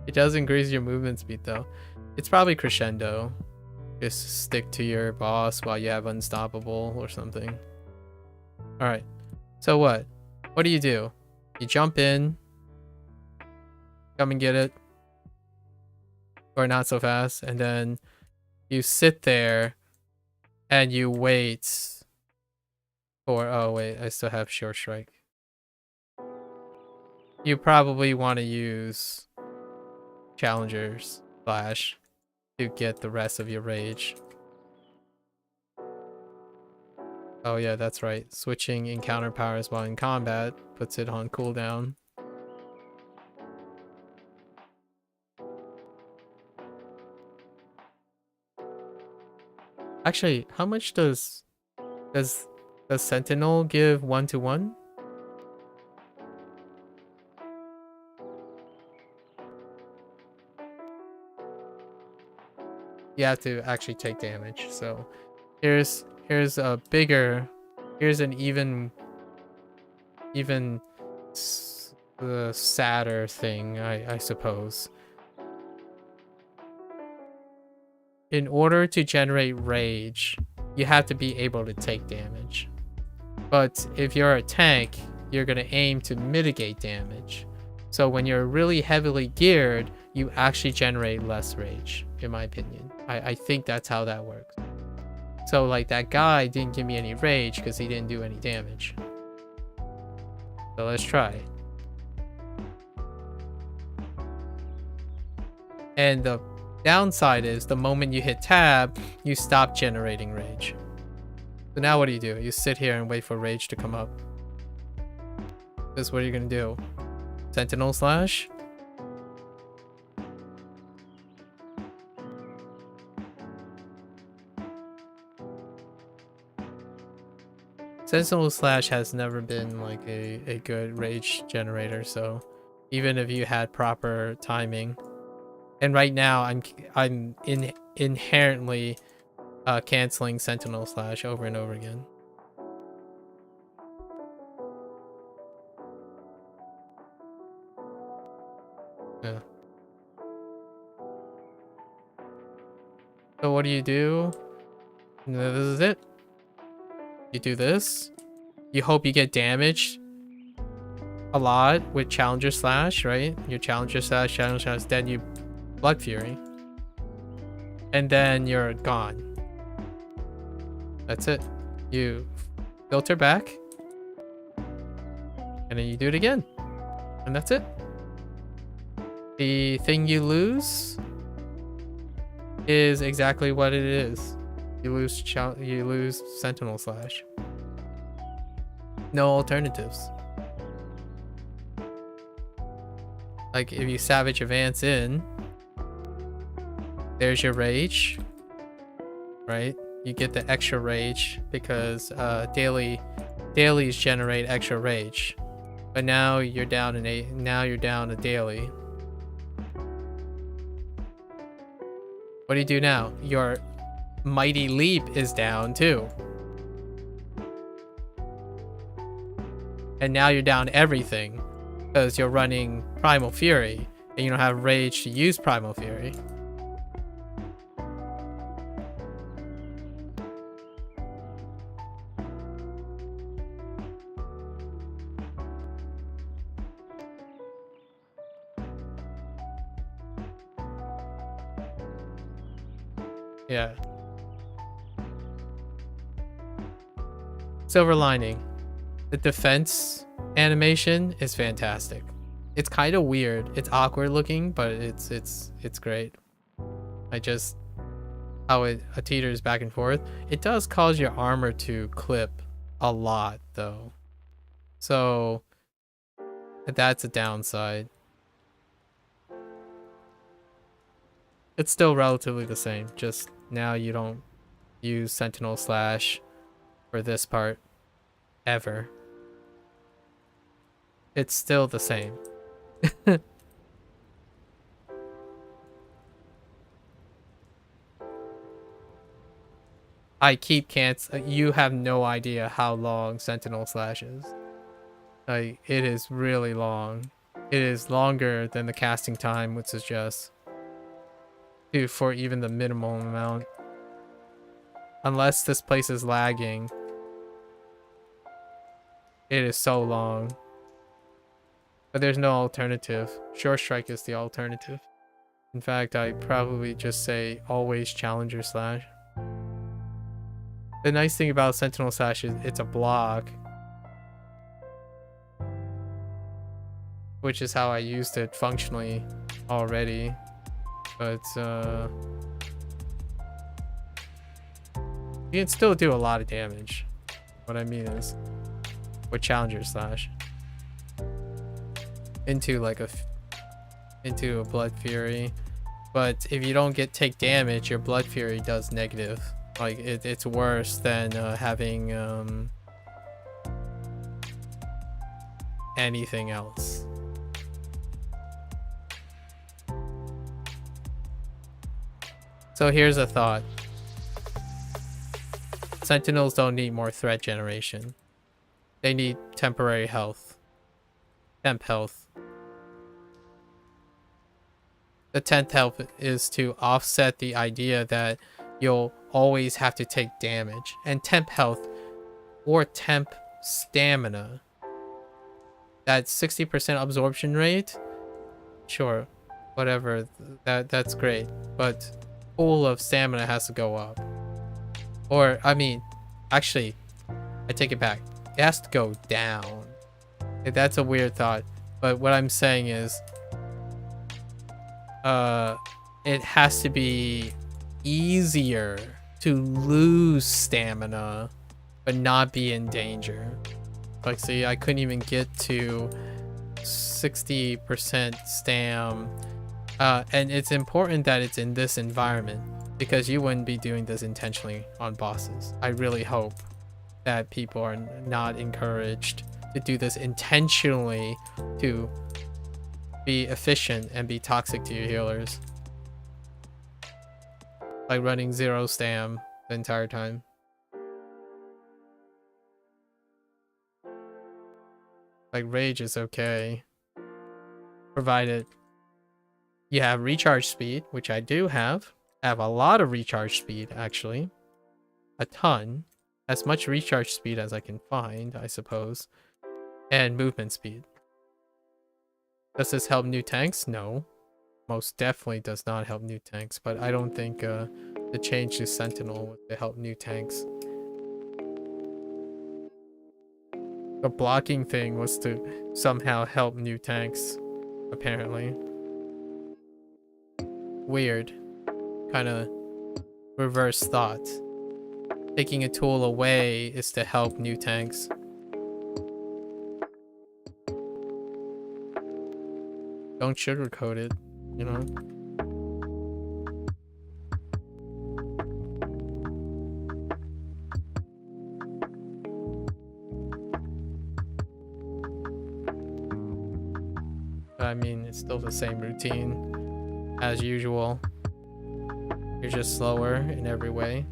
It does increase your movement speed, though. It's probably Crescendo. Just stick to your boss while you have Unstoppable or something. Alright. So what? What do? You jump in. Come and get it. Or not so fast. And then you sit there and you wait for... Oh, wait. I still have Short Strike. You probably want to use Challenger's Flash to get the rest of your rage. Oh yeah, that's right. Switching encounter powers while in combat puts it on cooldown. Actually, how much does Sentinel give 1-to-1? You have to actually take damage. So here's a bigger, here's an even sadder thing, I suppose. In order to generate rage, you have to be able to take damage. But if you're a tank, you're gonna aim to mitigate damage. So when you're really heavily geared, you actually generate less rage, in my opinion. I think that's how that works. So like that guy didn't give me any rage because he didn't do any damage. So let's try. And the downside is the moment you hit tab, you stop generating rage. So now what do? You sit here and wait for rage to come up. This is what you're gonna do. Sentinel Slash. Sentinel Slash has never been like a good rage generator, so even if you had proper timing. And right now I'm inherently canceling Sentinel Slash over and over again. Yeah. So what do? This is it. You do this. You hope you get damaged a lot with Challenger Slash, right? Your Challenger Slash, then you Blood Fury. And then you're gone. That's it. You filter back. And then you do it again. And that's it. The thing you lose is exactly what it is. You lose Sentinel Slash. No alternatives. Like if you Savage Advance in, there's your rage, right? You get the extra rage because dailies generate extra rage. But now you're down a daily. What do you do now? Your Mighty Leap is down too. And now you're down everything because you're running Primal Fury and you don't have rage to use Primal Fury. Yeah. Silver lining. The defense animation is fantastic. It's kind of weird. It's awkward looking, but it's great. How it teeters back and forth. It does cause your armor to clip a lot though. So that's a downside. It's still relatively the same. Just now you don't use Sentinel Slash for this part ever. It's still the same. I keep you have no idea how long Sentinel Slash is. Like, it is really long. It is longer than the casting time would suggest. Dude, for even the minimum amount. Unless this place is lagging. It is so long. But there's no alternative. Short Strike is the alternative. In fact, I'd probably just say always Challenger Slash. The nice thing about Sentinel Slash is it's a block. Which is how I used it functionally already. But you can still do a lot of damage. What I mean is with Challenger Slash into a Blood Fury. But if you don't take damage, your Blood Fury does negative. Like it's worse than having anything else. So here's a thought. Sentinels don't need more threat generation. They need temporary health. Temp health. The 10th health is to offset the idea that you'll always have to take damage. And temp health or temp stamina. That 60% absorption rate, sure, whatever, that's great. But pool of stamina has to go up. Or, I mean, actually, I take it back. It has to go down. That's a weird thought. But what I'm saying is, it has to be easier to lose stamina, but not be in danger. Like, see, I couldn't even get to 60% stam. And it's important that it's in this environment because you wouldn't be doing this intentionally on bosses. I really hope. that people are not encouraged to do this intentionally to be efficient and be toxic to your healers. Like running 0 stam the entire time. Like rage is okay, provided you have recharge speed, which I do have. I have a lot of recharge speed, actually. A ton. As much recharge speed as I can find, I suppose. And movement speed. Does this help new tanks? No. Most definitely does not help new tanks, but I don't think the change to Sentinel would help new tanks. The blocking thing was to somehow help new tanks, apparently. Weird. Kind of reverse thought. Taking a tool away is to help new tanks. Don't sugarcoat it, you know? I mean, it's still the same routine as usual. You're just slower in every way.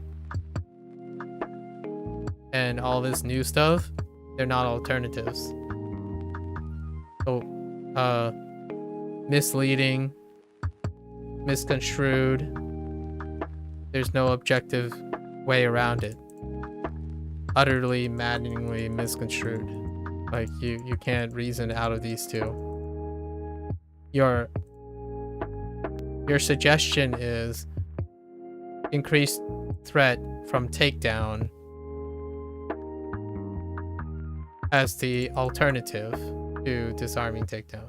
And all this new stuff, they're not alternatives. So, misleading, misconstrued. There's no objective way around it. Utterly, maddeningly misconstrued. Like, you can't reason out of these two. Your suggestion is increased threat from takedown as the alternative to disarming takedown.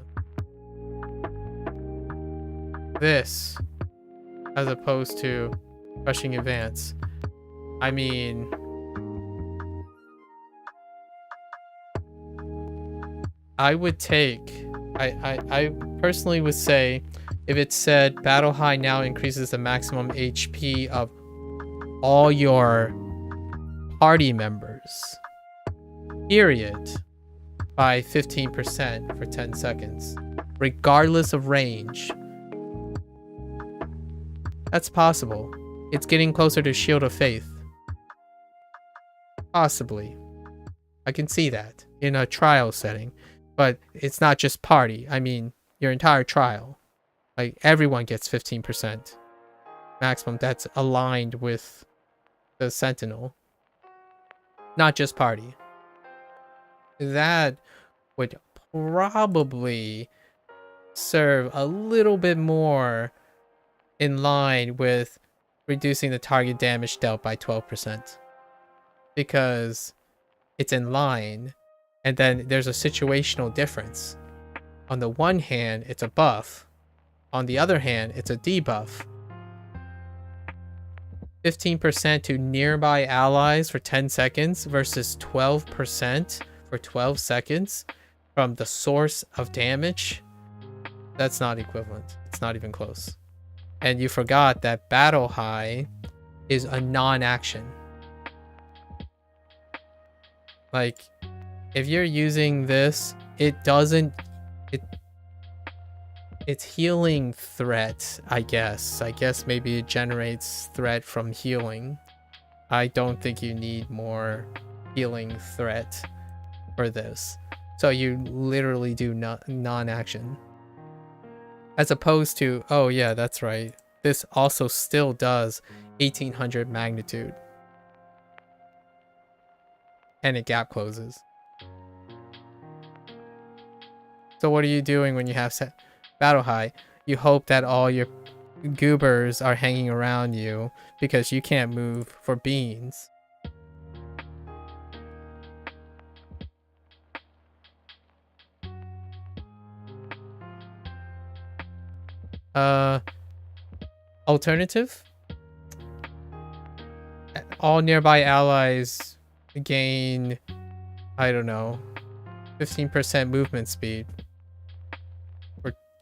This, as opposed to crushing advance. I mean, I would take, I personally would say, if it said Battle High now increases the maximum HP of all your party members, period, by 15% for 10 seconds, regardless of range. That's possible. It's getting closer to Shield of Faith. Possibly. I can see that in a trial setting. But it's not just party. I mean, your entire trial. Like, everyone gets 15% maximum. That's aligned with the Sentinel. Not just party. That would probably serve a little bit more in line with reducing the target damage dealt by 12%. Because it's in line. And then there's a situational difference. On the one hand, it's a buff. On the other hand, it's a debuff. 15% to nearby allies for 10 seconds versus 12% for 12 seconds from the source of damage. That's not equivalent. It's not even close. And you forgot that Battle High is a non-action. Like, if you're using this, it doesn't... It's healing threat, I guess. I guess maybe it generates threat from healing. I don't think you need more healing threat for this. So you literally do non-action. As opposed to, oh yeah, that's right. This also still does 1800 magnitude. And it gap closes. So what are you doing when you have Battle High? You hope that all your goobers are hanging around you because you can't move for beans. Alternative? All nearby allies gain, I don't know, 15% movement speed.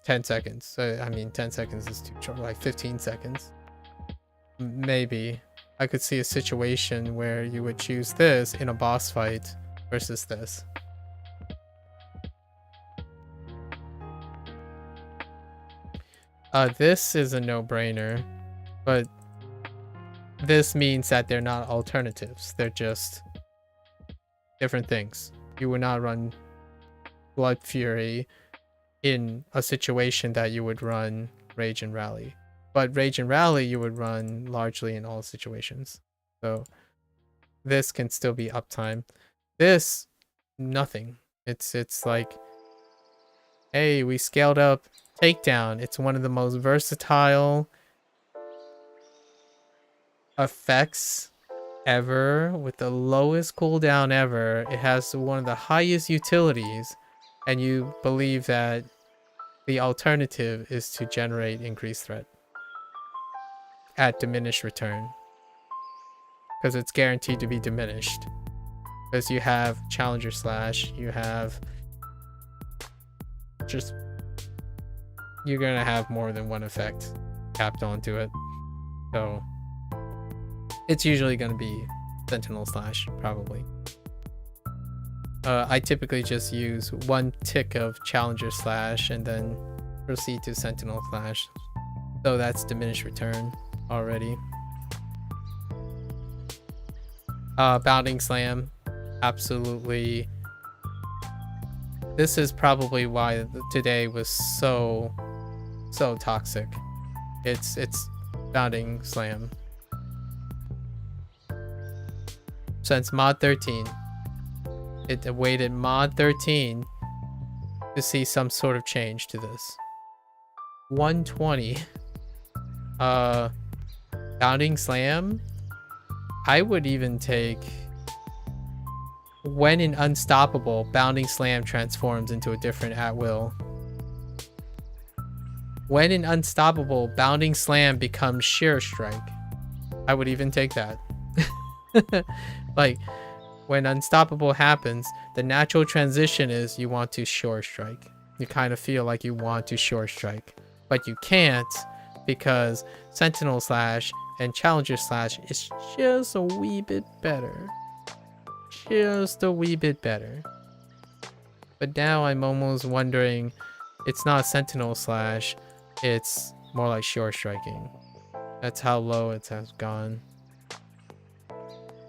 10 seconds. I mean, 10 seconds is too short. Like 15 seconds. Maybe. I could see a situation where you would choose this in a boss fight versus this. This is a no-brainer, but this means that they're not alternatives. They're just different things. You would not run Blood Fury in a situation that you would run Rage and Rally. But Rage and Rally you would run largely in all situations. So this can still be uptime. This, nothing. It's like, hey, we scaled up Takedown. It's one of the most versatile effects ever with the lowest cooldown ever. It has one of the highest utilities, and you believe that the alternative is to generate increased threat at diminished return, because it's guaranteed to be diminished, because you have Challenger Slash, you have just, you're gonna have more than one effect tapped onto it. So it's usually gonna be Sentinel Slash, probably. I typically just use one tick of Challenger Slash and then proceed to Sentinel Slash. So that's diminished return already. Bounding Slam, absolutely. This is probably why today was so toxic. It's Bounding Slam. Since mod 13, it awaited mod 13 to see some sort of change to this. 120. Bounding Slam, I would even take, when in Unstoppable, Bounding Slam transforms into a different at-will. When in Unstoppable, Bounding Slam becomes Sheer Strike. I would even take that. Like, when Unstoppable happens, the natural transition is you want to Shore Strike. You kind of feel like you want to Shore Strike, but you can't, because Sentinel Slash and Challenger Slash is just a wee bit better. Just a wee bit better. But now I'm almost wondering, it's not Sentinel Slash, it's more like Shore Striking. That's how low it has gone.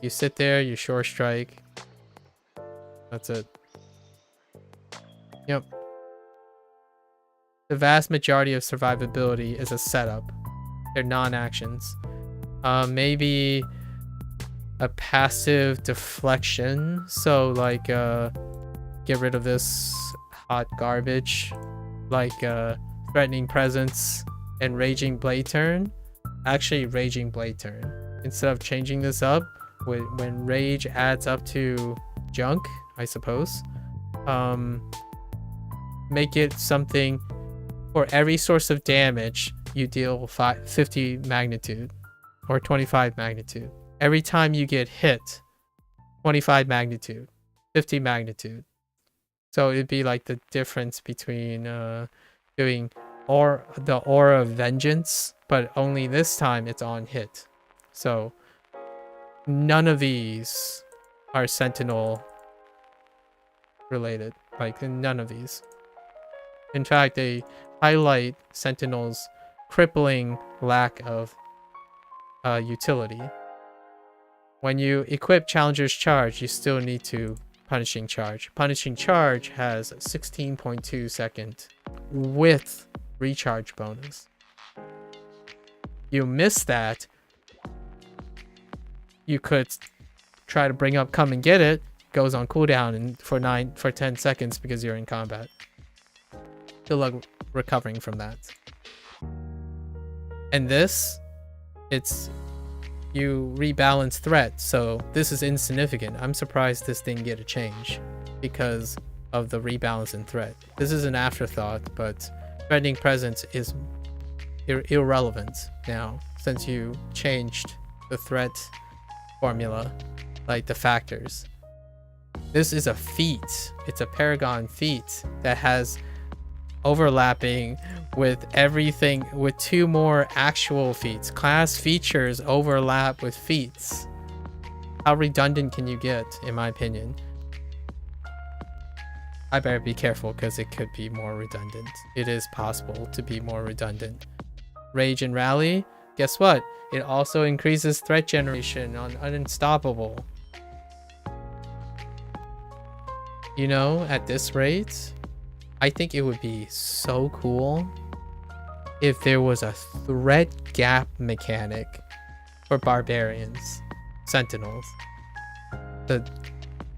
You sit there, you Shore Strike. That's it. Yep. The vast majority of survivability is a setup. They're non-actions. Maybe a passive deflection. So like get rid of this hot garbage. Like Threatening Presence and Raging Blade Turn. Actually Raging Blade Turn. Instead of changing this up, when rage adds up to junk, I suppose, make it something for every source of damage you deal 50 magnitude or 25 magnitude. Every time you get hit, 25 magnitude, 50 magnitude. So it'd be like the difference between doing the Aura of Vengeance, but only this time it's on hit. So none of these are Sentinel related. Like, none of these. In fact, they highlight Sentinel's crippling lack of utility. When you equip Challenger's Charge, you still need to Punishing Charge. Punishing Charge has 16.2 second with recharge bonus. You miss that, you could try to bring up Come and Get It, goes on cooldown and for 10 seconds because you're in combat. Good luck recovering from that. And this, it's, you rebalance threat, so this is insignificant. I'm surprised this didn't get a change because of the rebalance in threat. This is an afterthought, but Threatening Presence is irrelevant now since you changed the threat formula, like the factors. This is a feat. It's a Paragon feat that has overlapping with everything, with 2 more actual feats. Class features overlap with feats. How redundant can you get, in my opinion? I better be careful because it could be more redundant. It is possible to be more redundant. Rage and Rally, guess what? It also increases threat generation on Unstoppable. You know, at this rate, I think it would be so cool if there was a threat gap mechanic for barbarians, sentinels. The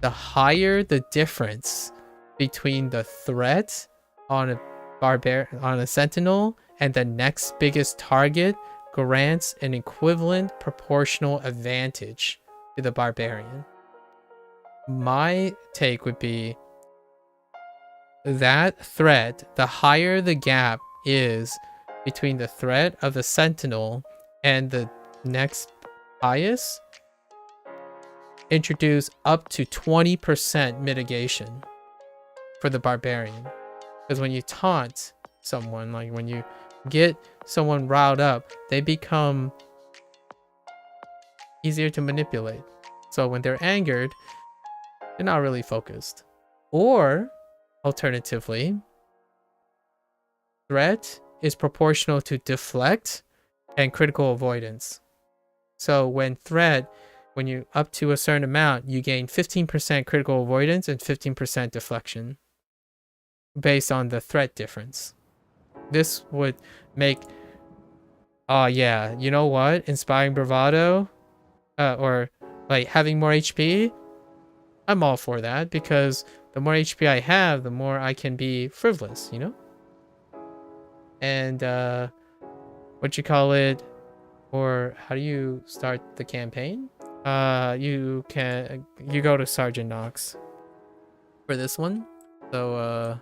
higher the difference between the threat on a sentinel and the next biggest target grants an equivalent proportional advantage to the barbarian. My take would be that threat, the higher the gap is between the threat of the sentinel and the next highest, introduce up to 20% mitigation for the barbarian. Because when you taunt someone, like when you get someone riled up, they become easier to manipulate. So when they're angered, they're not really focused. Or alternatively, threat is proportional to deflect and critical avoidance. So when you up to a certain amount, you gain 15% critical avoidance and 15% deflection based on the threat difference. This would make, oh yeah, you know what? Inspiring bravado, or like having more HP, I'm all for that, because the more HP I have, the more I can be frivolous, you know? And what you call it, or how do you start the campaign? You go to Sergeant Knox for this one. So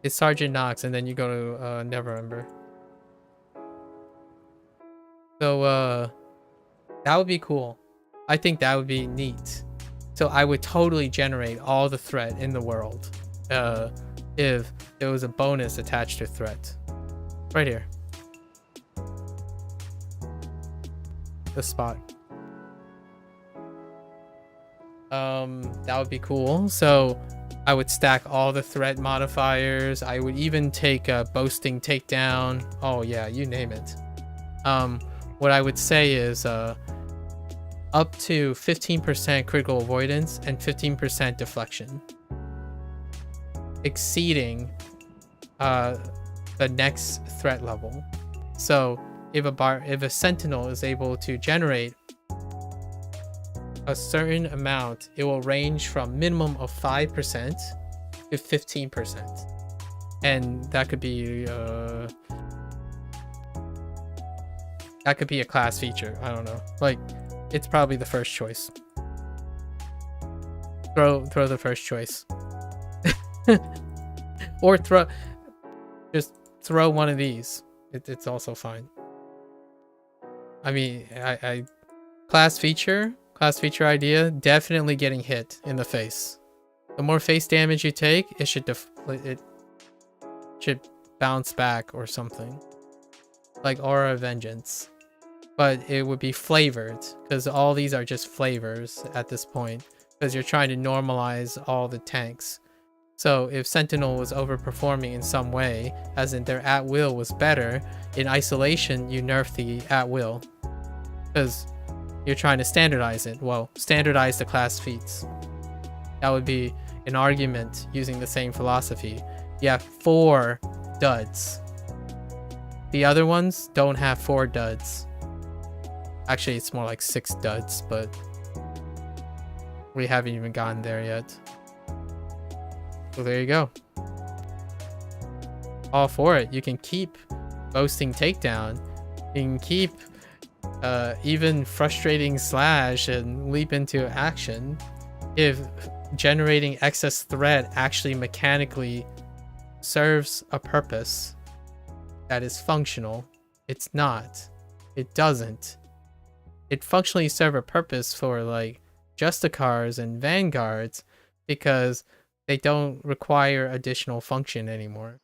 it's Sergeant Knox, and then you go to Neverwinter. So that would be cool. I think that would be neat. So I would totally generate all the threat in the world if there was a bonus attached to threat. Right here. The spot. That would be cool. So I would stack all the threat modifiers. I would even take a boasting takedown. Oh yeah, you name it. What I would say is up to 15% critical avoidance and 15% deflection, exceeding the next threat level. So if a sentinel is able to generate a certain amount, it will range from minimum of 5% to 15%, and that could be a class feature. I don't know, like it's probably the first choice. Throw the first choice. Or just throw one of these. It's also fine. I mean, I class feature idea, definitely getting hit in the face. The more face damage you take, it should bounce back or something, like Aura of Vengeance. But it would be flavored, because all these are just flavors at this point, because you're trying to normalize all the tanks. So if Sentinel was overperforming in some way, as in their at-will was better, in isolation you nerf the at-will, because you're trying to standardize it. Well, standardize the class feats. That would be an argument using the same philosophy. You have 4 duds. The other ones don't have 4 duds. Actually, it's more like 6 duds, but we haven't even gotten there yet. So there you go. All for it. You can keep boasting takedown. You can keep even frustrating slash and leap into action if generating excess threat actually mechanically serves a purpose that is functional. It's not. It doesn't. It functionally serves a purpose for like Justicars and Vanguards, because They don't require additional function anymore.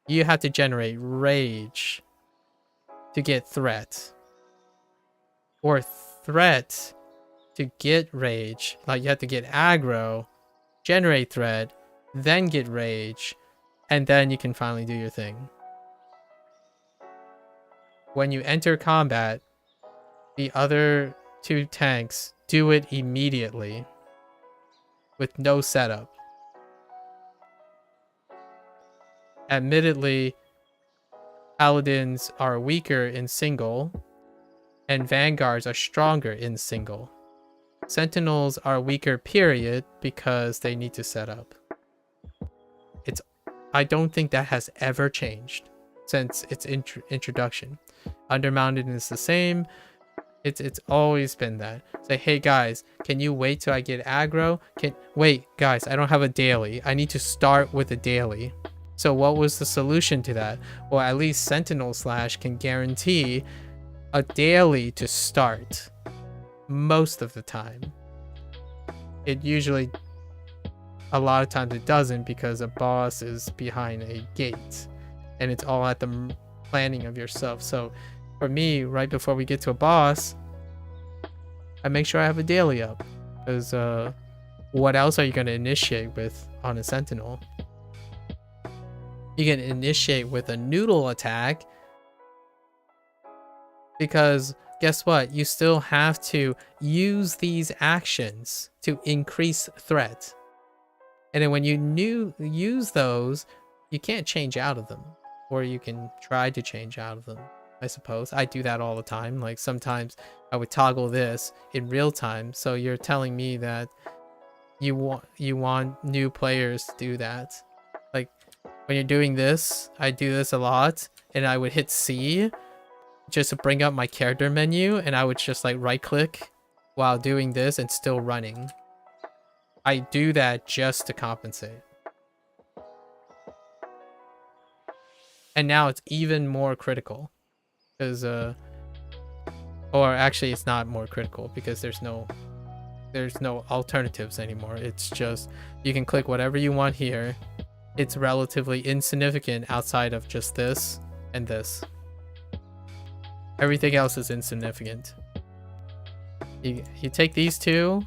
You have to generate rage to get threat. Or threat to get rage. Like you have to get aggro, generate threat, then get rage, and then you can finally do your thing. When you enter combat, the other two tanks do it immediately with no setup. Admittedly, paladins are weaker in single, and vanguards are stronger in single. Sentinels are weaker, period, because they need to set up. I don't think that has ever changed since its introduction. Undermounted is the same. It's always been that. Say, hey guys, can you wait till I get aggro? Wait, guys, I don't have a daily. I need to start with a daily. So what was the solution to that? Well, at least Sentinel Slash can guarantee a daily to start most of the time. It usually, a lot of times it doesn't, because a boss is behind a gate and it's all at the planning of yourself. So for me, right before we get to a boss, I make sure I have a daily up, because what else are you going to initiate with on a Sentinel? You can initiate with a noodle attack, because guess what? You still have to use these actions to increase threat. And then when you use those, you can't change out of them. Or you can try to change out of them, I suppose. I do that all the time. Like sometimes I would toggle this in real time. So you're telling me that you want new players to do that. Like when you're doing this, I do this a lot, and I would hit C just to bring up my character menu, and I would just like right click while doing this and still running. I do that just to compensate. And now it's even more critical, because or actually it's not more critical, because there's no alternatives anymore. It's just you can click whatever you want here. It's relatively insignificant outside of just this and this. Everything else is insignificant. You take these two,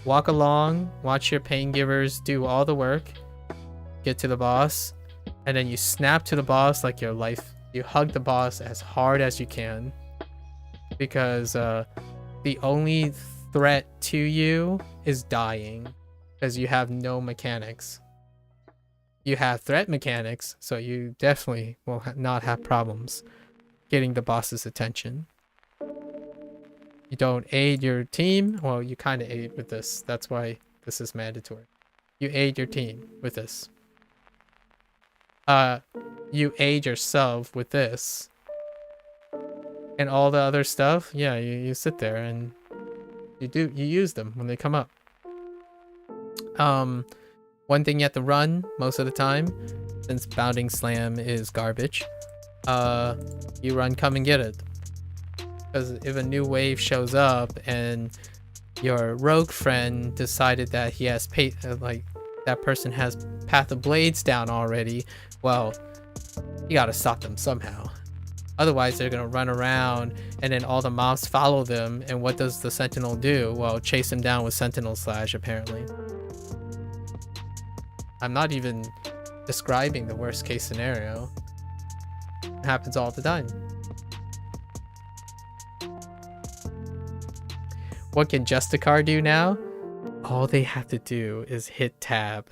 walk along, watch your pain givers do all the work, get to the boss, and then you snap to the boss like your life. You hug the boss as hard as you can, because the only threat to you is dying, because you have no mechanics. You have threat mechanics, so you definitely will not have problems getting the boss's attention. You don't aid your team. Well, you kind of aid with this. That's why this is mandatory. You aid your team with this. You aid yourself with this. And all the other stuff, yeah, you sit there and you use them when they come up. One thing you have to run most of the time, since Bounding Slam is garbage, you run Come and Get It. Because if a new wave shows up and your rogue friend decided that he has that person has Path of Blades down already, well, you gotta stop them somehow. Otherwise, they're gonna run around and then all the mobs follow them. And what does the Sentinel do? Well, chase them down with Sentinel Slash, apparently. I'm not even describing the worst case scenario. It happens all the time. What can Justicar do now? All they have to do is hit tab.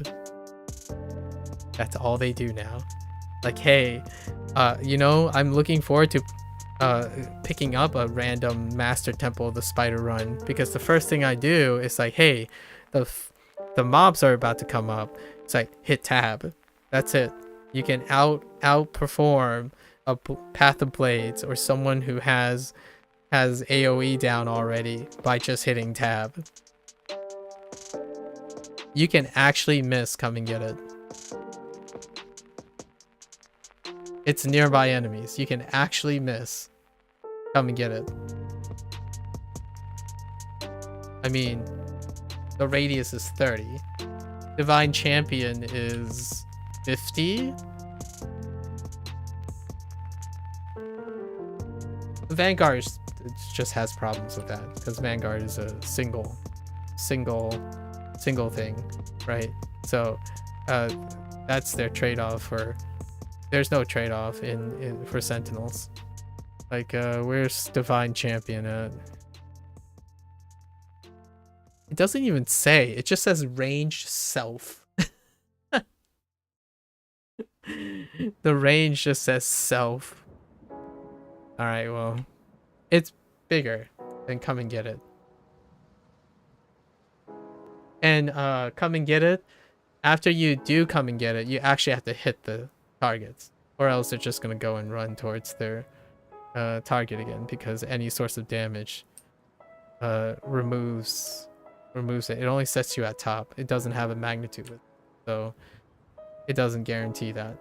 That's all they do now. Like, hey, I'm looking forward to picking up a random Master Temple of the Spider run, because the first thing I do is like, hey, the mobs are about to come up. It's like, hit tab. That's it. You can outperform a Path of Blades or someone who has AoE down already by just hitting tab. You can actually miss Come and Get It. It's nearby enemies. You can actually miss Come and Get It. I mean, the radius is 30. Divine Champion is 50. Vanguard just has problems with that because Vanguard is a single thing, right? So that's their trade-off for. There's no trade-off in for Sentinels. Like where's Divine Champion at? It doesn't even say. It just says ranged self. The range just says self. Alright, well. It's bigger than Come and Get It. And Come and Get It, after you do Come and Get It, you actually have to hit the targets. Or else they're just going to go and run towards their target again. Because any source of damage removes it. It only sets you at top. It doesn't have a magnitude with it. So it doesn't guarantee that.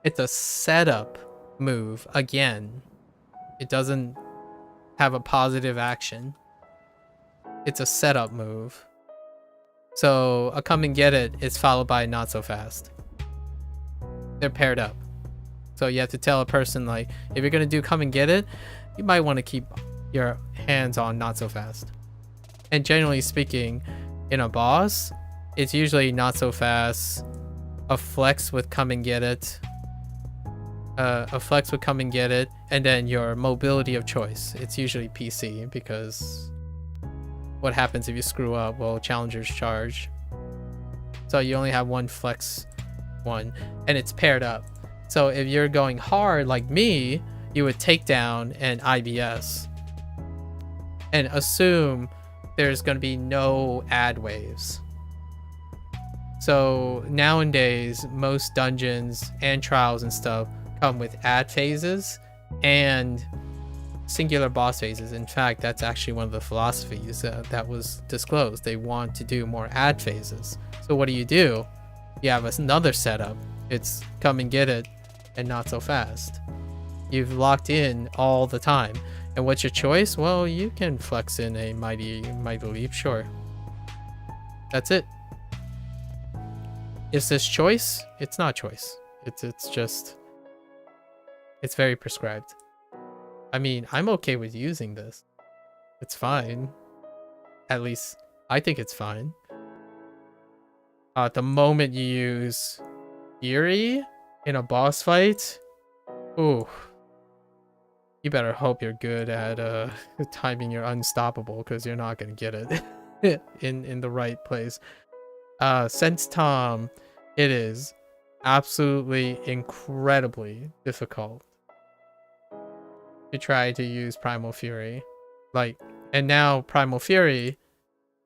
It's a setup move again. It doesn't have a positive action. It's a setup move. So a Come and Get It is followed by a Not So Fast. They're paired up. So you have to tell a person, like, if you're gonna do Come and Get It, you might want to keep your hands on Not So Fast. And generally speaking, in a boss, it's usually Not So Fast, a flex with Come and Get It, a flex would Come and Get It, and then your mobility of choice. It's usually PC, because what happens if you screw up? Well, challengers charge. So you only have one flex one, and it's paired up. So if you're going hard like me, you would take down and IBS. And assume there's going to be no ad waves. So nowadays, most dungeons and trials and stuff come with ad phases and singular boss phases. In fact, that's actually one of the philosophies that was disclosed. They want to do more ad phases. So what do? You have another setup. It's Come and Get It and Not So Fast. You've locked in all the time. And what's your choice? Well, you can flex in a mighty leap, sure. That's it. Is this choice? It's not choice. It's just, it's very prescribed. I mean, I'm okay with using this. It's fine. At least I think it's fine. The moment you use Fury in a boss fight, ooh, you better hope you're good at timing your unstoppable, because you're not gonna get it in the right place. Sense Tom, it is absolutely incredibly difficult to try to use Primal Fury. Like, and now Primal Fury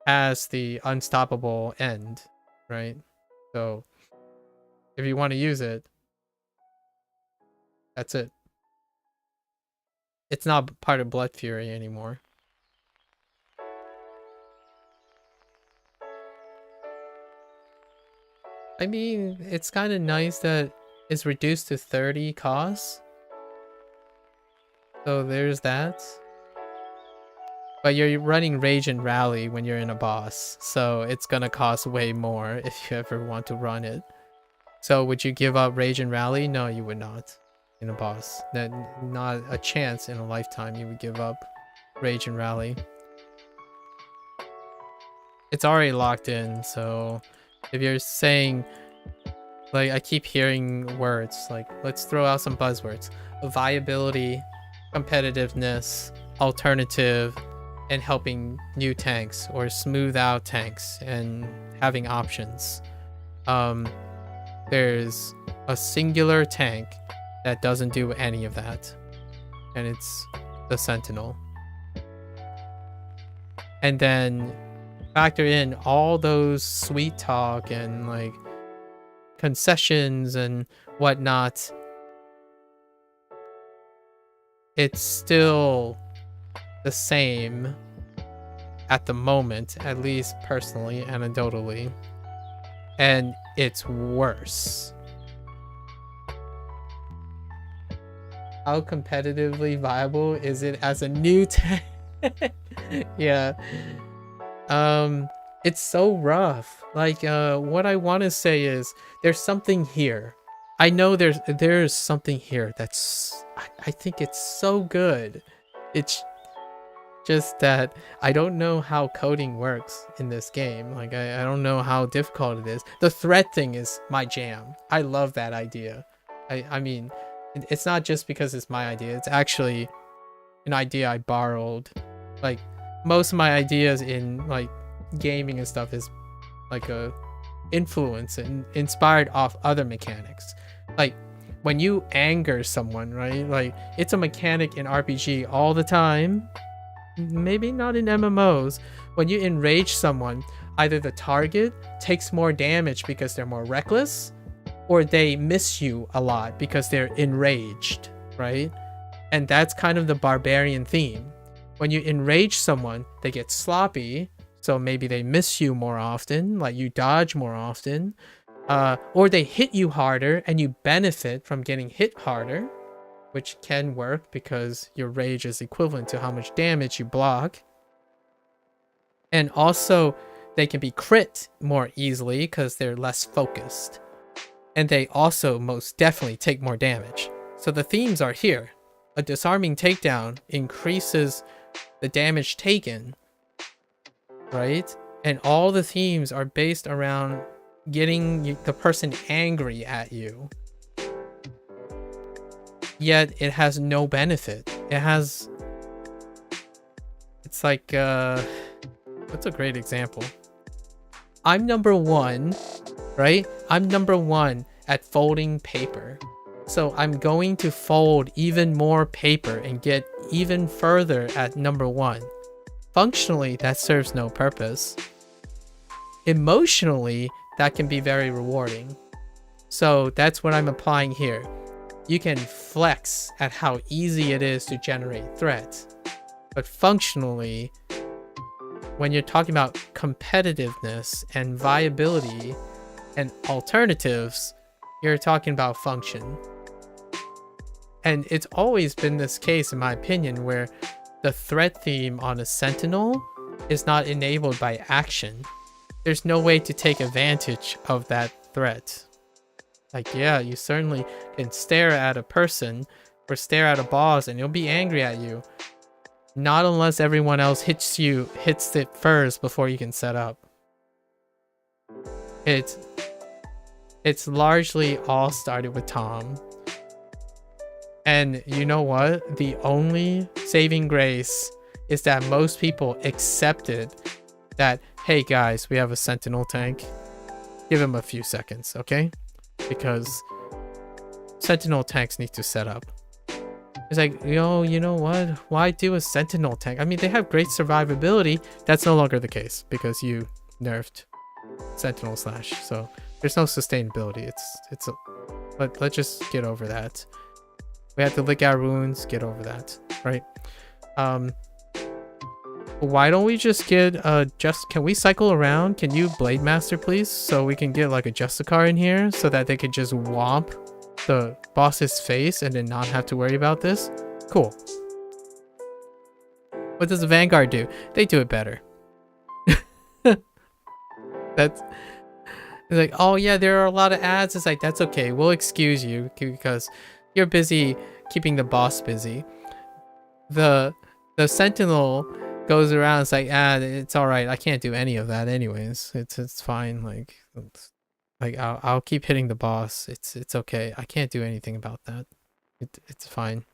has the unstoppable end, right? So if you want to use it, that's it. It's not part of Blood Fury anymore. I mean, it's kind of nice that it's reduced to 30 costs. So there's that. But you're running Rage and Rally when you're in a boss. So it's gonna cost way more if you ever want to run it. So would you give up Rage and Rally? No, you would not. In a boss. Not a chance in a lifetime you would give up Rage and Rally. It's already locked in, so if you're saying, like, I keep hearing words, like, let's throw out some buzzwords. Viability, competitiveness, alternative, and helping new tanks, or smooth out tanks, and having options. There's a singular tank that doesn't do any of that, and it's the Sentinel. And then factor in all those sweet talk and like concessions and whatnot, it's still the same at the moment, at least personally, anecdotally, and it's worse. How competitively viable is it as a new tank? Yeah. It's so rough. Like, what I want to say is there's something here. I know there's something here that's I think it's so good. It's just that I don't know how coding works in this game. Like, I don't know how difficult it is. The threat thing is my jam. I love that idea. I mean, it's not just because it's my idea. It's actually an idea I borrowed. Like, most of my ideas in like gaming and stuff is like a influence and inspired off other mechanics. Like when you anger someone, right? Like it's a mechanic in RPG all the time. Maybe not in MMOs. When you enrage someone, either the target takes more damage because they're more reckless, or they miss you a lot because they're enraged, right? And that's kind of the barbarian theme. When you enrage someone, they get sloppy, so maybe they miss you more often, like you dodge more often, or they hit you harder and you benefit from getting hit harder, which can work because your rage is equivalent to how much damage you block. And also, they can be crit more easily because they're less focused. And they also most definitely take more damage. So the themes are here. A disarming takedown increases the damage taken, right? And all the themes are based around getting the person angry at you. Yet it has no benefit. It's like, what's a great example? I'm number one, right? I'm number one at folding paper. So I'm going to fold even more paper and get even further at number one. Functionally, that serves no purpose. Emotionally, that can be very rewarding. So that's what I'm applying here. You can flex at how easy it is to generate threats. But functionally, when you're talking about competitiveness and viability and alternatives, you're talking about function. And it's always been this case, in my opinion, where the threat theme on a sentinel is not enabled by action. There's no way to take advantage of that threat. Like, yeah, you certainly can stare at a person or stare at a boss and he'll be angry at you. Not unless everyone else hits it first before you can set up. It's largely all started with Tom. And you know what? The only saving grace is that most people accepted that, hey guys, we have a sentinel tank. Give him a few seconds, okay? Because sentinel tanks need to set up. It's like, yo, you know what? Why do a sentinel tank? I mean, they have great survivability. That's no longer the case because you nerfed sentinel slash. So there's no sustainability. Let's just get over that. We have to lick our wounds, get over that, right? Why don't we just get can we cycle around? Can you Blade Master, please? So we can get like a Justicar in here so that they could just whomp the boss's face and then not have to worry about this. Cool. What does the Vanguard do? They do it better. It's like, oh yeah, there are a lot of ads. It's like, that's okay. We'll excuse you because you're busy keeping the boss busy. The Sentinel goes around. It's like, it's all right. I can't do any of that anyways. It's fine. Like I'll keep hitting the boss. It's okay. I can't do anything about that. It's fine.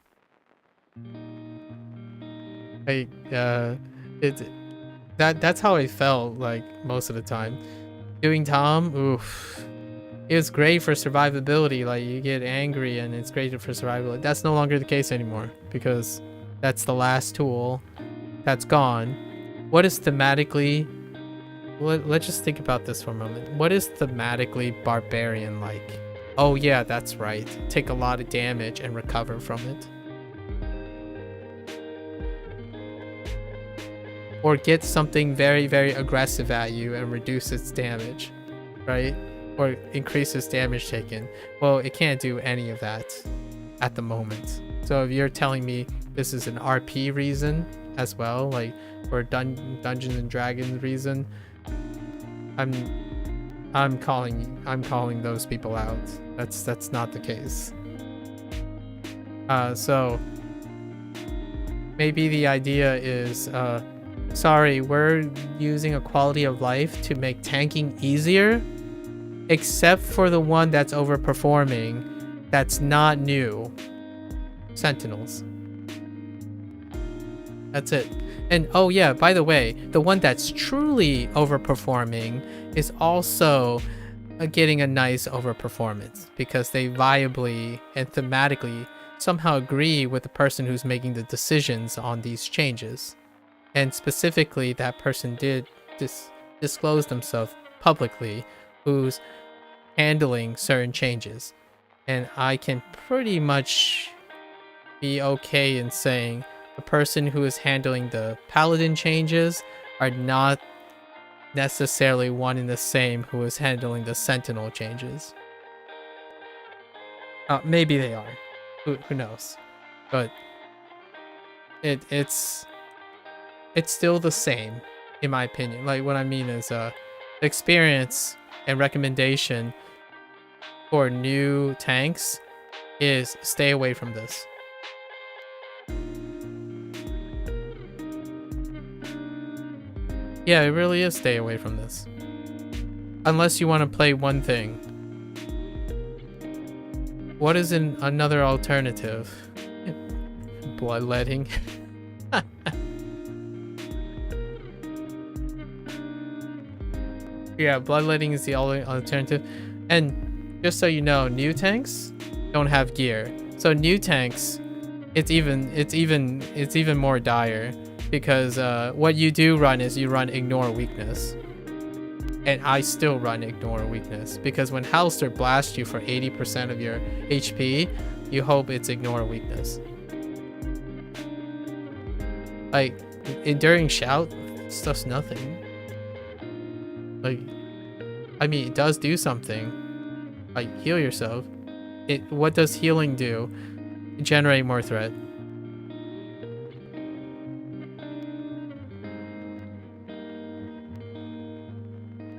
That's how I felt like most of the time. Doing Tom, oof. It was great for survivability. Like you get angry and it's great for survivability. That's no longer the case anymore because that's the last tool that's gone. What is thematically? Let's just think about this for a moment. What is thematically barbarian like? Oh yeah, that's right. Take a lot of damage and recover from it. Or get something very, very aggressive at you and reduce its damage, right? Or increase its damage taken. Well, it can't do any of that at the moment. So if you're telling me this is an RP reason as well, like, or Dungeons and Dragons reason, I'm calling those people out. That's not the case. So maybe the idea is, sorry, we're using a quality of life to make tanking easier, except for the one that's overperforming, that's not new. Sentinels. That's it. And oh yeah, by the way, the one that's truly overperforming is also getting a nice overperformance because they viably and thematically somehow agree with the person who's making the decisions on these changes. And specifically, that person did disclose themselves publicly who's handling certain changes. And I can pretty much be okay in saying the person who is handling the paladin changes are not necessarily one and the same who is handling the sentinel changes. Maybe they are. Who knows? But it's still the same, in my opinion. Like, what I mean is experience and recommendation for new tanks is stay away from this. Yeah, it really is stay away from this. Unless you want to play one thing. What is another alternative? Bloodletting. Yeah, bloodletting is the only alternative. And just so you know, new tanks don't have gear. So new tanks, it's even more dire because what you do run is you run ignore weakness. And I still run ignore weakness because when Halster blasts you for 80% of your HP, you hope it's ignore weakness. Like, enduring shout, it's just nothing. Like, I mean, it does do something. Like, heal yourself. What does healing do? Generate more threat.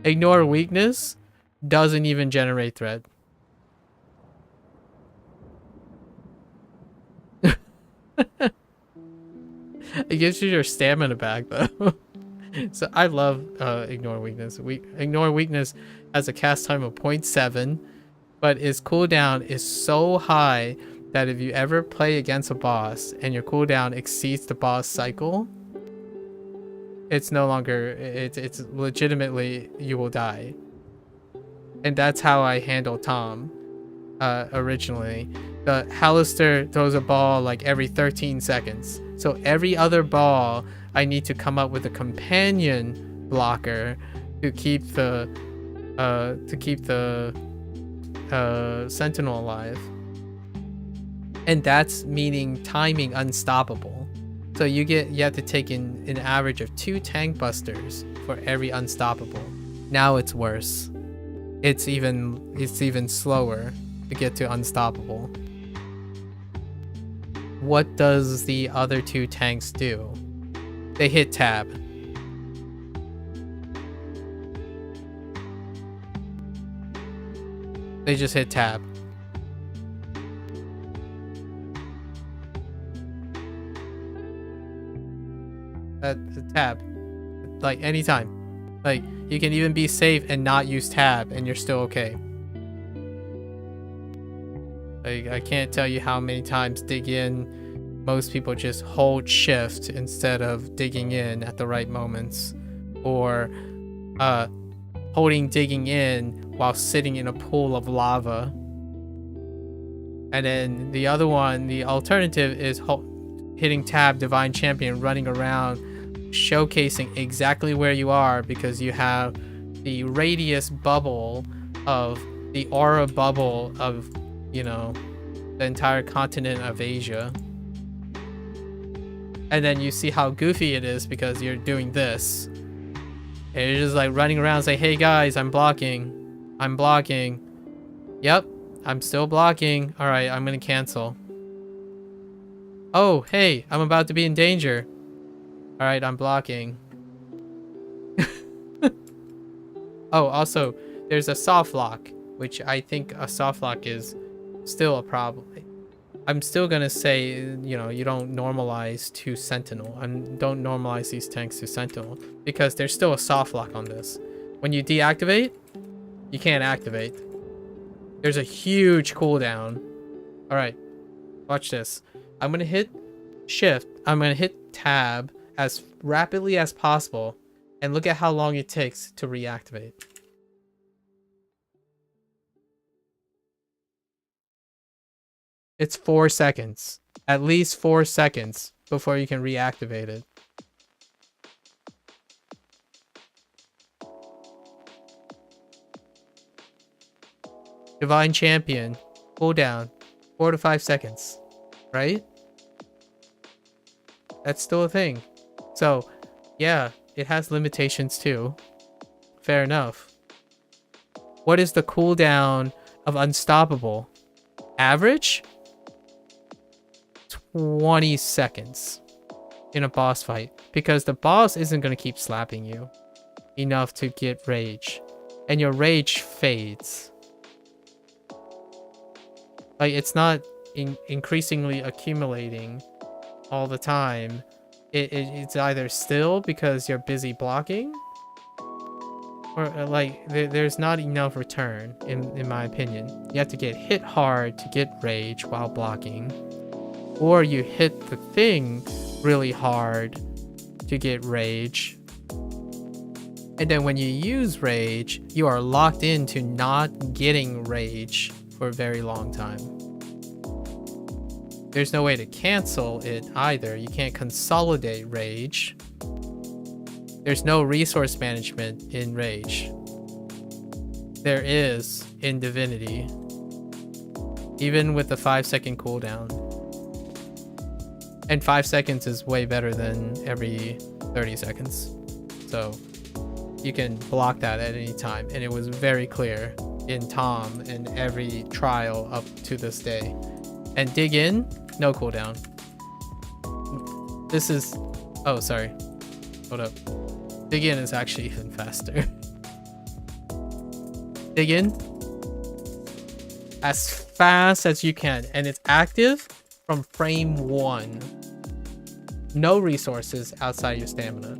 Ignore weakness doesn't even generate threat. It gives you your stamina back though. So I love ignore weakness. Ignore weakness has a cast time of 0.7, but its cooldown is so high that if you ever play against a boss and your cooldown exceeds the boss cycle, it's no longer, it's legitimately, you will die. And that's how I handle Tom originally. The Hallister throws a ball like every 13 seconds. So every other ball, I need to come up with a companion blocker to keep the Sentinel alive. And that's meaning timing unstoppable. So you have to take in an average of 2 tank busters for every unstoppable. Now it's worse. It's even slower to get to unstoppable. What does the other 2 tanks do? They hit tab. They just hit tab. Tab. Like, anytime. Like, you can even be safe and not use tab and you're still okay. Like, I can't tell you how many times dig in. Most people just hold shift instead of digging in at the right moments. Or digging in while sitting in a pool of lava. And then the other one, the alternative is hitting tab Divine Champion, running around, showcasing exactly where you are because you have the radius bubble of the aura bubble of, you know, the entire continent of Asia. And then you see how goofy it is because you're doing this. And you're just like running around saying, hey guys, I'm blocking. I'm blocking. Yep, I'm still blocking. Alright, I'm gonna cancel. Oh, hey, I'm about to be in danger. Alright, I'm blocking. Oh, also, there's a soft lock, which I think a soft lock is still a problem. I'm still gonna say, you know, you don't normalize to Sentinel, and don't normalize these tanks to Sentinel, because there's still a soft lock on this. When you deactivate, you can't activate. There's a huge cooldown. All right, watch this. I'm gonna hit shift. I'm gonna hit tab as rapidly as possible, and look at how long it takes to reactivate. It's 4 seconds. At least 4 seconds before you can reactivate it. Divine Champion. Cooldown. 4 to 5 seconds. Right? That's still a thing. So, yeah, it has limitations too. Fair enough. What is the cooldown of Unstoppable? Average? 20 seconds in a boss fight, because the boss isn't going to keep slapping you enough to get rage, and your rage fades. Like, it's not increasingly accumulating all the time. It's either still because you're busy blocking, or like there's not enough return in my opinion. You have to get hit hard to get rage while blocking, or you hit the thing really hard to get rage, and then when you use rage, you are locked into not getting rage for a very long time. There's no way to cancel it either. You can't consolidate rage. There's no resource management in rage. There is in Divinity, even with the 5-second cooldown. And 5 seconds is way better than every 30 seconds. So you can block that at any time. And it was very clear in Tom and every trial up to this day. And Dig In, no cooldown. This is... Oh, sorry. Hold up. Dig In is actually even faster. Dig In. As fast as you can. And it's active from frame 1. No resources outside your stamina.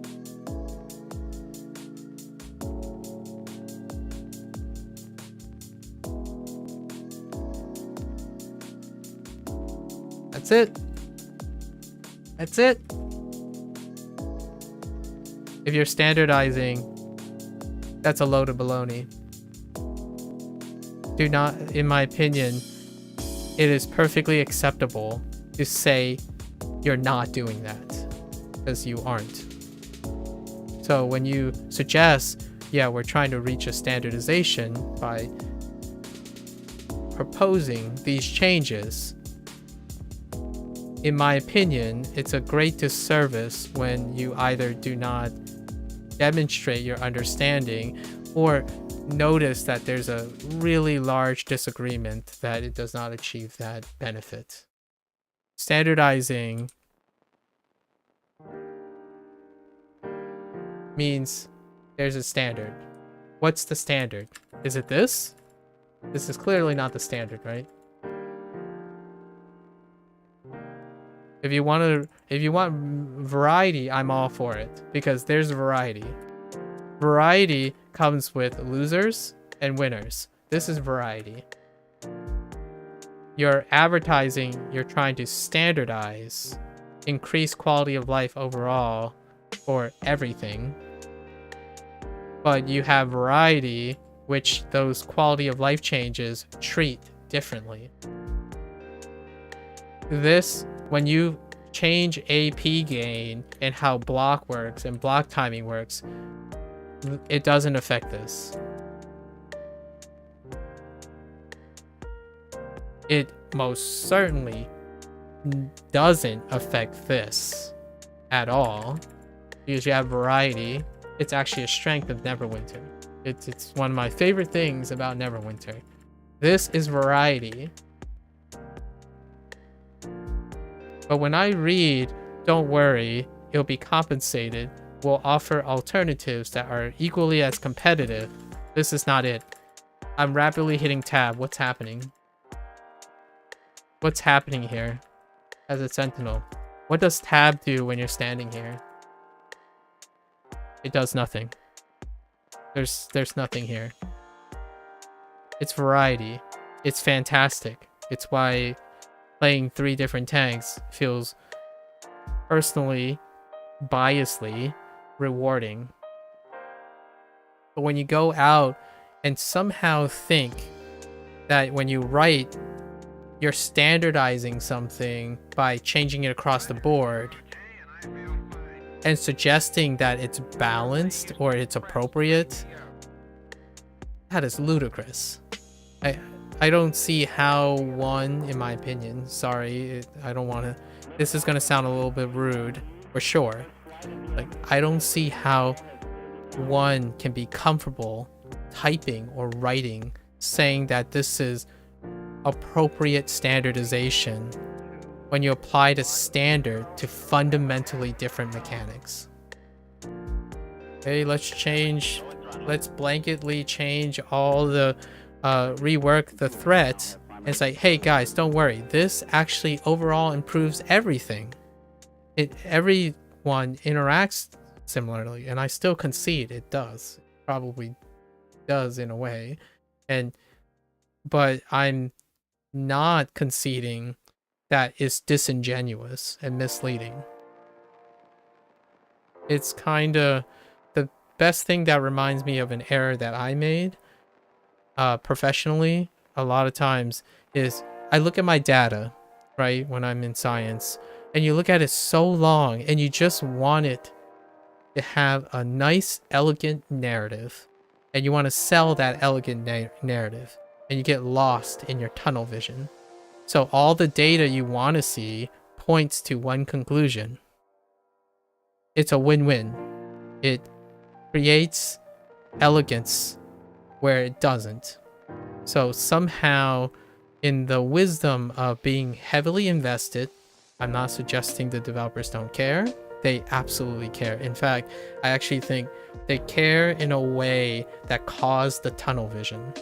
That's it. That's it. If you're standardizing, that's a load of baloney. Do not, in my opinion, it is perfectly acceptable to say you're not doing that, because you aren't. So when you suggest, yeah, we're trying to reach a standardization by proposing these changes, in my opinion, it's a great disservice when you either do not demonstrate your understanding or notice that there's a really large disagreement that it does not achieve that benefit. Standardizing means there's a standard. What's the standard? Is it this? This is clearly not the standard, right? If you want variety, I'm all for it, because there's variety. Variety comes with losers and winners. This is variety. You're advertising, you're trying to standardize, increase quality of life overall for everything. But you have variety, which those quality of life changes treat differently. This, when you change AP gain and how block works and block timing works, it doesn't affect this. It most certainly doesn't affect this at all, because you have variety. It's actually a strength of Neverwinter. It's one of my favorite things about Neverwinter. This is variety. But when I read, don't worry, it'll be compensated, we'll offer alternatives that are equally as competitive This is not it. I'm rapidly hitting tab. What's happening? What's happening here as a sentinel? What does tab do when you're standing here? It does nothing. There's nothing here. It's variety. It's fantastic. It's why playing 3 different tanks feels personally, biasly rewarding. But when you go out and somehow think that when you write, you're standardizing something by changing it across the board and suggesting that it's balanced or it's appropriate, that is ludicrous. I don't see how one, in my opinion, sorry, I don't want to, this is going to sound a little bit rude, for sure. Like, I don't see how one can be comfortable typing or writing saying that this is appropriate standardization when you apply the standard to fundamentally different mechanics. Okay, let's blanketly change all the rework the threat and say, hey guys, don't worry, this actually overall improves everything. Everyone interacts similarly, and I still concede it does. It probably does in a way, but I'm not conceding that it's disingenuous and misleading. It's kind of the best thing that reminds me of an error that I made professionally a lot of times is I look at my data, right, when I'm in science, and you look at it so long and you just want it to have a nice, elegant narrative, and you want to sell that elegant narrative, and you get lost in your tunnel vision. So all the data you want to see points to one conclusion. It's a win-win. It creates elegance where it doesn't. So somehow, in the wisdom of being heavily invested, I'm not suggesting the developers don't care. They absolutely care. In fact, I actually think they care in a way that caused the tunnel vision.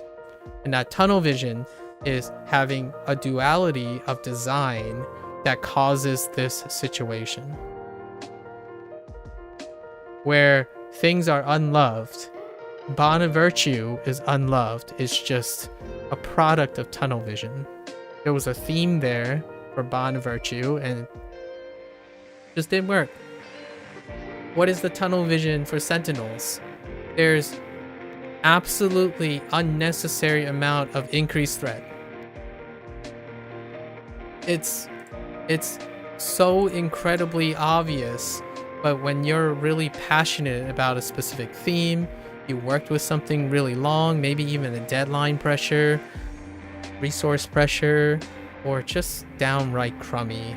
And that tunnel vision is having a duality of design that causes this situation. Where things are unloved, Bond of Virtue is unloved. It's just a product of tunnel vision. There was a theme there for Bond of Virtue and it just didn't work. What is the tunnel vision for Sentinels? There's absolutely unnecessary amount of increased threat. It's so incredibly obvious, but when you're really passionate about a specific theme, you worked with something really long, maybe even a deadline pressure, resource pressure, or just downright crummy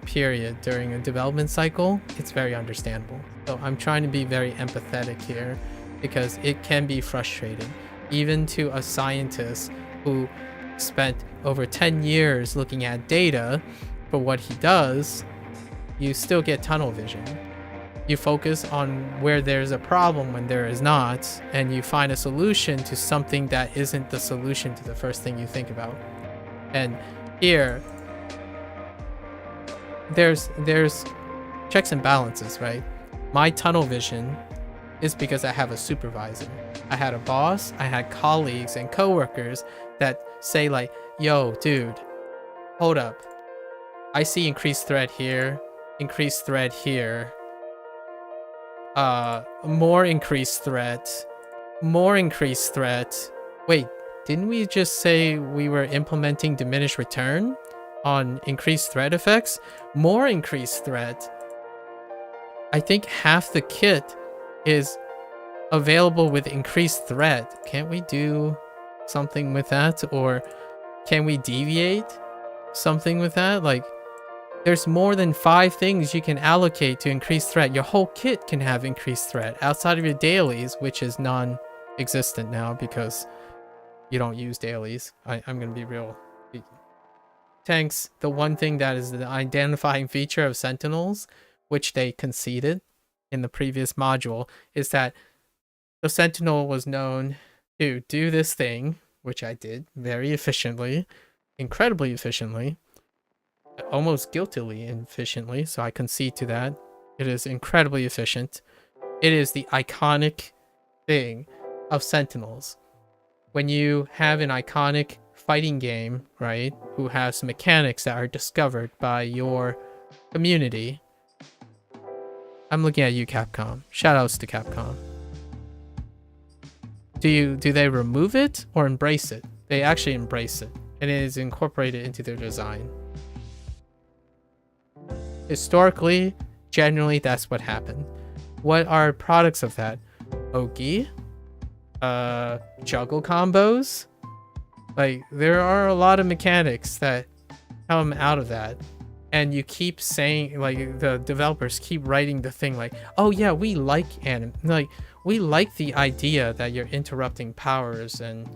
period during a development cycle, it's very understandable. So I'm trying to be very empathetic here because it can be frustrating, even to a scientist who spent over 10 years looking at data for what he does. You still get tunnel vision. You focus on where there's a problem when there is not, and you find a solution to something that isn't the solution to the first thing you think about. And here, there's checks and balances, right? My tunnel vision is because I have a supervisor. I had a boss, I had colleagues and coworkers that say like, yo, dude, hold up. I see increased threat here, increased threat here. More increased threat. More increased threat. Wait, didn't we just say we were implementing diminished return on increased threat effects? More increased threat. I think half the kit is available with increased threat. Can't we do something with that? Or can we deviate something with that? Like, there's more than 5 things you can allocate to increased threat. Your whole kit can have increased threat outside of your dailies, which is non-existent now because you don't use dailies. I'm going to be real. Tanks, the one thing that is the identifying feature of Sentinels, which they conceded in the previous module, is that The Sentinel was known to do this thing, which I did very efficiently, incredibly efficiently, almost guiltily efficiently, so I concede to that. It is incredibly efficient. It is the iconic thing of Sentinels. When you have an iconic fighting game, right, who has mechanics that are discovered by your community. I'm looking at you, Capcom. Shoutouts to Capcom. Do they remove it or embrace it? They actually embrace it, and it is incorporated into their design. Historically, generally, that's what happened. What are products of that? Ogi? Juggle combos? Like, there are a lot of mechanics that come out of that. And you keep saying, like, the developers keep writing the thing like, oh yeah, we like anime. Like, we like the idea that you're interrupting powers and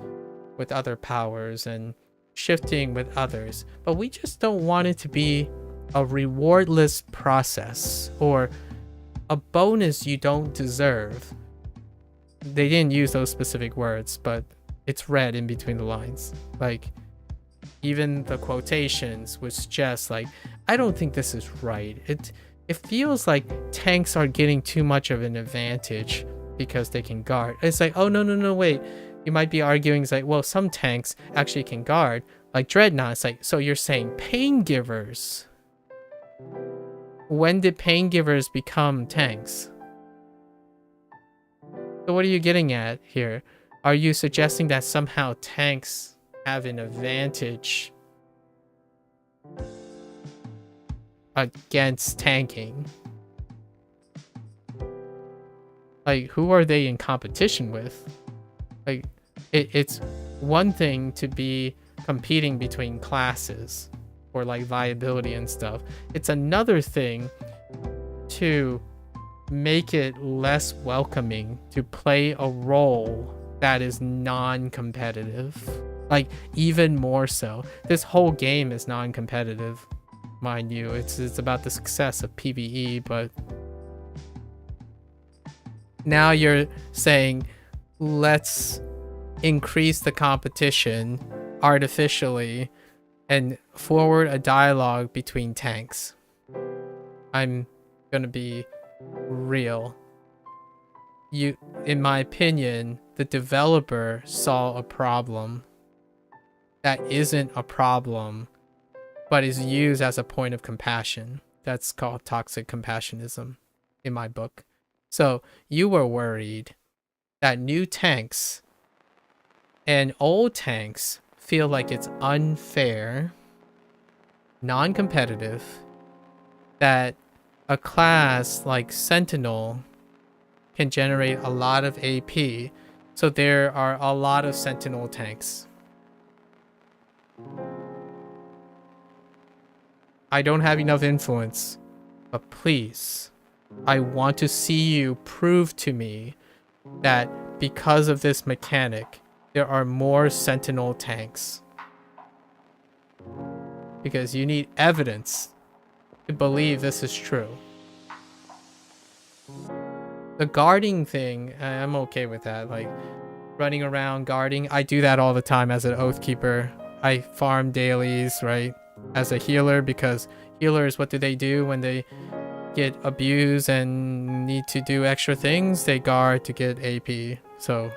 with other powers and shifting with others. But we just don't want it to be a rewardless process or a bonus you don't deserve. They didn't use those specific words, but it's read in between the lines. Like, even the quotations would suggest, like, I don't think this is right. It feels like tanks are getting too much of an advantage because they can guard. It's like, oh, no, wait. You might be arguing, it's like, well, some tanks actually can guard. Like Dreadnought, it's like, so you're saying pain givers. When did pain givers become tanks? So what are you getting at here? Are you suggesting that somehow tanks have an advantage against tanking? Like, who are they in competition with? Like, it's one thing to be competing between classes or like viability and stuff. It's another thing to make it less welcoming to play a role that is non-competitive. Like, even more so. This whole game is non-competitive, mind you. It's about the success of PvE, but now you're saying, let's increase the competition artificially and forward a dialogue between tanks. I'm gonna be real. In my opinion, the developer saw a problem that isn't a problem, but is used as a point of compassion. That's called toxic compassionism in my book. So you were worried that new tanks and old tanks feel like it's unfair, non-competitive, that a class like Sentinel can generate a lot of AP, so there are a lot of Sentinel tanks. I don't have enough influence, but please, I want to see you prove to me that because of this mechanic, there are more Sentinel tanks. Because you need evidence to believe this is true. The guarding thing, I'm okay with that. Like, running around guarding, I do that all the time as an Oathkeeper. I farm dailies, right? As a healer, because healers, what do when they get abused and need to do extra things? They guard to get AP. So,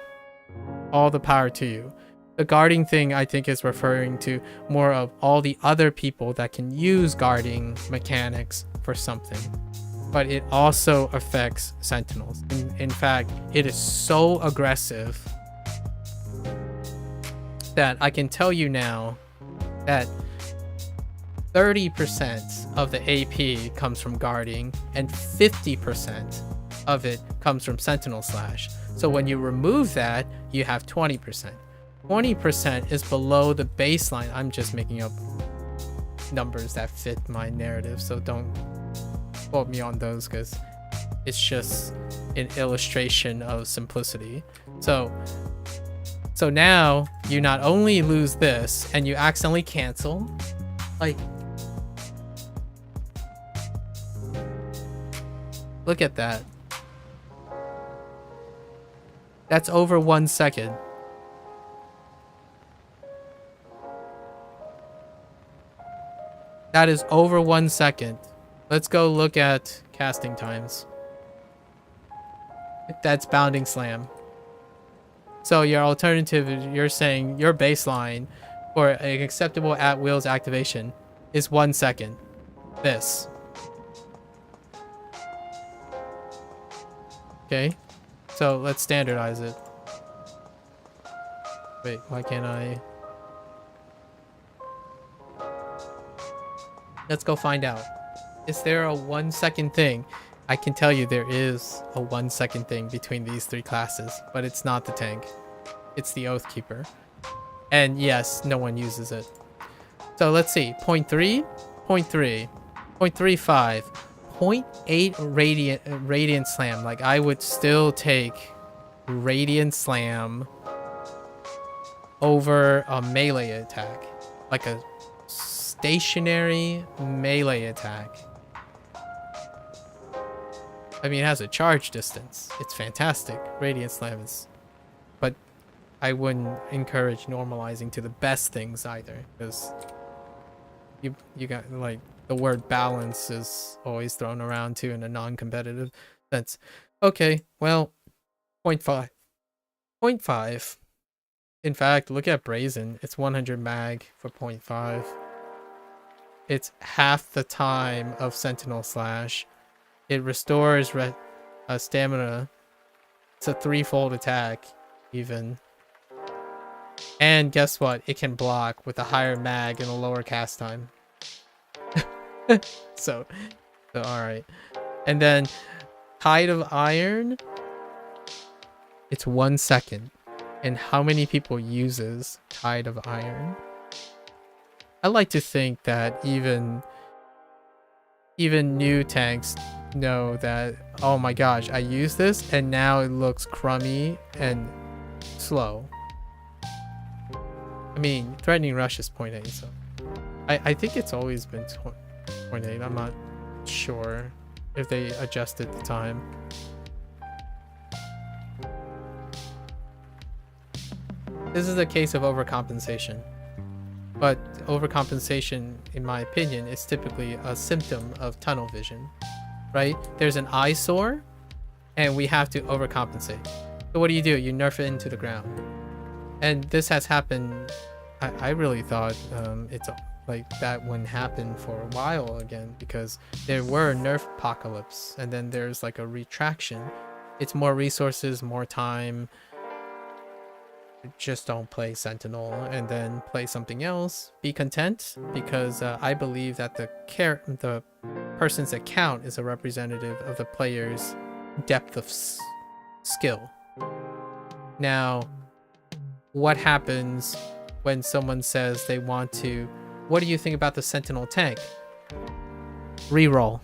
all the power to you. The guarding thing, I think, is referring to more of all the other people that can use guarding mechanics for something. But it also affects Sentinels. In fact, it is so aggressive that I can tell you now that 30% of the AP comes from guarding and 50% of it comes from Sentinel Slash. So when you remove that, you have 20%. 20% is below the baseline. I'm just making up numbers that fit my narrative, so don't quote me on those because it's just an illustration of simplicity. So now you not only lose this and you accidentally cancel, like, look at that. That's over 1 second. That is over 1 second. Let's go look at casting times. That's bounding slam. So your alternative, you're saying your baseline for an acceptable at-wheels activation is 1 second. This. Okay. So let's standardize it. Wait, why can't I? Let's go find out. Is there a 1 second thing? I can tell you there is a 1 second thing between these three classes, but it's not the tank. It's the Oathkeeper. And yes, no one uses it. So let's see. 0.3, 0.3, 0.35, 0.8 Radiant Slam. Like, I would still take Radiant Slam over a melee attack. Like a stationary melee attack. I mean, it has a charge distance. It's fantastic. Radiant Slam is... But I wouldn't encourage normalizing to the best things either. Because you got, like, the word balance is always thrown around too in a non-competitive sense. Okay, well, 0.5. 0.5. In fact, look at Brazen. It's 100 mag for 0.5. It's half the time of Sentinel Slash. It restores stamina. It's a 3-fold attack, even. And guess what? It can block with a higher mag and a lower cast time. so alright. And then Tide of Iron. It's 1 second. And how many people uses Tide of Iron? I like to think that even new tanks know that, oh my gosh, I use this and now it looks crummy and slow. I mean, Threatening Rush is 0.8, so I think it's always been 0.8. I'm not sure if they adjusted the time. This is a case of overcompensation. But overcompensation, in my opinion, is typically a symptom of tunnel vision, right? There's an eyesore, and we have to overcompensate. So what do? You nerf it into the ground. And this has happened. I really thought it's like that wouldn't happen for a while again, because there were nerf apocalypse, and then there's like a retraction. It's more resources, more time. Just don't play Sentinel and then play something else. Be content, because I believe that the person's account is a representative of the player's depth of skill. Now, what happens when someone says they want to... What do you think about the Sentinel tank? Reroll.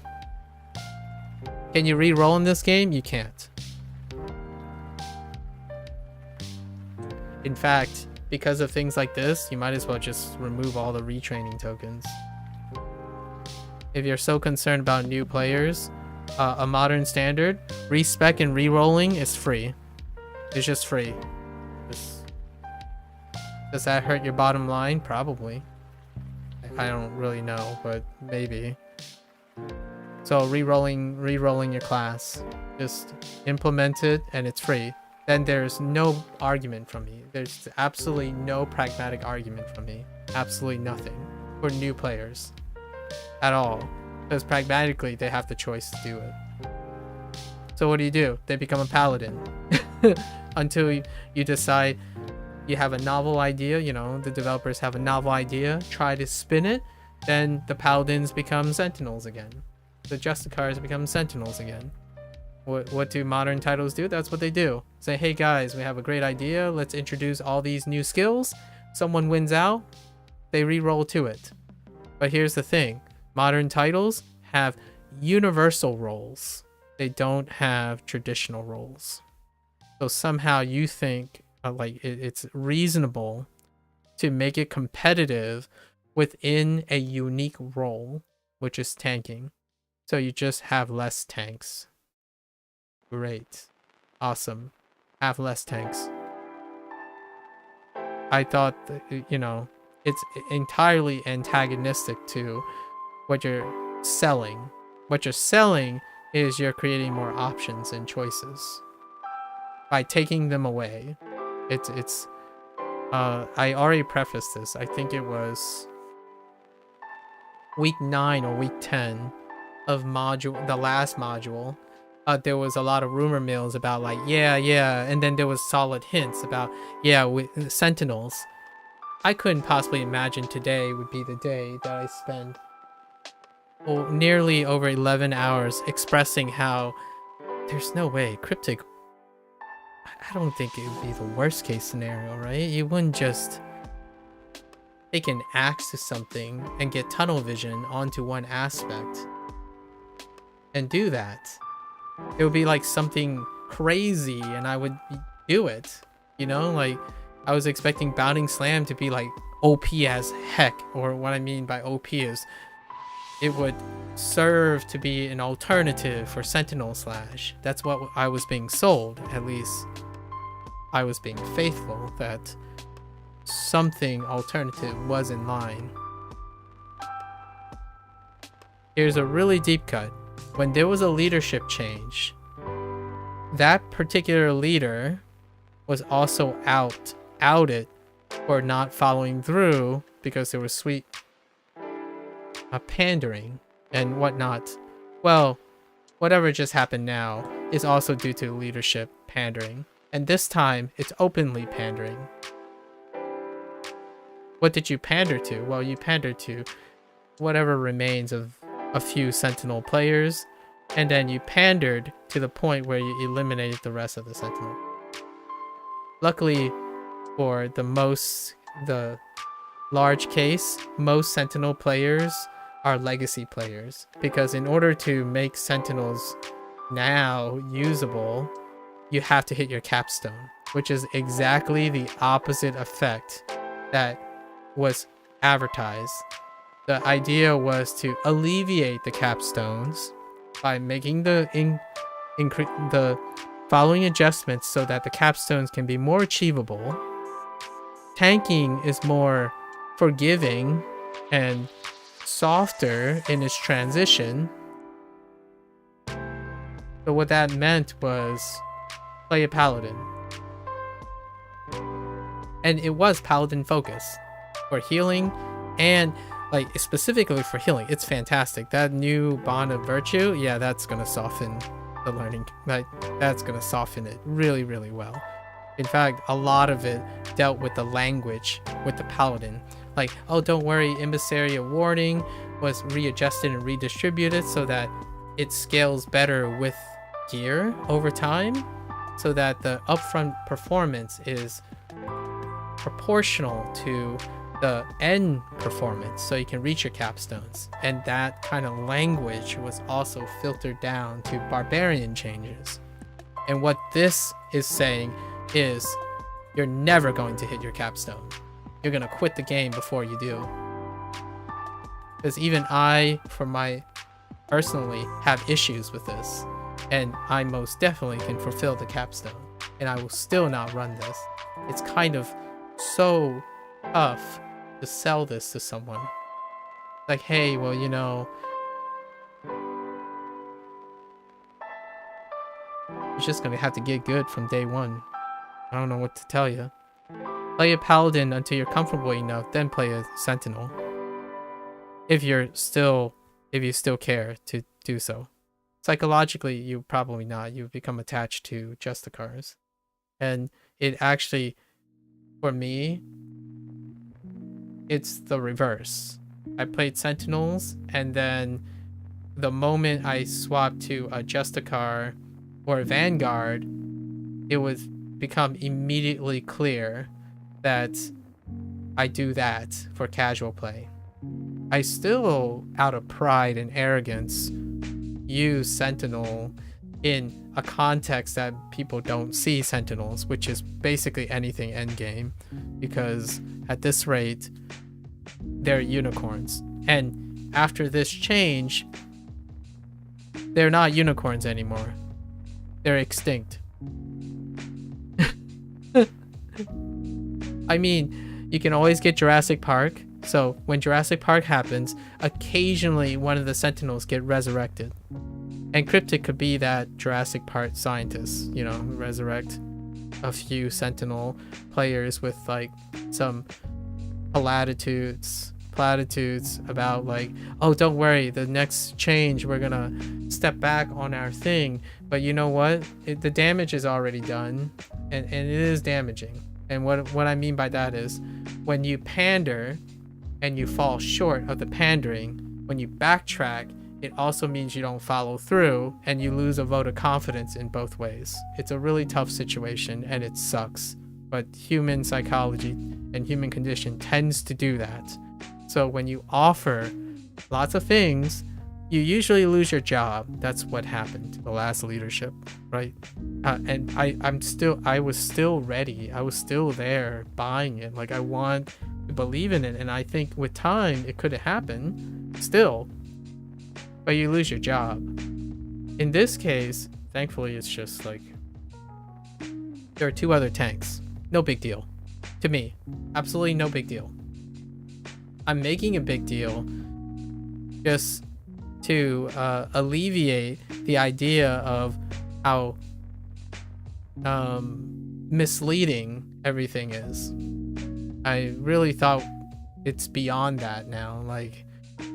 Can you reroll in this game? You can't. In fact, because of things like this, you might as well just remove all the retraining tokens. If you're so concerned about new players, a modern standard, respec and rerolling is free. It's just free. Does that hurt your bottom line? Probably. I don't really know, but maybe. So rerolling your class. Just implement it and it's free. Then there's no argument from me. There's absolutely no pragmatic argument from me. Absolutely nothing for new players at all. Because pragmatically, they have the choice to do it. So what do? They become a paladin. Until you decide you have a novel idea, you know, the developers have a novel idea, try to spin it, then the paladins become sentinels again. The Justicars become sentinels again. What do modern titles do? That's what they do. Say, hey guys, we have a great idea. Let's introduce all these new skills. Someone wins out, they re-roll to it. But here's the thing. Modern titles have universal roles. They don't have traditional roles. So somehow you think it's reasonable to make it competitive within a unique role, which is tanking. So you just have less tanks. Great. Awesome. have less tanks. I thought that, you know, it's entirely antagonistic to what you're selling. What you're selling is you're creating more options and choices. By taking them away, it's I already prefaced this. I think it was week 9 or week 10 of the last module. There was a lot of rumor mills about like, yeah, and then there was solid hints about, yeah, with Sentinels. I couldn't possibly imagine today would be the day that I spend nearly over 11 hours expressing how there's no way Cryptic, I don't think it would be the worst case scenario, right? You wouldn't just take an axe to something and get tunnel vision onto one aspect and do that. It would be like something crazy and I would do it, you know? Like, I was expecting Bounding Slam to be like OP as heck, or what I mean by OP is it would serve to be an alternative for Sentinel Slash. That's what I was being sold. At least I was being faithful that something alternative was in line. Here's a really deep cut. When there was a leadership change, that particular leader was also outed for not following through because there was sweet pandering and whatnot. Well, whatever just happened now is also due to leadership pandering, and this time it's openly pandering. What did you pander to? Well, you pandered to whatever remains of a few Sentinel players, and then you pandered to the point where you eliminated the rest of the Sentinel. Luckily for the large case, most Sentinel players are legacy players, because in order to make Sentinels now usable, you have to hit your capstone, which is exactly the opposite effect that was advertised. The idea was to alleviate the capstones by making the following adjustments so that the capstones can be more achievable. Tanking is more forgiving and softer in its transition. So what that meant was play a paladin. And it was paladin focus for healing, and like specifically for healing. It's fantastic. That new bond of virtue, yeah, that's gonna soften the learning. That's gonna soften it really, really well. In fact, a lot of it dealt with the language with the paladin. Like, oh, don't worry, Emissary of Warding was readjusted and redistributed so that it scales better with gear over time, so that the upfront performance is proportional to the end performance, so you can reach your capstones. And that kind of language was also filtered down to barbarian changes. And what this is saying is you're never going to hit your capstone. You're gonna quit the game before you do. Because even I, personally, have issues with this, and I most definitely can fulfill the capstone, and I will still not run this. It's kind of so tough to sell this to someone. Like, hey, well, you know, you're just gonna have to get good from day one. I don't know what to tell you. Play a paladin until you're comfortable enough, then play a sentinel. If you still care to do so. Psychologically, you probably not. You become attached to Justicars. And it actually, for me, it's the reverse. I played Sentinels, and then the moment I swapped to a Justicar or a Vanguard, it would become immediately clear that I do that for casual play. I still, out of pride and arrogance, use Sentinel in a context that people don't see Sentinels, which is basically anything endgame, because at this rate, they're unicorns. And after this change, they're not unicorns anymore. They're extinct. I mean, you can always get Jurassic Park. So when Jurassic Park happens, occasionally one of the Sentinels get resurrected. And Cryptic could be that Jurassic Park scientist, you know, resurrect a few Sentinel players with like some platitudes about like, oh, don't worry, the next change we're gonna step back on our thing. But you know what? The damage is already done, and it is damaging. And what I mean by that is when you pander and you fall short of the pandering, when you backtrack, it also means you don't follow through and you lose a vote of confidence in both ways. It's a really tough situation and it sucks. But human psychology and human condition tends to do that. So when you offer lots of things, you usually lose your job. That's what happened to the last leadership, right? And I was still ready. I was still there buying it. Like I want to believe in it. And I think with time, it could have happened still, but you lose your job. In this case, thankfully, it's just like, there are 2 other tanks. No big deal. To me, absolutely no big deal. I'm making a big deal just to alleviate the idea of how misleading everything is. I really thought it's beyond that now. Like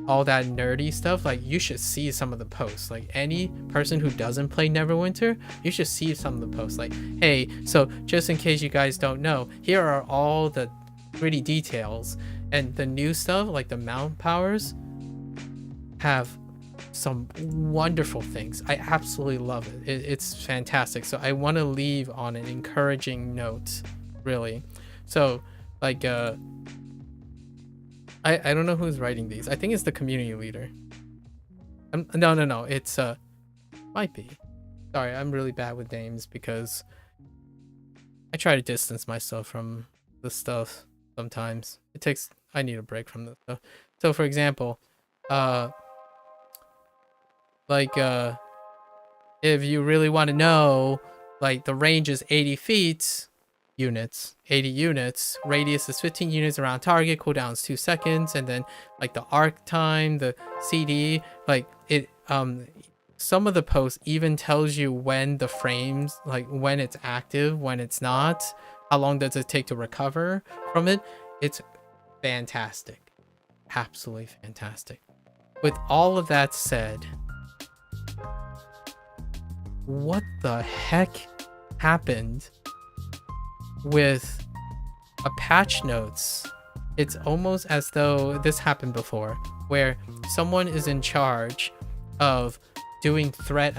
all that nerdy stuff, like you should see some of the posts. Like any person who doesn't play Neverwinter, you should see some of the posts. Like, hey, so just in case you guys don't know, here are all the pretty details. And the new stuff, like the mount powers, have some wonderful things. I absolutely love it. It's fantastic. So I want to leave on an encouraging note, really. So like I don't know who's writing these. I think it's the community leader. No, it's might be. Sorry, I'm really bad with names because I try to distance myself from the stuff sometimes. I need a break from this stuff. So for example, if you really want to know, like the range is 80 feet units, 80 units, radius is 15 units around target, cooldown is 2 seconds, and then like the arc time, the CD, like it some of the posts even tells you when the frames, like when it's active, when it's not, how long does it take to recover from it. It's fantastic. Absolutely fantastic. With all of that said, what the heck happened with a patch notes? It's almost as though this happened before, where someone is in charge of doing threat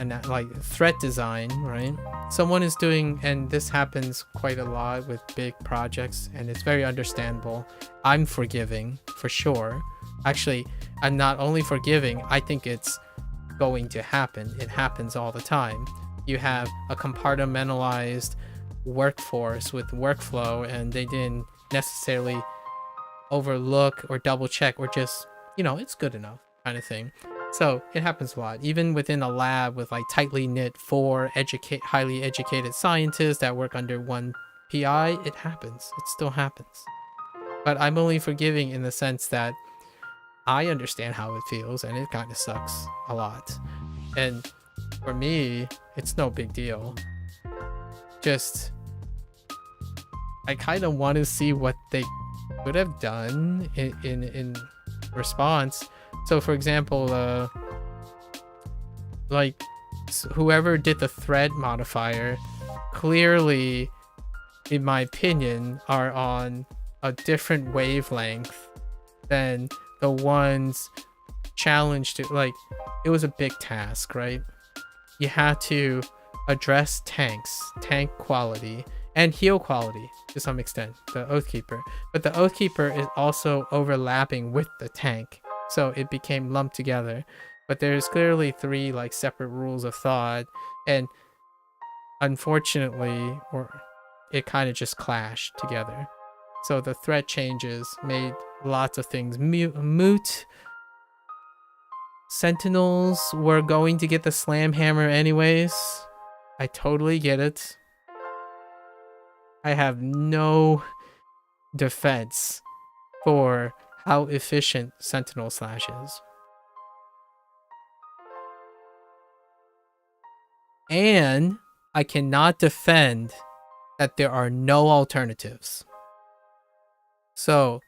design, right? Someone is doing, and this happens quite a lot with big projects, and it's very understandable. I'm forgiving for sure. Actually, I'm not only forgiving, I think it's going to happen. It happens all the time. You have a compartmentalized workforce with workflow, and they didn't necessarily overlook or double check or just, you know, it's good enough kind of thing. So it happens a lot, even within a lab with like tightly knit 4 highly educated scientists that work under one PI. It happens. It still happens. But I'm only forgiving in the sense that I understand how it feels, and it kind of sucks a lot. And for me, it's no big deal. Just, I kind of want to see what they could have done in response. So for example, like whoever did the thread modifier clearly, in my opinion, are on a different wavelength than the ones challenged to, like, it was a big task, right? You had to address tanks, tank quality, and heal quality to some extent, the Oathkeeper. But the Oathkeeper is also overlapping with the tank, so it became lumped together. But there's clearly 3 like separate rules of thought, and unfortunately, or it kind of just clashed together. So the threat changes made lots of things moot. Sentinels were going to get the slam hammer anyways. I totally get it. I have no defense for how efficient Sentinel Slash is. And I cannot defend that there are no alternatives. So,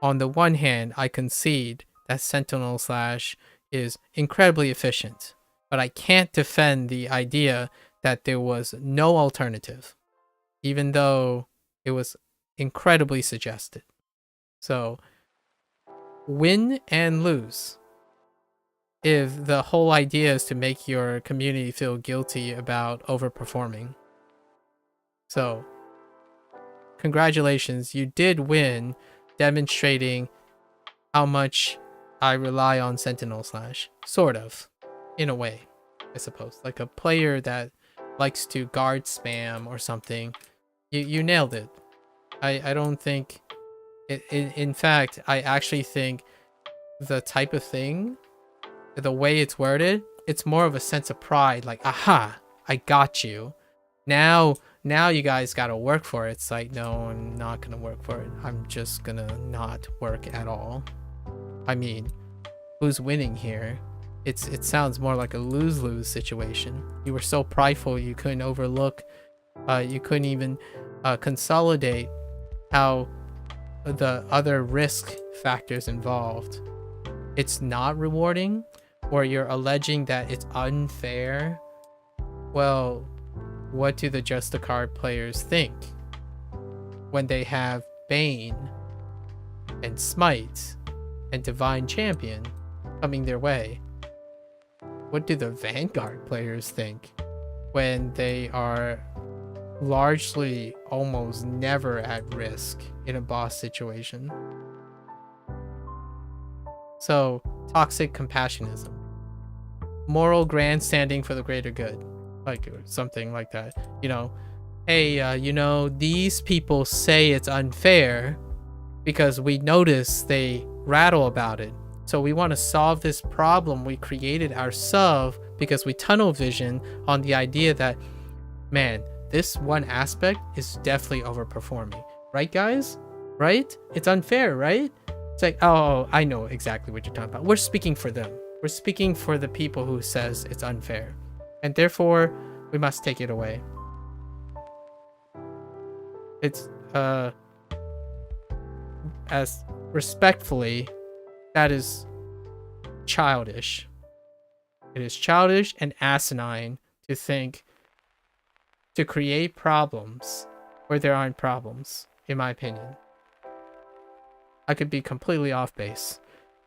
on the one hand, I concede that Sentinel Slash is incredibly efficient, but I can't defend the idea that there was no alternative, even though it was incredibly suggested. So, win and lose. If the whole idea is to make your community feel guilty about overperforming. So, congratulations, you did win, demonstrating how much I rely on Sentinel Slash. Sort of, in a way, I suppose. Like a player that likes to guard spam or something, you nailed it. I don't think... In fact, I actually think the type of thing, the way it's worded, it's more of a sense of pride. Like, aha, I got you. Now you guys gotta work for it. It's like, no, I'm not gonna work for it. I'm just gonna not work at all. I mean, who's winning here? It sounds more like a lose-lose situation. You were so prideful you couldn't overlook, you couldn't even consolidate how the other risk factors involved. It's not rewarding, or you're alleging that it's unfair. Well, what do the Justicar players think when they have Bane and Smite and Divine Champion coming their way? What do the Vanguard players think when they are largely almost never at risk in a boss situation? So, toxic compassionism. Moral grandstanding for the greater good. Like, or something like that. You know, hey, you know, these people say it's unfair because we notice they rattle about it. So we want to solve this problem we created ourselves because we tunnel vision on the idea that, man, this one aspect is definitely overperforming. Right, guys? Right? It's unfair, right? It's like, oh, I know exactly what you're talking about. We're speaking for them. We're speaking for the people who says it's unfair. And therefore, we must take it away. It's, as respectfully, that is childish. It is childish and asinine to think to create problems where there aren't problems, in my opinion. I could be completely off base.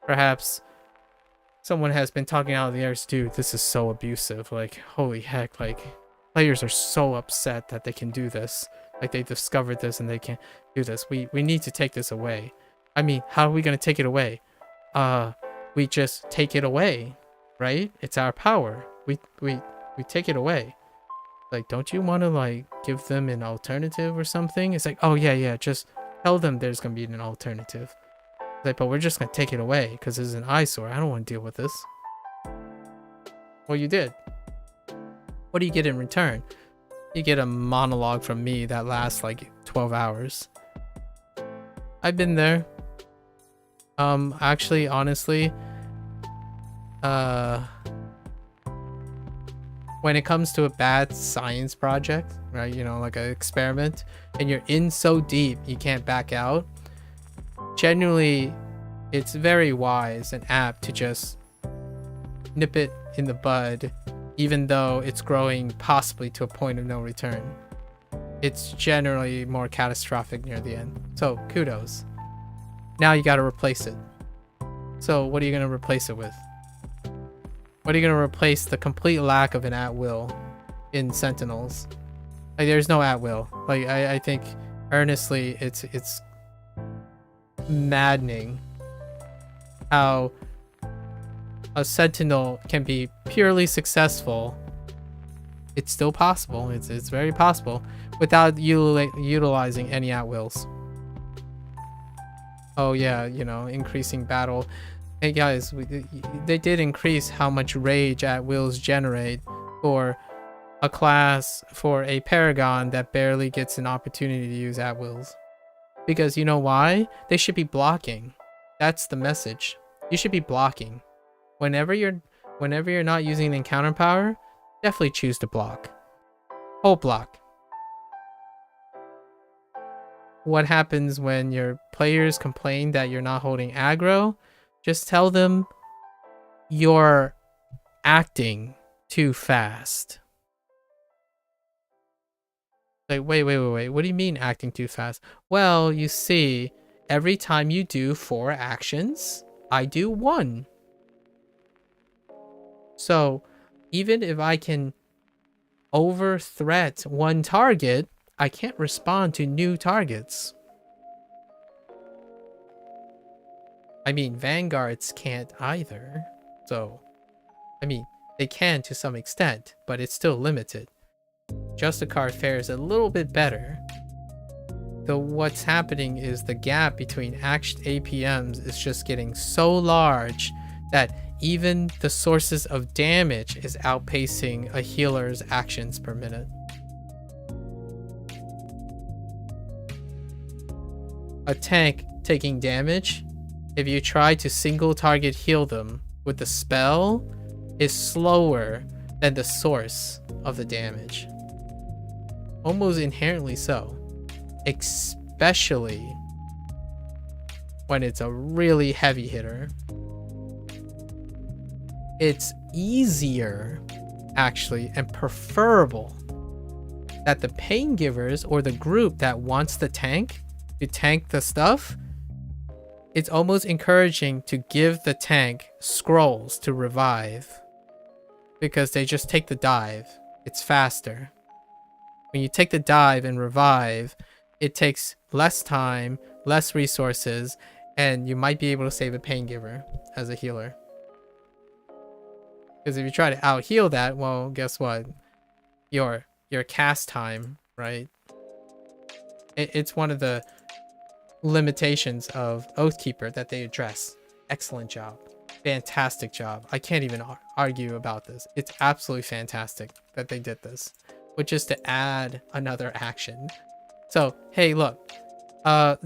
Perhaps someone has been talking out of the air, dude, this is so abusive. Like, holy heck, like, players are so upset that they can do this. Like, they discovered this and they can't do this. We need to take this away. I mean, how are we going to take it away? We just take it away, right? It's our power. We take it away. Like, don't you want to, like, give them an alternative or something? It's like, oh, yeah, just tell them there's going to be an alternative. Like, but we're just going to take it away because this is an eyesore. I don't want to deal with this. Well, you did. What do you get in return? You get a monologue from me that lasts, like, 12 hours. I've been there. Actually, honestly, when it comes to a bad science project, right, you know, like an experiment, and you're in so deep you can't back out, generally it's very wise and apt to just nip it in the bud, even though it's growing possibly to a point of no return. It's generally more catastrophic near the end. So kudos. Now you got to replace it. So what are you going to replace it with? What are you going to replace the complete lack of an at-will in Sentinels? Like, there's no at-will. Like, I think earnestly it's maddening how a Sentinel can be purely successful. It's still possible. It's very possible without utilizing any at-wills. Oh yeah, you know, increasing battle. Hey guys, they did increase how much rage at-wills generate for a class for a Paragon that barely gets an opportunity to use at wills. Because you know why? They should be blocking. That's the message. You should be blocking. Whenever you're not using encounter power, definitely choose to block. Hold block. What happens when your players complain that you're not holding aggro? Just tell them you're acting too fast. Like, wait. What do you mean acting too fast? Well, you see, every time you do 4 actions, I do 1. So, even if I can over-threat one target, I can't respond to new targets. I mean, Vanguards can't either. So, I mean, they can to some extent, but it's still limited. Justicar fares a little bit better. Though what's happening is the gap between APMs is just getting so large that even the sources of damage is outpacing a healer's actions per minute. A tank taking damage, if you try to single target heal them with the spell, is slower than the source of the damage. Almost inherently so. Especially when it's a really heavy hitter. It's easier, actually, and preferable that the pain givers or the group that wants the tank to tank the stuff, it's almost encouraging to give the tank scrolls to revive because they just take the dive. It's faster. When you take the dive and revive, it takes less time, less resources, and you might be able to save a pain giver as a healer. Because if you try to out heal that, well, guess what? Your cast time, right? It's one of the limitations of Oathkeeper that they address. Excellent job. Fantastic job. I can't even argue about this. It's absolutely fantastic that they did this, which is to add another action. So, hey, look.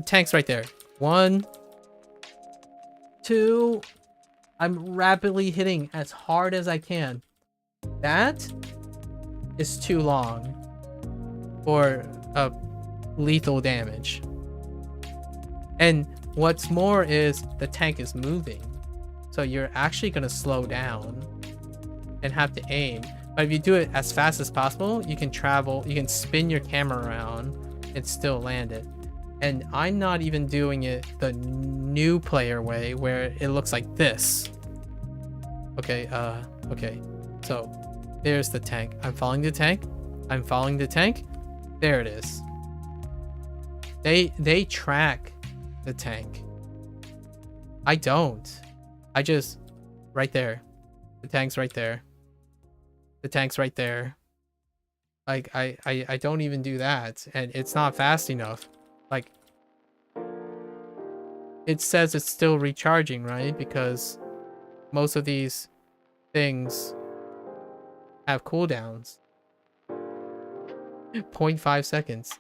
Tank's right there. 1, 2. I'm rapidly hitting as hard as I can. That is too long for lethal damage. And what's more is the tank is moving. So you're actually going to slow down and have to aim. But if you do it as fast as possible, you can travel, you can spin your camera around and still land it. And I'm not even doing it the new player way where it looks like this. Okay, okay. So there's the tank. I'm following the tank. I'm following the tank. There it is. They track the tank. I don't. I just right there. The tank's right there. The tank's right there. Like I don't even do that, and it's not fast enough. Like it says it's still recharging, right? Because most of these things have cooldowns. 0.5 seconds.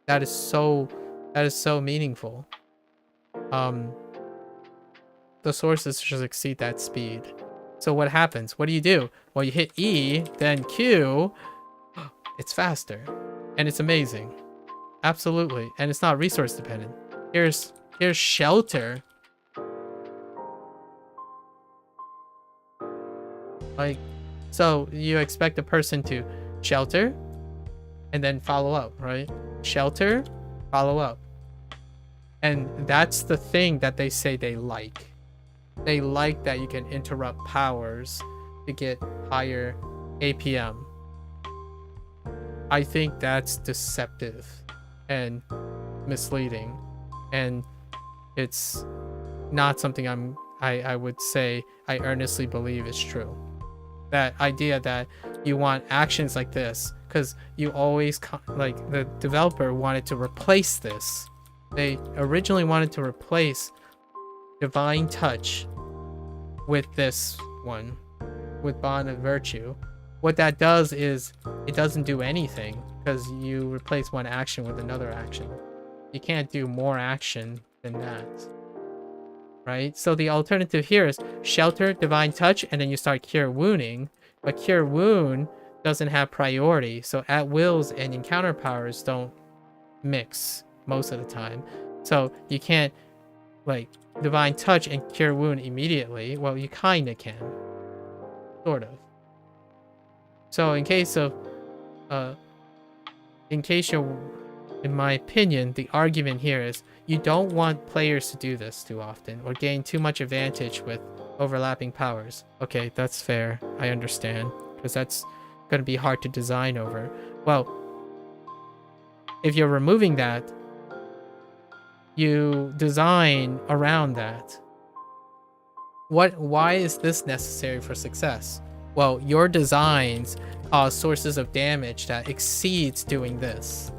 That is so meaningful. The sources just exceed that speed. So what happens? What do? Well, you hit E, then Q. It's faster. And it's amazing. Absolutely. And it's not resource dependent. Here's shelter. Like, so you expect a person to shelter and then follow up, right? Shelter, follow up. And that's the thing that they say they like. They like that you can interrupt powers to get higher APM. I think that's deceptive and misleading, and it's not something I would say I earnestly believe is true. That idea that you want actions like this because you always like the developer wanted to replace this. They originally wanted to replace Divine Touch with this one, with Bond of Virtue, what that does is it doesn't do anything because you replace one action with another action. You can't do more action than that. Right? So the alternative here is Shelter, Divine Touch, and then you start Cure Wounding. But Cure Wound doesn't have priority, so at wills and encounter powers don't mix most of the time. So you can't like Divine Touch and Cure Wound immediately. Well, you kinda can. Sort of. So in case of in my opinion, the argument here is you don't want players to do this too often or gain too much advantage with overlapping powers. Okay, that's fair. I understand. Because that's going to be hard to design over. Well, if you're removing that, you design around that. Why is this necessary for success? Well, your designs cause sources of damage that exceeds doing this.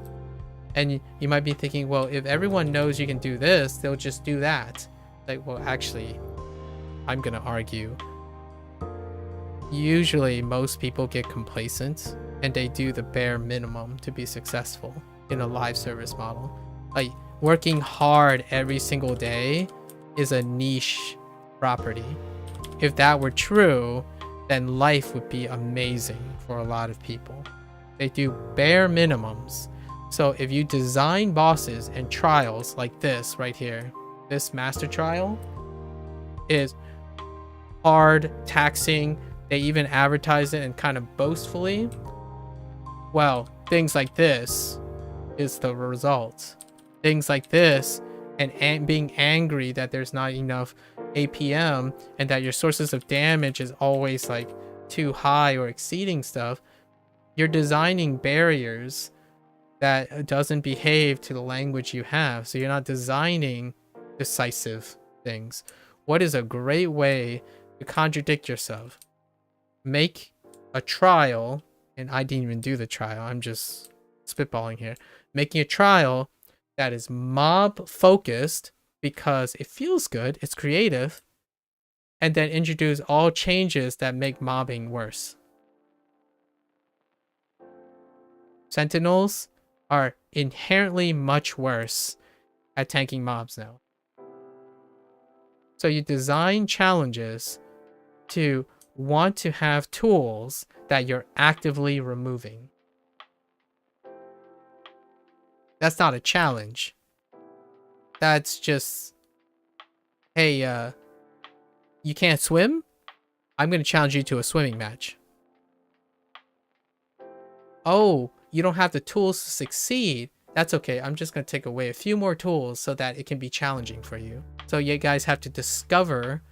And you might be thinking, well, if everyone knows you can do this, they'll just do that. Like, well, actually, I'm gonna argue. Usually, most people get complacent and they do the bare minimum to be successful in a live service model. Like, working hard every single day is a niche property. If that were true, then life would be amazing for a lot of people. They do bare minimums. So if you design bosses and trials like this right here, this master trial is hard, taxing. They even advertise it and kind of boastfully. Well, things like this is the result. Things like this and being angry that there's not enough APM and that your sources of damage is always like too high or exceeding stuff. You're designing barriers that doesn't behave to the language you have. So you're not designing decisive things. What is a great way to contradict yourself? Make a trial, and I didn't even do the trial, I'm just spitballing here. Making a trial that is mob focused because it feels good, it's creative, and then introduce all changes that make mobbing worse. Sentinels are inherently much worse at tanking mobs now. So you design challenges to want to have tools that you're actively removing. That's not a challenge. That's just, hey, you can't swim? I'm going to challenge you to a swimming match. Oh, you don't have the tools to succeed. That's okay. I'm just going to take away a few more tools so that it can be challenging for you. So you guys have to discover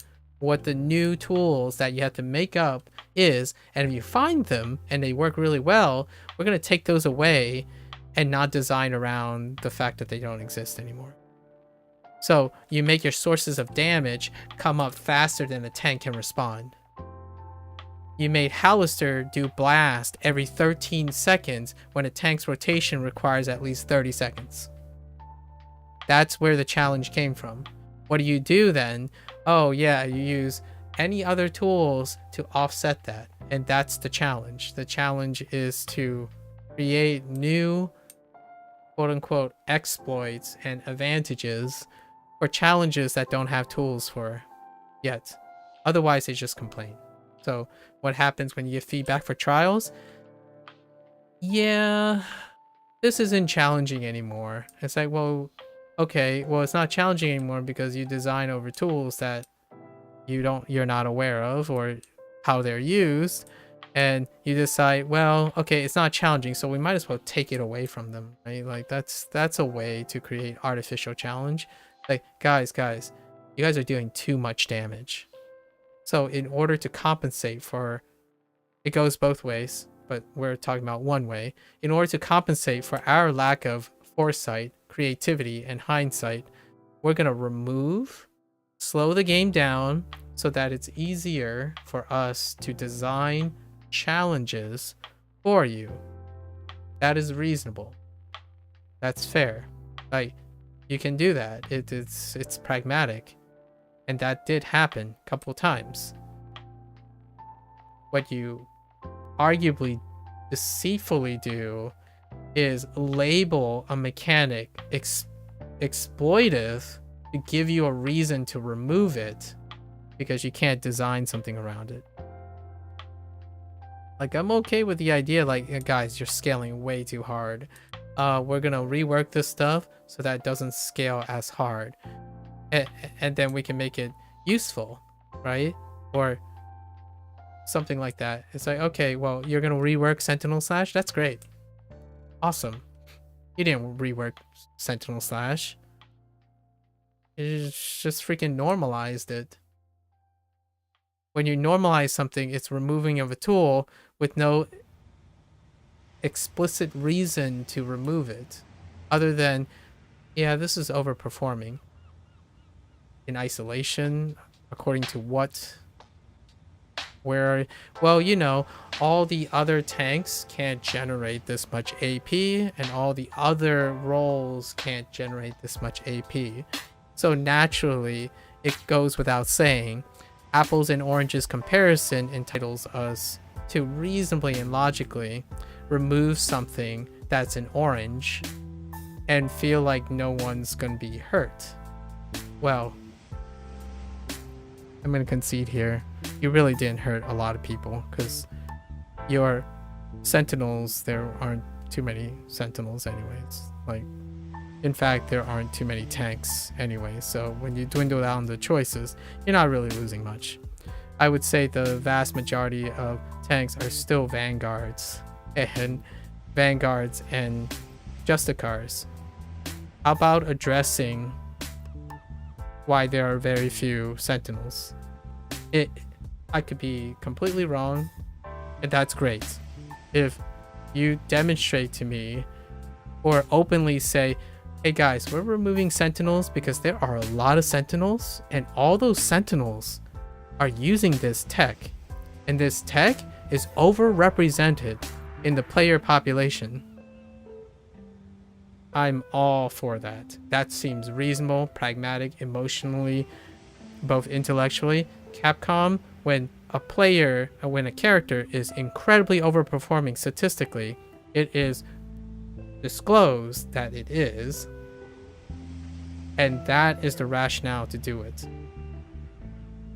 what the new tools that you have to make up is. And if you find them and they work really well, we're going to take those away and not design around the fact that they don't exist anymore. So you make your sources of damage come up faster than the tank can respond. You made Hallister do blast every 13 seconds when a tank's rotation requires at least 30 seconds. That's where the challenge came from. What do you do then? Oh yeah, you use any other tools to offset that. And that's the challenge. The challenge is to create new quote-unquote exploits and advantages for challenges that don't have tools for yet. Otherwise, they just complain. So what happens when you get feedback for trials? Yeah, this isn't challenging anymore. It's like, well, okay, well, it's not challenging anymore because you design over tools that you're not aware of or how they're used. And you decide, well, okay, it's not challenging, so we might as well take it away from them, right? Like that's a way to create artificial challenge. Like, guys, you guys are doing too much damage. So in order to compensate for, it goes both ways, but we're talking about one way. In order to compensate for our lack of foresight, creativity, and hindsight, we're going to slow the game down so that it's easier for us to design challenges for you. That is reasonable. That's fair. Like, you can do that. It's pragmatic. And that did happen a couple times. What you arguably deceitfully do is label a mechanic exploitive to give you a reason to remove it because you can't design something around it. Like, I'm okay with the idea, like, guys, you're scaling way too hard. We're gonna rework this stuff so that it doesn't scale as hard. And then we can make it useful, right? Or something like that. It's like, okay, well, you're gonna rework Sentinel Slash? That's great. Awesome. You didn't rework Sentinel Slash. You just freaking normalized it. When you normalize something, it's removing of a tool with no explicit reason to remove it. Other than, yeah, this is overperforming. In isolation, according to what? Where, well, you know, all the other tanks can't generate this much AP, and all the other roles can't generate this much AP. So naturally, it goes without saying, apples and oranges comparison entitles us to reasonably and logically remove something that's an orange and feel like no one's gonna be hurt. Well, I'm gonna concede here. You really didn't hurt a lot of people because your sentinels, there aren't too many sentinels anyways. Like, in fact, there aren't too many tanks anyway. So when you dwindle down the choices, you're not really losing much. I would say the vast majority of tanks are still vanguards and justicars. How about addressing why there are very few sentinels? I could be completely wrong, and that's great. If you demonstrate to me or openly say, hey guys, we're removing sentinels because there are a lot of sentinels, and all those sentinels are using this tech, and this tech is overrepresented in the player population. I'm all for that. That seems reasonable, pragmatic, emotionally, both intellectually. Capcom, when a character is incredibly overperforming statistically, it is disclosed that it is, and that is the rationale to do it.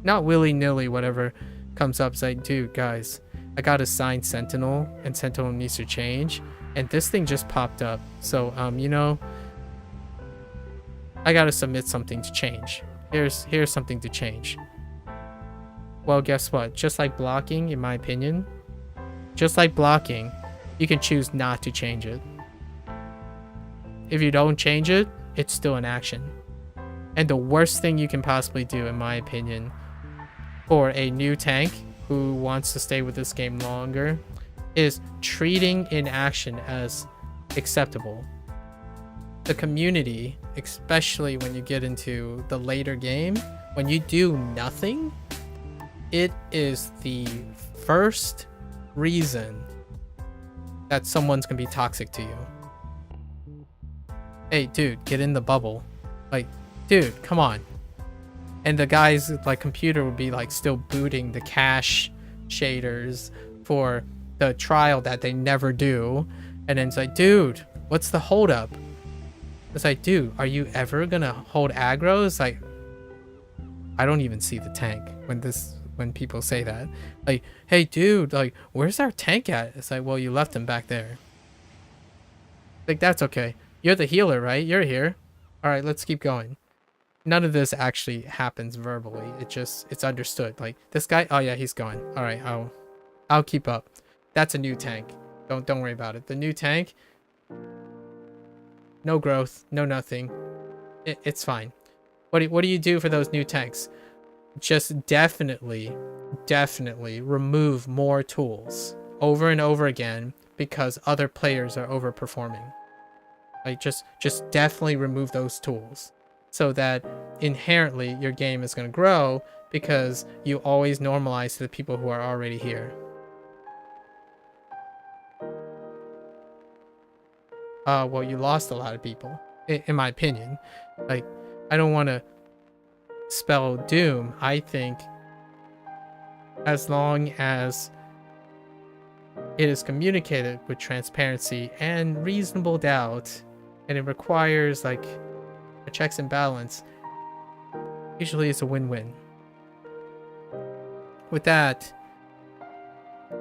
Not willy-nilly, whatever comes up. It's like, dude, guys, I got assigned Sentinel, and Sentinel needs to change, and this thing just popped up. So, you know, I gotta submit something to change. Here's something to change. Well, guess what? Just like blocking, in my opinion, just like blocking, you can choose not to change it. If you don't change it, it's still an action. And the worst thing you can possibly do, in my opinion, for a new tank who wants to stay with this game longer, is treating inaction as acceptable. The community, especially when you get into the later game, when you do nothing, it is the first reason that someone's gonna be toxic to you. Hey, dude, get in the bubble. Like, dude, come on. And the guy's like computer would be like still booting the cache shaders for the trial that they never do. And then it's like, dude, what's the holdup? It's like, dude, are you ever gonna hold aggro? It's like, I don't even see the tank when people say that. Like, hey, dude, like, where's our tank at? It's like, well, you left him back there. Like, that's okay. You're the healer, right? You're here. All right, let's keep going. None of this actually happens verbally. It's understood. Like, this guy, oh yeah, he's gone. All right, I'll keep up. That's a new tank. Don't worry about it. The new tank, no growth, no nothing. It's fine. What do you do for those new tanks? Just definitely remove more tools over and over again because other players are overperforming. Like, just definitely remove those tools so that inherently your game is going to grow because you always normalize to the people who are already here. Well, you lost a lot of people, in my opinion. Like, I don't want to spell doom. I think as long as it is communicated with transparency and reasonable doubt, and it requires like a checks and balance, usually it's a win-win. With that,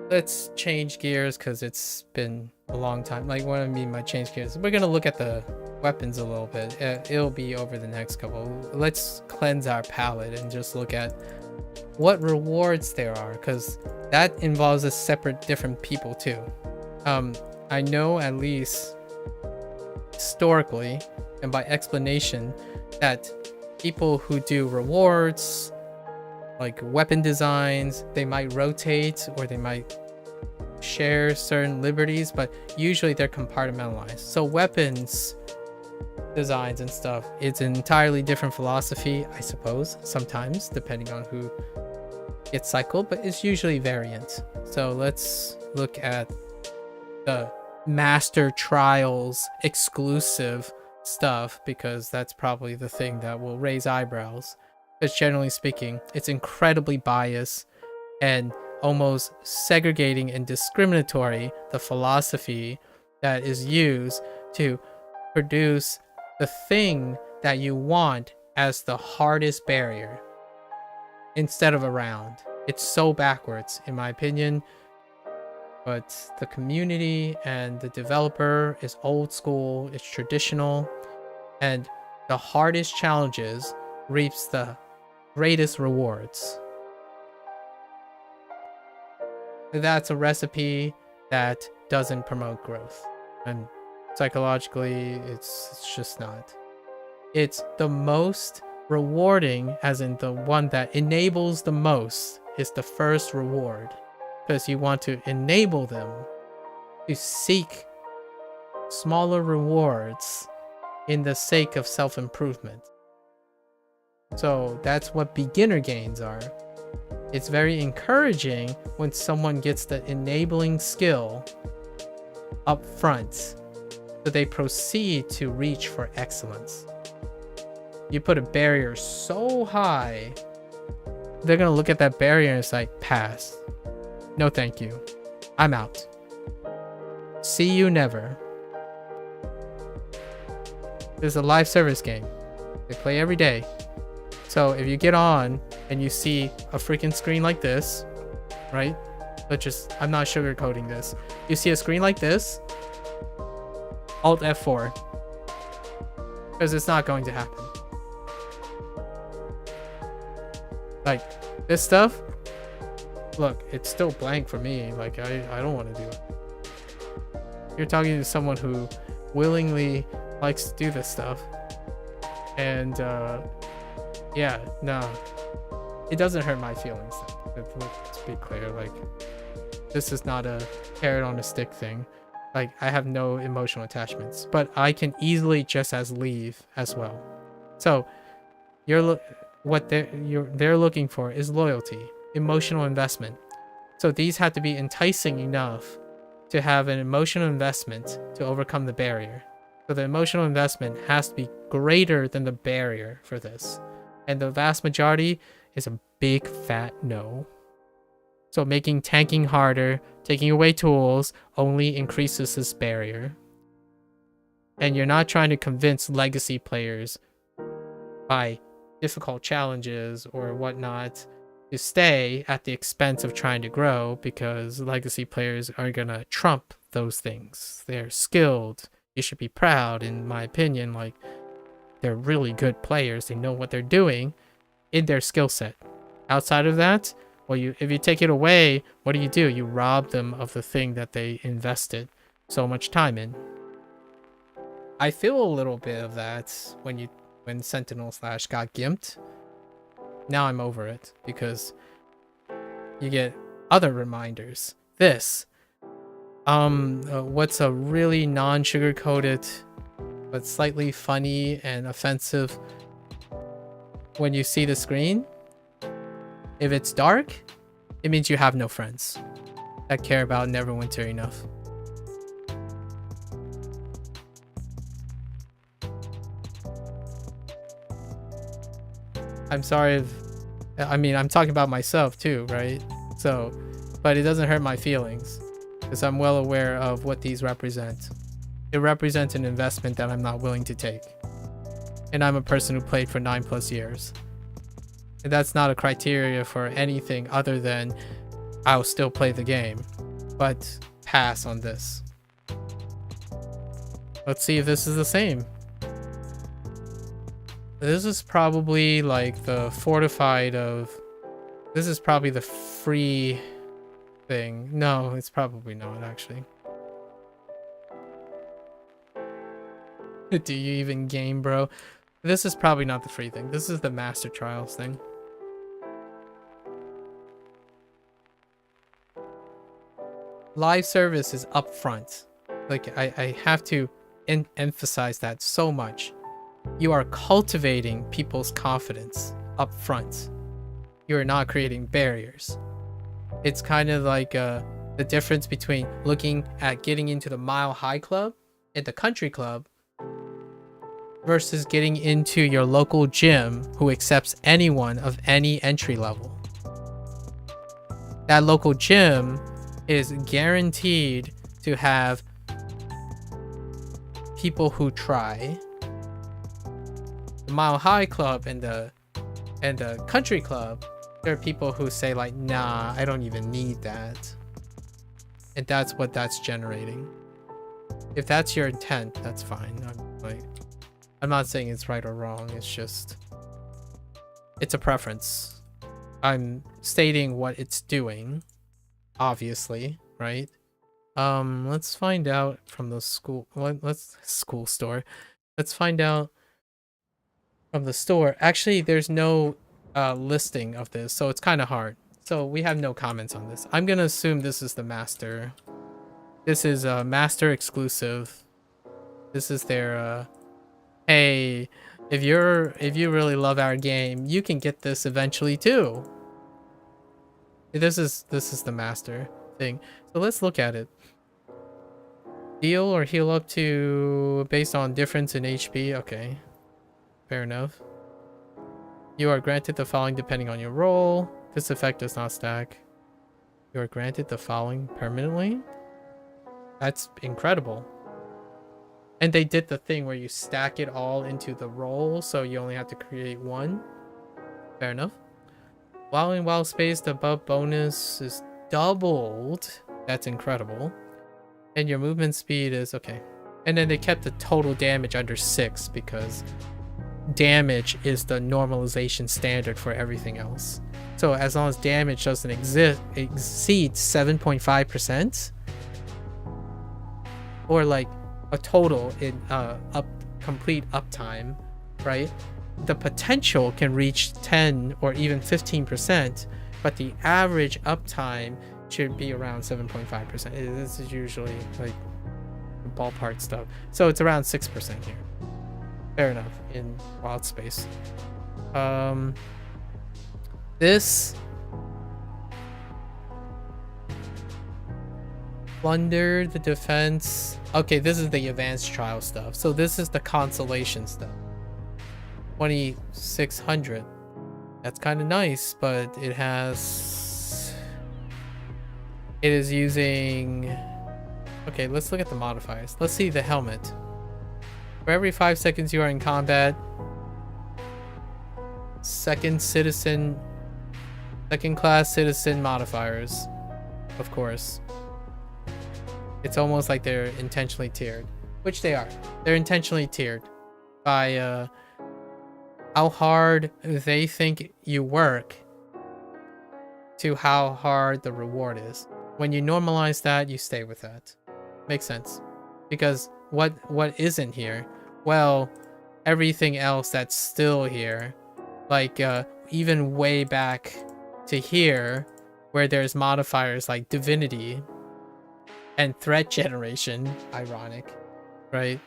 let's change gears because it's been a long time. Like, what I mean by change gears, we're gonna look at the weapons a little bit. It'll be over the next couple. Let's cleanse our palate and just look at what rewards there are, because that involves a separate different people too. I know, at least historically and by explanation, that people who do rewards like weapon designs, they might rotate or they might share certain liberties, but usually they're compartmentalized. So weapons designs and stuff, it's an entirely different philosophy, I suppose, sometimes depending on who gets cycled, but it's usually variant. So let's look at the Master Trials exclusive stuff, because that's probably the thing that will raise eyebrows, because generally speaking, it's incredibly biased and almost segregating and discriminatory, the philosophy that is used to produce the thing that you want as the hardest barrier instead of around. It's so backwards in my opinion, but the community and the developer is old school, it's traditional, and the hardest challenges reaps the greatest rewards. That's a recipe that doesn't promote growth, and psychologically it's just not. It's the most rewarding, as in the one that enables the most, is the first reward, because you want to enable them to seek smaller rewards in the sake of self-improvement. So that's what beginner gains are. It's very encouraging when someone gets the enabling skill up front, so they proceed to reach for excellence. You put a barrier so high, they're gonna look at that barrier and it's like, pass. No thank you. I'm out. See you never. There's a live service game. They play every day. So if you get on and you see a freaking screen like this, right? I'm not sugarcoating this. You see a screen like this, Alt F4. Because it's not going to happen. Like, this stuff, look, it's still blank for me. Like, I don't want to do it. You're talking to someone who willingly likes to do this stuff. And, yeah, no. It doesn't hurt my feelings. Let's be clear. Like, this is not a carrot on a stick thing. Like, I have no emotional attachments. But I can easily just as leave as well. So, what they're looking for is loyalty, emotional investment. So these have to be enticing enough to have an emotional investment to overcome the barrier. So the emotional investment has to be greater than the barrier for this. And the vast majority is a big fat no. So making tanking harder, taking away tools, only increases this barrier. And you're not trying to convince legacy players by difficult challenges or whatnot to stay at the expense of trying to grow, because legacy players are gonna trump those things. They're skilled. You should be proud, in my opinion. Like, they're really good players. They know what they're doing in their skill set. Outside of that, well, if you take it away, what do? You rob them of the thing that they invested so much time in. I feel a little bit of that when Sentinel Slash got gimped. Now I'm over it, because you get other reminders. What's a really non-sugar-coated but slightly funny and offensive when you see the screen? If it's dark, it means you have no friends that care about Neverwinter enough. I'm sorry I'm talking about myself too, right? So, but it doesn't hurt my feelings. because I'm well aware of what these represent. It represents an investment that I'm not willing to take. And I'm a person who played for 9+ years. And that's not a criteria for anything other than I'll still play the game, but pass on this. Let's see if this is the same. This is probably like the fortified of... This is probably the free thing. No, it's probably not, actually. Do you even game, bro? This is probably not the free thing. This is the Master Trials thing. Live service is up front. Like, I have to emphasize that so much. You are cultivating people's confidence up front. You are not creating barriers. It's kind of like the difference between looking at getting into the Mile High Club and the Country Club versus getting into your local gym who accepts anyone of any entry level. That local gym is guaranteed to have people who try. The Mile High Club and the Country Club, there are people who say like, nah, I don't even need that. And that's what that's generating. If that's your intent, that's fine. I'm not saying it's right or wrong. It's just, it's a preference. I'm stating what it's doing, obviously, right? Let's find out from the school. School store. Let's find out from the store. Actually, there's no listing of this, so it's kind of hard. So we have no comments on this. I'm gonna assume this is the master. This is a master exclusive. This is their hey, if you really love our game, you can get this eventually too. This is the master thing. So let's look at it. Heal or heal up to based on difference in HP. Okay, fair enough. You are granted the following depending on your role. This effect does not stack. You are granted the following permanently. That's incredible. And they did the thing where you stack it all into the role, so you only have to create one. Fair enough. While in wild space, the buff bonus is doubled. That's incredible. And your movement speed is okay. And then they kept the total damage under 6 because damage is the normalization standard for everything else. So as long as damage doesn't exceed 7.5%, or like a total in complete uptime, right? The potential can reach 10 or even 15%, but the average uptime should be around 7.5%. This is usually like ballpark stuff. So it's around 6% here. Fair enough in wild space. This plunder the defense. Okay, this is the advanced trial stuff. So this is the consolation stuff. 2600. That's kind of nice, but it is using... Okay, let's look at the modifiers. Let's see the helmet. For every 5 seconds you are in combat, second class citizen modifiers, of course. It's almost like they're intentionally tiered, which they are. They're intentionally tiered by how hard they think you work to how hard the reward is. When you normalize that, you stay with that. Makes sense. Because what isn't here? Well, everything else that's still here, like even way back to here, where there's modifiers like divinity and threat generation, ironic, right?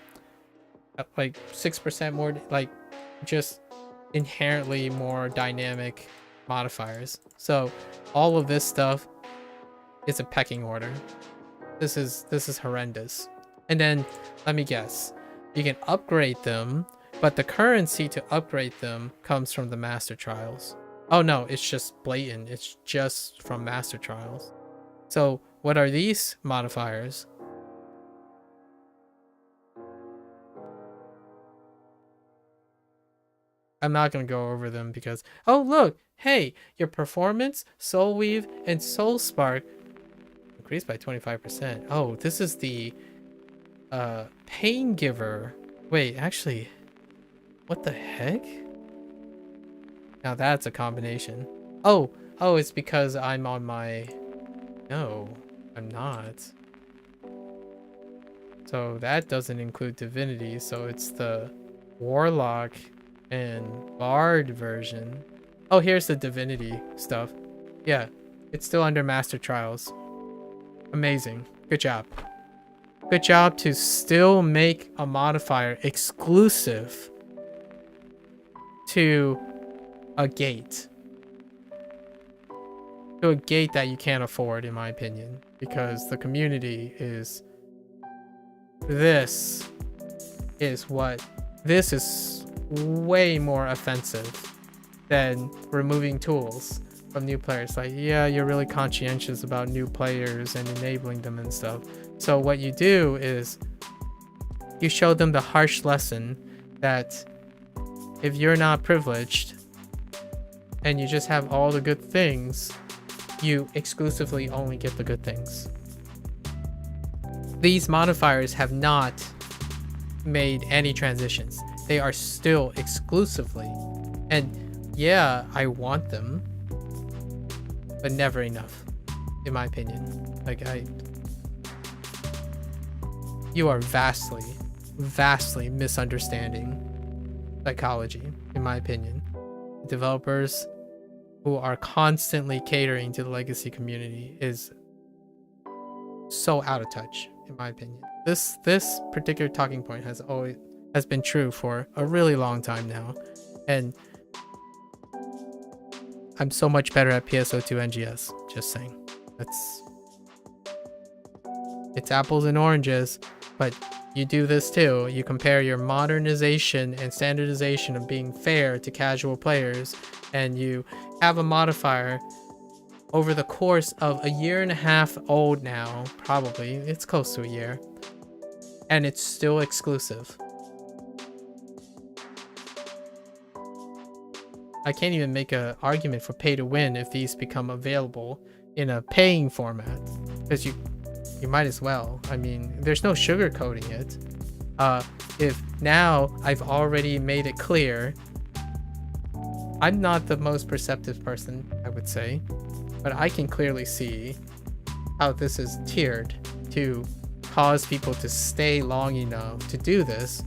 Like 6% more, like just inherently more dynamic modifiers. So all of this stuff is a pecking order. This is horrendous. And then let me guess, you can upgrade them, but the currency to upgrade them comes from the master trials. Oh no, it's just blatant. It's just from master trials. So what are these modifiers? I'm not going to go over them because, oh look, hey, your performance, soul weave, and soul spark increased by 25%. Oh, this is the pain giver. Wait, actually, what the heck? Now that's a combination. Oh, it's because I'm on my... No, I'm not. So that doesn't include divinity, so it's the warlock and bard version. Oh, here's the divinity stuff. Yeah, it's still under master trials. Amazing. Good job. Good job to still make a modifier exclusive to a gate. To a gate that you can't afford, in my opinion, because the community is... This is way more offensive than removing tools from new players. Like, yeah, you're really conscientious about new players and enabling them and stuff. So what you do is you show them the harsh lesson that if you're not privileged and you just have all the good things, you exclusively only get the good things. These modifiers have not made any transitions. They are still exclusively, and yeah, I want them, but never enough, in my opinion. Like, you are vastly misunderstanding psychology, in my opinion. Developers who are constantly catering to the legacy community is so out of touch, in my opinion. This particular talking point has been true for a really long time now, and I'm so much better at PSO2 NGS. Just saying. It's apples and oranges, but you do this too. You compare your modernization and standardization of being fair to casual players, and you have a modifier over the course of a year and a half old now, probably. It's close to a year. And it's still exclusive. I can't even make an argument for pay to win if these become available in a paying format. Because you might as well. I mean, there's no sugarcoating it. If now I've already made it clear, I'm not the most perceptive person, I would say. But I can clearly see how this is tiered to cause people to stay long enough to do this,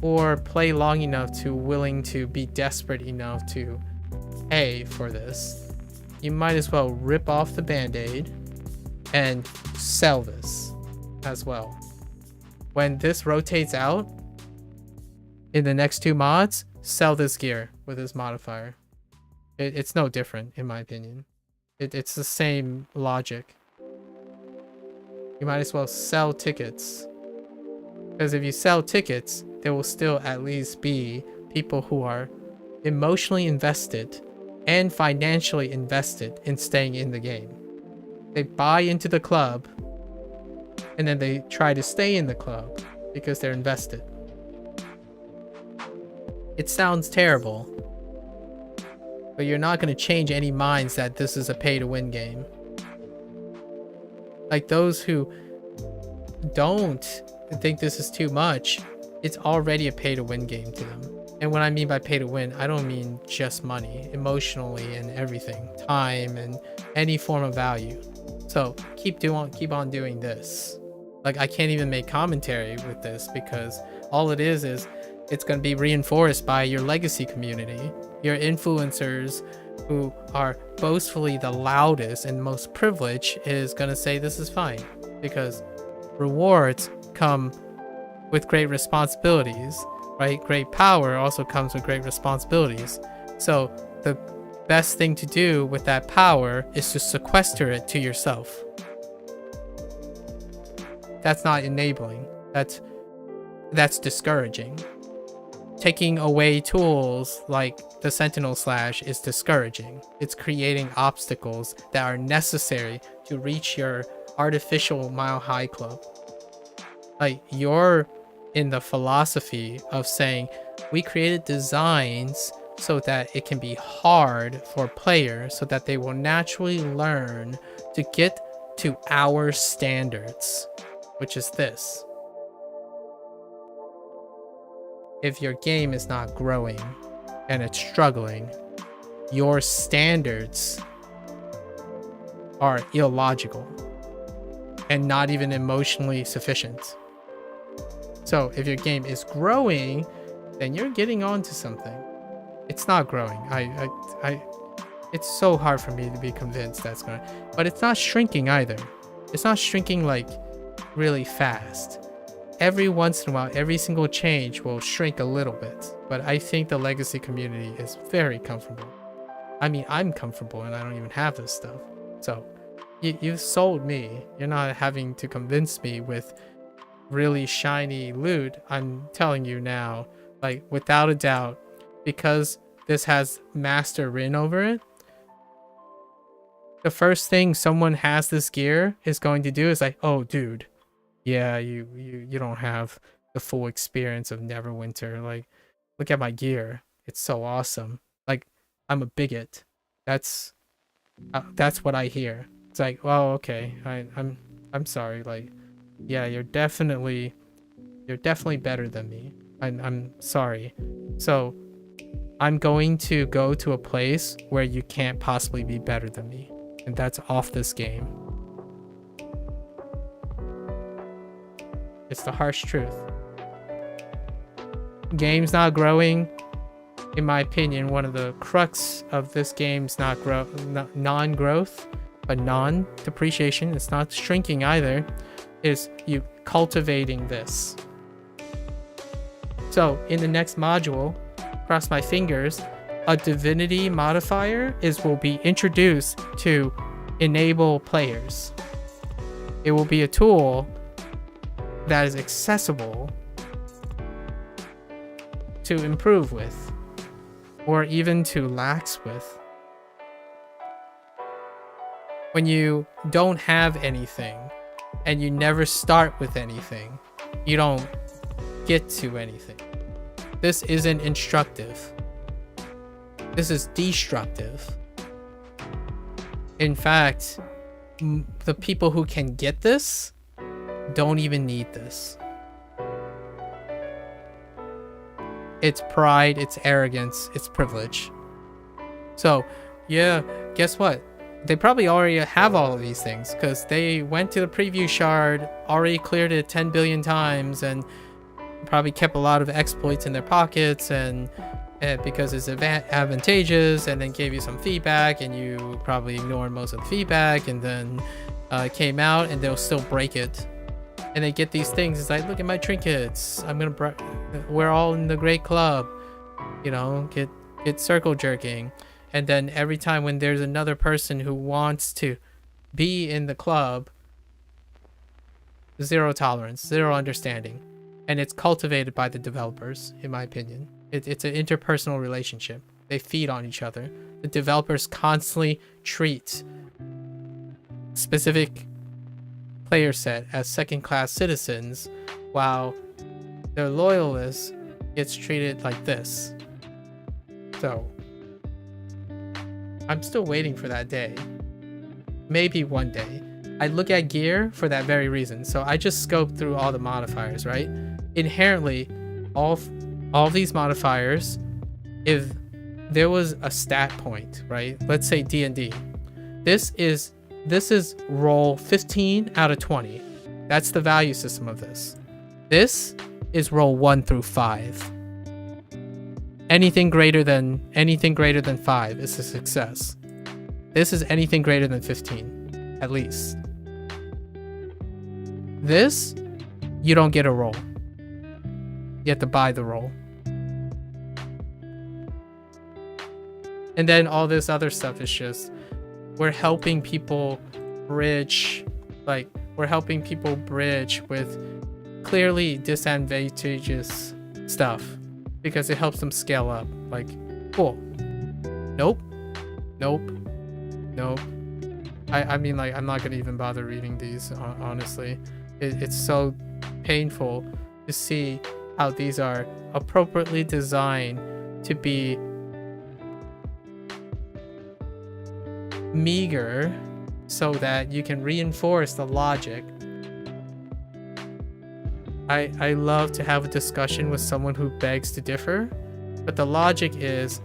or play long enough to willing to be desperate enough to pay for this. You might as well rip off the band-aid and sell this as well. When this rotates out in the next 2 mods, sell this gear with this modifier. It's no different, in my opinion. It's the same logic. You might as well sell tickets. Because if you sell tickets, there will still at least be people who are emotionally invested and financially invested in staying in the game. They buy into the club, and then they try to stay in the club because they're invested. It sounds terrible, but you're not going to change any minds that this is a pay-to-win game. Like, those who don't think this is too much, it's already a pay-to-win game to them. And what I mean by pay-to-win, I don't mean just money, emotionally and everything, time and any form of value. So keep on doing this. Like, I can't even make commentary with this because all it is it's going to be reinforced by your legacy community, your influencers who are boastfully the loudest and most privileged is going to say this is fine, because rewards come with great responsibilities, right? Great power also comes with great responsibilities. So the best thing to do with that power is to sequester it to yourself. That's not enabling. That's discouraging. Taking away tools like the Sentinel Slash is discouraging. It's creating obstacles that are necessary to reach your artificial Mile High Club. Like, you're in the philosophy of saying we created designs so that it can be hard for players so that they will naturally learn to get to our standards, which is this. If your game is not growing and it's struggling, your standards are illogical and not even emotionally sufficient. So if your game is growing, then you're getting onto something. It's not growing. It's so hard for me to be convinced that's going to, but it's not shrinking either. It's not shrinking like really fast. Every once in a while, every single change will shrink a little bit, but I think the legacy community is very comfortable. I mean, I'm comfortable and I don't even have this stuff. So you've sold me. You're not having to convince me with really shiny loot. I'm telling you now, like, without a doubt, because this has Master Rin over it, the first thing someone has this gear is going to do is like, oh dude, yeah, you don't have the full experience of Neverwinter. Like, look at my gear. It's so awesome. Like, I'm a bigot. That's what I hear. It's like, well, okay, I'm sorry. Like, yeah, you're definitely better than me. I'm sorry. So I'm going to go to a place where you can't possibly be better than me, and that's off this game. It's the harsh truth. Game's not growing. In my opinion, one of the crux of this game's non-growth, but non-depreciation, it's not shrinking either, is you cultivating this. So in the next module, cross my fingers, a divinity modifier will be introduced to enable players. It will be a tool that is accessible to improve with, or even to lax with. When you don't have anything and you never start with anything, you don't get to anything. This isn't instructive. This is destructive. In fact, the people who can get this don't even need this. It's pride, it's arrogance, it's privilege. So, yeah, guess what? They probably already have all of these things because they went to the preview shard, already cleared it 10 billion times, and probably kept a lot of exploits in their pockets, and because it's advantageous, and then gave you some feedback, and you probably ignored most of the feedback, and then it came out, and they'll still break it. And they get these things. It's like, look at my trinkets. We're all in the great club. You know, get circle jerking. And then every time when there's another person who wants to be in the club, zero tolerance, zero understanding. And it's cultivated by the developers, in my opinion. It's an interpersonal relationship. They feed on each other. The developers constantly treat specific player set as second-class citizens, while their loyalists gets treated like this. So I'm still waiting for that day. Maybe one day. I look at gear for that very reason. So I just scoped through all the modifiers, right? Inherently, all of these modifiers, if there was a stat point, right? Let's say D&D. This is roll 15 out of 20. That's the value system of this. This is roll 1 through 5. Anything greater than 5 is a success. This is anything greater than 15, at least. This, you don't get a roll. You have to buy the roll. And then all this other stuff is just, we're helping people bridge, with clearly disadvantageous stuff because it helps them scale up. Like, cool. Nope. I mean, like, I'm not gonna even bother reading these, honestly. It's so painful to see how these are appropriately designed to be meager so that you can reinforce the logic. I love to have a discussion with someone who begs to differ, but the logic is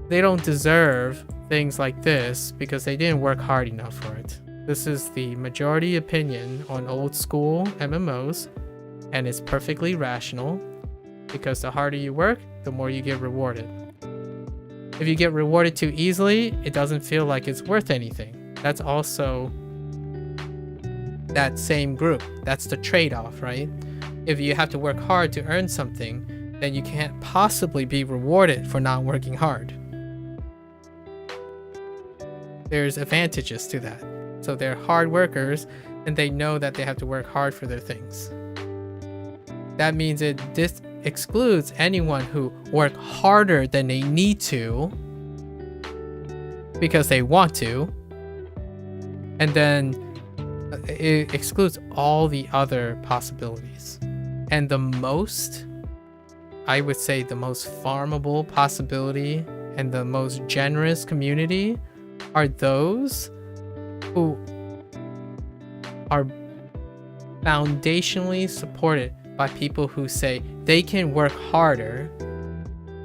they don't deserve things like this because they didn't work hard enough for it. This is the majority opinion on old school MMOs, and it's perfectly rational because the harder you work, the more you get rewarded. If you get rewarded too easily, it doesn't feel like it's worth anything. That's also that same group. That's the trade-off, right? If you have to work hard to earn something, then you can't possibly be rewarded for not working hard. There's advantages to that. So they're hard workers and they know that they have to work hard for their things. That means this excludes anyone who work harder than they need to because they want to, and then it excludes all the other possibilities. And the most, I would say the most farmable possibility and the most generous community are those who are foundationally supported by people who say they can work harder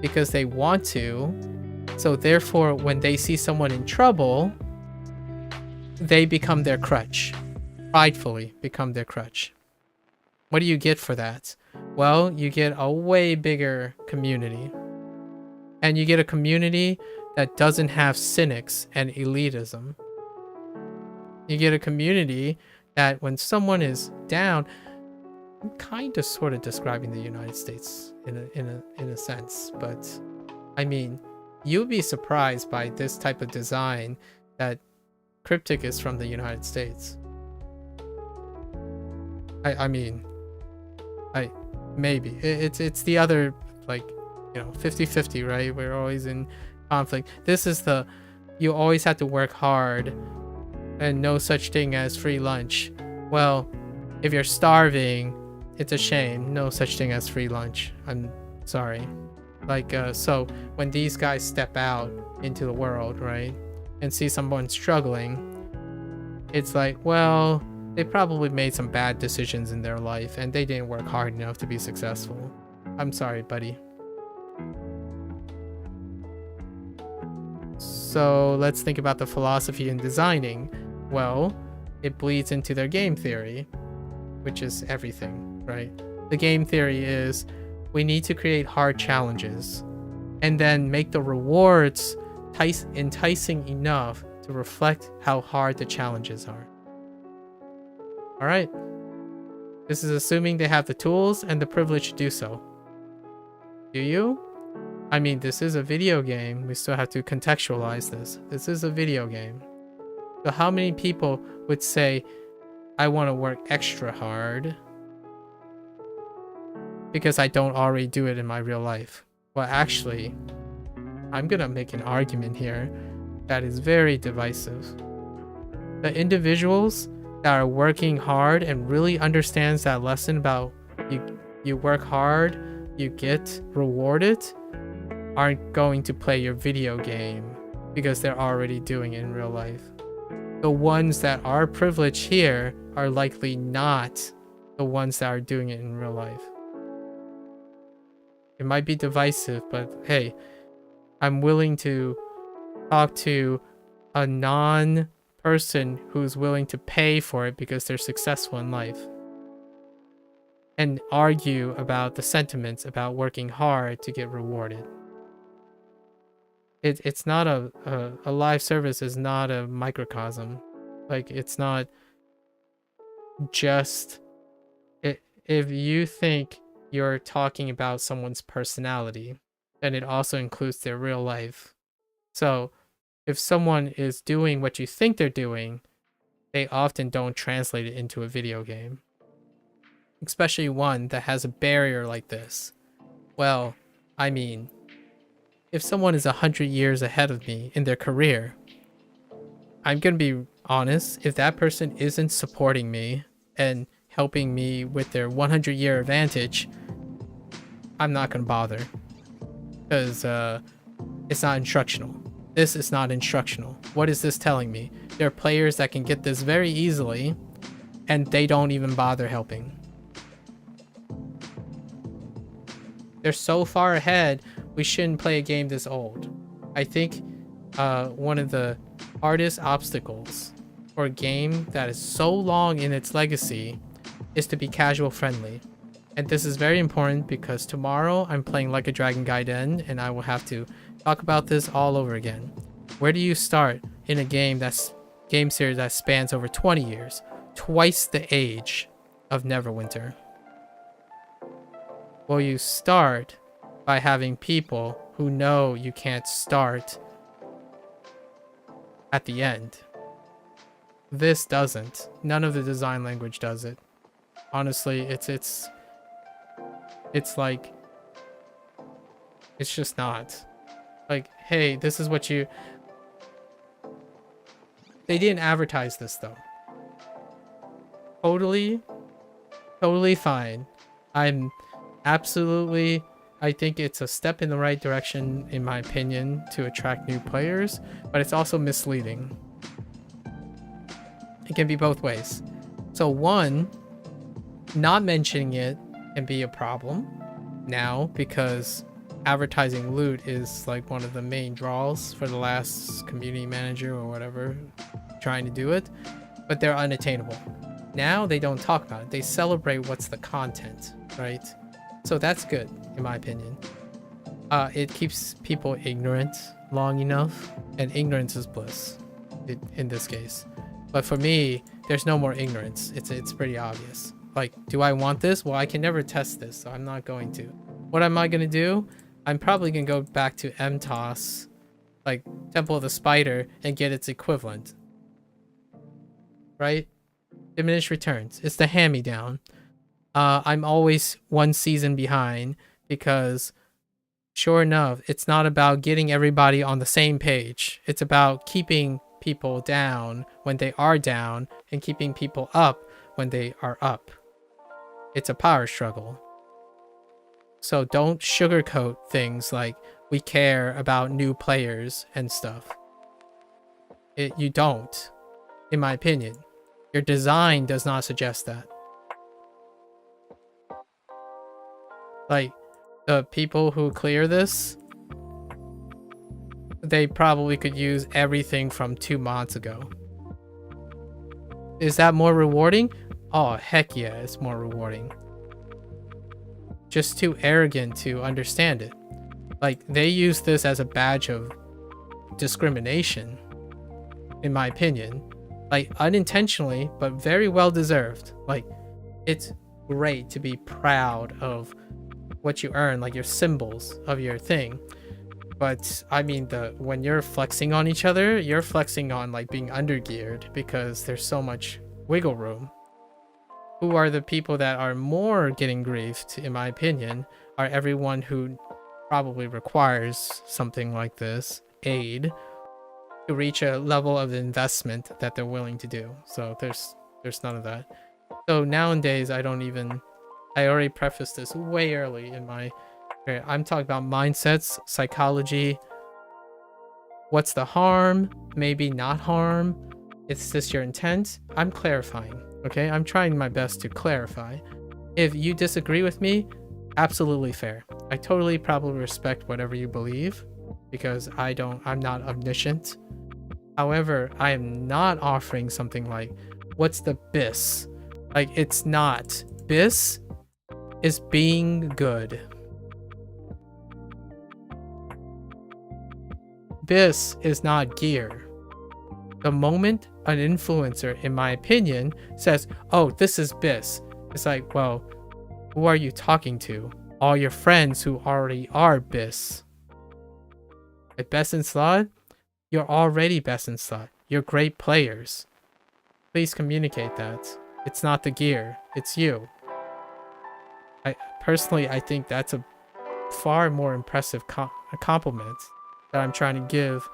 because they want to. So therefore, when they see someone in trouble, they become their crutch. Pridefully become their crutch. What do you get for that? Well, you get a way bigger community. And you get a community that doesn't have cynics and elitism. You get a community that when someone is down, I'm kind of sort of describing the United States in a sense, but I mean, you'll be surprised by this type of design that Cryptic is from the United States. I mean, maybe it's the other, like, you know, 50-50, right? We're always in conflict. This is the, you always have to work hard and no such thing as free lunch. Well, if you're starving, it's a shame. No such thing as free lunch. I'm sorry. Like, so when these guys step out into the world, right, and see someone struggling, it's like, well, they probably made some bad decisions in their life and they didn't work hard enough to be successful. I'm sorry, buddy. So let's think about the philosophy in designing. Well, it bleeds into their game theory, which is everything, right? The game theory is we need to create hard challenges and then make the rewards enticing enough to reflect how hard the challenges are. All right. This is assuming they have the tools and the privilege to do so. Do you? I mean, this is a video game. We still have to contextualize this. This is a video game. So how many people would say, I want to work extra hard because I don't already do it in my real life? Well, actually, I'm going to make an argument here that is very divisive. The individuals that are working hard and really understands that lesson about you work hard, you get rewarded, aren't going to play your video game because they're already doing it in real life. The ones that are privileged here are likely not the ones that are doing it in real life. It might be divisive, but hey, I'm willing to talk to a non-person who's willing to pay for it because they're successful in life and argue about the sentiments about working hard to get rewarded. It's not a live service is not a microcosm. Like, it's not just if you think you're talking about someone's personality, then it also includes their real life. So if someone is doing what you think they're doing, they often don't translate it into a video game, especially one that has a barrier like this. Well, I mean, if someone is 100 years ahead of me in their career, I'm going to be honest, if that person isn't supporting me and helping me with their 100-year advantage, I'm not gonna bother, because it's not instructional. This is not instructional. What is this telling me? There are players that can get this very easily, and they don't even bother helping. They're so far ahead, we shouldn't play a game this old. I think one of the hardest obstacles for a game that is so long in its legacy is to be casual friendly. And this is very important because tomorrow I'm playing Like a Dragon Gaiden and I will have to talk about this all over again. Where do you start in a game series that spans over 20 years? Twice the age of Neverwinter. Well, you start by having people who know you can't start at the end. This doesn't. None of the design language does it. Honestly, it's like, it's just not. Like, hey, this is what you... They didn't advertise this though. Totally fine. I think it's a step in the right direction, in my opinion, to attract new players, but it's also misleading. It can be both ways. So one, not mentioning it can be a problem now because advertising loot is like one of the main draws for the last community manager or whatever trying to do it, but they're unattainable. Now they don't talk about it. They celebrate what's the content, right? So that's good, in my opinion. It keeps people ignorant long enough, and ignorance is bliss in this case. But for me, there's no more ignorance. It's pretty obvious. Like, do I want this? Well, I can never test this, so I'm not going to. What am I going to do? I'm probably going to go back to MTOS, like Temple of the Spider, and get its equivalent. Right? Diminished returns. It's the hand-me-down. I'm always one season behind because, sure enough, it's not about getting everybody on the same page. It's about keeping people down when they are down and keeping people up when they are up. It's a power struggle. So don't sugarcoat things like we care about new players and stuff. You don't, in my opinion. Your design does not suggest that. Like, the people who clear this, they probably could use everything from 2 months ago. Is that more rewarding? Oh, heck yeah, it's more rewarding. Just too arrogant to understand it. Like, they use this as a badge of discrimination, in my opinion. Like, unintentionally, but very well deserved. Like, it's great to be proud of what you earn, like your symbols of your thing. But I mean, when you're flexing on each other, you're flexing on like being undergeared because there's so much wiggle room. Who are the people that are more getting griefed, in my opinion, are everyone who probably requires something like this, aid, to reach a level of investment that they're willing to do. So there's none of that. So nowadays, I already prefaced this way early in my... I'm talking about mindsets, psychology. What's the harm? Maybe not harm. Is this your intent? I'm clarifying, okay? I'm trying my best to clarify. If you disagree with me, absolutely fair. I totally probably respect whatever you believe because I'm not omniscient. However, I am not offering something like, what's the BIS? Like, it's not. BIS is being good. BIS is not gear. The moment an influencer, in my opinion, says, oh, this is BIS, it's like, well, who are you talking to? All your friends who already are BIS. At Best in Slot, you're already Best in Slot. You're great players. Please communicate that. It's not the gear, it's you. Personally, I think that's a far more impressive compliment that I'm trying to give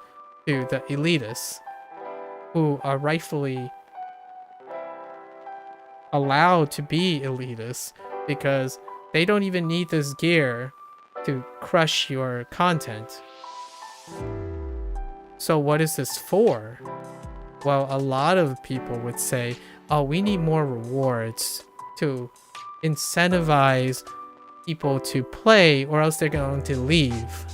to the elitists who are rightfully allowed to be elitists because they don't even need this gear to crush your content. So what is this for? Well, a lot of people would say, oh, we need more rewards to incentivize people to play or else they're going to leave.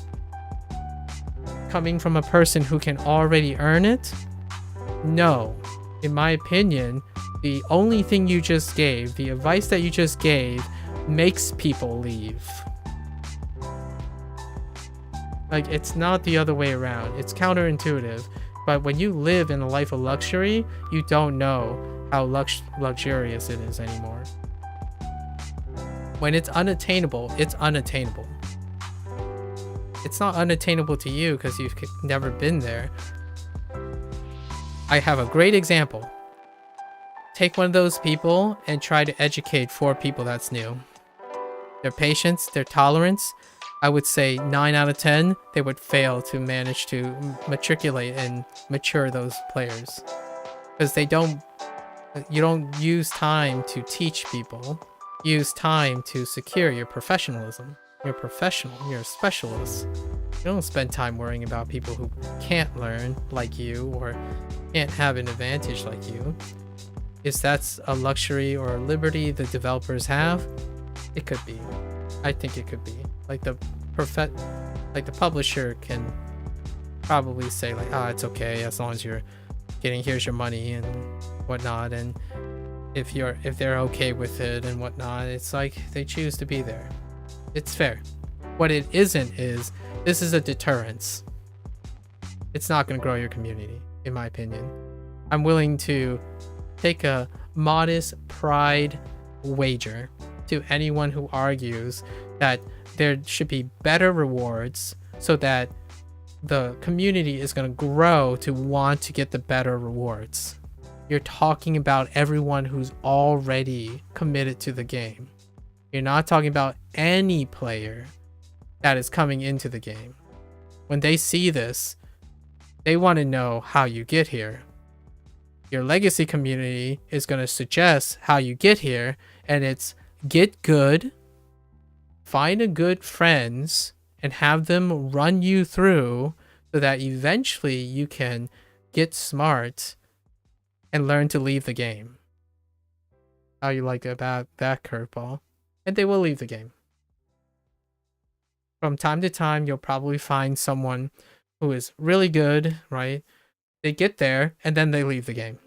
Coming from a person who can already earn it? No. In my opinion, the only thing you just gave, the advice that you just gave, makes people leave. Like, it's not the other way around. It's counterintuitive. But when you live in a life of luxury, you don't know how luxurious it is anymore. When it's unattainable, it's unattainable. It's not unattainable to you because you've never been there. I have a great example. Take one of those people and try to educate 4 people that's new. Their patience, their tolerance, I would say 9 out of 10, they would fail to manage to matriculate and mature those players. Because you don't use time to teach people. Use time to secure your professionalism. You're a professional, you're a specialist. You don't spend time worrying about people who can't learn like you or can't have an advantage like you. Is that a luxury or a liberty the developers have? It could be. I think it could be. Like the publisher can probably say like, ah, it's okay as long as you're getting, here's your money and whatnot, and if they're okay with it and whatnot, it's like they choose to be there. It's fair. What it isn't is, this is a deterrence. It's not going to grow your community, in my opinion. I'm willing to take a modest pride wager to anyone who argues that there should be better rewards so that the community is going to grow to want to get the better rewards. You're talking about everyone who's already committed to the game. You're not talking about any player that is coming into the game. When they see this, they want to know how you get here. Your legacy community is going to suggest how you get here, and it's get good, find a good friends, and have them run you through so that eventually you can get smart and learn to leave the game. How you like about that curveball? And they will leave the game. From time to time, you'll probably find someone who is really good, right? They get there and then they leave the game.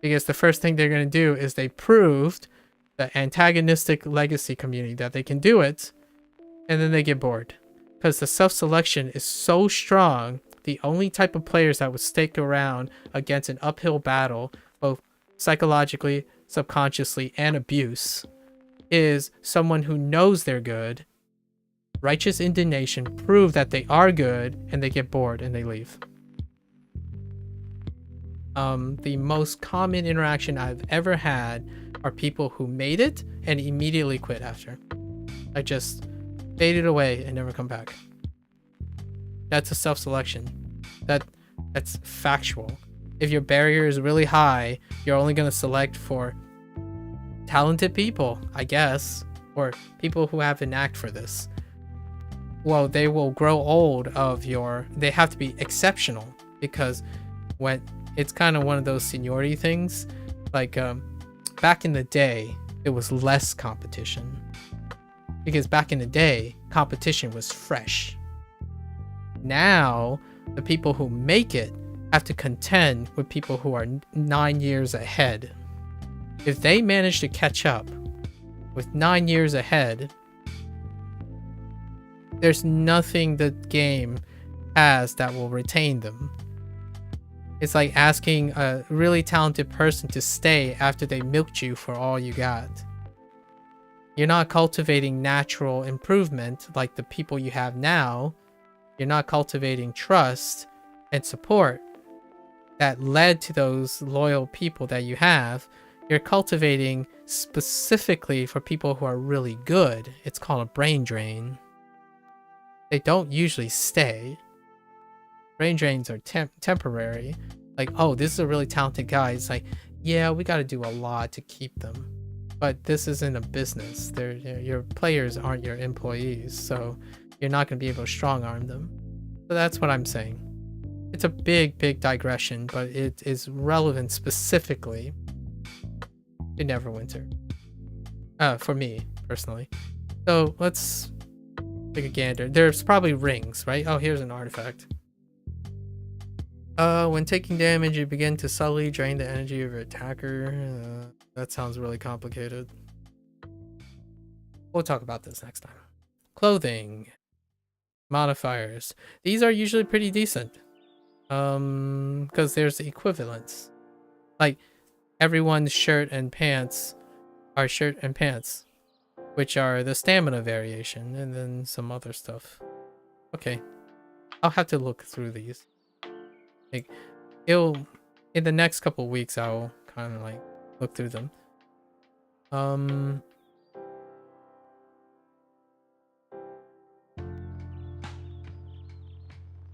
Because the first thing they're going to do is they proved the antagonistic legacy community that they can do it, and then they get bored. Because the self-selection is so strong, the only type of players that would stick around against an uphill battle, both psychologically, subconsciously, and abuse, is someone who knows they're good, righteous indignation, prove that they are good, and they get bored and they leave. The most common interaction I've ever had are people who made it and immediately quit after. I just faded away and never come back. That's a self-selection. That's factual. If your barrier is really high, you're only going to select for talented people, I guess, or people who have a knack for this. Well, they will grow old of they have to be exceptional, because when it's kind of one of those seniority things, like back in the day, it was less competition. Because back in the day, competition was fresh. Now, the people who make it have to contend with people who are 9 years ahead. If they manage to catch up with 9 years ahead, there's nothing the game has that will retain them. It's like asking a really talented person to stay after they milked you for all you got. You're not cultivating natural improvement like the people you have now. You're not cultivating trust and support that led to those loyal people that you have. You're cultivating specifically for people who are really good. It's called a brain drain. They don't usually stay. Brain drains are temporary. like, oh, this is a really talented guy. It's like, yeah, we got to do a lot to keep them. But this isn't a business. Your players aren't your employees, so you're not going to be able to strong arm them. So that's what I'm saying. It's a big digression, but it is relevant specifically to Neverwinter. For me, personally. So let's take a gander. There's probably rings, right? Oh, here's an artifact. When taking damage, you begin to subtly drain the energy of your attacker. That sounds really complicated. We'll talk about this next time. Clothing. Modifiers. These are usually pretty decent. Because there's the equivalents. Like, everyone's shirt and pants are shirt and pants, which are the stamina variation, and then some other stuff. Okay. I'll have to look through these. Like, in the next couple weeks, I'll kind of like look through them.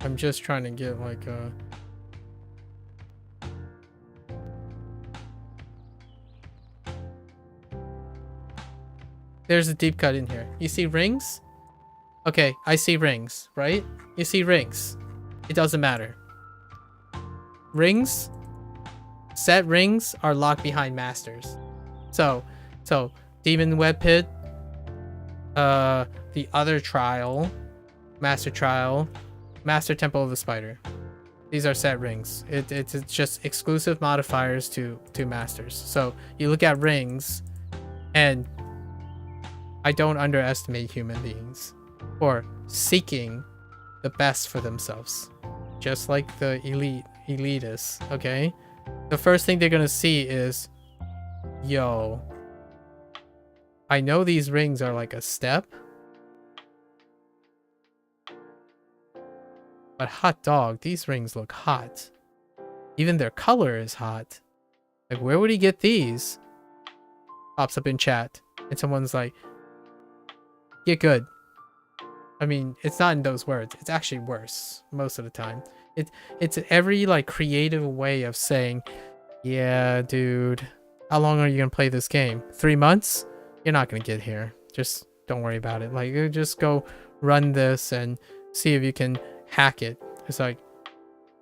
I'm just trying to get like a... There's a deep cut in here. You see rings? Okay, I see rings, right? You see rings. It doesn't matter. Rings? Set rings are locked behind masters. So Demon Web Pit, the other trial, Master Trial, Master Temple of the Spider. These are set rings. It's just exclusive modifiers to masters. So you look at rings, and I don't underestimate human beings for seeking the best for themselves. Just like the elitists, okay? The first thing they're gonna see is, yo, I know these rings are like a step, but hot dog, these rings look hot. Even their color is hot. Like, where would he get these? Pops up in chat, and someone's like, get good. I mean, it's not in those words. It's actually worse most of the time. It's every like creative way of saying, yeah, dude, how long are you gonna play this game? 3 months? You're not gonna get here. Just don't worry about it. Like, you just go run this and see if you can hack it. It's like,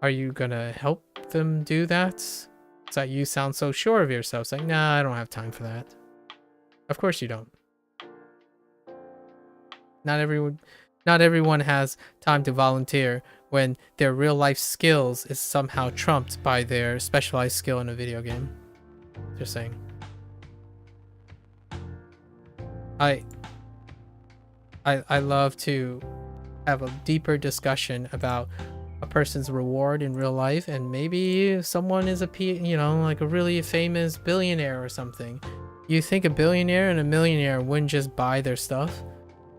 are you gonna help them do that? It's like, you sound so sure of yourself. It's like, nah, I don't have time for that. Of course you don't. Not everyone has time to volunteer when their real life skills is somehow trumped by their specialized skill in a video game. Just saying. I love to have a deeper discussion about a person's reward in real life, and maybe someone is like a really famous billionaire or something. You think a billionaire and a millionaire wouldn't just buy their stuff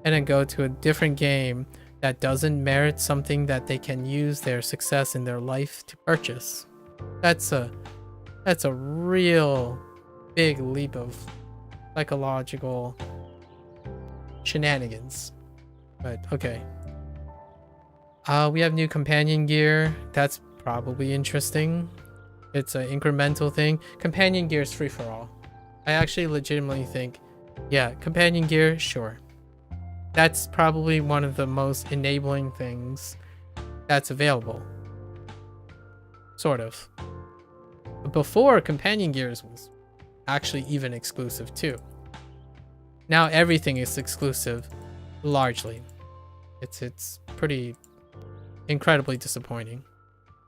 and then go to a different game that doesn't merit something that they can use their success in their life to purchase? That's a real big leap of psychological shenanigans. But okay. We have new companion gear. That's probably interesting. It's an incremental thing. Companion gear is free for all. I actually legitimately think, yeah, companion gear, sure. That's probably one of the most enabling things that's available. Sort of. But before, companion gears was actually even exclusive too. Now everything is exclusive, largely. It's pretty incredibly disappointing.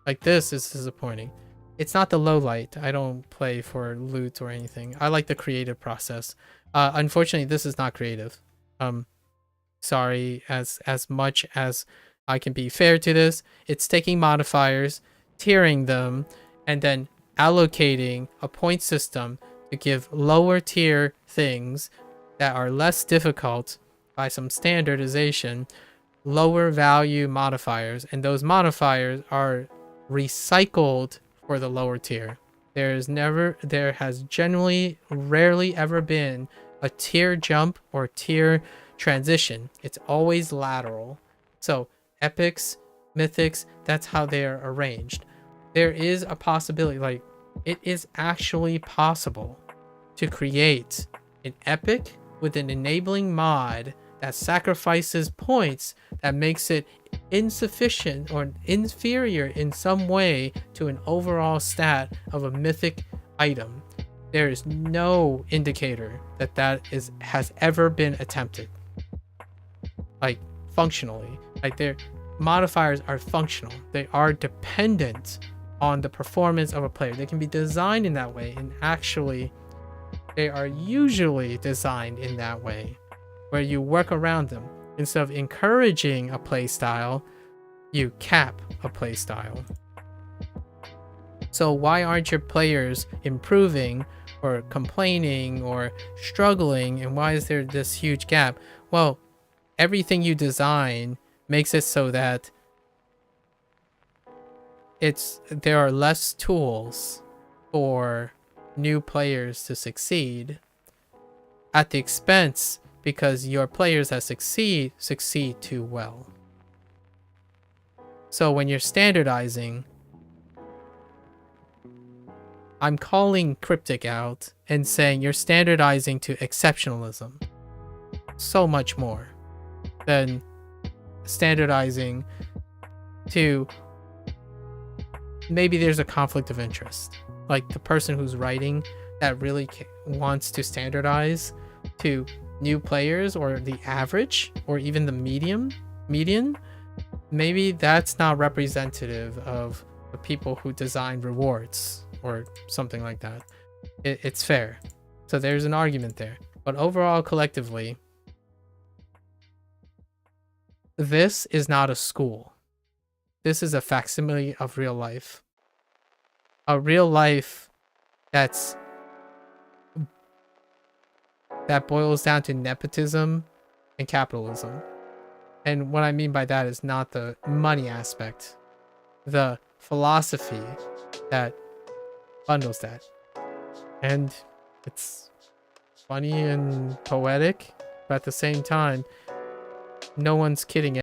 Like, this is disappointing. It's not the low light. I don't play for loot or anything. I like the creative process. Unfortunately, this is not creative. Sorry, as much as I can be fair to this, it's taking modifiers, tiering them, and then allocating a point system to give lower tier things that are less difficult by some standardization, lower value modifiers, and those modifiers are recycled for the lower tier. There has generally rarely ever been a tier jump or tier transition. It's always lateral. So epics, mythics, that's how they're arranged. there is a possibility, like, it is actually possible to create an epic with an enabling mod that sacrifices points that makes it insufficient or inferior in some way to an overall stat of a mythic item. There is no indicator that has ever been attempted. Like, functionally. Like, their modifiers are functional. They are dependent on the performance of a player. They can be designed in that way, and actually they are usually designed in that way, where you work around them. Instead of encouraging a playstyle, you cap a playstyle. So why aren't your players improving or complaining or struggling, and why is there this huge gap? Well, everything you design makes it so that there are less tools for new players to succeed at the expense, because your players that succeed too well. So when you're standardizing, I'm calling Cryptic out and saying you're standardizing to exceptionalism so much more than standardizing to maybe there's a conflict of interest. Like the person who's writing that really wants to standardize to new players, or the average, or even the median, maybe that's not representative of the people who design rewards or something like that. It's fair. So there's an argument there. But overall, collectively, this is not a school. This is a facsimile of real life. A real life that boils down to nepotism and capitalism. And what I mean by that is not the money aspect, the philosophy that bundles that. And it's funny and poetic, but at the same time, no one's kidding